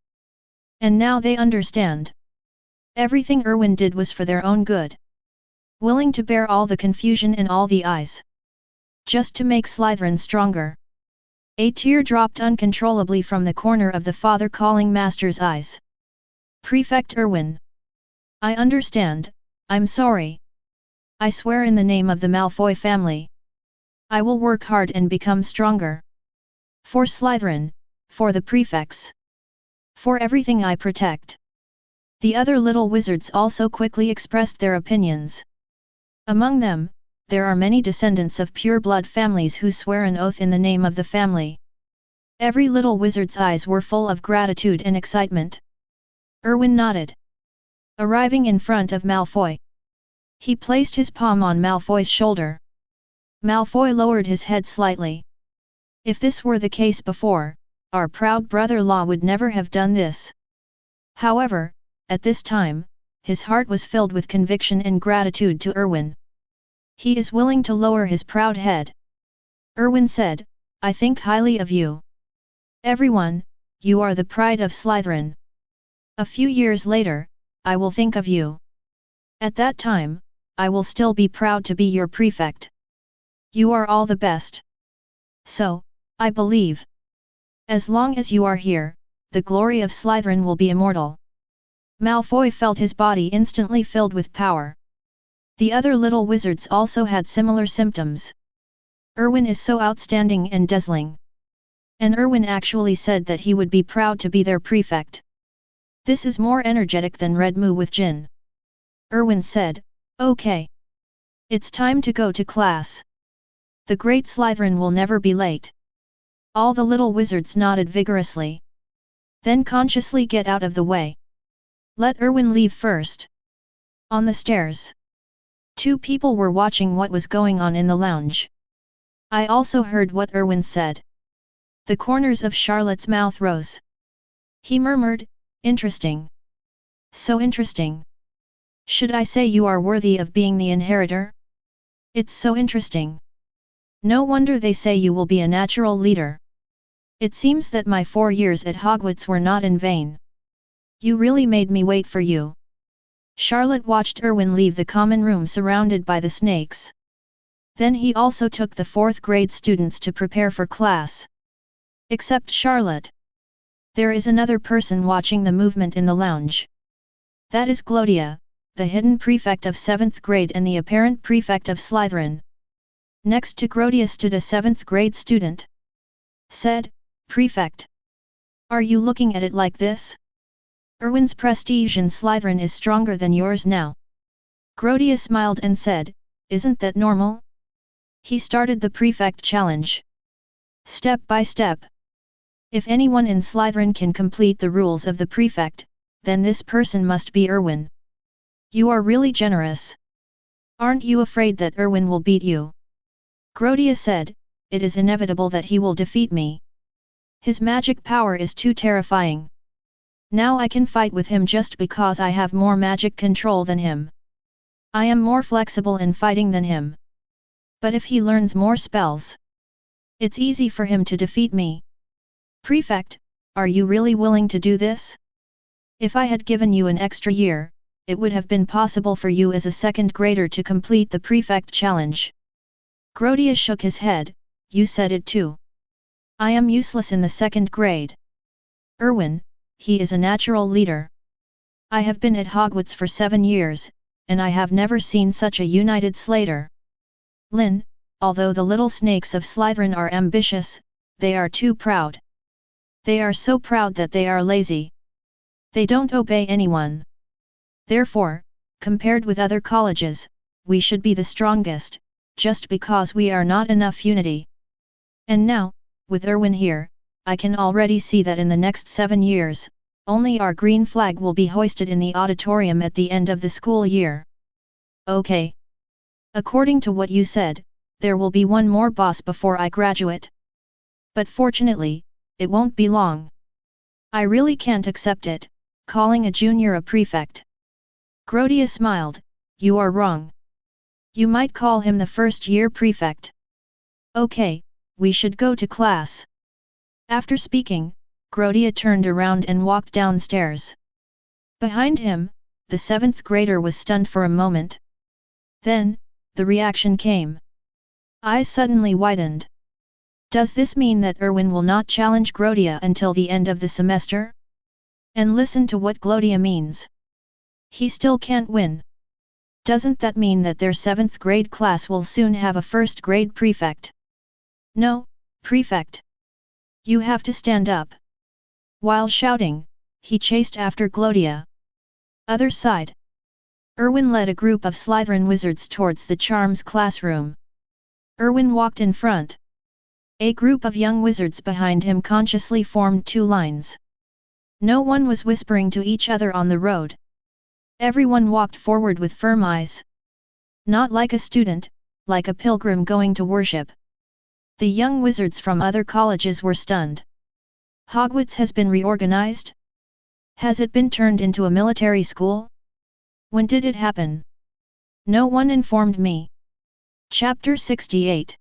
And now they understand. Everything Erwin did was for their own good. Willing to bear all the confusion and all the eyes. Just to make Slytherin stronger. A tear dropped uncontrollably from the corner of the father-calling master's eyes. Prefect Erwin. I understand, I'm sorry. I swear in the name of the Malfoy family. I will work hard and become stronger. For Slytherin, for the prefects. For everything I protect. The other little wizards also quickly expressed their opinions. Among them, there are many descendants of pure-blood families who swear an oath in the name of the family. Every little wizard's eyes were full of gratitude and excitement. Erwin nodded. Arriving in front of Malfoy. He placed his palm on Malfoy's shoulder. Malfoy lowered his head slightly. If this were the case before, our proud brother-in-law would never have done this. However, at this time, his heart was filled with conviction and gratitude to Erwin. He is willing to lower his proud head. Erwin said, I think highly of you. Everyone, you are the pride of Slytherin. A few years later, I will think of you. At that time, I will still be proud to be your prefect. You are all the best. So, I believe. As long as you are here, the glory of Slytherin will be immortal. Malfoy felt his body instantly filled with power. The other little wizards also had similar symptoms. Erwin is so outstanding and dazzling. And Erwin actually said that he would be proud to be their prefect. This is more energetic than Red Moo with Jin. Erwin said, okay. It's time to go to class. The great Slytherin will never be late. All the little wizards nodded vigorously. Then consciously get out of the way. Let Erwin leave first. On the stairs. Two people were watching what was going on in the lounge. I also heard what Erwin said. The corners of Charlotte's mouth rose. He murmured, interesting. So interesting. Should I say you are worthy of being the inheritor? It's so interesting. No wonder they say you will be a natural leader. It seems that my 4 years at Hogwarts were not in vain. You really made me wait for you. Charlotte watched Erwin leave the common room surrounded by the snakes. Then he also took the 4th grade students to prepare for class. Except Charlotte. There is another person watching the movement in the lounge. That is Glodia, the hidden prefect of 7th grade and the apparent prefect of Slytherin. Next to Glodia stood a 7th grade student. Said, Prefect. Are you looking at it like this? Erwin's prestige in Slytherin is stronger than yours now. Glodia smiled and said, isn't that normal? He started the prefect challenge. Step by step. If anyone in Slytherin can complete the rules of the prefect, then this person must be Erwin. You are really generous. Aren't you afraid that Erwin will beat you? Glodia said, it is inevitable that he will defeat me. His magic power is too terrifying. Now I can fight with him just because I have more magic control than him. I am more flexible in fighting than him. But if he learns more spells, it's easy for him to defeat me. Prefect, are you really willing to do this? If I had given you an extra year, it would have been possible for you as a 2nd grader to complete the prefect challenge. Glodia shook his head, you said it too. I am useless in the 2nd grade. Erwin, he is a natural leader. I have been at Hogwarts for 7 years, and I have never seen such a united Slater. Lin, although the little snakes of Slytherin are ambitious, they are too proud. They are so proud that they are lazy. They don't obey anyone. Therefore, compared with other colleges, we should be the strongest, just because we are not enough unity. And now, with Erwin here, I can already see that in the next 7 years, only our green flag will be hoisted in the auditorium at the end of the school year. Okay. According to what you said, there will be one more boss before I graduate. But fortunately, it won't be long. I really can't accept it, calling a junior a prefect. Grodia smiled, you are wrong. You might call him the first-year prefect. Okay, we should go to class. After speaking, Grodia turned around and walked downstairs. Behind him, the 7th grader was stunned for a moment. Then, the reaction came. Eyes suddenly widened. Does this mean that Erwin will not challenge Grodia until the end of the semester? And listen to what Grodia means. He still can't win. Doesn't that mean that their 7th grade class will soon have a 1st grade prefect? No, prefect. You have to stand up. While shouting, he chased after Grodia. Other side. Erwin led a group of Slytherin wizards towards the charms classroom. Erwin walked in front. A group of young wizards behind him consciously formed 2 lines. No one was whispering to each other on the road. Everyone walked forward with firm eyes. Not like a student, like a pilgrim going to worship. The young wizards from other colleges were stunned. Hogwarts has been reorganized? Has it been turned into a military school? When did it happen? No one informed me. Chapter 68.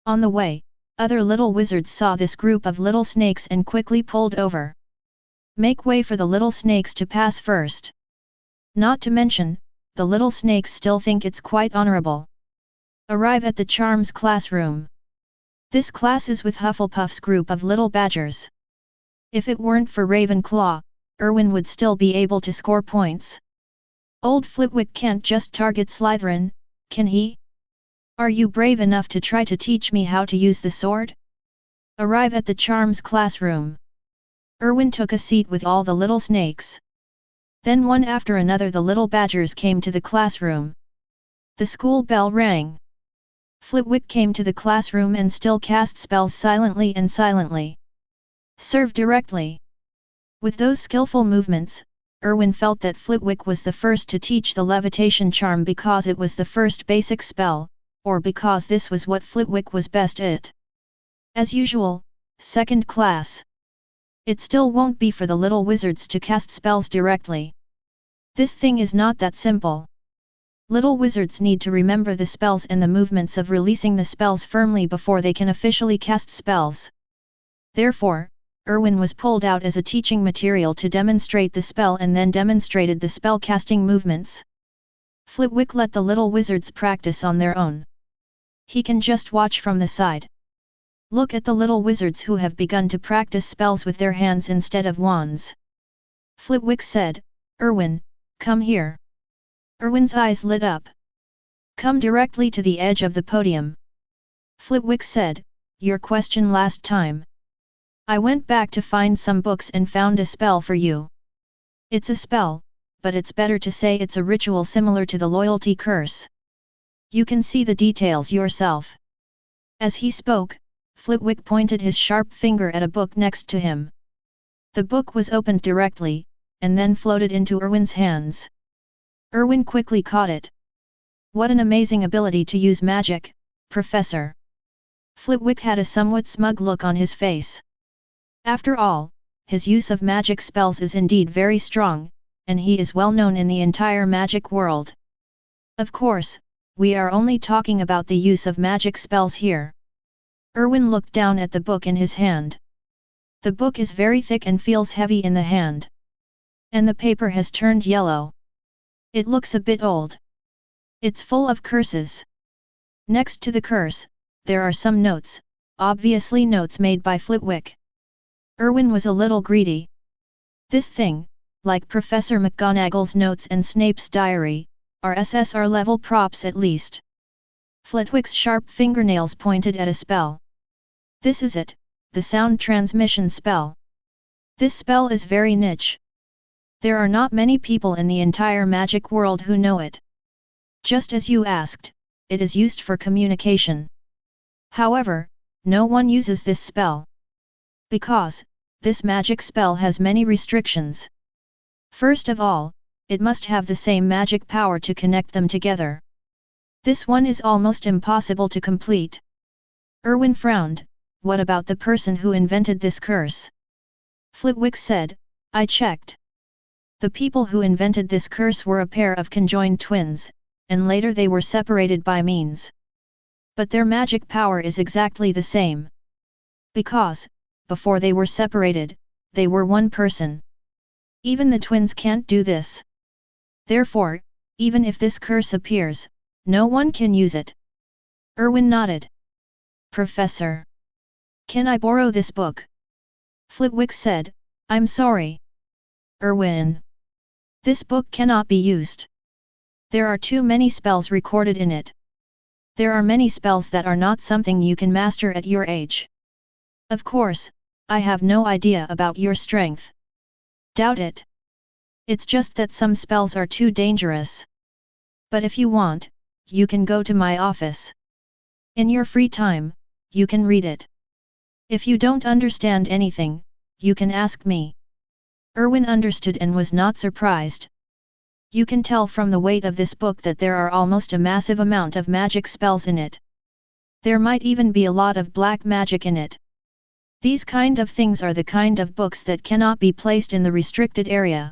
On the way, other little wizards saw this group of little snakes and quickly pulled over. Make way for the little snakes to pass first. Not to mention, the little snakes still think it's quite honorable. Arrive at the charms classroom. This class is with Hufflepuff's group of little badgers. If it weren't for Ravenclaw, Erwin would still be able to score points. Old Flitwick can't just target Slytherin, can he? Are you brave enough to try to teach me how to use the sword? Arrive at the charms classroom. Erwin took a seat with all the little snakes. Then one after another the little badgers came to the classroom. The school bell rang. Flitwick came to the classroom and still cast spells silently and silently. Serve directly. With those skillful movements, Erwin felt that Flitwick was the first to teach the levitation charm because it was the first basic spell, or because this was what Flitwick was best at. As usual, 2nd class. It still won't be for the little wizards to cast spells directly. This thing is not that simple. Little wizards need to remember the spells and the movements of releasing the spells firmly before they can officially cast spells. Therefore, Erwin was pulled out as a teaching material to demonstrate the spell and then demonstrated the spell-casting movements. Flitwick let the little wizards practice on their own. He can just watch from the side. Look at the little wizards who have begun to practice spells with their hands instead of wands. Flitwick said, Erwin, come here. Erwin's eyes lit up. Come directly to the edge of the podium. Flitwick said, your question last time. I went back to find some books and found a spell for you. It's a spell, but it's better to say it's a ritual similar to the loyalty curse. You can see the details yourself. As he spoke, Flitwick pointed his sharp finger at a book next to him. The book was opened directly, and then floated into Erwin's hands. Erwin quickly caught it. What an amazing ability to use magic, Professor. Flitwick had a somewhat smug look on his face. After all, his use of magic spells is indeed very strong, and he is well known in the entire magic world. Of course, we are only talking about the use of magic spells here. Erwin looked down at the book in his hand. The book is very thick and feels heavy in the hand. And the paper has turned yellow. It looks a bit old. It's full of curses. Next to the curse, there are some notes, obviously notes made by Flitwick. Erwin was a little greedy. This thing, like Professor McGonagall's notes and Snape's diary, are SSR level props at least. Flitwick's sharp fingernails pointed at a spell. This is it, the sound transmission spell. This spell is very niche. There are not many people in the entire magic world who know it. Just as you asked, it is used for communication. However, no one uses this spell. Because, this magic spell has many restrictions. First of all, it must have the same magic power to connect them together. This one is almost impossible to complete. Erwin frowned. What about the person who invented this curse? Flitwick said, I checked. The people who invented this curse were a pair of conjoined twins, and later they were separated by means. But their magic power is exactly the same. Because, before they were separated, they were one person. Even the twins can't do this. Therefore, even if this curse appears, no one can use it. Erwin nodded. Professor. Can I borrow this book? Flitwick said, I'm sorry. Erwin. This book cannot be used. There are too many spells recorded in it. There are many spells that are not something you can master at your age. Of course, I have no idea about your strength. Doubt it. It's just that some spells are too dangerous. But if you want, you can go to my office. In your free time, you can read it. If you don't understand anything, you can ask me. Erwin understood and was not surprised. You can tell from the weight of this book that there are almost a massive amount of magic spells in it. There might even be a lot of black magic in it. These kind of things are the kind of books that cannot be placed in the restricted area.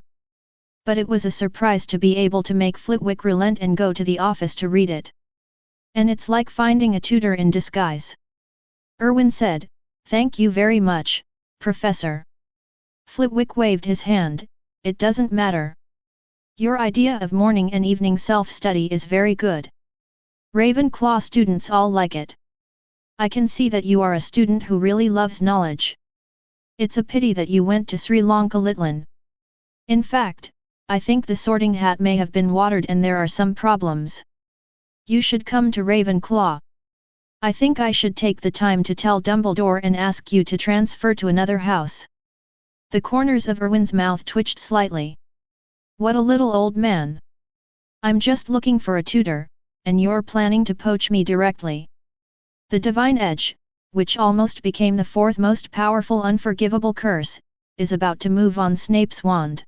But it was a surprise to be able to make Flitwick relent and go to the office to read it. And it's like finding a tutor in disguise. Erwin said, Thank you very much, Professor. Flitwick waved his hand, It doesn't matter. Your idea of morning and evening self-study is very good. Ravenclaw students all like it. I can see that you are a student who really loves knowledge. It's a pity that you went to Sri Lanka Litlan. In fact, I think the Sorting Hat may have been watered and there are some problems. You should come to Ravenclaw. I think I should take the time to tell Dumbledore and ask you to transfer to another house. The corners of Erwin's mouth twitched slightly. What a little old man. I'm just looking for a tutor, and you're planning to poach me directly. The Divine Edge, which almost became the fourth most powerful unforgivable curse, is about to move on Snape's wand.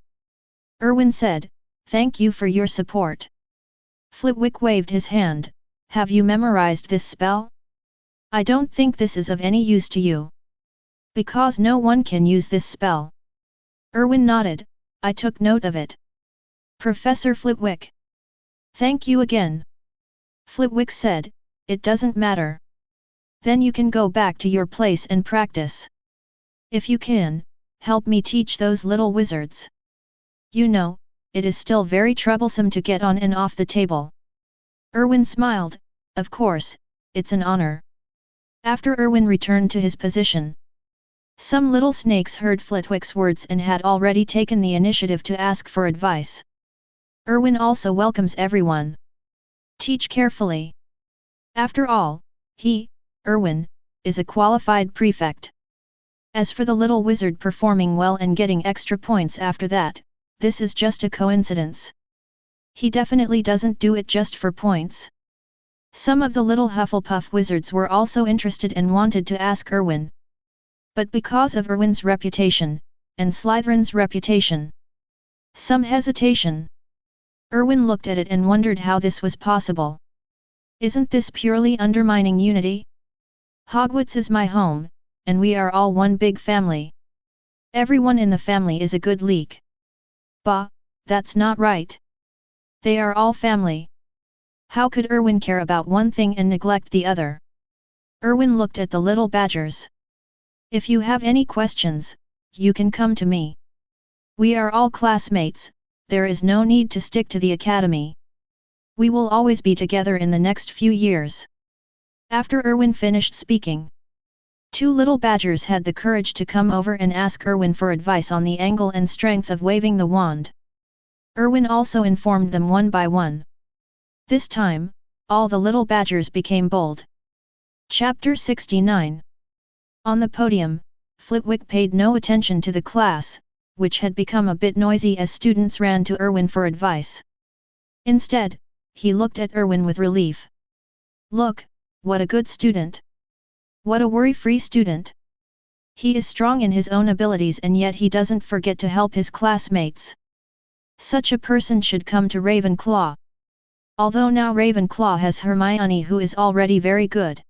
Erwin said, Thank you for your support. Flitwick waved his hand, Have you memorized this spell? I don't think this is of any use to you. Because no one can use this spell. Erwin nodded, I took note of it. Professor Flitwick. Thank you again. Flitwick said, It doesn't matter. Then you can go back to your place and practice. If you can, help me teach those little wizards. You know, it is still very troublesome to get on and off the table. Erwin smiled, Of course, it's an honor. After Erwin returned to his position, some little snakes heard Flitwick's words and had already taken the initiative to ask for advice. Erwin also welcomes everyone. Teach carefully. After all, he, Erwin, is a qualified prefect. As for the little wizard performing well and getting extra points after that, this is just a coincidence. He definitely doesn't do it just for points. Some of the little Hufflepuff wizards were also interested and wanted to ask Erwin. But because of Erwin's reputation, and Slytherin's reputation, some hesitation. Erwin looked at it and wondered how this was possible. Isn't this purely undermining unity? Hogwarts is my home, and we are all one big family. Everyone in the family is a good leak. Bah, that's not right. They are all family. How could Erwin care about one thing and neglect the other? Erwin looked at the little badgers. If you have any questions, you can come to me. We are all classmates, there is no need to stick to the academy. We will always be together in the next few years. After Erwin finished speaking, two little badgers had the courage to come over and ask Erwin for advice on the angle and strength of waving the wand. Erwin also informed them one by one. This time, all the little badgers became bold. Chapter 69. On the podium, Flitwick paid no attention to the class, which had become a bit noisy as students ran to Erwin for advice. Instead, he looked at Erwin with relief. Look, what a good student! What a worry-free student! He is strong in his own abilities and yet he doesn't forget to help his classmates. Such a person should come to Ravenclaw. Although now Ravenclaw has Hermione, who is already very good.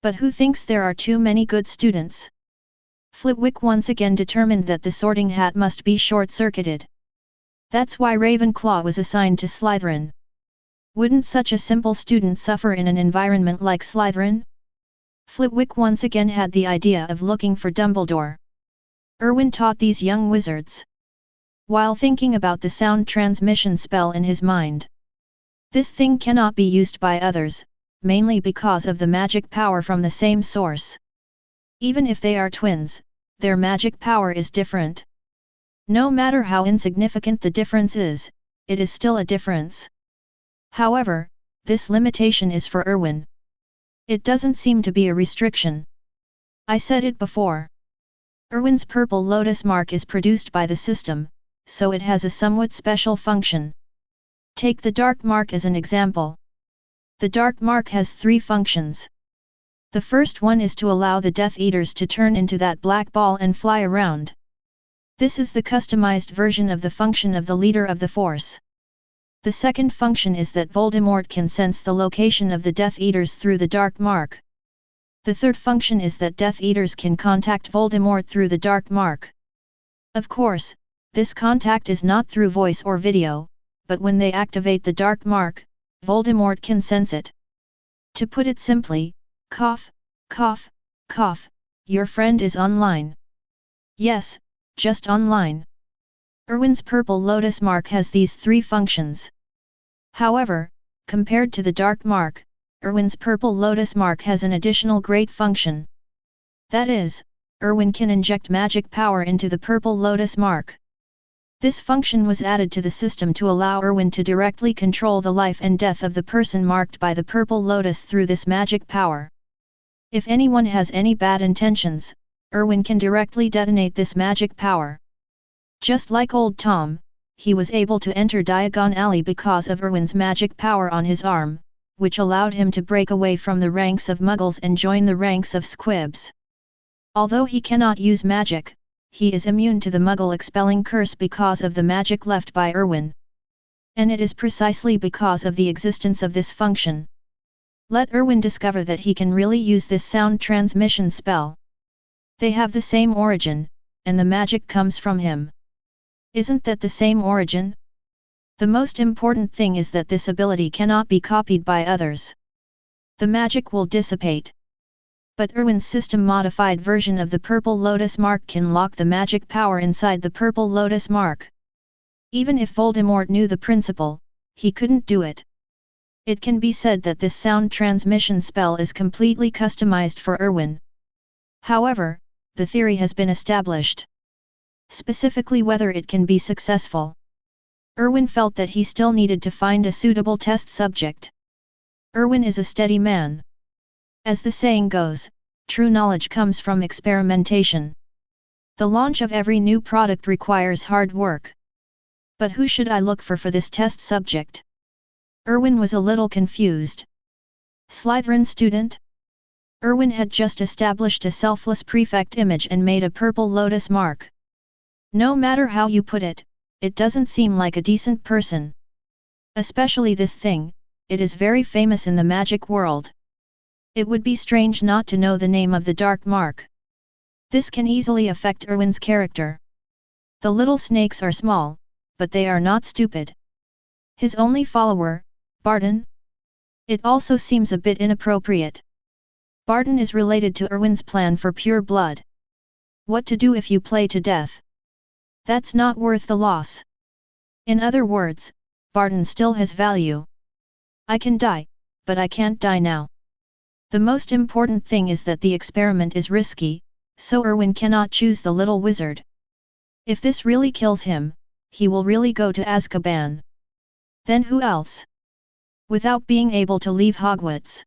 But who thinks there are too many good students? Flitwick once again determined that the Sorting Hat must be short-circuited. That's why Ravenclaw was assigned to Slytherin. Wouldn't such a simple student suffer in an environment like Slytherin? Flitwick once again had the idea of looking for Dumbledore. Erwin taught these young wizards. While thinking about the sound transmission spell in his mind. This thing cannot be used by others, mainly because of the magic power from the same source. Even if they are twins, their magic power is different. No matter how insignificant the difference is, it is still a difference. However, this limitation is for Erwin. It doesn't seem to be a restriction. I said it before. Erwin's purple lotus mark is produced by the system, so it has a somewhat special function. Take the dark mark as an example. The dark mark has 3 functions. The first one is to allow the Death Eaters to turn into that black ball and fly around. This is the customized version of the function of the leader of the Force. The second function is that Voldemort can sense the location of the Death Eaters through the dark mark. The third function is that Death Eaters can contact Voldemort through the dark mark. Of course, this contact is not through voice or video, but when they activate the dark mark, Voldemort can sense it. To put it simply, cough, cough, cough, your friend is online. Yes, just online. Erwin's purple lotus mark has these 3 functions. However, compared to the dark mark, Erwin's purple lotus mark has an additional great function. That is, Erwin can inject magic power into the purple lotus mark. This function was added to the system to allow Erwin to directly control the life and death of the person marked by the purple lotus through this magic power. If anyone has any bad intentions, Erwin can directly detonate this magic power. Just like old Tom, he was able to enter Diagon Alley because of Erwin's magic power on his arm, which allowed him to break away from the ranks of Muggles and join the ranks of Squibs. Although he cannot use magic, he is immune to the Muggle expelling curse because of the magic left by Erwin. And it is precisely because of the existence of this function. Let Erwin discover that he can really use this sound transmission spell. They have the same origin, and the magic comes from him. Isn't that the same origin? The most important thing is that this ability cannot be copied by others. The magic will dissipate. But Erwin's system-modified version of the purple lotus mark can lock the magic power inside the purple lotus mark. Even if Voldemort knew the principle, he couldn't do it. It can be said that this sound transmission spell is completely customized for Erwin. However, the theory has been established. Specifically whether it can be successful. Erwin felt that he still needed to find a suitable test subject. Erwin is a steady man. As the saying goes, true knowledge comes from experimentation. The launch of every new product requires hard work. But who should I look for this test subject? Erwin was a little confused. Slytherin student? Erwin had just established a selfless prefect image and made a purple lotus mark. No matter how you put it, it doesn't seem like a decent person. Especially this thing, it is very famous in the magic world. It would be strange not to know the name of the dark mark. This can easily affect Erwin's character. The little snakes are small, but they are not stupid. His only follower, Barton? It also seems a bit inappropriate. Barton is related to Erwin's plan for pure blood. What to do if you play to death? That's not worth the loss. In other words, Barton still has value. I can die, but I can't die now. The most important thing is that the experiment is risky, so Erwin cannot choose the little wizard. If this really kills him, he will really go to Azkaban. Then who else? without being able to leave Hogwarts.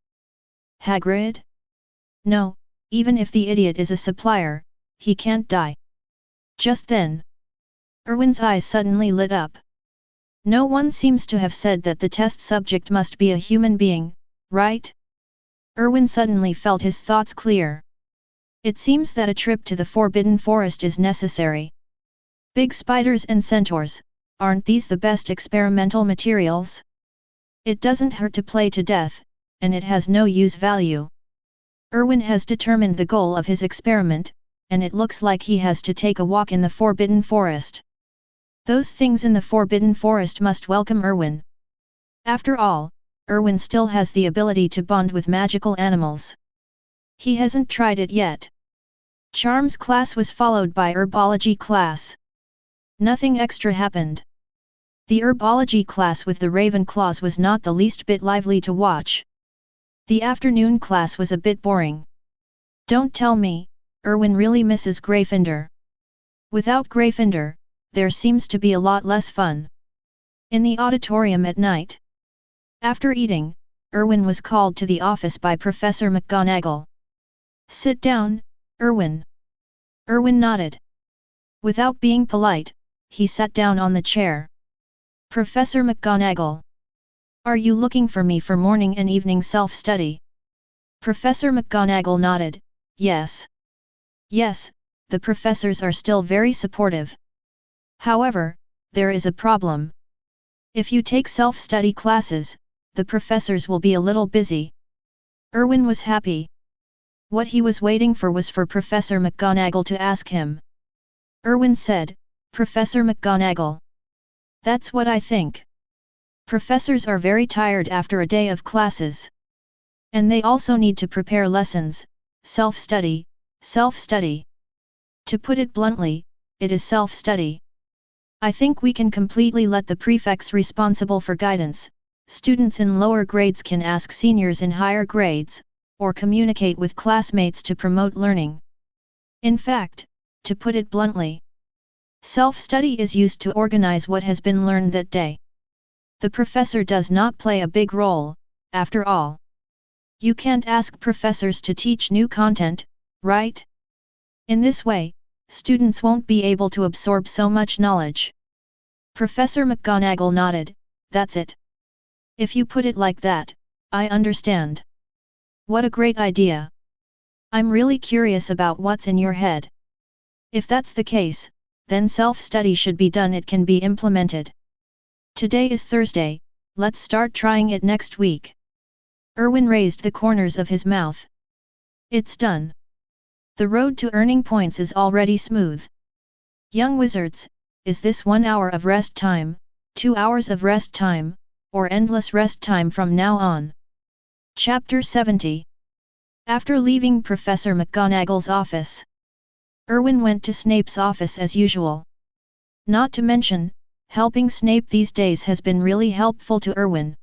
Hagrid? No, even if the idiot is a supplier, he can't die. Just then, Erwin's eyes suddenly lit up. No one seems to have said that the test subject must be a human being, right? Erwin suddenly felt his thoughts clear. It seems that a trip to the Forbidden Forest is necessary. Big spiders and centaurs, aren't these the best experimental materials? It doesn't hurt to play to death, and it has no use value. Erwin has determined the goal of his experiment, and it looks like he has to take a walk in the Forbidden Forest. Those things in the Forbidden Forest must welcome Erwin. After all, Erwin still has the ability to bond with magical animals. He hasn't tried it yet. Charms class was followed by herbology class. Nothing extra happened. The herbology class with the Ravenclaws was not the least bit lively to watch. The afternoon class was a bit boring. Don't tell me, Erwin really misses Gryffindor. Without Gryffindor, there seems to be a lot less fun. In the auditorium at night. After eating, Erwin was called to the office by Professor McGonagall. Sit down, Erwin. Erwin nodded. Without being polite, he sat down on the chair. Professor McGonagall. Are you looking for me for morning and evening self-study? Professor McGonagall nodded, yes. Yes, the professors are still very supportive. However, there is a problem. If you take self-study classes, the professors will be a little busy. Erwin was happy. What he was waiting for was for Professor McGonagall to ask him. Erwin said, Professor McGonagall. That's what I think. Professors are very tired after a day of classes. And they also need to prepare lessons, self-study, self-study. To put it bluntly, it is self-study. I think we can completely let the prefects responsible for guidance, students in lower grades can ask seniors in higher grades, or communicate with classmates to promote learning. In fact, to put it bluntly, self-study is used to organize what has been learned that day. The professor does not play a big role, after all. You can't ask professors to teach new content, right? In this way, students won't be able to absorb so much knowledge. Professor McGonagall nodded, that's it. If you put it like that, I understand. What a great idea. I'm really curious about what's in your head. If that's the case, then self-study should be done. It can be implemented. Today is Thursday, let's start trying it next week. Erwin raised the corners of his mouth. It's done. The road to earning points is already smooth. Young wizards, is this 1 hour of rest time, 2 hours of rest time, or endless rest time from now on? Chapter 70. After leaving Professor McGonagall's office, Erwin went to Snape's office as usual. Not to mention, helping Snape these days has been really helpful to Erwin.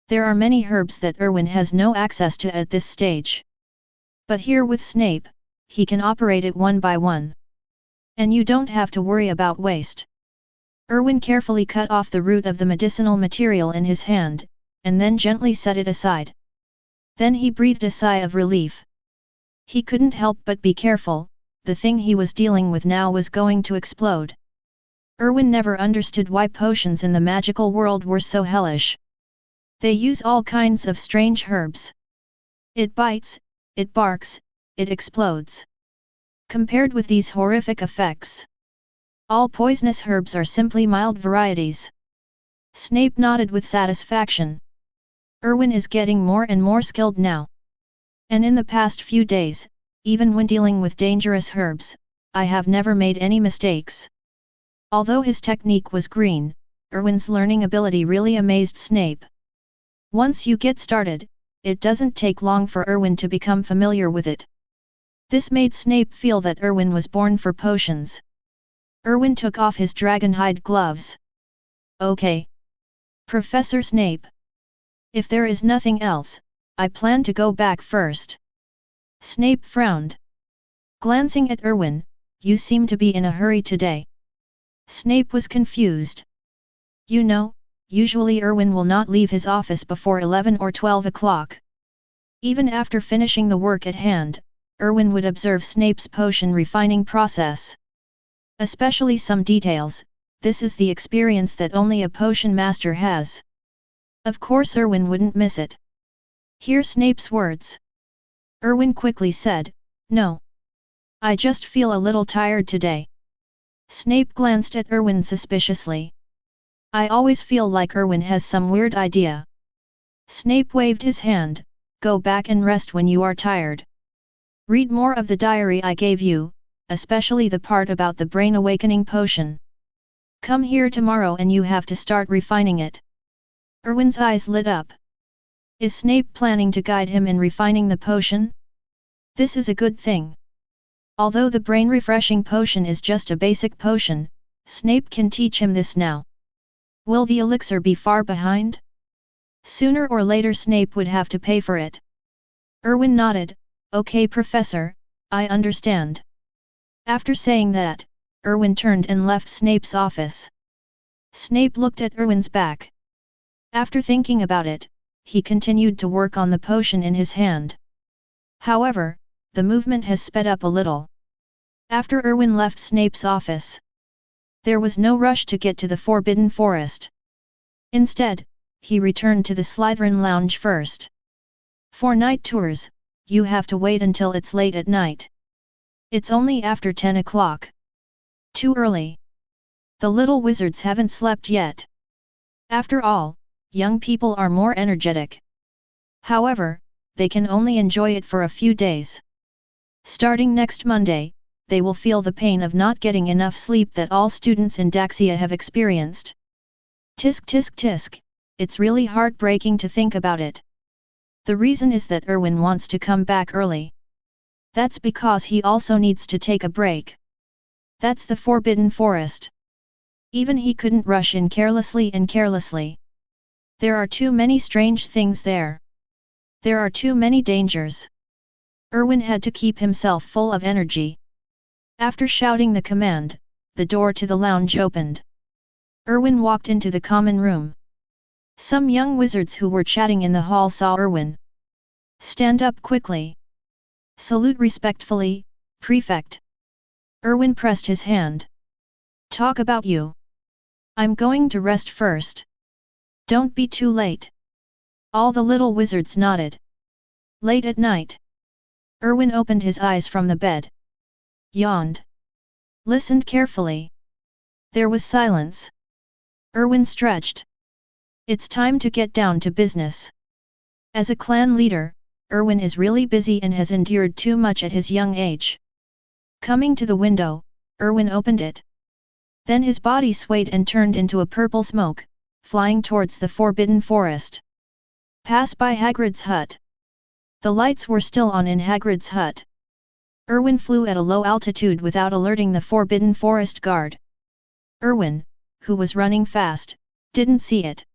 There are many herbs that Erwin has no access to at this stage. But here with Snape, he can operate it one by one. And you don't have to worry about waste. Erwin carefully cut off the root of the medicinal material in his hand, and then gently set it aside. Then he breathed a sigh of relief. He couldn't help but be careful, the thing he was dealing with now was going to explode. Erwin never understood why potions in the magical world were so hellish. They use all kinds of strange herbs. It bites, it barks, it explodes. Compared with these horrific effects, all poisonous herbs are simply mild varieties. Snape nodded with satisfaction. Erwin is getting more and more skilled now. And in the past few days, even when dealing with dangerous herbs, I have never made any mistakes. Although his technique was green, Erwin's learning ability really amazed Snape. Once you get started, it doesn't take long for Erwin to become familiar with it. This made Snape feel that Erwin was born for potions. Erwin took off his dragonhide gloves. Okay. Professor Snape. If there is nothing else, I plan to go back first. Snape frowned. Glancing at Erwin, you seem to be in a hurry today. Snape was confused. You know, usually Erwin will not leave his office before 11 or 12 o'clock. Even after finishing the work at hand, Erwin would observe Snape's potion refining process. Especially some details, this is the experience that only a potion master has. Of course Erwin wouldn't miss it. Hear Snape's words. Erwin quickly said, "No. I just feel a little tired today." Snape glanced at Erwin suspiciously. "I always feel like Erwin has some weird idea." Snape waved his hand, "Go back and rest when you are tired. Read more of the diary I gave you, especially the part about the brain awakening potion. Come here tomorrow and you have to start refining it." Erwin's eyes lit up. Is Snape planning to guide him in refining the potion? This is a good thing. Although the brain-refreshing potion is just a basic potion, Snape can teach him this now. Will the elixir be far behind? Sooner or later Snape would have to pay for it. Erwin nodded, "Okay Professor, I understand." After saying that, Erwin turned and left Snape's office. Snape looked at Erwin's back. After thinking about it, he continued to work on the potion in his hand. However, the movement has sped up a little. After Erwin left Snape's office, there was no rush to get to the Forbidden Forest. Instead, he returned to the Slytherin lounge first. For night tours, you have to wait until it's late at night. It's only after 10 o'clock. Too early. The little wizards haven't slept yet. After all, young people are more energetic. However, they can only enjoy it for a few days. Starting next Monday, they will feel the pain of not getting enough sleep that all students in Daxia have experienced. Tisk tisk tisk, it's really heartbreaking to think about it. The reason is that Erwin wants to come back early. That's because he also needs to take a break. That's the Forbidden Forest. Even he couldn't rush in carelessly. There are too many strange things there. There are too many dangers. Erwin had to keep himself full of energy. After shouting the command, the door to the lounge opened. Erwin walked into the common room. Some young wizards who were chatting in the hall saw Erwin. "Stand up quickly. Salute respectfully, Prefect." Erwin pressed his hand. "Talk about you. I'm going to rest first. Don't be too late." All the little wizards nodded. Late at night, Erwin opened his eyes from the bed. Yawned. Listened carefully. There was silence. Erwin stretched. It's time to get down to business. As a clan leader, Erwin is really busy and has endured too much at his young age. Coming to the window, Erwin opened it. Then his body swayed and turned into a purple smoke, flying towards the Forbidden Forest. Pass by Hagrid's hut. The lights were still on in Hagrid's hut. Erwin flew at a low altitude without alerting the Forbidden Forest guard. Erwin, who was running fast, didn't see it.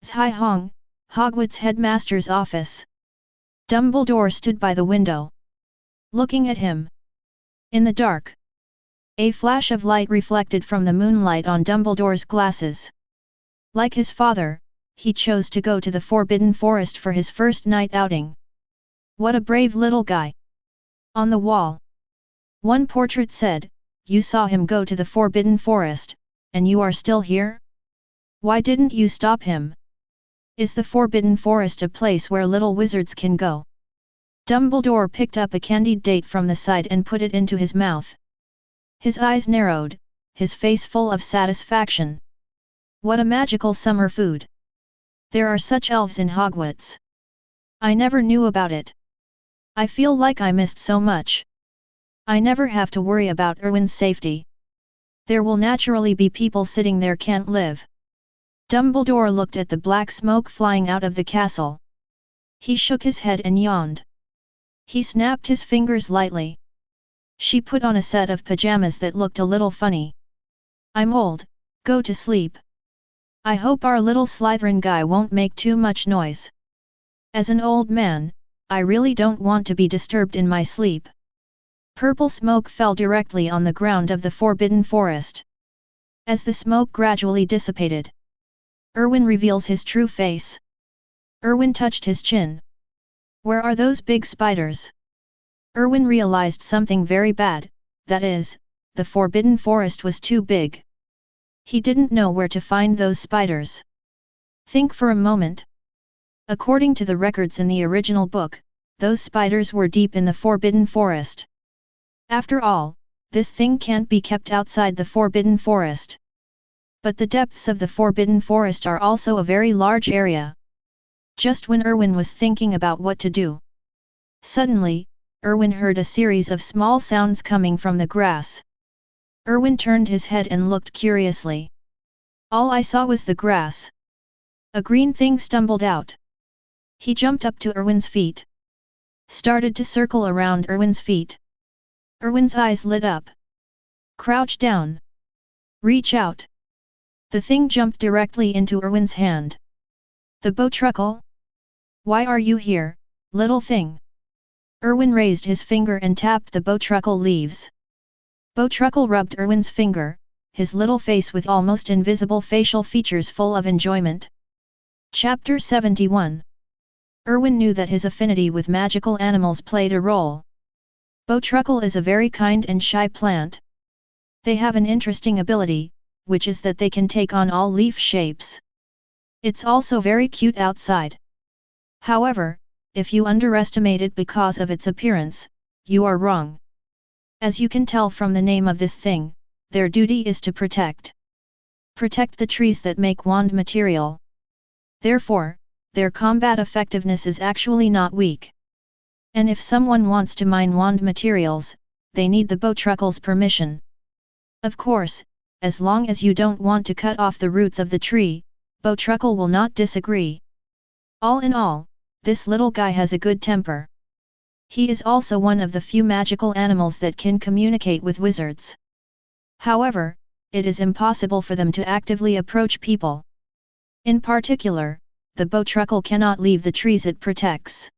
Zhai Hong, Hogwarts headmaster's office. Dumbledore stood by the window, looking at him. In the dark, a flash of light reflected from the moonlight on Dumbledore's glasses. Like his father, he chose to go to the Forbidden Forest for his first night outing. What a brave little guy! On the wall, one portrait said, "You saw him go to the Forbidden Forest, and you are still here? Why didn't you stop him? Is the Forbidden Forest a place where little wizards can go?" Dumbledore picked up a candied date from the side and put it into his mouth. His eyes narrowed, his face full of satisfaction. What a magical summer food! There are such elves in Hogwarts. I never knew about it. I feel like I missed so much. I never have to worry about Erwin's safety. There will naturally be people sitting there can't live. Dumbledore looked at the black smoke flying out of the castle. He shook his head and yawned. He snapped his fingers lightly. She put on a set of pajamas that looked a little funny. "I'm old, go to sleep. I hope our little Slytherin guy won't make too much noise. As an old man, I really don't want to be disturbed in my sleep." Purple smoke fell directly on the ground of the Forbidden Forest. As the smoke gradually dissipated, Erwin reveals his true face. Erwin touched his chin. Where are those big spiders? Erwin realized something very bad, that is, the forbidden forest was too big. He didn't know where to find those spiders. Think for a moment. According to the records in the original book, those spiders were deep in the forbidden forest. After all, this thing can't be kept outside the forbidden forest. But the depths of the forbidden forest are also a very large area. Just when Erwin was thinking about what to do, suddenly, Erwin heard a series of small sounds coming from the grass. Erwin turned his head and looked curiously. All I saw was the grass. A green thing stumbled out. He jumped up to Erwin's feet. Started to circle around Erwin's feet. Erwin's eyes lit up. Crouch down. Reach out. The thing jumped directly into Erwin's hand. The bowtruckle? Why are you here, little thing? Erwin raised his finger and tapped the bowtruckle leaves. Bowtruckle rubbed Erwin's finger, his little face with almost invisible facial features full of enjoyment. Chapter 71. Erwin knew that his affinity with magical animals played a role. Bowtruckle is a very kind and shy plant. They have an interesting ability, which is that they can take on all leaf shapes. It's also very cute outside. However, if you underestimate it because of its appearance, you are wrong. As you can tell from the name of this thing, their duty is to protect. Protect the trees that make wand material. Therefore, their combat effectiveness is actually not weak. And if someone wants to mine wand materials, they need the bowtruckle's permission. Of course, as long as you don't want to cut off the roots of the tree, bowtruckle will not disagree. All in all, this little guy has a good temper. He is also one of the few magical animals that can communicate with wizards. However, it is impossible for them to actively approach people. In particular, the bowtruckle cannot leave the trees it protects.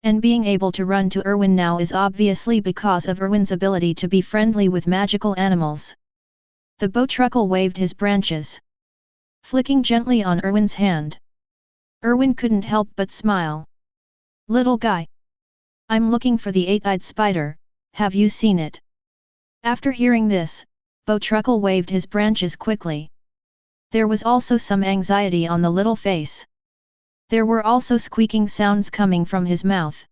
And being able to run to Erwin now is obviously because of Erwin's ability to be friendly with magical animals. The bowtruckle waved his branches, flicking gently on Erwin's hand. Erwin couldn't help but smile. Little guy. I'm looking for the eight-eyed spider, have you seen it? After hearing this, bowtruckle waved his branches quickly. There was also some anxiety on the little face. There were also squeaking sounds coming from his mouth.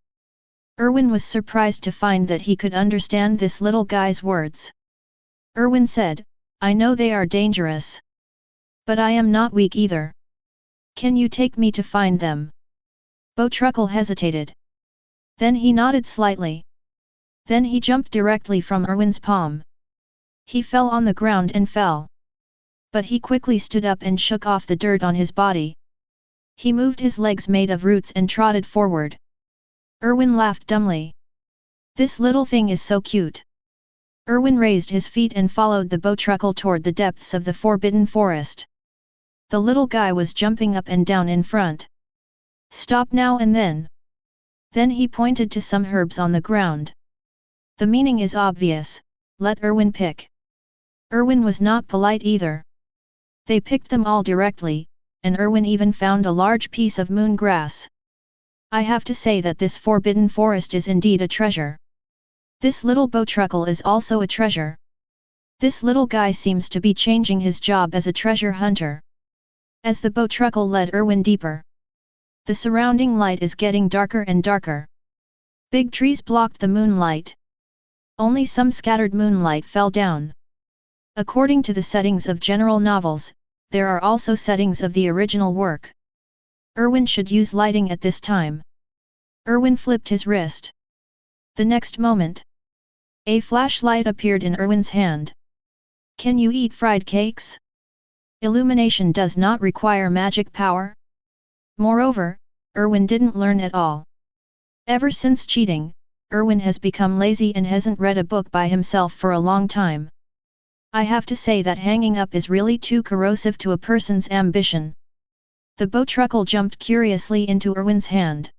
Erwin was surprised to find that he could understand this little guy's words. Erwin said, I know they are dangerous. But I am not weak either. Can you take me to find them? Bowtruckle hesitated. Then he nodded slightly. Then he jumped directly from Erwin's palm. He fell on the ground and fell. But he quickly stood up and shook off the dirt on his body. He moved his legs made of roots and trotted forward. Erwin laughed dumbly. This little thing is so cute. Erwin raised his feet and followed the bowtruckle toward the depths of the forbidden forest. The little guy was jumping up and down in front. Stop now and then. Then he pointed to some herbs on the ground. The meaning is obvious, let Erwin pick. Erwin was not polite either. They picked them all directly, and Erwin even found a large piece of moon grass. I have to say that this forbidden forest is indeed a treasure. This little bowtruckle is also a treasure. This little guy seems to be changing his job as a treasure hunter. As the bowtruckle led Erwin deeper, the surrounding light is getting darker and darker. Big trees blocked the moonlight. Only some scattered moonlight fell down. According to the settings of general novels, there are also settings of the original work. Erwin should use lighting at this time. Erwin flipped his wrist. The next moment, a flashlight appeared in Erwin's hand. Can you eat fried cakes? Illumination does not require magic power. Moreover, Erwin didn't learn at all. Ever since cheating, Erwin has become lazy and hasn't read a book by himself for a long time. I have to say that hanging up is really too corrosive to a person's ambition. The bowtruckle jumped curiously into Erwin's hand.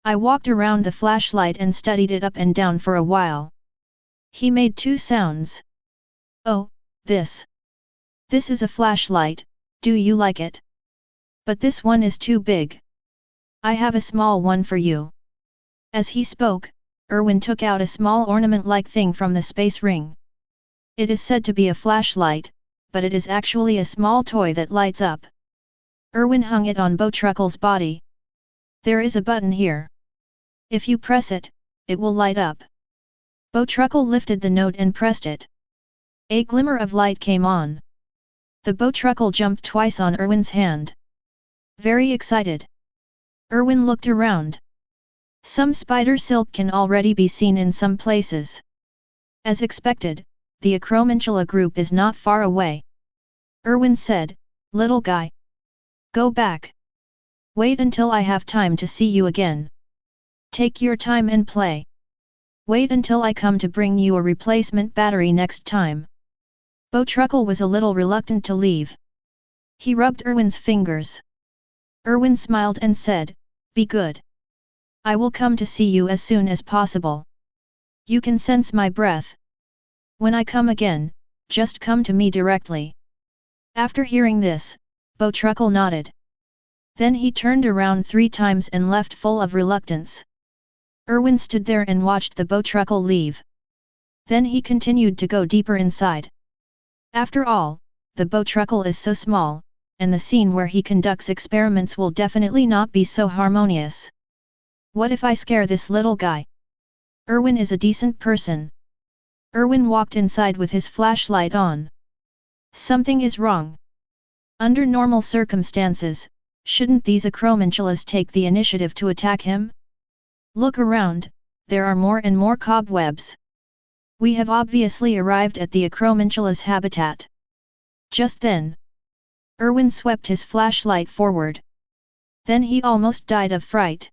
I walked around the flashlight and studied it up and down for a while. He made two sounds. Oh, this. This is a flashlight, do you like it? But this one is too big. I have a small one for you. As he spoke, Erwin took out a small ornament-like thing from the space ring. It is said to be a flashlight, but it is actually a small toy that lights up. Erwin hung it on Bowtruckle's body. There is a button here. If you press it, it will light up. Bowtruckle lifted the note and pressed it. A glimmer of light came on. The Bowtruckle jumped twice on Erwin's hand. Very excited. Erwin looked around. Some spider silk can already be seen in some places. As expected, the Acromantula group is not far away. Erwin said, "Little guy. Go back. Wait until I have time to see you again. Take your time and play. Wait until I come to bring you a replacement battery next time." Bowtruckle was a little reluctant to leave. He rubbed Erwin's fingers. Erwin smiled and said, "Be good. I will come to see you as soon as possible. You can sense my breath. When I come again, just come to me directly." After hearing this, Bowtruckle nodded. Then he turned around 3 times and left full of reluctance. Erwin stood there and watched the Bowtruckle leave. Then he continued to go deeper inside. After all, the Bowtruckle is so small, and the scene where he conducts experiments will definitely not be so harmonious. What if I scare this little guy? Erwin is a decent person. Erwin walked inside with his flashlight on. Something is wrong. Under normal circumstances, shouldn't these Acromantulas take the initiative to attack him? Look around, there are more and more cobwebs. We have obviously arrived at the Acromantula's habitat. Just then, Erwin swept his flashlight forward. Then he almost died of fright.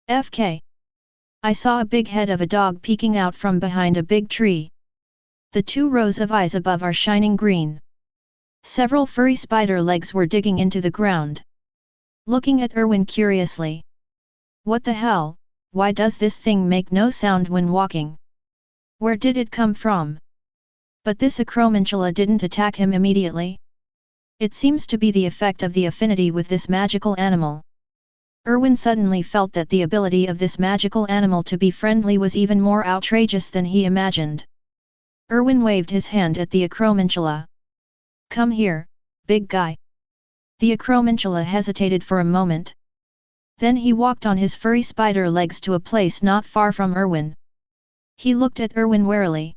FK. I saw a big head of a dog peeking out from behind a big tree. The 2 rows of eyes above are shining green. Several furry spider legs were digging into the ground. Looking at Erwin curiously. What the hell, why does this thing make no sound when walking? Where did it come from? But this Acromantula didn't attack him immediately. It seems to be the effect of the affinity with this magical animal. Erwin suddenly felt that the ability of this magical animal to be friendly was even more outrageous than he imagined. Erwin waved his hand at the Acromantula. "Come here, big guy." The Acromantula hesitated for a moment. Then he walked on his furry spider legs to a place not far from Erwin. He looked at Erwin warily.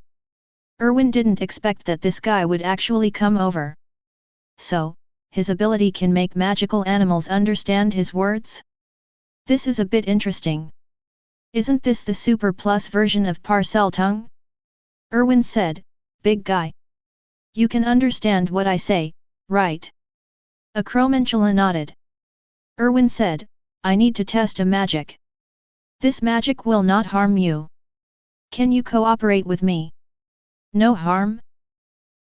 Erwin didn't expect that this guy would actually come over. So, his ability can make magical animals understand his words? This is a bit interesting. Isn't this the Super Plus version of Parcel Tongue? Erwin said, "Big guy. You can understand what I say, right?" Acromantula nodded. Erwin said, "I need to test a magic. This magic will not harm you. Can you cooperate with me?" "No harm?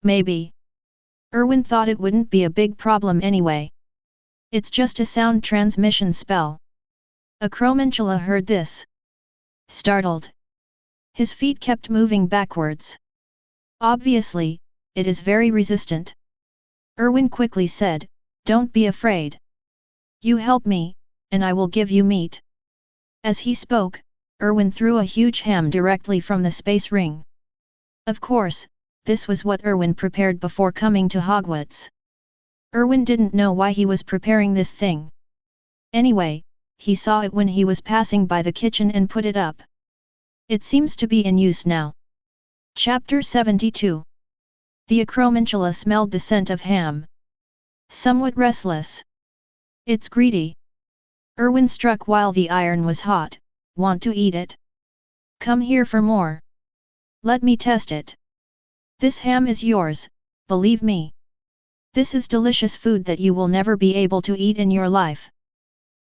Maybe." Erwin thought it wouldn't be a big problem anyway. It's just a sound transmission spell. Acromantula heard this. Startled. His feet kept moving backwards. Obviously, it is very resistant. Erwin quickly said, "Don't be afraid. You help me, and I will give you meat." As he spoke, Erwin threw a huge ham directly from the space ring. Of course, this was what Erwin prepared before coming to Hogwarts. Erwin didn't know why he was preparing this thing. Anyway, he saw it when he was passing by the kitchen and put it up. It seems to be in use now. Chapter 72. The Acromantula smelled the scent of ham. Somewhat restless. It's greedy. Erwin struck while the iron was hot. Want to eat it? Come here for more. Let me test it. This ham is yours, believe me. This is delicious food that you will never be able to eat in your life.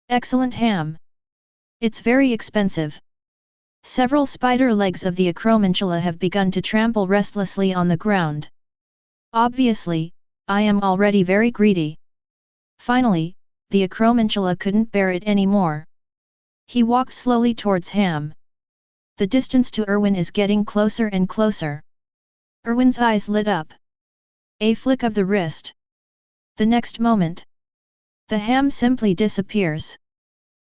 Excellent ham. It's very expensive. Several spider legs of the Acromantula have begun to trample restlessly on the ground. Obviously, I am already very greedy. Finally, the Acromantula couldn't bear it anymore. He walked slowly towards ham. The distance to Erwin is getting closer and closer. Erwin's eyes lit up. A flick of the wrist. The next moment, The ham simply disappears.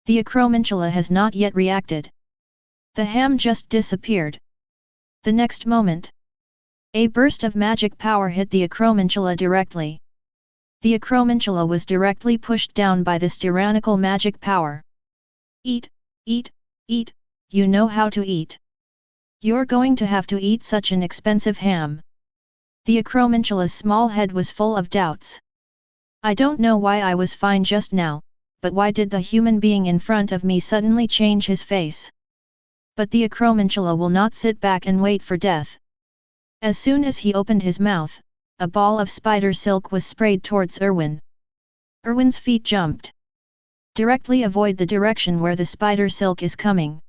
The acromantula has not yet reacted. The ham just disappeared. The next moment, a burst of magic power hit the acromantula directly. The acromantula was directly pushed down by this tyrannical magic power. Eat, eat, eat, you know how to eat. You're going to have to eat such an expensive ham. The acromantula's small head was full of doubts. I don't know why I was fine just now, but why did the human being in front of me suddenly change his face? But the acromantula will not sit back and wait for death. As soon as he opened his mouth, a ball of spider silk was sprayed towards Erwin. Erwin's feet jumped. Directly avoid the direction where the spider silk is coming.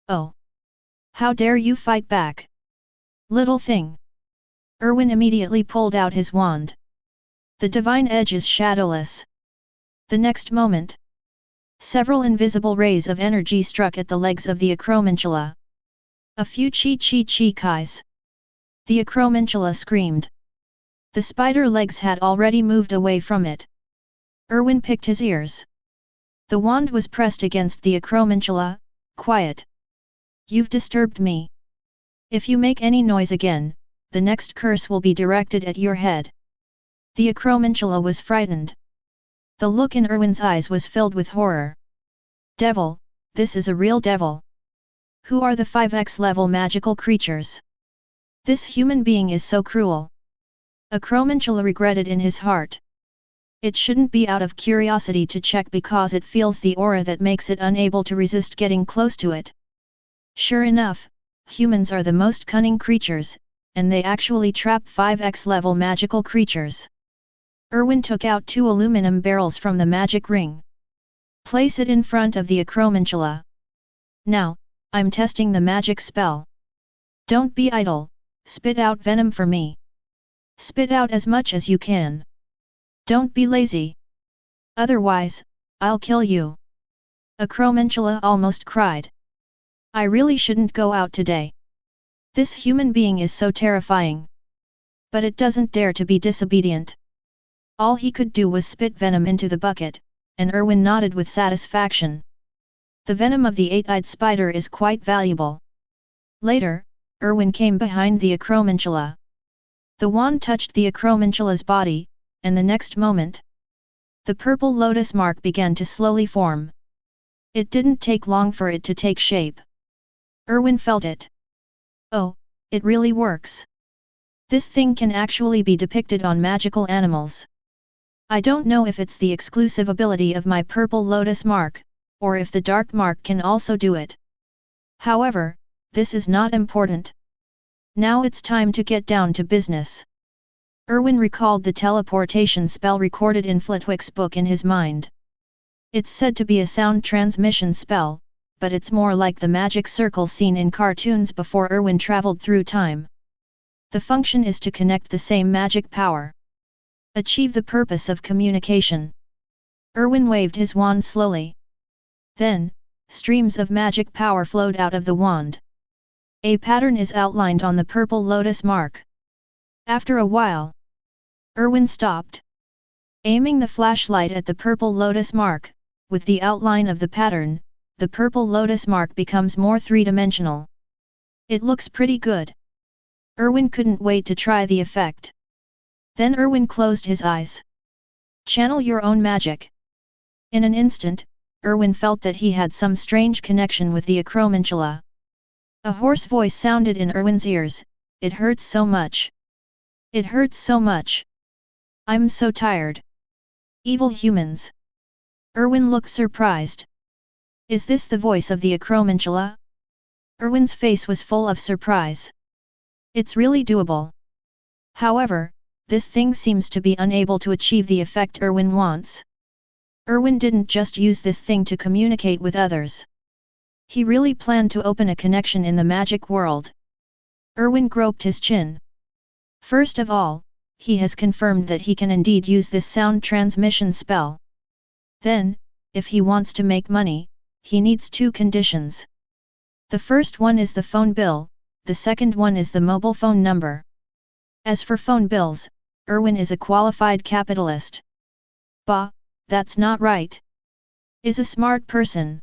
Oh! How dare you fight back? Little thing! Erwin immediately pulled out his wand. The divine edge is shadowless. The next moment, several invisible rays of energy struck at the legs of the acromantula. A few chi-chi-chi-kais. The acromantula screamed. The spider legs had already moved away from it. Erwin picked his ears. The wand was pressed against the acromantula. Quiet! You've disturbed me. If you make any noise again, the next curse will be directed at your head. The acromantula was frightened. The look in Erwin's eyes was filled with horror. Devil, this is a real devil. Who are the 5x level magical creatures? This human being is so cruel. Acromantula regretted in his heart. It shouldn't be out of curiosity to check because it feels the aura that makes it unable to resist getting close to it. Sure enough, humans are the most cunning creatures, and they actually trap 5x level magical creatures. Erwin took out 2 aluminum barrels from the magic ring. Place it in front of the acromantula. Now, I'm testing the magic spell. Don't be idle, spit out venom for me. Spit out as much as you can. Don't be lazy. Otherwise, I'll kill you. Acromantula almost cried. I really shouldn't go out today. This human being is so terrifying. But it doesn't dare to be disobedient. All he could do was spit venom into the bucket, and Erwin nodded with satisfaction. The venom of the 8-eyed spider is quite valuable. Later, Erwin came behind the acromantula. The wand touched the acromantula's body, and the next moment, the purple lotus mark began to slowly form. It didn't take long for it to take shape. Erwin felt it. Oh, it really works. This thing can actually be depicted on magical animals. I don't know if it's the exclusive ability of my purple lotus mark, or if the dark mark can also do it. However, this is not important. Now it's time to get down to business. Erwin recalled the teleportation spell recorded in Flitwick's book in his mind. It's said to be a sound transmission spell, but it's more like the magic circle seen in cartoons before Erwin traveled through time. The function is to connect the same magic power. Achieve the purpose of communication. Erwin waved his wand slowly. Then, streams of magic power flowed out of the wand. A pattern is outlined on the purple lotus mark. After a while, Erwin stopped. Aiming the flashlight at the purple lotus mark, with the outline of the pattern, the purple lotus mark becomes more three-dimensional. It looks pretty good. Erwin couldn't wait to try the effect. Then Erwin closed his eyes. Channel your own magic. In an instant, Erwin felt that he had some strange connection with the acromantula. A hoarse voice sounded in Erwin's ears, "It hurts so much. It hurts so much. I'm so tired. Evil humans." Erwin looked surprised. Is this the voice of the acromantula? Erwin's face was full of surprise. It's really doable. However, this thing seems to be unable to achieve the effect Erwin wants. Erwin didn't just use this thing to communicate with others. He really planned to open a connection in the magic world. Erwin groped his chin. First of all, he has confirmed that he can indeed use this sound transmission spell. Then, if he wants to make money, he needs 2 conditions. The first one is the phone bill, the second one is the mobile phone number. As for phone bills, Erwin is a qualified capitalist. Bah, that's not right. Is a smart person.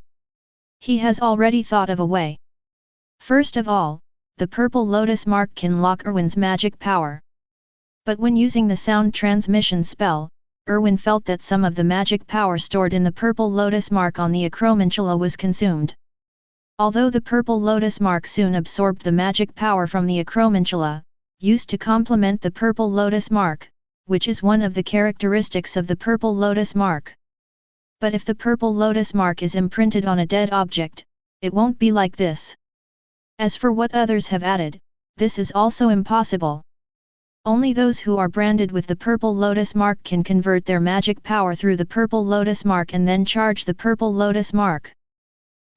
He has already thought of a way. First of all, the purple lotus mark can lock Erwin's magic power. But when using the sound transmission spell, Erwin felt that some of the magic power stored in the purple lotus mark on the acromantula was consumed. Although the purple lotus mark soon absorbed the magic power from the acromantula, used to complement the purple lotus mark, which is one of the characteristics of the purple lotus mark. But if the purple lotus mark is imprinted on a dead object, it won't be like this. As for what others have added, this is also impossible. Only those who are branded with the purple lotus mark can convert their magic power through the purple lotus mark and then charge the purple lotus mark.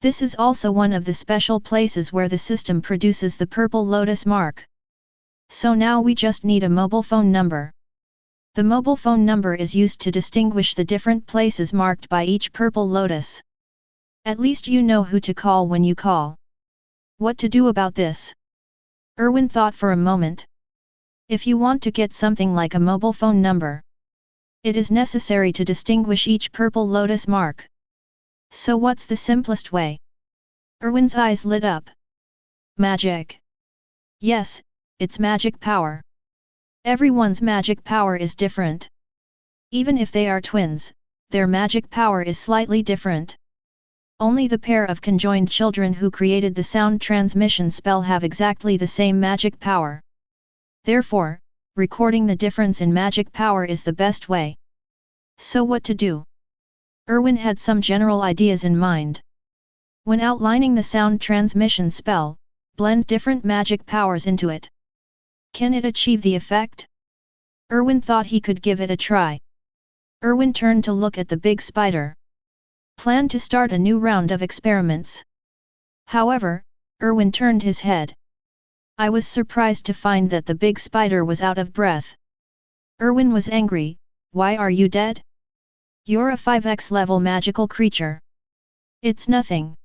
This is also one of the special places where the system produces the purple lotus mark. So now we just need a mobile phone number. The mobile phone number is used to distinguish the different places marked by each purple lotus. At least you know who to call when you call. What to do about this? Erwin thought for a moment. If you want to get something like a mobile phone number, it is necessary to distinguish each purple lotus mark. So what's the simplest way? Erwin's eyes lit up. Magic. Yes, it's magic power. Everyone's magic power is different. Even if they are twins, their magic power is slightly different. Only the pair of conjoined children who created the sound transmission spell have exactly the same magic power. Therefore, recording the difference in magic power is the best way. So what to do? Erwin had some general ideas in mind. When outlining the sound transmission spell, blend different magic powers into it. Can it achieve the effect? Erwin thought he could give it a try. Erwin turned to look at the big spider. Planned to start a new round of experiments. However, Erwin turned his head. I was surprised to find that the big spider was out of breath. Erwin was angry. Why are you dead? You're a 5x level magical creature. It's nothing.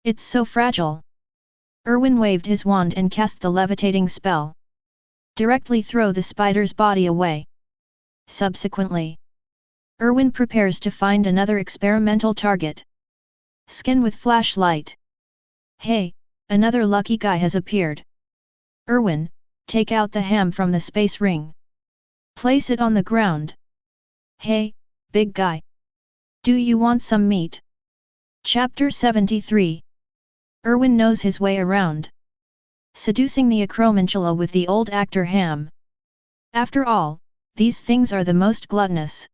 It's so fragile. Erwin waved his wand and cast the levitating spell. Directly throw the spider's body away. Subsequently, Erwin prepares to find another experimental target. Skin with flashlight. Hey, another lucky guy has appeared. Erwin, take out the ham from the space ring. Place it on the ground. Hey, big guy. Do you want some meat? Chapter 73. Erwin knows his way around. Seducing the acromantula with the old actor ham. After all, these things are the most gluttonous.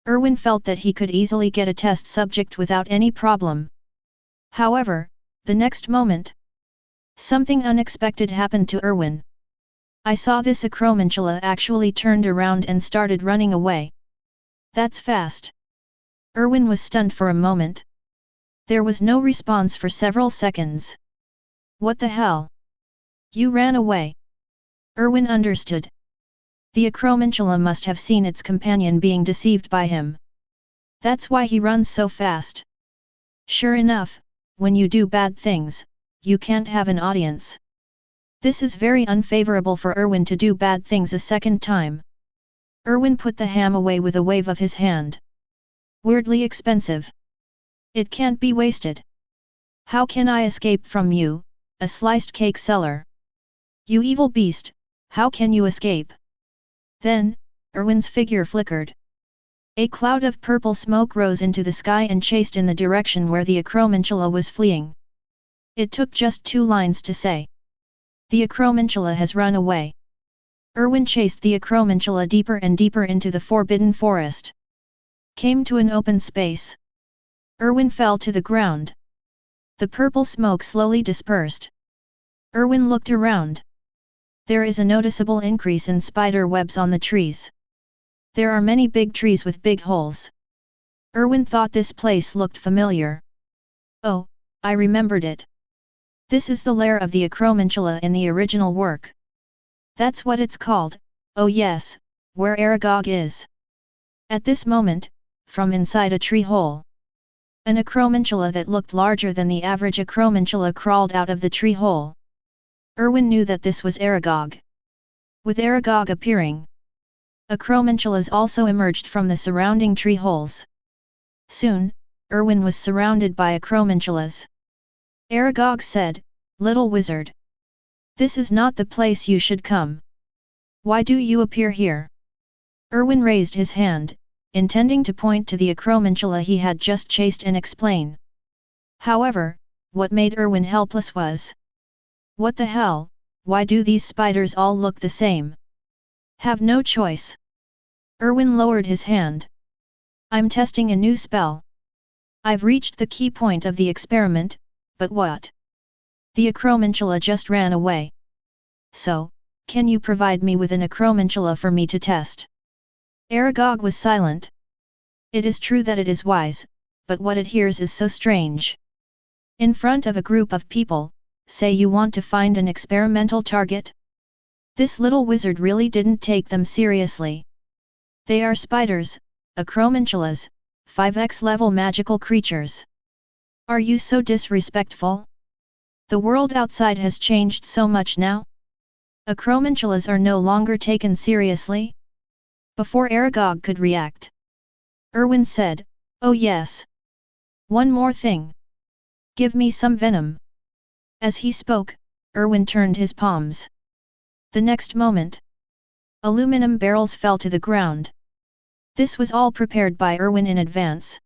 Erwin felt that he could easily get a test subject without any problem. However, the next moment, something unexpected happened to Erwin. I saw this acromantula actually turned around and started running away. That's fast. Erwin was stunned for a moment. There was no response for several seconds. What the hell? You ran away. Erwin understood. The acromantula must have seen its companion being deceived by him. That's why he runs so fast. Sure enough, when you do bad things, you can't have an audience. This is very unfavorable for Erwin to do bad things a second time. Erwin put the ham away with a wave of his hand. Weirdly expensive. It can't be wasted. How can I escape from you, a sliced cake seller? You evil beast, how can you escape? Then, Erwin's figure flickered. A cloud of purple smoke rose into the sky and chased in the direction where the acromantula was fleeing. It took just 2 lines to say. The acromantula has run away. Erwin chased the acromantula deeper and deeper into the forbidden forest. Came to an open space. Erwin fell to the ground. The purple smoke slowly dispersed. Erwin looked around. There is a noticeable increase in spider webs on the trees. There are many big trees with big holes. Erwin thought this place looked familiar. Oh, I remembered it. This is the lair of the acromantula in the original work. That's what it's called, oh yes, where Aragog is. At this moment, from inside a tree hole, an acromantula that looked larger than the average acromantula crawled out of the tree hole. Erwin knew that this was Aragog. With Aragog appearing, Acromantulas also emerged from the surrounding tree holes. Soon, Erwin was surrounded by acromantulas. Aragog said, "Little wizard. This is not the place you should come. Why do you appear here?" Erwin raised his hand, intending to point to the acromantula he had just chased and explain. However, what made Erwin helpless was, "What the hell, why do these spiders all look the same?" "Have no choice." Erwin lowered his hand. "I'm testing a new spell. I've reached the key point of the experiment, but what?" The acromantula just ran away. "So, can you provide me with an acromantula for me to test?" Aragog was silent. It is true that it is wise, but what it hears is so strange. In front of a group of people, say you want to find an experimental target? This little wizard really didn't take them seriously. They are spiders, acromantulas, 5x level magical creatures. Are you so disrespectful? The world outside has changed so much now? Acromantulas are no longer taken seriously? Before Aragog could react, Erwin said, "Oh yes. One more thing. Give me some venom." As he spoke, Erwin turned his palms. The next moment, aluminum barrels fell to the ground. This was all prepared by Erwin in advance.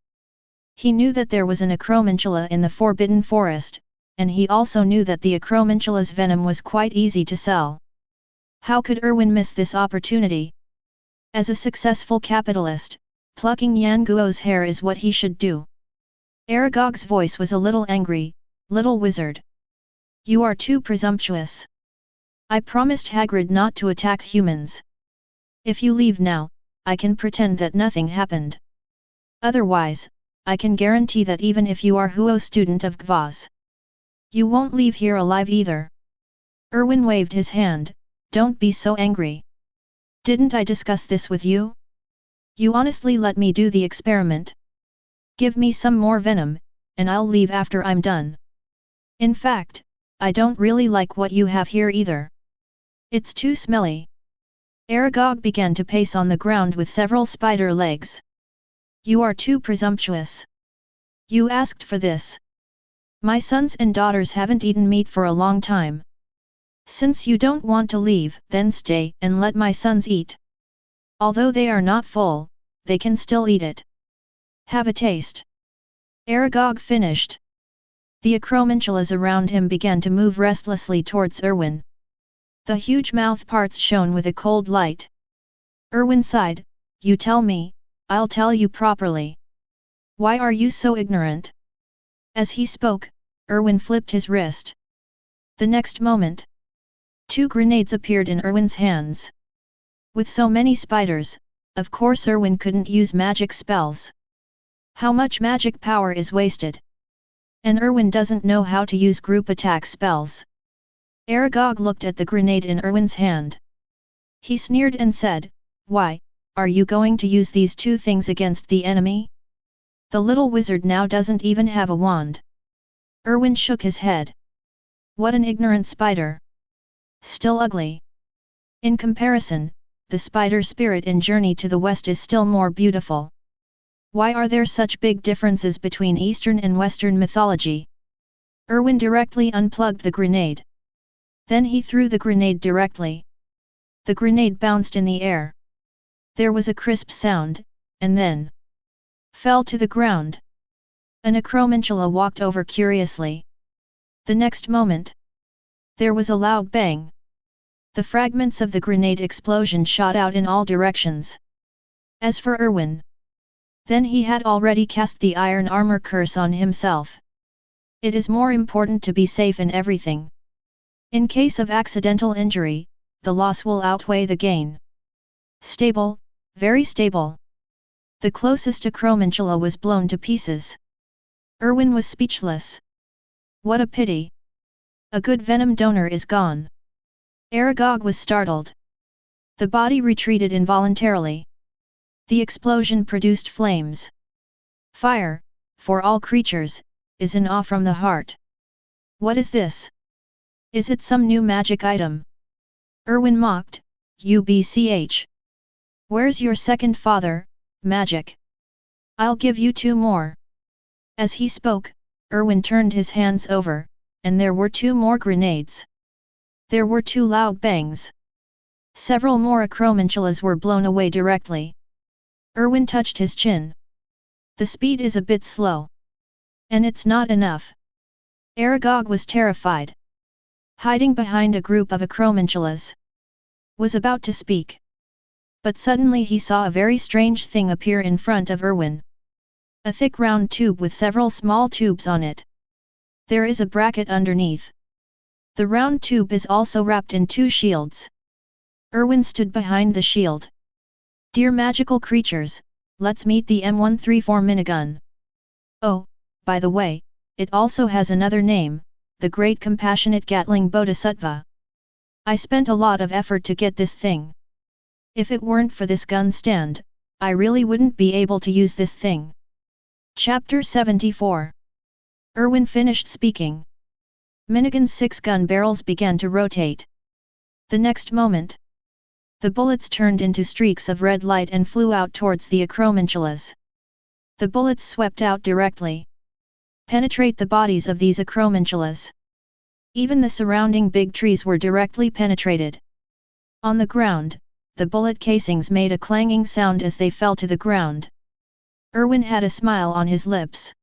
He knew that there was an acromantula in the Forbidden Forest, and he also knew that the acromantula's venom was quite easy to sell. How could Erwin miss this opportunity? As a successful capitalist, plucking Yan Guo's hair is what he should do. Aragog's voice was a little angry, "Little wizard. You are too presumptuous. I promised Hagrid not to attack humans. If you leave now, I can pretend that nothing happened. Otherwise, I can guarantee that even if you are Huo student of Gvaz, you won't leave here alive either." Erwin waved his hand, "Don't be so angry. Didn't I discuss this with you? You honestly let me do the experiment? Give me some more venom, and I'll leave after I'm done. In fact, I don't really like what you have here either. It's too smelly." Aragog began to pace on the ground with several spider legs. "You are too presumptuous. You asked for this. My sons and daughters haven't eaten meat for a long time. Since you don't want to leave, then stay and let my sons eat. Although they are not full, they can still eat it. Have a taste." Aragog finished. The acromantulas around him began to move restlessly towards Erwin. The huge mouth parts shone with a cold light. Erwin sighed, "You tell me, I'll tell you properly. Why are you so ignorant?" As he spoke, Erwin flipped his wrist. The next moment, 2 grenades appeared in Erwin's hands. With so many spiders, of course Erwin couldn't use magic spells. How much magic power is wasted? And Erwin doesn't know how to use group attack spells. Aragog looked at the grenade in Erwin's hand. He sneered and said, "Why, are you going to use these 2 things against the enemy? The little wizard now doesn't even have a wand." Erwin shook his head. What an ignorant spider. Still ugly. In comparison, the spider spirit in Journey to the West is still more beautiful. Why are there such big differences between Eastern and Western mythology? Erwin directly unplugged the grenade. Then he threw the grenade directly. The grenade bounced in the air. There was a crisp sound, and then fell to the ground. An acromantula walked over curiously. The next moment, there was a loud bang. The fragments of the grenade explosion shot out in all directions. As for Erwin, then he had already cast the iron armor curse on himself. It is more important to be safe in everything. In case of accidental injury, the loss will outweigh the gain. Stable, very stable. The closest acromantula was blown to pieces. Erwin was speechless. What a pity. A good venom donor is gone. Aragog was startled. The body retreated involuntarily. The explosion produced flames. Fire, for all creatures, is an awe from the heart. What is this? Is it some new magic item? Erwin mocked, UBCH. Where's your second father, magic? I'll give you 2 more. As he spoke, Erwin turned his hands over, and there were 2 more grenades. There were 2 loud bangs. Several more acromantulas were blown away directly. Erwin touched his chin. The speed is a bit slow. And it's not enough. Aragog was terrified. Hiding behind a group of acromantulas. Was about to speak. But suddenly he saw a very strange thing appear in front of Erwin. A thick round tube with several small tubes on it. There is a bracket underneath. The round tube is also wrapped in 2 shields. Erwin stood behind the shield. Dear magical creatures, let's meet the M134 minigun. Oh, by the way, it also has another name, the Great Compassionate Gatling Bodhisattva. I spent a lot of effort to get this thing. If it weren't for this gun stand, I really wouldn't be able to use this thing. Chapter 74. Erwin finished speaking. Minigun's 6 gun barrels began to rotate. The next moment, the bullets turned into streaks of red light and flew out towards the acromantulas. The bullets swept out directly. Penetrate the bodies of these acromantulas. Even the surrounding big trees were directly penetrated. On the ground, the bullet casings made a clanging sound as they fell to the ground. Erwin had a smile on his lips.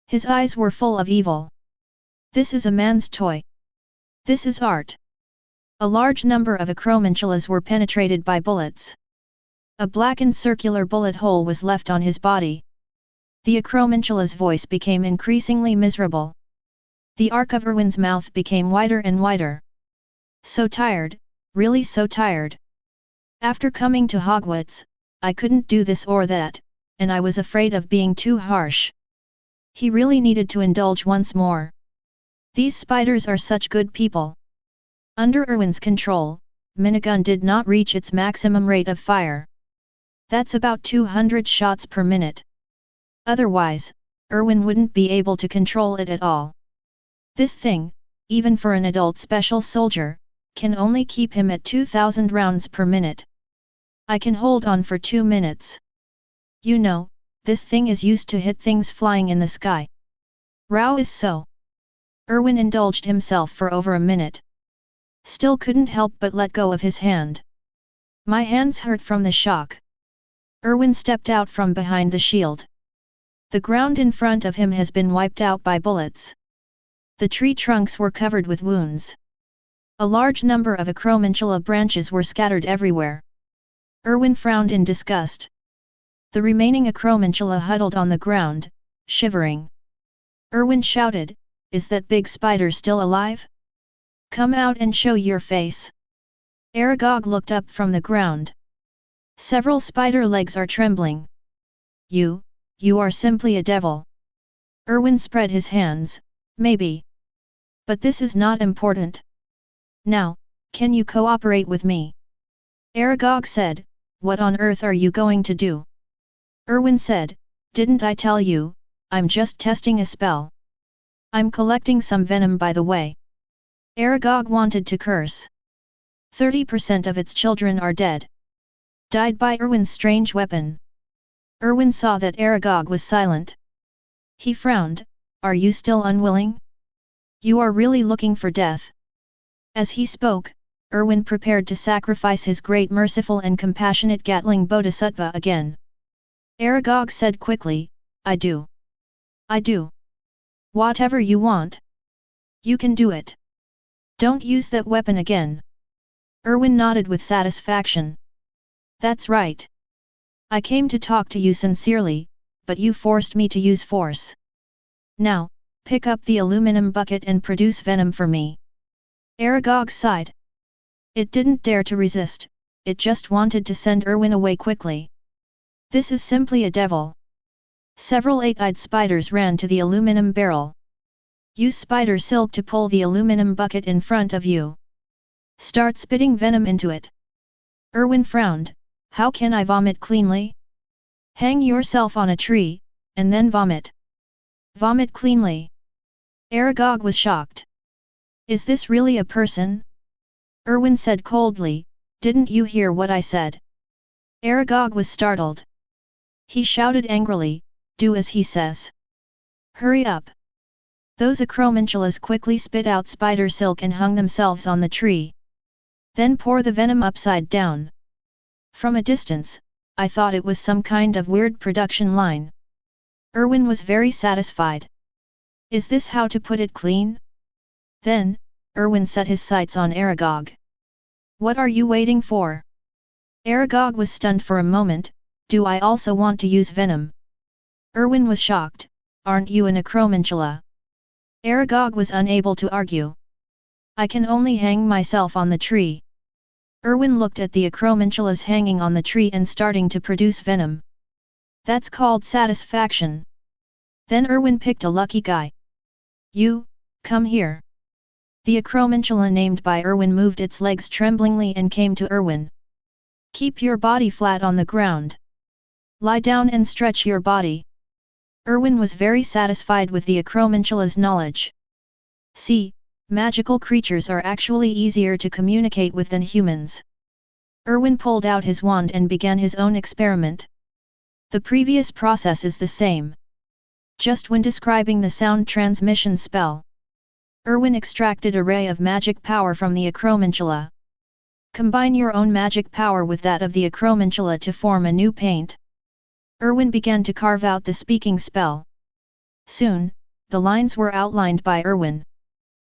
His eyes were full of evil. This is a man's toy. This is art. A large number of acromantulas were penetrated by bullets. A blackened circular bullet hole was left on his body. The acromantula's voice became increasingly miserable. The arc of Erwin's mouth became wider and wider. So tired, really so tired. After coming to Hogwarts, I couldn't do this or that, and I was afraid of being too harsh. He really needed to indulge once more. These spiders are such good people. Under Erwin's control, minigun did not reach its maximum rate of fire. That's about 200 shots per minute. Otherwise, Erwin wouldn't be able to control it at all. This thing, even for an adult special soldier, can only keep him at 2000 rounds per minute. I can hold on for 2 minutes. You know, this thing is used to hit things flying in the sky. Rao is so. Erwin indulged himself for over a minute. Still couldn't help but let go of his hand. My hands hurt from the shock. Erwin stepped out from behind the shield. The ground in front of him has been wiped out by bullets. The tree trunks were covered with wounds. A large number of acromantula branches were scattered everywhere. Erwin frowned in disgust. The remaining acromantula huddled on the ground, shivering. Erwin shouted, "Is that big spider still alive? Come out and show your face." Aragog looked up from the ground. Several spider legs are trembling. You are simply a devil. Erwin spread his hands, maybe. But this is not important. Now, can you cooperate with me? Aragog said, "What on earth are you going to do?" Erwin said, "Didn't I tell you, I'm just testing a spell. I'm collecting some venom by the way." Aragog wanted to curse. 30% of its children are dead. Died by Erwin's strange weapon. Erwin saw that Aragog was silent. He frowned, "Are you still unwilling? You are really looking for death." As he spoke, Erwin prepared to sacrifice his great merciful and compassionate Gatling Bodhisattva again. Aragog said quickly, "I do. I do. Whatever you want. You can do it. Don't use that weapon again." Erwin nodded with satisfaction. "That's right. I came to talk to you sincerely, but you forced me to use force. Now, pick up the aluminum bucket and produce venom for me." Aragog sighed. It didn't dare to resist, it just wanted to send Erwin away quickly. This is simply a devil. Several 8-eyed spiders ran to the aluminum barrel. Use spider silk to pull the aluminum bucket in front of you. Start spitting venom into it. Erwin frowned, "How can I vomit cleanly?" "Hang yourself on a tree, and then vomit. Vomit cleanly." Aragog was shocked. "Is this really a person?" Erwin said coldly, "Didn't you hear what I said?" Aragog was startled. He shouted angrily, "Do as he says. Hurry up!" Those acromantulas quickly spit out spider silk and hung themselves on the tree. Then pour the venom upside down. From a distance, I thought it was some kind of weird production line. Erwin was very satisfied. Is this how to put it clean? Then, Erwin set his sights on Aragog. What are you waiting for? Aragog was stunned for a moment. Do I also want to use venom? Erwin was shocked. Aren't you an acromantula? Aragog was unable to argue. I can only hang myself on the tree. Erwin looked at the acromantulas hanging on the tree and starting to produce venom. That's called satisfaction. Then Erwin picked a lucky guy. You, come here. The acromantula named by Erwin moved its legs tremblingly and came to Erwin. Keep your body flat on the ground. Lie down and stretch your body. Erwin was very satisfied with the acromantula's knowledge. See, magical creatures are actually easier to communicate with than humans. Erwin pulled out his wand and began his own experiment. The previous process is the same. Just when describing the sound transmission spell, Erwin extracted a ray of magic power from the acromantula. Combine your own magic power with that of the acromantula to form a new paint. Erwin began to carve out the speaking spell. Soon, the lines were outlined by Erwin.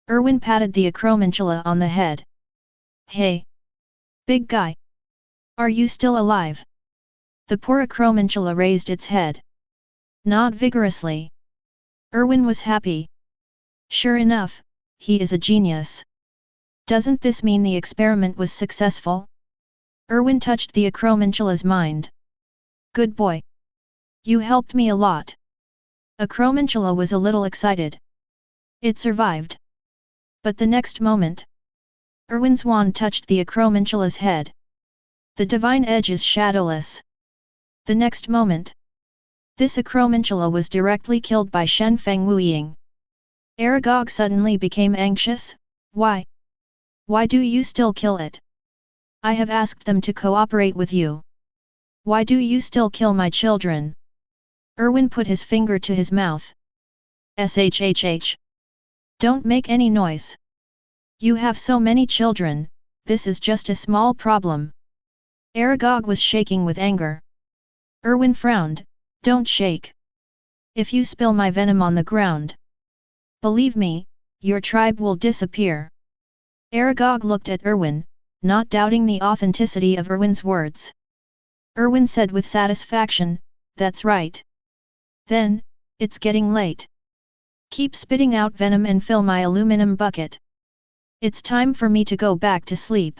Erwin patted the acromantula on the head. Hey! Big guy! Are you still alive? The poor acromantula raised its head. Not vigorously. Erwin was happy. Sure enough, he is a genius. Doesn't this mean the experiment was successful? Erwin touched the acromantula's mind. Good boy. You helped me a lot. Acromantula was a little excited. It survived. But the next moment, Erwin's wand touched the acromantula's head. The divine edge is shadowless. The next moment, this acromantula was directly killed by Shen Feng Wuying. Aragog suddenly became anxious. Why? Why do you still kill it? I have asked them to cooperate with you. Why do you still kill my children? Erwin put his finger to his mouth. Shhh. Don't make any noise. You have so many children, this is just a small problem. Aragog was shaking with anger. Erwin frowned. Don't shake. If you spill my venom on the ground, believe me, your tribe will disappear. Aragog looked at Erwin, not doubting the authenticity of Erwin's words. Erwin said with satisfaction, that's right. Then, it's getting late. Keep spitting out venom and fill my aluminum bucket. It's time for me to go back to sleep.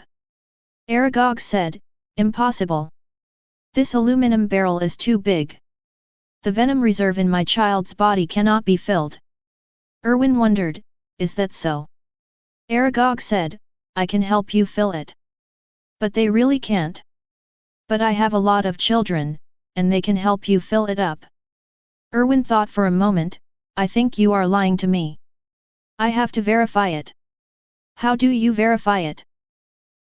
Aragog said, impossible. This aluminum barrel is too big. The venom reserve in my child's body cannot be filled. Erwin wondered, is that so? Aragog said, I can help you fill it. But they really can't. But I have a lot of children, and they can help you fill it up. Erwin thought for a moment, I think you are lying to me. I have to verify it. How do you verify it?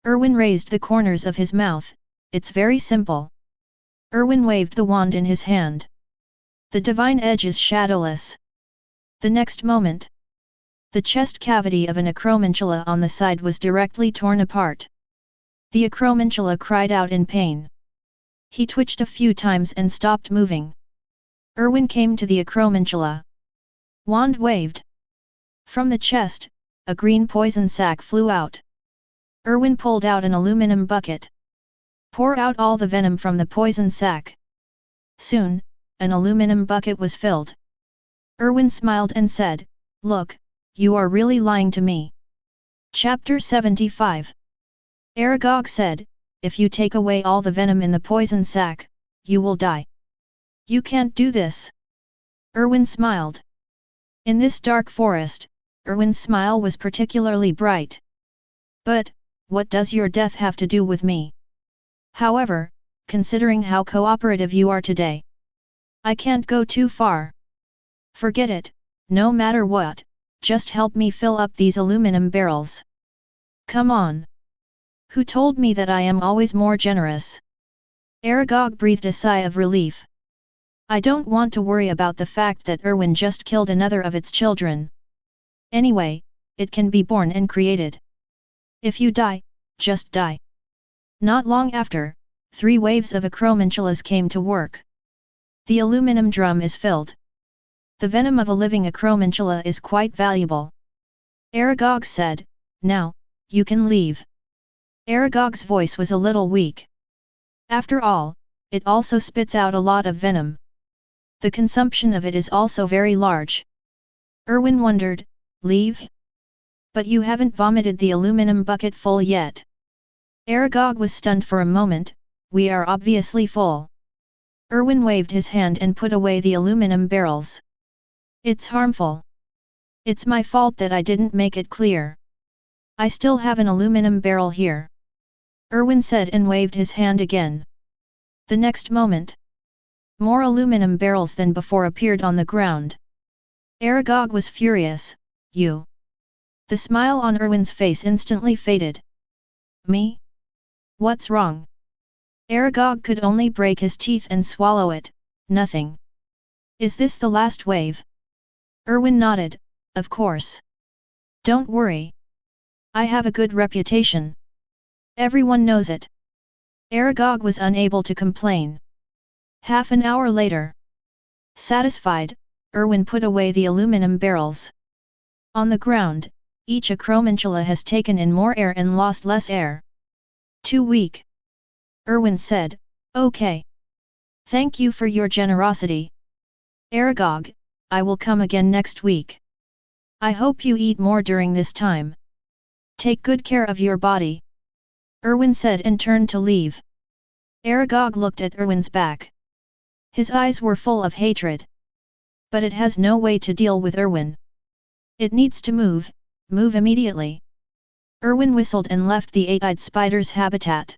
Erwin raised the corners of his mouth, it's very simple. Erwin waved the wand in his hand. The divine edge is shadowless. The next moment, the chest cavity of an acromantula on the side was directly torn apart. The acromantula cried out in pain. He twitched a few times and stopped moving. Erwin came to the acromantula. Wand waved. From the chest, a green poison sac flew out. Erwin pulled out an aluminum bucket. Pour out all the venom from the poison sac. Soon, an aluminum bucket was filled. Erwin smiled and said, look, you are really lying to me. Chapter 75. Aragog said, if you take away all the venom in the poison sac, you will die. You can't do this. Erwin smiled. In this dark forest, Erwin's smile was particularly bright. But, what does your death have to do with me? However, considering how cooperative you are today, I can't go too far. Forget it, no matter what, just help me fill up these aluminum barrels. Come on. Who told me that I am always more generous? Aragog breathed a sigh of relief. I don't want to worry about the fact that Erwin just killed another of its children. Anyway, it can be born and created. If you die, just die. Not long after, 3 waves of acromantulas came to work. The aluminum drum is filled. The venom of a living acromantula is quite valuable. Aragog said, now, you can leave. Aragog's voice was a little weak. After all, it also spits out a lot of venom. The consumption of it is also very large. Erwin wondered, leave? But you haven't vomited the aluminum bucket full yet. Aragog was stunned for a moment, we are obviously full. Erwin waved his hand and put away the aluminum barrels. It's harmful. It's my fault that I didn't make it clear. I still have an aluminum barrel here. Erwin said and waved his hand again. The next moment, more aluminum barrels than before appeared on the ground. Aragog was furious, you. The smile on Erwin's face instantly faded. Me? What's wrong? Aragog could only break his teeth and swallow it, nothing. Is this the last wave? Erwin nodded, of course. Don't worry. I have a good reputation. Everyone knows it. Aragog was unable to complain. Half an hour later. Satisfied, Erwin put away the aluminum barrels. On the ground, each acromantula has taken in more air and lost less air. Too weak. Erwin said, okay. Thank you for your generosity. Aragog, I will come again next week. I hope you eat more during this time. Take good care of your body. Erwin said and turned to leave. Aragog looked at Erwin's back. His eyes were full of hatred. But it has no way to deal with Erwin. It needs to move immediately. Erwin whistled and left the 8-eyed spider's habitat.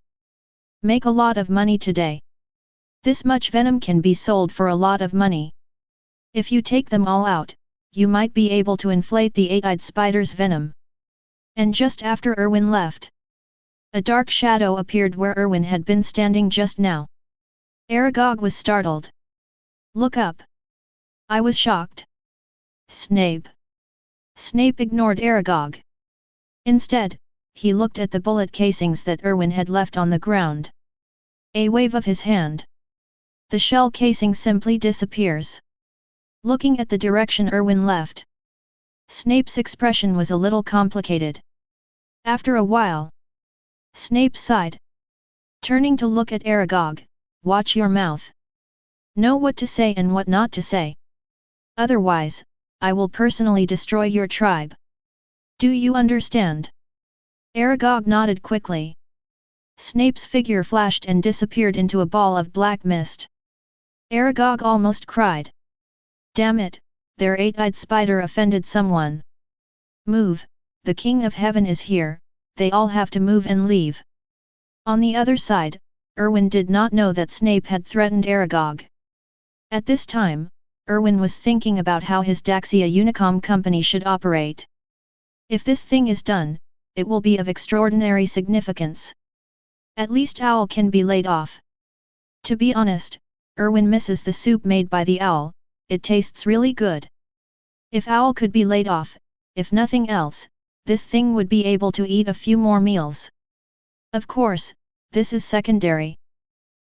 Make a lot of money today. This much venom can be sold for a lot of money. If you take them all out, you might be able to inflate the 8-eyed spider's venom. And just after Erwin left, a dark shadow appeared where Erwin had been standing just now. Aragog was startled. Look up. I was shocked. Snape. Snape ignored Aragog. Instead, he looked at the bullet casings that Erwin had left on the ground. A wave of his hand. The shell casing simply disappears. Looking at the direction Erwin left, Snape's expression was a little complicated. After a while, Snape sighed. Turning to look at Aragog, watch your mouth. Know what to say and what not to say. Otherwise, I will personally destroy your tribe. Do you understand? Aragog nodded quickly. Snape's figure flashed and disappeared into a ball of black mist. Aragog almost cried. Damn it, their 8-eyed spider offended someone. Move, the King of Heaven is here, they all have to move and leave. On the other side, Erwin did not know that Snape had threatened Aragog. At this time, Erwin was thinking about how his Daxia Unicom company should operate. If this thing is done, it will be of extraordinary significance. At least Owl can be laid off. To be honest, Erwin misses the soup made by the owl, it tastes really good. If Owl could be laid off, if nothing else, this thing would be able to eat a few more meals. Of course, this is secondary.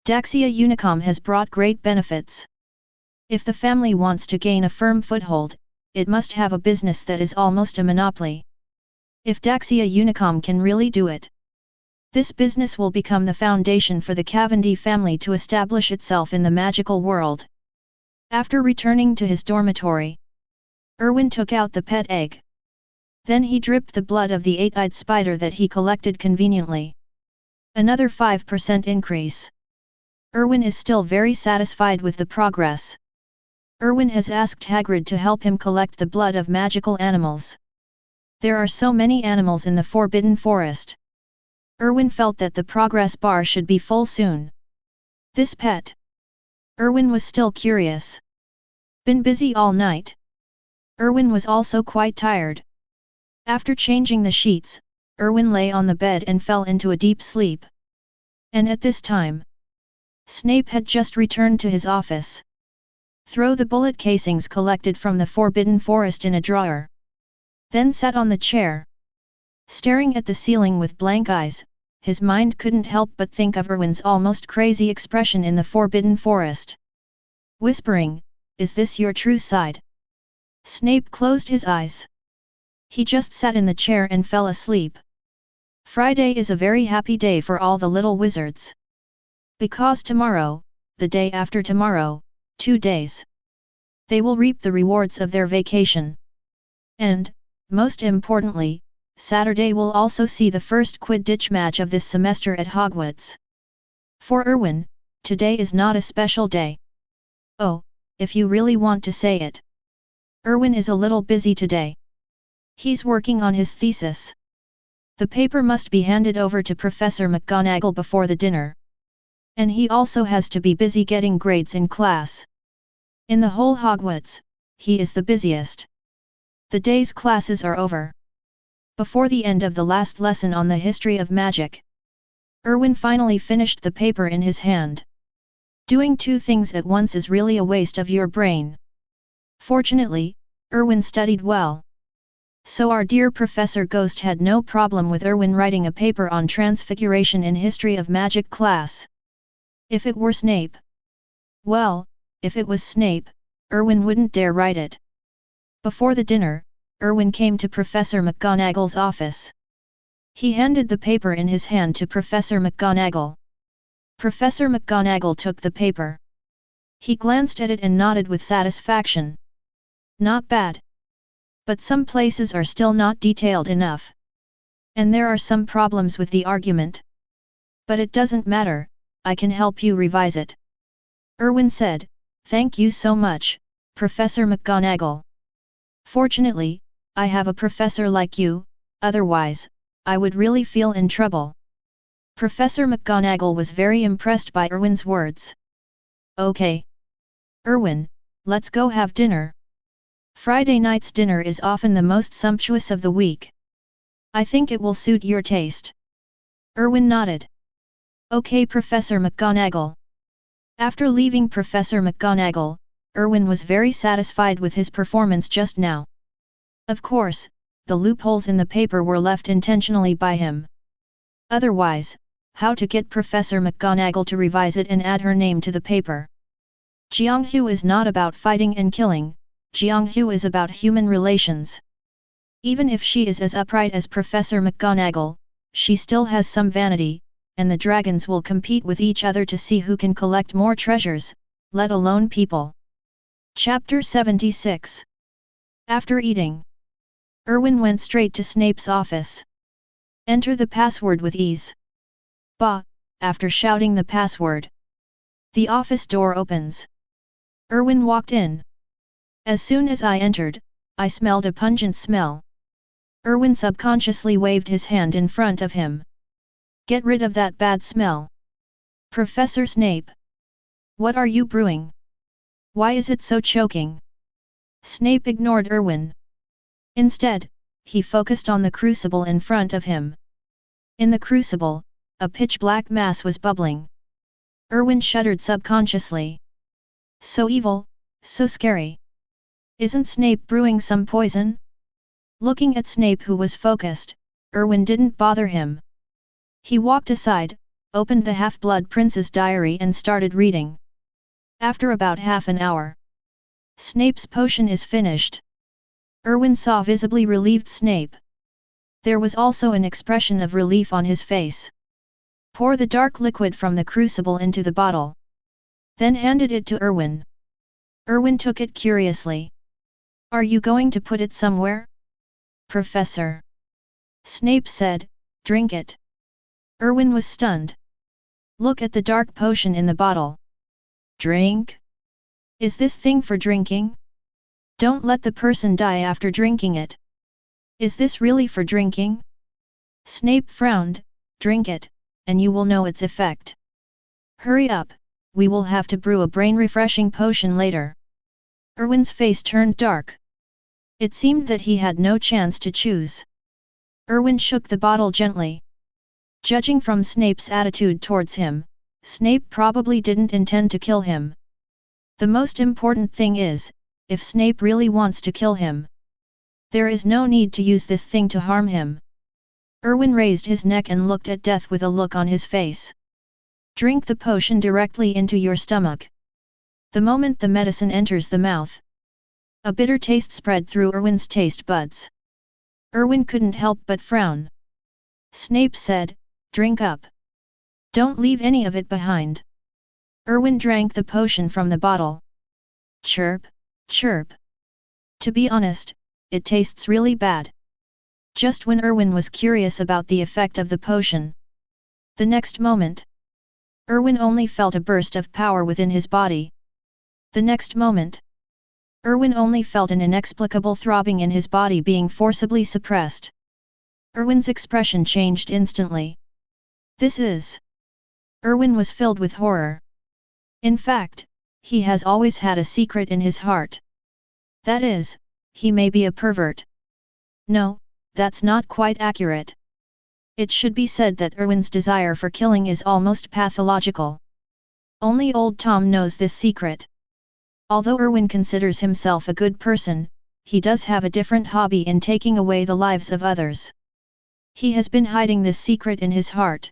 Daxia Unicom has brought great benefits. If the family wants to gain a firm foothold, it must have a business that is almost a monopoly. If Daxia Unicom can really do it, this business will become the foundation for the Cavendi family to establish itself in the magical world. After returning to his dormitory, Erwin took out the pet egg. Then he dripped the blood of the 8-eyed spider that he collected conveniently. Another 5% increase. Erwin is still very satisfied with the progress. Erwin has asked Hagrid to help him collect the blood of magical animals. There are so many animals in the Forbidden Forest. Erwin felt that the progress bar should be full soon. This pet. Erwin was still curious. Been busy all night. Erwin was also quite tired. After changing the sheets, Erwin lay on the bed and fell into a deep sleep. And at this time, Snape had just returned to his office. Throw the bullet casings collected from the Forbidden Forest in a drawer. Then sat on the chair. Staring at the ceiling with blank eyes, his mind couldn't help but think of Erwin's almost crazy expression in the Forbidden Forest. Whispering, "Is this your true side?" Snape closed his eyes. He just sat in the chair and fell asleep. Friday is a very happy day for all the little wizards. Because tomorrow, the day after tomorrow, 2 days, they will reap the rewards of their vacation. And, most importantly, Saturday will also see the first Quidditch match of this semester at Hogwarts. For Erwin, today is not a special day. Oh, if you really want to say it. Erwin is a little busy today. He's working on his thesis. The paper must be handed over to Professor McGonagall before the dinner. And he also has to be busy getting grades in class. In the whole Hogwarts, he is the busiest. The day's classes are over. Before the end of the last lesson on the history of magic, Erwin finally finished the paper in his hand. Doing 2 things at once is really a waste of your brain. Fortunately, Erwin studied well. So our dear Professor Ghost had no problem with Erwin writing a paper on transfiguration in history of magic class. If it were Snape. Well, if it was Snape, Erwin wouldn't dare write it. Before the dinner, Erwin came to Professor McGonagall's office. He handed the paper in his hand to Professor McGonagall. Professor McGonagall took the paper. He glanced at it and nodded with satisfaction. Not bad. But some places are still not detailed enough. And there are some problems with the argument. But it doesn't matter, I can help you revise it. Erwin said, "Thank you so much, Professor McGonagall. Fortunately, I have a professor like you, otherwise, I would really feel in trouble." Professor McGonagall was very impressed by Erwin's words. "Okay. Erwin, let's go have dinner. Friday night's dinner is often the most sumptuous of the week. I think it will suit your taste." Erwin nodded. "Okay, Professor McGonagall." After leaving Professor McGonagall, Erwin was very satisfied with his performance just now. Of course, the loopholes in the paper were left intentionally by him. Otherwise, how to get Professor McGonagall to revise it and add her name to the paper? Jianghu is not about fighting and killing, Jianghu is about human relations. Even if she is as upright as Professor McGonagall, she still has some vanity, and the dragons will compete with each other to see who can collect more treasures, let alone people. Chapter 76. After eating, Erwin went straight to Snape's office. Enter the password with ease. Bah! After shouting the password, the office door opens. Erwin walked in. As soon as I entered, I smelled a pungent smell. Erwin subconsciously waved his hand in front of him. Get rid of that bad smell. Professor Snape. What are you brewing? Why is it so choking? Snape ignored Erwin. Instead, he focused on the crucible in front of him. In the crucible, a pitch-black mass was bubbling. Erwin shuddered subconsciously. So evil, so scary. Isn't Snape brewing some poison? Looking at Snape who was focused, Erwin didn't bother him. He walked aside, opened the Half-Blood Prince's diary and started reading. After about half an hour, Snape's potion is finished. Erwin saw visibly relieved Snape. There was also an expression of relief on his face. Pour the dark liquid from the crucible into the bottle. Then handed it to Erwin. Erwin took it curiously. Are you going to put it somewhere? Professor. Snape said, drink it. Erwin was stunned. Look at the dark potion in the bottle. Drink? Is this thing for drinking? Don't let the person die after drinking it. Is this really for drinking? Snape frowned, drink it, and you will know its effect. Hurry up, we will have to brew a brain-refreshing potion later. Erwin's face turned dark. It seemed that he had no chance to choose. Erwin shook the bottle gently. Judging from Snape's attitude towards him, Snape probably didn't intend to kill him. The most important thing is, if Snape really wants to kill him, there is no need to use this thing to harm him. Erwin raised his neck and looked at death with a look on his face. Drink the potion directly into your stomach. The moment the medicine enters the mouth, a bitter taste spread through Erwin's taste buds. Erwin couldn't help but frown. Snape said, "Drink up. Don't leave any of it behind." Erwin drank the potion from the bottle. Chirp, chirp. To be honest, it tastes really bad. Just when Erwin was curious about the effect of the potion, the next moment, Erwin only felt a burst of power within his body. The next moment, Erwin only felt an inexplicable throbbing in his body being forcibly suppressed. Erwin's expression changed instantly. This is... Erwin was filled with horror. In fact, he has always had a secret in his heart. That is, he may be a pervert. No, that's not quite accurate. It should be said that Erwin's desire for killing is almost pathological. Only old Tom knows this secret. Although Erwin considers himself a good person, he does have a different hobby in taking away the lives of others. He has been hiding this secret in his heart.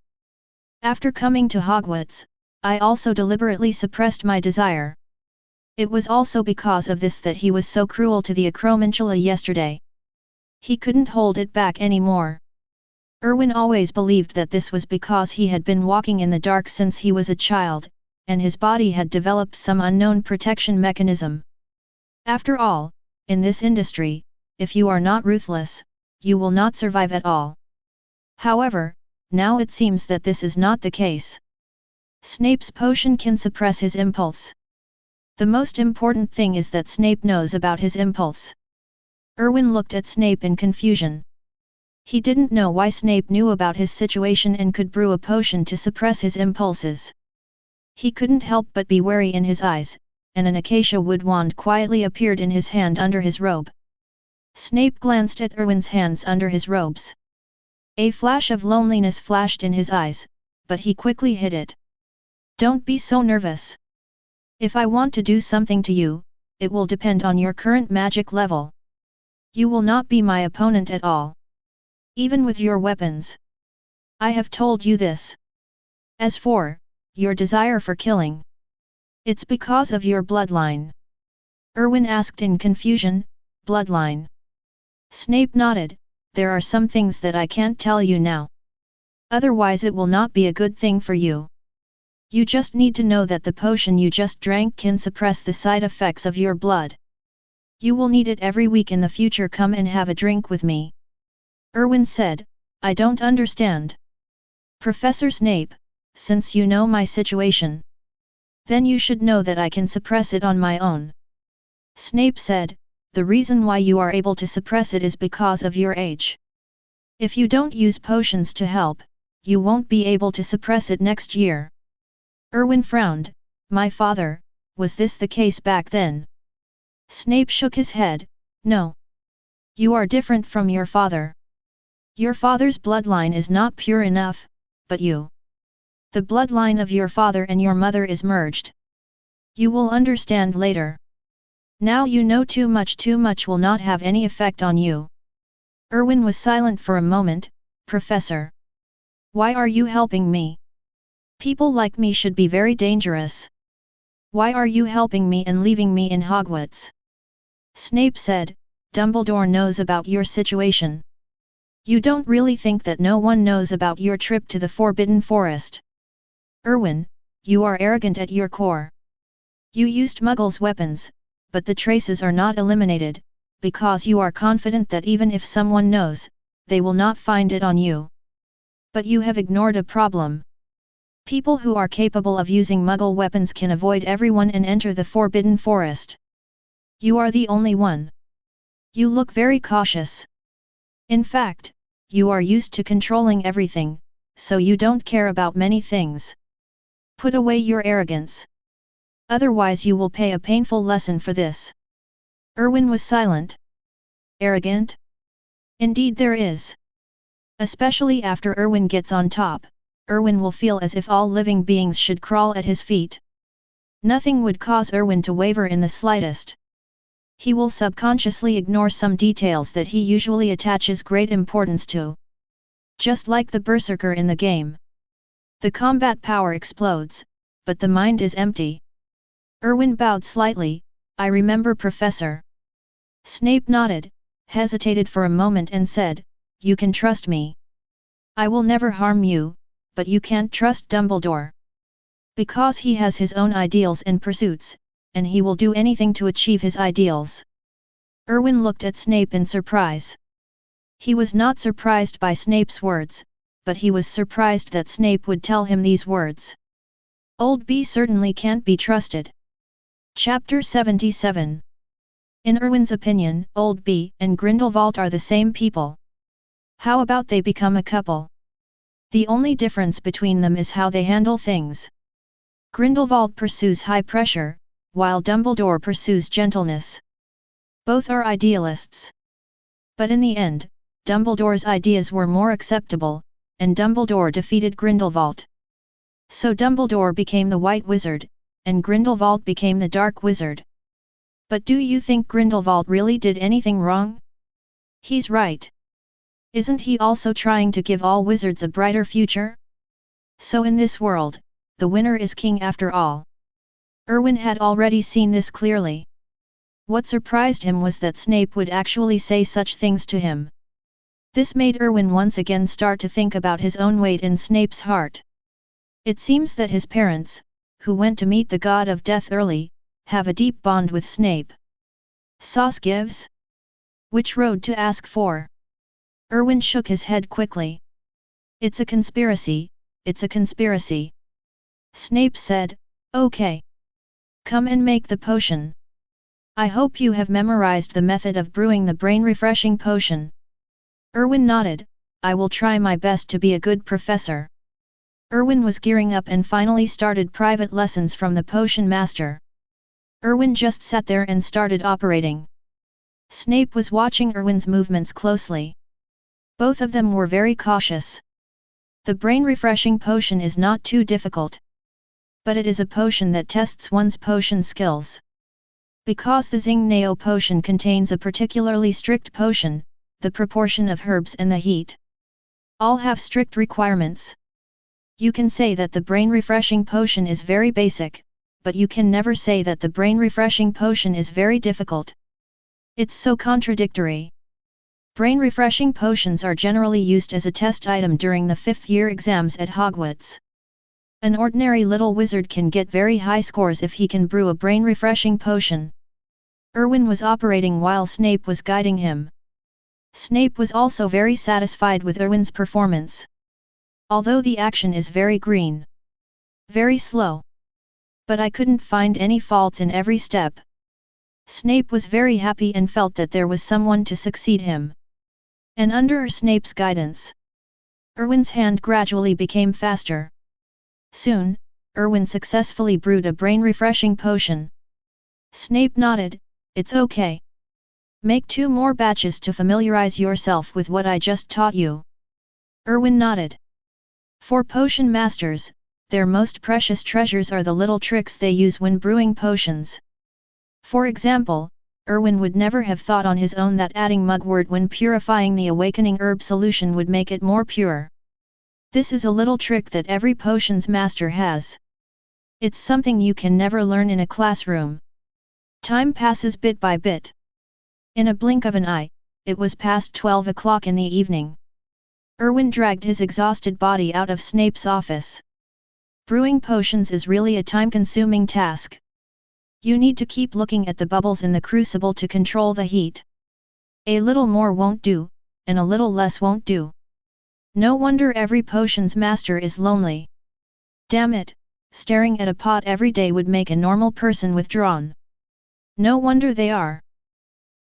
After coming to Hogwarts, I also deliberately suppressed my desire. It was also because of this that he was so cruel to the Acromantula yesterday. He couldn't hold it back anymore. Erwin always believed that this was because he had been walking in the dark since he was a child, and his body had developed some unknown protection mechanism. After all, in this industry, if you are not ruthless, you will not survive at all. However, now it seems that this is not the case. Snape's potion can suppress his impulse. The most important thing is that Snape knows about his impulse. Erwin looked at Snape in confusion. He didn't know why Snape knew about his situation and could brew a potion to suppress his impulses. He couldn't help but be wary in his eyes, and an acacia wood wand quietly appeared in his hand under his robe. Snape glanced at Erwin's hands under his robes. A flash of loneliness flashed in his eyes, but he quickly hid it. Don't be so nervous. If I want to do something to you, it will depend on your current magic level. You will not be my opponent at all. Even with your weapons. I have told you this. As for your desire for killing, it's because of your bloodline. Erwin asked in confusion, bloodline. Snape nodded, there are some things that I can't tell you now. Otherwise it will not be a good thing for you. You just need to know that the potion you just drank can suppress the side effects of your blood. You will need it every week in the future. Come and have a drink with me. Erwin said, I don't understand. Professor Snape, since you know my situation, then you should know that I can suppress it on my own. Snape said, the reason why you are able to suppress it is because of your age. If you don't use potions to help, you won't be able to suppress it next year. Erwin frowned, my father, was this the case back then? Snape shook his head, no. You are different from your father. Your father's bloodline is not pure enough, but you. The bloodline of your father and your mother is merged. You will understand later. Now you know too much will not have any effect on you. Erwin was silent for a moment, Professor. Why are you helping me? People like me should be very dangerous. Why are you helping me and leaving me in Hogwarts? Snape said, Dumbledore knows about your situation. You don't really think that no one knows about your trip to the Forbidden Forest? Erwin, you are arrogant at your core. You used Muggles' weapons, but the traces are not eliminated, because you are confident that even if someone knows, they will not find it on you. But you have ignored a problem. People who are capable of using Muggle weapons can avoid everyone and enter the Forbidden Forest. You are the only one. You look very cautious. In fact, you are used to controlling everything, so you don't care about many things. Put away your arrogance. Otherwise you will pay a painful lesson for this. Erwin was silent. Arrogant? Indeed there is. Especially after Erwin gets on top, Erwin will feel as if all living beings should crawl at his feet. Nothing would cause Erwin to waver in the slightest. He will subconsciously ignore some details that he usually attaches great importance to. Just like the berserker in the game. The combat power explodes, but the mind is empty. Erwin bowed slightly. I remember, Professor. Snape nodded, hesitated for a moment and said, you can trust me. I will never harm you, but you can't trust Dumbledore. Because he has his own ideals and pursuits, and he will do anything to achieve his ideals. Erwin looked at Snape in surprise. He was not surprised by Snape's words, but he was surprised that Snape would tell him these words. Old B certainly can't be trusted. Chapter 77. In Erwin's opinion, Old B and Grindelwald are the same people. How about they become a couple? The only difference between them is how they handle things. Grindelwald pursues high pressure, while Dumbledore pursues gentleness. Both are idealists. But in the end, Dumbledore's ideas were more acceptable, and Dumbledore defeated Grindelwald. So Dumbledore became the White Wizard, and Grindelwald became the Dark Wizard. But do you think Grindelwald really did anything wrong? He's right. Isn't he also trying to give all wizards a brighter future? So in this world, the winner is king after all. Erwin had already seen this clearly. What surprised him was that Snape would actually say such things to him. This made Erwin once again start to think about his own weight in Snape's heart. It seems that his parents, who went to meet the god of death early, have a deep bond with Snape. Sauce gives? Which road to ask for? Erwin shook his head quickly. It's a conspiracy, it's a conspiracy. Snape said, okay. Come and make the potion. I hope you have memorized the method of brewing the brain-refreshing potion. Erwin nodded, I will try my best to be a good professor. Erwin was gearing up and finally started private lessons from the potion master. Erwin just sat there and started operating. Snape was watching Erwin's movements closely. Both of them were very cautious. The brain-refreshing potion is not too difficult. But it is a potion that tests one's potion skills. Because the Xing-Nao potion contains a particularly strict potion, the proportion of herbs and the heat. All have strict requirements. You can say that the brain-refreshing potion is very basic, but you can never say that the brain-refreshing potion is very difficult. It's so contradictory. Brain-refreshing potions are generally used as a test item during the 5th-year exams at Hogwarts. An ordinary little wizard can get very high scores if he can brew a brain-refreshing potion. Erwin was operating while Snape was guiding him. Snape was also very satisfied with Erwin's performance. Although the action is very green. Very slow. But I couldn't find any faults in every step. Snape was very happy and felt that there was someone to succeed him. And under Snape's guidance, Erwin's hand gradually became faster. Soon, Erwin successfully brewed a brain-refreshing potion. Snape nodded, it's okay. Make 2 more batches to familiarize yourself with what I just taught you. Erwin nodded. For potion masters, their most precious treasures are the little tricks they use when brewing potions. For example, Erwin would never have thought on his own that adding mugwort when purifying the awakening herb solution would make it more pure. This is a little trick that every potions master has. It's something you can never learn in a classroom. Time passes bit by bit. In a blink of an eye, it was past 12 o'clock in the evening. Erwin dragged his exhausted body out of Snape's office. Brewing potions is really a time-consuming task. You need to keep looking at the bubbles in the crucible to control the heat. A little more won't do, and a little less won't do. No wonder every potions master is lonely. Damn it, staring at a pot every day would make a normal person withdrawn. No wonder they are.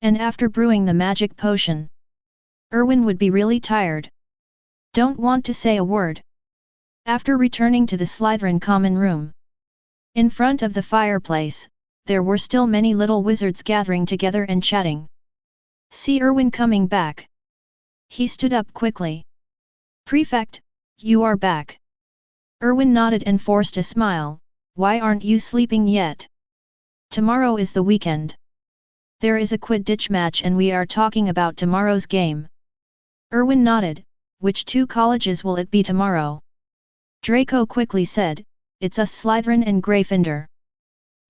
And after brewing the magic potion, Erwin would be really tired. Don't want to say a word. After returning to the Slytherin common room, in front of the fireplace, there were still many little wizards gathering together and chatting. See Erwin coming back. He stood up quickly. Prefect, you are back. Erwin nodded and forced a smile. Why aren't you sleeping yet? Tomorrow is the weekend. There is a Quidditch match and we are talking about tomorrow's game. Erwin nodded. Which two colleges will it be tomorrow? Draco quickly said, it's us Slytherin and Gryffindor.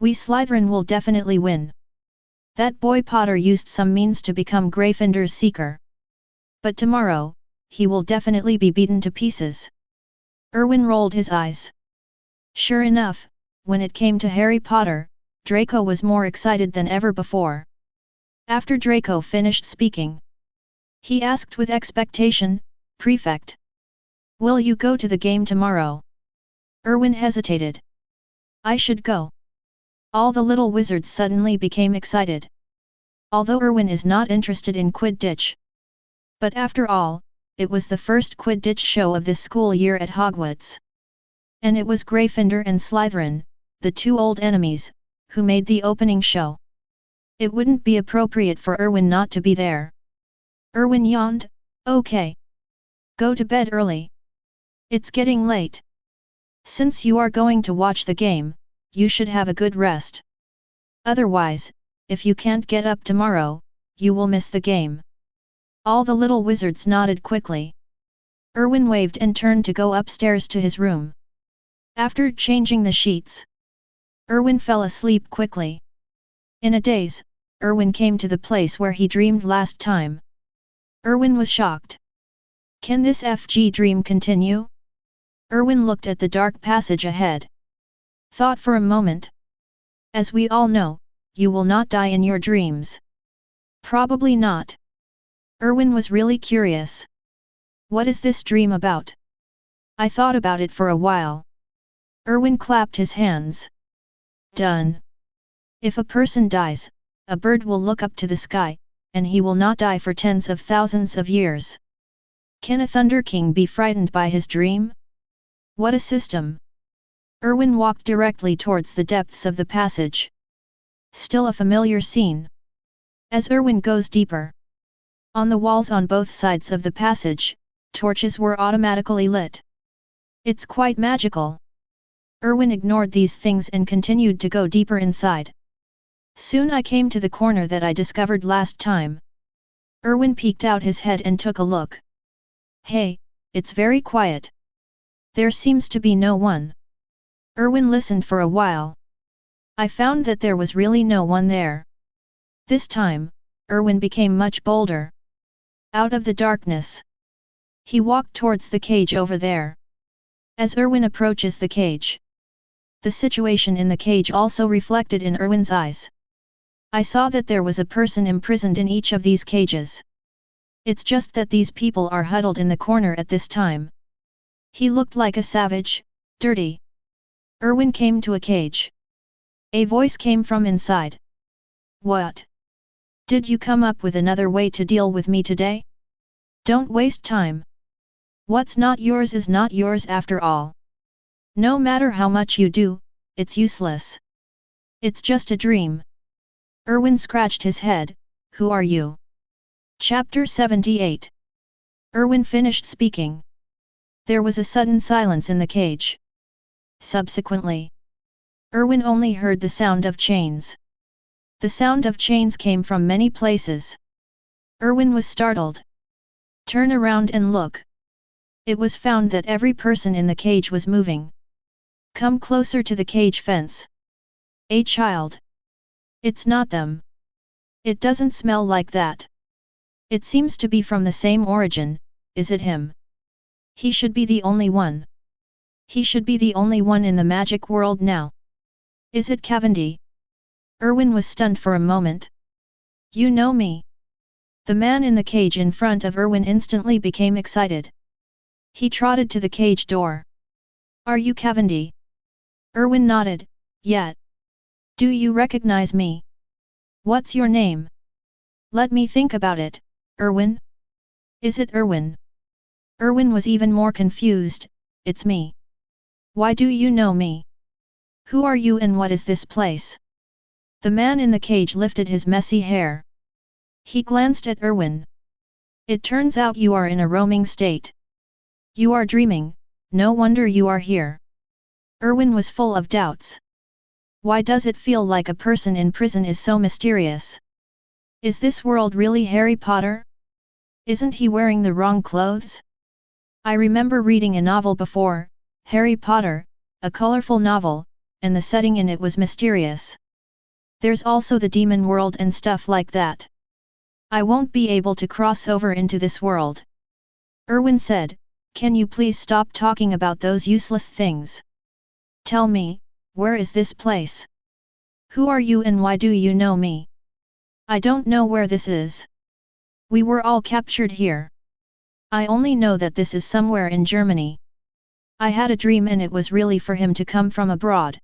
We Slytherin will definitely win. That boy Potter used some means to become Gryffindor's seeker. But tomorrow, he will definitely be beaten to pieces. Erwin rolled his eyes. Sure enough, when it came to Harry Potter, Draco was more excited than ever before. After Draco finished speaking, he asked with expectation, Prefect, will you go to the game tomorrow? Erwin hesitated. I should go. All the little wizards suddenly became excited. Although Erwin is not interested in Quidditch. But after all, it was the first Quidditch show of this school year at Hogwarts. And it was Gryffindor and Slytherin, the two old enemies, who made the opening show. It wouldn't be appropriate for Erwin not to be there. Erwin yawned, okay. Go to bed early. It's getting late. Since you are going to watch the game, you should have a good rest. Otherwise, if you can't get up tomorrow, you will miss the game. All the little wizards nodded quickly. Erwin waved and turned to go upstairs to his room. After changing the sheets, Erwin fell asleep quickly. In a daze, Erwin came to the place where he dreamed last time. Erwin was shocked. Can this FG dream continue? Erwin looked at the dark passage ahead. Thought for a moment. As we all know, you will not die in your dreams. Probably not. Erwin was really curious. What is this dream about? I thought about it for a while. Erwin clapped his hands. Done. If a person dies, a bird will look up to the sky, and he will not die for tens of thousands of years. Can a Thunder King be frightened by his dream? What a system! Erwin walked directly towards the depths of the passage. Still a familiar scene. As Erwin goes deeper, on the walls on both sides of the passage, torches were automatically lit. It's quite magical. Erwin ignored these things and continued to go deeper inside. Soon I came to the corner that I discovered last time. Erwin peeked out his head and took a look. Hey, it's very quiet. There seems to be no one. Erwin listened for a while. I found that there was really no one there. This time, Erwin became much bolder. Out of the darkness, he walked towards the cage over there. As Erwin approaches the cage, the situation in the cage also reflected in Erwin's eyes. I saw that there was a person imprisoned in each of these cages. It's just that these people are huddled in the corner at this time. He looked like a savage, dirty. Erwin came to a cage. A voice came from inside. What? Did you come up with another way to deal with me today? Don't waste time. What's not yours is not yours after all. No matter how much you do, it's useless. It's just a dream. Erwin scratched his head. Who are you? Chapter 78. Erwin finished speaking. There was a sudden silence in the cage. Subsequently, Erwin only heard the sound of chains. The sound of chains came from many places. Erwin was startled. Turn around and look. It was found that every person in the cage was moving. Come closer to the cage fence. A child. It's not them. It doesn't smell like that. It seems to be from the same origin. Is it him? He should be the only one. He should be the only one in the magic world now. Is it Cavendi? Erwin was stunned for a moment. You know me. The man in the cage in front of Erwin instantly became excited. He trotted to the cage door. Are you Cavendi? Erwin nodded. Yeah. Do you recognize me? What's your name? Let me think about it. Erwin? Is it Erwin? Erwin was even more confused. It's me. Why do you know me? Who are you and what is this place? The man in the cage lifted his messy hair. He glanced at Erwin. It turns out you are in a roaming state. You are dreaming, no wonder you are here. Erwin was full of doubts. Why does it feel like a person in prison is so mysterious? Is this world really Harry Potter? Isn't he wearing the wrong clothes? I remember reading a novel before, Harry Potter, a colorful novel, and the setting in it was mysterious. There's also the demon world and stuff like that. I won't be able to cross over into this world. Erwin said, can you please stop talking about those useless things? Tell me, where is this place? Who are you and why do you know me? I don't know where this is. We were all captured here. I only know that this is somewhere in Germany. I had a dream and it was really for him to come from abroad.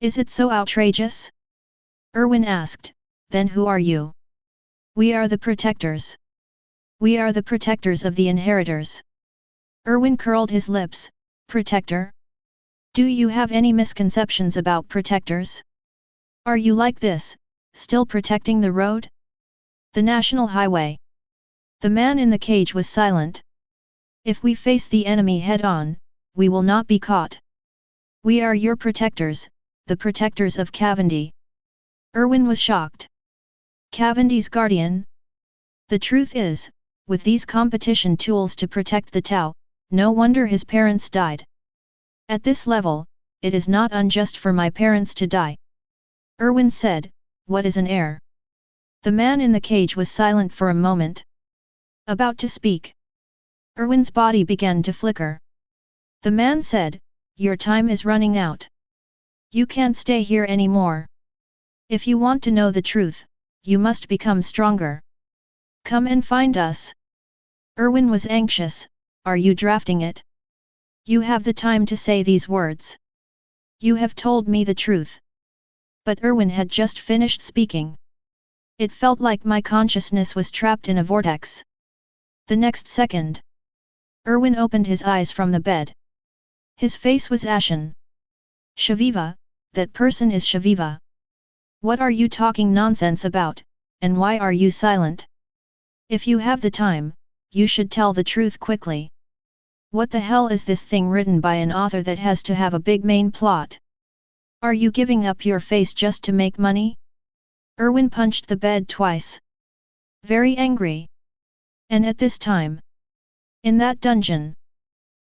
Is it so outrageous? Erwin asked, then who are you? We are the protectors. We are the protectors of the inheritors. Erwin curled his lips, protector? Do you have any misconceptions about protectors? Are you like this, still protecting the road? The national highway. The man in the cage was silent. If we face the enemy head-on, we will not be caught. We are your protectors, the protectors of Cavendi. Erwin was shocked. Cavendi's guardian? The truth is, with these competition tools to protect the Tao, no wonder his parents died. At this level, it is not unjust for my parents to die. Erwin said, what is an heir? The man in the cage was silent for a moment. About to speak. Erwin's body began to flicker. The man said, your time is running out. You can't stay here anymore. If you want to know the truth, you must become stronger. Come and find us. Erwin was anxious, are you drafting it? You have the time to say these words. You have told me the truth. But Erwin had just finished speaking. It felt like my consciousness was trapped in a vortex. The next second, Erwin opened his eyes from the bed. His face was ashen. Shaviva, that person is Shaviva. What are you talking nonsense about, and why are you silent? If you have the time, you should tell the truth quickly. What the hell is this thing written by an author that has to have a big main plot? Are you giving up your face just to make money? Erwin punched the bed twice. Very angry. And at this time, in that dungeon,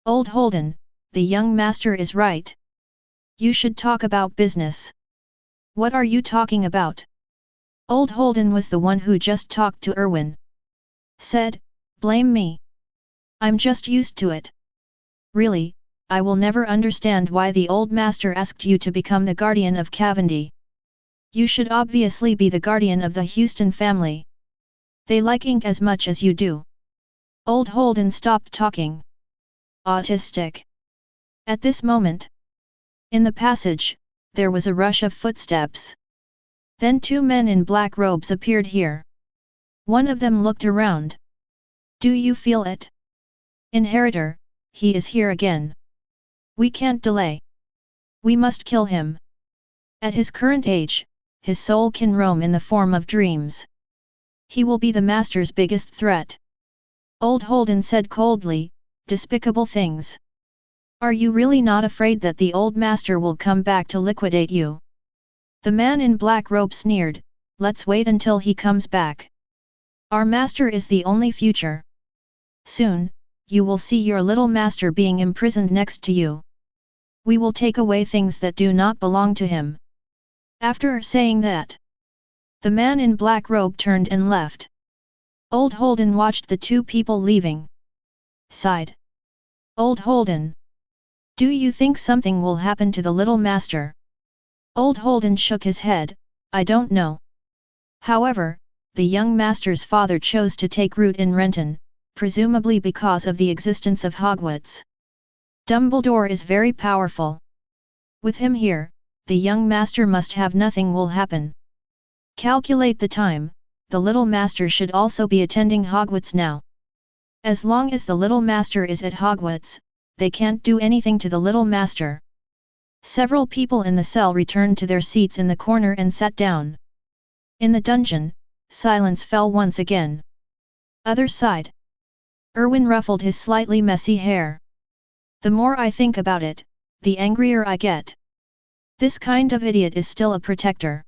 old Holden, the young master is right. You should talk about business. What are you talking about? Old Holden was the one who just talked to Erwin. Said, blame me. I'm just used to it. Really, I will never understand why the old master asked you to become the guardian of Cavendi. You should obviously be the guardian of the Houston family. They like ink as much as you do. Old Holden stopped talking. Autistic. At this moment, in the passage, there was a rush of footsteps. Then two men in black robes appeared here. One of them looked around. Do you feel it? Inheritor, he is here again. We can't delay. We must kill him. At his current age, his soul can roam in the form of dreams. He will be the master's biggest threat. Old Holden said coldly, despicable things. Are you really not afraid that the old master will come back to liquidate you? The man in black robe sneered, let's wait until he comes back. Our master is the only future. Soon, you will see your little master being imprisoned next to you. We will take away things that do not belong to him. After saying that, the man in black robe turned and left. Old Holden watched the two people leaving. Sighed. Old Holden. Do you think something will happen to the little master? Old Holden shook his head, I don't know. However, the young master's father chose to take root in Renton, presumably because of the existence of Hogwarts. Dumbledore is very powerful. With him here, the young master must have nothing will happen. Calculate the time, the little master should also be attending Hogwarts now. As long as the little master is at Hogwarts, they can't do anything to the little master. Several people in the cell returned to their seats in the corner and sat down. In the dungeon, silence fell once again. Other side. Erwin ruffled his slightly messy hair. The more I think about it, the angrier I get. This kind of idiot is still a protector.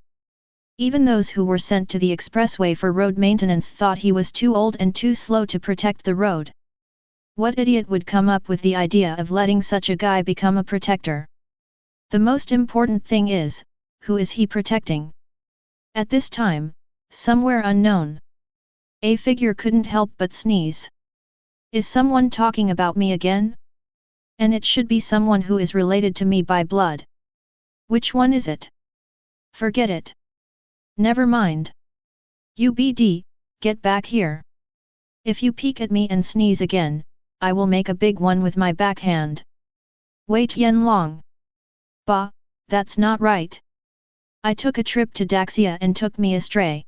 Even those who were sent to the expressway for road maintenance thought he was too old and too slow to protect the road. What idiot would come up with the idea of letting such a guy become a protector? The most important thing is, who is he protecting? At this time, somewhere unknown, a figure couldn't help but sneeze. Is someone talking about me again? And it should be someone who is related to me by blood. Which one is it? Forget it. Never mind. UBD, get back here. If you peek at me and sneeze again, I will make a big one with my backhand. Wait Yen Long. Bah, that's not right. I took a trip to Daxia and took me astray.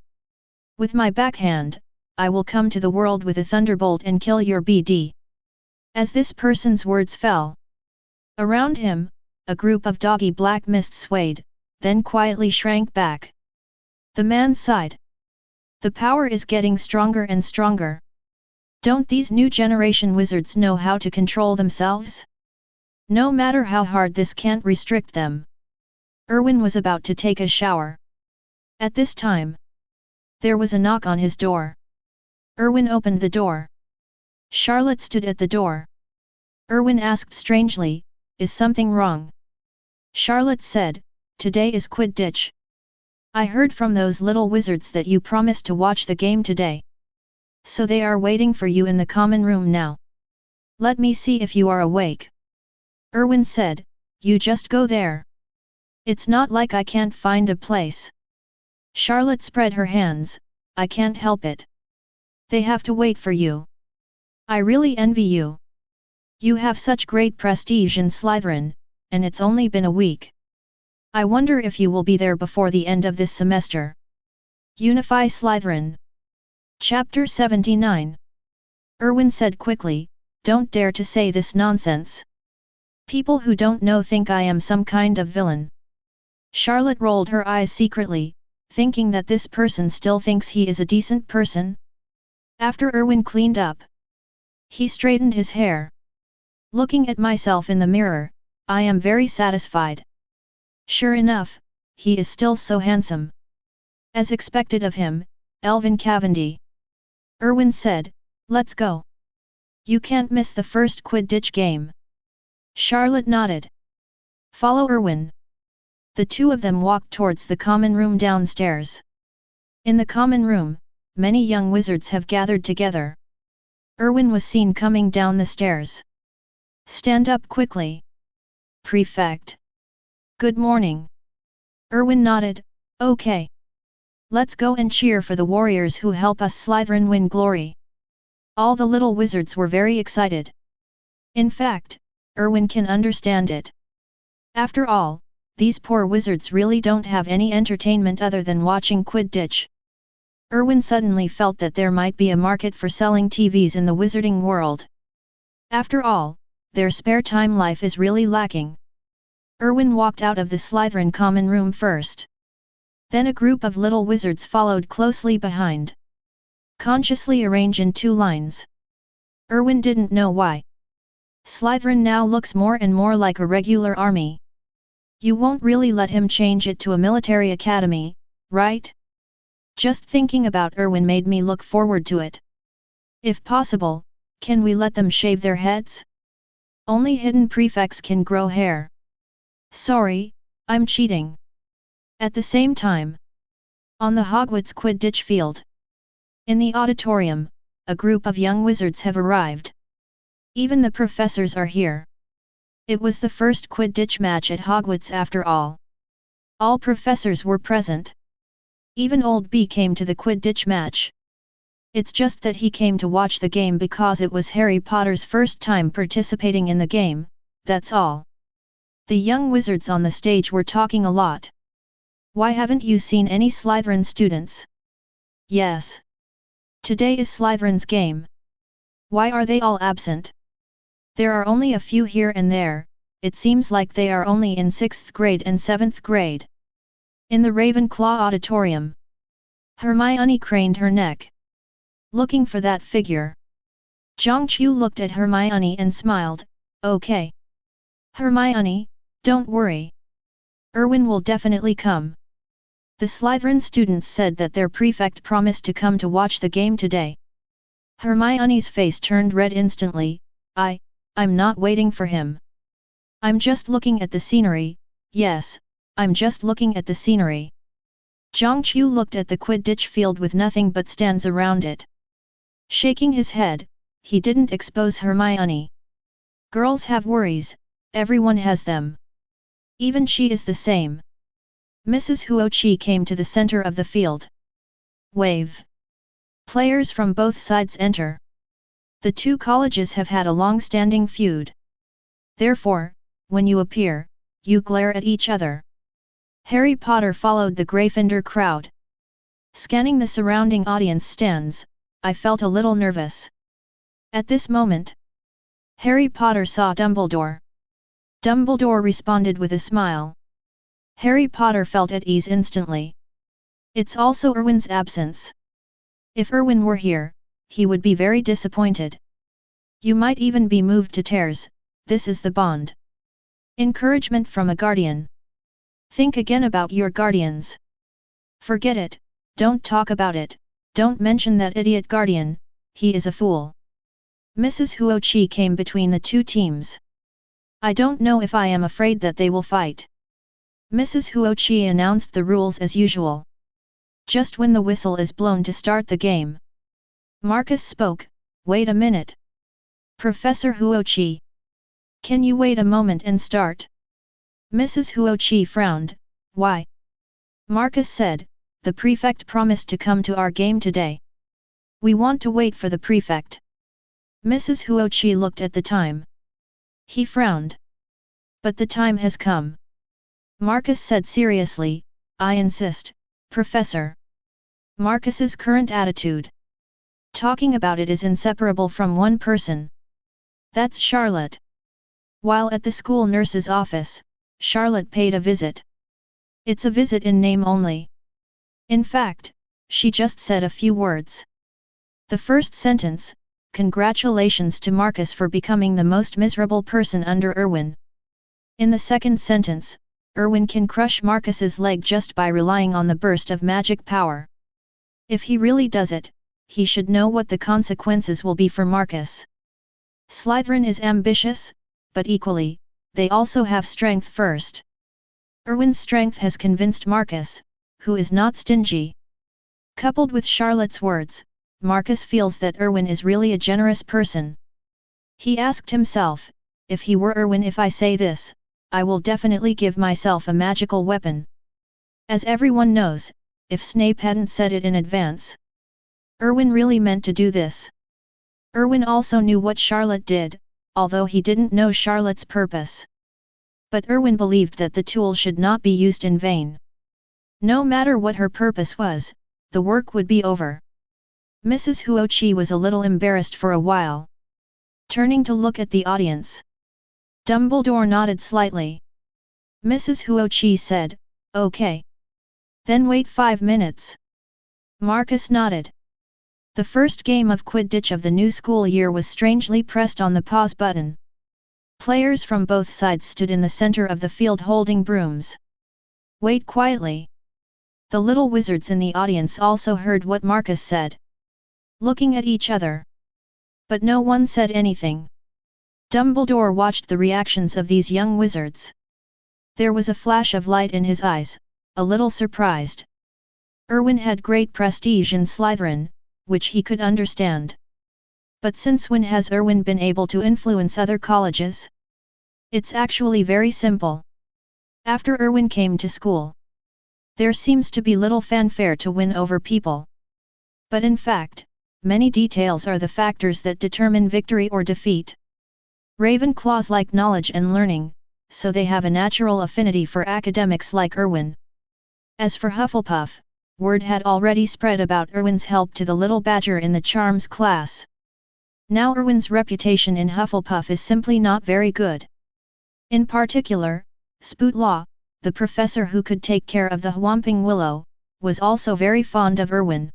With my backhand, I will come to the world with a thunderbolt and kill your BD. As this person's words fell around him, a group of doggy black mist swayed, then quietly shrank back. The man sighed. The power is getting stronger and stronger. Don't these new generation wizards know how to control themselves? No matter how hard this can't restrict them. Erwin was about to take a shower. At this time, there was a knock on his door. Erwin opened the door. Charlotte stood at the door. Erwin asked strangely, "Is something wrong?" Charlotte said, "Today is Quidditch. I heard from those little wizards that you promised to watch the game today. So they are waiting for you in the common room now. Let me see if you are awake." Erwin said, "You just go there. It's not like I can't find a place." Charlotte spread her hands, "I can't help it. They have to wait for you. I really envy you. You have such great prestige in Slytherin, and it's only been a week. I wonder if you will be there before the end of this semester." Unify Slytherin. Chapter 79. Erwin said quickly, "Don't dare to say this nonsense. People who don't know think I am some kind of villain." Charlotte rolled her eyes secretly, thinking that this person still thinks he is a decent person. After Erwin cleaned up, he straightened his hair. "Looking at myself in the mirror, I am very satisfied. Sure enough, he is still so handsome." As expected of him, Elvin Cavendi. Erwin said, "Let's go. You can't miss the first Quidditch game." Charlotte nodded. "Follow Erwin." The two of them walked towards the common room downstairs. In the common room, many young wizards have gathered together. Erwin was seen coming down the stairs. "Stand up quickly. Prefect." "Good morning." Erwin nodded, "Okay. Let's go and cheer for the warriors who help us Slytherin win glory." All the little wizards were very excited. In fact, Erwin can understand it. After all, these poor wizards really don't have any entertainment other than watching Quidditch. Erwin suddenly felt that there might be a market for selling TVs in the wizarding world. After all, their spare time life is really lacking. Erwin walked out of the Slytherin common room first. Then a group of little wizards followed closely behind. Consciously arranged in two lines. Erwin didn't know why. Slytherin now looks more and more like a regular army. You won't really let him change it to a military academy, right? Just thinking about Erwin made me look forward to it. If possible, can we let them shave their heads? Only hidden prefects can grow hair. Sorry, I'm cheating. At the same time, on the Hogwarts Quidditch field, in the auditorium, a group of young wizards have arrived. Even the professors are here. It was the first Quidditch match at Hogwarts after all. All professors were present. Even Old B came to the Quidditch match. It's just that he came to watch the game because it was Harry Potter's first time participating in the game, that's all. The young wizards on the stage were talking a lot. Why haven't you seen any Slytherin students? Yes. Today is Slytherin's game. Why are they all absent? There are only a few here and there, it seems like they are only in 6th grade and 7th grade. In the Ravenclaw auditorium, Hermione craned her neck, looking for that figure. Zhang Qiu looked at Hermione and smiled, "Okay. Hermione, don't worry. Erwin will definitely come. The Slytherin students said that their prefect promised to come to watch the game today. Hermione's face turned red instantly. I'm not waiting for him. I'm just looking at the scenery, yes, I'm just looking at the scenery. Zhongqiu looked at the Quidditch field with nothing but stands around it. Shaking his head, he didn't expose Hermione. Girls have worries, everyone has them. Even she is the same. Mrs. Huoqi came to the center of the field. Wave. Players from both sides enter. The two colleges have had a long-standing feud. Therefore, when you appear, you glare at each other. Harry Potter followed the Gryffindor crowd. Scanning the surrounding audience stands, I felt a little nervous. At this moment, Harry Potter saw Dumbledore. Dumbledore responded with a smile. Harry Potter felt at ease instantly. It's also Erwin's absence. If Erwin were here, he would be very disappointed. You might even be moved to tears, this is the bond. Encouragement from a guardian. Think again about your guardians. Forget it, don't talk about it, don't mention that idiot guardian, he is a fool. Mrs. Huoqi came between the two teams. I don't know if I am afraid that they will fight. Mrs. Huoqi announced the rules as usual. Just when the whistle is blown to start the game. Marcus spoke, wait a minute. Professor Huoqi. Can you wait a moment and start? Mrs. Huoqi frowned, why? Marcus said, the prefect promised to come to our game today. We want to wait for the prefect. Mrs. Huoqi looked at the time. He frowned. But the time has come. Marcus said seriously, I insist, Professor. Marcus's current attitude. Talking about it is inseparable from one person. That's Charlotte. While at the school nurse's office, Charlotte paid a visit. It's a visit in name only. In fact, she just said a few words. The first sentence, congratulations to Marcus for becoming the most miserable person under Erwin. In the second sentence, Erwin can crush Marcus's leg just by relying on the burst of magic power. If he really does it, he should know what the consequences will be for Marcus. Slytherin is ambitious, but equally, they also have strength first. Erwin's strength has convinced Marcus, who is not stingy. Coupled with Charlotte's words, Marcus feels that Erwin is really a generous person. He asked himself, if he were Erwin, if I say this, I will definitely give myself a magical weapon. As everyone knows, if Snape hadn't said it in advance, Erwin really meant to do this. Erwin also knew what Charlotte did, although he didn't know Charlotte's purpose. But Erwin believed that the tool should not be used in vain. No matter what her purpose was, the work would be over. Mrs. Huoqi was a little embarrassed for a while. Turning to look at the audience. Dumbledore nodded slightly. Mrs. Huoqi said, okay. Then wait 5 minutes. Marcus nodded. The first game of Quidditch of the new school year was strangely pressed on the pause button. Players from both sides stood in the center of the field holding brooms. Wait quietly. The little wizards in the audience also heard what Marcus said. Looking at each other. But no one said anything. Dumbledore watched the reactions of these young wizards. There was a flash of light in his eyes, a little surprised. Erwin had great prestige in Slytherin, which he could understand. But since when has Erwin been able to influence other colleges? It's actually very simple. After Erwin came to school, there seems to be little fanfare to win over people. But in fact, many details are the factors that determine victory or defeat. Ravenclaws like knowledge and learning, so they have a natural affinity for academics like Erwin. As for Hufflepuff, word had already spread about Erwin's help to the little badger in the charms class. Now Erwin's reputation in Hufflepuff is simply not very good. In particular, Spootlaw, the professor who could take care of the Whomping Willow, was also very fond of Erwin.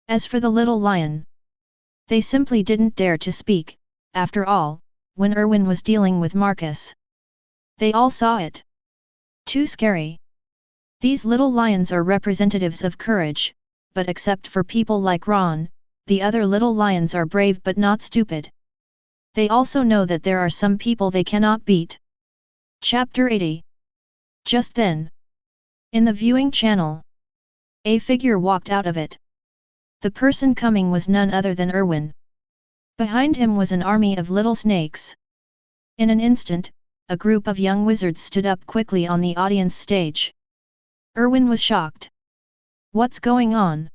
As for the little lion, they simply didn't dare to speak, after all, when Erwin was dealing with Marcus. They all saw it. Too scary. These little lions are representatives of courage, but except for people like Ron, the other little lions are brave but not stupid. They also know that there are some people they cannot beat. Chapter 80. Just then, in the viewing channel, a figure walked out of it. The person coming was none other than Erwin. Behind him was an army of little snakes. In an instant, a group of young wizards stood up quickly on the audience stage. Erwin was shocked. What's going on?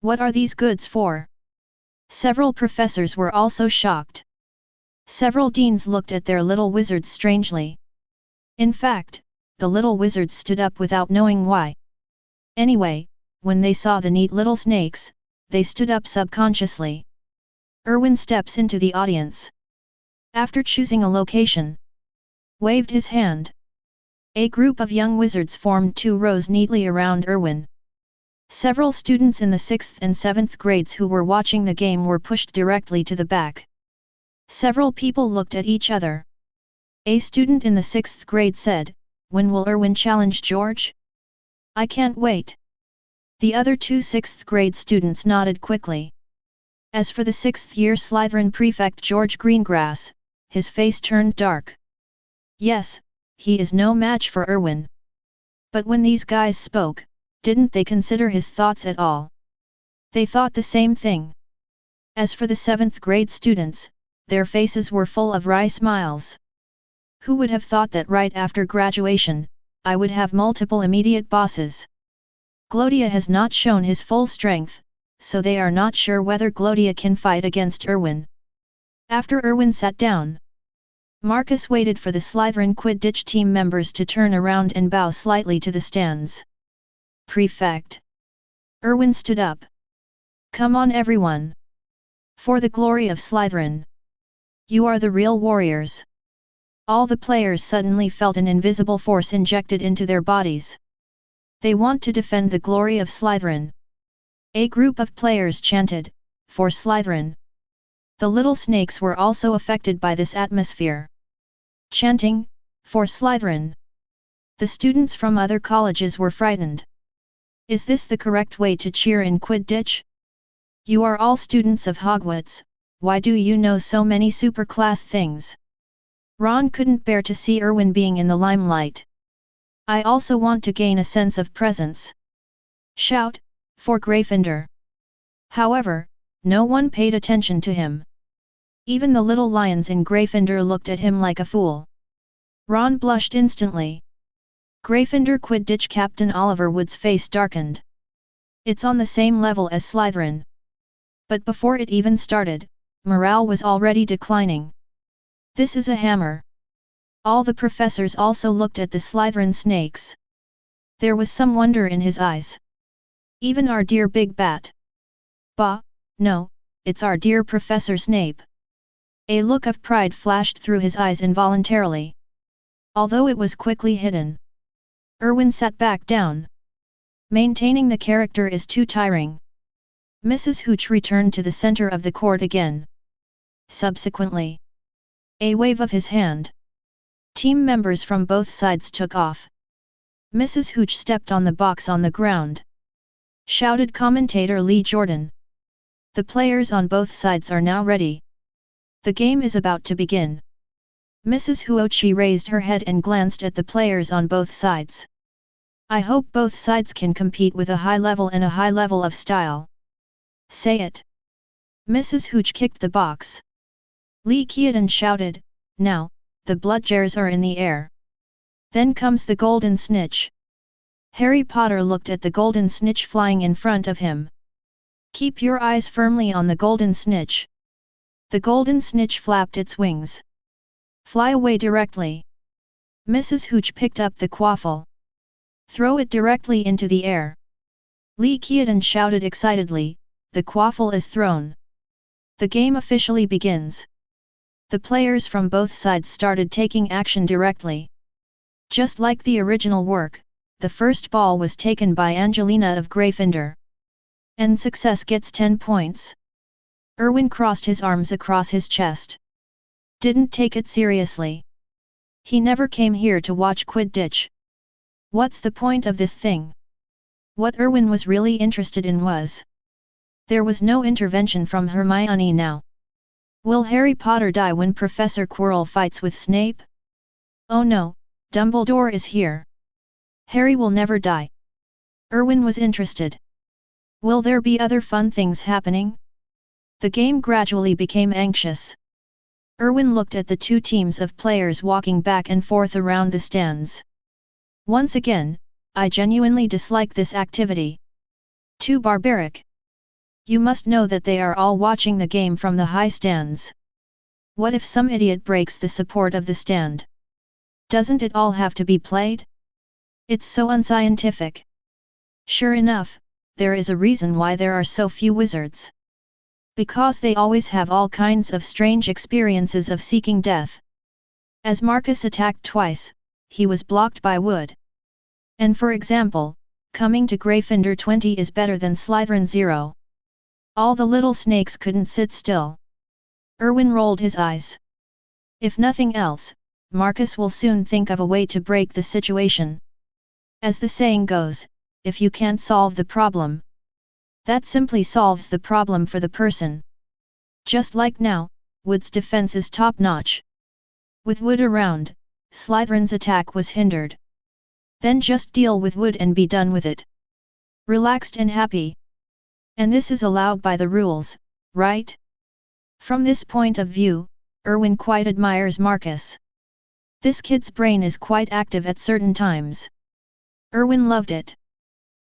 What are these goods for? Several professors were also shocked. Several deans looked at their little wizards strangely. In fact, the little wizards stood up without knowing why. Anyway, when they saw the neat little snakes, they stood up subconsciously. Erwin steps into the audience. After choosing a location, waved his hand. A group of young wizards formed 2 rows neatly around Erwin. Several students in the 6th and 7th grades who were watching the game were pushed directly to the back. Several people looked at each other. A student in the 6th grade said, "When will Erwin challenge George? I can't wait." The other 2 6th grade students nodded quickly. As for the 6th year Slytherin prefect George Greengrass, his face turned dark. Yes, he is no match for Erwin. But when these guys spoke, didn't they consider his thoughts at all? They thought the same thing. As for the 7th grade students, their faces were full of wry smiles. Who would have thought that right after graduation, I would have multiple immediate bosses? Glodia has not shown his full strength, so they are not sure whether Glodia can fight against Erwin. After Erwin sat down, Marcus waited for the Slytherin Quidditch team members to turn around and bow slightly to the stands. Prefect. Erwin stood up. Come on everyone. For the glory of Slytherin. You are the real warriors. All the players suddenly felt an invisible force injected into their bodies. They want to defend the glory of Slytherin. A group of players chanted, "For Slytherin." The little snakes were also affected by this atmosphere. Chanting, "For Slytherin." The students from other colleges were frightened. Is this the correct way to cheer in Quidditch? You are all students of Hogwarts, why do you know so many superclass things? Ron couldn't bear to see Erwin being in the limelight. I also want to gain a sense of presence. Shout, "For Gryffindor." However, no one paid attention to him. Even the little lions in Gryffindor looked at him like a fool. Ron blushed instantly. Gryffindor Quidditch Captain Oliver Wood's face darkened. It's on the same level as Slytherin. But before it even started, morale was already declining. This is a hammer. All the professors also looked at the Slytherin snakes. There was some wonder in his eyes. Even our dear Big Bat. Bah, no, it's our dear Professor Snape. A look of pride flashed through his eyes involuntarily. Although it was quickly hidden. Erwin sat back down. Maintaining the character is too tiring. Mrs. Hooch returned to the center of the court again. Subsequently, a wave of his hand. Team members from both sides took off. Mrs. Hooch stepped on the box on the ground. Shouted commentator Lee Jordan. The players on both sides are now ready. The game is about to begin. Mrs. Hooch raised her head and glanced at the players on both sides. I hope both sides can compete with a high level and a high level of style. Say it. Mrs. Hooch kicked the box. Lee Keaton shouted, "Now, the blood jars are in the air. Then comes the golden snitch." Harry Potter looked at the golden snitch flying in front of him. Keep your eyes firmly on the golden snitch. The golden snitch flapped its wings. Fly away directly. Mrs. Hooch picked up the quaffle. Throw it directly into the air. Lee Keaton shouted excitedly, "The quaffle is thrown. The game officially begins." The players from both sides started taking action directly. Just like the original work, the first ball was taken by Angelina of Gryffindor. And success gets 10 points. Erwin crossed his arms across his chest. Didn't take it seriously. He never came here to watch Quidditch. What's the point of this thing? What Erwin was really interested in was... There was no intervention from Hermione now. Will Harry Potter die when Professor Quirrell fights with Snape? Oh no, Dumbledore is here. Harry will never die. Erwin was interested. Will there be other fun things happening? The game gradually became anxious. Erwin looked at the two teams of players walking back and forth around the stands. Once again, I genuinely dislike this activity. Too barbaric. You must know that they are all watching the game from the high stands. What if some idiot breaks the support of the stand? Doesn't it all have to be played? It's so unscientific. Sure enough, there is a reason why there are so few wizards. Because they always have all kinds of strange experiences of seeking death. As Marcus attacked twice, he was blocked by Wood. And for example, coming to Gryffindor 20 is better than Slytherin 0. All the little snakes couldn't sit still. Erwin rolled his eyes. If nothing else, Marcus will soon think of a way to break the situation. As the saying goes, if you can't solve the problem, that simply solves the problem for the person. Just like now, Wood's defense is top-notch. With Wood around, Slytherin's attack was hindered. Then just deal with Wood and be done with it. Relaxed and happy. And this is allowed by the rules, right? From this point of view, Erwin quite admires Marcus. This kid's brain is quite active at certain times. Erwin loved it.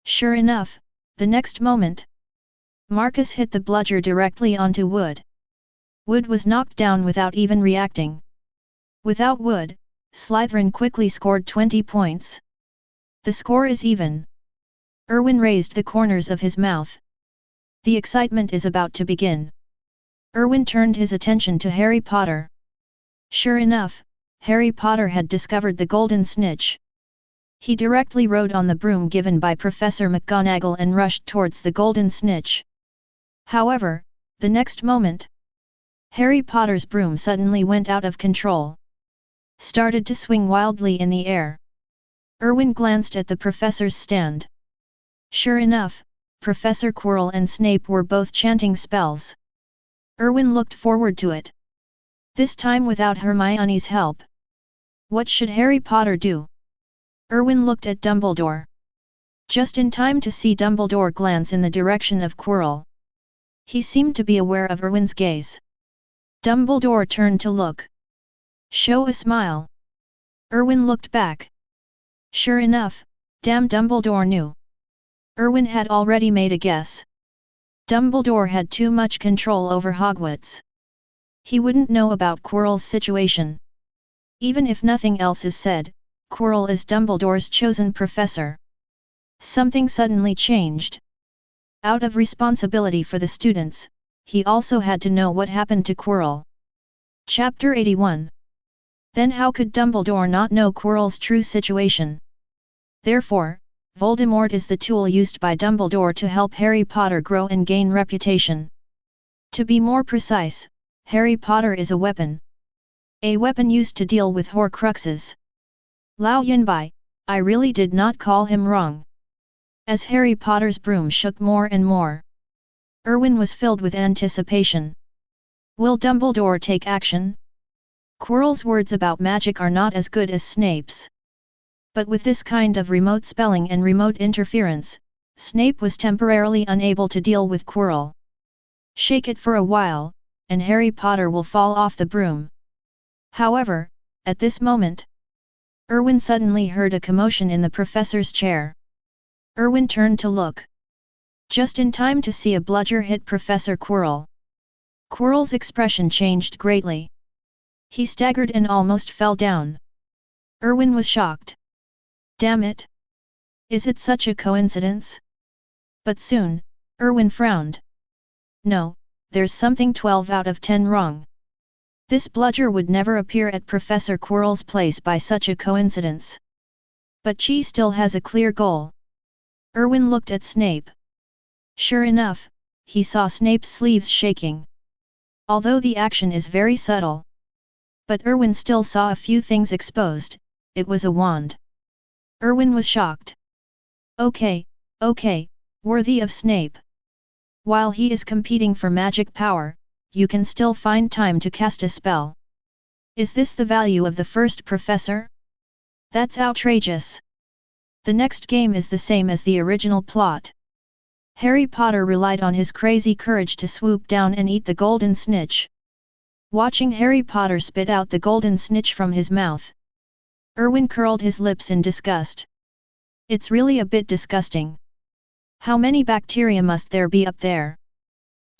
Sure enough, the next moment, Marcus hit the bludger directly onto Wood. Wood was knocked down without even reacting. Without Wood, Slytherin quickly scored 20 points. The score is even. Erwin raised the corners of his mouth. The excitement is about to begin. Erwin turned his attention to Harry Potter. Sure enough, Harry Potter had discovered the golden snitch. He directly rode on the broom given by Professor McGonagall and rushed towards the golden snitch. However, the next moment, Harry Potter's broom suddenly went out of control. Started to swing wildly in the air. Erwin glanced at the professor's stand. Sure enough, Professor Quirrell and Snape were both chanting spells. Erwin looked forward to it. This time without Hermione's help. What should Harry Potter do? Erwin looked at Dumbledore. Just in time to see Dumbledore glance in the direction of Quirrell. He seemed to be aware of Erwin's gaze. Dumbledore turned to look. Show a smile. Erwin looked back. Sure enough, damn Dumbledore knew. Erwin had already made a guess. Dumbledore had too much control over Hogwarts. He wouldn't know about Quirrell's situation. Even if nothing else is said, Quirrell is Dumbledore's chosen professor. Something suddenly changed. Out of responsibility for the students, he also had to know what happened to Quirrell. Chapter 81. Then how could Dumbledore not know Quirrell's true situation? Therefore, Voldemort is the tool used by Dumbledore to help Harry Potter grow and gain reputation. To be more precise, Harry Potter is a weapon. A weapon used to deal with Horcruxes. Lao Yinbai, I really did not call him wrong. As Harry Potter's broom shook more and more, Erwin was filled with anticipation. Will Dumbledore take action? Quirrell's words about magic are not as good as Snape's. But with this kind of remote spelling and remote interference, Snape was temporarily unable to deal with Quirrell. Shake it for a while, and Harry Potter will fall off the broom. However, at this moment, Erwin suddenly heard a commotion in the professor's chair. Erwin turned to look. Just in time to see a bludger hit Professor Quirrell. Quirrell's expression changed greatly. He staggered and almost fell down. Erwin was shocked. Damn it! Is it such a coincidence? But soon, Erwin frowned. No, there's something 12 out of 10 wrong. This bludger would never appear at Professor Quirrell's place by such a coincidence. But she still has a clear goal. Erwin looked at Snape. Sure enough, he saw Snape's sleeves shaking. Although the action is very subtle. But Erwin still saw a few things exposed. It was a wand. Erwin was shocked. Okay, worthy of Snape. While he is competing for magic power, you can still find time to cast a spell. Is this the value of the first professor? That's outrageous. The next game is the same as the original plot. Harry Potter relied on his crazy courage to swoop down and eat the golden snitch. Watching Harry Potter spit out the golden snitch from his mouth, Erwin curled his lips in disgust. It's really a bit disgusting. How many bacteria must there be up there?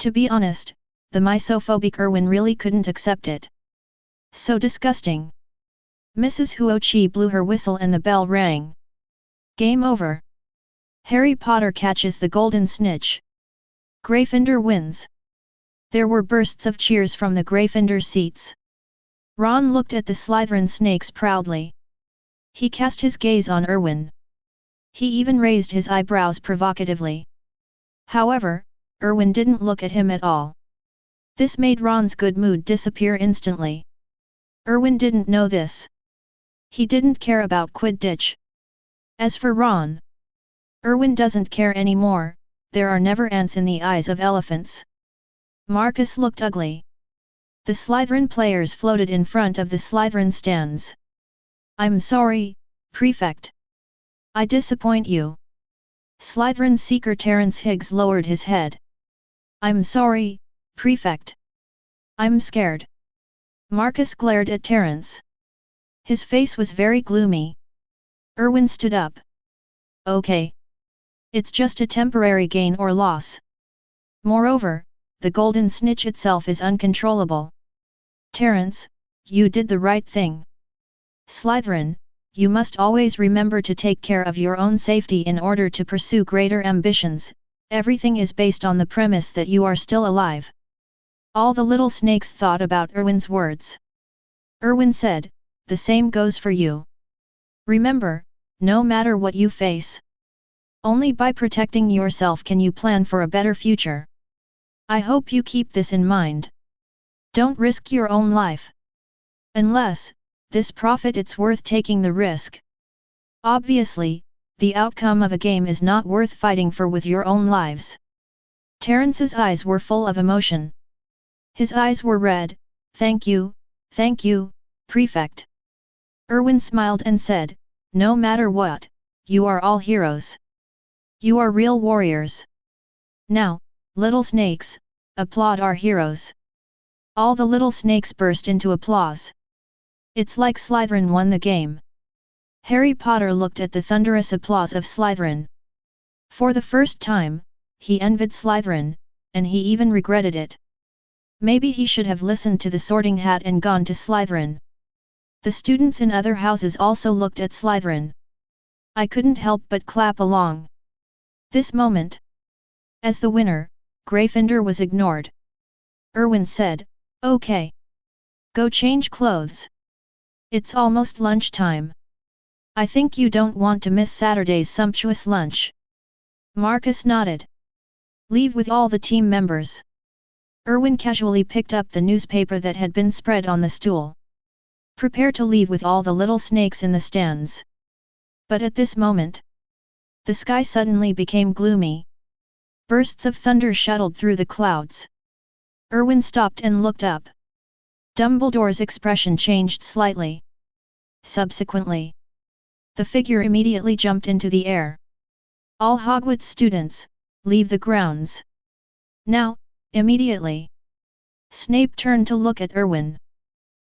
To be honest, the misophobic Erwin really couldn't accept it. So disgusting. Mrs. Huochi blew her whistle and the bell rang. Game over. Harry Potter catches the golden snitch. Gryffindor wins. There were bursts of cheers from the Gryffindor seats. Ron looked at the Slytherin snakes proudly. He cast his gaze on Erwin. He even raised his eyebrows provocatively. However, Erwin didn't look at him at all. This made Ron's good mood disappear instantly. Erwin didn't know this. He didn't care about Quidditch. As for Ron, Erwin doesn't care anymore. There are never ants in the eyes of elephants. Marcus looked ugly. The Slytherin players floated in front of the Slytherin stands. I'm sorry, Prefect. I disappoint you. Slytherin seeker Terence Higgs lowered his head. I'm sorry, Prefect. I'm scared. Marcus glared at Terence. His face was very gloomy. Erwin stood up. Okay. It's just a temporary gain or loss. Moreover, the golden snitch itself is uncontrollable. Terence, you did the right thing. Slytherin, you must always remember to take care of your own safety in order to pursue greater ambitions. Everything is based on the premise that you are still alive. All the little snakes thought about Erwin's words. Erwin said, the same goes for you. Remember, no matter what you face, only by protecting yourself can you plan for a better future. I hope you keep this in mind. Don't risk your own life. Unless, this profit it's worth taking the risk. Obviously, the outcome of a game is not worth fighting for with your own lives. Terence's eyes were full of emotion. His eyes were red. Thank you, Prefect. Erwin smiled and said, no matter what, you are all heroes. You are real warriors. Now, little snakes, applaud our heroes. All the little snakes burst into applause. It's like Slytherin won the game. Harry Potter looked at the thunderous applause of Slytherin. For the first time, he envied Slytherin, and he even regretted it. Maybe he should have listened to the Sorting Hat and gone to Slytherin. The students in other houses also looked at Slytherin. I couldn't help but clap along. This moment, as the winner, Gryffindor was ignored. Erwin said, okay. Go change clothes. It's almost lunchtime. I think you don't want to miss Saturday's sumptuous lunch. Marcus nodded. Leave with all the team members. Erwin casually picked up the newspaper that had been spread on the stool. Prepare to leave with all the little snakes in the stands. But at this moment, the sky suddenly became gloomy. Bursts of thunder shuttled through the clouds. Erwin stopped and looked up. Dumbledore's expression changed slightly. Subsequently, the figure immediately jumped into the air. All Hogwarts students, leave the grounds. Now, immediately. Snape turned to look at Erwin.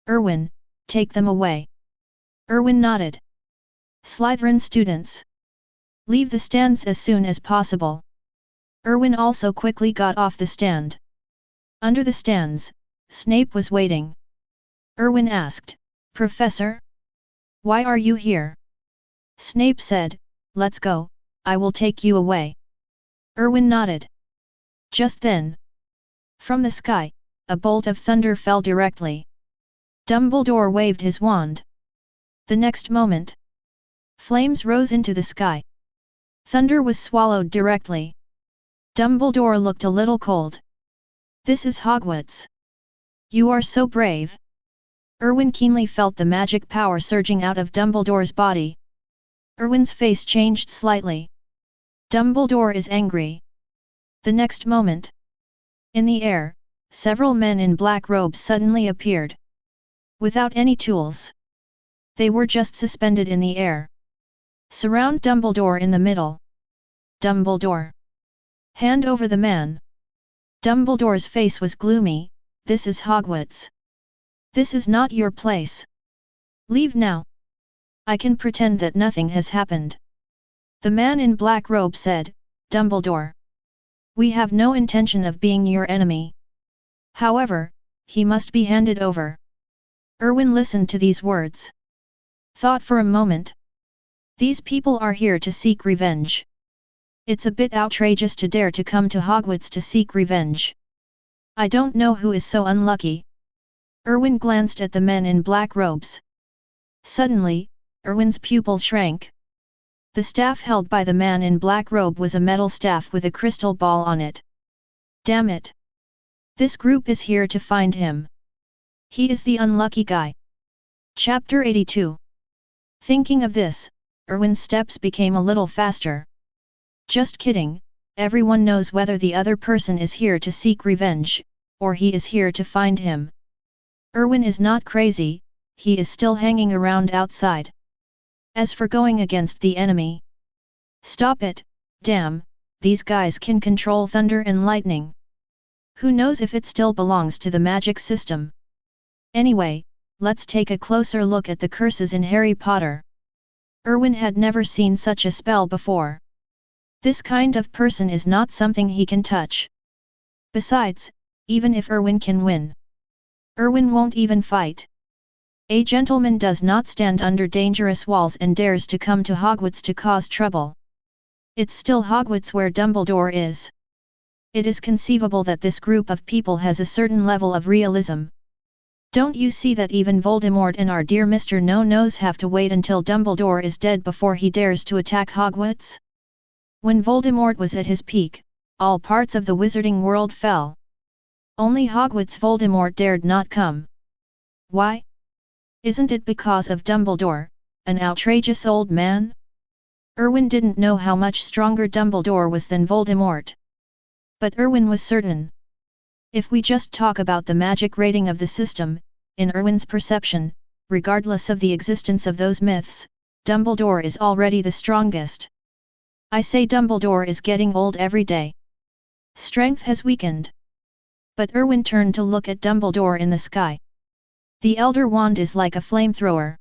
Erwin, take them away. Erwin nodded. Slytherin students, leave the stands as soon as possible. Erwin also quickly got off the stand. Under the stands, Snape was waiting. Erwin asked, Professor? Why are you here? Snape said, let's go, I will take you away. Erwin nodded. Just then, from the sky, a bolt of thunder fell directly. Dumbledore waved his wand. The next moment, flames rose into the sky. Thunder was swallowed directly. Dumbledore looked a little cold. This is Hogwarts. You are so brave. Erwin keenly felt the magic power surging out of Dumbledore's body. Erwin's face changed slightly. Dumbledore is angry. The next moment, in the air, several men in black robes suddenly appeared. Without any tools. They were just suspended in the air. Surround Dumbledore in the middle. Dumbledore. Hand over the man. Dumbledore's face was gloomy. This is Hogwarts. This is not your place. Leave now. I can pretend that nothing has happened. The man in black robe said, Dumbledore. We have no intention of being your enemy. However, he must be handed over. Erwin listened to these words. Thought for a moment. These people are here to seek revenge. It's a bit outrageous to dare to come to Hogwarts to seek revenge. I don't know who is so unlucky. Erwin glanced at the men in black robes. Suddenly, Erwin's pupil shrank. The staff held by the man in black robe was a metal staff with a crystal ball on it. Damn it! This group is here to find him. He is the unlucky guy. Chapter 82. Thinking of this, Erwin's steps became a little faster. Just kidding, everyone knows whether the other person is here to seek revenge, or he is here to find him. Erwin is not crazy, he is still hanging around outside. As for going against the enemy. Stop it, damn, these guys can control thunder and lightning. Who knows if it still belongs to the magic system? Anyway, let's take a closer look at the curses in Harry Potter. Erwin had never seen such a spell before. This kind of person is not something he can touch. Besides, even if Erwin can win, Erwin won't even fight. A gentleman does not stand under dangerous walls and dares to come to Hogwarts to cause trouble. It's still Hogwarts where Dumbledore is. It is conceivable that this group of people has a certain level of realism. Don't you see that even Voldemort and our dear Mr. No-Nose have to wait until Dumbledore is dead before he dares to attack Hogwarts? When Voldemort was at his peak, all parts of the wizarding world fell. Only Hogwarts Voldemort dared not come. Why? Isn't it because of Dumbledore, an outrageous old man? Erwin didn't know how much stronger Dumbledore was than Voldemort. But Erwin was certain. If we just talk about the magic rating of the system, in Erwin's perception, regardless of the existence of those myths, Dumbledore is already the strongest. I say Dumbledore is getting old every day. Strength has weakened. But Erwin turned to look at Dumbledore in the sky. The Elder Wand is like a flamethrower.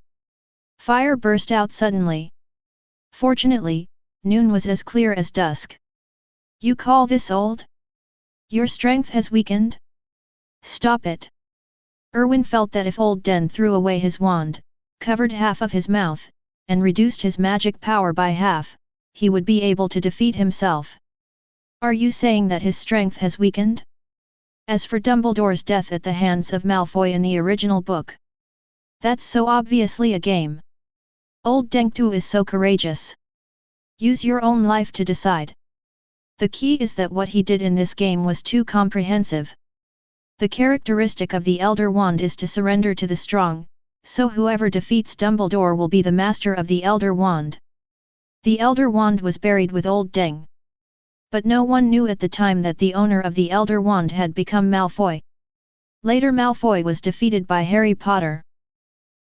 Fire burst out suddenly. Fortunately, noon was as clear as dusk. You call this old? Your strength has weakened? Stop it. Erwin felt that if Old Den threw away his wand, covered half of his mouth, and reduced his magic power by half, he would be able to defeat himself. Are you saying that his strength has weakened? As for Dumbledore's death at the hands of Malfoy in the original book, that's so obviously a game. Old Denktu is so courageous. Use your own life to decide. The key is that what he did in this game was too comprehensive. The characteristic of the Elder Wand is to surrender to the strong, so whoever defeats Dumbledore will be the master of the Elder Wand. The Elder Wand was buried with Old Deng. But no one knew at the time that the owner of the Elder Wand had become Malfoy. Later Malfoy was defeated by Harry Potter.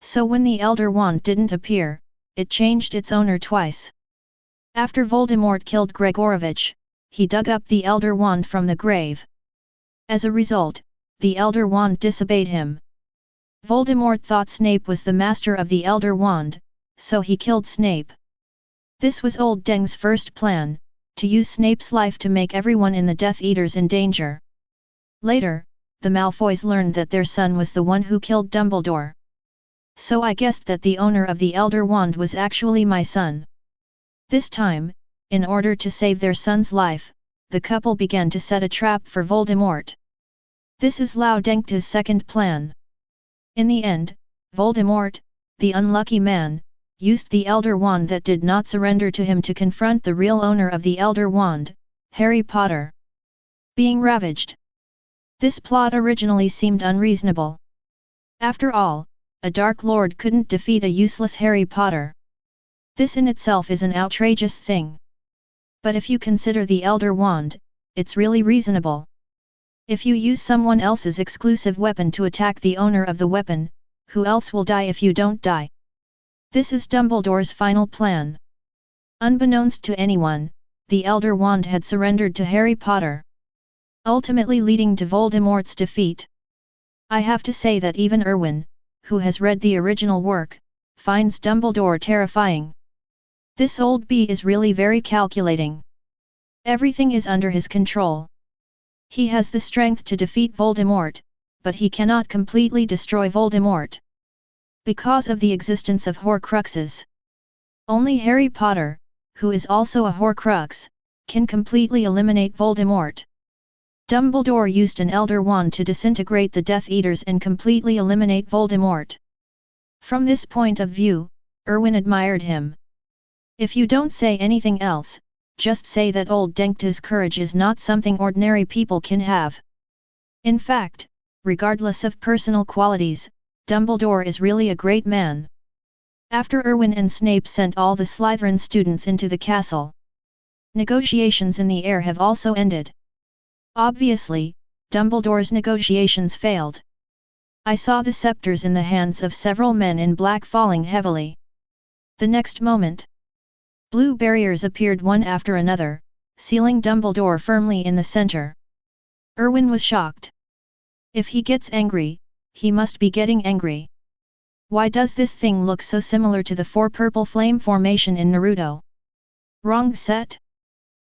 So when the Elder Wand didn't appear, it changed its owner twice. After Voldemort killed Gregorovitch, he dug up the Elder Wand from the grave. As a result, the Elder Wand disobeyed him. Voldemort thought Snape was the master of the Elder Wand, so he killed Snape. This was Old Deng's first plan, to use Snape's life to make everyone in the Death Eaters in danger. Later, the Malfoys learned that their son was the one who killed Dumbledore. So I guessed that the owner of the Elder Wand was actually my son. This time, in order to save their son's life, the couple began to set a trap for Voldemort. This is Lao Denkta's second plan. In the end, Voldemort, the unlucky man, used the Elder Wand that did not surrender to him to confront the real owner of the Elder Wand, Harry Potter. Being ravaged. This plot originally seemed unreasonable. After all, a Dark Lord couldn't defeat a useless Harry Potter. This in itself is an outrageous thing. But if you consider the Elder Wand, it's really reasonable. If you use someone else's exclusive weapon to attack the owner of the weapon, who else will die if you don't die? This is Dumbledore's final plan. Unbeknownst to anyone, the Elder Wand had surrendered to Harry Potter, ultimately leading to Voldemort's defeat. I have to say that even Erwin, who has read the original work, finds Dumbledore terrifying. This old bee is really very calculating. Everything is under his control. He has the strength to defeat Voldemort, but he cannot completely destroy Voldemort. Because of the existence of Horcruxes. Only Harry Potter, who is also a Horcrux, can completely eliminate Voldemort. Dumbledore used an Elder Wand to disintegrate the Death Eaters and completely eliminate Voldemort. From this point of view, Erwin admired him. If you don't say anything else, just say that old Denkta's courage is not something ordinary people can have. In fact, regardless of personal qualities, Dumbledore is really a great man. After Erwin and Snape sent all the Slytherin students into the castle, negotiations in the air have also ended. Obviously, Dumbledore's negotiations failed. I saw the scepters in the hands of several men in black falling heavily. The next moment, blue barriers appeared one after another, sealing Dumbledore firmly in the center. Erwin was shocked. If he gets angry, he must be getting angry. Why does this thing look so similar to the four purple flame formation in Naruto? Wrong set?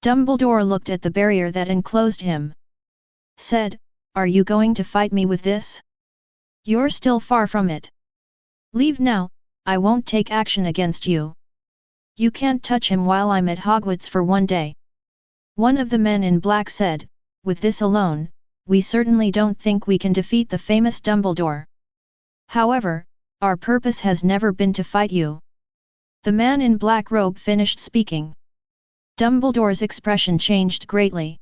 Dumbledore looked at the barrier that enclosed him. Said, "Are you going to fight me with this? You're still far from it. Leave now, I won't take action against you. You can't touch him while I'm at Hogwarts for one day." One of the men in black said, "With this alone, we certainly don't think we can defeat the famous Dumbledore. However, our purpose has never been to fight you." The man in black robe finished speaking. Dumbledore's expression changed greatly.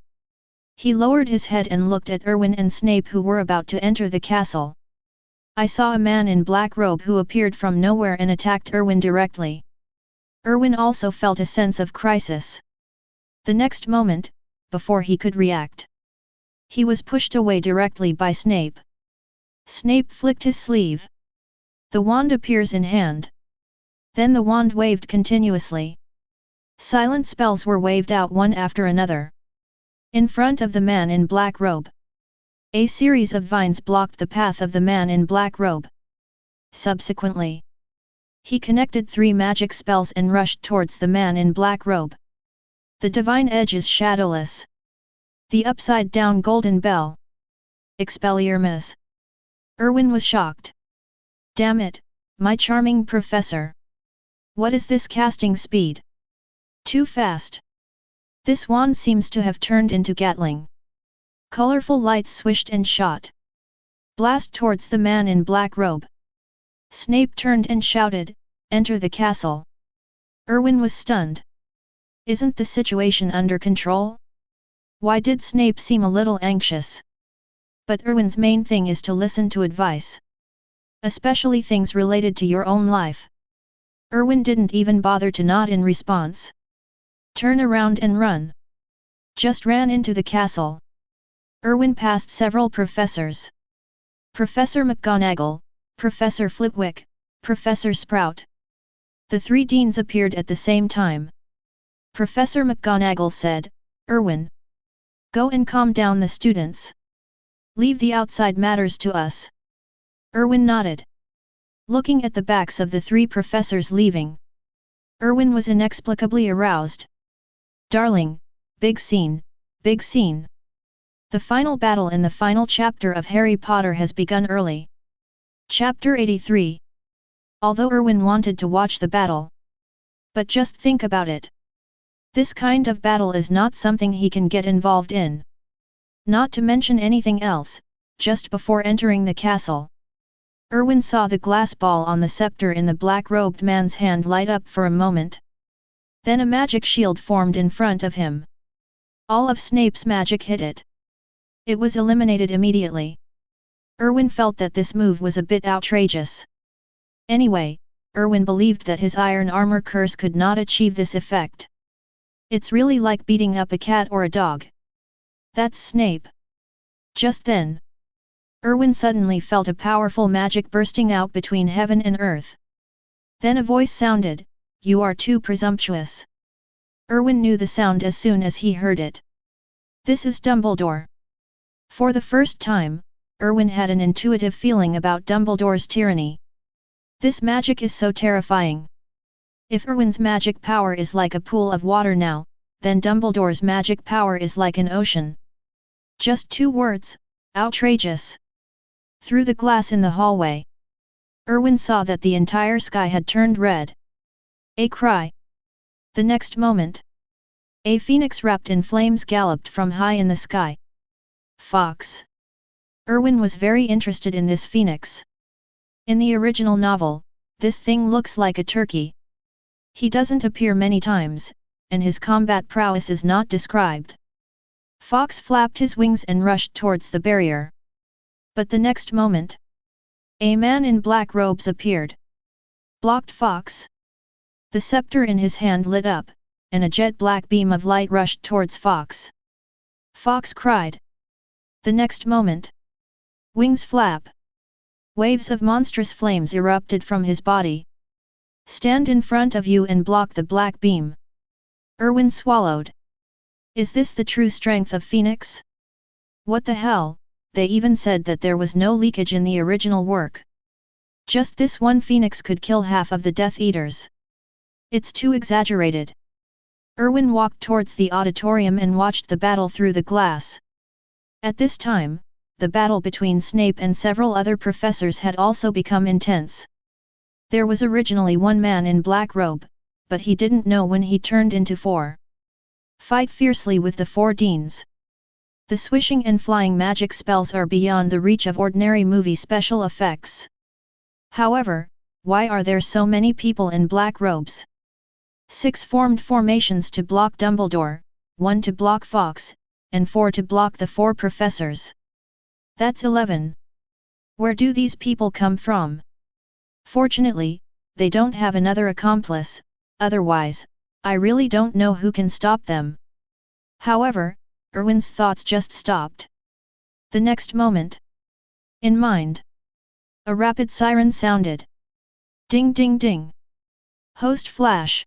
He lowered his head and looked at Erwin and Snape, who were about to enter the castle. I saw a man in black robe who appeared from nowhere and attacked Erwin directly. Erwin also felt a sense of crisis. The next moment, before he could react, he was pushed away directly by Snape. Snape flicked his sleeve. The wand appears in hand. Then the wand waved continuously. Silent spells were waved out one after another. In front of the man in black robe, a series of vines blocked the path of the man in black robe. Subsequently, he connected 3 magic spells and rushed towards the man in black robe. The divine edge is shadowless. The upside-down golden bell. Expelliarmus. Erwin was shocked. Damn it, my charming professor. What is this casting speed? Too fast. This wand seems to have turned into Gatling. Colorful lights swished and shot. Blast towards the man in black robe. Snape turned and shouted, "Enter the castle." Erwin was stunned. Isn't the situation under control? Why did Snape seem a little anxious? But Erwin's main thing is to listen to advice. Especially things related to your own life. Erwin didn't even bother to nod in response. Turn around and run. Just ran into the castle. Erwin passed several professors. Professor McGonagall, Professor Flitwick, Professor Sprout. The 3 deans appeared at the same time. Professor McGonagall said, "Erwin, go and calm down the students. Leave the outside matters to us." Erwin nodded. Looking at the backs of the 3 professors leaving, Erwin was inexplicably aroused. Darling, big scene, big scene. The final battle in the final chapter of Harry Potter has begun early. Chapter 83. Although Erwin wanted to watch the battle, but just think about it. This kind of battle is not something he can get involved in. Not to mention anything else, just before entering the castle, Erwin saw the glass ball on the scepter in the black-robed man's hand light up for a moment. Then a magic shield formed in front of him. All of Snape's magic hit it. It was eliminated immediately. Erwin felt that this move was a bit outrageous. Anyway, Erwin believed that his iron armor curse could not achieve this effect. It's really like beating up a cat or a dog. That's Snape. Just then, Erwin suddenly felt a powerful magic bursting out between heaven and earth. Then a voice sounded, "You are too presumptuous." Erwin knew the sound as soon as he heard it. This is Dumbledore. For the first time, Erwin had an intuitive feeling about Dumbledore's tyranny. This magic is so terrifying. If Erwin's magic power is like a pool of water now, then Dumbledore's magic power is like an ocean. Just 2 words, outrageous. Through the glass in the hallway, Erwin saw that the entire sky had turned red. A cry. The next moment, a phoenix wrapped in flames galloped from high in the sky. Fox. Erwin was very interested in this phoenix. In the original novel, this thing looks like a turkey. He doesn't appear many times, and his combat prowess is not described. Fox flapped his wings and rushed towards the barrier. But the next moment, a man in black robes appeared. Blocked Fox. The scepter in his hand lit up, and a jet-black beam of light rushed towards Fox. Fox cried. The next moment, wings flap. Waves of monstrous flames erupted from his body. Stand in front of you and block the black beam. Erwin swallowed. Is this the true strength of Phoenix? What the hell, they even said that there was no leakage in the original work. Just this one Phoenix could kill half of the Death Eaters. It's too exaggerated. Erwin walked towards the auditorium and watched the battle through the glass. At this time, the battle between Snape and several other professors had also become intense. There was originally one man in black robe, but he didn't know when he turned into 4. Fight fiercely with the 4 deans. The swishing and flying magic spells are beyond the reach of ordinary movie special effects. However, why are there so many people in black robes? 6 formed formations to block Dumbledore, 1 to block Fox, and 4 to block the 4 professors. That's 11. Where do these people come from? Fortunately, they don't have another accomplice, otherwise, I really don't know who can stop them. However, Erwin's thoughts just stopped. The next moment, in mind, a rapid siren sounded. Ding ding ding. Host flash.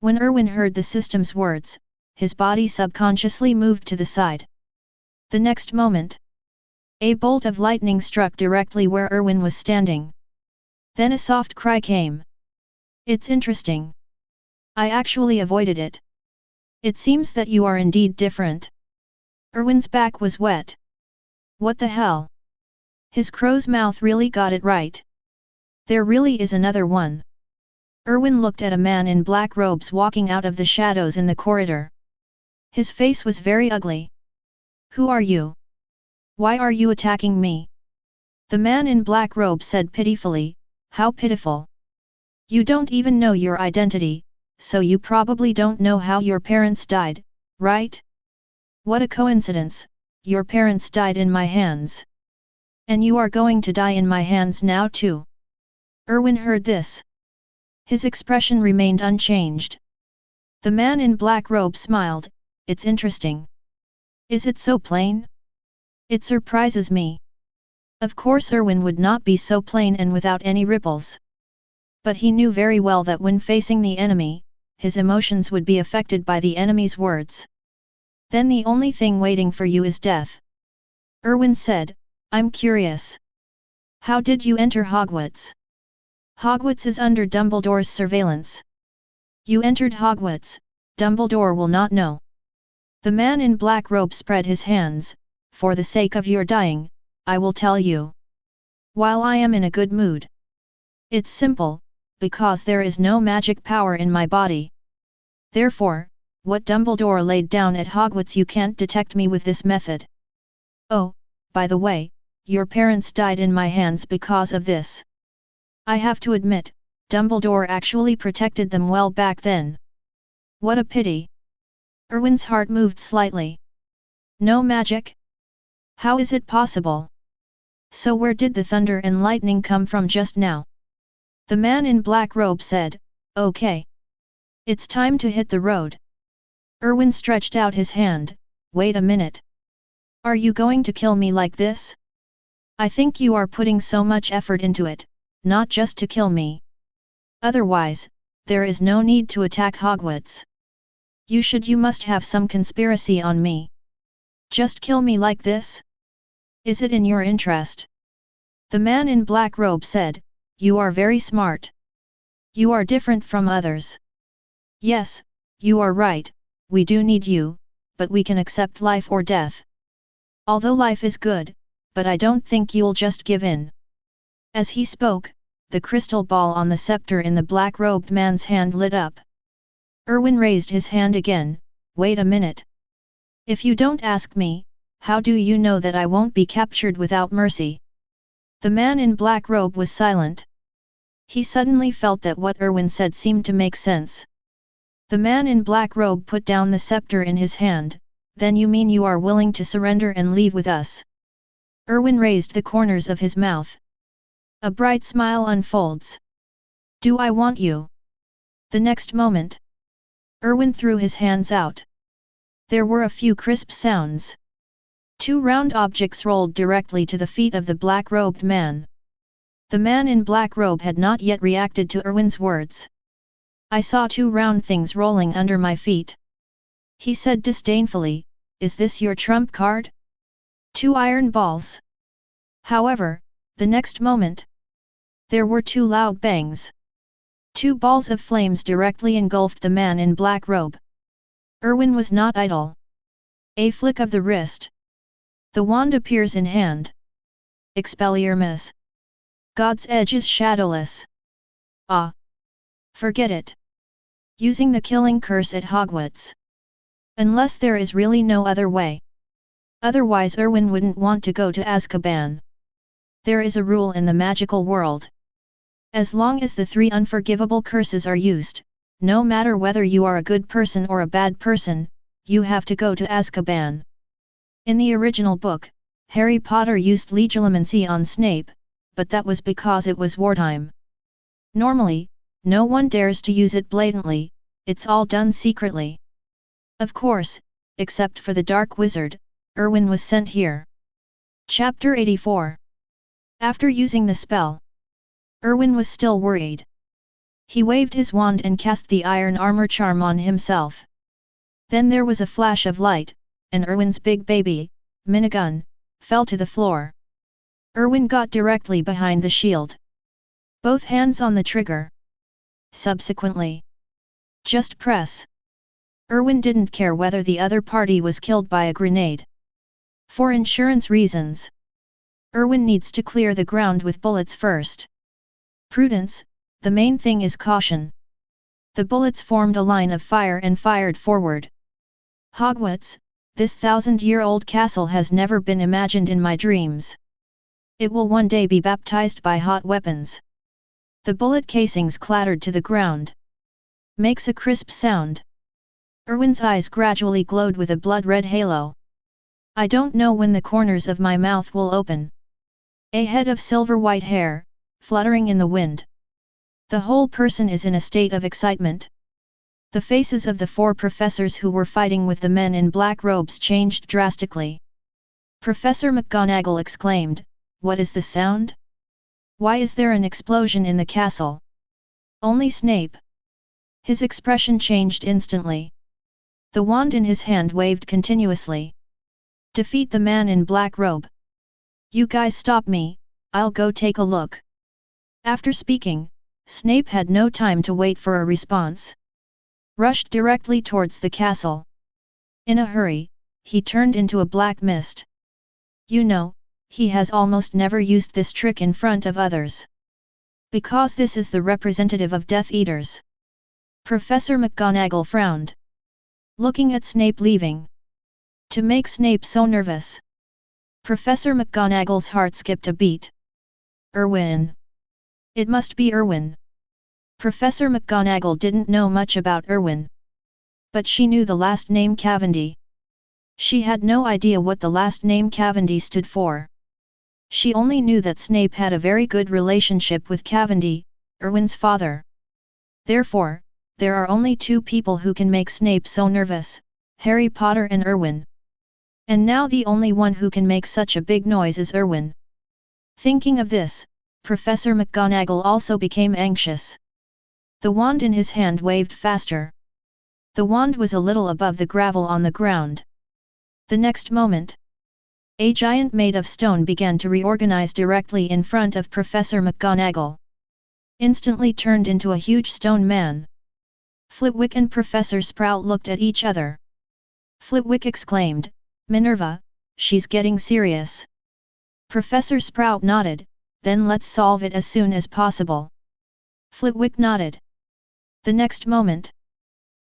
When Erwin heard the system's words, his body subconsciously moved to the side. The next moment, a bolt of lightning struck directly where Erwin was standing. Then a soft cry came. It's interesting. I actually avoided it. It seems that you are indeed different. Erwin's back was wet. What the hell? His crow's mouth really got it right. There really is another one. Erwin looked at a man in black robes walking out of the shadows in the corridor. His face was very ugly. Who are you? Why are you attacking me? The man in black robe said pitifully, how pitiful. You don't even know your identity, so you probably don't know how your parents died, right? What a coincidence, your parents died in my hands. And you are going to die in my hands now too. Erwin heard this. His expression remained unchanged. The man in black robe smiled, it's interesting. Is it so plain? It surprises me. Of course Erwin would not be so plain and without any ripples. But he knew very well that when facing the enemy, his emotions would be affected by the enemy's words. Then the only thing waiting for you is death. Erwin said, I'm curious. How did you enter Hogwarts? Hogwarts is under Dumbledore's surveillance. You entered Hogwarts, Dumbledore will not know. The man in black robe spread his hands, for the sake of your dying, I will tell you. While I am in a good mood. It's simple, because there is no magic power in my body. Therefore, what Dumbledore laid down at Hogwarts you can't detect me with this method. Oh, by the way, your parents died in my hands because of this. I have to admit, Dumbledore actually protected them well back then. What a pity. Erwin's heart moved slightly. No magic? How is it possible? So where did the thunder and lightning come from just now? The man in black robe said, "Okay. It's time to hit the road." Erwin stretched out his hand. "Wait a minute. Are you going to kill me like this? I think you are putting so much effort into it, not just to kill me. Otherwise, there is no need to attack Hogwarts. You must have some conspiracy on me. Just kill me like this? Is it in your interest?" The man in black robe said, "You are very smart. You are different from others. Yes, you are right, we do need you, but we can accept life or death. Although life is good, but I don't think you'll just give in." As he spoke, the crystal ball on the scepter in the black-robed man's hand lit up. Erwin raised his hand again. "Wait a minute. If you don't ask me, how do you know that I won't be captured without mercy?" The man in black robe was silent. He suddenly felt that what Erwin said seemed to make sense. The man in black robe put down the scepter in his hand. "Then you mean you are willing to surrender and leave with us?" Erwin raised the corners of his mouth. A bright smile unfolds. "Do I want you?" The next moment, Erwin threw his hands out. There were a few crisp sounds. 2 round objects rolled directly to the feet of the black-robed man. The man in black robe had not yet reacted to Erwin's words. "I saw 2 round things rolling under my feet," he said disdainfully. "Is this your trump card? 2 iron balls?" However, the next moment, there were 2 loud bangs. 2 balls of flames directly engulfed the man in black robe. Erwin was not idle. A flick of the wrist. The wand appears in hand. Expelliarmus. God's edge is shadowless. Ah! Forget it. Using the killing curse at Hogwarts. Unless there is really no other way. Otherwise Erwin wouldn't want to go to Azkaban. There is a rule in the magical world. As long as the 3 unforgivable curses are used, no matter whether you are a good person or a bad person, you have to go to Azkaban. In the original book, Harry Potter used legilimency on Snape, but that was because it was wartime. Normally, no one dares to use it blatantly, it's all done secretly. Of course, except for the Dark Wizard, Erwin was sent here. Chapter 84. After using the spell, Erwin was still worried. He waved his wand and cast the iron armor charm on himself. Then there was a flash of light, and Erwin's big baby, minigun, fell to the floor. Erwin got directly behind the shield. Both hands on the trigger. Subsequently, just press. Erwin didn't care whether the other party was killed by a grenade. For insurance reasons, Erwin needs to clear the ground with bullets first. Prudence, the main thing is caution. The bullets formed a line of fire and fired forward. Hogwarts, this 1000-year-old castle has never been imagined in my dreams. It will one day be baptized by hot weapons. The bullet casings clattered to the ground. Makes a crisp sound. Erwin's eyes gradually glowed with a blood-red halo. I don't know when the corners of my mouth will open. A head of silver-white hair, fluttering in the wind. The whole person is in a state of excitement. The faces of the 4 professors who were fighting with the men in black robes changed drastically. Professor McGonagall exclaimed, "What is the sound? Why is there an explosion in the castle?" Only Snape. His expression changed instantly. The wand in his hand waved continuously. Defeat the man in black robe. You guys stop me, I'll go take a look. After speaking, Snape had no time to wait for a response. Rushed directly towards the castle. In a hurry, he turned into a black mist. You know, he has almost never used this trick in front of others. Because this is the representative of Death Eaters. Professor McGonagall frowned. Looking at Snape leaving. To make Snape so nervous. Professor McGonagall's heart skipped a beat. Erwin. It must be Erwin. Professor McGonagall didn't know much about Erwin. But she knew the last name Cavendi. She had no idea what the last name Cavendi stood for. She only knew that Snape had a very good relationship with Cavendi, Erwin's father. Therefore, there are only two people who can make Snape so nervous, Harry Potter and Erwin. And now the only one who can make such a big noise is Erwin. Thinking of this, Professor McGonagall also became anxious. The wand in his hand waved faster. The wand was a little above the gravel on the ground. The next moment, a giant made of stone began to reorganize directly in front of Professor McGonagall. Instantly turned into a huge stone man. Flitwick and Professor Sprout looked at each other. Flitwick exclaimed, "Minerva, she's getting serious." Professor Sprout nodded, "Then let's solve it as soon as possible." Flitwick nodded. The next moment,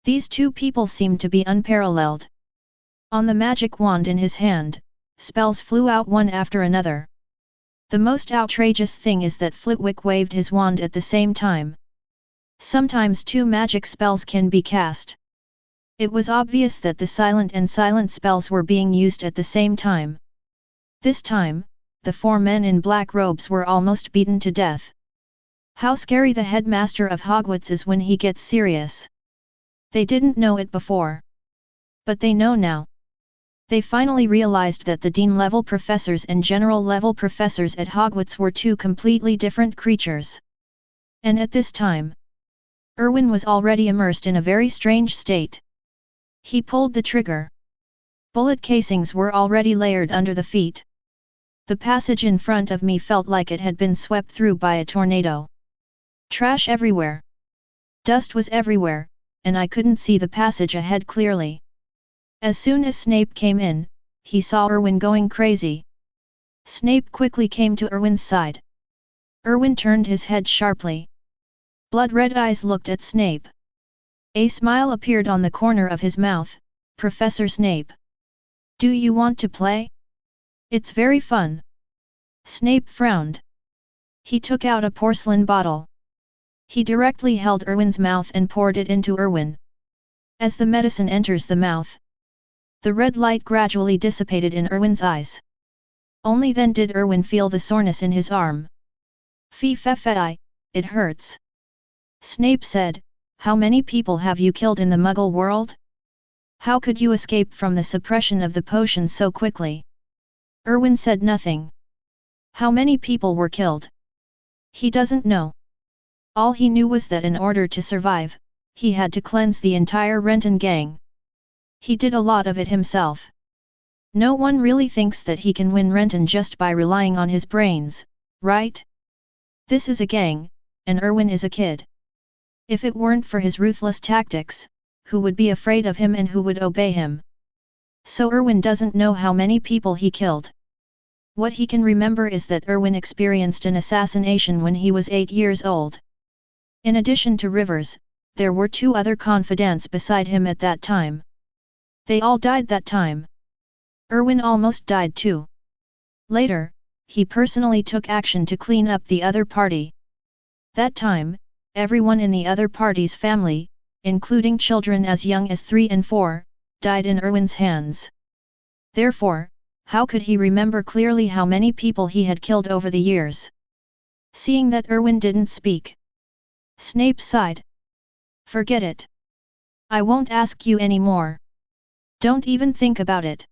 these two people seemed to be unparalleled. On the magic wand in his hand, spells flew out one after another. The most outrageous thing is that Flitwick waved his wand at the same time. Sometimes two magic spells can be cast. It was obvious that the silent and silent spells were being used at the same time. This time, the four men in black robes were almost beaten to death. How scary the headmaster of Hogwarts is when he gets serious. They didn't know it before. But they know now. They finally realized that the dean-level professors and general-level professors at Hogwarts were two completely different creatures. And at this time, Erwin was already immersed in a very strange state. He pulled the trigger. Bullet casings were already layered under the feet. The passage in front of me felt like it had been swept through by a tornado. Trash everywhere. Dust was everywhere, and I couldn't see the passage ahead clearly. As soon as Snape came in, he saw Erwin going crazy. Snape quickly came to Erwin's side. Erwin turned his head sharply. Blood-red eyes looked at Snape. A smile appeared on the corner of his mouth. "Professor Snape. Do you want to play? It's very fun." Snape frowned. He took out a porcelain bottle. He directly held Erwin's mouth and poured it into Erwin. As the medicine enters the mouth, the red light gradually dissipated in Erwin's eyes. Only then did Erwin feel the soreness in his arm. "Fee-fe-fe-I, it hurts." Snape said, "How many people have you killed in the Muggle world? How could you escape from the suppression of the potion so quickly?" Erwin said nothing. How many people were killed? He doesn't know. All he knew was that in order to survive, he had to cleanse the entire Renton gang. He did a lot of it himself. No one really thinks that he can win Renton just by relying on his brains, right? This is a gang, and Erwin is a kid. If it weren't for his ruthless tactics, who would be afraid of him and who would obey him? So Erwin doesn't know how many people he killed. What he can remember is that Erwin experienced an assassination when he was 8 years old. In addition to Rivers, there were 2 other confidants beside him at that time. They all died that time. Erwin almost died too. Later, he personally took action to clean up the other party. That time, everyone in the other party's family, including children as young as 3 and 4, died in Erwin's hands. Therefore, how could he remember clearly how many people he had killed over the years? Seeing that Erwin didn't speak, Snape sighed. "Forget it. I won't ask you anymore. Don't even think about it."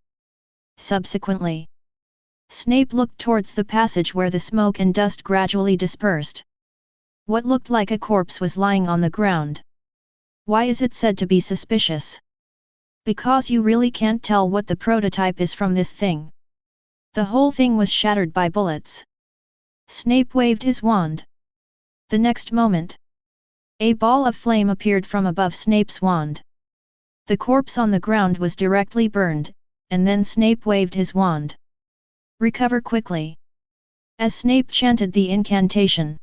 Subsequently, Snape looked towards the passage where the smoke and dust gradually dispersed. What looked like a corpse was lying on the ground. Why is it said to be suspicious? Because you really can't tell what the prototype is from this thing. The whole thing was shattered by bullets. Snape waved his wand. The next moment, a ball of flame appeared from above Snape's wand. The corpse on the ground was directly burned, and then Snape waved his wand. "Recover quickly." As Snape chanted the incantation,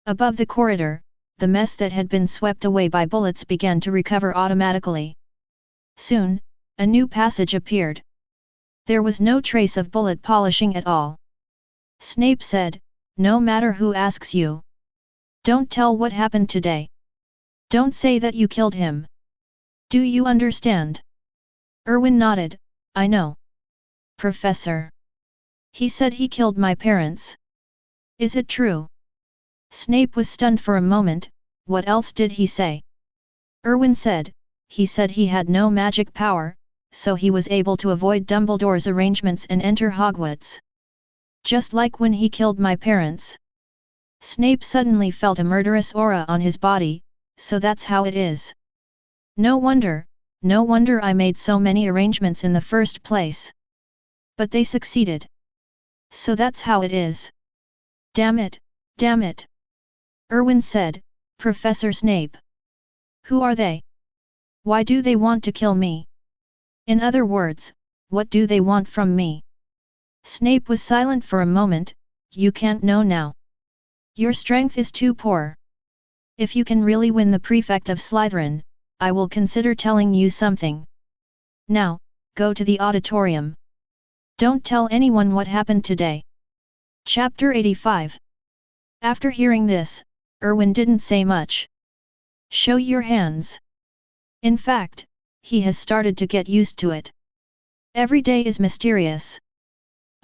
above the corridor, the mess that had been swept away by bullets began to recover automatically. Soon, a new passage appeared. There was no trace of bullet polishing at all. Snape said, "No matter who asks you, don't tell what happened today. Don't say that you killed him. Do you understand?" Erwin nodded, "I know. Professor. He said he killed my parents. Is it true?" Snape was stunned for a moment. What else did he say? Erwin said, he said he had no magic power, so he was able to avoid Dumbledore's arrangements and enter Hogwarts. Just like when he killed my parents. Snape suddenly felt a murderous aura on his body, so that's how it is. No wonder I made so many arrangements in the first place. But they succeeded. So that's how it is. Damn it, damn it. Erwin said, Professor Snape. Who are they? Why do they want to kill me? In other words, what do they want from me? Snape was silent for a moment. You can't know now. Your strength is too poor. If you can really win the prefect of Slytherin, I will consider telling you something. Now, go to the auditorium. Don't tell anyone what happened today. Chapter 85. After hearing this, Erwin didn't say much. Show your hands. In fact, he has started to get used to it. Every day is mysterious.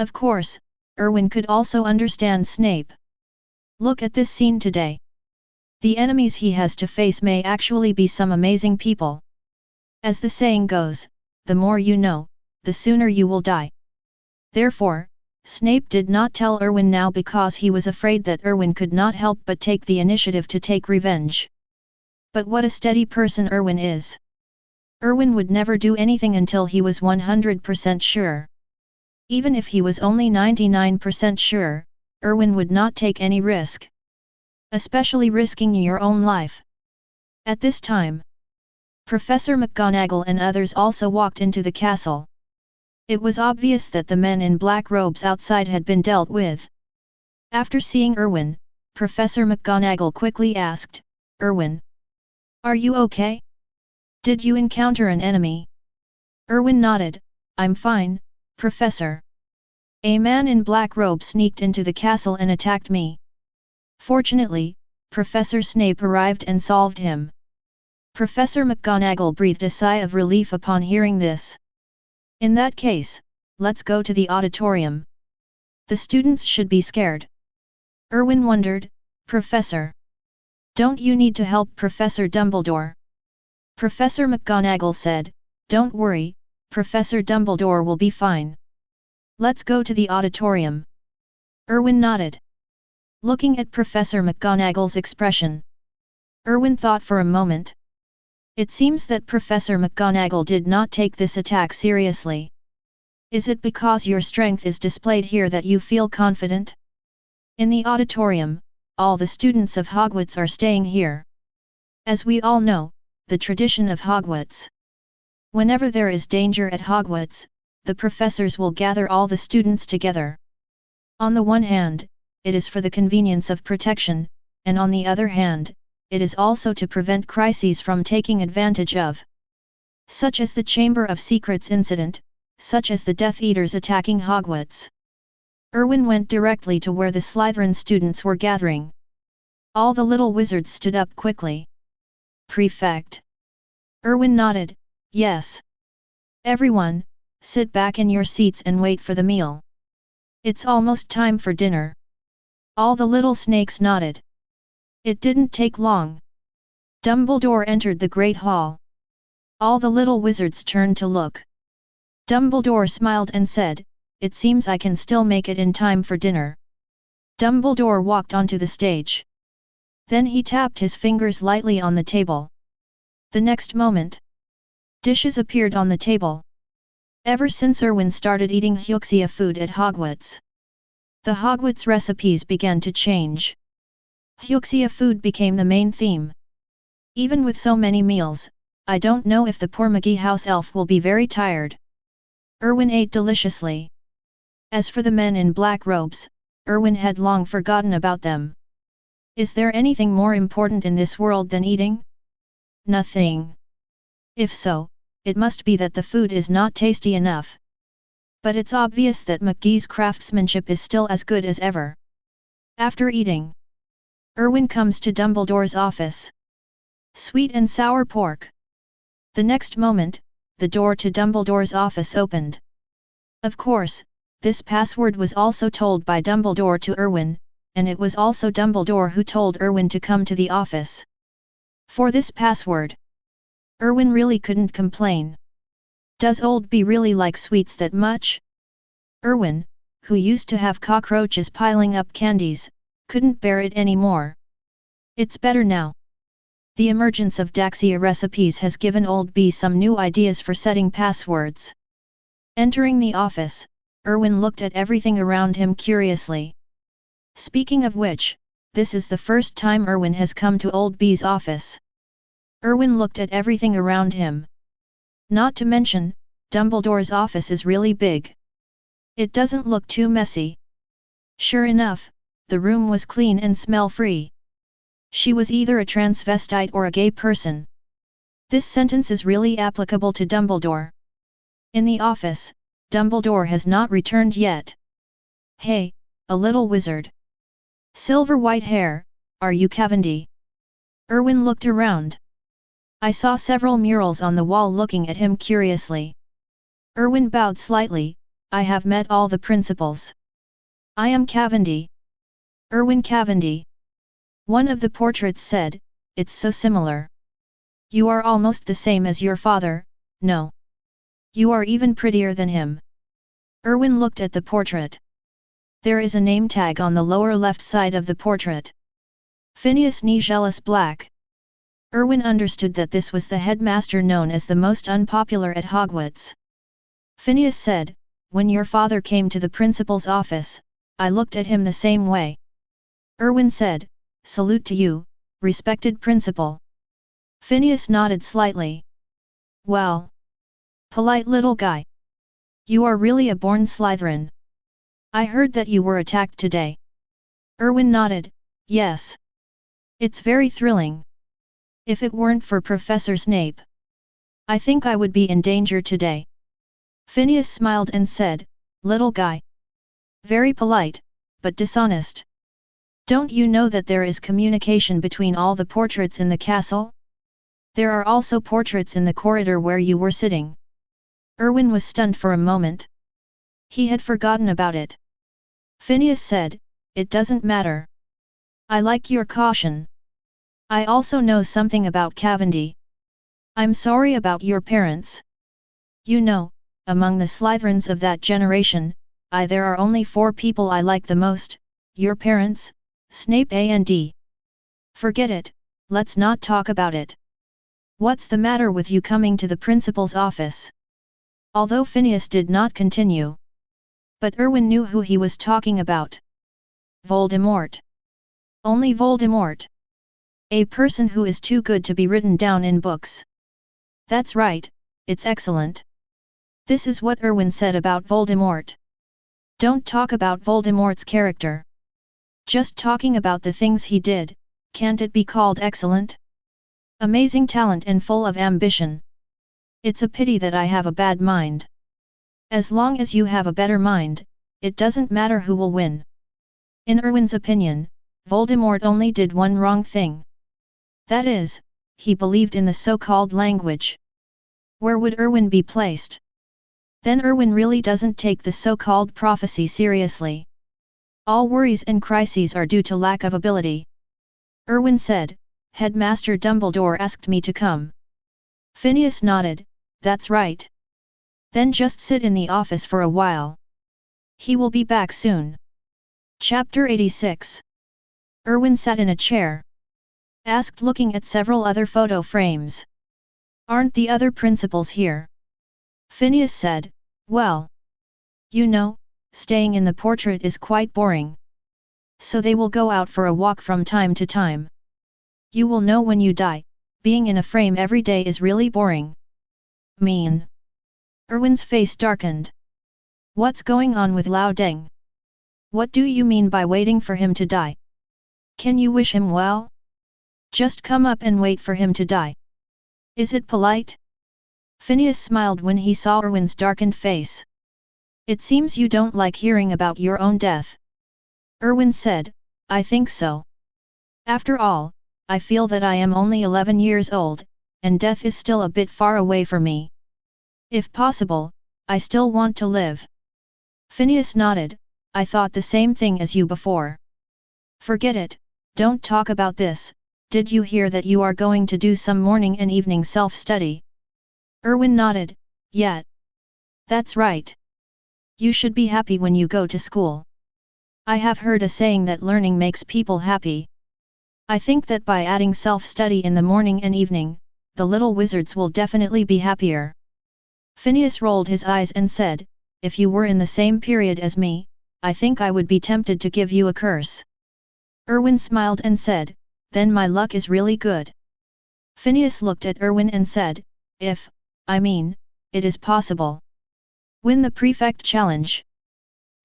Of course, Erwin could also understand Snape. Look at this scene today. The enemies he has to face may actually be some amazing people. As the saying goes, the more you know, the sooner you will die. Therefore, Snape did not tell Erwin now because he was afraid that Erwin could not help but take the initiative to take revenge. But what a steady person Erwin is. Erwin would never do anything until he was 100% sure. Even if he was only 99% sure, Erwin would not take any risk. Especially risking your own life. At this time, Professor McGonagall and others also walked into the castle. It was obvious that the men in black robes outside had been dealt with. After seeing Erwin, Professor McGonagall quickly asked, Erwin, are you okay? Did you encounter an enemy? Erwin nodded, I'm fine, Professor. A man in black robe sneaked into the castle and attacked me. Fortunately, Professor Snape arrived and solved him. Professor McGonagall breathed a sigh of relief upon hearing this. In that case, let's go to the auditorium. The students should be scared. Erwin wondered, Professor. Don't you need to help Professor Dumbledore? Professor McGonagall said, don't worry, Professor Dumbledore will be fine. Let's go to the auditorium. Erwin nodded. Looking at Professor McGonagall's expression, Erwin thought for a moment. It seems that Professor McGonagall did not take this attack seriously. Is it because your strength is displayed here that you feel confident? In the auditorium, all the students of Hogwarts are staying here. As we all know, the tradition of Hogwarts. Whenever there is danger at Hogwarts, the professors will gather all the students together. On the one hand, it is for the convenience of protection, and on the other hand, it is also to prevent crises from taking advantage of. Such as the Chamber of Secrets incident, such as the Death Eaters attacking Hogwarts. Erwin went directly to where the Slytherin students were gathering. All the little wizards stood up quickly. Prefect. Erwin nodded, yes. Everyone, sit back in your seats and wait for the meal. It's almost time for dinner. All the little snakes nodded. It didn't take long. Dumbledore entered the Great Hall. All the little wizards turned to look. Dumbledore smiled and said, it seems I can still make it in time for dinner. Dumbledore walked onto the stage. Then he tapped his fingers lightly on the table. The next moment, dishes appeared on the table. Ever since Erwin started eating Huxia food at Hogwarts, the Hogwarts recipes began to change. Huxia food became the main theme. Even with so many meals, I don't know if the poor McGee house elf will be very tired. Erwin ate deliciously. As for the men in black robes, Erwin had long forgotten about them. Is there anything more important in this world than eating? Nothing. If so, it must be that the food is not tasty enough. But it's obvious that McGee's craftsmanship is still as good as ever. After eating, Erwin comes to Dumbledore's office. Sweet and sour pork. The next moment, the door to Dumbledore's office opened. Of course, this password was also told by Dumbledore to Erwin, and it was also Dumbledore who told Erwin to come to the office. For this password, Erwin really couldn't complain. Does old B really like sweets that much? Erwin, who used to have cockroaches piling up candies, couldn't bear it anymore. It's better now. The emergence of Daxia recipes has given old B some new ideas for setting passwords. Entering the office, Erwin looked at everything around him curiously. Speaking of which, this is the first time Erwin has come to old B's office. Erwin looked at everything around him. Not to mention, Dumbledore's office is really big. It doesn't look too messy. Sure enough, the room was clean and smell-free. She was either a transvestite or a gay person. This sentence is really applicable to Dumbledore. In the office, Dumbledore has not returned yet. Hey, a little wizard. Silver white hair, are you Cavendi? Erwin looked around. I saw several murals on the wall looking at him curiously. Erwin bowed slightly. I have met all the principals. I am Cavendi. Erwin Cavendi. One of the portraits said, it's so similar. You are almost the same as your father, no. You are even prettier than him. Erwin looked at the portrait. There is a name tag on the lower left side of the portrait. Phineas Nigellus Black. Erwin understood that this was the headmaster known as the most unpopular at Hogwarts. Phineas said, when your father came to the principal's office, I looked at him the same way. Erwin said, salute to you, respected principal. Phineas nodded slightly. Well. Polite little guy. You are really a born Slytherin. I heard that you were attacked today. Erwin nodded, yes. It's very thrilling. If it weren't for Professor Snape, I think I would be in danger today. Phineas smiled and said, little guy. Very polite, but dishonest. Don't you know that there is communication between all the portraits in the castle? There are also portraits in the corridor where you were sitting. Erwin was stunned for a moment. He had forgotten about it. Phineas said, it doesn't matter. I like your caution. I also know something about Cavendi. I'm sorry about your parents. You know, among the Slytherins of that generation, there are only 4 people I like the most, your parents, Snape and Forget it, let's not talk about it. What's the matter with you coming to the principal's office? Although Phineas did not continue. But Erwin knew who he was talking about. Voldemort. Only Voldemort. A person who is too good to be written down in books. That's right, it's excellent. This is what Erwin said about Voldemort. Don't talk about Voldemort's character. Just talking about the things he did, can't it be called excellent? Amazing talent and full of ambition. It's a pity that I have a bad mind. As long as you have a better mind, it doesn't matter who will win. In Erwin's opinion, Voldemort only did one wrong thing. That is, he believed in the so-called language. Where would Erwin be placed? Then Erwin really doesn't take the so-called prophecy seriously. All worries and crises are due to lack of ability. Erwin said, Headmaster Dumbledore asked me to come. Phineas nodded, that's right. Then just sit in the office for a while. He will be back soon. Chapter 86. Erwin sat in a chair. Asked, looking at several other photo frames. Aren't the other principals here? Phineas said, well. You know, staying in the portrait is quite boring. So they will go out for a walk from time to time. You will know when you die, being in a frame every day is really boring. Mean. Erwin's face darkened. What's going on with Lao Deng? What do you mean by waiting for him to die? Can you wish him well? Just come up and wait for him to die. Is it polite? Phineas smiled when he saw Erwin's darkened face. It seems you don't like hearing about your own death. Erwin said, I think so. After all, I feel that I am only 11 years old, and death is still a bit far away for me. If possible, I still want to live. Phineas nodded, I thought the same thing as you before. Forget it, don't talk about this. Did you hear that you are going to do some morning and evening self-study? Erwin nodded, yeah. That's right. You should be happy when you go to school. I have heard a saying that learning makes people happy. I think that by adding self-study in the morning and evening, the little wizards will definitely be happier. Phineas rolled his eyes and said, if you were in the same period as me, I think I would be tempted to give you a curse. Erwin smiled and said, then my luck is really good. Phineas looked at Erwin and said, it is possible. Win the prefect challenge.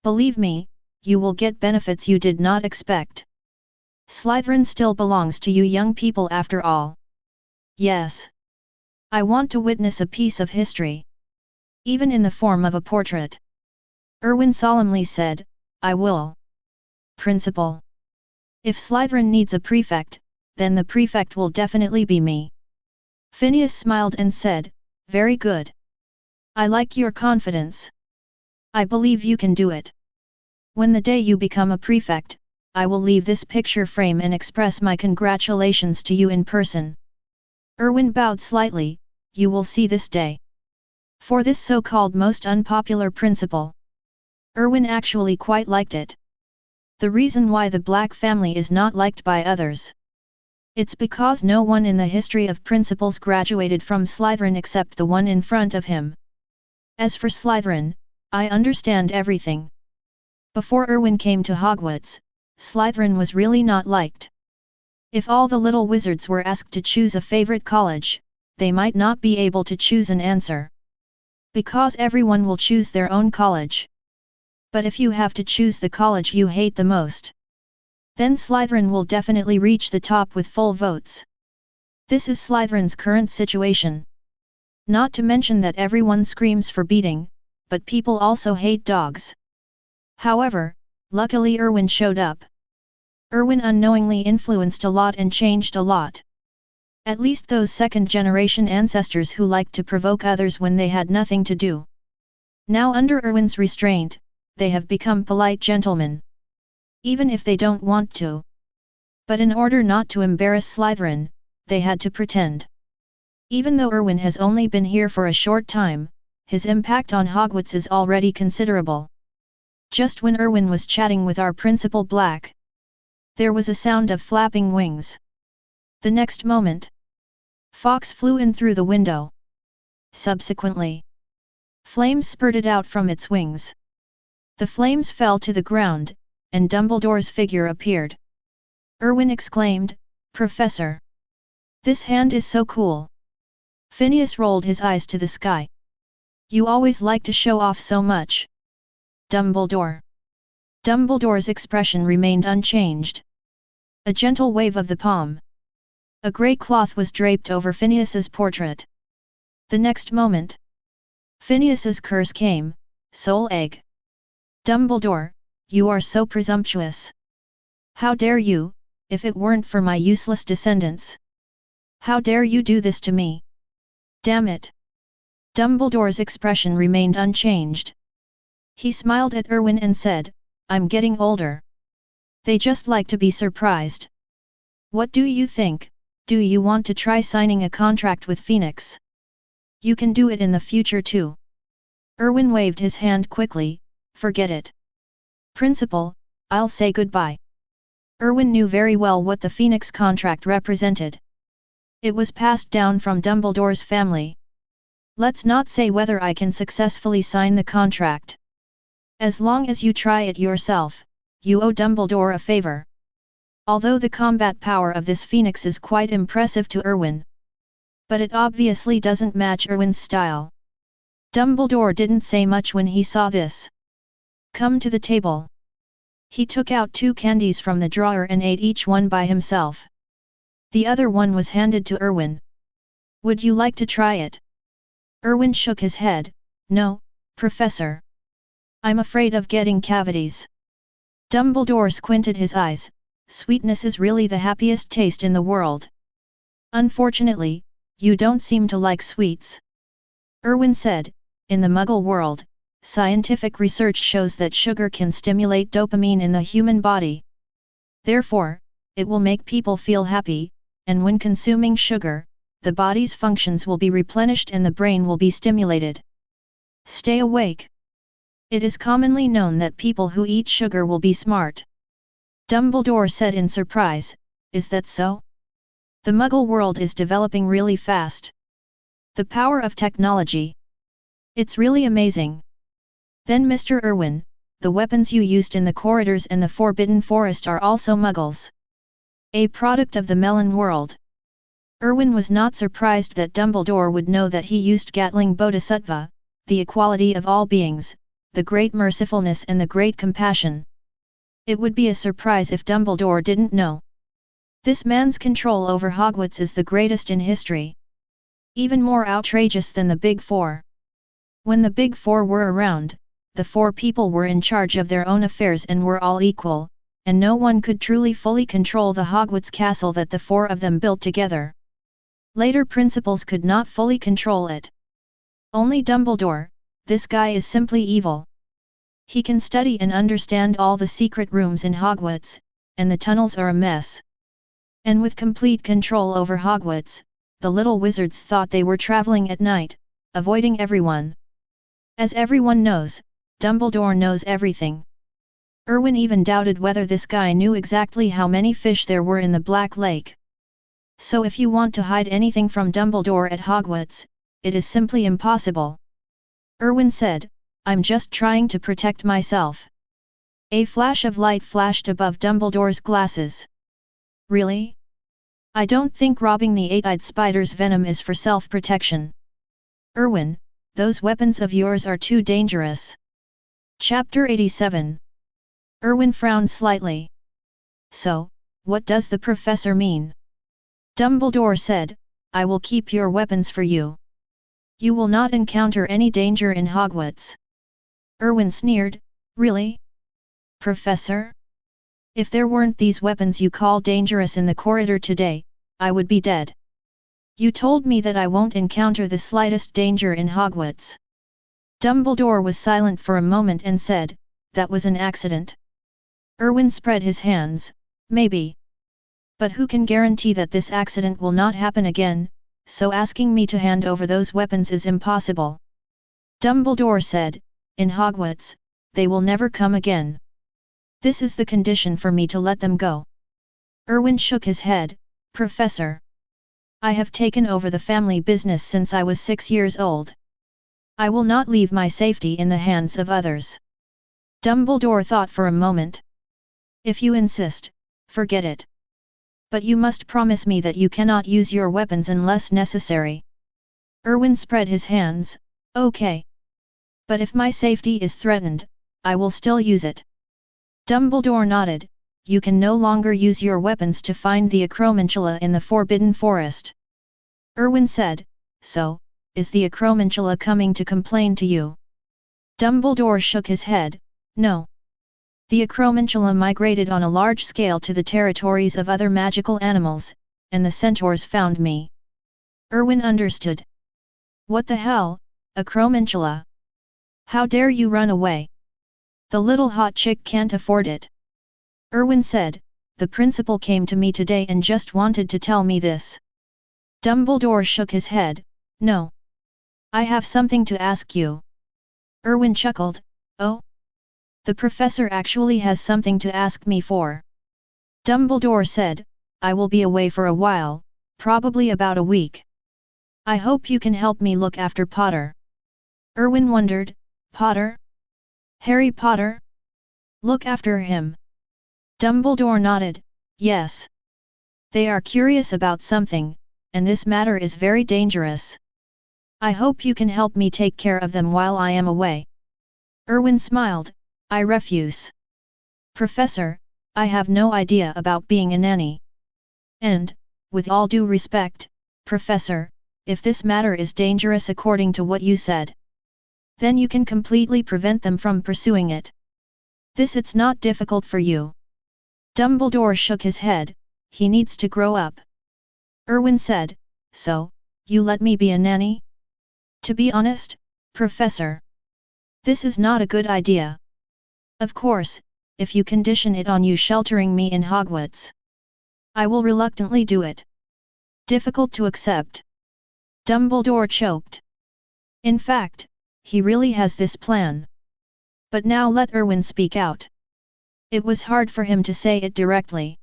Believe me, you will get benefits you did not expect. Slytherin still belongs to you young people after all. Yes. I want to witness a piece of history. Even in the form of a portrait. Erwin solemnly said, I will. Principal. If Slytherin needs a prefect, then the prefect will definitely be me. Phineas smiled and said, very good. I like your confidence. I believe you can do it. When the day you become a prefect, I will leave this picture frame and express my congratulations to you in person. Erwin bowed slightly, you will see this day. For this so-called most unpopular principal. Erwin actually quite liked it. The reason why the Black family is not liked by others. It's because no one in the history of principals graduated from Slytherin except the one in front of him. As for Slytherin, I understand everything. Before Erwin came to Hogwarts, Slytherin was really not liked. If all the little wizards were asked to choose a favorite college, they might not be able to choose an answer. Because everyone will choose their own college. But if you have to choose the college you hate the most, then Slytherin will definitely reach the top with full votes. This is Slytherin's current situation. Not to mention that everyone screams for beating, but people also hate dogs. However, luckily Erwin showed up. Erwin unknowingly influenced a lot and changed a lot. At least those second-generation ancestors who liked to provoke others when they had nothing to do. Now under Erwin's restraint, they have become polite gentlemen. Even if they don't want to. But in order not to embarrass Slytherin, they had to pretend. Even though Erwin has only been here for a short time, his impact on Hogwarts is already considerable. Just when Erwin was chatting with our Principal Black, there was a sound of flapping wings. The next moment, Fox flew in through the window. Subsequently, flames spurted out from its wings. The flames fell to the ground, and Dumbledore's figure appeared. Erwin exclaimed, Professor! This hand is so cool! Phineas rolled his eyes to the sky. You always like to show off so much. Dumbledore. Dumbledore's expression remained unchanged. A gentle wave of the palm. A grey cloth was draped over Phineas's portrait. The next moment, Phineas's curse came, Soul Egg. Dumbledore, you are so presumptuous. How dare you, if it weren't for my useless descendants. How dare you do this to me? Damn it! Dumbledore's expression remained unchanged. He smiled at Erwin and said, I'm getting older. They just like to be surprised. What do you think? Do you want to try signing a contract with Phoenix? You can do it in the future too. Erwin waved his hand quickly, forget it. Principal, I'll say goodbye. Erwin knew very well what the Phoenix contract represented. It was passed down from Dumbledore's family. Let's not say whether I can successfully sign the contract. As long as you try it yourself, you owe Dumbledore a favor. Although the combat power of this Phoenix is quite impressive to Erwin. But it obviously doesn't match Erwin's style. Dumbledore didn't say much when he saw this. Come to the table. He took out 2 candies from the drawer and ate each one by himself. The other one was handed to Erwin. Would you like to try it? Erwin shook his head, no, Professor. I'm afraid of getting cavities. Dumbledore squinted his eyes, sweetness is really the happiest taste in the world. Unfortunately, you don't seem to like sweets. Erwin said, in the Muggle world, scientific research shows that sugar can stimulate dopamine in the human body. Therefore, it will make people feel happy, and when consuming sugar, the body's functions will be replenished and the brain will be stimulated. Stay awake. It is commonly known that people who eat sugar will be smart. Dumbledore said in surprise, is that so? The Muggle world is developing really fast. The power of technology. It's really amazing. Then Mr. Erwin, the weapons you used in the corridors and the Forbidden Forest are also Muggles. A product of the Melon world. Erwin was not surprised that Dumbledore would know that he used Gatling Bodhisattva, the equality of all beings, the great mercifulness and the great compassion. It would be a surprise if Dumbledore didn't know. This man's control over Hogwarts is the greatest in history. Even more outrageous than the Big Four. When the Big Four were around, the four people were in charge of their own affairs and were all equal, and no one could truly fully control the Hogwarts castle that the four of them built together. Later principals could not fully control it. Only Dumbledore, this guy is simply evil. He can study and understand all the secret rooms in Hogwarts, and the tunnels are a mess. And with complete control over Hogwarts, the little wizards thought they were traveling at night, avoiding everyone. As everyone knows, Dumbledore knows everything. Erwin even doubted whether this guy knew exactly how many fish there were in the Black Lake. So if you want to hide anything from Dumbledore at Hogwarts, it is simply impossible. Erwin said, I'm just trying to protect myself. A flash of light flashed above Dumbledore's glasses. Really? I don't think robbing the eight-eyed spider's venom is for self-protection. Erwin, those weapons of yours are too dangerous. Chapter 87. Erwin frowned slightly. So, what does the professor mean? Dumbledore said, I will keep your weapons for you. You will not encounter any danger in Hogwarts. Erwin sneered, really? Professor? If there weren't these weapons you call dangerous in the corridor today, I would be dead. You told me that I won't encounter the slightest danger in Hogwarts. Dumbledore was silent for a moment and said, that was an accident. Erwin spread his hands, maybe. But who can guarantee that this accident will not happen again, so asking me to hand over those weapons is impossible. Dumbledore said, in Hogwarts, they will never come again. This is the condition for me to let them go. Erwin shook his head, Professor. I have taken over the family business since I was 6 years old. I will not leave my safety in the hands of others. Dumbledore thought for a moment. If you insist, forget it. But you must promise me that you cannot use your weapons unless necessary. Erwin spread his hands, okay. But if my safety is threatened, I will still use it. Dumbledore nodded, you can no longer use your weapons to find the Acromantula in the Forbidden Forest. Erwin said, so, is the Acromantula coming to complain to you? Dumbledore shook his head, no. The Acromantula migrated on a large scale to the territories of other magical animals, and the centaurs found me. Erwin understood. What the hell, Acromantula? How dare you run away? The little hot chick can't afford it. Erwin said, the principal came to me today and just wanted to tell me this. Dumbledore shook his head, no. I have something to ask you. Erwin chuckled, oh? The professor actually has something to ask me for. Dumbledore said, I will be away for a while, probably about a week. I hope you can help me look after Potter. Erwin wondered, Potter? Harry Potter? Look after him. Dumbledore nodded, yes. They are curious about something, and this matter is very dangerous. I hope you can help me take care of them while I am away. Erwin smiled, I refuse. Professor, I have no idea about being a nanny. And, with all due respect, Professor, if this matter is dangerous according to what you said, then you can completely prevent them from pursuing it. This it's not difficult for you. Dumbledore shook his head, he needs to grow up. Erwin said, so, you let me be a nanny? To be honest, Professor, this is not a good idea. Of course, if you condition it on you sheltering me in Hogwarts. I will reluctantly do it. Difficult to accept. Dumbledore choked. In fact, he really has this plan. But now let Erwin speak out. It was hard for him to say it directly.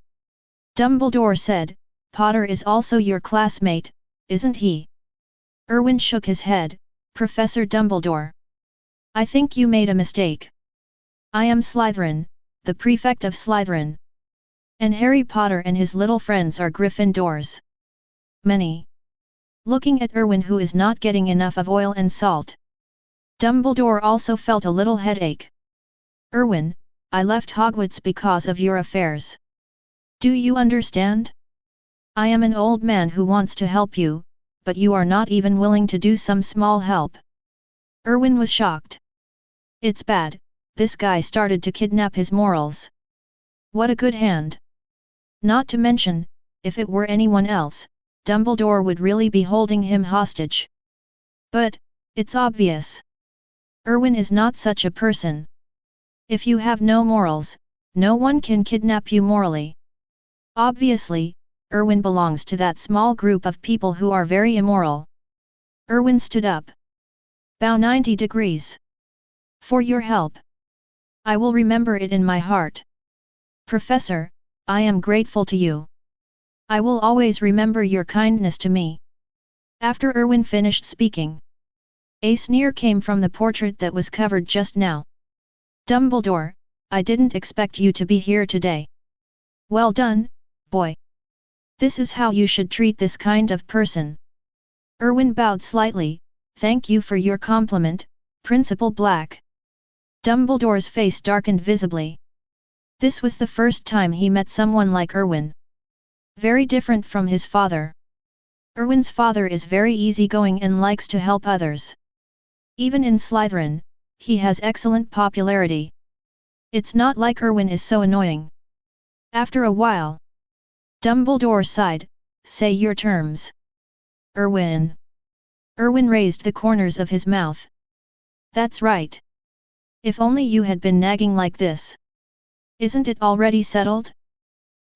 Dumbledore said, Potter is also your classmate, isn't he? Erwin shook his head, Professor Dumbledore. I think you made a mistake. I am Slytherin, the prefect of Slytherin. And Harry Potter and his little friends are Gryffindors. Many. Looking at Erwin, who is not getting enough of oil and salt. Dumbledore also felt a little headache. Erwin, I left Hogwarts because of your affairs. Do you understand? I am an old man who wants to help you, but you are not even willing to do some small help. Erwin was shocked. It's bad, this guy started to kidnap his morals. What a good hand. Not to mention, if it were anyone else, Dumbledore would really be holding him hostage. But, it's obvious. Erwin is not such a person. If you have no morals, no one can kidnap you morally. Obviously, Erwin belongs to that small group of people who are very immoral. Erwin stood up. Bow 90 degrees. For your help. I will remember it in my heart. Professor, I am grateful to you. I will always remember your kindness to me. After Erwin finished speaking, a sneer came from the portrait that was covered just now. Dumbledore, I didn't expect you to be here today. Well done, boy. This is how you should treat this kind of person. Erwin bowed slightly, thank you for your compliment, Principal Black. Dumbledore's face darkened visibly. This was the first time he met someone like Erwin. Very different from his father. Erwin's father is very easygoing and likes to help others. Even in Slytherin, he has excellent popularity. It's not like Erwin is so annoying. After a while, Dumbledore sighed, say your terms. Erwin. Erwin raised the corners of his mouth. That's right. If only you had been nagging like this. Isn't it already settled?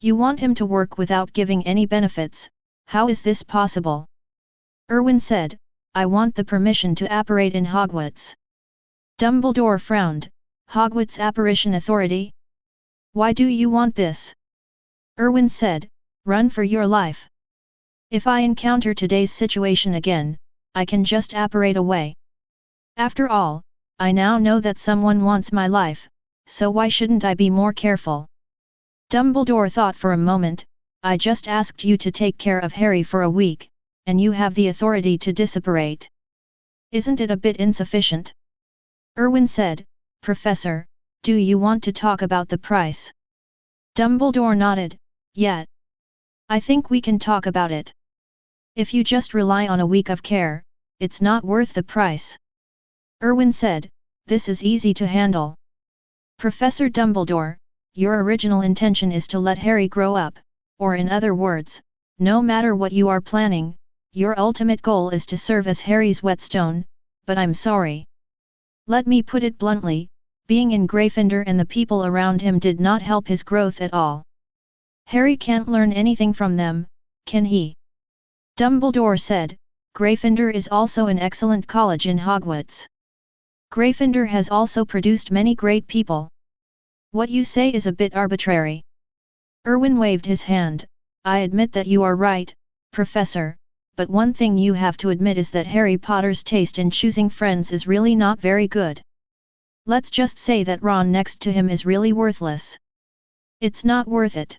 You want him to work without giving any benefits, how is this possible? Erwin said, I want the permission to apparate in Hogwarts. Dumbledore frowned, Hogwarts Apparition Authority? Why do you want this? Erwin said, run for your life. If I encounter today's situation again, I can just apparate away. After all, I now know that someone wants my life, so why shouldn't I be more careful? Dumbledore thought for a moment, I just asked you to take care of Harry for a week, and you have the authority to disapparate. Isn't it a bit insufficient? Erwin said, Professor, do you want to talk about the price? Dumbledore nodded, yeah. I think we can talk about it. If you just rely on a week of care, it's not worth the price. Erwin said, this is easy to handle. Professor Dumbledore, your original intention is to let Harry grow up, or in other words, no matter what you are planning, your ultimate goal is to serve as Harry's whetstone, but I'm sorry. Let me put it bluntly, being in Gryffindor and the people around him did not help his growth at all. Harry can't learn anything from them, can he? Dumbledore said, Gryffindor is also an excellent college in Hogwarts. Gryffindor has also produced many great people. What you say is a bit arbitrary. Erwin waved his hand, I admit that you are right, Professor, but one thing you have to admit is that Harry Potter's taste in choosing friends is really not very good. Let's just say that Ron next to him is really worthless. It's not worth it.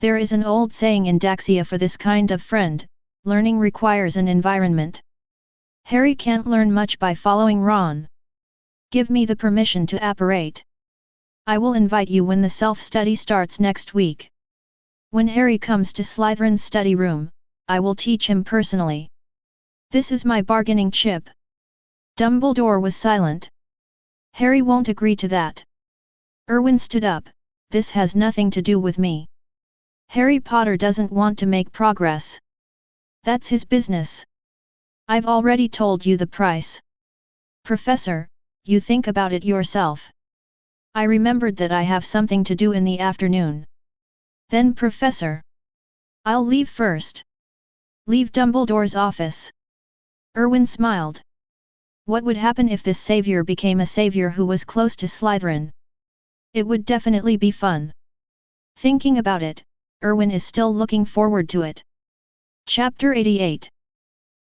There is an old saying in Daxia for this kind of friend, learning requires an environment. Harry can't learn much by following Ron. Give me the permission to apparate. I will invite you when the self-study starts next week. When Harry comes to Slytherin's study room, I will teach him personally. This is my bargaining chip. Dumbledore was silent. Harry won't agree to that. Erwin stood up, this has nothing to do with me. Harry Potter doesn't want to make progress. That's his business. I've already told you the price. Professor, you think about it yourself. I remembered that I have something to do in the afternoon. Then Professor. I'll leave first. Leave Dumbledore's office. Erwin smiled. What would happen if this savior became a savior who was close to Slytherin? It would definitely be fun. Thinking about it, Erwin is still looking forward to it. Chapter 88.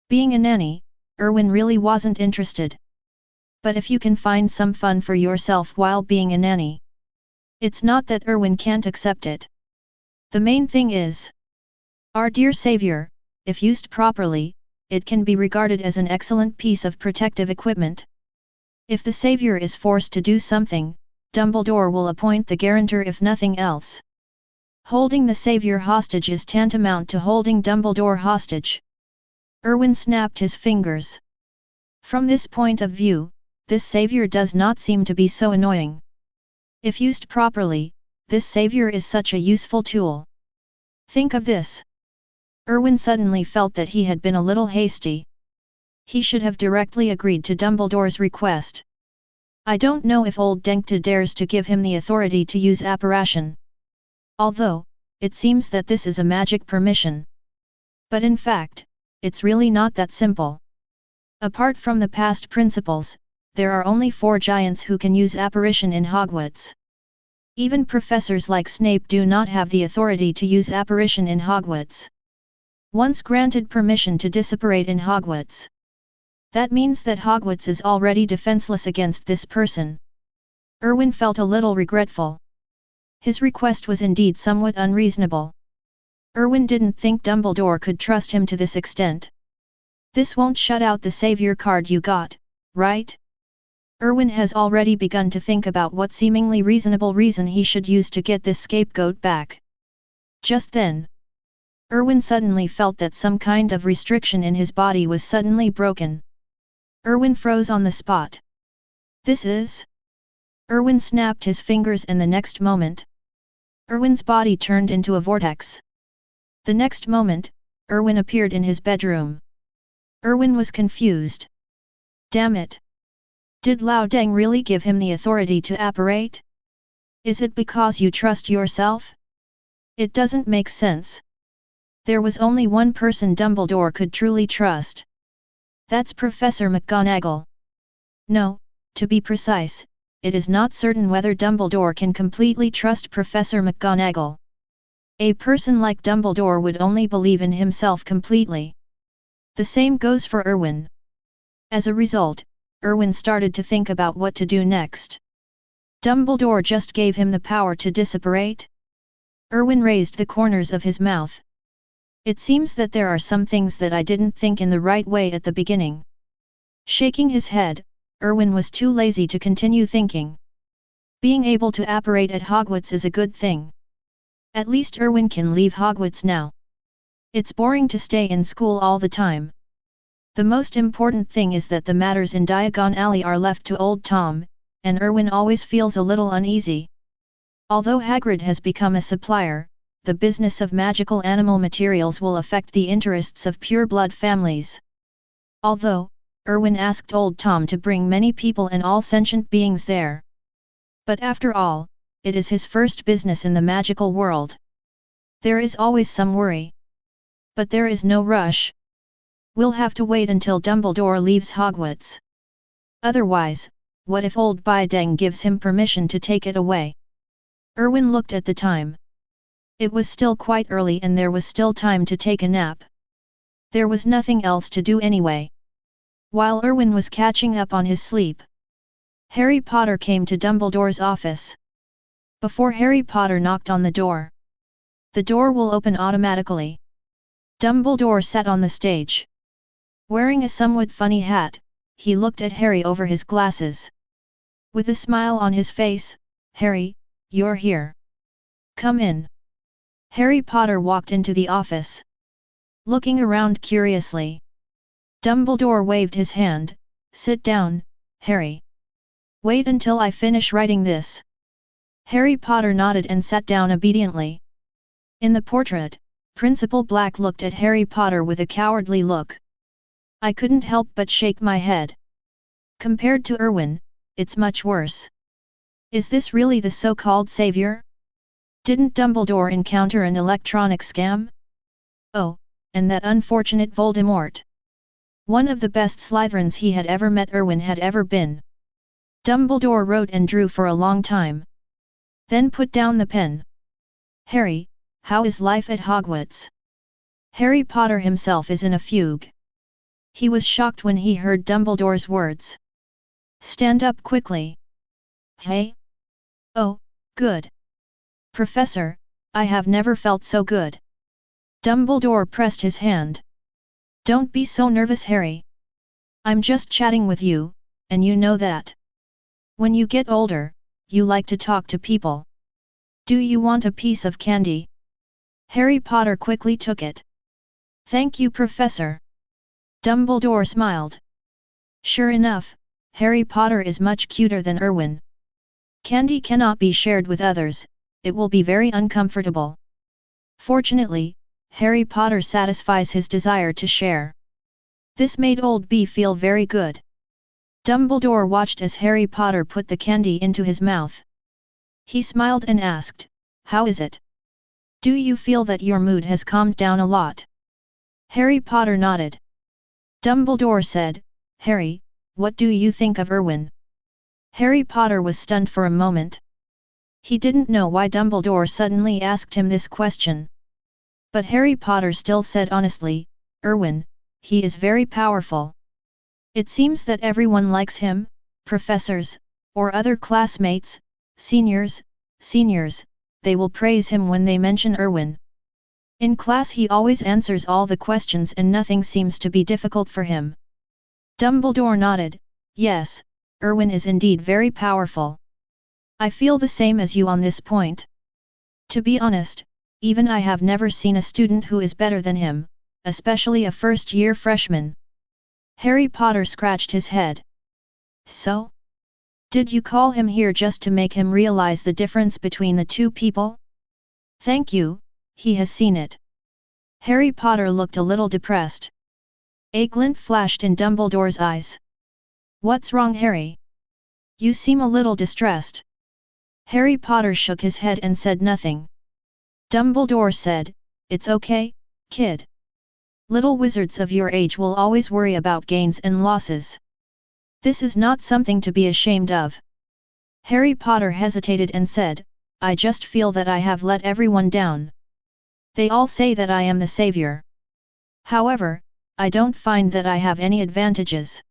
Being a nanny, Erwin really wasn't interested. But if you can find some fun for yourself while being a nanny, it's not that Erwin can't accept it. The main thing is, our dear savior, if used properly, it can be regarded as an excellent piece of protective equipment. If the savior is forced to do something, Dumbledore will appoint the guarantor if nothing else. Holding the savior hostage is tantamount to holding Dumbledore hostage. Erwin snapped his fingers. From this point of view, this savior does not seem to be so annoying. If used properly, this savior is such a useful tool. Think of this. Erwin suddenly felt that he had been a little hasty. He should have directly agreed to Dumbledore's request. I don't know if old Denkta dares to give him the authority to use apparition. Although, it seems that this is a magic permission. But in fact, it's really not that simple. Apart from the past principals, there are only 4 giants who can use apparition in Hogwarts. Even professors like Snape do not have the authority to use apparition in Hogwarts. Once granted permission to disapparate in Hogwarts, that means that Hogwarts is already defenseless against this person. Erwin felt a little regretful. His request was indeed somewhat unreasonable. Erwin didn't think Dumbledore could trust him to this extent. This won't shut out the savior card you got, right? Erwin has already begun to think about what seemingly reasonable reason he should use to get this scapegoat back. Just then, Erwin suddenly felt that some kind of restriction in his body was suddenly broken. Erwin froze on the spot. This is... Erwin snapped his fingers and the next moment, Erwin's body turned into a vortex. The next moment, Erwin appeared in his bedroom. Erwin was confused. Damn it! Did Lao Deng really give him the authority to apparate? Is it because you trust yourself? It doesn't make sense. There was only one person Dumbledore could truly trust. That's Professor McGonagall. No, to be precise, it is not certain whether Dumbledore can completely trust Professor McGonagall. A person like Dumbledore would only believe in himself completely. The same goes for Erwin. As a result, Erwin started to think about what to do next. Dumbledore just gave him the power to disapparate? Erwin raised the corners of his mouth. It seems that there are some things that I didn't think in the right way at the beginning. Shaking his head, Erwin was too lazy to continue thinking. Being able to apparate at Hogwarts is a good thing. At least Erwin can leave Hogwarts now. It's boring to stay in school all the time. The most important thing is that the matters in Diagon Alley are left to old Tom, and Erwin always feels a little uneasy. Although Hagrid has become a supplier, the business of magical animal materials will affect the interests of pure-blood families. Although, Erwin asked old Tom to bring many people and all sentient beings there. But after all, it is his first business in the magical world. There is always some worry. But there is no rush. We'll have to wait until Dumbledore leaves Hogwarts. Otherwise, what if old Bideng gives him permission to take it away? Erwin looked at the time. It was still quite early and there was still time to take a nap. There was nothing else to do anyway. While Erwin was catching up on his sleep, Harry Potter came to Dumbledore's office. Before Harry Potter knocked on the door will open automatically. Dumbledore sat on the stage. Wearing a somewhat funny hat, he looked at Harry over his glasses. With a smile on his face, "Harry, you're here. Come in." Harry Potter walked into the office. Looking around curiously, Dumbledore waved his hand. "Sit down, Harry. Wait until I finish writing this." Harry Potter nodded and sat down obediently. In the portrait, Principal Black looked at Harry Potter with a cowardly look. I couldn't help but shake my head. Compared to Erwin, it's much worse. Is this really the so-called savior? Didn't Dumbledore encounter an electronic scam? Oh, and that unfortunate Voldemort. One of the best Slytherins he had ever met Erwin had ever been. Dumbledore wrote and drew for a long time. Then put down the pen. Harry, how is life at Hogwarts? Harry Potter himself is in a fugue. He was shocked when he heard Dumbledore's words. Stand up quickly. Hey? Oh, good. Professor, I have never felt so good. Dumbledore pressed his hand. Don't be so nervous, Harry. I'm just chatting with you, and you know that. When you get older, you like to talk to people. Do you want a piece of candy? Harry Potter quickly took it. Thank you, Professor. Dumbledore smiled. Sure enough, Harry Potter is much cuter than Erwin. Candy cannot be shared with others, it will be very uncomfortable. Fortunately, Harry Potter satisfies his desire to share. This made Old B feel very good. Dumbledore watched as Harry Potter put the candy into his mouth. He smiled and asked, "How is it? Do you feel that your mood has calmed down a lot?" Harry Potter nodded. Dumbledore said, "Harry, what do you think of Erwin?" Harry Potter was stunned for a moment. He didn't know why Dumbledore suddenly asked him this question. But Harry Potter still said honestly, "Erwin, he is very powerful. It seems that everyone likes him, professors, or other classmates, seniors, they will praise him when they mention Erwin. In class he always answers all the questions and nothing seems to be difficult for him." Dumbledore nodded, "Yes, Erwin is indeed very powerful. I feel the same as you on this point. To be honest, even I have never seen a student who is better than him, especially a first-year freshman." Harry Potter scratched his head. "So? Did you call him here just to make him realize the difference between the two people?" "Thank you, he has seen it." Harry Potter looked a little depressed. A glint flashed in Dumbledore's eyes. "What's wrong, Harry? You seem a little distressed." Harry Potter shook his head and said nothing. Dumbledore said, "It's okay, kid. Little wizards of your age will always worry about gains and losses. This is not something to be ashamed of." Harry Potter hesitated and said, "I just feel that I have let everyone down. They all say that I am the savior. However, I don't find that I have any advantages.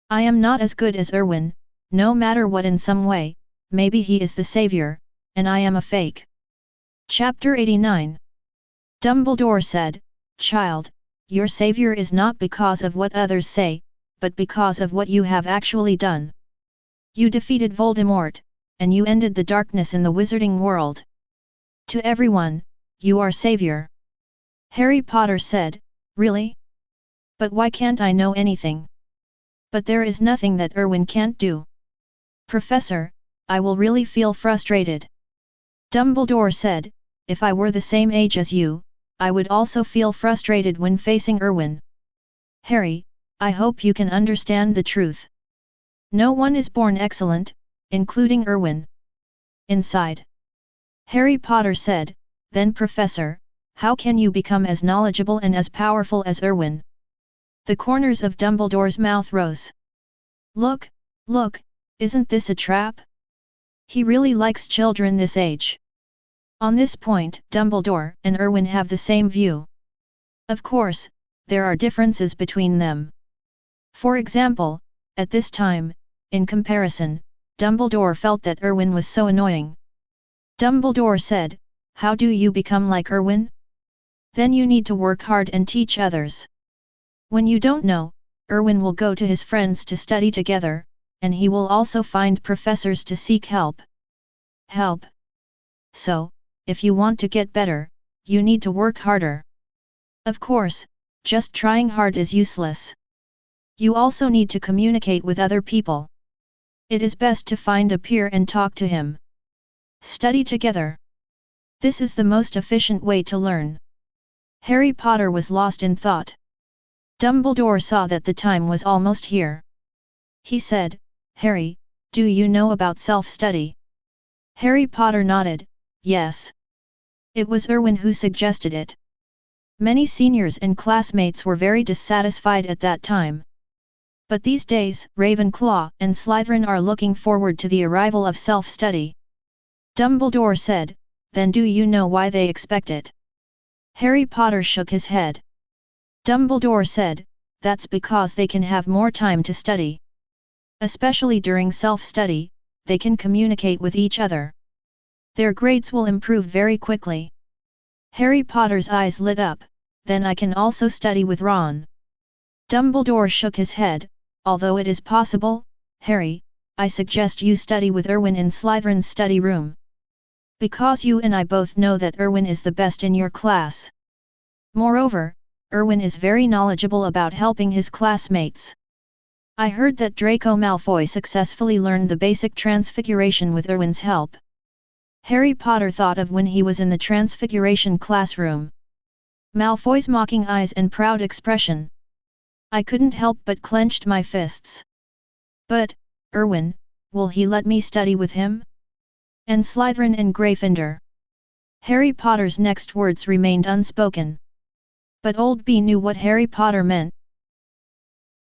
I am not as good as Erwin, no matter what in some way, maybe he is the savior, and I am a fake." Chapter 89. Dumbledore said, "Child, your savior is not because of what others say, but because of what you have actually done. You defeated Voldemort, and you ended the darkness in the wizarding world. To everyone, you are savior." Harry Potter said, "Really? But why can't I know anything? But there is nothing that Erwin can't do. Professor, I will really feel frustrated." Dumbledore said, "If I were the same age as you, I would also feel frustrated when facing Erwin. Harry, I hope you can understand the truth. No one is born excellent, including Erwin." "Inside." Harry Potter said, "Then Professor, how can you become as knowledgeable and as powerful as Erwin?" The corners of Dumbledore's mouth rose. Look, isn't this a trap? He really likes children this age." On this point, Dumbledore and Erwin have the same view. Of course, there are differences between them. For example, at this time, in comparison, Dumbledore felt that Erwin was so annoying. Dumbledore said, "How do you become like Erwin? Then you need to work hard and teach others. When you don't know, Erwin will go to his friends to study together, and he will also find professors to seek help. So, if you want to get better, you need to work harder. Of course, just trying hard is useless. You also need to communicate with other people. It is best to find a peer and talk to him. Study together. This is the most efficient way to learn." Harry Potter was lost in thought. Dumbledore saw that the time was almost here. He said, "Harry, do you know about self-study?" Harry Potter nodded, yes. It was Erwin who suggested it. Many seniors and classmates were very dissatisfied at that time. But these days, Ravenclaw and Slytherin are looking forward to the arrival of self-study. Dumbledore said, then do you know why they expect it? Harry Potter shook his head. Dumbledore said, that's because they can have more time to study. Especially during self-study, they can communicate with each other. Their grades will improve very quickly. Harry Potter's eyes lit up, then I can also study with Ron. Dumbledore shook his head, although it is possible, Harry, I suggest you study with Erwin in Slytherin's study room. Because you and I both know that Erwin is the best in your class. Moreover, Erwin is very knowledgeable about helping his classmates. I heard that Draco Malfoy successfully learned the basic transfiguration with Erwin's help. Harry Potter thought of when he was in the transfiguration classroom. Malfoy's mocking eyes and proud expression. I couldn't help but clenched my fists. But, Erwin, will he let me study with him? And Slytherin and Gryffindor. Harry Potter's next words remained unspoken. But Old B knew what Harry Potter meant.